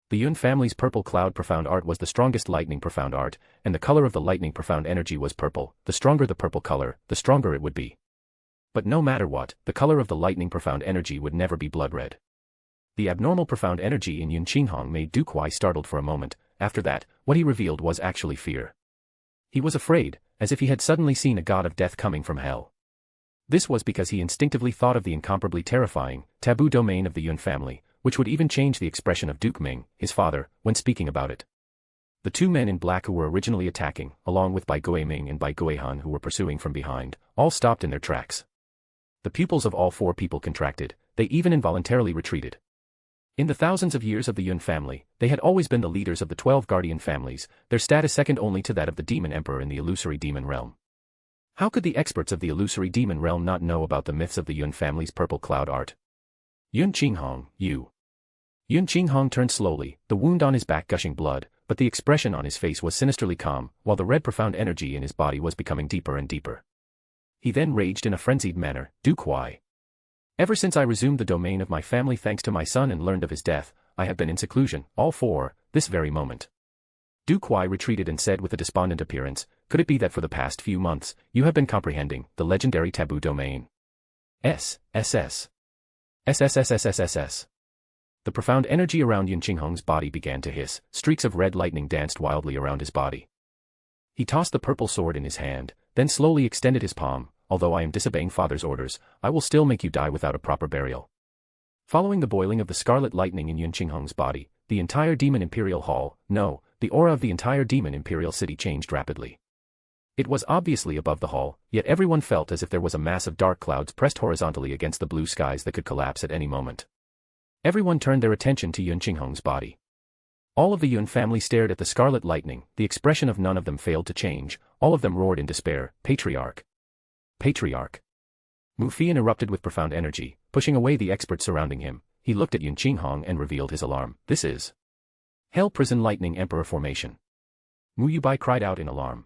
The Yun family's purple cloud profound art was the strongest lightning profound art, and the color of the lightning profound energy was purple. The stronger the purple color, the stronger it would be. But no matter what, the color of the lightning profound energy would never be blood red. The abnormal profound energy in Yun Qinghong made Du Kuai startled for a moment. After that, what he revealed was actually fear. He was afraid, as if he had suddenly seen a god of death coming from hell. This was because he instinctively thought of the incomparably terrifying, taboo domain of the Yun family, which would even change the expression of Duke Ming, his father, when speaking about it. The two men in black who were originally attacking, along with Bai Guiming and Bai Guihan who were pursuing from behind, all stopped in their tracks. The pupils of all 4 people contracted, they even involuntarily retreated. In the thousands of years of the Yun family, they had always been the leaders of the 12 guardian families, their status second only to that of the demon emperor in the illusory demon realm. How could the experts of the illusory demon realm not know about the myths of the Yun family's purple cloud art? Yun Qinghong, you. Yun Qinghong turned slowly, the wound on his back gushing blood, but the expression on his face was sinisterly calm, while the red profound energy in his body was becoming deeper and deeper. He then raged in a frenzied manner, Du Kuai. Ever since I resumed the domain of my family thanks to my son and learned of his death, I have been in seclusion, all for this very moment. Du Kuai retreated and said with a despondent appearance, could it be that for the past few months, you have been comprehending the legendary taboo domain? SSS. SSSSSSS. The profound energy around Yun Qinghong's body began to hiss, streaks of red lightning danced wildly around his body. He tossed the purple sword in his hand, then slowly extended his palm. Although I am disobeying Father's orders, I will still make you die without a proper burial. Following the boiling of the scarlet lightning in Yun Qinghong's body, the entire Demon Imperial Hall, no, the aura of the entire Demon Imperial City changed rapidly. It was obviously above the hall, yet everyone felt as if there was a mass of dark clouds pressed horizontally against the blue skies that could collapse at any moment. Everyone turned their attention to Yun Qinghong's body. All of the Yun family stared at the scarlet lightning, the expression of none of them failed to change, all of them roared in despair, "Patriarch! Patriarch!" Mu Fian erupted with profound energy, pushing away the experts surrounding him. He looked at Yun Qinghong and revealed his alarm. "This is Hell Prison Lightning Emperor Formation." Mu Yubai cried out in alarm.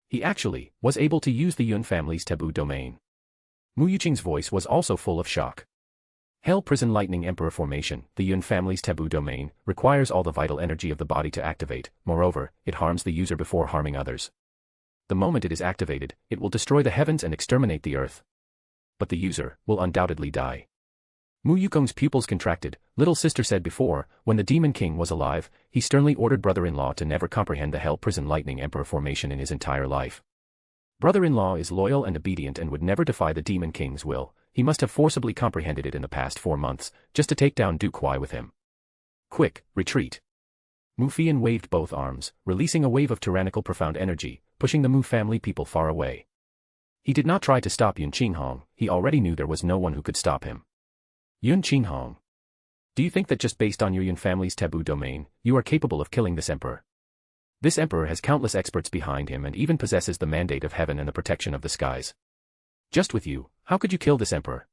He actually was able to use the Yun family's taboo domain. Mu Yuqing's voice was also full of shock. Hell Prison Lightning Emperor Formation, the Yun family's taboo domain, requires all the vital energy of the body to activate. Moreover, it harms the user before harming others. The moment it is activated, it will destroy the heavens and exterminate the earth. But the user will undoubtedly die. Mu Yukong's pupils contracted. Little sister said before, when the Demon King was alive, he sternly ordered brother-in-law to never comprehend the Hell Prison Lightning Emperor Formation in his entire life. Brother-in-law is loyal and obedient and would never defy the Demon King's will. He must have forcibly comprehended it in the past 4 months, just to take down Du Kuai with him. Quick, retreat. Mu Fian waved both arms, releasing a wave of tyrannical profound energy, pushing the Mu family people far away. He did not try to stop Yun Qinghong, he already knew there was no one who could stop him. Yun Qinghong. Do you think that just based on your Yun family's taboo domain, you are capable of killing this emperor? This emperor has countless experts behind him and even possesses the mandate of heaven and the protection of the skies. Just with you, how could you kill this emperor?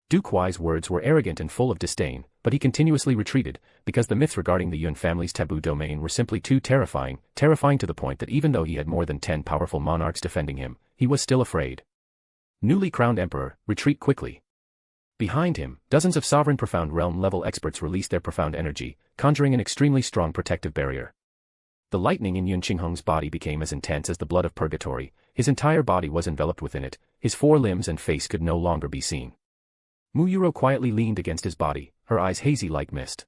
Du Kuai's words were arrogant and full of disdain, but he continuously retreated, because the myths regarding the Yun family's taboo domain were simply too terrifying to the point that even though he had more than 10 powerful monarchs defending him, he was still afraid. Newly crowned emperor, retreat quickly. Behind him, dozens of sovereign profound realm-level experts released their profound energy, conjuring an extremely strong protective barrier. The lightning in Yun Qinghong's body became as intense as the blood of purgatory, his entire body was enveloped within it, his 4 limbs and face could no longer be seen. Mu Yuro quietly leaned against his body, her eyes hazy like mist.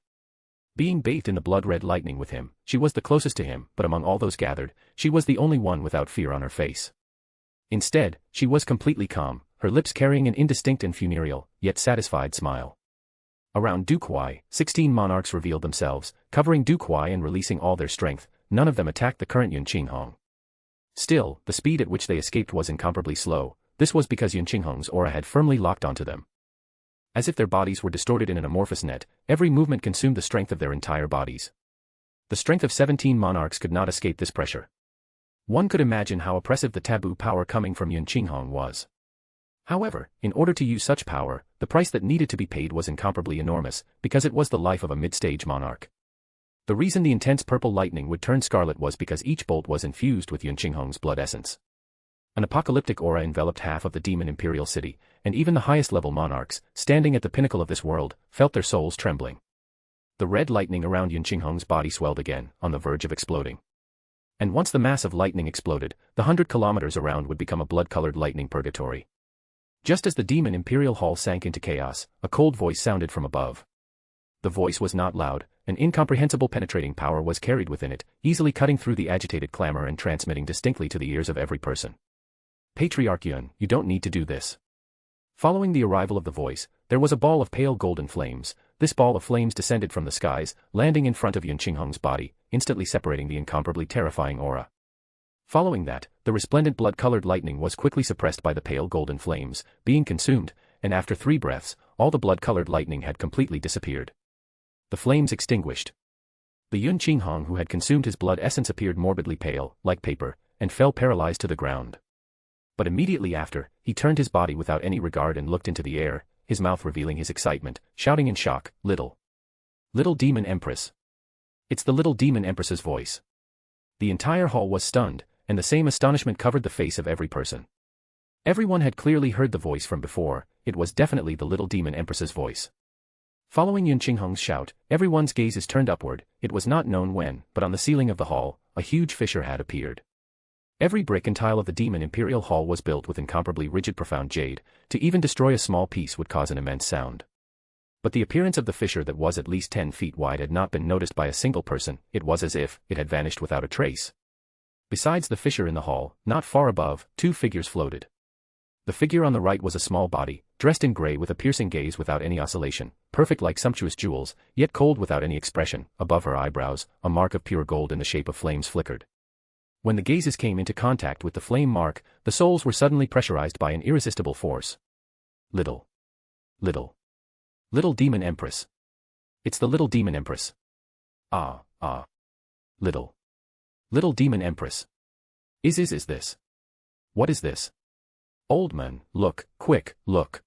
Being bathed in the blood-red lightning with him, she was the closest to him, but among all those gathered, she was the only one without fear on her face. Instead, she was completely calm, her lips carrying an indistinct and funereal, yet satisfied smile. Around Du Kuai, 16 monarchs revealed themselves, covering Du Kuai and releasing all their strength. None of them attacked the current Yun Qinghong. Still, the speed at which they escaped was incomparably slow. This was because Yun Qinghong's aura had firmly locked onto them. As if their bodies were distorted in an amorphous net, every movement consumed the strength of their entire bodies. The strength of 17 monarchs could not escape this pressure. One could imagine how oppressive the taboo power coming from Yun Qinghong was. However, in order to use such power, the price that needed to be paid was incomparably enormous, because it was the life of a mid-stage monarch. The reason the intense purple lightning would turn scarlet was because each bolt was infused with Yun Qinghong's blood essence. An apocalyptic aura enveloped half of the Demon Imperial City, and even the highest-level monarchs, standing at the pinnacle of this world, felt their souls trembling. The red lightning around Yun Qinghong's body swelled again, on the verge of exploding. And once the mass of lightning exploded, the 100 kilometers around would become a blood-colored lightning purgatory. Just as the Demon Imperial Hall sank into chaos, a cold voice sounded from above. The voice was not loud. An incomprehensible penetrating power was carried within it, easily cutting through the agitated clamor and transmitting distinctly to the ears of every person. Patriarch Yun, you don't need to do this. Following the arrival of the voice, there was a ball of pale golden flames. This ball of flames descended from the skies, landing in front of Yun Qinghong's body, instantly separating the incomparably terrifying aura. Following that, the resplendent blood-colored lightning was quickly suppressed by the pale golden flames, being consumed, and after 3 breaths, all the blood-colored lightning had completely disappeared. The flames extinguished. The Yun Qinghong who had consumed his blood essence appeared morbidly pale, like paper, and fell paralyzed to the ground. But immediately after, he turned his body without any regard and looked into the air, his mouth revealing his excitement, shouting in shock, Little Demon Empress. It's the Little Demon Empress's voice. The entire hall was stunned, and the same astonishment covered the face of every person. Everyone had clearly heard the voice from before, it was definitely the Little Demon Empress's voice. Following Yun Qinghong's shout, everyone's gaze is turned upward. It was not known when, but on the ceiling of the hall, a huge fissure had appeared. Every brick and tile of the Demon Imperial Hall was built with incomparably rigid profound jade. To even destroy a small piece would cause an immense sound. But the appearance of the fissure that was at least 10 feet wide had not been noticed by a single person. It was as if it had vanished without a trace. Besides the fissure in the hall, not far above, 2 figures floated. The figure on the right was a small body, dressed in gray with a piercing gaze without any oscillation, perfect like sumptuous jewels, yet cold without any expression. Above her eyebrows, a mark of pure gold in the shape of flames flickered. When the gazes came into contact with the flame mark, the souls were suddenly pressurized by an irresistible force. Little demon empress. It's the little demon empress. Ah. Little demon empress. Is this? What is this? Old man, look, quick, look.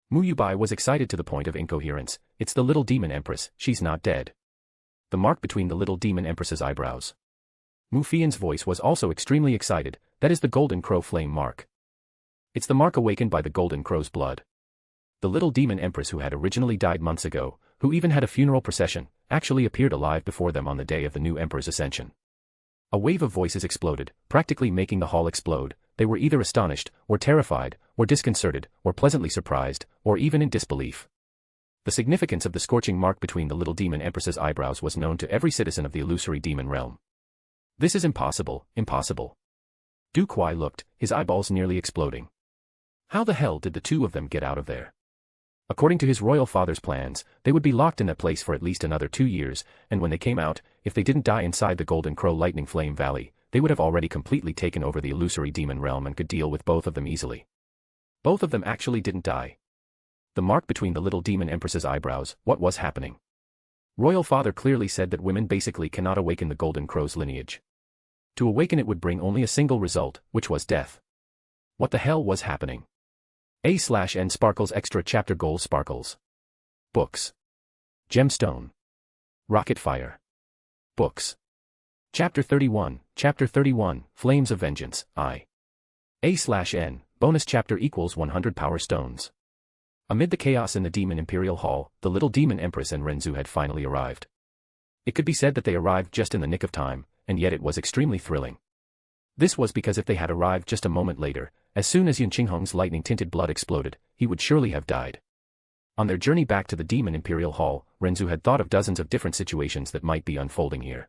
Mu Yubai was excited to the point of incoherence. It's the little demon empress, she's not dead. The mark between the little demon empress's eyebrows. Mu Fian's voice was also extremely excited. That is the golden crow flame mark. It's the mark awakened by the golden crow's blood. The little demon empress who had originally died months ago, who even had a funeral procession, actually appeared alive before them on the day of the new emperor's ascension. A wave of voices exploded, practically making the hall explode. They were either astonished, or terrified, or disconcerted, or pleasantly surprised, or even in disbelief. The significance of the scorching mark between the little demon empress's eyebrows was known to every citizen of the illusory demon realm. This is impossible, impossible. Du Kuai looked, his eyeballs nearly exploding. How the hell did the two of them get out of there? According to his royal father's plans, they would be locked in that place for at least another 2 years, and when they came out, if they didn't die inside the Golden Crow Lightning Flame Valley, they would have already completely taken over the illusory demon realm and could deal with both of them easily. Both of them actually didn't die. The mark between the little demon empress's eyebrows, what was happening? Royal father clearly said that women basically cannot awaken the Golden Crow's lineage. To awaken it would bring only a single result, which was death. What the hell was happening? A/N Sparkles Extra Chapter Goal Sparkles. Books. Gemstone. Rocket Fire. Books. Chapter 31, Flames of Vengeance, I. A/N, bonus chapter equals 100 power stones. Amid the chaos in the Demon Imperial Hall, the little demon empress and Ren Zu had finally arrived. It could be said that they arrived just in the nick of time, and yet it was extremely thrilling. This was because if they had arrived just a moment later, as soon as Yun Qinghong's lightning-tinted blood exploded, he would surely have died. On their journey back to the Demon Imperial Hall, Ren Zu had thought of dozens of different situations that might be unfolding here.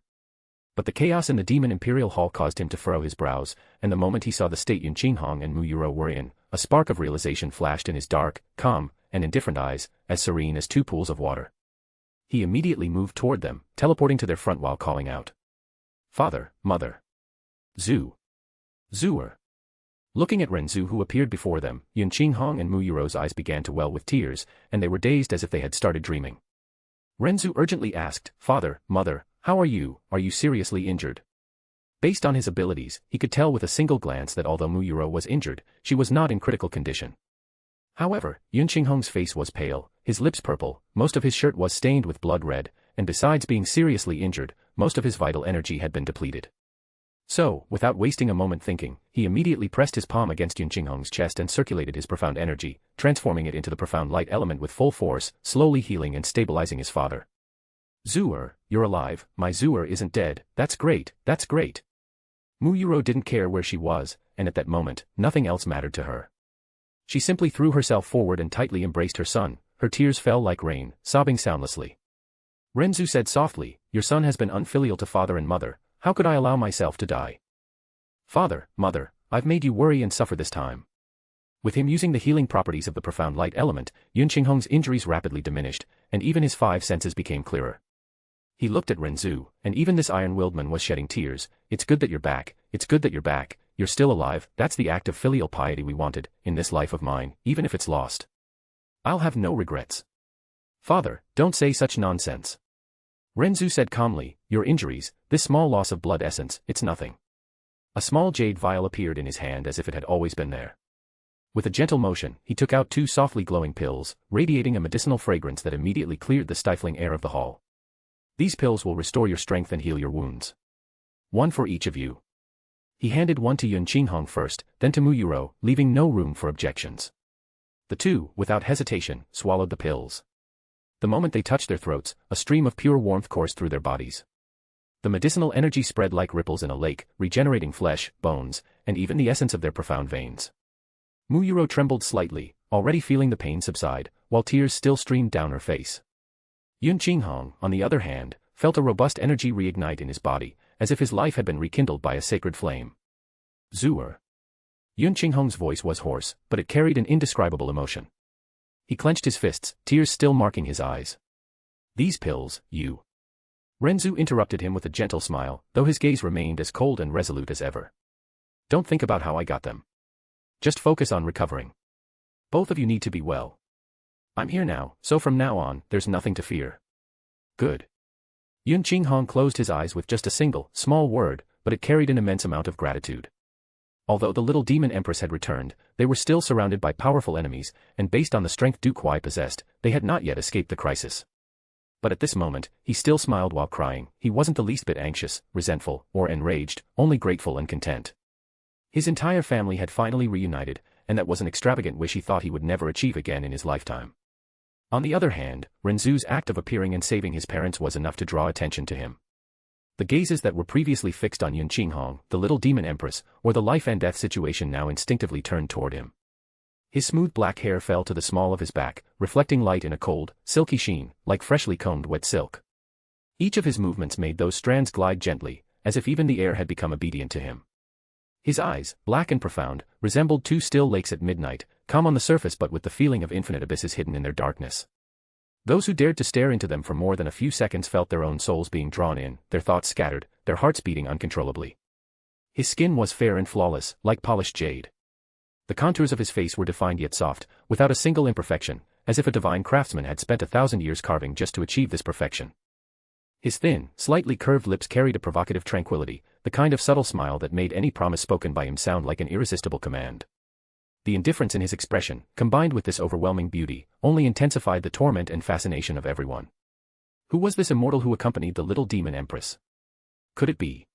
But the chaos in the Demon Imperial Hall caused him to furrow his brows, and the moment he saw the state Yun Qinghong and Mu Yuro were in, a spark of realization flashed in his dark, calm, and indifferent eyes, as serene as 2 pools of water. He immediately moved toward them, teleporting to their front while calling out. Father, Mother. Zuer. Looking at Ren Zu who appeared before them, Yun Qinghong and Mu Yuro's eyes began to well with tears, and they were dazed as if they had started dreaming. Ren Zu urgently asked, Father, Mother, how are you? Are you seriously injured? Based on his abilities, he could tell with a single glance that although Mu Yuro was injured, she was not in critical condition. However, Yun Qinghong's face was pale, his lips purple, most of his shirt was stained with blood red, and besides being seriously injured, most of his vital energy had been depleted. So, without wasting a moment thinking, he immediately pressed his palm against Yun Qinghong's chest and circulated his profound energy, transforming it into the profound light element with full force, slowly healing and stabilizing his father. Zuer, you're alive, my Zuer isn't dead, that's great, that's great. Mu Yuro didn't care where she was, and at that moment, nothing else mattered to her. She simply threw herself forward and tightly embraced her son, her tears fell like rain, sobbing soundlessly. Ren Zu said softly, your son has been unfilial to father and mother, how could I allow myself to die? Father, Mother, I've made you worry and suffer this time. With him using the healing properties of the profound light element, Yun Qinghong's injuries rapidly diminished, and even his 5 senses became clearer. He looked at Ren Zu, and even this iron-willed man was shedding tears. It's good that you're back, it's good that you're back, you're still alive, that's the act of filial piety we wanted, in this life of mine, even if it's lost. I'll have no regrets. Father, don't say such nonsense. Ren Zu said calmly, your injuries, this small loss of blood essence, it's nothing. A small jade vial appeared in his hand as if it had always been there. With a gentle motion, he took out 2 softly glowing pills, radiating a medicinal fragrance that immediately cleared the stifling air of the hall. These pills will restore your strength and heal your wounds. 1 for each of you. He handed 1 to Yun Qinghong first, then to Mu Yuro, leaving no room for objections. The 2, without hesitation, swallowed the pills. The moment they touched their throats, a stream of pure warmth coursed through their bodies. The medicinal energy spread like ripples in a lake, regenerating flesh, bones, and even the essence of their profound veins. Mu Yuro trembled slightly, already feeling the pain subside, while tears still streamed down her face. Yun Qinghong, on the other hand, felt a robust energy reignite in his body, as if his life had been rekindled by a sacred flame. Zuer. Yun Qinghong's voice was hoarse, but it carried an indescribable emotion. He clenched his fists, tears still marking his eyes. These pills, you. Ren Zu interrupted him with a gentle smile, though his gaze remained as cold and resolute as ever. Don't think about how I got them. Just focus on recovering. Both of you need to be well. I'm here now, so from now on, there's nothing to fear. Good. Yun Qinghong closed his eyes with just a single, small word, but it carried an immense amount of gratitude. Although the little demon empress had returned, they were still surrounded by powerful enemies, and based on the strength Du Kuai possessed, they had not yet escaped the crisis. But at this moment, he still smiled while crying. He wasn't the least bit anxious, resentful, or enraged, only grateful and content. His entire family had finally reunited, and that was an extravagant wish he thought he would never achieve again in his lifetime. On the other hand, Ren Zu's act of appearing and saving his parents was enough to draw attention to him. The gazes that were previously fixed on Yun Qinghong, the little demon empress, or the life and death situation now instinctively turned toward him. His smooth black hair fell to the small of his back, reflecting light in a cold, silky sheen, like freshly combed wet silk. Each of his movements made those strands glide gently, as if even the air had become obedient to him. His eyes, black and profound, resembled two still lakes at midnight, calm on the surface but with the feeling of infinite abysses hidden in their darkness. Those who dared to stare into them for more than a few seconds felt their own souls being drawn in, their thoughts scattered, their hearts beating uncontrollably. His skin was fair and flawless, like polished jade. The contours of his face were defined yet soft, without a single imperfection, as if a divine craftsman had spent 1,000 years carving just to achieve this perfection. His thin, slightly curved lips carried a provocative tranquility, the kind of subtle smile that made any promise spoken by him sound like an irresistible command. The indifference in his expression, combined with this overwhelming beauty, only intensified the torment and fascination of everyone. Who was this immortal who accompanied the little demon empress? Could it be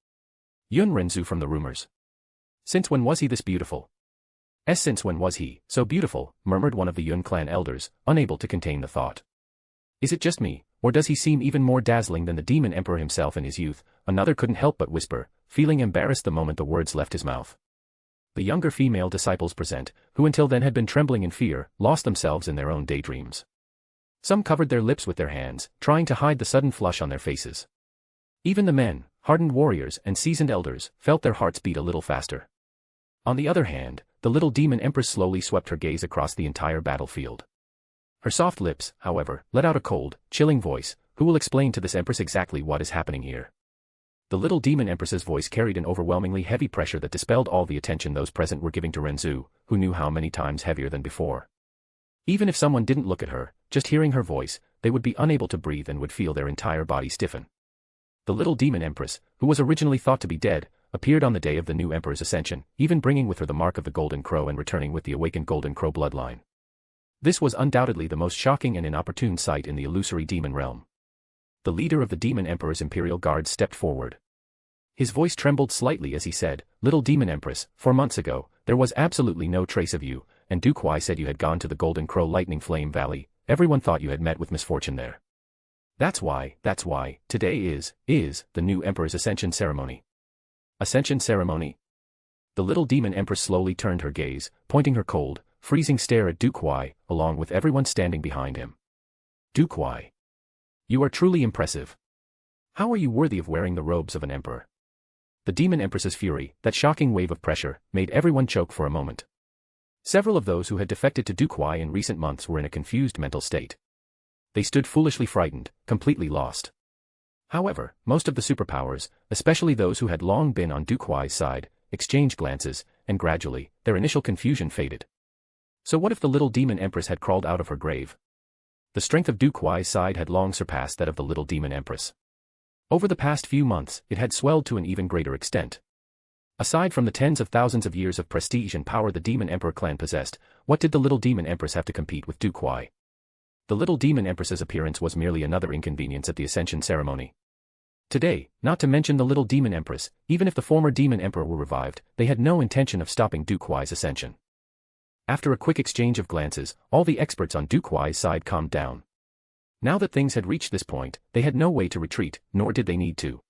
Ren Zu from the rumors? Since when was he this beautiful? Since when was he so beautiful, murmured one of the Yun clan elders, unable to contain the thought. Is it just me, or does he seem even more dazzling than the demon emperor himself in his youth? Another couldn't help but whisper, feeling embarrassed the moment the words left his mouth. The younger female disciples present, who until then had been trembling in fear, lost themselves in their own daydreams. Some covered their lips with their hands, trying to hide the sudden flush on their faces. Even the men, hardened warriors and seasoned elders, felt their hearts beat a little faster. On the other hand, the little demon empress slowly swept her gaze across the entire battlefield. Her soft lips, however, let out a cold, chilling voice. Who will explain to this empress exactly what is happening here? The little demon empress's voice carried an overwhelmingly heavy pressure that dispelled all the attention those present were giving to Ren Zu, who knew how many times heavier than before. Even if someone didn't look at her, just hearing her voice, they would be unable to breathe and would feel their entire body stiffen. The little demon empress, who was originally thought to be dead, appeared on the day of the new emperor's ascension, even bringing with her the mark of the Golden Crow and returning with the awakened Golden Crow bloodline. This was undoubtedly the most shocking and inopportune sight in the illusory demon realm. The leader of the demon emperor's imperial guards stepped forward. His voice trembled slightly as he said, "Little demon empress, 4 months ago, there was absolutely no trace of you, and Du Kuai said you had gone to the Golden Crow Lightning Flame Valley. Everyone thought you had met with misfortune there. That's why, today is the new emperor's ascension ceremony." Ascension ceremony? The little demon empress slowly turned her gaze, pointing her cold, freezing stare at Du Kuai, along with everyone standing behind him. Du Kuai. You are truly impressive. How are you worthy of wearing the robes of an emperor? The demon empress's fury, that shocking wave of pressure, made everyone choke for a moment. Several of those who had defected to Du Kuai in recent months were in a confused mental state. They stood foolishly frightened, completely lost. However, most of the superpowers, especially those who had long been on Du Kuai's side, exchanged glances, and gradually, their initial confusion faded. So what if the little demon empress had crawled out of her grave? The strength of Du Kuai's side had long surpassed that of the little demon empress. Over the past few months, it had swelled to an even greater extent. Aside from the tens of thousands of years of prestige and power the demon emperor clan possessed, what did the little demon empress have to compete with Du Kuai? The little demon empress's appearance was merely another inconvenience at the ascension ceremony. Today, not to mention the little demon empress, even if the former demon emperor were revived, they had no intention of stopping Du Kuai's ascension. After a quick exchange of glances, all the experts on Du Kuai's side calmed down. Now that things had reached this point, they had no way to retreat, nor did they need to.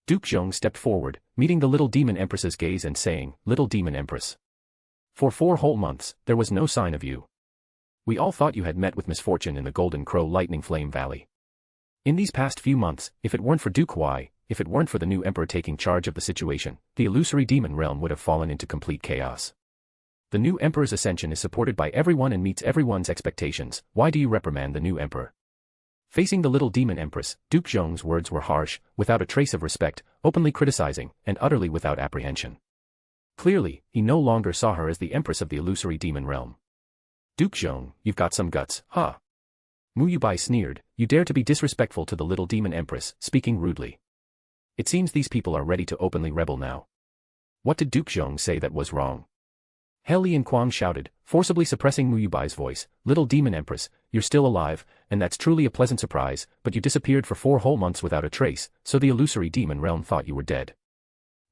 Duke Zhong stepped forward, meeting the little demon empress's gaze and saying, "Little demon empress. For 4 whole months, there was no sign of you. We all thought you had met with misfortune in the Golden Crow Lightning Flame Valley. In these past few months, if it weren't for Duke Huai, if it weren't for the new emperor taking charge of the situation, the illusory demon realm would have fallen into complete chaos. The new emperor's ascension is supported by everyone and meets everyone's expectations. Why do you reprimand the new emperor? Facing the little demon empress, Duke Zhong's words were harsh, without a trace of respect, openly criticizing, and utterly without apprehension. Clearly, he no longer saw her as the empress of the illusory demon realm. Duke Zhong, you've got some guts, huh? Mu Yubai sneered, you dare to be disrespectful to the little demon empress, speaking rudely. It seems these people are ready to openly rebel now. What did Duke Zhong say that was wrong? He Lianquang shouted, forcibly suppressing Mu Yubai's voice, little demon empress, you're still alive, and that's truly a pleasant surprise, but you disappeared for 4 whole months without a trace, so the illusory demon realm thought you were dead.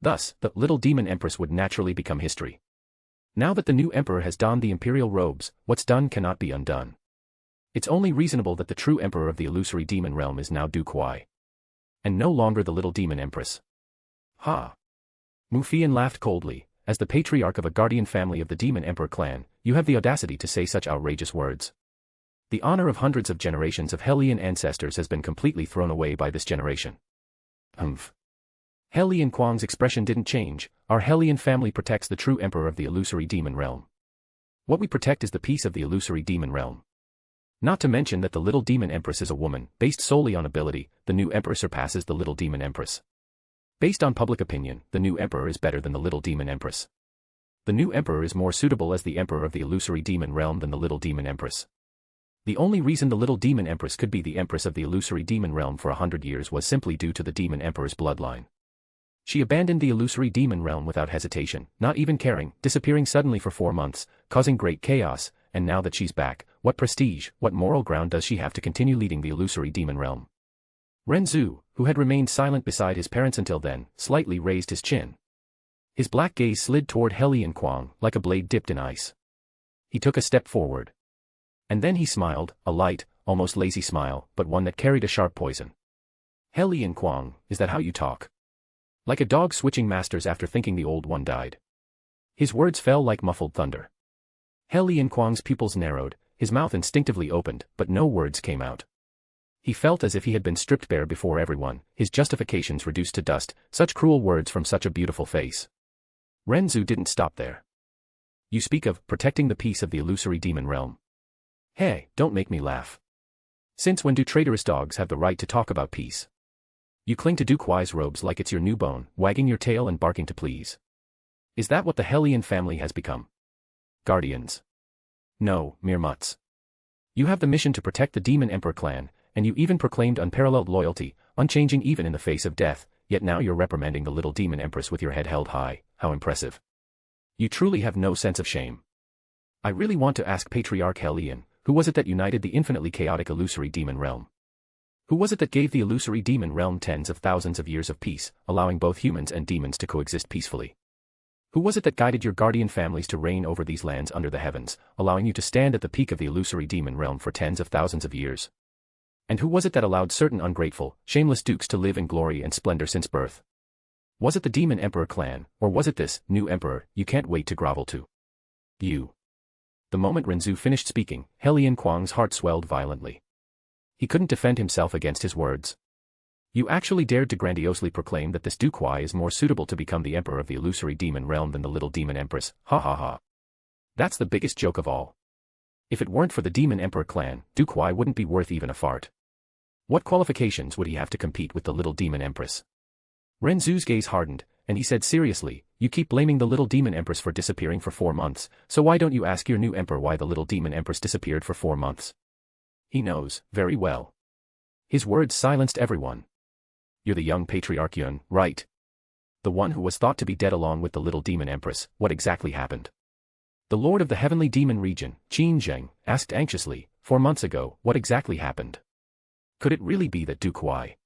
Thus, the little demon empress would naturally become history. Now that the new emperor has donned the imperial robes, what's done cannot be undone. It's only reasonable that the true emperor of the illusory demon realm is now Duke Huai. And no longer the little demon empress. Ha! Mu Fian laughed coldly. As the patriarch of a guardian family of the demon emperor clan, you have the audacity to say such outrageous words. The honor of hundreds of generations of Hellian ancestors has been completely thrown away by this generation. Humph. He Lianquang's expression didn't change. Our Hellian family protects the true emperor of the illusory demon realm. What we protect is the peace of the illusory demon realm. Not to mention that the little demon empress is a woman, based solely on ability, the new emperor surpasses the little demon empress. Based on public opinion, the new emperor is better than the little demon empress. The new emperor is more suitable as the emperor of the illusory demon realm than the little demon empress. The only reason the little demon empress could be the empress of the illusory demon realm for 100 years was simply due to the demon emperor's bloodline. She abandoned the illusory demon realm without hesitation, not even caring, disappearing suddenly for 4 months, causing great chaos, and now that she's back, what prestige, what moral ground does she have to continue leading the illusory demon realm? Ren Zu, who had remained silent beside his parents until then, slightly raised his chin. His black gaze slid toward He Lianquang, like a blade dipped in ice. He took a step forward. And then he smiled, a light, almost lazy smile, but one that carried a sharp poison. He Lianquang, is that how you talk? Like a dog switching masters after thinking the old one died. His words fell like muffled thunder. He Lianquang's pupils narrowed, his mouth instinctively opened, but no words came out. He felt as if he had been stripped bare before everyone, his justifications reduced to dust, such cruel words from such a beautiful face. Ren Zu didn't stop there. You speak of protecting the peace of the illusory demon realm. Hey, don't make me laugh. Since when do traitorous dogs have the right to talk about peace? You cling to Duke Huai's robes like it's your new bone, wagging your tail and barking to please. Is that what the Hellian family has become? Guardians. No, mere mutts. You have the mission to protect the Demon Emperor clan, and you even proclaimed unparalleled loyalty, unchanging even in the face of death, yet now you're reprimanding the little Demon Empress with your head held high. How impressive. You truly have no sense of shame. I really want to ask Patriarch Hellian, who was it that united the infinitely chaotic illusory demon realm? Who was it that gave the illusory demon realm tens of thousands of years of peace, allowing both humans and demons to coexist peacefully? Who was it that guided your guardian families to reign over these lands under the heavens, allowing you to stand at the peak of the illusory demon realm for tens of thousands of years? And who was it that allowed certain ungrateful, shameless dukes to live in glory and splendor since birth? Was it the Demon Emperor clan, or was it this new emperor you can't wait to grovel to? You. The moment Ren Zu finished speaking, He Lianquang's heart swelled violently. He couldn't defend himself against his words. You actually dared to grandiosely proclaim that this Duke Huai is more suitable to become the emperor of the illusory demon realm than the little demon empress, ha ha ha. That's the biggest joke of all. If it weren't for the Demon Emperor clan, Duke Huai wouldn't be worth even a fart. What qualifications would he have to compete with the little demon empress? Ren Zu's gaze hardened, and he said seriously, you keep blaming the little demon empress for disappearing for 4 months, so why don't you ask your new emperor why the little demon empress disappeared for 4 months? He knows, very well. His words silenced everyone. You're the young Patriarch Yun, right? The one who was thought to be dead along with the little demon empress. What exactly happened? The lord of the heavenly demon region, Qin Zheng, asked anxiously, 4 months ago, what exactly happened? Could it really be that Duke Huai?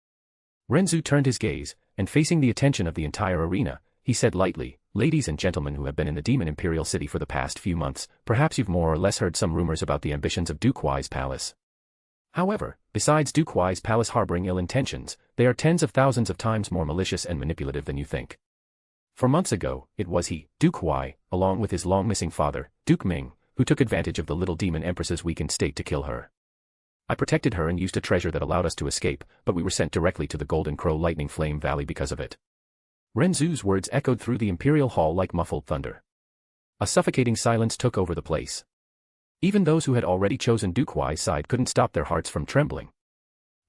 Ren Zu turned his gaze, and facing the attention of the entire arena, he said lightly, ladies and gentlemen who have been in the demon imperial city for the past few months, perhaps you've more or less heard some rumors about the ambitions of Duke Huai's palace. However, besides Duke Huai's palace harboring ill intentions, they are tens of thousands of times more malicious and manipulative than you think. 4 months ago, it was he, Duke Huai, along with his long-missing father, Duke Ming, who took advantage of the little demon empress's weakened state to kill her. I protected her and used a treasure that allowed us to escape, but we were sent directly to the Golden Crow Lightning Flame Valley because of it. Ren Zu's words echoed through the Imperial Hall like muffled thunder. A suffocating silence took over the place. Even those who had already chosen Du Kuai's side couldn't stop their hearts from trembling.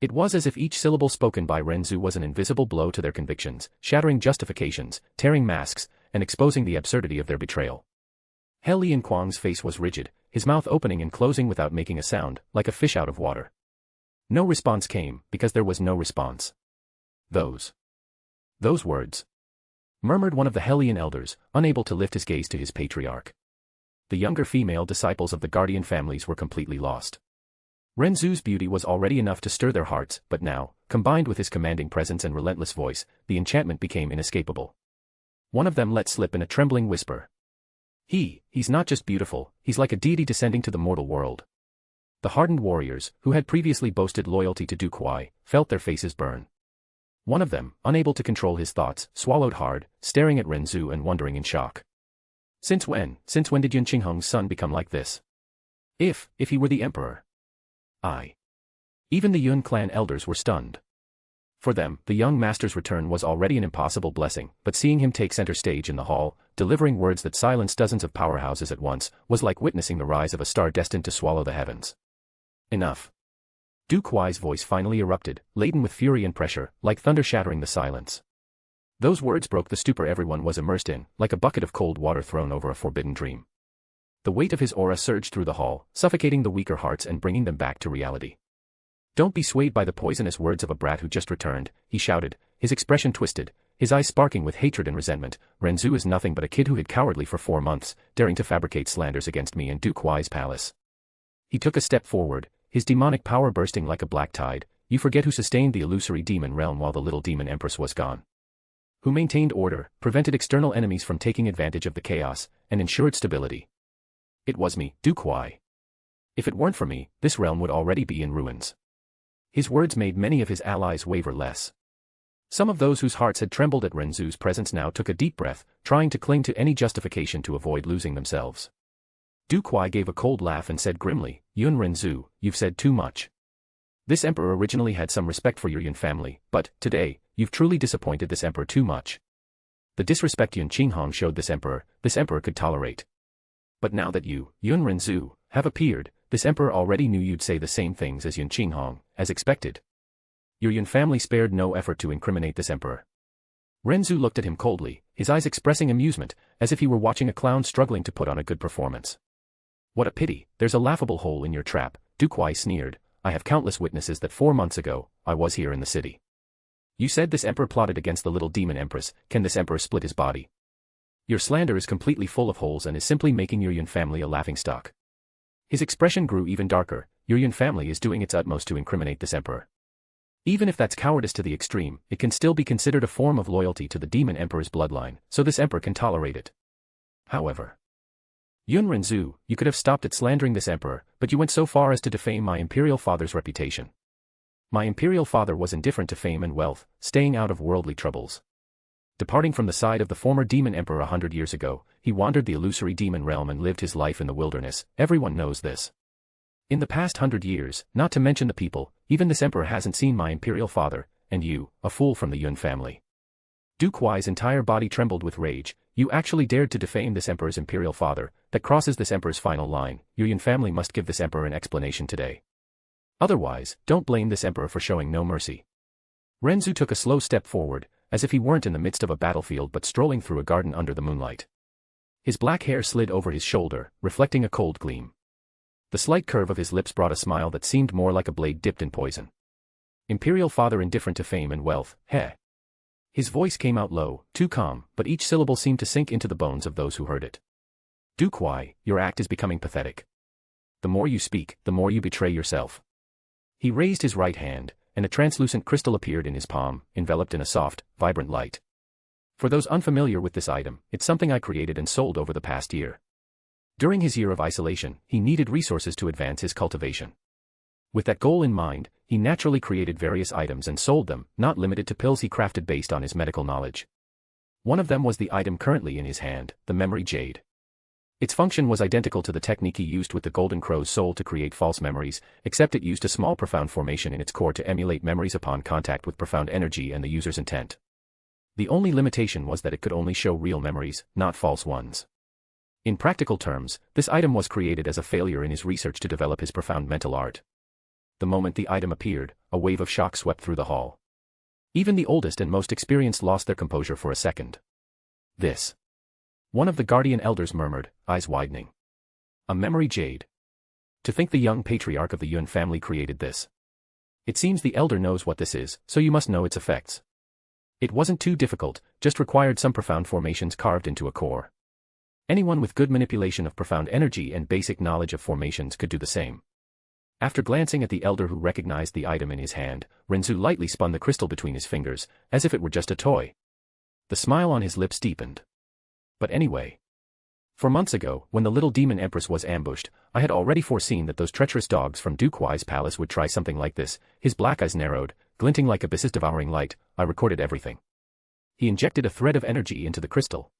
It was as if each syllable spoken by Ren Zu was an invisible blow to their convictions, shattering justifications, tearing masks, and exposing the absurdity of their betrayal. He Lianquang's face was rigid, his mouth opening and closing without making a sound, like a fish out of water. No response came, because there was no response. Those words, murmured one of the Hellion elders, unable to lift his gaze to his patriarch. The younger female disciples of the guardian families were completely lost. Ren Zu's beauty was already enough to stir their hearts, but now, combined with his commanding presence and relentless voice, the enchantment became inescapable. One of them let slip in a trembling whisper. He's not just beautiful, he's like a deity descending to the mortal world. The hardened warriors, who had previously boasted loyalty to Du Kuai, felt their faces burn. One of them, unable to control his thoughts, swallowed hard, staring at Ren Zu and wondering in shock. Since when did Yun Qinghong's son become like this? If he were the emperor. Even the Yun clan elders were stunned. For them, the young master's return was already an impossible blessing, but seeing him take center stage in the hall, delivering words that silenced dozens of powerhouses at once, was like witnessing the rise of a star destined to swallow the heavens. Enough. Du Kuai's voice finally erupted, laden with fury and pressure, like thunder shattering the silence. Those words broke the stupor everyone was immersed in, like a bucket of cold water thrown over a forbidden dream. The weight of his aura surged through the hall, suffocating the weaker hearts and bringing them back to reality. Don't be swayed by the poisonous words of a brat who just returned, he shouted, his expression twisted, his eyes sparking with hatred and resentment. Ren Zu is nothing but a kid who hid cowardly for 4 months, daring to fabricate slanders against me and Du Kuai's palace. He took a step forward, his demonic power bursting like a black tide. You forget who sustained the illusory demon realm while the little demon empress was gone. Who maintained order, prevented external enemies from taking advantage of the chaos, and ensured stability. It was me, Du Kuai. If it weren't for me, this realm would already be in ruins. His words made many of his allies waver less. Some of those whose hearts had trembled at Ren Zu's presence now took a deep breath, trying to cling to any justification to avoid losing themselves. Du Kuai gave a cold laugh and said grimly, Yun Ren Zu, you've said too much. This emperor originally had some respect for your Yun family, but, today, you've truly disappointed this emperor too much. The disrespect Yun Qinghong showed this emperor could tolerate. But now that you, Yun Ren Zu, have appeared, this emperor already knew you'd say the same things as Yun Qinghong, as expected. Your Yun family spared no effort to incriminate this emperor. Ren Zu looked at him coldly, his eyes expressing amusement, as if he were watching a clown struggling to put on a good performance. What a pity, there's a laughable hole in your trap, Du Kuai sneered. I have countless witnesses that 4 months ago, I was here in the city. You said this emperor plotted against the little demon empress. Can this emperor split his body? Your slander is completely full of holes and is simply making your Yun family a laughingstock. His expression grew even darker. Your Yun family is doing its utmost to incriminate this emperor. Even if that's cowardice to the extreme, it can still be considered a form of loyalty to the demon emperor's bloodline, so this emperor can tolerate it. However, Yun Ren Zu, you could have stopped at slandering this emperor, but you went so far as to defame my imperial father's reputation. My imperial father was indifferent to fame and wealth, staying out of worldly troubles. Departing from the side of the former demon emperor 100 years ago, he wandered the illusory demon realm and lived his life in the wilderness. Everyone knows this. In the past 100 years, not to mention the people, even this emperor hasn't seen my imperial father, and you, a fool from the Yun family. Du Kuai's entire body trembled with rage. You actually dared to defame this emperor's imperial father. That crosses this emperor's final line. Your Yun family must give this emperor an explanation today. Otherwise, don't blame this emperor for showing no mercy. Ren Zu took a slow step forward, as if he weren't in the midst of a battlefield but strolling through a garden under the moonlight. His black hair slid over his shoulder, reflecting a cold gleam. The slight curve of his lips brought a smile that seemed more like a blade dipped in poison. Imperial father indifferent to fame and wealth, heh. His voice came out low, too calm, but each syllable seemed to sink into the bones of those who heard it. Du Kuai, your act is becoming pathetic. The more you speak, the more you betray yourself. He raised his right hand, and a translucent crystal appeared in his palm, enveloped in a soft, vibrant light. For those unfamiliar with this item, it's something I created and sold over the past year. During his year of isolation, he needed resources to advance his cultivation. With that goal in mind, he naturally created various items and sold them, not limited to pills he crafted based on his medical knowledge. One of them was the item currently in his hand, the memory jade. Its function was identical to the technique he used with the Golden Crow's soul to create false memories, except it used a small profound formation in its core to emulate memories upon contact with profound energy and the user's intent. The only limitation was that it could only show real memories, not false ones. In practical terms, this item was created as a failure in his research to develop his profound mental art. The moment the item appeared, a wave of shock swept through the hall. Even the oldest and most experienced lost their composure for a second. This. One of the guardian elders murmured, eyes widening. A memory jade. To think the young patriarch of the Yun family created this. It seems the elder knows what this is, so you must know its effects. It wasn't too difficult, just required some profound formations carved into a core. Anyone with good manipulation of profound energy and basic knowledge of formations could do the same. After glancing at the elder who recognized the item in his hand, Ren Zu lightly spun the crystal between his fingers, as if it were just a toy. The smile on his lips deepened. But anyway. For months ago, when the little demon empress was ambushed, I had already foreseen that those treacherous dogs from Du Kuai's palace would try something like this. His black eyes narrowed, glinting like abysses devouring light. I recorded everything. He injected a thread of energy into the crystal.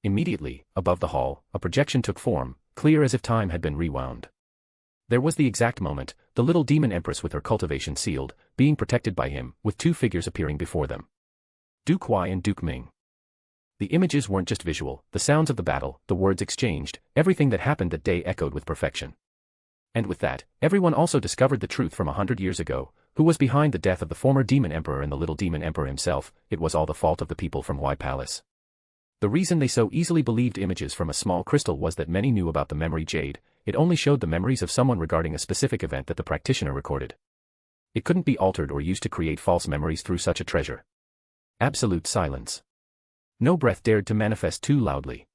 Immediately, above the hall, a projection took form, clear as if time had been rewound. There was the exact moment, the little demon empress with her cultivation sealed, being protected by him, with two figures appearing before them. Du Kuai and Duke Ming. The images weren't just visual, the sounds of the battle, the words exchanged, everything that happened that day echoed with perfection. And with that, everyone also discovered the truth from 100 years ago, who was behind the death of the former demon emperor and the little demon emperor himself. It was all the fault of the people from Y Palace. The reason they so easily believed images from a small crystal was that many knew about the memory jade. It only showed the memories of someone regarding a specific event that the practitioner recorded. It couldn't be altered or used to create false memories through such a treasure. Absolute silence. No breath dared to manifest too loudly.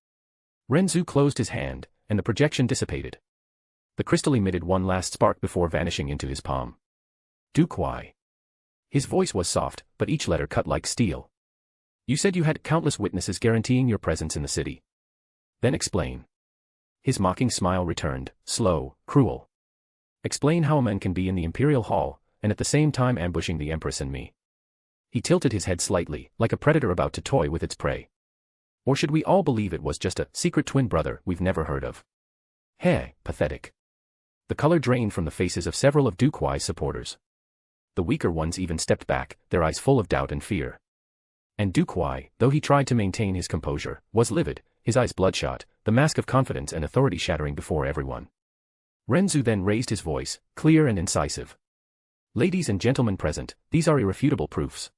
Ren Zu closed his hand, and the projection dissipated. The crystal emitted one last spark before vanishing into his palm. Du Kuai. His voice was soft, but each letter cut like steel. You said you had countless witnesses guaranteeing your presence in the city. Then explain. His mocking smile returned, slow, cruel. Explain how a man can be in the Imperial Hall, and at the same time ambushing the Empress and me. He tilted his head slightly, like a predator about to toy with its prey. Or should we all believe it was just a secret twin brother we've never heard of? Heh, pathetic. The color drained from the faces of several of Du Kuai's supporters. The weaker ones even stepped back, their eyes full of doubt and fear. And Du Kuai, though he tried to maintain his composure, was livid, his eyes bloodshot, the mask of confidence and authority shattering before everyone. Ren Zu then raised his voice, clear and incisive. Ladies and gentlemen present, these are irrefutable proofs.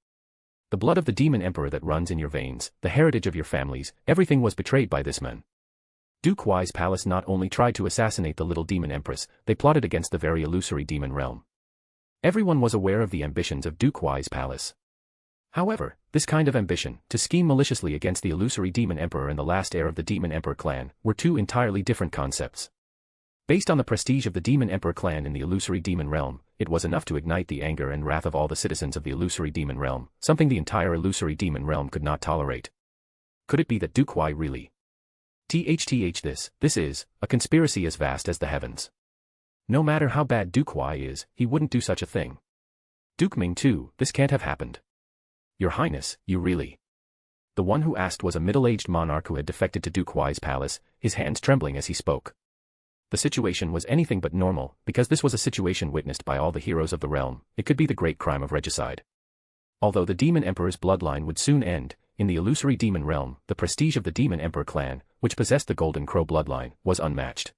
The blood of the demon emperor that runs in your veins, the heritage of your families, everything was betrayed by this man. Du Kuai's palace not only tried to assassinate the little demon empress, they plotted against the very illusory demon realm. Everyone was aware of the ambitions of Du Kuai's palace. However, this kind of ambition, to scheme maliciously against the illusory demon emperor and the last heir of the demon emperor clan, were two entirely different concepts. Based on the prestige of the demon emperor clan in the illusory demon realm, it was enough to ignite the anger and wrath of all the citizens of the illusory demon realm, something the entire illusory demon realm could not tolerate. Could it be that Du Kuai really? This is, a conspiracy as vast as the heavens. No matter how bad Du Kuai is, he wouldn't do such a thing. Duke Ming too, this can't have happened. Your Highness, you really? The one who asked was a middle-aged monarch who had defected to Du Kuai's palace, his hands trembling as he spoke. The situation was anything but normal, because this was a situation witnessed by all the heroes of the realm. It could be the great crime of regicide. Although the demon emperor's bloodline would soon end, in the illusory demon realm, the prestige of the demon emperor clan, which possessed the Golden Crow bloodline, was unmatched.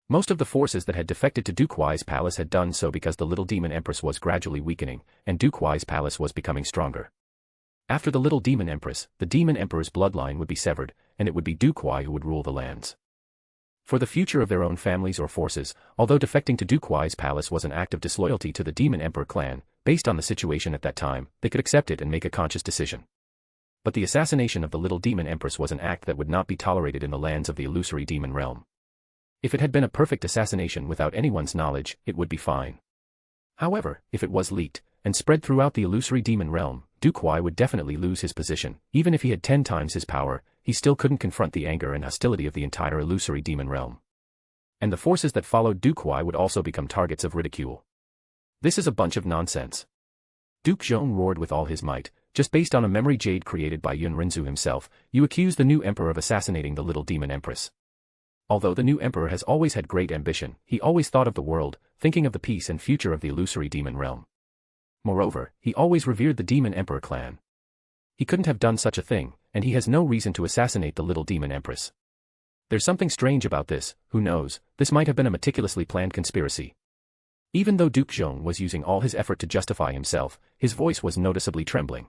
Most of the forces that had defected to Du Kuai's palace had done so because the little demon empress was gradually weakening, and Du Kuai's palace was becoming stronger. After the little demon empress, the demon emperor's bloodline would be severed, and it would be Du Kuai who would rule the lands. For the future of their own families or forces, although defecting to Du Kuai's palace was an act of disloyalty to the demon emperor clan, based on the situation at that time, they could accept it and make a conscious decision. But the assassination of the little demon empress was an act that would not be tolerated in the lands of the illusory demon realm. If it had been a perfect assassination without anyone's knowledge, it would be fine. However, if it was leaked, and spread throughout the illusory demon realm, Du Kuai would definitely lose his position. Even if he had 10 times his power, he still couldn't confront the anger and hostility of the entire illusory demon realm. And the forces that followed Du Kuai would also become targets of ridicule. This is a bunch of nonsense. Duke Zhong roared with all his might. Just based on a memory jade created by Ren Zu himself, you accuse the new emperor of assassinating the little demon empress. Although the new emperor has always had great ambition, he always thought of the world, thinking of the peace and future of the illusory demon realm. Moreover, he always revered the demon emperor clan. He couldn't have done such a thing, and he has no reason to assassinate the little demon empress. There's something strange about this, who knows, this might have been a meticulously planned conspiracy. Even though Duke Zhong was using all his effort to justify himself, his voice was noticeably trembling.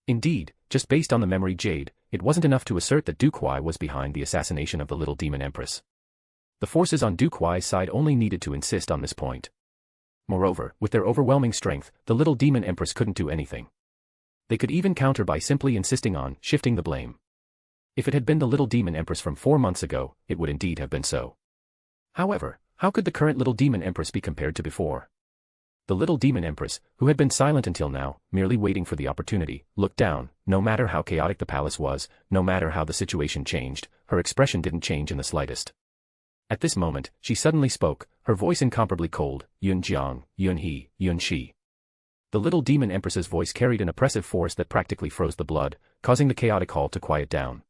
Indeed, just based on the memory jade, it wasn't enough to assert that Duke Huai was behind the assassination of the little demon empress. The forces on Duke Huai's side only needed to insist on this point. Moreover, with their overwhelming strength, the little demon empress couldn't do anything. They could even counter by simply insisting on shifting the blame. If it had been the little demon empress from 4 months ago, it would indeed have been so. However, how could the current little demon empress be compared to before? The little demon empress, who had been silent until now, merely waiting for the opportunity, looked down. No matter how chaotic the palace was, no matter how the situation changed, her expression didn't change in the slightest. At this moment, she suddenly spoke, her voice incomparably cold, Yun Jiang, Yun He, Yun Shi. The little demon empress's voice carried an oppressive force that practically froze the blood, causing the chaotic hall to quiet down.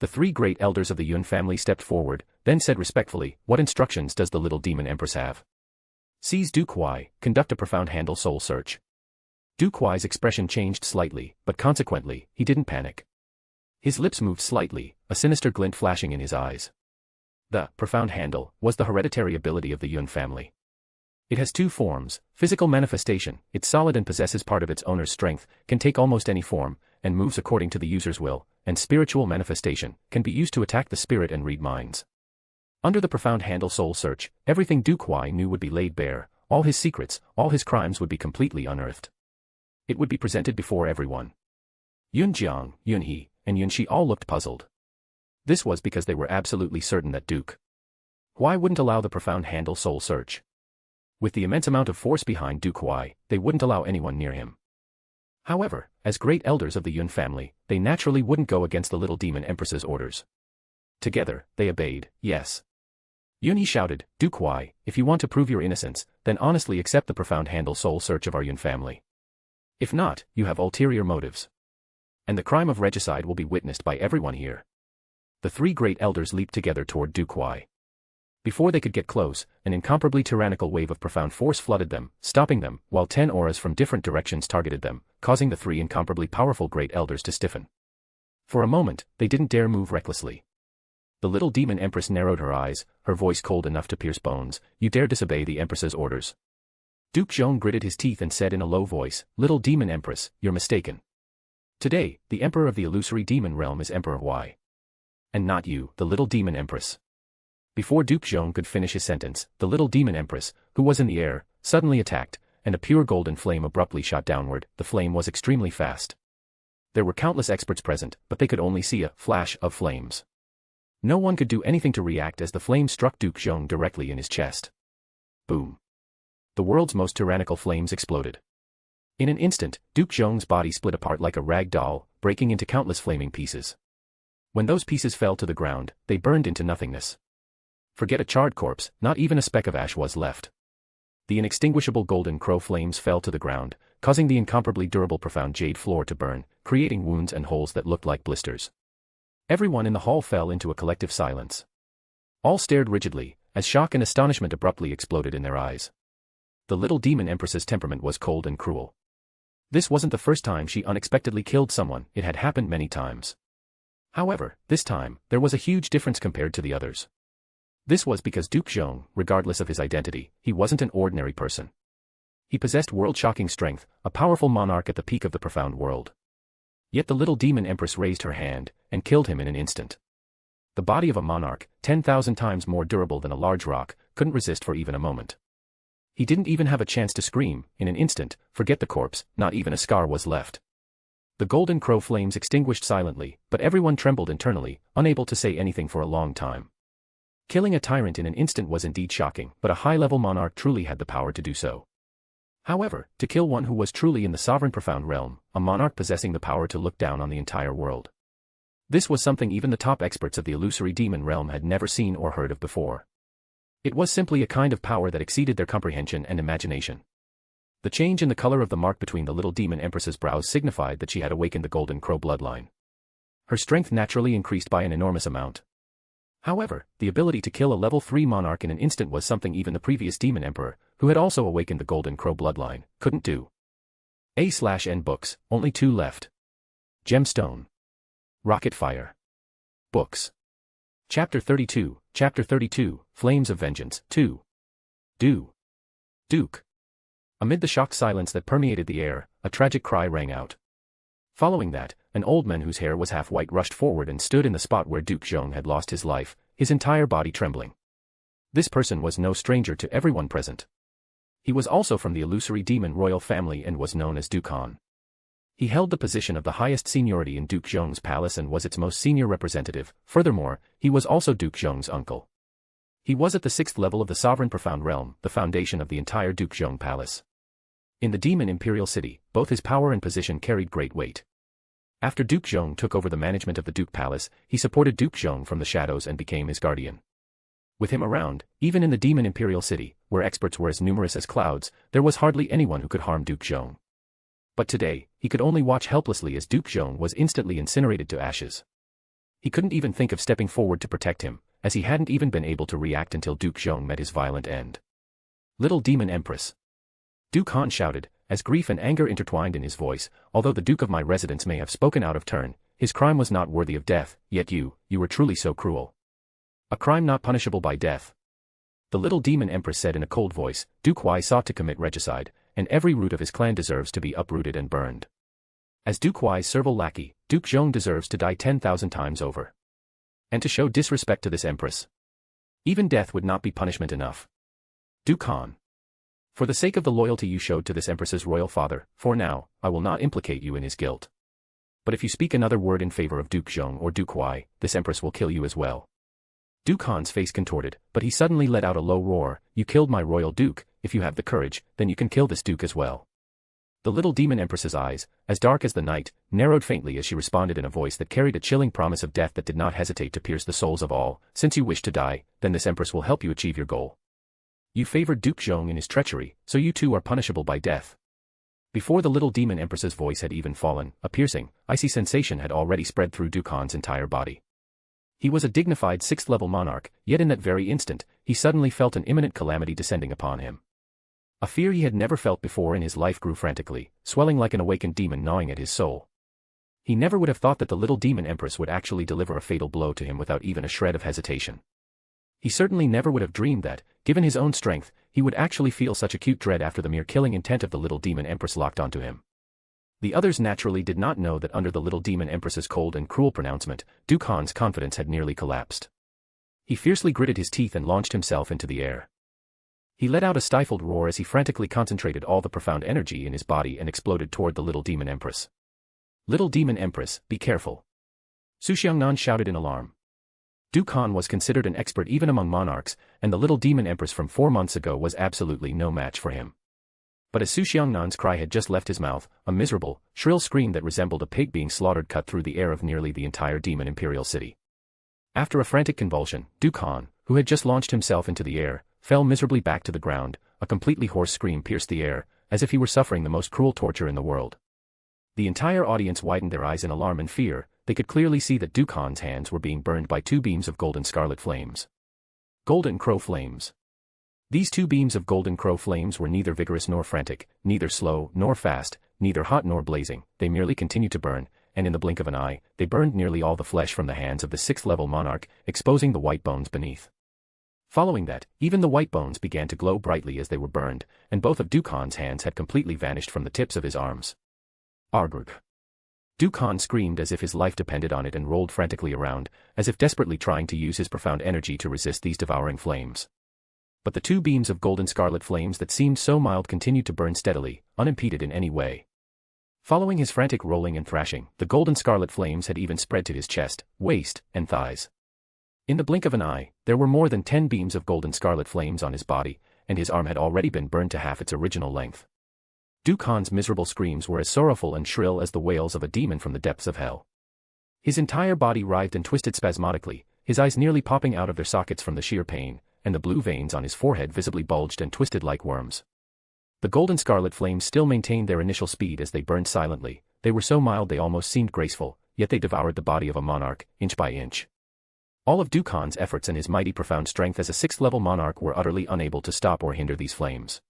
The 3 great elders of the Yun family stepped forward, then said respectfully, "What instructions does the little demon empress have?" "Seize Duke Huai, conduct a profound handle soul search." Duke Huai's expression changed slightly, but consequently, he didn't panic. His lips moved slightly, a sinister glint flashing in his eyes. The profound handle was the hereditary ability of the Yun family. It has 2 forms: physical manifestation, it's solid and possesses part of its owner's strength, can take almost any form, and moves according to the user's will, and spiritual manifestation, can be used to attack the spirit and read minds. Under the profound handle soul search, everything Duke Huai knew would be laid bare, all his secrets, all his crimes would be completely unearthed. It would be presented before everyone. Yun Jiang, Yun He, and Yun Shi all looked puzzled. This was because they were absolutely certain that Duke Huai wouldn't allow the profound handle soul search. With the immense amount of force behind Duke Huai, they wouldn't allow anyone near him. However, as great elders of the Yun family, they naturally wouldn't go against the little demon empress's orders. Together, they obeyed, yes. Yun He shouted, "Duke Huai, if you want to prove your innocence, then honestly accept the profound handle soul search of our Yun family. If not, you have ulterior motives. And the crime of regicide will be witnessed by everyone here." The 3 great elders leaped together toward Duke Huai. Before they could get close, an incomparably tyrannical wave of profound force flooded them, stopping them, while 10 auras from different directions targeted them, causing the 3 incomparably powerful great elders to stiffen. For a moment, they didn't dare move recklessly. The little demon empress narrowed her eyes, her voice cold enough to pierce bones. "You dare disobey the empress's orders." Duke Zhong gritted his teeth and said in a low voice, "Little demon empress, you're mistaken. Today, the emperor of the illusory demon realm is Emperor Huai. And not you, the little demon empress." Before Duke Zhong could finish his sentence, the little demon empress, who was in the air, suddenly attacked, and a pure golden flame abruptly shot downward. The flame was extremely fast. There were countless experts present, but they could only see a flash of flames. No one could do anything to react as the flame struck Duke Zhong directly in his chest. Boom. The world's most tyrannical flames exploded. In an instant, Duke Zhong's body split apart like a rag doll, breaking into countless flaming pieces. When those pieces fell to the ground, they burned into nothingness. Forget a charred corpse, not even a speck of ash was left. The inextinguishable golden crow flames fell to the ground, causing the incomparably durable profound jade floor to burn, creating wounds and holes that looked like blisters. Everyone in the hall fell into a collective silence. All stared rigidly, as shock and astonishment abruptly exploded in their eyes. The little demon empress's temperament was cold and cruel. This wasn't the first time she unexpectedly killed someone, it had happened many times. However, this time, there was a huge difference compared to the others. This was because Duke Zhong, regardless of his identity, he wasn't an ordinary person. He possessed world-shocking strength, a powerful monarch at the peak of the profound world. Yet the little demon empress raised her hand, and killed him in an instant. The body of a monarch, 10,000 times more durable than a large rock, couldn't resist for even a moment. He didn't even have a chance to scream. In an instant, forget the corpse, not even a scar was left. The golden crow flames extinguished silently, but everyone trembled internally, unable to say anything for a long time. Killing a tyrant in an instant was indeed shocking, but a high-level monarch truly had the power to do so. However, to kill one who was truly in the sovereign profound realm, a monarch possessing the power to look down on the entire world. This was something even the top experts of the illusory demon realm had never seen or heard of before. It was simply a kind of power that exceeded their comprehension and imagination. The change in the color of the mark between the little demon empress's brows signified that she had awakened the golden crow bloodline. Her strength naturally increased by an enormous amount. However, the ability to kill a level 3 monarch in an instant was something even the previous demon emperor, who had also awakened the Golden Crow bloodline, couldn't do. A/N books, only 2 left. Gemstone. Rocket fire. Books. Chapter 32, Flames of Vengeance, 2. Duke. Amid the shocked silence that permeated the air, a tragic cry rang out. Following that, an old man whose hair was half white rushed forward and stood in the spot where Duke Zhong had lost his life, his entire body trembling. This person was no stranger to everyone present. He was also from the illusory demon royal family and was known as Duke Han. He held the position of the highest seniority in Duke Zhong's palace and was its most senior representative. Furthermore, he was also Duke Zhong's uncle. He was at the 6th level of the Sovereign Profound Realm, the foundation of the entire Duke Zhong palace. In the Demon Imperial City, both his power and position carried great weight. After Duke Zhong took over the management of the Duke Palace, he supported Duke Zhong from the shadows and became his guardian. With him around, even in the Demon Imperial City, where experts were as numerous as clouds, there was hardly anyone who could harm Duke Zhong. But today, he could only watch helplessly as Duke Zhong was instantly incinerated to ashes. He couldn't even think of stepping forward to protect him, as he hadn't even been able to react until Duke Zhong met his violent end. Little Demon Empress. Duke Han shouted, as grief and anger intertwined in his voice. Although the Duke of my residence may have spoken out of turn, his crime was not worthy of death, yet you were truly so cruel. A crime not punishable by death. The little demon empress said in a cold voice. Duke Huai sought to commit regicide, and every root of his clan deserves to be uprooted and burned. As Duke Huai's servile lackey, Duke Zhong deserves to die 10,000 times over. And to show disrespect to this empress, even death would not be punishment enough. Duke Han. For the sake of the loyalty you showed to this empress's royal father, for now, I will not implicate you in his guilt. But if you speak another word in favor of Duke Zhong or Duke Huai, this empress will kill you as well. Duke Han's face contorted, but he suddenly let out a low roar. You killed my royal duke. If you have the courage, then you can kill this duke as well. The little demon empress's eyes, as dark as the night, narrowed faintly as she responded in a voice that carried a chilling promise of death that did not hesitate to pierce the souls of all. Since you wish to die, then this empress will help you achieve your goal. You favored Duke Zhong in his treachery, so you too are punishable by death. Before the little demon empress's voice had even fallen, a piercing, icy sensation had already spread through Duke Han's entire body. He was a dignified 6th-level monarch, yet in that very instant, he suddenly felt an imminent calamity descending upon him. A fear he had never felt before in his life grew frantically, swelling like an awakened demon gnawing at his soul. He never would have thought that the little demon empress would actually deliver a fatal blow to him without even a shred of hesitation. He certainly never would have dreamed that, given his own strength, he would actually feel such acute dread after the mere killing intent of the little demon empress locked onto him. The others naturally did not know that under the little demon empress's cold and cruel pronouncement, Duke Han's confidence had nearly collapsed. He fiercely gritted his teeth and launched himself into the air. He let out a stifled roar as he frantically concentrated all the profound energy in his body and exploded toward the little demon empress. Little demon empress, be careful. Su Xiangnan shouted in alarm. Duke Han was considered an expert even among monarchs, and the little demon empress from 4 months ago was absolutely no match for him. But as Su Xiangnan's cry had just left his mouth, a miserable, shrill scream that resembled a pig being slaughtered cut through the air of nearly the entire demon imperial city. After a frantic convulsion, Duke Han, who had just launched himself into the air, fell miserably back to the ground. A completely hoarse scream pierced the air, as if he were suffering the most cruel torture in the world. The entire audience widened their eyes in alarm and fear. They could clearly see that Duke Han's hands were being burned by 2 beams of golden scarlet flames. Golden Crow flames. These 2 beams of golden crow flames were neither vigorous nor frantic, neither slow nor fast, neither hot nor blazing. They merely continued to burn, and in the blink of an eye, they burned nearly all the flesh from the hands of the 6th-level monarch, exposing the white bones beneath. Following that, even the white bones began to glow brightly as they were burned, and both of Duke Han's hands had completely vanished from the tips of his arms. Argh. Duke Han screamed as if his life depended on it and rolled frantically around, as if desperately trying to use his profound energy to resist these devouring flames. But the 2 beams of golden scarlet flames that seemed so mild continued to burn steadily, unimpeded in any way. Following his frantic rolling and thrashing, the golden scarlet flames had even spread to his chest, waist, and thighs. In the blink of an eye, there were more than 10 beams of golden scarlet flames on his body, and his arm had already been burned to half its original length. Duke Han's miserable screams were as sorrowful and shrill as the wails of a demon from the depths of hell. His entire body writhed and twisted spasmodically, his eyes nearly popping out of their sockets from the sheer pain, and the blue veins on his forehead visibly bulged and twisted like worms. The golden scarlet flames still maintained their initial speed as they burned silently. They were so mild they almost seemed graceful, yet they devoured the body of a monarch, inch by inch. All of Dukan's efforts and his mighty profound strength as a 6th-level monarch were utterly unable to stop or hinder these flames.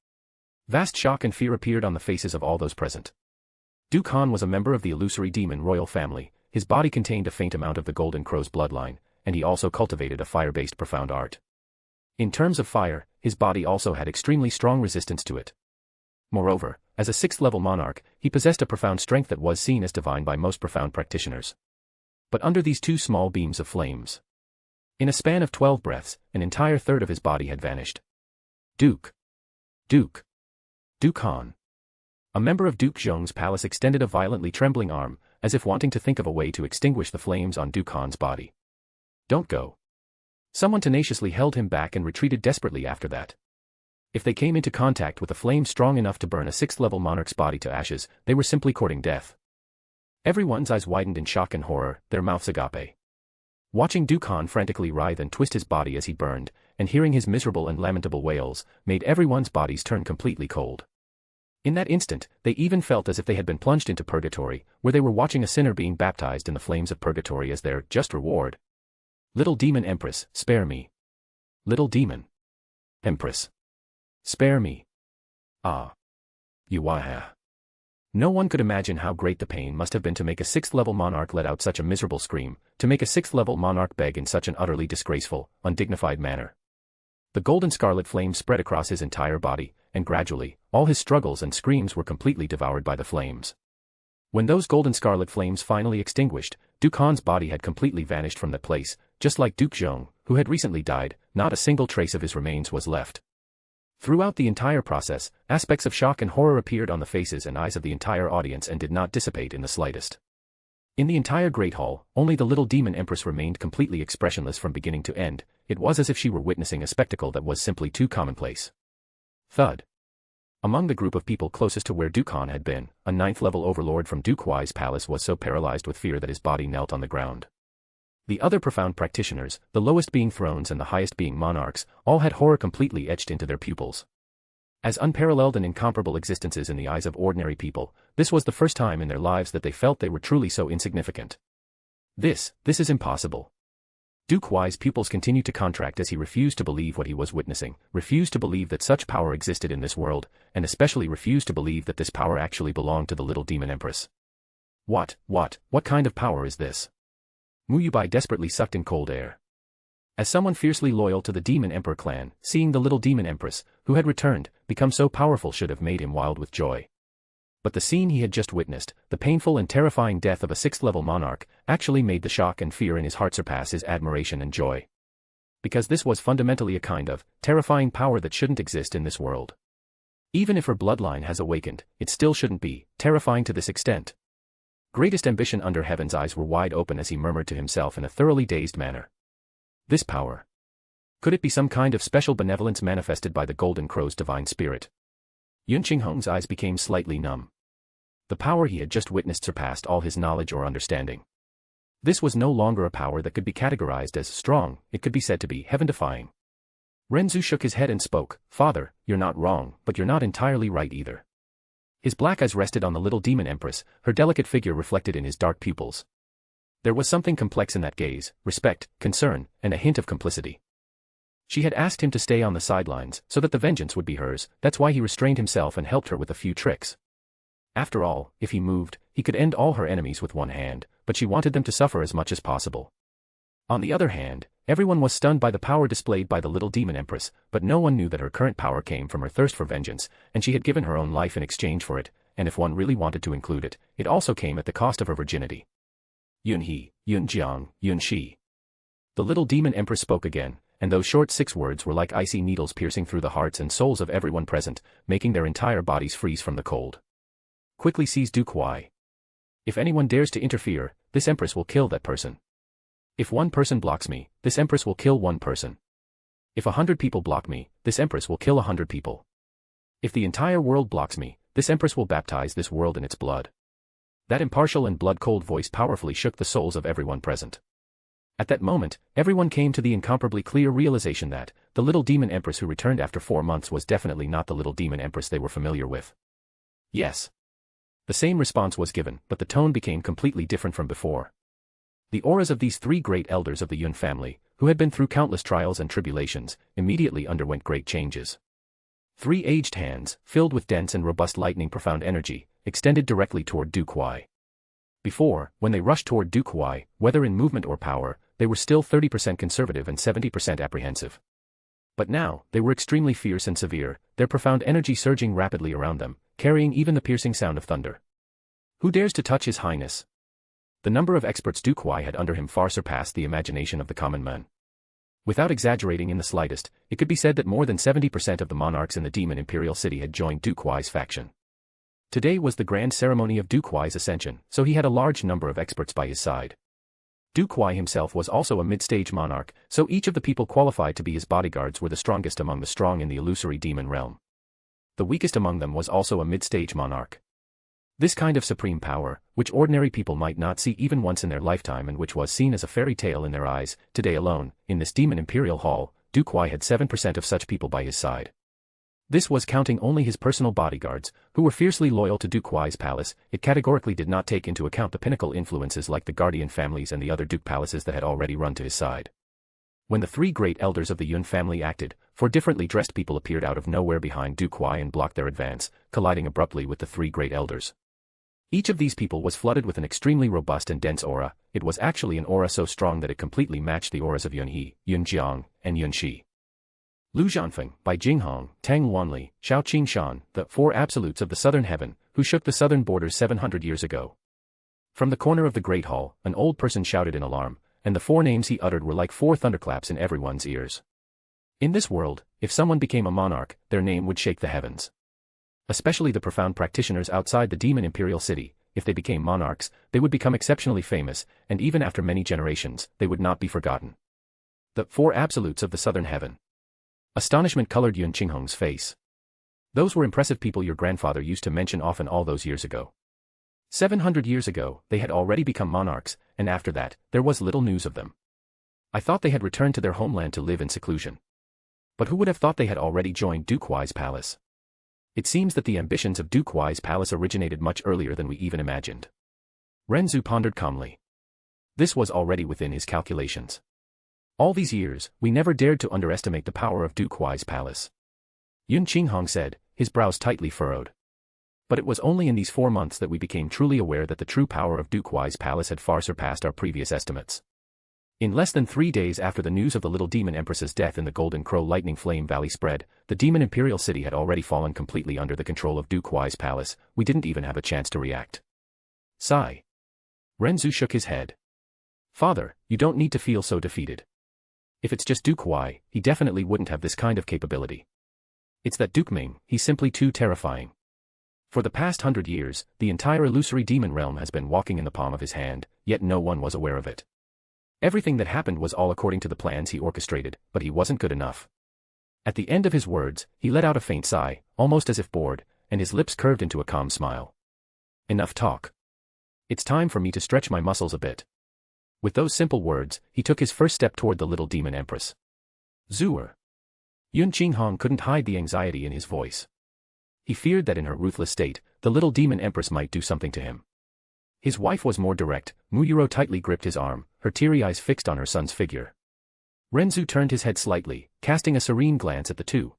Vast shock and fear appeared on the faces of all those present. Dukan was a member of the illusory demon royal family, his body contained a faint amount of the Golden Crow's bloodline, and he also cultivated a fire-based profound art. In terms of fire, his body also had extremely strong resistance to it. Moreover, as a 6th-level monarch, he possessed a profound strength that was seen as divine by most profound practitioners. But under these two small beams of flames, in a span of 12 breaths, an entire third of his body had vanished. Dukan. A member of Duke Zhong's palace extended a violently trembling arm, as if wanting to think of a way to extinguish the flames on Dukan's body. Don't go. Someone tenaciously held him back and retreated desperately after that. If they came into contact with a flame strong enough to burn a 6th-level monarch's body to ashes, they were simply courting death. Everyone's eyes widened in shock and horror, their mouths agape. Watching Dukan frantically writhe and twist his body as he burned, and hearing his miserable and lamentable wails, made everyone's bodies turn completely cold. In that instant, they even felt as if they had been plunged into purgatory, where they were watching a sinner being baptized in the flames of purgatory as their just reward. Little Demon Empress, spare me. Little Demon Empress, spare me. Ah. Yuaha. No one could imagine how great the pain must have been to make a 6th-level monarch let out such a miserable scream, to make a 6th-level monarch beg in such an utterly disgraceful, undignified manner. The golden scarlet flame spread across his entire body, and gradually, all his struggles and screams were completely devoured by the flames. When those golden scarlet flames finally extinguished, Dukan's body had completely vanished from that place, just like Duke Zhong, who had recently died, not a single trace of his remains was left. Throughout the entire process, aspects of shock and horror appeared on the faces and eyes of the entire audience and did not dissipate in the slightest. In the entire Great Hall, only the little Demon Empress remained completely expressionless from beginning to end. It was as if she were witnessing a spectacle that was simply too commonplace. Thud. Among the group of people closest to where Dukan had been, a 9th-level overlord from Duke Huai's palace was so paralyzed with fear that his body knelt on the ground. The other profound practitioners, the lowest being thrones and the highest being monarchs, all had horror completely etched into their pupils. As unparalleled and incomparable existences in the eyes of ordinary people, this was the first time in their lives that they felt they were truly so insignificant. This is impossible. Duke Huai's pupils continued to contract as he refused to believe what he was witnessing, refused to believe that such power existed in this world, and especially refused to believe that this power actually belonged to the little Demon Empress. What kind of power is this? Mu Yubai desperately sucked in cold air. As someone fiercely loyal to the Demon Emperor clan, seeing the little Demon Empress, who had returned, become so powerful should have made him wild with joy. But the scene he had just witnessed, the painful and terrifying death of a 6th-level monarch, actually made the shock and fear in his heart surpass his admiration and joy. Because this was fundamentally a kind of terrifying power that shouldn't exist in this world. Even if her bloodline has awakened, it still shouldn't be terrifying to this extent. Greatest ambition under heaven's eyes were wide open as he murmured to himself in a thoroughly dazed manner. This power. Could it be some kind of special benevolence manifested by the Golden Crow's divine spirit? Yun Qinghong's eyes became slightly numb. The power he had just witnessed surpassed all his knowledge or understanding. This was no longer a power that could be categorized as strong, it could be said to be heaven-defying. Ren Zu shook his head and spoke, "Father, you're not wrong, but you're not entirely right either." His black eyes rested on the little Demon Empress, her delicate figure reflected in his dark pupils. There was something complex in that gaze, respect, concern, and a hint of complicity. She had asked him to stay on the sidelines, so that the vengeance would be hers, that's why he restrained himself and helped her with a few tricks. After all, if he moved, he could end all her enemies with one hand, but she wanted them to suffer as much as possible. On the other hand, everyone was stunned by the power displayed by the little Demon Empress, but no one knew that her current power came from her thirst for vengeance, and she had given her own life in exchange for it, and if one really wanted to include it, it also came at the cost of her virginity. Yun He, Yun Jiang, Yun Shi. The little Demon Empress spoke again, and those short 6 words were like icy needles piercing through the hearts and souls of everyone present, making their entire bodies freeze from the cold. Quickly seize Duke Huai. If anyone dares to interfere, this Empress will kill that person. If one person blocks me, this Empress will kill one person. If 100 people block me, this Empress will kill 100 people. If the entire world blocks me, this Empress will baptize this world in its blood. That impartial and blood-cold voice powerfully shook the souls of everyone present. At that moment, everyone came to the incomparably clear realization that the little Demon Empress who returned after 4 months was definitely not the little Demon Empress they were familiar with. Yes. The same response was given, but the tone became completely different from before. The auras of these three great elders of the Yun family, who had been through countless trials and tribulations, immediately underwent great changes. Three aged hands, filled with dense and robust lightning profound energy, extended directly toward Du Kuai. Before, when they rushed toward Du Kuai, whether in movement or power, they were still 30% conservative and 70% apprehensive. But now, they were extremely fierce and severe, their profound energy surging rapidly around them, carrying even the piercing sound of thunder. Who dares to touch His Highness? The number of experts Du Kuai had under him far surpassed the imagination of the common man. Without exaggerating in the slightest, it could be said that more than 70% of the monarchs in the Demon Imperial City had joined Du Kuai's faction. Today was the grand ceremony of Du Kuai's ascension, so he had a large number of experts by his side. Du Kuai himself was also a mid-stage monarch, so each of the people qualified to be his bodyguards were the strongest among the strong in the illusory demon realm. The weakest among them was also a mid-stage monarch. This kind of supreme power, which ordinary people might not see even once in their lifetime and which was seen as a fairy tale in their eyes, today alone, in this demon imperial hall, Du Kuai had 7% of such people by his side. This was counting only his personal bodyguards, who were fiercely loyal to Du Kuai's palace. It categorically did not take into account the pinnacle influences like the guardian families and the other duke palaces that had already run to his side. When the three great elders of the Yun family acted, four differently dressed people appeared out of nowhere behind Du Kuai and blocked their advance, colliding abruptly with the three great elders. Each of these people was flooded with an extremely robust and dense aura. It was actually an aura so strong that it completely matched the auras of Yun He, Yun Jiang, and Yun Shi. Lu Zhanfeng, Bai Jinghong, Tang Wanli, Xiao Qingshan, the four absolutes of the southern heaven, who shook the southern borders 700 years ago. From the corner of the great hall, an old person shouted in alarm, and the four names he uttered were like four thunderclaps in everyone's ears. In this world, if someone became a monarch, their name would shake the heavens. Especially the profound practitioners outside the demon imperial city, if they became monarchs, they would become exceptionally famous, and even after many generations, they would not be forgotten. The four absolutes of the southern heaven. Astonishment colored Yun Qinghong's face. Those were impressive people your grandfather used to mention often all those years ago. 700 years ago, they had already become monarchs, and after that, there was little news of them. I thought they had returned to their homeland to live in seclusion. But who would have thought they had already joined Du Kuai's palace? It seems that the ambitions of Du Kuai's palace originated much earlier than we even imagined. Ren Zu pondered calmly. This was already within his calculations. All these years, we never dared to underestimate the power of Du Kuai's palace. Yun Qinghong said, his brows tightly furrowed. But it was only in these 4 months that we became truly aware that the true power of Du Kuai's palace had far surpassed our previous estimates. In less than 3 days after the news of the little demon empress's death in the Golden Crow Lightning Flame Valley spread, the demon imperial city had already fallen completely under the control of Du Kuai's palace. We didn't even have a chance to react. Sigh. Ren Zu shook his head. Father, you don't need to feel so defeated. If it's just Du Kuai, he definitely wouldn't have this kind of capability. It's that Duke Ming, he's simply too terrifying. For the past 100 years, the entire illusory demon realm has been walking in the palm of his hand, yet no one was aware of it. Everything that happened was all according to the plans he orchestrated, but he wasn't good enough. At the end of his words, he let out a faint sigh, almost as if bored, and his lips curved into a calm smile. Enough talk. It's time for me to stretch my muscles a bit. With those simple words, he took his first step toward the little demon empress. Zuer. Yun Qinghong couldn't hide the anxiety in his voice. He feared that in her ruthless state, the little demon empress might do something to him. His wife was more direct. Muyuro tightly gripped his arm, her teary eyes fixed on her son's figure. Ren Zu turned his head slightly, casting a serene glance at the two.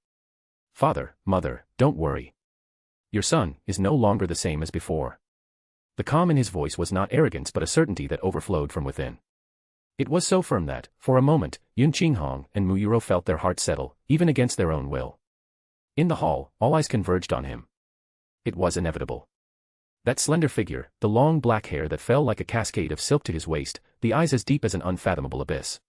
Father, mother, don't worry. Your son is no longer the same as before. The calm in his voice was not arrogance but a certainty that overflowed from within. It was so firm that, for a moment, Yun Qinghong and Muyuro felt their hearts settle, even against their own will. In the hall, all eyes converged on him. It was inevitable. That slender figure, the long black hair that fell like a cascade of silk to his waist, the eyes as deep as an unfathomable abyss.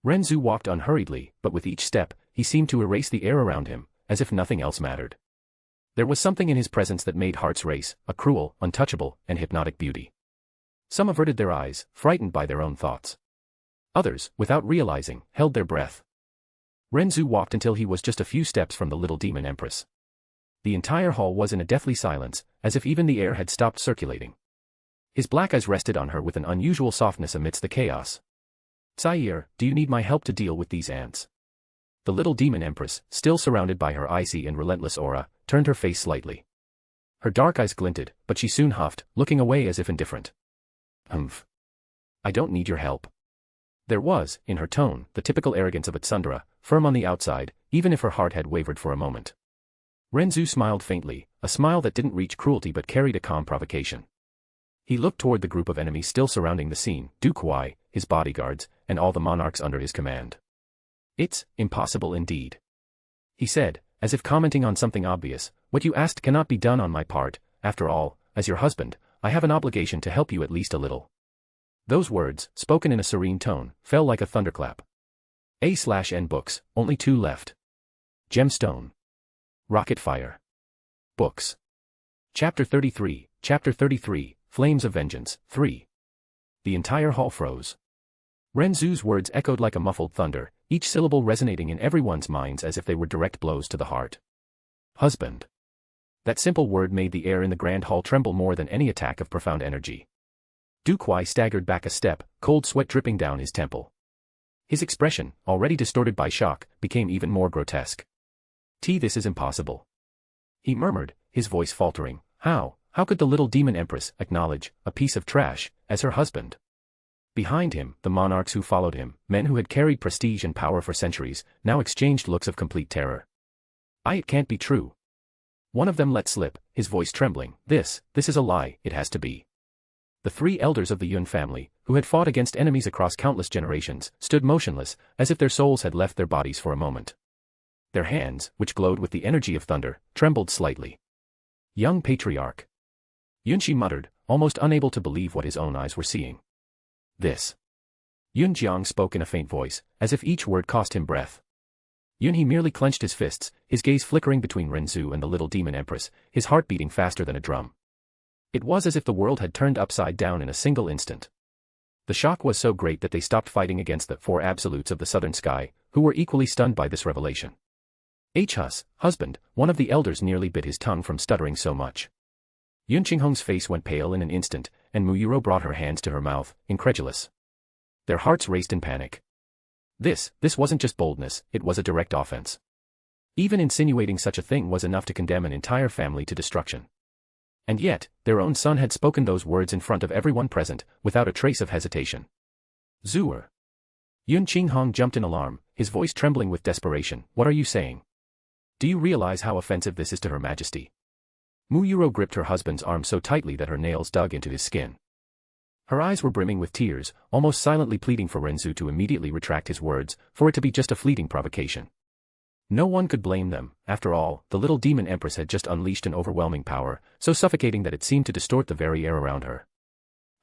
Ren Zu walked unhurriedly, but with each step, he seemed to erase the air around him, as if nothing else mattered. There was something in his presence that made hearts race, a cruel, untouchable, and hypnotic beauty. Some averted their eyes, frightened by their own thoughts. Others, without realizing, held their breath. Ren Zu walked until he was just a few steps from the little demon empress. The entire hall was in a deathly silence, as if even the air had stopped circulating. His black eyes rested on her with an unusual softness amidst the chaos. Sire, do you need my help to deal with these ants? The little demon empress, still surrounded by her icy and relentless aura, turned her face slightly. Her dark eyes glinted, but she soon huffed, looking away as if indifferent. Humph. I don't need your help. There was, in her tone, the typical arrogance of a tsundere, firm on the outside, even if her heart had wavered for a moment. Ren Zu smiled faintly, a smile that didn't reach cruelty but carried a calm provocation. He looked toward the group of enemies still surrounding the scene, Du Kuai, his bodyguards, and all the monarchs under his command. It's impossible indeed. He said, as if commenting on something obvious, what you asked cannot be done on my part. After all, as your husband, I have an obligation to help you at least a little. Those words, spoken in a serene tone, fell like a thunderclap. A/N books, only 2 left. Gemstone. Rocket fire. Books. Chapter 33, Flames of Vengeance, 3. The entire hall froze. Ren Zu's words echoed like a muffled thunder, each syllable resonating in everyone's minds as if they were direct blows to the heart. Husband. That simple word made the air in the grand hall tremble more than any attack of profound energy. Du Kuai staggered back a step, cold sweat dripping down his temple. His expression, already distorted by shock, became even more grotesque. This is impossible. He murmured, his voice faltering. How could the little demon empress acknowledge a piece of trash as her husband? Behind him, the monarchs who followed him, men who had carried prestige and power for centuries, now exchanged looks of complete terror. It can't be true. One of them let slip, his voice trembling. This is a lie, it has to be. The 3 elders of the Yun family, who had fought against enemies across countless generations, stood motionless, as if their souls had left their bodies for a moment. Their hands, which glowed with the energy of thunder, trembled slightly. Young patriarch. Yunxi muttered, almost unable to believe what his own eyes were seeing. This. Yun Jiang spoke in a faint voice, as if each word cost him breath. Yunhe merely clenched his fists, his gaze flickering between Ren Zu and the little demon empress, his heart beating faster than a drum. It was as if the world had turned upside down in a single instant. The shock was so great that they stopped fighting against the 4 absolutes of the southern sky, who were equally stunned by this revelation. Husband, one of the elders nearly bit his tongue from stuttering so much. Yun Qinghong's face went pale in an instant, and Mu Yuro brought her hands to her mouth, incredulous. Their hearts raced in panic. This wasn't just boldness, it was a direct offense. Even insinuating such a thing was enough to condemn an entire family to destruction. And yet, their own son had spoken those words in front of everyone present, without a trace of hesitation. Zuer. Yun Qinghong jumped in alarm, his voice trembling with desperation. What are you saying? Do you realize how offensive this is to Her Majesty? Mu Yuro gripped her husband's arm so tightly that her nails dug into his skin. Her eyes were brimming with tears, almost silently pleading for Ren Zu to immediately retract his words, for it to be just a fleeting provocation. No one could blame them. After all, the little demon empress had just unleashed an overwhelming power, so suffocating that it seemed to distort the very air around her.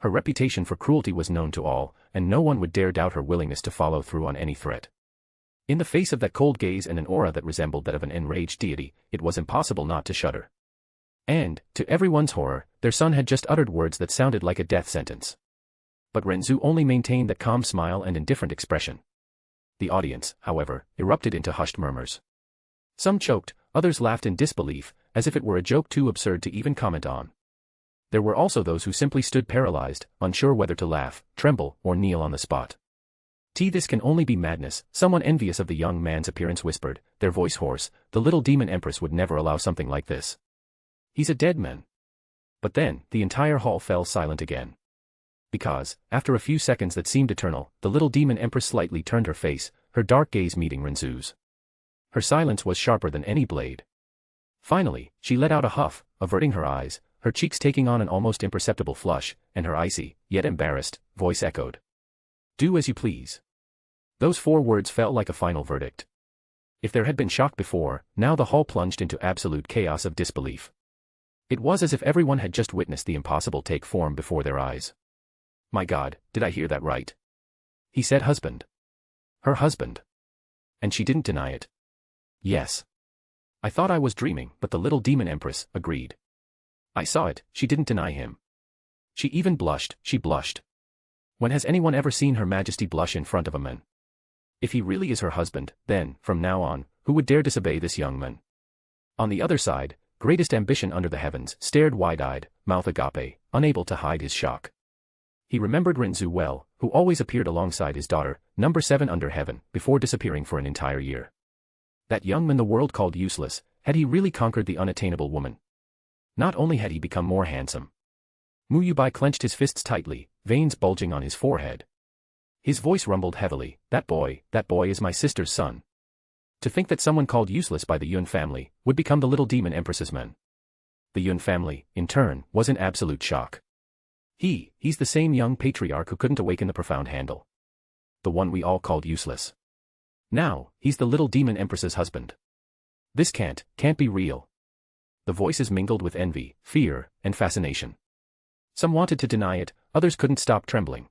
Her reputation for cruelty was known to all, and no one would dare doubt her willingness to follow through on any threat. In the face of that cold gaze and an aura that resembled that of an enraged deity, it was impossible not to shudder. And, to everyone's horror, their son had just uttered words that sounded like a death sentence. But Ren Zu only maintained that calm smile and indifferent expression. The audience, however, erupted into hushed murmurs. Some choked, others laughed in disbelief, as if it were a joke too absurd to even comment on. There were also those who simply stood paralyzed, unsure whether to laugh, tremble, or kneel on the spot. This can only be madness, someone envious of the young man's appearance whispered, their voice hoarse. The little demon empress would never allow something like this. He's a dead man. But then, the entire hall fell silent again. Because, after a few seconds that seemed eternal, the little demon empress slightly turned her face, her dark gaze meeting Ren Zu's. Her silence was sharper than any blade. Finally, she let out a huff, averting her eyes, her cheeks taking on an almost imperceptible flush, and her icy, yet embarrassed, voice echoed. Do as you please. Those 4 words felt like a final verdict. If there had been shock before, now the hall plunged into absolute chaos of disbelief. It was as if everyone had just witnessed the impossible take form before their eyes. My God, did I hear that right? He said husband. Her husband. And she didn't deny it. Yes. I thought I was dreaming, but the little demon empress agreed. I saw it, she didn't deny him. She even blushed, she blushed. When has anyone ever seen Her Majesty blush in front of a man? If he really is her husband, then, from now on, who would dare disobey this young man? On the other side, greatest ambition under the heavens, stared wide-eyed, mouth agape, unable to hide his shock. He remembered Ren Zu well, who always appeared alongside his daughter, number 7 under heaven, before disappearing for an entire year. That young man the world called useless, had he really conquered the unattainable woman? Not only had he become more handsome, Mu Yubai clenched his fists tightly, veins bulging on his forehead. His voice rumbled heavily, that boy is my sister's son. To think that someone called useless by the Yun family would become the little demon empress's men. The Yun family, in turn, was in absolute shock. He's the same young patriarch who couldn't awaken the profound handle. The one we all called useless. Now, he's the little demon empress's husband. This can't be real. The voices mingled with envy, fear, and fascination. Some wanted to deny it, others couldn't stop trembling.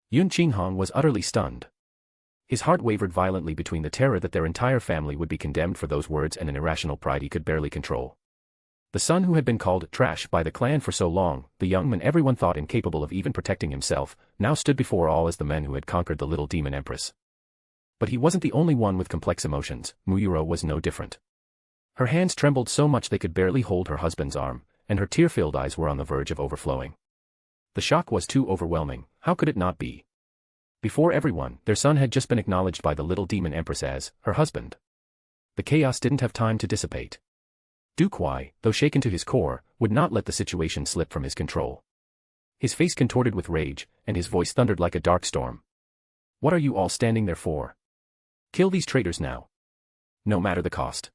Yun Qinghong was utterly stunned. His heart wavered violently between the terror that their entire family would be condemned for those words and an irrational pride he could barely control. The son who had been called trash by the clan for so long, the young man everyone thought incapable of even protecting himself, now stood before all as the men who had conquered the little demon empress. But he wasn't the only one with complex emotions. Muyuro was no different. Her hands trembled so much they could barely hold her husband's arm, and her tear-filled eyes were on the verge of overflowing. The shock was too overwhelming, how could it not be? Before everyone, their son had just been acknowledged by the little demon empress as her husband. The chaos didn't have time to dissipate. Du Kuai, though shaken to his core, would not let the situation slip from his control. His face contorted with rage, and his voice thundered like a dark storm. What are you all standing there for? Kill these traitors now. No matter the cost.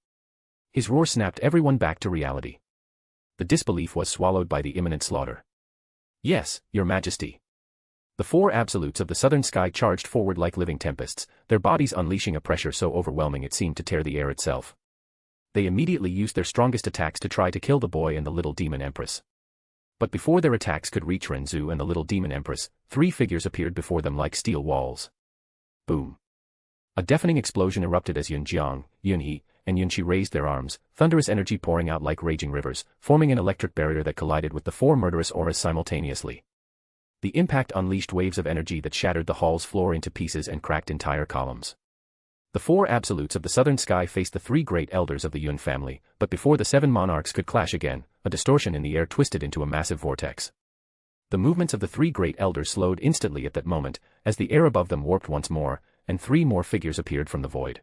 His roar snapped everyone back to reality. The disbelief was swallowed by the imminent slaughter. Yes, Your Majesty. The four absolutes of the southern sky charged forward like living tempests, their bodies unleashing a pressure so overwhelming it seemed to tear the air itself. They immediately used their strongest attacks to try to kill the boy and the little demon empress. But before their attacks could reach Ren Zu and the little demon empress, three figures appeared before them like steel walls. Boom. A deafening explosion erupted as Yun Jiang, Yun He, and Yun Shi raised their arms, thunderous energy pouring out like raging rivers, forming an electric barrier that collided with the four murderous auras simultaneously. The impact unleashed waves of energy that shattered the hall's floor into pieces and cracked entire columns. The four absolutes of the southern sky faced the three great elders of the Yun family, but before the seven monarchs could clash again, a distortion in the air twisted into a massive vortex. The movements of the three great elders slowed instantly at that moment, as the air above them warped once more, and three more figures appeared from the void.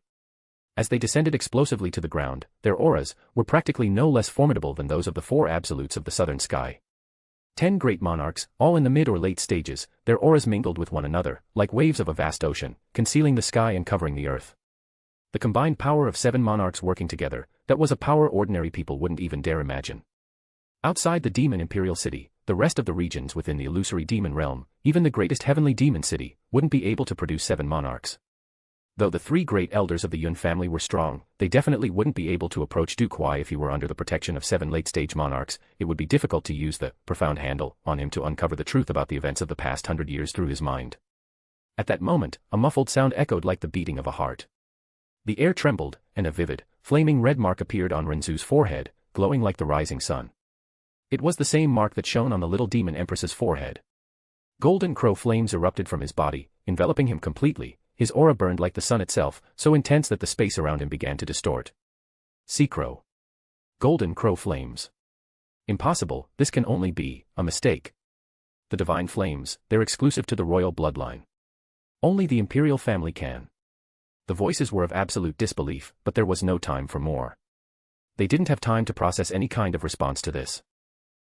As they descended explosively to the ground, their auras were practically no less formidable than those of the four absolutes of the southern sky. 10 great monarchs, all in the mid or late stages, their auras mingled with one another, like waves of a vast ocean, concealing the sky and covering the earth. The combined power of 7 monarchs working together, that was a power ordinary people wouldn't even dare imagine. Outside the demon imperial city, the rest of the regions within the illusory demon realm, even the greatest heavenly demon city, wouldn't be able to produce 7 monarchs. Though the 3 great elders of the Yun family were strong, they definitely wouldn't be able to approach Du Kuai if he were under the protection of 7 late-stage monarchs. It would be difficult to use the profound handle on him to uncover the truth about the events of the past 100 years through his mind. At that moment, a muffled sound echoed like the beating of a heart. The air trembled, and a vivid, flaming red mark appeared on Ren Zu's forehead, glowing like the rising sun. It was the same mark that shone on the little demon empress's forehead. Golden crow flames erupted from his body, enveloping him completely. His aura burned like the sun itself, so intense that the space around him began to distort. Sea crow. Golden crow flames. Impossible, this can only be a mistake. The divine flames, they're exclusive to the royal bloodline. Only the imperial family can. The voices were of absolute disbelief, but there was no time for more. They didn't have time to process any kind of response to this.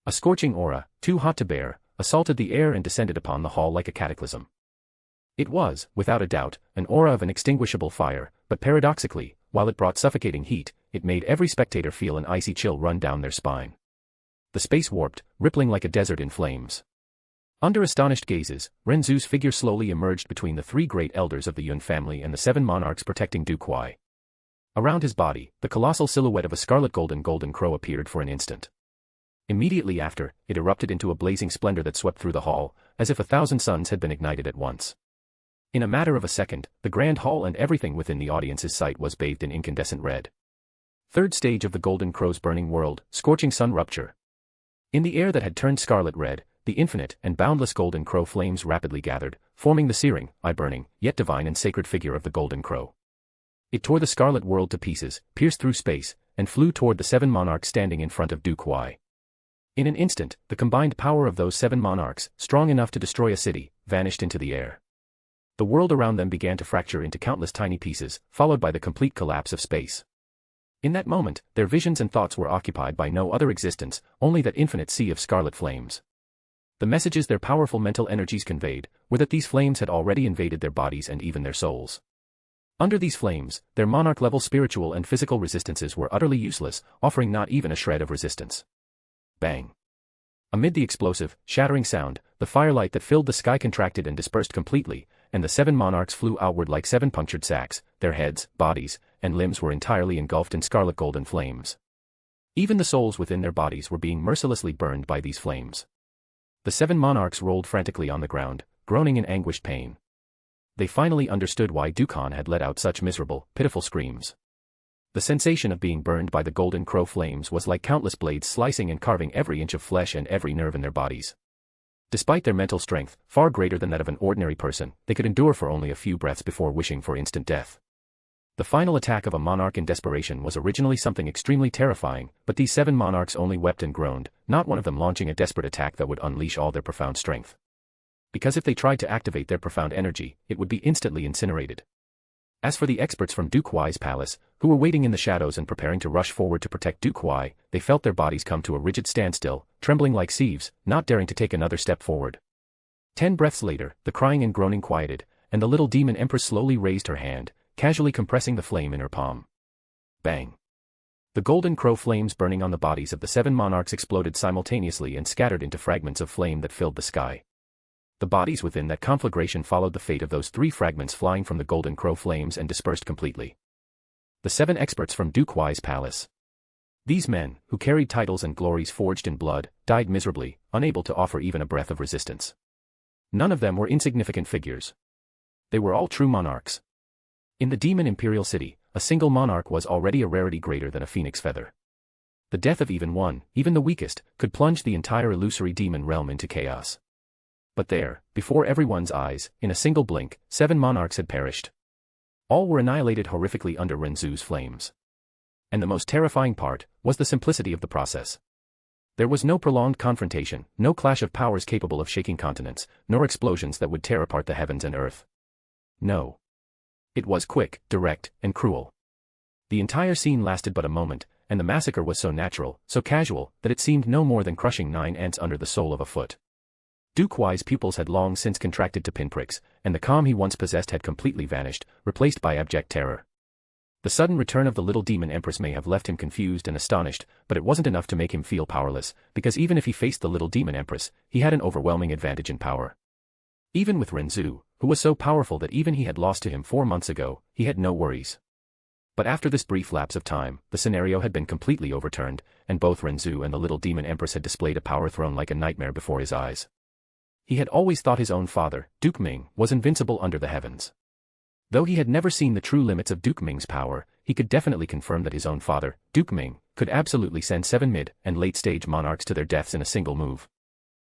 A scorching aura, too hot to bear, assaulted the air and descended upon the hall like a cataclysm. It was, without a doubt, an aura of an extinguishable fire, but paradoxically, while it brought suffocating heat, it made every spectator feel an icy chill run down their spine. The space warped, rippling like a desert in flames. Under astonished gazes, Ren Zu's figure slowly emerged between the 3 great elders of the Yun family and the 7 monarchs protecting Du Kuai. Around his body, the colossal silhouette of a scarlet golden crow appeared for an instant. Immediately after, it erupted into a blazing splendor that swept through the hall, as if 1,000 suns had been ignited at once. In a matter of a second, the grand hall and everything within the audience's sight was bathed in incandescent red. Third stage of the golden crow's burning world, scorching sun rupture. In the air that had turned scarlet red, the infinite and boundless golden crow flames rapidly gathered, forming the searing, eye-burning, yet divine and sacred figure of the golden crow. It tore the scarlet world to pieces, pierced through space, and flew toward the 7 monarchs standing in front of Du Kuai. In an instant, the combined power of those 7 monarchs, strong enough to destroy a city, vanished into the air. The world around them began to fracture into countless tiny pieces, followed by the complete collapse of space. In that moment, their visions and thoughts were occupied by no other existence, only that infinite sea of scarlet flames. The messages their powerful mental energies conveyed were that these flames had already invaded their bodies and even their souls. Under these flames, their monarch-level spiritual and physical resistances were utterly useless, offering not even a shred of resistance. Bang! Amid the explosive, shattering sound, the firelight that filled the sky contracted and dispersed completely, and the 7 monarchs flew outward like 7 punctured sacks. Their heads, bodies, and limbs were entirely engulfed in scarlet golden flames. Even the souls within their bodies were being mercilessly burned by these flames. The 7 monarchs rolled frantically on the ground, groaning in anguished pain. They finally understood why Dukan had let out such miserable, pitiful screams. The sensation of being burned by the golden crow flames was like countless blades slicing and carving every inch of flesh and every nerve in their bodies. Despite their mental strength, far greater than that of an ordinary person, they could endure for only a few breaths before wishing for instant death. The final attack of a monarch in desperation was originally something extremely terrifying, but these 7 monarchs only wept and groaned, not one of them launching a desperate attack that would unleash all their profound strength. Because if they tried to activate their profound energy, it would be instantly incinerated. As for the experts from Duke Huai's palace, who were waiting in the shadows and preparing to rush forward to protect Duke Huai, they felt their bodies come to a rigid standstill, trembling like sieves, not daring to take another step forward. 10 breaths later, the crying and groaning quieted, and the little demon empress slowly raised her hand, casually compressing the flame in her palm. Bang! The golden crow flames burning on the bodies of the 7 monarchs exploded simultaneously and scattered into fragments of flame that filled the sky. The bodies within that conflagration followed the fate of those 3 fragments flying from the golden crow flames and dispersed completely. The 7 experts from Duke Huai's palace. These men, who carried titles and glories forged in blood, died miserably, unable to offer even a breath of resistance. None of them were insignificant figures. They were all true monarchs. In the demon imperial city, a single monarch was already a rarity greater than a phoenix feather. The death of even one, even the weakest, could plunge the entire illusory demon realm into chaos. But there, before everyone's eyes, in a single blink, 7 monarchs had perished. All were annihilated horrifically under Ren Zu's flames. And the most terrifying part was the simplicity of the process. There was no prolonged confrontation, no clash of powers capable of shaking continents, nor explosions that would tear apart the heavens and earth. No. It was quick, direct, and cruel. The entire scene lasted but a moment, and the massacre was so natural, so casual, that it seemed no more than crushing 9 ants under the sole of a foot. Duke Huai's pupils had long since contracted to pinpricks, and the calm he once possessed had completely vanished, replaced by abject terror. The sudden return of the little demon empress may have left him confused and astonished, but it wasn't enough to make him feel powerless, because even if he faced the little demon empress, he had an overwhelming advantage in power. Even with Ren Zu, who was so powerful that even he had lost to him 4 months ago, he had no worries. But after this brief lapse of time, the scenario had been completely overturned, and both Ren Zu and the little demon empress had displayed a power thrown like a nightmare before his eyes. He had always thought his own father, Duke Ming, was invincible under the heavens. Though he had never seen the true limits of Duke Ming's power, he could definitely confirm that his own father, Duke Ming, could absolutely send 7 mid- and late-stage monarchs to their deaths in a single move.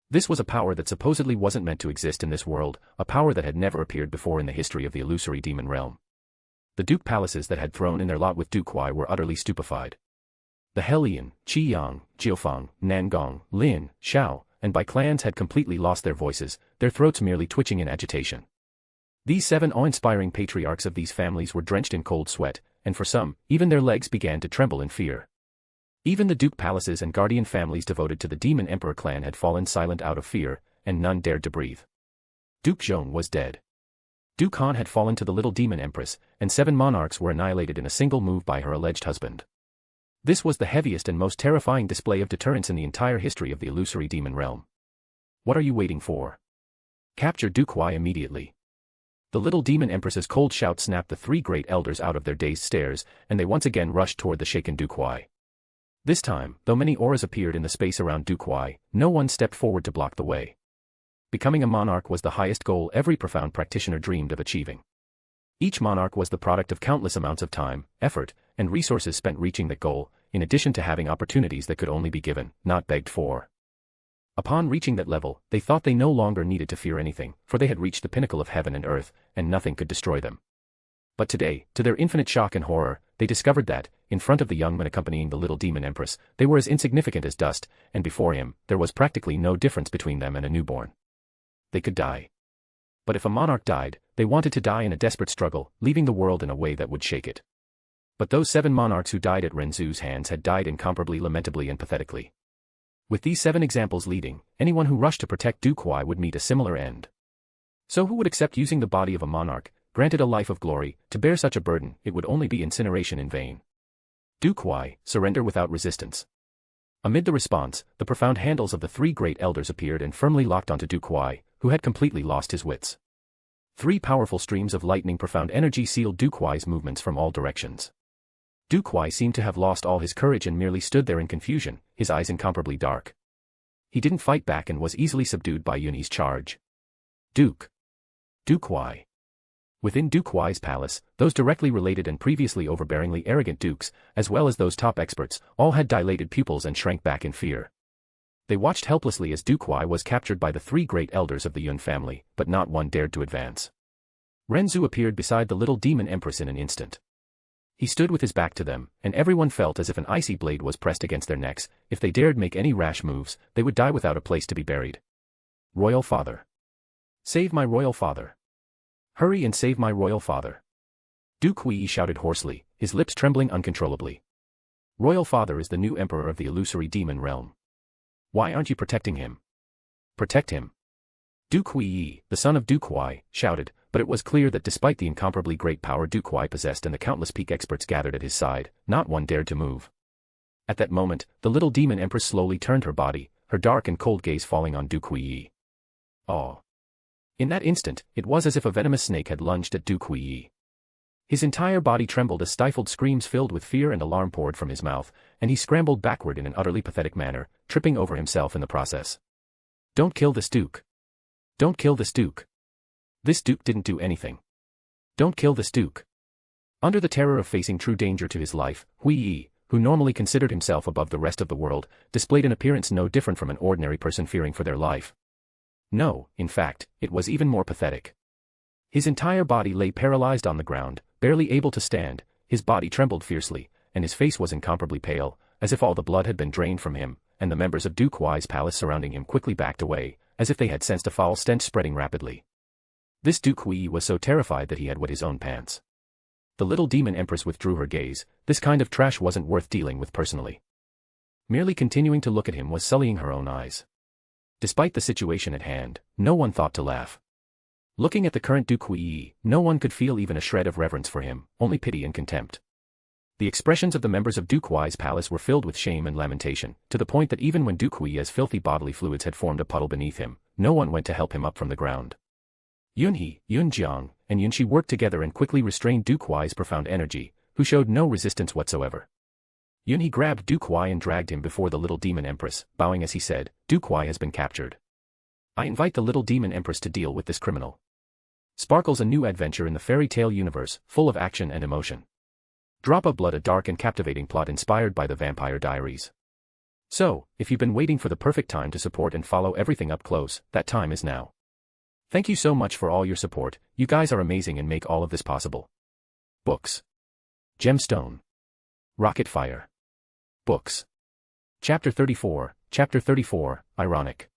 This was a power that supposedly wasn't meant to exist in this world, a power that had never appeared before in the history of the illusory demon realm. The Duke palaces that had thrown in their lot with Duke Huai were utterly stupefied. The Helian, Qiyang, Jiufang, Nangong, Lin, Shao, and by clans had completely lost their voices, their throats merely twitching in agitation. These 7 awe-inspiring patriarchs of these families were drenched in cold sweat, and for some, even their legs began to tremble in fear. Even the Duke palaces and guardian families devoted to the Demon Emperor clan had fallen silent out of fear, and none dared to breathe. Duke Zhong was dead. Duke Han had fallen to the little demon empress, and 7 monarchs were annihilated in a single move by her alleged husband. This was the heaviest and most terrifying display of deterrence in the entire history of the illusory demon realm. What are you waiting for? Capture Duke Huai immediately. The little demon empress's cold shout snapped the 3 great elders out of their dazed stares, and they once again rushed toward the shaken Duke Huai. This time, though many auras appeared in the space around Duke Huai, no one stepped forward to block the way. Becoming a monarch was the highest goal every profound practitioner dreamed of achieving. Each monarch was the product of countless amounts of time, effort, and resources spent reaching that goal, in addition to having opportunities that could only be given, not begged for. Upon reaching that level, they thought they no longer needed to fear anything, for they had reached the pinnacle of heaven and earth, and nothing could destroy them. But today, to their infinite shock and horror, they discovered that, in front of the young man accompanying the little demon empress, they were as insignificant as dust, and before him, there was practically no difference between them and a newborn. They could die. But if a monarch died, they wanted to die in a desperate struggle, leaving the world in a way that would shake it. But those 7 monarchs who died at Ren Zu's hands had died incomparably, lamentably and pathetically. With these 7 examples leading, anyone who rushed to protect Du Kuai would meet a similar end. So who would accept using the body of a monarch, granted a life of glory, to bear such a burden? It would only be incineration in vain. Du Kuai, surrender without resistance. Amid the response, the profound handles of the 3 great elders appeared and firmly locked onto Du Kuai, who had completely lost his wits. 3 powerful streams of lightning profound energy sealed Du Kuai's movements from all directions. Du Kuai seemed to have lost all his courage and merely stood there in confusion, his eyes incomparably dark. He didn't fight back and was easily subdued by Yunyi's charge. Du Kuai. Within Du Kuai's palace, those directly related and previously overbearingly arrogant dukes, as well as those top experts, all had dilated pupils and shrank back in fear. They watched helplessly as Du Kuai was captured by the 3 great elders of the Yun family, but not one dared to advance. Ren Zu appeared beside the little demon empress in an instant. He stood with his back to them, and everyone felt as if an icy blade was pressed against their necks. If they dared make any rash moves, they would die without a place to be buried. Royal father. Save my royal father. Hurry and save my royal father. Du Kuai shouted hoarsely, his lips trembling uncontrollably. Royal father is the new emperor of the illusory demon realm. Why aren't you protecting him? Protect him. Du Kuai, the son of Du Kuai, shouted, but it was clear that despite the incomparably great power Du Kuai possessed and the countless peak experts gathered at his side, not one dared to move. At that moment, the little demon empress slowly turned her body, her dark and cold gaze falling on Du Kuai. Oh. In that instant, it was as if a venomous snake had lunged at Du Kuai. His entire body trembled as stifled screams filled with fear and alarm poured from his mouth, and he scrambled backward in an utterly pathetic manner, tripping over himself in the process. Don't kill this duke. Don't kill this duke. This duke didn't do anything. Don't kill this duke. Under the terror of facing true danger to his life, Hui Yi, who normally considered himself above the rest of the world, displayed an appearance no different from an ordinary person fearing for their life. No, in fact, it was even more pathetic. His entire body lay paralyzed on the ground, barely able to stand, his body trembled fiercely, and his face was incomparably pale, as if all the blood had been drained from him, and the members of Du Kuai's palace surrounding him quickly backed away, as if they had sensed a foul stench spreading rapidly. This Du Kuai was so terrified that he had wet his own pants. The little demon empress withdrew her gaze. This kind of trash wasn't worth dealing with personally. Merely continuing to look at him was sullying her own eyes. Despite the situation at hand, no one thought to laugh. Looking at the current Du Kuai, no one could feel even a shred of reverence for him, only pity and contempt. The expressions of the members of Du Kuai's palace were filled with shame and lamentation, to the point that even when Du Kuai's filthy bodily fluids had formed a puddle beneath him, no one went to help him up from the ground. Yunhe, Yunjiang, and Yunshi worked together and quickly restrained Du Kuai's profound energy, who showed no resistance whatsoever. Yunhe grabbed Du Kuai and dragged him before the little demon empress, bowing as he said, Du Kuai has been captured. I invite the little demon empress to deal with this criminal. Sparkles a new adventure in the fairy tale universe, full of action and emotion. Drop of Blood, a dark and captivating plot inspired by the Vampire Diaries. So, if you've been waiting for the perfect time to support and follow everything up close, that time is now. Thank you so much for all your support, you guys are amazing and make all of this possible. Books. Gemstone. Rocket Fire. Books. Chapter 34, Ironic.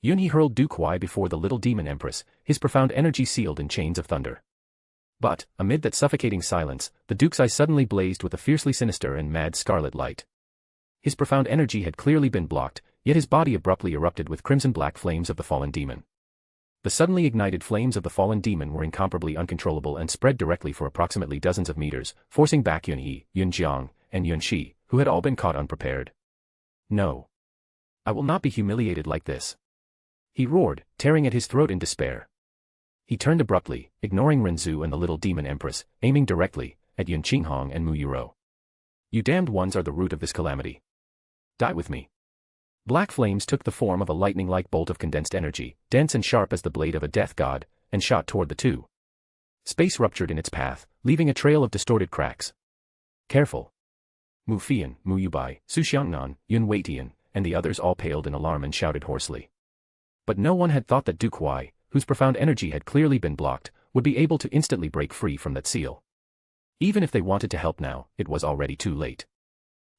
Yunhe hurled Du Kuai before the little demon empress, his profound energy sealed in chains of thunder. But, amid that suffocating silence, the duke's eyes suddenly blazed with a fiercely sinister and mad scarlet light. His profound energy had clearly been blocked, yet his body abruptly erupted with crimson-black flames of the fallen demon. The suddenly ignited flames of the fallen demon were incomparably uncontrollable and spread directly for approximately dozens of meters, forcing back Yunhe, Yunjiang, and Yunshi, who had all been caught unprepared. No. I will not be humiliated like this. He roared, tearing at his throat in despair. He turned abruptly, ignoring Ren Zu and the little demon empress, aiming directly at Yun Qinghong and Mu Yuro. You damned ones are the root of this calamity. Die with me. Black flames took the form of a lightning-like bolt of condensed energy, dense and sharp as the blade of a death god, and shot toward the two. Space ruptured in its path, leaving a trail of distorted cracks. Careful. Mu Fian, Mu Yubai, Su Xiangnan, Yun Weitian, and the others all paled in alarm and shouted hoarsely. But no one had thought that Du Kuai, whose profound energy had clearly been blocked, would be able to instantly break free from that seal. Even if they wanted to help now, it was already too late.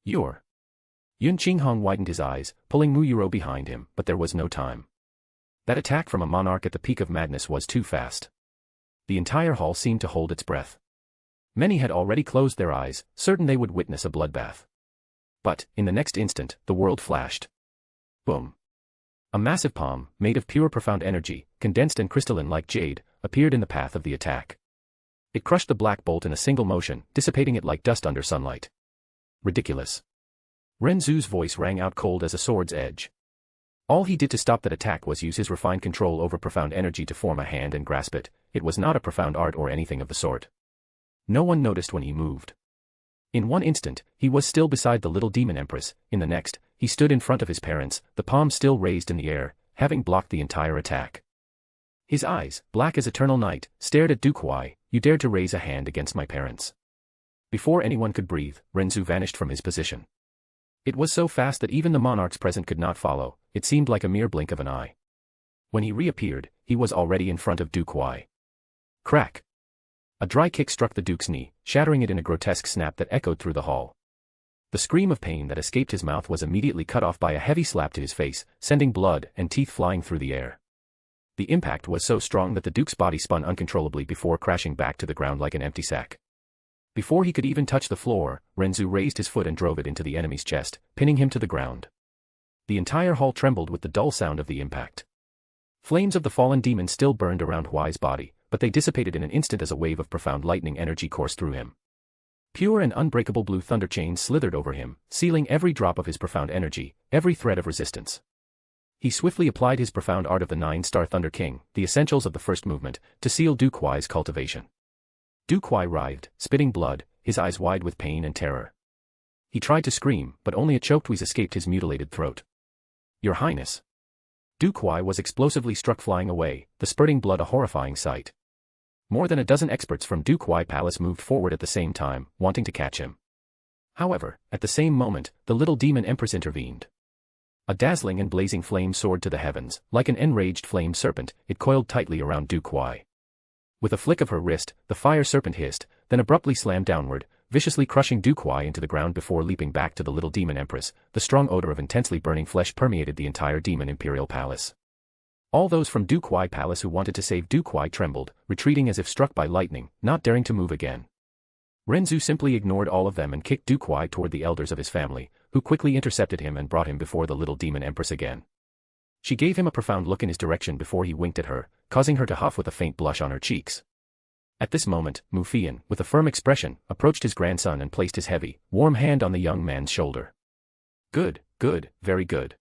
Yun Qinghong widened his eyes, pulling Mu Yuro behind him, but there was no time. That attack from a monarch at the peak of madness was too fast. The entire hall seemed to hold its breath. Many had already closed their eyes, certain they would witness a bloodbath. But, in the next instant, the world flashed. Boom. A massive palm, made of pure profound energy, condensed and crystalline like jade, appeared in the path of the attack. It crushed the black bolt in a single motion, dissipating it like dust under sunlight. Ridiculous. Ren Zu's voice rang out cold as a sword's edge. All he did to stop that attack was use his refined control over profound energy to form a hand and grasp it. It was not a profound art or anything of the sort. No one noticed when he moved. In one instant, he was still beside the little demon empress. In the next, he stood in front of his parents, the palm still raised in the air, having blocked the entire attack. His eyes, black as eternal night, stared at Du Kuai. You dared to raise a hand against my parents. Before anyone could breathe, Ren Zu vanished from his position. It was so fast that even the monarchs present could not follow. It seemed like a mere blink of an eye. When he reappeared, he was already in front of Du Kuai. Crack! A dry kick struck the Duke's knee, shattering it in a grotesque snap that echoed through the hall. The scream of pain that escaped his mouth was immediately cut off by a heavy slap to his face, sending blood and teeth flying through the air. The impact was so strong that the Duke's body spun uncontrollably before crashing back to the ground like an empty sack. Before he could even touch the floor, Ren Zu raised his foot and drove it into the enemy's chest, pinning him to the ground. The entire hall trembled with the dull sound of the impact. Flames of the fallen demon still burned around Huai's body, but they dissipated in an instant as a wave of profound lightning energy coursed through him. Pure and unbreakable blue thunder chains slithered over him, sealing every drop of his profound energy, every thread of resistance. He swiftly applied his profound art of the 9-star Thunder King, the essentials of the first movement, to seal Du Kuai's cultivation. Du Kuai writhed, spitting blood, his eyes wide with pain and terror. He tried to scream, but only a choked wheeze escaped his mutilated throat. Your Highness! Du Kuai was explosively struck, flying away, the spurting blood a horrifying sight. More than a dozen experts from Du Kuai Palace moved forward at the same time, wanting to catch him. However, at the same moment, the little demon empress intervened. A dazzling and blazing flame soared to the heavens, like an enraged flame serpent. It coiled tightly around Du Kuai. With a flick of her wrist, the fire serpent hissed, then abruptly slammed downward, viciously crushing Du Kuai into the ground before leaping back to the little demon empress. The strong odor of intensely burning flesh permeated the entire demon imperial palace. All those from Du Kuai Palace who wanted to save Du Kuai trembled, retreating as if struck by lightning, not daring to move again. Ren Zu simply ignored all of them and kicked Du Kuai toward the elders of his family, who quickly intercepted him and brought him before the little demon empress again. She gave him a profound look in his direction before he winked at her, causing her to huff with a faint blush on her cheeks. At this moment, Mu Fian, with a firm expression, approached his grandson and placed his heavy, warm hand on the young man's shoulder. Good, good, very good.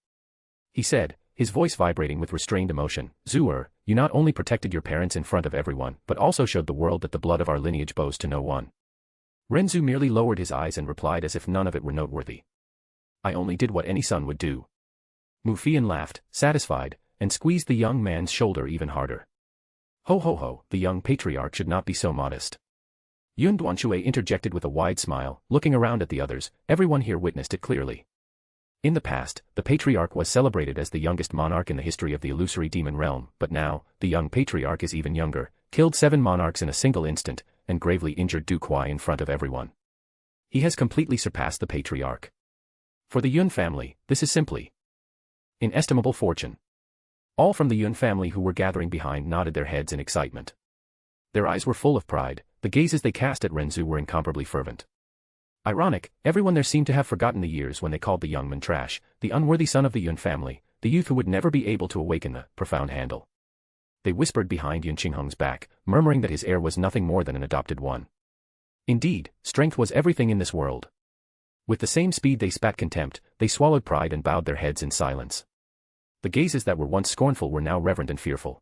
He said, his voice vibrating with restrained emotion. Zu, you not only protected your parents in front of everyone, but also showed the world that the blood of our lineage bows to no one. Ren Zu merely lowered his eyes and replied as if none of it were noteworthy. I only did what any son would do. Mu Fian laughed, satisfied, and squeezed the young man's shoulder even harder. Ho ho ho, the young patriarch should not be so modest. Yun Duanshui interjected with a wide smile, looking around at the others. Everyone here witnessed it clearly. In the past, the patriarch was celebrated as the youngest monarch in the history of the illusory demon realm, but now, the young patriarch is even younger, killed 7 monarchs in a single instant, and gravely injured Du Kuai in front of everyone. He has completely surpassed the patriarch. For the Yun family, this is simply inestimable fortune. All from the Yun family who were gathering behind nodded their heads in excitement. Their eyes were full of pride, the gazes they cast at Ren Zu were incomparably fervent. Ironic, everyone there seemed to have forgotten the years when they called the young man trash, the unworthy son of the Yun family, the youth who would never be able to awaken the profound handle. They whispered behind Yun Qingheng's back, murmuring that his heir was nothing more than an adopted one. Indeed, strength was everything in this world. With the same speed they spat contempt, they swallowed pride and bowed their heads in silence. The gazes that were once scornful were now reverent and fearful.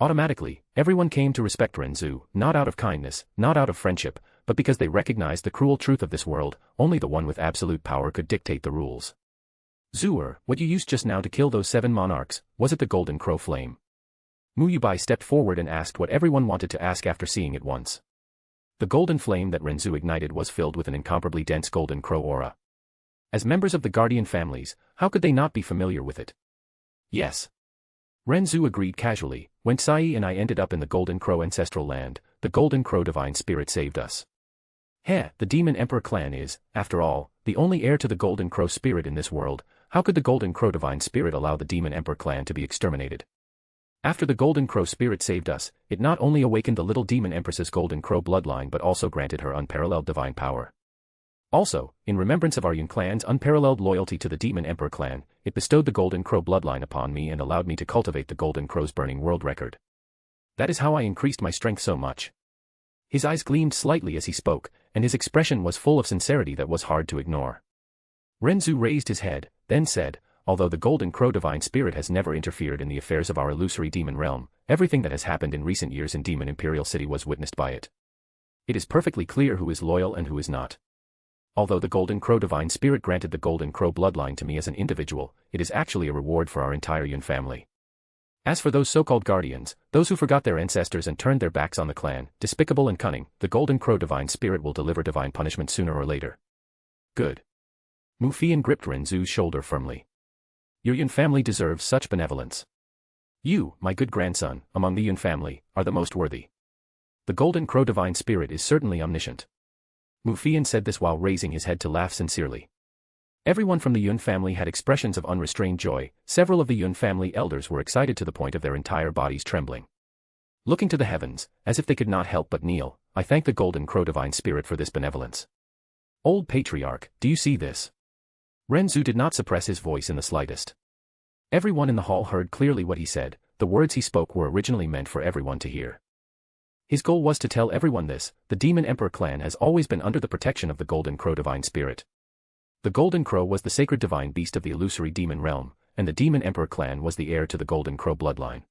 Automatically, everyone came to respect Ren Zu, not out of kindness, not out of friendship, but because they recognized the cruel truth of this world. Only the one with absolute power could dictate the rules. Zu, what you used just now to kill those 7 monarchs, was it the golden crow flame? Mu Yubai stepped forward and asked what everyone wanted to ask after seeing it once. The golden flame that Ren Zu ignited was filled with an incomparably dense golden crow aura. As members of the guardian families, how could they not be familiar with it? Yes. Ren Zu agreed casually. When Sai and I ended up in the Golden Crow ancestral land, the Golden Crow divine spirit saved us. The Demon Emperor clan is, after all, the only heir to the Golden Crow spirit in this world. How could the Golden Crow divine spirit allow the Demon Emperor clan to be exterminated? After the Golden Crow spirit saved us, it not only awakened the little Demon Empress's Golden Crow bloodline but also granted her unparalleled divine power. Also, in remembrance of our Yun clan's unparalleled loyalty to the Demon Emperor clan, it bestowed the Golden Crow bloodline upon me and allowed me to cultivate the Golden Crow's burning world record. That is how I increased my strength so much." His eyes gleamed slightly as he spoke, and his expression was full of sincerity that was hard to ignore. Ren Zu raised his head, then said, "Although the Golden Crow divine spirit has never interfered in the affairs of our illusory demon realm, everything that has happened in recent years in Demon Imperial City was witnessed by it. It is perfectly clear who is loyal and who is not. Although the Golden Crow divine spirit granted the Golden Crow bloodline to me as an individual, it is actually a reward for our entire Yun family. As for those so-called guardians, those who forgot their ancestors and turned their backs on the clan, despicable and cunning, the Golden Crow divine spirit will deliver divine punishment sooner or later." "Good." Mu Fian gripped Ren Zu's shoulder firmly. "Your Yun family deserves such benevolence. You, my good grandson, among the Yun family, are the most worthy. The Golden Crow divine spirit is certainly omniscient." Mu Fian said this while raising his head to laugh sincerely. Everyone from the Yun family had expressions of unrestrained joy. Several of the Yun family elders were excited to the point of their entire bodies trembling. Looking to the heavens, as if they could not help but kneel, "I thank the Golden Crow divine spirit for this benevolence. Old patriarch, do you see this?" Ren Zu did not suppress his voice in the slightest. Everyone in the hall heard clearly what he said. The words he spoke were originally meant for everyone to hear. His goal was to tell everyone this: the Demon Emperor clan has always been under the protection of the Golden Crow divine spirit. The Golden Crow was the sacred divine beast of the illusory demon realm, and the Demon Emperor clan was the heir to the Golden Crow bloodline.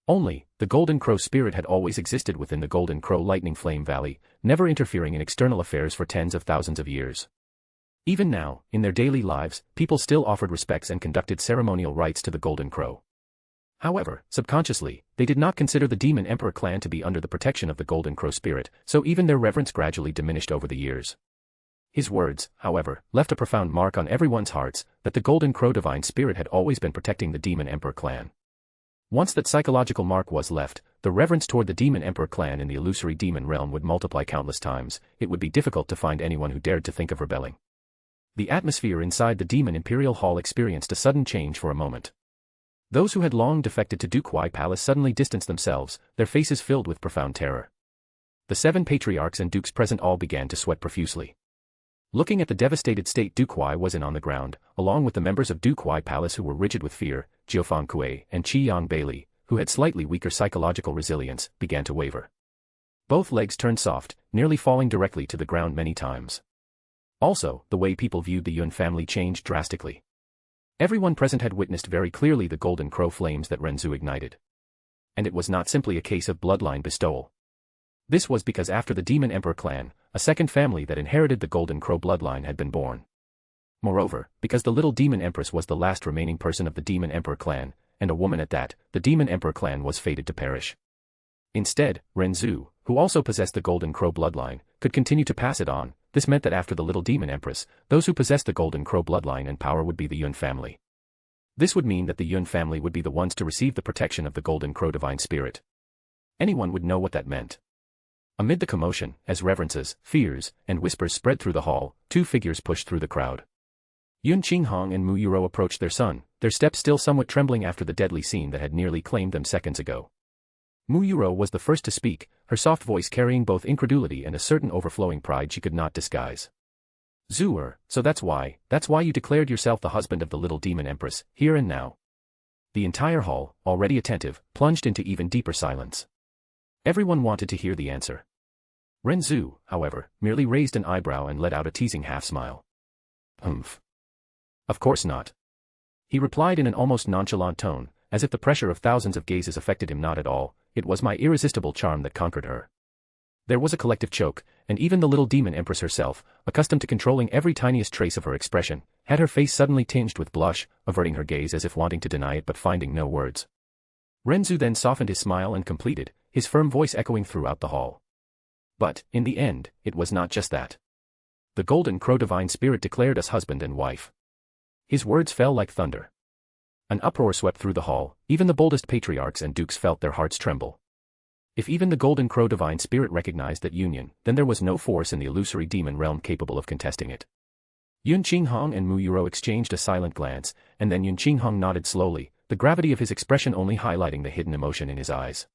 Only, the Golden Crow spirit had always existed within the Golden Crow Lightning Flame Valley, never interfering in external affairs for tens of thousands of years. Even now, in their daily lives, people still offered respects and conducted ceremonial rites to the Golden Crow. However, subconsciously, they did not consider the Demon Emperor clan to be under the protection of the Golden Crow spirit, so even their reverence gradually diminished over the years. His words, however, left a profound mark on everyone's hearts, that the Golden Crow divine spirit had always been protecting the Demon Emperor clan. Once that psychological mark was left, the reverence toward the Demon Emperor clan in the illusory demon realm would multiply countless times. It would be difficult to find anyone who dared to think of rebelling. The atmosphere inside the Demon Imperial Hall experienced a sudden change for a moment. Those who had long defected to Dukwai Palace suddenly distanced themselves, their faces filled with profound terror. The 7 patriarchs and dukes present all began to sweat profusely. Looking at the devastated state Dukwai was in on the ground, along with the members of Dukwai Palace who were rigid with fear, Jiufang Kuei and Qi Yang Bailey, who had slightly weaker psychological resilience, began to waver. Both legs turned soft, nearly falling directly to the ground many times. Also, the way people viewed the Yun family changed drastically. Everyone present had witnessed very clearly the Golden Crow flames that Ren Zu ignited. And it was not simply a case of bloodline bestowal. This was because after the Demon Emperor clan, a second family that inherited the Golden Crow bloodline had been born. Moreover, because the little Demon Empress was the last remaining person of the Demon Emperor clan, and a woman at that, the Demon Emperor clan was fated to perish. Instead, Ren Zu, who also possessed the Golden Crow bloodline, could continue to pass it on. This meant that after the little Demon Empress, those who possessed the Golden Crow bloodline and power would be the Yun family. This would mean that the Yun family would be the ones to receive the protection of the Golden Crow divine spirit. Anyone would know what that meant. Amid the commotion, as reverences, fears, and whispers spread through the hall, 2 figures pushed through the crowd. Yun Qinghong and Mu Yuro approached their son, their steps still somewhat trembling after the deadly scene that had nearly claimed them seconds ago. Mu Yuro was the first to speak, her soft voice carrying both incredulity and a certain overflowing pride she could not disguise. "Zuer, so that's why you declared yourself the husband of the little Demon Empress, here and now." The entire hall, already attentive, plunged into even deeper silence. Everyone wanted to hear the answer. Ren Zu, however, merely raised an eyebrow and let out a teasing half-smile. "Humph. Of course not." He replied in an almost nonchalant tone, as if the pressure of thousands of gazes affected him not at all. "It was my irresistible charm that conquered her." There was a collective choke, and even the little Demon Empress herself, accustomed to controlling every tiniest trace of her expression, had her face suddenly tinged with blush, averting her gaze as if wanting to deny it but finding no words. Ren Zu then softened his smile and completed, his firm voice echoing throughout the hall. "But, in the end, it was not just that. The Golden Crow divine spirit declared us husband and wife." His words fell like thunder. An uproar swept through the hall, even the boldest patriarchs and dukes felt their hearts tremble. If even the Golden Crow divine spirit recognized that union, then there was no force in the illusory demon realm capable of contesting it. Yun Qinghong and Mu Yuro exchanged a silent glance, and then Yun Qinghong nodded slowly, the gravity of his expression only highlighting the hidden emotion in his eyes.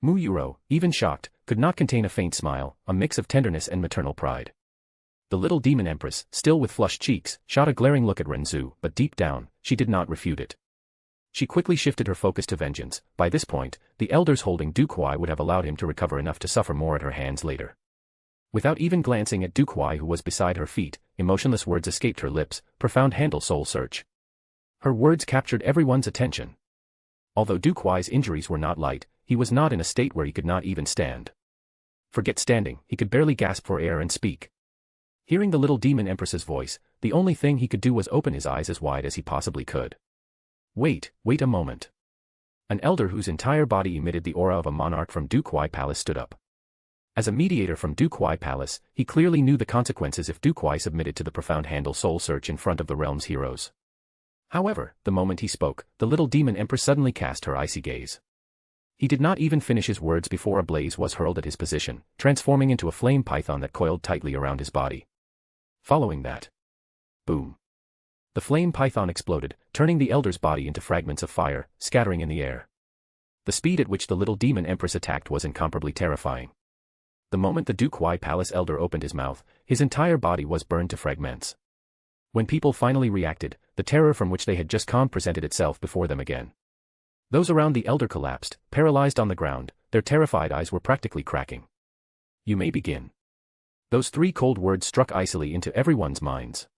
Mu Yuro, even shocked, could not contain a faint smile, a mix of tenderness and maternal pride. The little demon empress, still with flushed cheeks, shot a glaring look at Ren Zu, but deep down, she did not refute it. She quickly shifted her focus to vengeance. By this point, the elders holding Du Kuai would have allowed him to recover enough to suffer more at her hands later. Without even glancing at Du Kuai, who was beside her feet, emotionless words escaped her lips: profound handle, soul search. Her words captured everyone's attention. Although Du Kuai's injuries were not light, he was not in a state where he could not even stand. Forget standing, he could barely gasp for air and speak. Hearing the little demon empress's voice, the only thing he could do was open his eyes as wide as he possibly could. Wait a moment. An elder whose entire body emitted the aura of a monarch from Du Kuai Palace stood up. As a mediator from Du Kuai Palace, he clearly knew the consequences if Du Kuai submitted to the profound handle soul search in front of the realm's heroes. However, the moment he spoke, the little demon empress suddenly cast her icy gaze. He did not even finish his words before a blaze was hurled at his position, transforming into a flame python that coiled tightly around his body. Following that, boom. The flame python exploded, turning the elder's body into fragments of fire, scattering in the air. The speed at which the little demon empress attacked was incomparably terrifying. The moment the Du Kuai Palace elder opened his mouth, his entire body was burned to fragments. When people finally reacted, the terror from which they had just come presented itself before them again. Those around the elder collapsed, paralyzed on the ground, their terrified eyes were practically cracking. You may begin. Those three cold words struck icily into everyone's minds.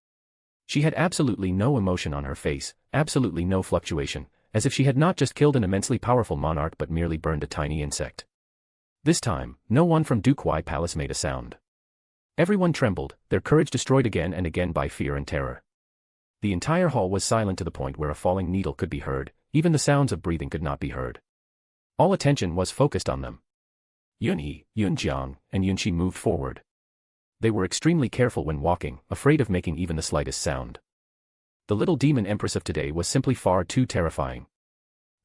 She had absolutely no emotion on her face, absolutely no fluctuation, as if she had not just killed an immensely powerful monarch but merely burned a tiny insect. This time, no one from Du Kuai Palace made a sound. Everyone trembled, their courage destroyed again and again by fear and terror. The entire hall was silent to the point where a falling needle could be heard, even the sounds of breathing could not be heard. All attention was focused on them. Yunhe, Yunjiang, and Yunxi moved forward. They were extremely careful when walking, afraid of making even the slightest sound. The little demon empress of today was simply far too terrifying.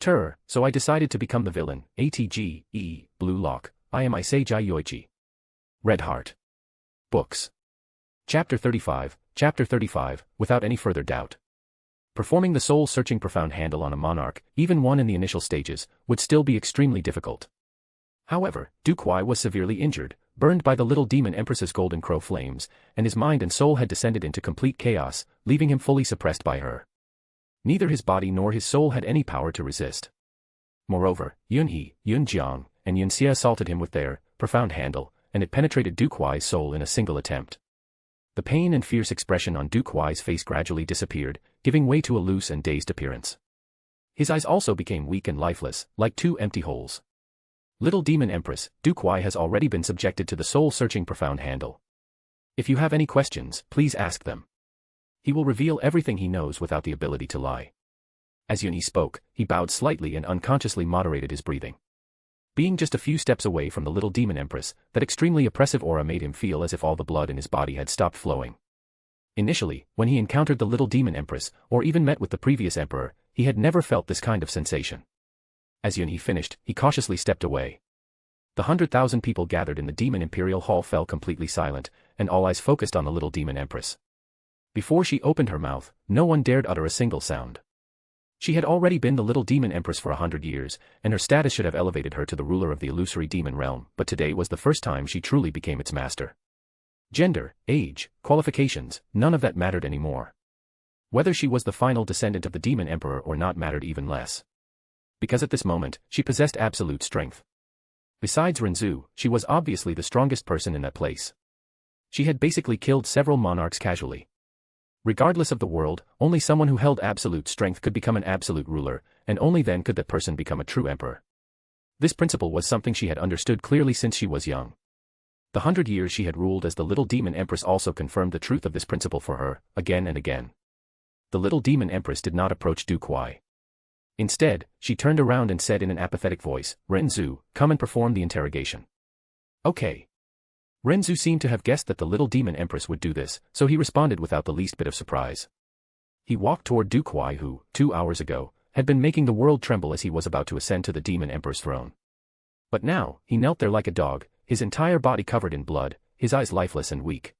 So I decided to become the villain. ATG, Blue Lock, I am Iseijai Yoichi. Red Heart. Books. Chapter 35, without any further doubt. Performing the soul-searching profound handle on a monarch, even one in the initial stages, would still be extremely difficult. However, Du Kuai was severely injured, burned by the little demon empress's golden crow flames, and his mind and soul had descended into complete chaos, leaving him fully suppressed by her. Neither his body nor his soul had any power to resist. Moreover, Yunhe, Yunjiang, and Yunxia assaulted him with their profound handle, and it penetrated Du Kuai's soul in a single attempt. The pain and fierce expression on Du Kuai's face gradually disappeared, giving way to a loose and dazed appearance. His eyes also became weak and lifeless, like two empty holes. Little Demon Empress, Du Kuai has already been subjected to the soul-searching profound handle. If you have any questions, please ask them. He will reveal everything he knows without the ability to lie. As Yunhe spoke, he bowed slightly and unconsciously moderated his breathing. Being just a few steps away from the little Demon Empress, that extremely oppressive aura made him feel as if all the blood in his body had stopped flowing. Initially, when he encountered the little Demon Empress, or even met with the previous emperor, he had never felt this kind of sensation. As Yunhe finished, he cautiously stepped away. The 100,000 people gathered in the Demon Imperial Hall fell completely silent, and all eyes focused on the little Demon Empress. Before she opened her mouth, no one dared utter a single sound. She had already been the little Demon Empress for 100 years, and her status should have elevated her to the ruler of the illusory demon realm, but today was the first time she truly became its master. Gender, age, qualifications, none of that mattered anymore. Whether she was the final descendant of the Demon Emperor or not mattered even less. Because at this moment, she possessed absolute strength. Besides Ren Zu, she was obviously the strongest person in that place. She had basically killed several monarchs casually. Regardless of the world, only someone who held absolute strength could become an absolute ruler, and only then could that person become a true emperor. This principle was something she had understood clearly since she was young. The 100 years she had ruled as the little Demon Empress also confirmed the truth of this principle for her, again and again. The little Demon Empress did not approach Du Kuai. Instead, she turned around and said in an apathetic voice, "Ren Zu, come and perform the interrogation." Okay. Ren Zu seemed to have guessed that the little Demon Empress would do this, so he responded without the least bit of surprise. He walked toward Du Kuai who, 2 hours ago, had been making the world tremble as he was about to ascend to the Demon Emperor's throne. But now, he knelt there like a dog, his entire body covered in blood, his eyes lifeless and weak.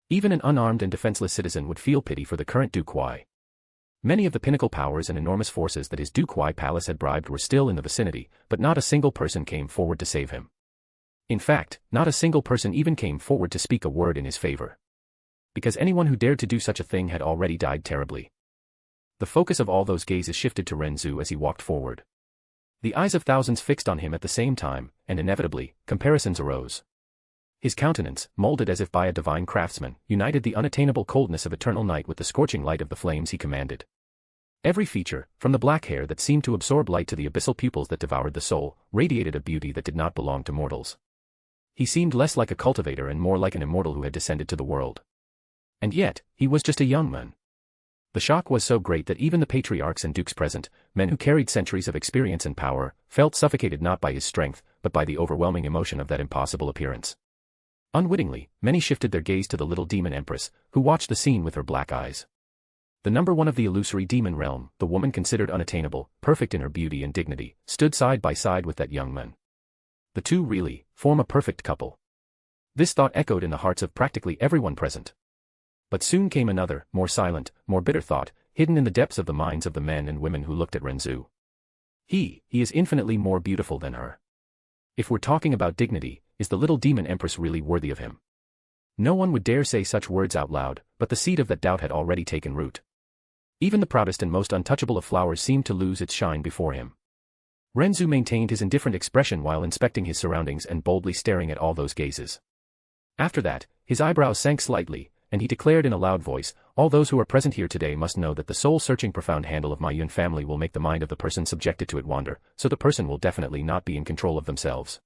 Even an unarmed and defenseless citizen would feel pity for the current Du Kuai. Many of the pinnacle powers and enormous forces that his Du Kuai palace had bribed were still in the vicinity, but not a single person came forward to save him. In fact, not a single person even came forward to speak a word in his favor. Because anyone who dared to do such a thing had already died terribly. The focus of all those gazes shifted to Ren Zu as he walked forward. The eyes of thousands fixed on him at the same time, and inevitably, comparisons arose. His countenance, molded as if by a divine craftsman, united the unattainable coldness of eternal night with the scorching light of the flames he commanded. Every feature, from the black hair that seemed to absorb light to the abyssal pupils that devoured the soul, radiated a beauty that did not belong to mortals. He seemed less like a cultivator and more like an immortal who had descended to the world. And yet, he was just a young man. The shock was so great that even the patriarchs and dukes present, men who carried centuries of experience and power, felt suffocated not by his strength, but by the overwhelming emotion of that impossible appearance. Unwittingly, many shifted their gaze to the little demon empress, who watched the scene with her black eyes. The number one of the illusory demon realm, the woman considered unattainable, perfect in her beauty and dignity, stood side by side with that young man. The two really form a perfect couple. This thought echoed in the hearts of practically everyone present. But soon came another, more silent, more bitter thought, hidden in the depths of the minds of the men and women who looked at Ren Zu. He is infinitely more beautiful than her. If we're talking about dignity, is the little demon empress really worthy of him? No one would dare say such words out loud, but the seed of that doubt had already taken root. Even the proudest and most untouchable of flowers seemed to lose its shine before him. Ren Zu maintained his indifferent expression while inspecting his surroundings and boldly staring at all those gazes. After that, his eyebrows sank slightly, and he declared in a loud voice, "All those who are present here today must know that the soul-searching profound handle of my Yun family will make the mind of the person subjected to it wander, so the person will definitely not be in control of themselves.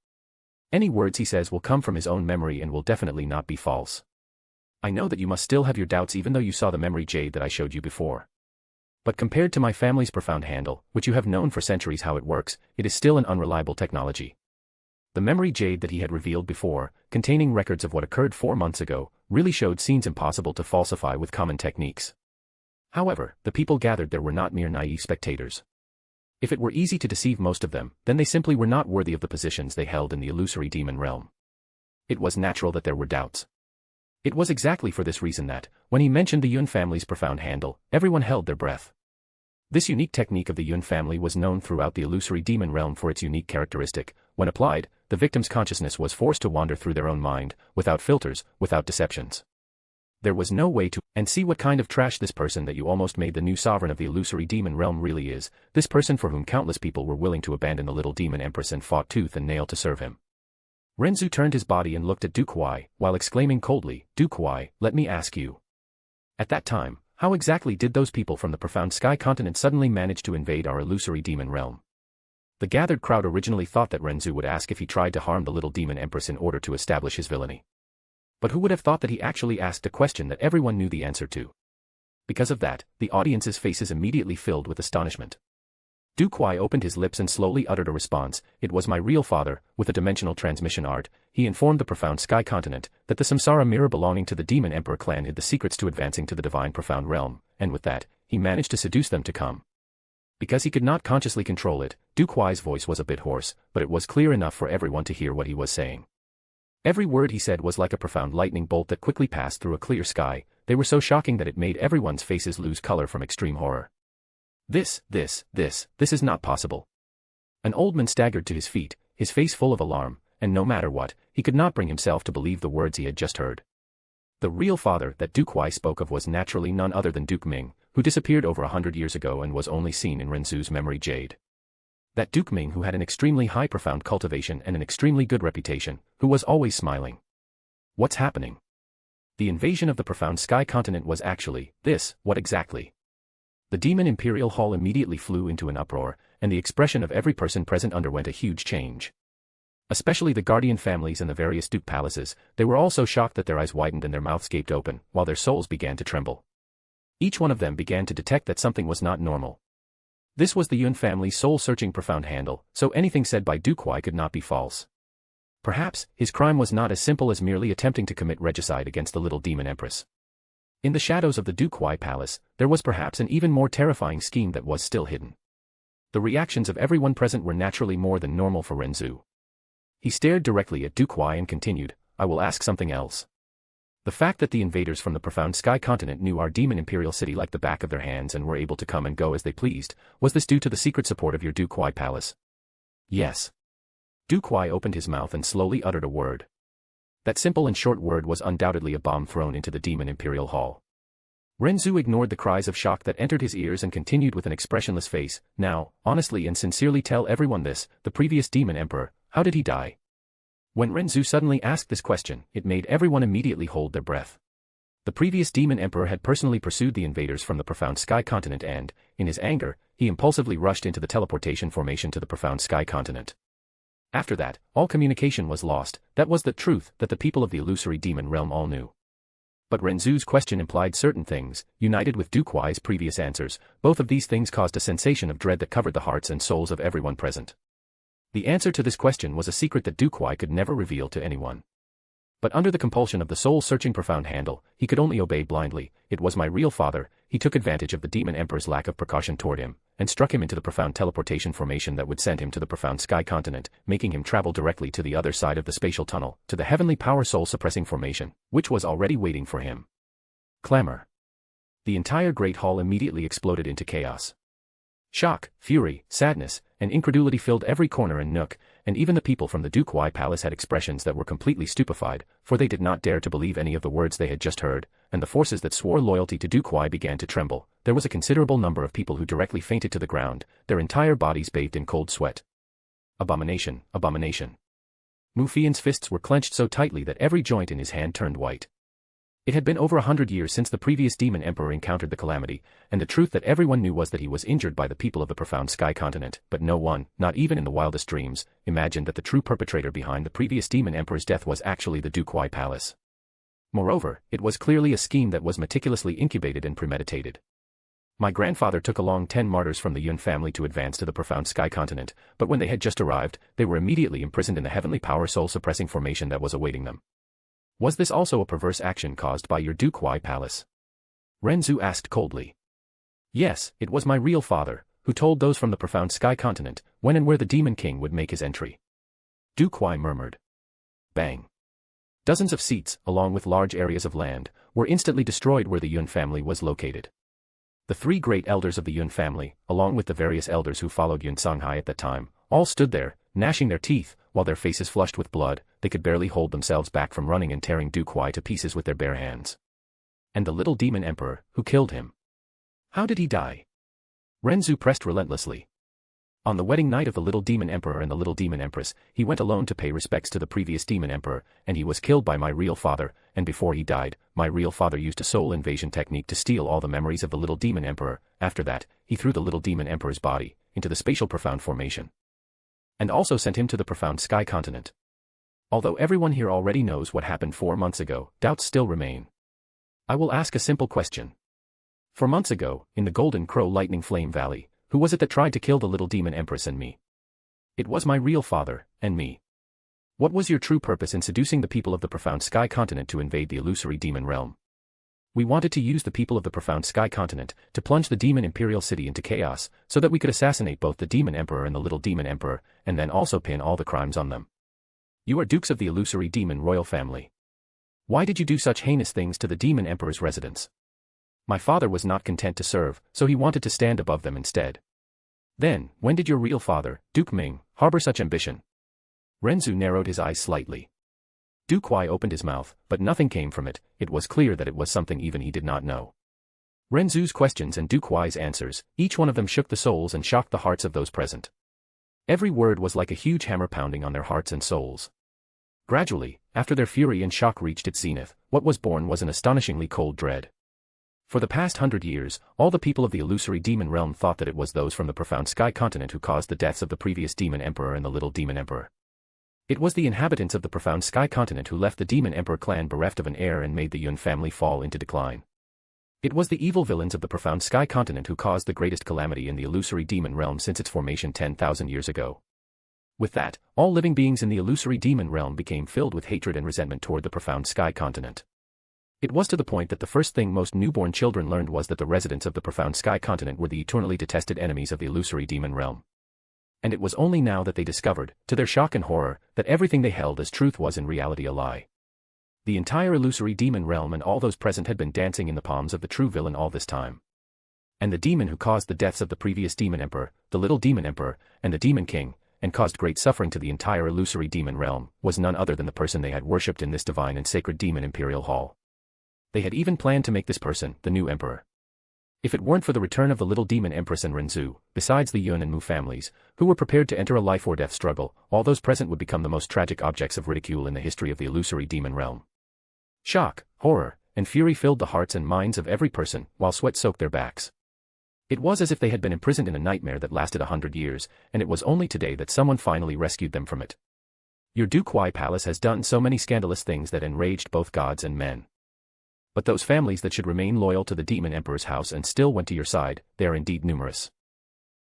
Any words he says will come from his own memory and will definitely not be false. I know that you must still have your doubts even though you saw the memory jade that I showed you before. But compared to my family's profound handle, which you have known for centuries how it works, it is still an unreliable technology." The memory jade that he had revealed before, containing records of what occurred 4 months ago, really showed scenes impossible to falsify with common techniques. However, the people gathered there were not mere naive spectators. If it were easy to deceive most of them, then they simply were not worthy of the positions they held in the illusory demon realm. It was natural that there were doubts. It was exactly for this reason that, when he mentioned the Yun family's profound handle, everyone held their breath. This unique technique of the Yun family was known throughout the illusory demon realm for its unique characteristic. When applied, the victim's consciousness was forced to wander through their own mind, without filters, without deceptions. There was no way to and see what kind of trash this person that you almost made the new sovereign of the illusory demon realm really is, this person for whom countless people were willing to abandon the little demon empress and fought tooth and nail to serve him. Ren Zu turned his body and looked at Du Kuai, while exclaiming coldly, "Du Kuai, let me ask you. At that time, how exactly did those people from the profound sky continent suddenly manage to invade our illusory demon realm?" The gathered crowd originally thought that Ren Zu would ask if he tried to harm the little demon empress in order to establish his villainy. But who would have thought that he actually asked a question that everyone knew the answer to? Because of that, the audience's faces immediately filled with astonishment. Du Kuai opened his lips and slowly uttered a response. "It was my real father, with a dimensional transmission art." He informed the profound sky continent that the samsara mirror belonging to the demon emperor clan hid the secrets to advancing to the divine profound realm, and with that, he managed to seduce them to come. Because he could not consciously control it, Du Kuai's voice was a bit hoarse, but it was clear enough for everyone to hear what he was saying. Every word he said was like a profound lightning bolt that quickly passed through a clear sky. They were so shocking that it made everyone's faces lose color from extreme horror. This is not possible." An old man staggered to his feet, his face full of alarm, and no matter what, he could not bring himself to believe the words he had just heard. The real father that Du Kuai spoke of was naturally none other than Duke Ming, who disappeared over 100 years ago and was only seen in Ren Zu's memory jade. That Duke Ming who had an extremely high profound cultivation and an extremely good reputation, who was always smiling. What's happening? The invasion of the profound sky continent was actually this. What exactly? The demon imperial hall immediately flew into an uproar, and the expression of every person present underwent a huge change. Especially the guardian families and the various duke palaces, they were all so shocked that their eyes widened and their mouths gaped open, while their souls began to tremble. Each one of them began to detect that something was not normal. This was the Yun family's soul-searching profound handle, so anything said by Du Kuai could not be false. Perhaps, his crime was not as simple as merely attempting to commit regicide against the little demon empress. In the shadows of the Du Kuai palace, there was perhaps an even more terrifying scheme that was still hidden. The reactions of everyone present were naturally more than normal for Ren Zu. He stared directly at Du Kuai and continued, "I will ask something else. The fact that the invaders from the profound sky continent knew our demon imperial city like the back of their hands and were able to come and go as they pleased, was this due to the secret support of your Du Kuai palace?" "Yes." Du Kuai opened his mouth and slowly uttered a word. That simple and short word was undoubtedly a bomb thrown into the demon Imperial Hall. Ren Zu ignored the cries of shock that entered his ears and continued with an expressionless face. Now, honestly and sincerely tell everyone this, the previous demon emperor, how did he die? When Ren Zu suddenly asked this question, it made everyone immediately hold their breath. The previous demon emperor had personally pursued the invaders from the profound sky continent and, in his anger, he impulsively rushed into the teleportation formation to the profound sky continent. After that, all communication was lost. That was the truth that the people of the illusory demon realm all knew. But Ren Zu's question implied certain things, united with Duke Huai's previous answers. Both of these things caused a sensation of dread that covered the hearts and souls of everyone present. The answer to this question was a secret that Duke Huai could never reveal to anyone. But under the compulsion of the soul-searching profound handle, he could only obey blindly. It was my real father. He took advantage of the demon emperor's lack of precaution toward him, and struck him into the profound teleportation formation that would send him to the profound sky continent, making him travel directly to the other side of the spatial tunnel, to the heavenly power soul-suppressing formation, which was already waiting for him. Clamor. The entire great hall immediately exploded into chaos. Shock, fury, sadness, and incredulity filled every corner and nook, and even the people from the Duke Huai Palace had expressions that were completely stupefied, for they did not dare to believe any of the words they had just heard, and the forces that swore loyalty to Duke Huai began to tremble. There was a considerable number of people who directly fainted to the ground, their entire bodies bathed in cold sweat. Abomination, abomination. Mu Fian's fists were clenched so tightly that every joint in his hand turned white. It had been over 100 years since the previous demon emperor encountered the calamity, and the truth that everyone knew was that he was injured by the people of the profound sky continent, but no one, not even in the wildest dreams, imagined that the true perpetrator behind the previous demon emperor's death was actually the Duke Huai Palace. Moreover, it was clearly a scheme that was meticulously incubated and premeditated. My grandfather took along 10 martyrs from the Yun family to advance to the profound sky continent, but when they had just arrived, they were immediately imprisoned in the heavenly power soul-suppressing formation that was awaiting them. Was this also a perverse action caused by your Duke Huai Palace? Ren Zu asked coldly. Yes, it was my real father, who told those from the profound sky continent, when and where the demon king would make his entry. Duke Huai murmured. Bang. Dozens of seats, along with large areas of land, were instantly destroyed where the Yun family was located. The 3 great elders of the Yun family, along with the various elders who followed Yun Songhai at that time, all stood there, gnashing their teeth, while their faces flushed with blood. They could barely hold themselves back from running and tearing Duke Huai to pieces with their bare hands. And the little demon emperor, who killed him? How did he die? Ren Zu pressed relentlessly. On the wedding night of the little demon emperor and the little demon empress, he went alone to pay respects to the previous demon emperor, and he was killed by my real father, and before he died, my real father used a soul invasion technique to steal all the memories of the little demon emperor. After that, he threw the little demon emperor's body into the spatial profound formation, and also sent him to the profound sky continent. Although everyone here already knows what happened 4 months ago, doubts still remain. I will ask a simple question. 4 months ago, in the Golden Crow Lightning Flame Valley, who was it that tried to kill the little demon empress and me? It was my real father, and me. What was your true purpose in seducing the people of the profound sky continent to invade the illusory demon realm? We wanted to use the people of the profound sky continent to plunge the demon imperial city into chaos, so that we could assassinate both the demon emperor and the little demon emperor, and then also pin all the crimes on them. You are dukes of the illusory demon royal family. Why did you do such heinous things to the demon emperor's residence? My father was not content to serve, so he wanted to stand above them instead. Then, when did your real father, Duke Ming, harbor such ambition? Ren Zu narrowed his eyes slightly. Duke Huai opened his mouth, but nothing came from it. It was clear that it was something even he did not know. Ren Zu's questions and Duke Huai's answers, each one of them shook the souls and shocked the hearts of those present. Every word was like a huge hammer pounding on their hearts and souls. Gradually, after their fury and shock reached its zenith, what was born was an astonishingly cold dread. For the past 100 years, all the people of the illusory demon realm thought that it was those from the profound sky continent who caused the deaths of the previous demon emperor and the little demon emperor. It was the inhabitants of the profound sky continent who left the demon emperor clan bereft of an heir and made the Yun family fall into decline. It was the evil villains of the profound sky continent who caused the greatest calamity in the illusory demon realm since its formation 10,000 years ago. With that, all living beings in the illusory demon realm became filled with hatred and resentment toward the profound sky continent. It was to the point that the first thing most newborn children learned was that the residents of the profound sky continent were the eternally detested enemies of the illusory demon realm. And it was only now that they discovered, to their shock and horror, that everything they held as truth was in reality a lie. The entire illusory demon realm and all those present had been dancing in the palms of the true villain all this time. And the demon who caused the deaths of the previous demon emperor, the little demon emperor, and the demon king, and caused great suffering to the entire illusory demon realm, was none other than the person they had worshipped in this divine and sacred demon imperial hall. They had even planned to make this person the new emperor. If it weren't for the return of the little demon empress and Ren Zu, besides the Yun and Mu families, who were prepared to enter a life or death struggle, all those present would become the most tragic objects of ridicule in the history of the illusory demon realm. Shock, horror, and fury filled the hearts and minds of every person, while sweat soaked their backs. It was as if they had been imprisoned in a nightmare that lasted 100 years, and it was only today that someone finally rescued them from it. Your Du Kuai palace has done so many scandalous things that enraged both gods and men. But those families that should remain loyal to the demon emperor's house and still went to your side, they are indeed numerous.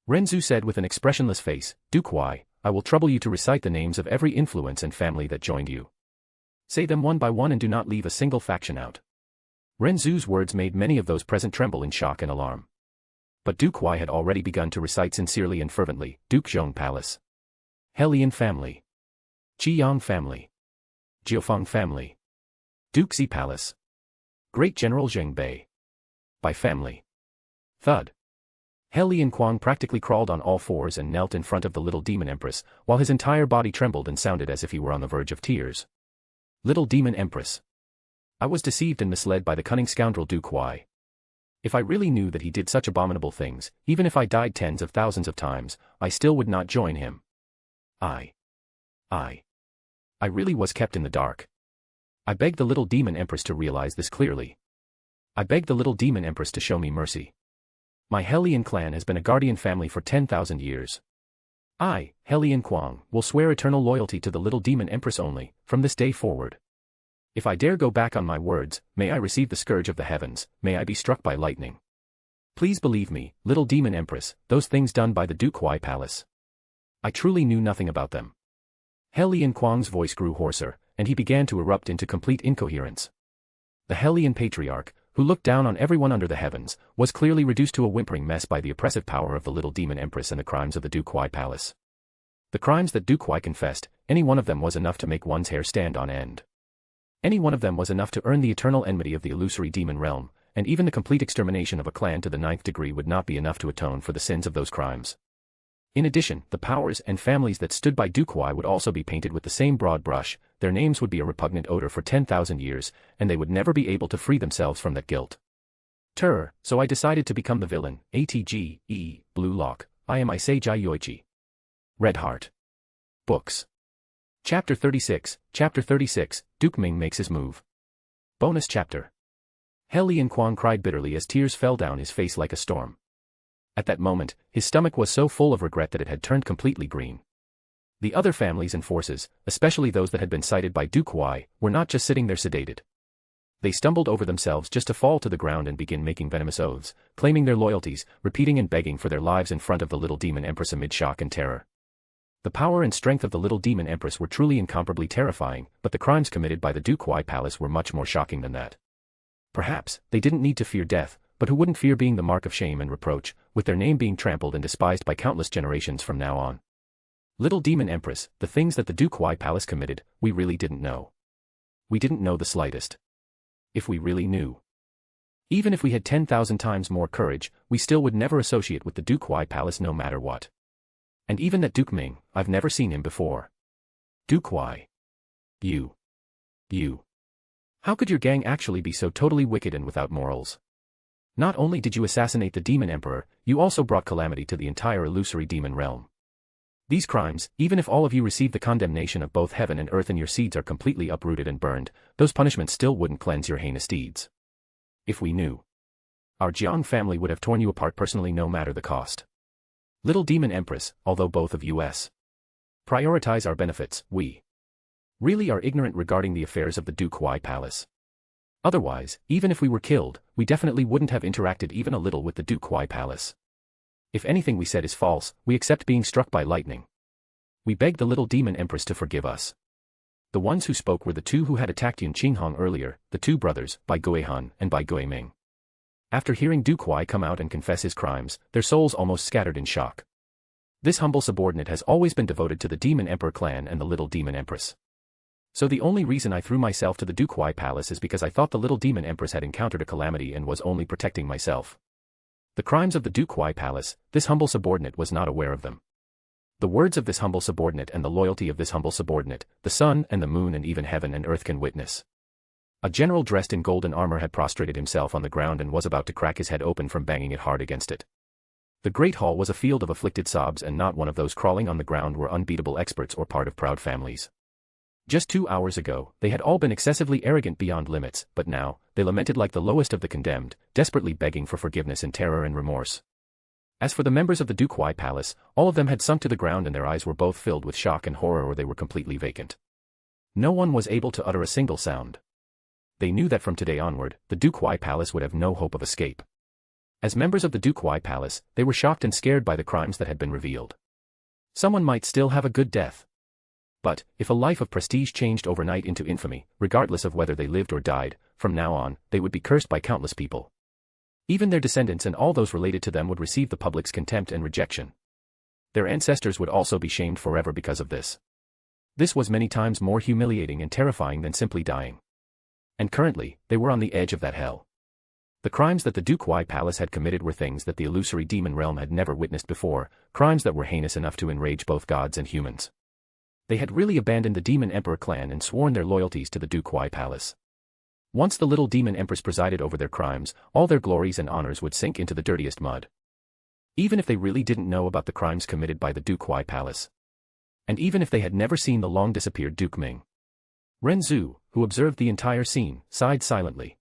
Ren Zu said with an expressionless face, Du Kuai, I will trouble you to recite the names of every influence and family that joined you. Say them one by one and do not leave a single faction out. Ren Zu's words made many of those present tremble in shock and alarm. But Du Kuai had already begun to recite sincerely and fervently, Duke Zhong Palace. Helian family. Qiyang family. Jiufeng family. Duke Zi Palace. Great General Zheng Bei. By family. Thud. Helian Kuang practically crawled on all fours and knelt in front of the little demon empress, while his entire body trembled and sounded as if he were on the verge of tears. Little demon empress. I was deceived and misled by the cunning scoundrel Du Kuai. If I really knew that he did such abominable things, even if I died tens of thousands of times, I still would not join him. I really was kept in the dark. I begged the little demon empress to realize this clearly. I begged the little demon empress to show me mercy. My Helian clan has been a guardian family for 10,000 years. I, Helian Kuang, will swear eternal loyalty to the little demon empress only, from this day forward. If I dare go back on my words, may I receive the scourge of the heavens, may I be struck by lightning. Please believe me, little demon empress, those things done by the Du Kuai palace. I truly knew nothing about them. Helian Kuang's voice grew hoarser, and he began to erupt into complete incoherence. The Helian patriarch, who looked down on everyone under the heavens, was clearly reduced to a whimpering mess by the oppressive power of the little demon empress and the crimes of the Du Kuai palace. The crimes that Du Kuai confessed, any one of them was enough to make one's hair stand on end. Any one of them was enough to earn the eternal enmity of the illusory demon realm, and even the complete extermination of a clan to the 9th degree would not be enough to atone for the sins of those crimes. In addition, the powers and families that stood by Du Kuai would also be painted with the same broad brush, their names would be a repugnant odor for 10,000 years, and they would never be able to free themselves from that guilt. So I decided to become the villain, ATG, Blue Lock, I am Isei Jai Yoichi. Red Heart. Books. Chapter 36, Duke Ming makes his move. Bonus chapter. Helian Kuang cried bitterly as tears fell down his face like a storm. At that moment, his stomach was so full of regret that it had turned completely green. The other families and forces, especially those that had been cited by Du Kuai, were not just sitting there sedated. They stumbled over themselves just to fall to the ground and begin making venomous oaths, claiming their loyalties, repeating and begging for their lives in front of the little demon empress amid shock and terror. The power and strength of the little demon empress were truly incomparably terrifying, but the crimes committed by the Du Kuai palace were much more shocking than that. Perhaps, they didn't need to fear death, but who wouldn't fear being the mark of shame and reproach, with their name being trampled and despised by countless generations from now on? Little demon empress, the things that the Du Kuai palace committed, we really didn't know. We didn't know the slightest. If we really knew. Even if we had 10,000 times more courage, we still would never associate with the Du Kuai palace no matter what. And even that Duke Ming, I've never seen him before. Du Kuai. You. How could your gang actually be so totally wicked and without morals? Not only did you assassinate the demon emperor, you also brought calamity to the entire illusory demon realm. These crimes, even if all of you receive the condemnation of both heaven and earth and your seeds are completely uprooted and burned, those punishments still wouldn't cleanse your heinous deeds. If we knew. Our Jiang family would have torn you apart personally no matter the cost. Little demon empress, although both of us prioritize our benefits, we really are ignorant regarding the affairs of the Du Kuai palace. Otherwise, even if we were killed, we definitely wouldn't have interacted even a little with the Du Kuai palace. If anything we said is false, we accept being struck by lightning. We beg the little demon empress to forgive us. The ones who spoke were the two who had attacked Yun Qinghong earlier, the two brothers, Bai Guihan and Bai Guiming. After hearing Du Kuai come out and confess his crimes, their souls almost scattered in shock. This humble subordinate has always been devoted to the Demon Emperor clan and the Little Demon Empress. So the only reason I threw myself to the Du Kuai palace is because I thought the Little Demon Empress had encountered a calamity and was only protecting myself. The crimes of the Du Kuai palace, this humble subordinate was not aware of them. The words of this humble subordinate and the loyalty of this humble subordinate, the sun and the moon and even heaven and earth can witness. A general dressed in golden armor had prostrated himself on the ground and was about to crack his head open from banging it hard against it. The great hall was a field of afflicted sobs, and not one of those crawling on the ground were unbeatable experts or part of proud families. Just 2 hours ago, they had all been excessively arrogant beyond limits, but now, they lamented like the lowest of the condemned, desperately begging for forgiveness in terror and remorse. As for the members of the Dukwai Palace, all of them had sunk to the ground and their eyes were both filled with shock and horror, or they were completely vacant. No one was able to utter a single sound. They knew that from today onward, the Dukwai Palace would have no hope of escape. As members of the Dukwai Palace, they were shocked and scared by the crimes that had been revealed. Someone might still have a good death. But, if a life of prestige changed overnight into infamy, regardless of whether they lived or died, from now on, they would be cursed by countless people. Even their descendants and all those related to them would receive the public's contempt and rejection. Their ancestors would also be shamed forever because of this. This was many times more humiliating and terrifying than simply dying. And currently, they were on the edge of that hell. The crimes that the Dukwai Palace had committed were things that the illusory demon realm had never witnessed before, crimes that were heinous enough to enrage both gods and humans. They had really abandoned the Demon Emperor clan and sworn their loyalties to the Dukwai Palace. Once the little demon empress presided over their crimes, all their glories and honors would sink into the dirtiest mud. Even if they really didn't know about the crimes committed by the Dukwai Palace. And even if they had never seen the long-disappeared Duke Ming. Ren Zu, who observed the entire scene, sighed silently.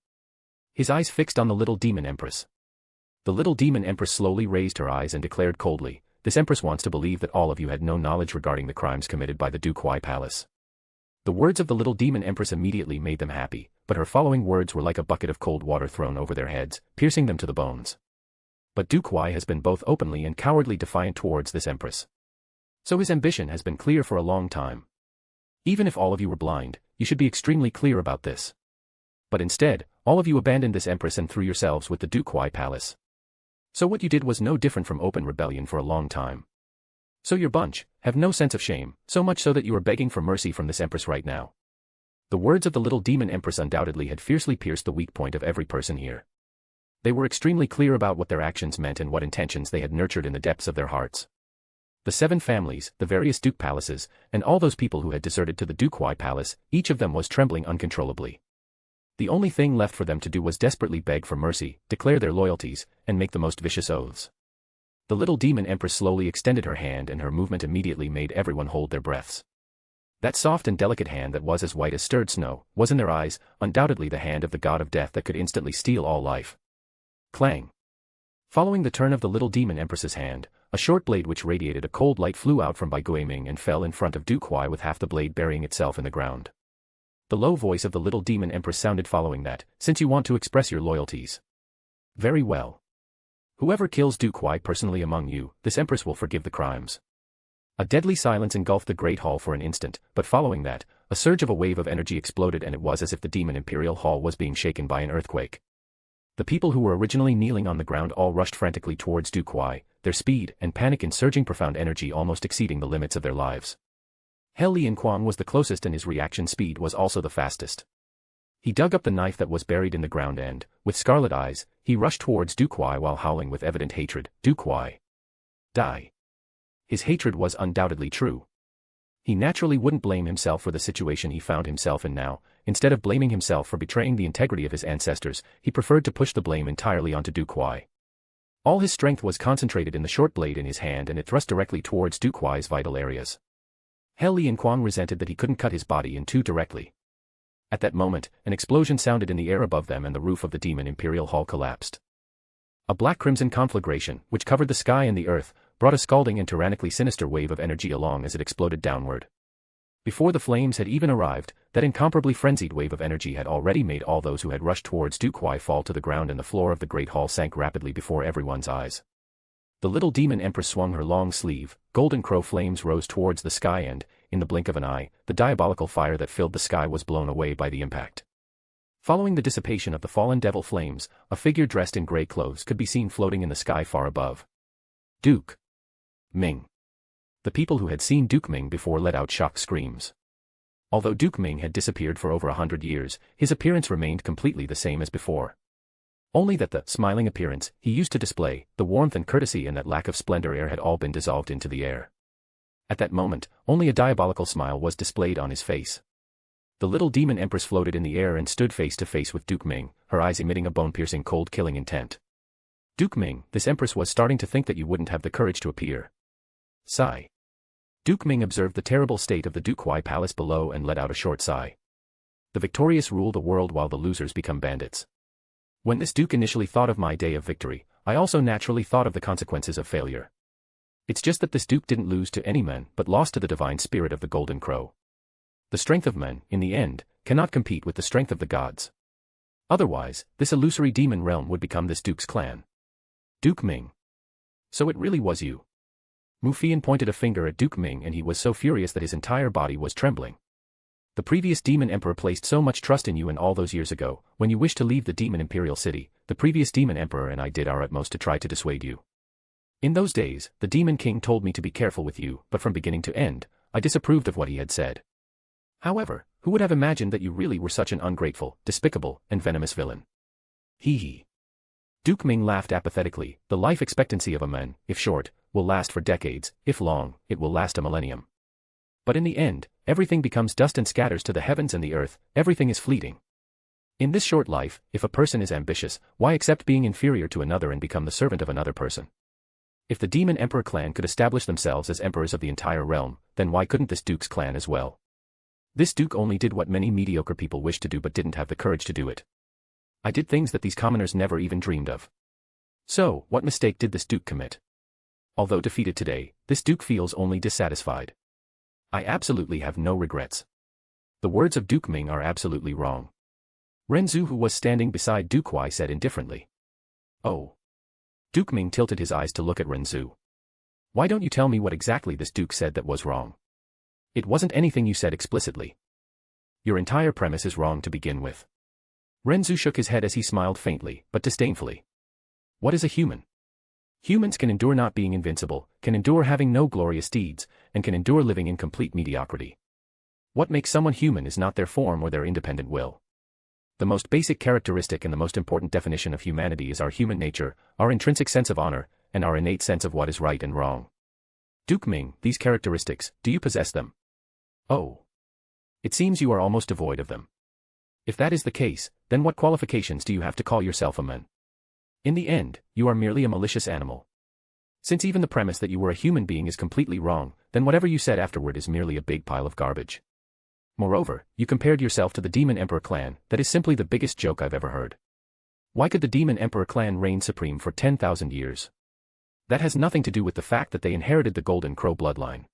His eyes fixed on the little demon empress. The little demon empress slowly raised her eyes and declared coldly, "This empress wants to believe that all of you had no knowledge regarding the crimes committed by the Dukwai Palace." The words of the little demon empress immediately made them happy, but her following words were like a bucket of cold water thrown over their heads, piercing them to the bones. But Dukwai has been both openly and cowardly defiant towards this empress. So his ambition has been clear for a long time. Even if all of you were blind, you should be extremely clear about this. But instead, all of you abandoned this empress and threw yourselves with the Dukwai Palace. So what you did was no different from open rebellion for a long time. So your bunch have no sense of shame, so much so that you are begging for mercy from this empress right now. The words of the little demon empress undoubtedly had fiercely pierced the weak point of every person here. They were extremely clear about what their actions meant and what intentions they had nurtured in the depths of their hearts. The 7 families, the various Duke palaces, and all those people who had deserted to the Dukwai Palace, each of them was trembling uncontrollably. The only thing left for them to do was desperately beg for mercy, declare their loyalties, and make the most vicious oaths. The little demon empress slowly extended her hand, and her movement immediately made everyone hold their breaths. That soft and delicate hand that was as white as stirred snow, was in their eyes, undoubtedly the hand of the god of death that could instantly steal all life. Clang! Following the turn of the little demon empress's hand, a short blade which radiated a cold light flew out from Bai Guiming and fell in front of Dukwai with half the blade burying itself in the ground. The low voice of the little demon empress sounded following that, "Since you want to express your loyalties. Very well. Whoever kills Dukwai personally among you, this empress will forgive the crimes." A deadly silence engulfed the great hall for an instant, but following that, a surge of a wave of energy exploded, and it was as if the demon imperial hall was being shaken by an earthquake. The people who were originally kneeling on the ground all rushed frantically towards Dukwai, their speed and panic in surging profound energy almost exceeding the limits of their lives. He Lianquan was the closest, and his reaction speed was also the fastest. He dug up the knife that was buried in the ground and, with scarlet eyes, he rushed towards Dukwai while howling with evident hatred, "Dukwai! Die!" His hatred was undoubtedly true. He naturally wouldn't blame himself for the situation he found himself in now. Instead of blaming himself for betraying the integrity of his ancestors, he preferred to push the blame entirely onto Dukwai. All his strength was concentrated in the short blade in his hand, and it thrust directly towards Dukwai's vital areas. He Lianquan resented that he couldn't cut his body in two directly. At that moment, an explosion sounded in the air above them and the roof of the Demon Imperial Hall collapsed. A black-crimson conflagration, which covered the sky and the earth, brought a scalding and tyrannically sinister wave of energy along as it exploded downward. Before the flames had even arrived, that incomparably frenzied wave of energy had already made all those who had rushed towards Dukwai fall to the ground, and the floor of the great hall sank rapidly before everyone's eyes. The little demon empress swung her long sleeve, golden crow flames rose towards the sky, and, in the blink of an eye, the diabolical fire that filled the sky was blown away by the impact. Following the dissipation of the fallen devil flames, a figure dressed in grey clothes could be seen floating in the sky far above. Duke Ming. The people who had seen Duke Ming before let out shocked screams. Although Duke Ming had disappeared for over 100 years, his appearance remained completely the same as before. Only that the smiling appearance he used to display, the warmth and courtesy and that lack of splendor air had all been dissolved into the air. At that moment, only a diabolical smile was displayed on his face. The little demon empress floated in the air and stood face to face with Duke Ming, her eyes emitting a bone-piercing cold-killing intent. Duke Ming, this empress was starting to think that you wouldn't have the courage to appear. Sigh. Duke Ming observed the terrible state of the Duke Palace below and let out a short sigh. The victorious rule the world while the losers become bandits. When this Duke initially thought of my day of victory, I also naturally thought of the consequences of failure. It's just that this Duke didn't lose to any man but lost to the divine spirit of the Golden Crow. The strength of men, in the end, cannot compete with the strength of the gods. Otherwise, this illusory demon realm would become this Duke's clan. Duke Ming. So it really was you. Mu Fian pointed a finger at Duke Ming and he was so furious that his entire body was trembling. The previous demon emperor placed so much trust in you, and all those years ago, when you wished to leave the demon imperial city, the previous demon emperor and I did our utmost to try to dissuade you. In those days, the demon king told me to be careful with you, but from beginning to end, I disapproved of what he had said. However, who would have imagined that you really were such an ungrateful, despicable, and venomous villain? Hee hee. Duke Ming laughed apathetically. The life expectancy of a man, if short, will last for decades, if long, it will last a millennium. But in the end, everything becomes dust and scatters to the heavens and the earth, everything is fleeting. In this short life, if a person is ambitious, why accept being inferior to another and become the servant of another person? If the demon emperor clan could establish themselves as emperors of the entire realm, then why couldn't this Duke's clan as well? This Duke only did what many mediocre people wish to do but didn't have the courage to do it. I did things that these commoners never even dreamed of. So, what mistake did this Duke commit? Although defeated today, this Duke feels only dissatisfied. I absolutely have no regrets. The words of Duke Ming are absolutely wrong. Ren Zu, who was standing beside Duke Huai, said indifferently. Oh. Duke Ming tilted his eyes to look at Ren Zu. Why don't you tell me what exactly this Duke said that was wrong? It wasn't anything you said explicitly. Your entire premise is wrong to begin with. Ren Zu shook his head as he smiled faintly, but disdainfully. What is a human? Humans can endure not being invincible, can endure having no glorious deeds, and can endure living in complete mediocrity. What makes someone human is not their form or their independent will. The most basic characteristic and the most important definition of humanity is our human nature, our intrinsic sense of honor, and our innate sense of what is right and wrong. Duke Ming, these characteristics, do you possess them? Oh. It seems you are almost devoid of them. If that is the case, then what qualifications do you have to call yourself a man? In the end, you are merely a malicious animal. Since even the premise that you were a human being is completely wrong, then whatever you said afterward is merely a big pile of garbage. Moreover, you compared yourself to the Demon Emperor clan. That is simply the biggest joke I've ever heard. Why could the Demon Emperor clan reign supreme for 10,000 years? That has nothing to do with the fact that they inherited the Golden Crow bloodline.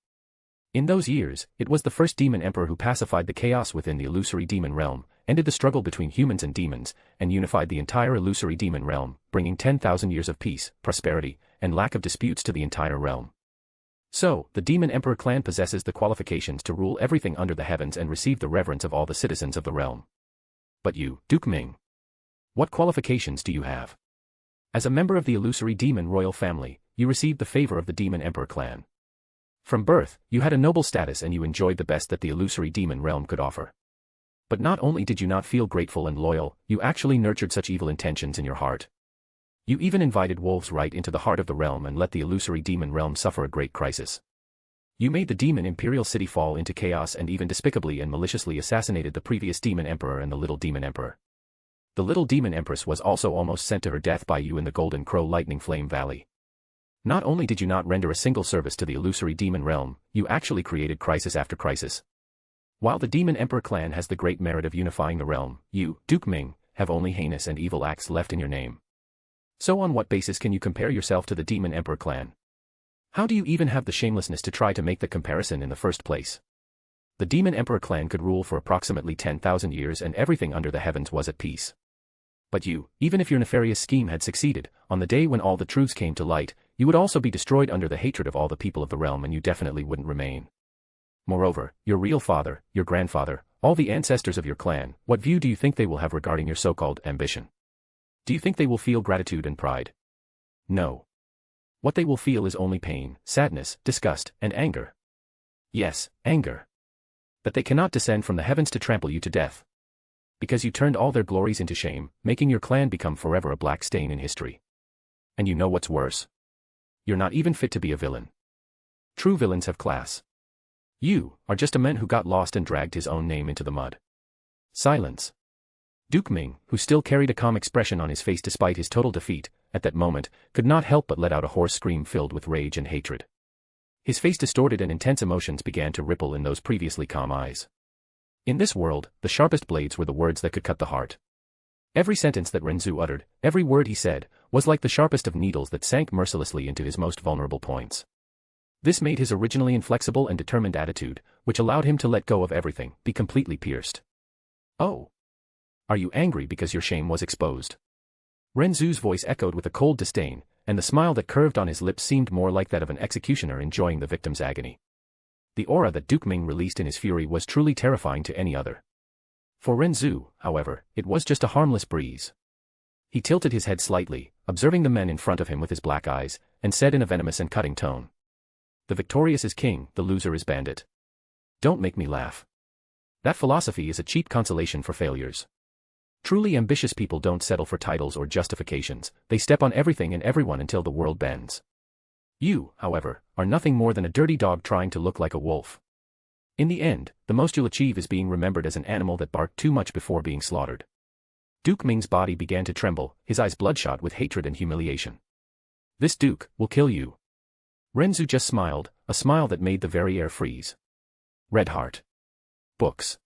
In those years, it was the first Demon Emperor who pacified the chaos within the illusory demon realm, ended the struggle between humans and demons, and unified the entire illusory demon realm, bringing 10,000 years of peace, prosperity, and lack of disputes to the entire realm. So, the Demon Emperor clan possesses the qualifications to rule everything under the heavens and receive the reverence of all the citizens of the realm. But you, Duke Ming, what qualifications do you have? As a member of the illusory demon royal family, you received the favor of the Demon Emperor clan. From birth, you had a noble status and you enjoyed the best that the illusory demon realm could offer. But not only did you not feel grateful and loyal, you actually nurtured such evil intentions in your heart. You even invited wolves right into the heart of the realm and let the illusory demon realm suffer a great crisis. You made the demon imperial city fall into chaos and even despicably and maliciously assassinated the previous demon emperor and the little demon emperor. The little demon empress was also almost sent to her death by you in the Golden Crow Lightning Flame Valley. Not only did you not render a single service to the illusory demon realm, you actually created crisis after crisis. While the Demon Emperor clan has the great merit of unifying the realm, you, Duke Ming, have only heinous and evil acts left in your name. So on what basis can you compare yourself to the Demon Emperor clan? How do you even have the shamelessness to try to make the comparison in the first place? The Demon Emperor clan could rule for approximately 10,000 years and everything under the heavens was at peace. But you, even if your nefarious scheme had succeeded, on the day when all the truths came to light, you would also be destroyed under the hatred of all the people of the realm and you definitely wouldn't remain. Moreover, your real father, your grandfather, all the ancestors of your clan, what view do you think they will have regarding your so-called ambition? Do you think they will feel gratitude and pride? No. What they will feel is only pain, sadness, disgust, and anger. Yes, anger. That they cannot descend from the heavens to trample you to death. Because you turned all their glories into shame, making your clan become forever a black stain in history. And you know what's worse? You're not even fit to be a villain. True villains have class. You are just a man who got lost and dragged his own name into the mud. Silence. Duke Ming, who still carried a calm expression on his face despite his total defeat, at that moment, could not help but let out a hoarse scream filled with rage and hatred. His face distorted and intense emotions began to ripple in those previously calm eyes. In this world, the sharpest blades were the words that could cut the heart. Every sentence that Ren Zu uttered, every word he said, was like the sharpest of needles that sank mercilessly into his most vulnerable points. This made his originally inflexible and determined attitude, which allowed him to let go of everything, be completely pierced. Oh. Are you angry because your shame was exposed? Ren Zu's voice echoed with a cold disdain, and the smile that curved on his lips seemed more like that of an executioner enjoying the victim's agony. The aura that Duke Ming released in his fury was truly terrifying to any other. For Ren Zu, however, it was just a harmless breeze. He tilted his head slightly, observing the men in front of him with his black eyes, and said in a venomous and cutting tone. The victorious is king, the loser is bandit. Don't make me laugh. That philosophy is a cheap consolation for failures. Truly ambitious people don't settle for titles or justifications, they step on everything and everyone until the world bends. You, however, are nothing more than a dirty dog trying to look like a wolf. In the end, the most you'll achieve is being remembered as an animal that barked too much before being slaughtered. Duke Ming's body began to tremble, his eyes bloodshot with hatred and humiliation. This Duke will kill you. Ren Zu just smiled, a smile that made the very air freeze. Red Heart. Books.